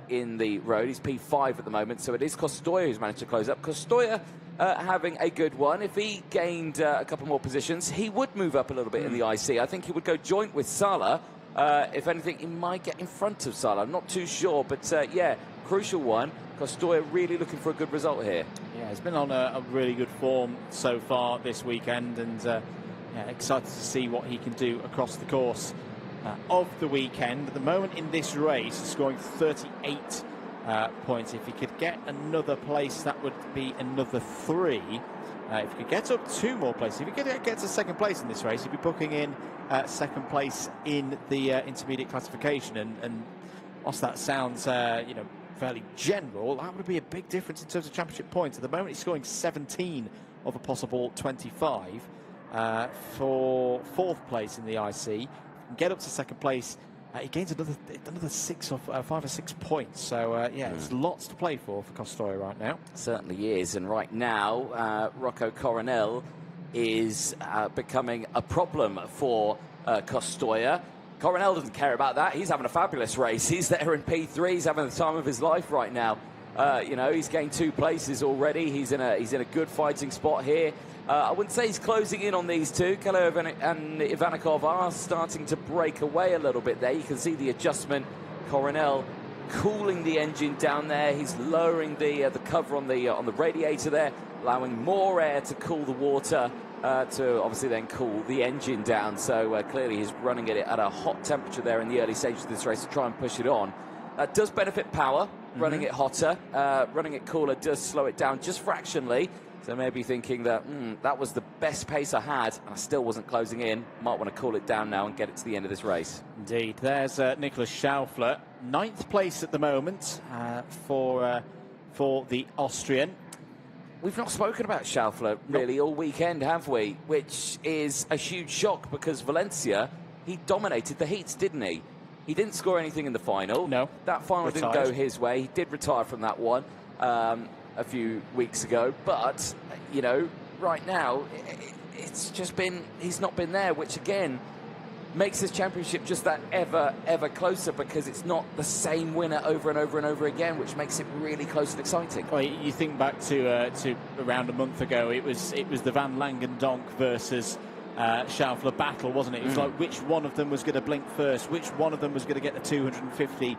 S1: in the road. He's P5 at the moment, so it is Costoya who's managed to close up. Costoya having a good one. If he gained a couple more positions, he would move up a little bit in the IC. I think he would go joint with Sala. If anything, he might get in front of Sala. I'm not too sure, but yeah, crucial one. Costoya really looking for a good result here.
S2: Yeah, he's been on a really good form so far this weekend, and yeah, excited to see what he can do across the course of the weekend. At the moment in this race, he's scoring 38 points. If he could get another place, that would be another 3. If he could get up 2 more places, if he could get to second place in this race, he'd be booking in second place in the intermediate classification. And whilst that sounds, fairly general, that would be a big difference in terms of championship points. At the moment, he's scoring 17 of a possible 25 for 4th place in the IC. Get up to second place, he gains another 5 or 6 points. So it's lots to play for Costoya right now.
S1: Certainly is, and right now Rocco Coronel is becoming a problem for Costoya. Coronel doesn't care about that. He's having a fabulous race. He's there in P3. He's having the time of his life right now. He's gained 2 places already. He's in a good fighting spot here. I wouldn't say he's closing in on these two. Keller and Ivanikov are starting to break away a little bit there. You can see the adjustment. Coronel cooling the engine down there. He's lowering the cover on the radiator there, allowing more air to cool the water to obviously then cool the engine down. So clearly he's running it at a hot temperature there in the early stages of this race to try and push it on. That does benefit power. Running it hotter, running it cooler does slow it down just fractionally. So maybe thinking that that was the best pace I had, and I still wasn't closing in. Might want to cool it down now and get it to the end of this race.
S2: Indeed. There's Nicolas Schaufler, 9th place at the moment for the Austrian.
S1: We've not spoken about Schaufler really all weekend, have we? Which is a huge shock because Valencia, he dominated the heats, didn't he? He didn't score anything in the final.
S2: No.
S1: That final didn't go his way. He did retire from that one a few weeks ago. But, right now, it's just been, he's not been there, which again makes this championship just that ever closer because it's not the same winner over and over and over again, which makes it really close and exciting.
S2: Well, you think back to around a month ago, it was the Van Langendonk versus Schaufler battle, wasn't it? It was like which one of them was going to blink first, which one of them was going to get the 250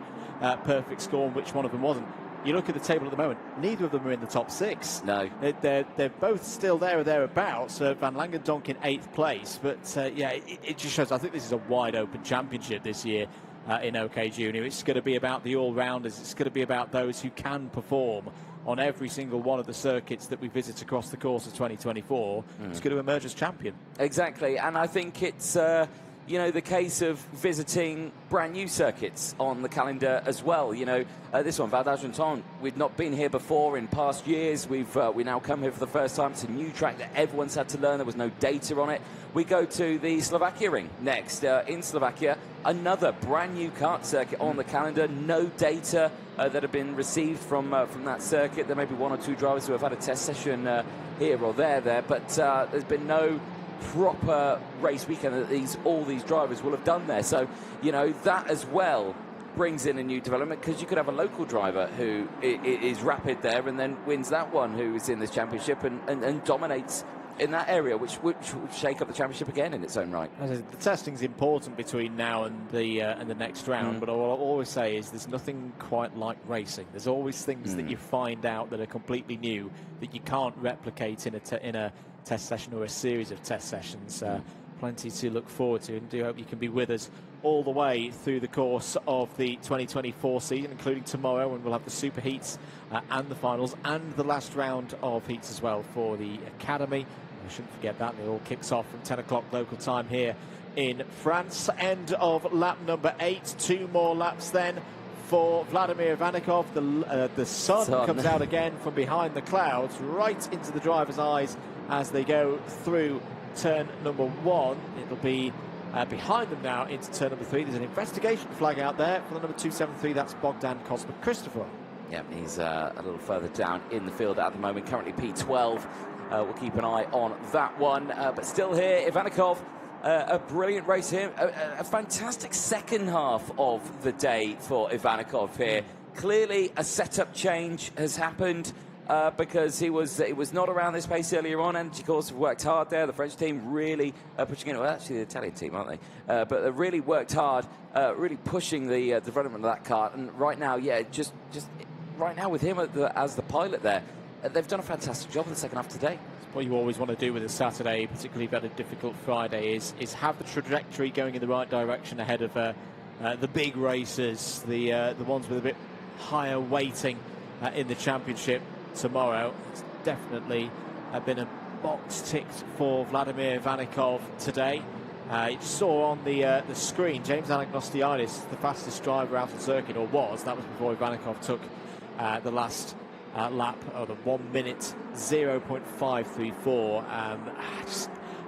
S2: perfect score, and which one of them wasn't. You look at the table at the moment, neither of them are in the top 6.
S1: No.
S2: They're both still there or thereabouts. Van Langendonk in 8th place. But, it just shows, I think this is a wide-open championship this year in OK Junior. It's going to be about the all-rounders. It's going to be about those who can perform on every single one of the circuits that we visit across the course of 2024. It's going to emerge as champion.
S1: Exactly, and I think it's... the case of visiting brand new circuits on the calendar as well. This one, Val d'Argenton, we've not been here before in past years. We now come here for the first time. It's a new track that everyone's had to learn. There was no data on it. We go to the Slovakia ring next. In Slovakia, another brand new kart circuit on the calendar. No data that have been received from that circuit. There may be 1 or 2 drivers who have had a test session here or there, but there's been no proper race weekend that all these drivers will have done there. So, that as well brings in a new development because you could have a local driver who is rapid there and then wins that one who is in this championship and dominates in that area, which would shake up the championship again in its own right.
S2: The testing's important between now and the next round, but all I'll always say is there's nothing quite like racing. There's always things that you find out that are completely new that you can't replicate in a test session or a series of test sessions. Plenty to look forward to, and do hope you can be with us all the way through the course of the 2024 season, including tomorrow when we'll have the super heats and the finals and the last round of heats as well for the Academy. I shouldn't forget that. It all kicks off from 10 o'clock local time here in France. End of lap number 8. 2 more laps then for Vladimir Ivanikov. The sun comes out again from behind the clouds right into the driver's eyes as they go through turn number 1. It'll be behind them now into turn number 3. There's an investigation flag out there for the number 273. That's Bogdan Kosma-Christopher.
S1: Yeah, he's a little further down in the field at the moment, currently P12. We'll keep an eye on that one. But still here, Ivanikov, a brilliant race here. A fantastic second half of the day for Ivanikov here. Clearly a setup change has happened. Because he was not around this pace earlier on, and of course worked hard there. The French team really pushing it. Well, actually the Italian team, aren't they? But they really worked hard, really pushing the development of that kart. And right now, just right now with him as the pilot there, they've done a fantastic job in the second half today.
S2: What you always want to do with a Saturday, particularly if you've had a difficult Friday, is have the trajectory going in the right direction ahead of the big races, the ones with a bit higher weighting in the championship tomorrow. It's definitely been a box ticked for Vladimir Vanikov today. You saw on the screen James Anagnostiadis, the fastest driver out of the circuit, or was. That was before Vanikov took the last lap of the 1 minute 0.534.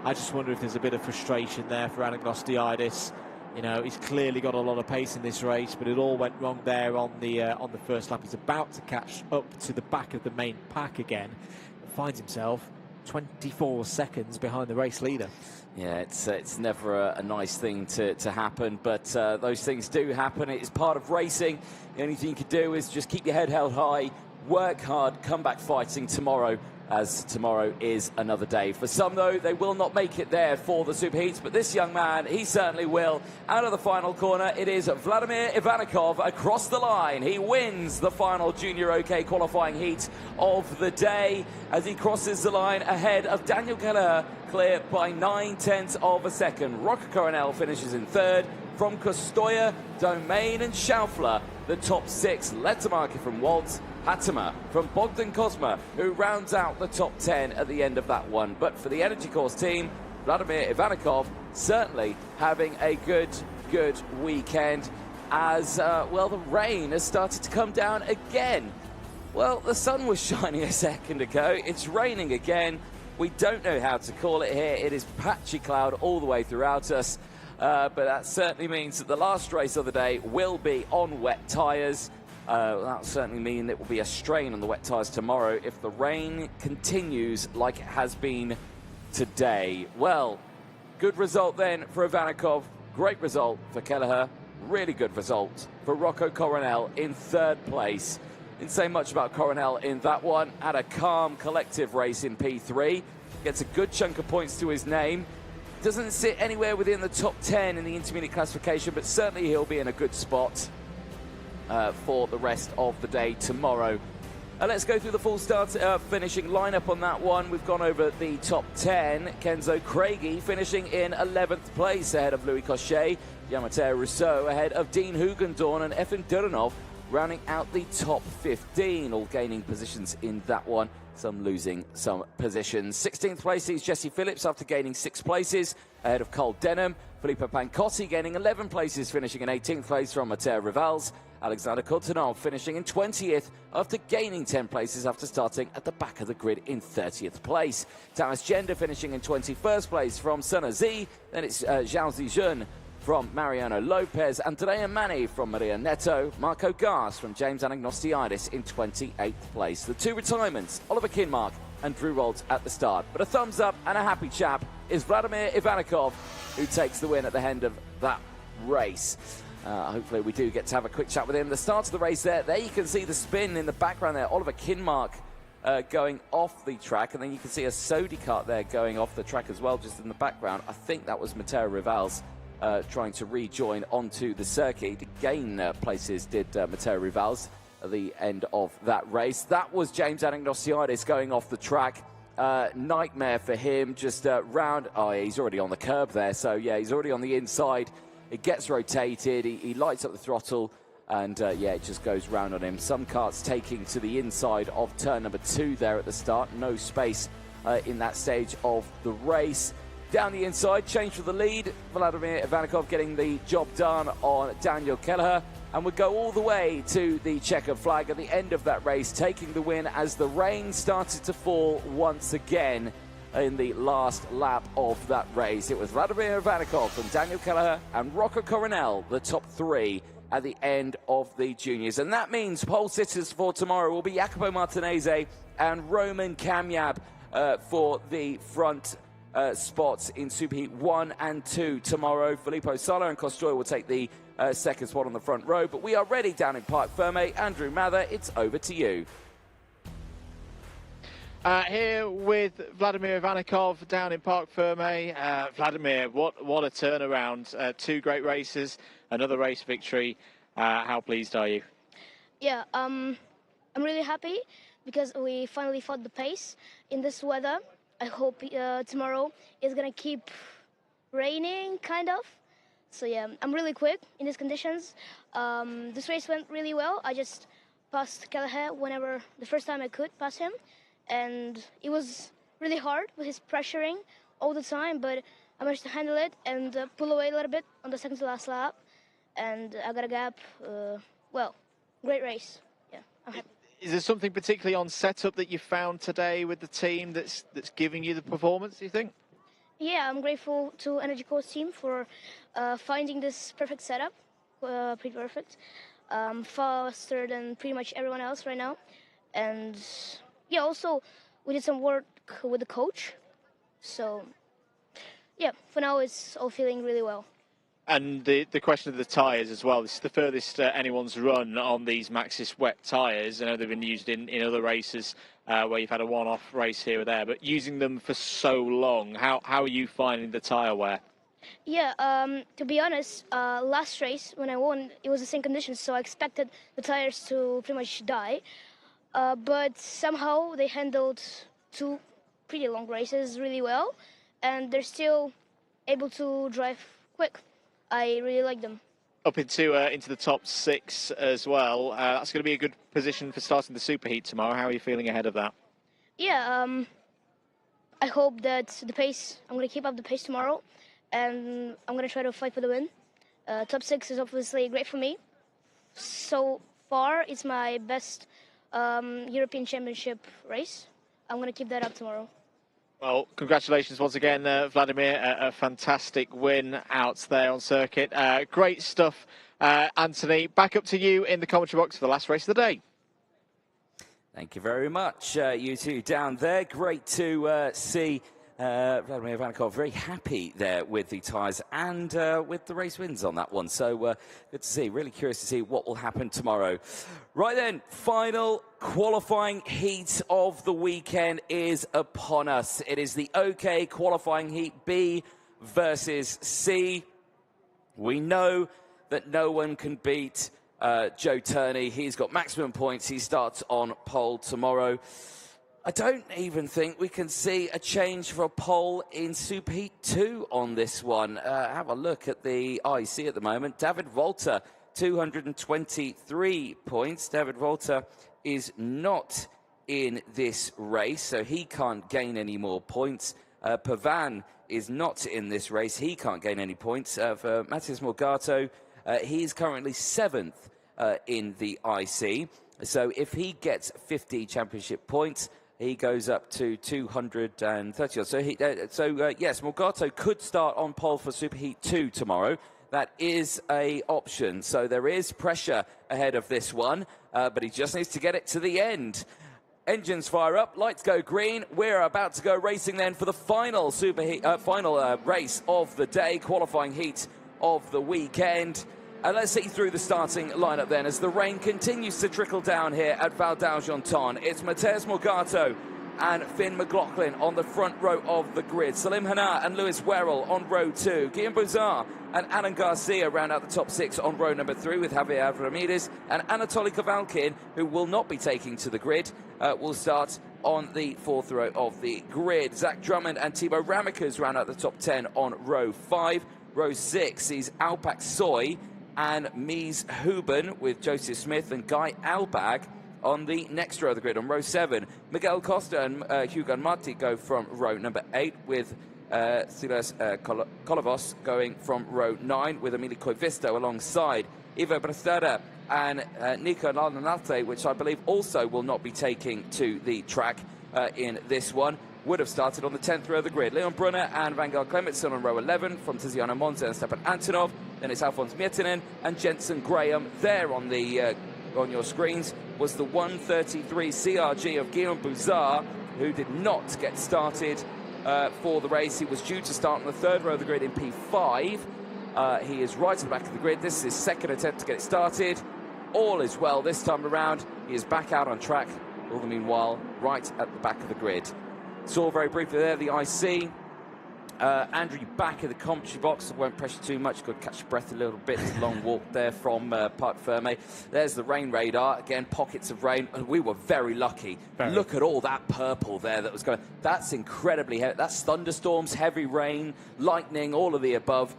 S2: I just wonder if there's a bit of frustration there for Anagnostiadis. You know, he's clearly got a lot of pace in this race, but it all went wrong there on the first lap. He's about to catch up to the back of the main pack again, but finds himself 24 seconds behind the race leader.
S1: Yeah, it's never a nice thing to happen, but those things do happen. It's part of racing. The only thing you can do is just keep your head held high, work hard, come back fighting tomorrow, as tomorrow is another day. For some, though, they will not make it there for the superheats, but this young man, he certainly will. Out of the final corner, it is Vladimir Ivanikov across the line. He wins the final Junior OK qualifying heat of the day as he crosses the line ahead of Daniel Kelleher, clear by 9/10 of a second. Rocco Coronel finishes in third. From Kostoya, Domain and Schaufler, the top six. Lettermarker from Waltz, Hatema from Bogdan Kozma, who rounds out the top 10 at the end of that one. But for the Energy Course team, Vladimir Ivanikov certainly having a good weekend as, well, the rain has started to come down again. Well, the sun was shining a second ago. It's raining again. We don't know how to call it here. It is patchy cloud all the way throughout us. But that certainly means that the last race of the day will be on wet tyres. That'll certainly mean it will be a strain on the wet tyres tomorrow if the rain continues like it has been today. Well, good result then for Ivanikov. Great result for Kelleher. Really good result for Rocco Coronel in third place. Didn't say much about Coronel in that one. Had a calm, collective race in P3. Gets a good chunk of points to his name. Doesn't sit anywhere within the top 10 in the intermediate classification, but certainly he'll be in a good spot for the rest of the day tomorrow. Let's go through the full start finishing lineup on that one. We've gone over the top 10. Kenzo Craigie finishing in 11th place ahead of Louis Cochet. Yamatea Rousseau ahead of Dean Hugendorn and Efim Duranov rounding out the top 15, all gaining positions in that one. Some losing some positions. 16th place is Jesse Phillips after gaining 6 places ahead of Cole Denham. Filippo Pancotti gaining 11 places, finishing in 18th place from Matteo Rivals. Alexander Kurtinov finishing in 20th after gaining 10 places after starting at the back of the grid in 30th place. Tamas Gender finishing in 21st place from Sana Z. Then it's Zhao Zijun from Mariano Lopez, Andrea Mani from Maria Neto, Marco Gas from James Anagnostiadis in 28th place. The two retirements, Oliver Kinmark and Drew Roltz at the start. But a thumbs up and a happy chap is Vladimir Ivanikov, who takes the win at the end of that race. Hopefully we do get to have a quick chat with him. The start of the race there you can see the spin in the background there, Oliver Kinmark going off the track, and then you can see a Sodi kart there going off the track as well, just in the background. I think that was Matteo Rivals trying to rejoin onto the circuit. To gain places did Matteo Rivals at the end of that race. That was James Anagnostiadis going off the track. Nightmare for him, just round. Oh, yeah, he's already on the curb there, so yeah, he's already on the inside. It gets rotated, he lights up the throttle, and yeah, it just goes round on him. Some karts taking to the inside of turn number 2 there at the start. No space in that stage of the race. Down the inside, change for the lead. Vladimir Ivanikov getting the job done on Daniel Kelleher, and would go all the way to the checkered flag at the end of that race, taking the win as the rain started to fall once again in the last lap of that race. It was Vladimir Ivanikov from Daniel Kelleher and Rocco Coronel, the top 3 at the end of the juniors. And that means pole sitters for tomorrow will be Jacopo Martinez and Roman Kamyab for the front spots in Superheat 1 and 2 tomorrow. Filippo Sala and Kostoy will take the second spot on the front row, but we are ready down in Parc Ferme. Andrew Mather, it's over to you.
S2: Here with Vladimir Ivanikov down in Parc Ferme. Vladimir, what a turnaround. 2 great races, another race victory. How pleased are you?
S9: Yeah, I'm really happy
S12: because we finally fought the pace in this weather. I hope tomorrow is going to keep raining, kind of. So yeah, I'm really quick in these conditions. This race went really well. I just passed Kelleher whenever the first time I could pass him. And it was really hard with his pressuring all the time, but I managed to handle it and pull away a little bit on the second to last lap. And I got a gap. Well, great race. Yeah, I'm happy.
S2: Is there something particularly on setup that you found today with the team that's giving you the performance, do you think?
S12: Yeah, I'm grateful to Energy Course team for finding this perfect setup, pretty perfect. Faster than pretty much everyone else right now. And yeah, also we did some work with the coach. So yeah, for now it's all feeling really well.
S2: And the question of the tyres as well. This is the furthest anyone's run on these Maxxis wet tyres. I know they've been used in other races where you've had a one-off race here or there, but using them for so long, how are you finding the tyre wear?
S12: Yeah, to be honest, last race when I won, it was the same conditions, so I expected the tyres to pretty much die. But somehow they handled 2 pretty long races really well, and they're still able to drive quick. I really like them.
S2: Up into the top 6 as well. That's going to be a good position for starting the superheat tomorrow. How are you feeling ahead of that?
S12: Yeah, I hope that I'm going to keep up the pace tomorrow, and I'm going to try to fight for the win. Top 6 is obviously great for me. So far, it's my best European Championship race. I'm going to keep that up tomorrow.
S2: Well, congratulations once again, Vladimir. A fantastic win out there on circuit. Great stuff, Anthony. Back up to you in the commentary box for the last race of the day.
S1: Thank you very much, you two down there. Great to see Vladimir Vanikov very happy there with the tyres and with the race wins on that one. So good to see. Really curious to see what will happen tomorrow. Right then, final qualifying heat of the weekend is upon us. It is the OK qualifying heat B versus C. We know that no one can beat Joe Turney. He's got maximum points. He starts on pole tomorrow. I don't even think we can see a change for a pole in Superheat 2 on this one. Have a look at the IC at the moment. David Volta, 223 points. David Volta is not in this race, so he can't gain any more points. Pavan is not in this race. He can't gain any points. For Matthias Morgato, he is currently 7th in the IC. So if he gets 50 championship points, he goes up to 230. So yes, Morgato could start on pole for Superheat 2 tomorrow. That is a option. So there is pressure ahead of this one, but he just needs to get it to the end. Engines fire up, lights go green. We're about to go racing then for the final final race of the day, qualifying heat of the weekend. And let's see through the starting lineup then as the rain continues to trickle down here at Val d'Argenton. It's Matthias Morgato and Finn McLaughlin on the front row of the grid. Salim Hana and Lewis Werrell on row 2. Guillaume Bouzard and Alan Garcia round out the top 6 on row number 3 with Javier Ramirez and Anatoly Kovalkin, who will not be taking to the grid, will start on the 4th row of the grid. Zach Drummond and Thibaut Ramekers round out the top 10 on row 5. Row 6 is Alpak Soy and Mies Huben with Joseph Smith and Guy Albag on the next row of the grid. On row 7, Miguel Costa and Hugo Marti go from row number 8 with Silas Kolovos going from row 9 with Emilio Koivisto alongside Ivo Brastada and Nico Rosberg, which I believe also will not be taking to the track in this one. Would have started on the 10th row of the grid. Leon Brunner and Vangal Clementson on row 11 from Tiziano Monza and Stepan Antonov. Then it's Alphonse Mietinen and Jensen Graham. There on the on your screens was the 133 CRG of Guillaume Bouzard, who did not get started for the race. He was due to start on the 3rd row of the grid in P5. He is right at the back of the grid. This is his second attempt to get it started. All is well this time around. He is back out on track. All the meanwhile, right at the back of the grid. Saw very briefly there the IC. Andrew back in the commentary box. I won't pressure too much. Got to catch your breath a little bit. It's a long walk there from Parc Fermé. There's the rain radar. Again, pockets of rain. And we were very lucky. Look at all that purple there that was going. That's incredibly heavy. That's thunderstorms, heavy rain, lightning, all of the above.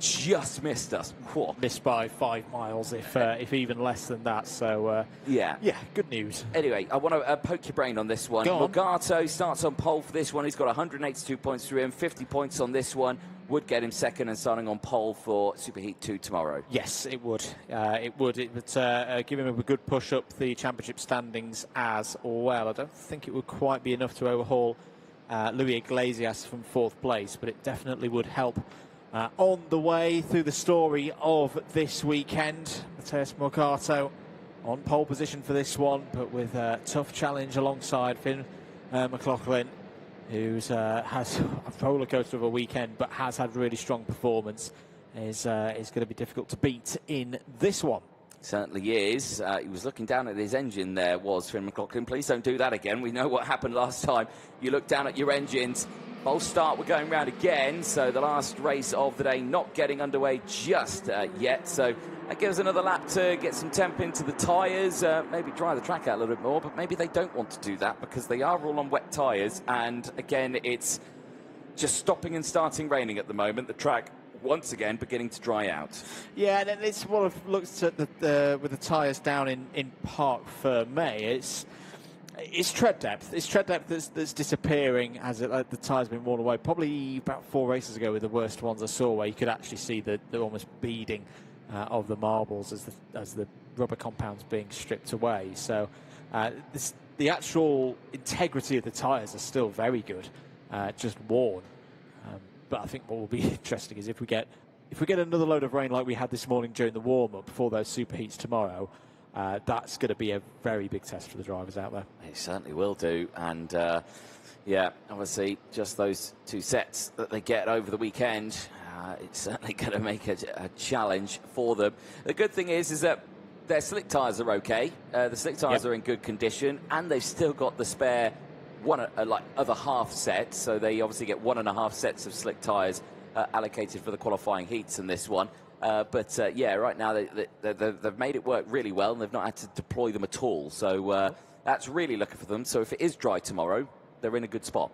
S1: Just missed us. Whoa.
S2: Missed by 5 miles, if even less than that. So, yeah, good news.
S1: Anyway, I want to poke your brain on this one. Morgado starts on pole for this one. He's got 182 points through him, 50 points on this one. Would get him second and starting on pole for Superheat 2 tomorrow.
S2: Yes, it would. It would give him a good push up the championship standings as well. I don't think it would quite be enough to overhaul Louis Iglesias from 4th place, but it definitely would help. On the way through the story of this weekend, Matheus Morgado on pole position for this one, but with a tough challenge alongside Finn McLaughlin, who's has a roller coaster of a weekend, but has had really strong performance. Is going to be difficult to beat in this one.
S1: Certainly is. He was looking down at his engine there, was Finn McLaughlin. Please don't do that again. We know what happened last time. You look down at your engines. False start, we're going round again. So the last race of the day not getting underway just yet. So that gives another lap to get some temp into the tyres. Maybe dry the track out a little bit more. But maybe they don't want to do that because they are all on wet tyres. And again, it's just stopping and starting raining at the moment. The track once again beginning to dry out.
S2: Yeah, and it's what I've looked at with the tyres down in Parc Fermé. It's tread depth. It's tread depth that's disappearing as the tyres have been worn away. Probably about 4 races ago were the worst ones I saw, where you could actually see the almost beading of the marbles as the rubber compounds being stripped away. So the actual integrity of the tyres are still very good, just worn. But I think what will be interesting is if we get another load of rain like we had this morning during the warm-up before those superheats tomorrow. That's going to be a very big test for the drivers out there.
S1: It certainly will do. And, yeah, obviously, just those 2 sets that they get over the weekend, it's certainly going to make a challenge for them. The good thing is that their slick tyres are okay. The slick tyres are in good condition, and they've still got the spare other half set. So they obviously get 1.5 sets of slick tyres allocated for the qualifying heats in this one. Yeah, right now they've made it work really well, and they've not had to deploy them at all. So that's really lucky for them. So if it is dry tomorrow, they're in a good spot.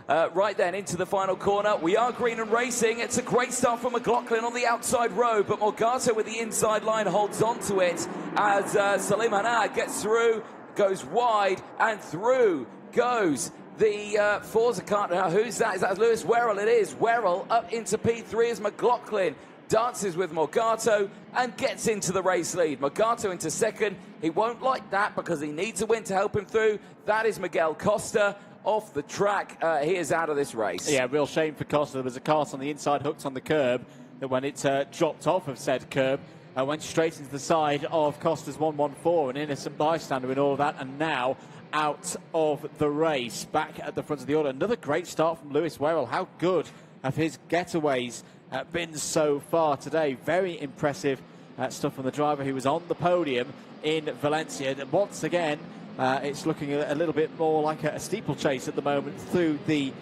S1: Right then, into the final corner. We are green and racing. It's a great start for McLaughlin on the outside road, but Morgado with the inside line holds on to it as Salim Hanad gets through, goes wide, and through goes the Forza car. Now, who's that? Is that Lewis Werrell? It is. Werrell up into P3 as McLaughlin dances with Morgado and gets into the race lead. Morgado into second. He won't like that because he needs a win to help him through. That is Miguel Costa off the track. He is out of this race.
S2: Yeah, real shame for Costa. There was a cart on the inside hooked on the curb that when it dropped off of said curb, went straight into the side of Costa's 114, an innocent bystander in all of that, and now out of the race. Back at the front of the order. Another great start from Lewis Werrell. How good have his getaways been so far today? Very impressive stuff from the driver who was on the podium in Valencia. And once again, it's looking a little bit more like a steeplechase at the moment through the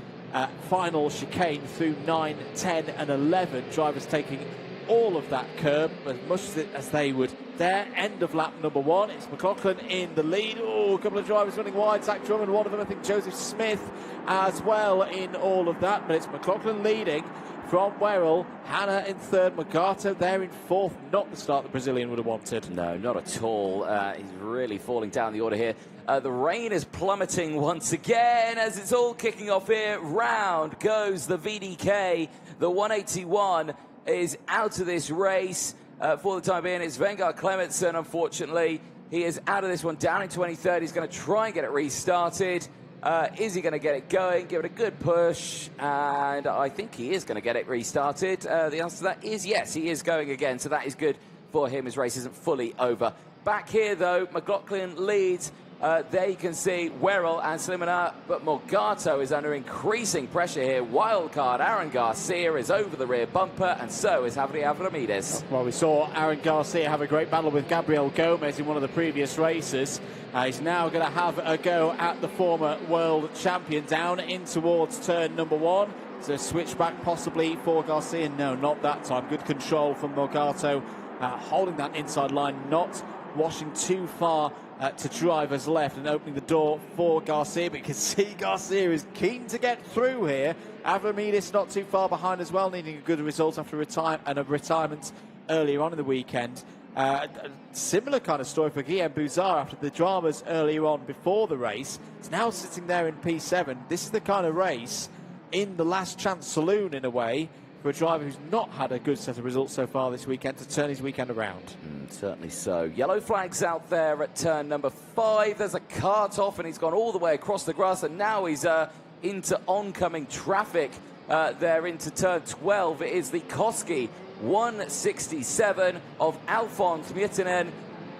S2: final chicane through 9, 10 and 11. Drivers taking all of that curb as much as they would there. End of lap number 1. It's McLaughlin in the lead. Oh, a couple of drivers running wide. Zach Drummond, one of them, I think Joseph Smith as well in all of that. But it's McLaughlin leading from Werrell, Hanna in third, Morgado there in fourth. Not the start the Brazilian would have wanted.
S1: No, not at all. He's really falling down the order here. The rain is plummeting once again as it's all kicking off here. Round goes the VDK. The 181 is out of this race for the time being. It's Vengar Clementson, unfortunately. He is out of this one, down in 23rd. He's going to try and get it restarted. Is he going to get it going? Give it a good push, and I think he is going to get it restarted. The answer to that is yes, he is going again, so that is good for him. His race isn't fully over. Back here, though, McLaughlin leads. There you can see Werrell and Slimana, but Morgado is under increasing pressure here. Wildcard Aaron Garcia is over the rear bumper, and so is Javier Avramidis.
S2: Well, we saw Aaron Garcia have a great battle with Gabriel Gomez in one of the previous races. He's now going to have a go at the former world champion down in towards turn number 1. So switchback possibly for Garcia. No, not that time. Good control from Morgado, holding that inside line, not washing too far to driver's left and opening the door for Garcia. But you can see Garcia is keen to get through here. Avramidis not too far behind as well, needing a good result after a retirement earlier on in the weekend. Similar kind of story for Guillaume Bouzard after the dramas earlier on before the race. It's now sitting there in P7. This is the kind of race in the last chance saloon, in a way, for a driver who's not had a good set of results so far this weekend to turn his weekend around.
S1: Certainly so. Yellow flags out there at turn number 5. There's a cart off and he's gone all the way across the grass, and now he's into oncoming traffic there into turn 12. It is the Koski 167 of Alphonse Miettinen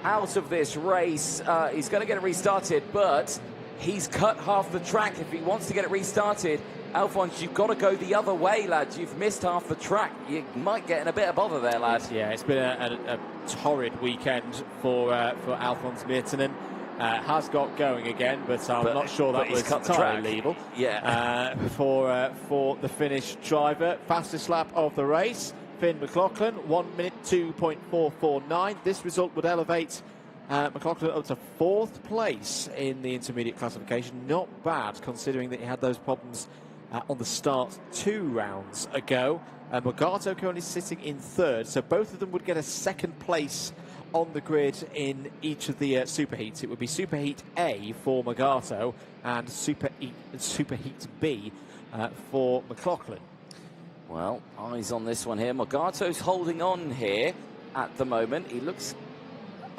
S1: out of this race. He's going to get it restarted, but he's cut half the track. If he wants to get it restarted, Alphonse, you've got to go the other way, lads. You've missed half the track. You might get in a bit of bother there, lad.
S2: Yeah, it's been a torrid weekend for Alphonse Miettinen. Has got going again, but I'm not sure that was entirely legal.
S1: Yeah.
S2: For the Finnish driver. Fastest lap of the race, Finn McLaughlin, 1 minute 2.449. This result would elevate McLaughlin up to 4th place in the intermediate classification. Not bad, considering that he had those problems on the start 2 rounds ago. Morgado currently sitting in 3rd, so both of them would get a 2nd place on the grid in each of the superheats. It would be Superheat A for Morgado and Superheat B for McLaughlin.
S1: Well, eyes on this one here. Morgado's holding on here at the moment. He looks,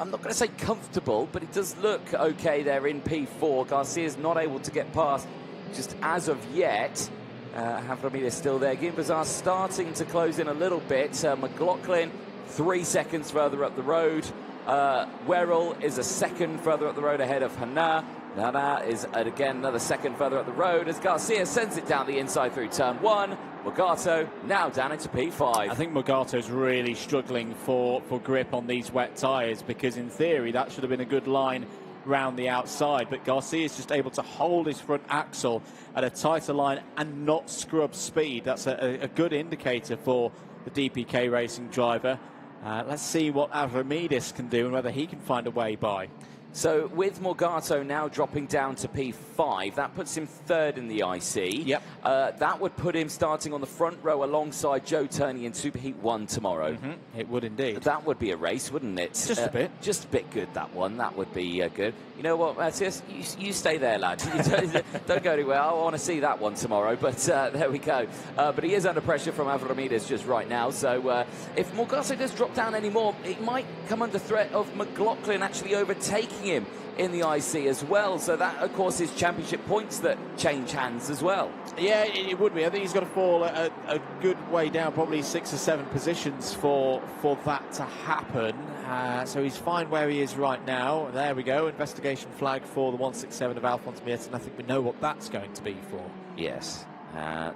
S1: I'm not going to say comfortable, but it does look okay there in P4. Garcia's not able to get past just as of yet. Avramidis still there. Guimbazar starting to close in a little bit. McLaughlin 3 seconds further up the road. Werrell is a 2nd further up the road ahead of Hana. Hana is again another 2nd further up the road as Garcia sends it down the inside through turn 1. Morgado now down into P5.
S2: I think Morgado's really struggling for grip on these wet tyres, because in theory that should have been a good line round the outside, but Garcia is just able to hold his front axle at a tighter line and not scrub speed. That's a good indicator for the DPK racing driver. Let's see what Avramidis can do and whether he can find a way by.
S1: So with Morgado now dropping down to P5, that puts him 3rd in the IC.
S2: Yep.
S1: That would put him starting on the front row alongside Joe Turney in Superheat 1 tomorrow.
S2: It would indeed.
S1: That would be a race, wouldn't it?
S2: Just a bit.
S1: Just a bit good, that one. That would be good. You know what, Matthias? You stay there, lad. Don't go anywhere. I want to see that one tomorrow. But there we go. But he is under pressure from Avramidis just right now. So if Morgado does drop down anymore, it might come under threat of McLaughlin actually overtaking him in the IC as well. So that, of course, is championship points that change hands as well.
S2: Yeah, it would be. I think he's got to fall a good way down, probably 6 or 7 positions for that to happen. So he's fine where he is right now. There we go. Investigation flag for the 167 of Alphonse Miettinen. I think we know what that's going to be for.
S1: Yes. That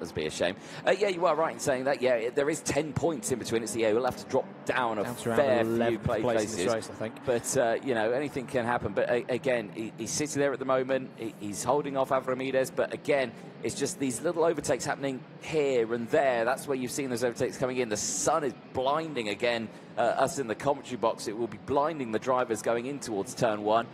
S1: would be a shame. Yeah, you are right in saying that. Yeah, there is 10 points in between. It's we'll have to drop down a fair few places.
S2: Race, I think.
S1: But you know, anything can happen. But again, he's sitting there at the moment. He's holding off Avramidis. But again, it's just these little overtakes happening here and there. That's where you've seen those overtakes coming in. The sun is blinding again us in the commentary box. It will be blinding the drivers going in towards turn 1.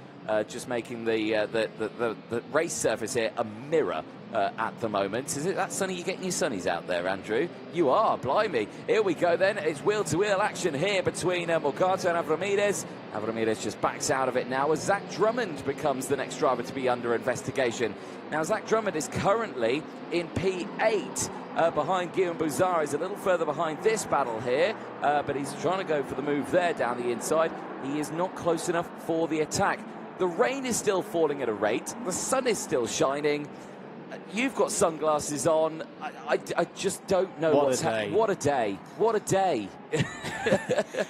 S1: Just making the race surface here a mirror at the moment. Is it that sunny? You're getting your sunnies out there, Andrew? You are, blimey. Here we go then. It's wheel-to-wheel action here between Morgado and Avramidis. Avramidis just backs out of it now as Zach Drummond becomes the next driver to be under investigation. Now, Zach Drummond is currently in P8 behind Guillaume Bouzard. He's a little further behind this battle here, but he's trying to go for the move there down the inside. He is not close enough for the attack. The rain is still falling at a rate. The sun is still shining. You've got sunglasses on. I just don't know what's happening. What a day. What a day.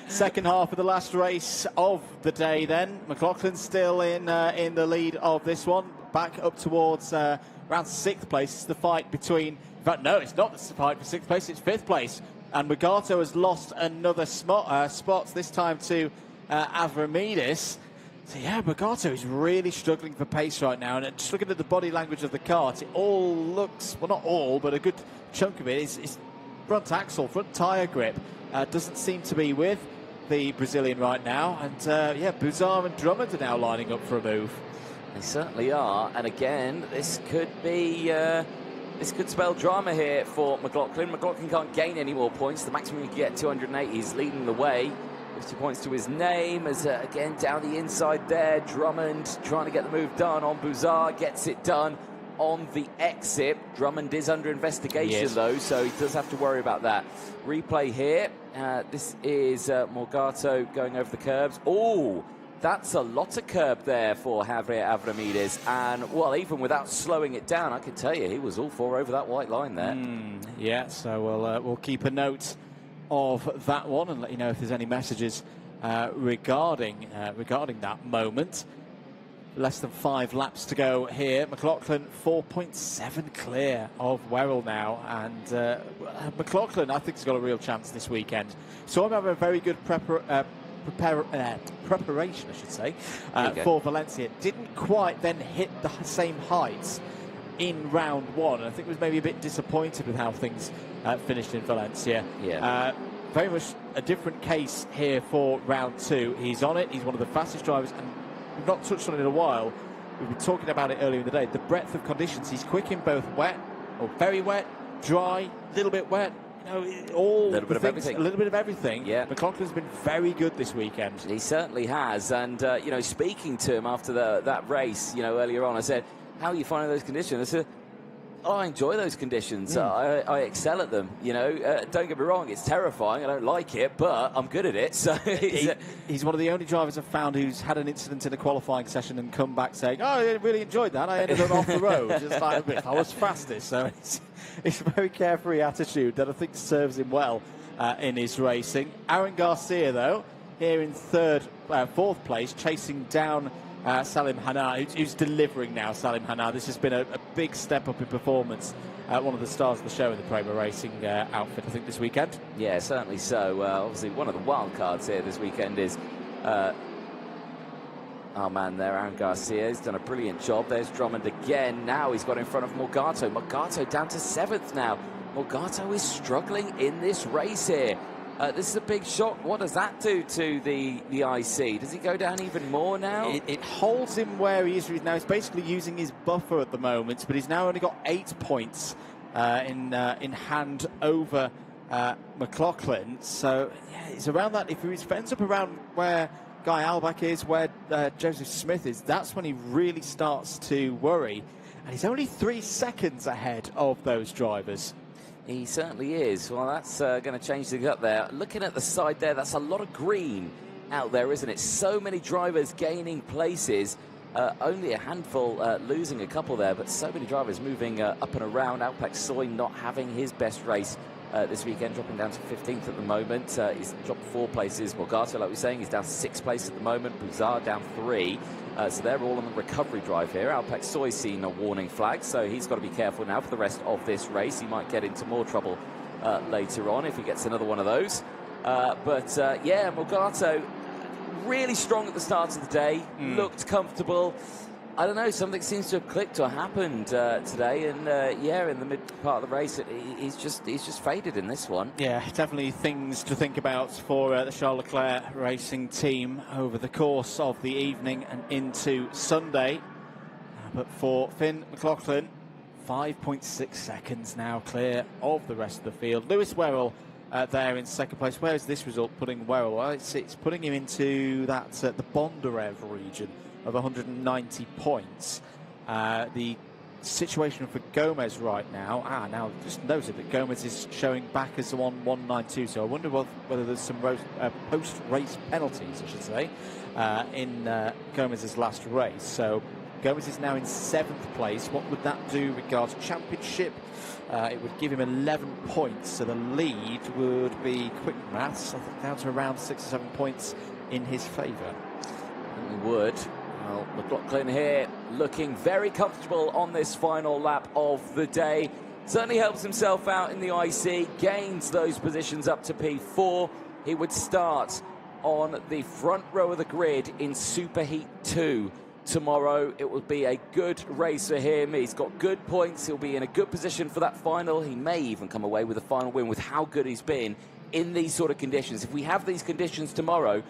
S2: Second half of the last race of the day then. McLaughlin still in the lead of this one. Back up towards around 6th place. It's the fight between... In fact, no, it's not the fight for 6th place. It's 5th place. And Morgado has lost another spot, this time to Avramidis. So yeah, Bogato is really struggling for pace right now, and just looking at the body language of the kart, it all looks, well, not all, but a good chunk of it is front axle, front tyre grip. Doesn't seem to be with the Brazilian right now, and yeah, Buzar and Drummond are now lining up for a move.
S1: They certainly are, and again, this could be... this could spell drama here for McLaughlin. McLaughlin can't gain any more points. The maximum he can get, 280. He's leading the way. 50 points to his name as, again, down the inside there. Drummond trying to get the move done on Buzar. Gets it done on the exit. Drummond is under investigation, though, so he does have to worry about that. Replay here. This is Morgato going over the curbs. Oh! That's a lot of curb there for Javier Avramidis, and, well, even without slowing it down, I can tell you he was all four over that white line there.
S2: Yeah, so we'll keep a note of that one and let you know if there's any messages regarding that moment. Less than 5 laps to go here. McLaughlin 4.7 clear of Werrell now, and McLaughlin, I think, has got a real chance this weekend. So I'm having a very good preparation, I should say, for Valencia. Didn't quite then hit the same heights in round 1. I think was maybe a bit disappointed with how things finished in Valencia. Very much a different case here for round 2. He's on it. He's one of the fastest drivers, and we've not touched on it in a while. We've been talking about it earlier in the day. The breadth of conditions. He's quick in both wet, or very wet, dry, a little bit wet. You know, all
S1: a little bit of everything.
S2: A little bit of everything.
S1: Yeah.
S2: McLaughlin's been very good this weekend.
S1: He certainly has. And, you know, speaking to him after that race, you know, earlier on, I said, how are you finding those conditions? I said, oh, I enjoy those conditions. I excel at them. You know, don't get me wrong, it's terrifying. I don't like it, but I'm good at it. So
S2: he's one of the only drivers I've found who's had an incident in a qualifying session and come back saying, oh, I really enjoyed that. I ended up off the road. Just like, I was fastest. So it's a very carefree attitude that I think serves him well in his racing. Aaron Garcia, though, here in fourth place, chasing down Salim Hanna, who's delivering now. Salim Hanna, this has been a big step up in performance. One of the stars of the show in the Prema Racing outfit, I think, this weekend.
S1: Yeah, certainly so. Obviously, one of the wild cards here this weekend is our man there, Aaron Garcia. He's done a brilliant job. There's Drummond again. Now he's got in front of Morgato. Morgato down to 7th now. Morgato is struggling in this race here. This is a big shock. What does that do to the IC? Does he go down even more now?
S2: It holds him where he is now. He's basically using his buffer at the moment, but he's now only got 8 points in hand over McLaughlin. So yeah, he's around that. If he ends up around where Guy Albach is, where Joseph Smith is, that's when he really starts to worry. And he's only 3 seconds ahead of those drivers.
S1: He certainly is. Well, that's going to change things up there. Looking at the side there, that's a lot of green out there, isn't it? So many drivers gaining places. Only a handful losing a couple there, but so many drivers moving up and around. Alpec Soy not having his best race this weekend, dropping down to 15th at the moment. He's dropped 4 places. Morgato, like we're saying, he's down to 6th place at the moment. Buzar down 3. So they're all on the recovery drive here. Alpec Soy's seen a warning flag, so he's got to be careful now for the rest of this race. He might get into more trouble later on if he gets another one of those. Yeah, Morgato really strong at the start of the day, looked comfortable. I don't know, something seems to have clicked or happened today, and yeah, in the mid part of the race, he's just faded in this one.
S2: Yeah, definitely things to think about for the Charles Leclerc racing team over the course of the evening and into Sunday. But for Finn McLaughlin, 5.6 seconds now clear of the rest of the field. Lewis Werrell there in 2nd place. Where is this result putting Werrell? Well, it's putting him into that the Bondarev region of 190 points. The situation for Gomez right now, now just noted that Gomez is showing back as the 192, so I wonder whether there's some post-race penalties, I should say, in Gomez's last race. So Gomez is now in 7th place. What would that do regards championship? It would give him 11 points, so the lead would be, quick maths, I think down to around 6 or 7 points in his favour.
S1: It would. Well, McLaughlin here looking very comfortable on this final lap of the day. Certainly helps himself out in the IC, gains those positions up to P4. He would start on the front row of the grid in Superheat 2 tomorrow. It will be a good race for him. He's got good points. He'll be in a good position for that final. He may even come away with a final win with how good he's been in these sort of conditions. If we have these conditions tomorrow,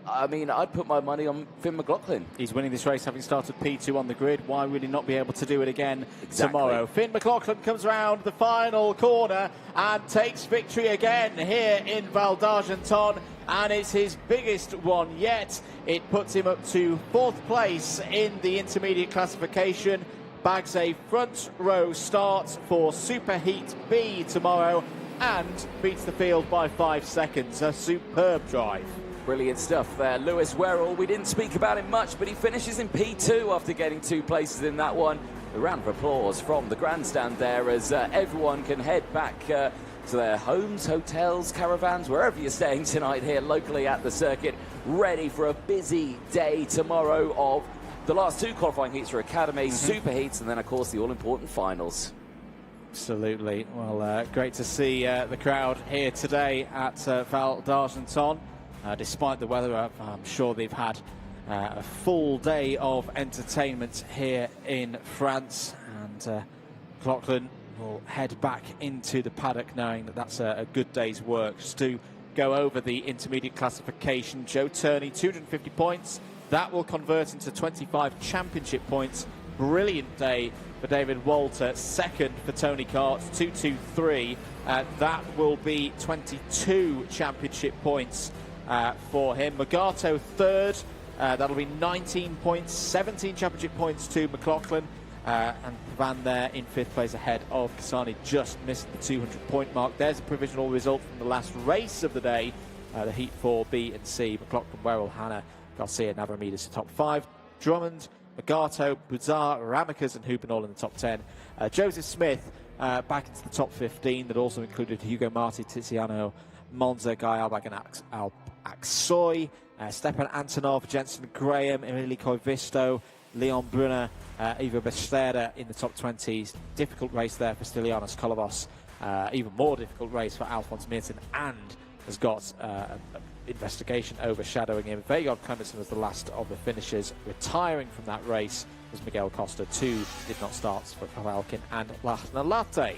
S1: I mean, I'd put my money on Finn McLaughlin.
S2: He's winning this race, having started P2 on the grid. Why would he not be able to do it again tomorrow? Finn McLaughlin comes around the final corner and takes victory again here in Val d'Argenton, and it's his biggest one yet. It puts him up to 4th place in the intermediate classification, bags a front row start for Superheat B tomorrow, and beats the field by 5 seconds. A superb drive.
S1: Brilliant stuff there. Lewis Werrell, we didn't speak about him much, but he finishes in P2 after getting 2 places in that one. A round of applause from the grandstand there as everyone can head back to their homes, hotels, caravans, wherever you're staying tonight here locally at the circuit, ready for a busy day tomorrow of the last 2 qualifying heats for Academy, Super Heats, and then, of course, the all-important finals.
S2: Absolutely. Well, great to see the crowd here today at Val d'Argenton. Despite the weather, I'm sure they've had a full day of entertainment here in France, and McLaughlin will head back into the paddock knowing that that's a good day's work. Just to go over the intermediate classification, Joe Turney, 250 points. That will convert into 25 championship points. Brilliant day for David Walter. 2nd for Tony Kart, 223. That will be 22 championship points for him. Magato 3rd, that'll be 19 points, 17 championship points to McLaughlin, and Van there in 5th place ahead of Kasani, just missed the 200 point mark. There's a provisional result from the last race of the day, the Heat 4 B and C. McLaughlin, Werrell, Hanna, Garcia, Navarramidas to top 5. Drummond, Magato, Buzar, Ramakas and Hoopen all in the top 10. Joseph Smith back into the top 15. That also included Hugo Marti, Tiziano Monza, Guy Albag and Aksoy, Stepan Antonov, Jensen Graham, Emily Koivisto, Leon Brunner, Ivo Bestera in the top 20s. Difficult race there for Stylianos Kolovos. Even more difficult race for Alphonse Mirton, and has got investigation overshadowing him. Vegard Clemenson was the last of the finishers. Retiring from that race was Miguel Costa. 2 did not start for Kavalkin and Lachna Latte.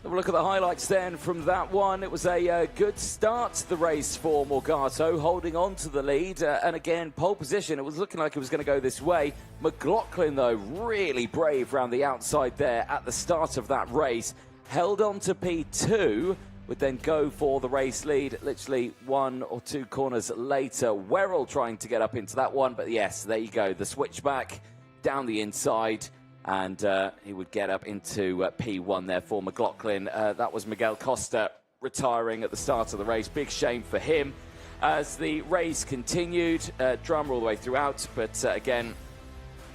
S1: Have a look at the highlights then from that one. It was a good start to the race for Morgato, holding on to the lead. And again, pole position, it was looking like it was going to go this way. McLaughlin, though, really brave around the outside there at the start of that race. Held on to P2, would then go for the race lead literally 1 or 2 corners later. Werrell trying to get up into that one, but yes, there you go. The switchback down the inside. And he would get up into P1 there for McLaughlin. That was Miguel Costa retiring at the start of the race. Big shame for him. As the race continued, drama all the way throughout. But again,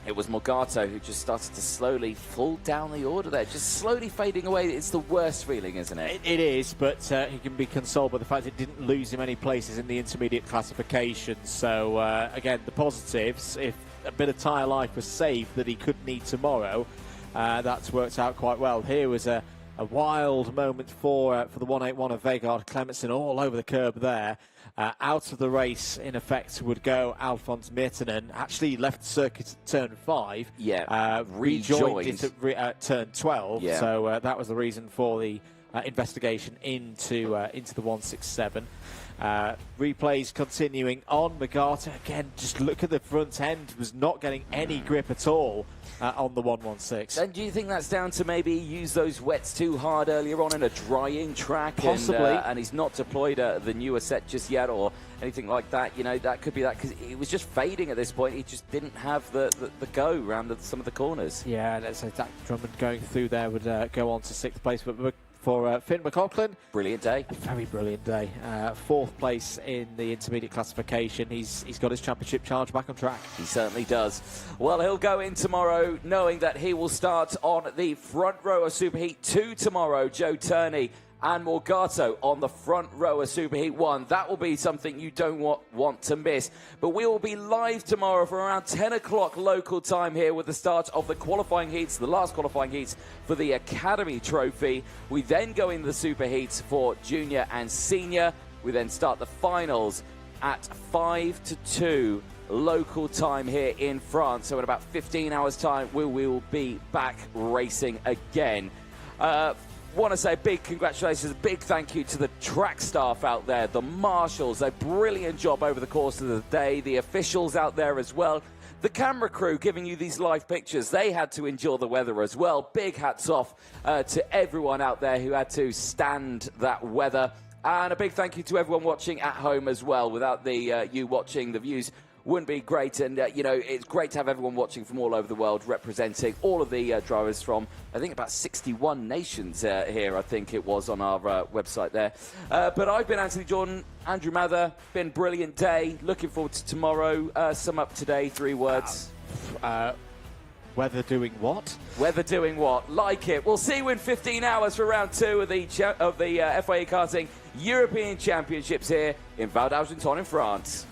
S1: it was Morgato who just started to slowly fall down the order there. Just slowly fading away. It's the worst feeling, isn't it?
S2: It is, but he can be consoled by the fact it didn't lose him any places in the intermediate classification. So, again, the positives, if a bit of tyre life was saved that he could need tomorrow, that's worked out quite well. Here was a wild moment for the 181 of Vegard Clemenson, all over the curb there. Out of the race, in effect, would go Alphonse Mirtanen. Actually left the circuit at turn 5.
S1: Yeah,
S2: rejoined it at turn 12.
S1: Yeah.
S2: So that was the reason for the investigation into the 167. Replays continuing on. Magato, again, just look at the front end, was not getting any grip at all on the 116.
S1: And do you think that's down to maybe use those wets too hard earlier on in a drying track?
S2: Possibly.
S1: And he's not deployed the newer set just yet or anything like that. You know, that could be that, because it was just fading at this point. He just didn't have the go around some of the corners.
S2: Yeah, let's say that Drummond going through there would go on to 6th place. But for Finn McLaughlin,
S1: brilliant day.
S2: A very brilliant day. 4th place in the intermediate classification. He's got his championship charge back on track.
S1: He certainly does. Well, he'll go in tomorrow knowing that he will start on the front row of Superheat 2 tomorrow. Joe Turney and Morgato on the front row of Superheat 1. That will be something you don't want to miss. But we will be live tomorrow for around 10 o'clock local time here with the start of the qualifying heats, the last qualifying heats for the Academy Trophy. We then go into the Super Heats for junior and senior. We then start the finals at 5 to 2 local time here in France. So in about 15 hours' time, we will be back racing again. Want to say big congratulations, big thank you to the track staff out there, the marshals, a brilliant job over the course of the day, the officials out there as well, the camera crew giving you these live pictures, they had to endure the weather as well. Big hats off to everyone out there who had to stand that weather, and a big thank you to everyone watching at home as well. Without the you watching, the views wouldn't be great, and you know, it's great to have everyone watching from all over the world, representing all of the drivers from, I think, about 61 nations here, I think it was on our website there. But I've been Anthony Jordan, Andrew Mather, been a brilliant day, looking forward to tomorrow. Sum up today, 3 words.
S2: Weather doing what?
S1: Weather doing what? Like it. We'll see you in 15 hours for round 2 of the FIA Karting European Championships here in Val d'Argenton in France.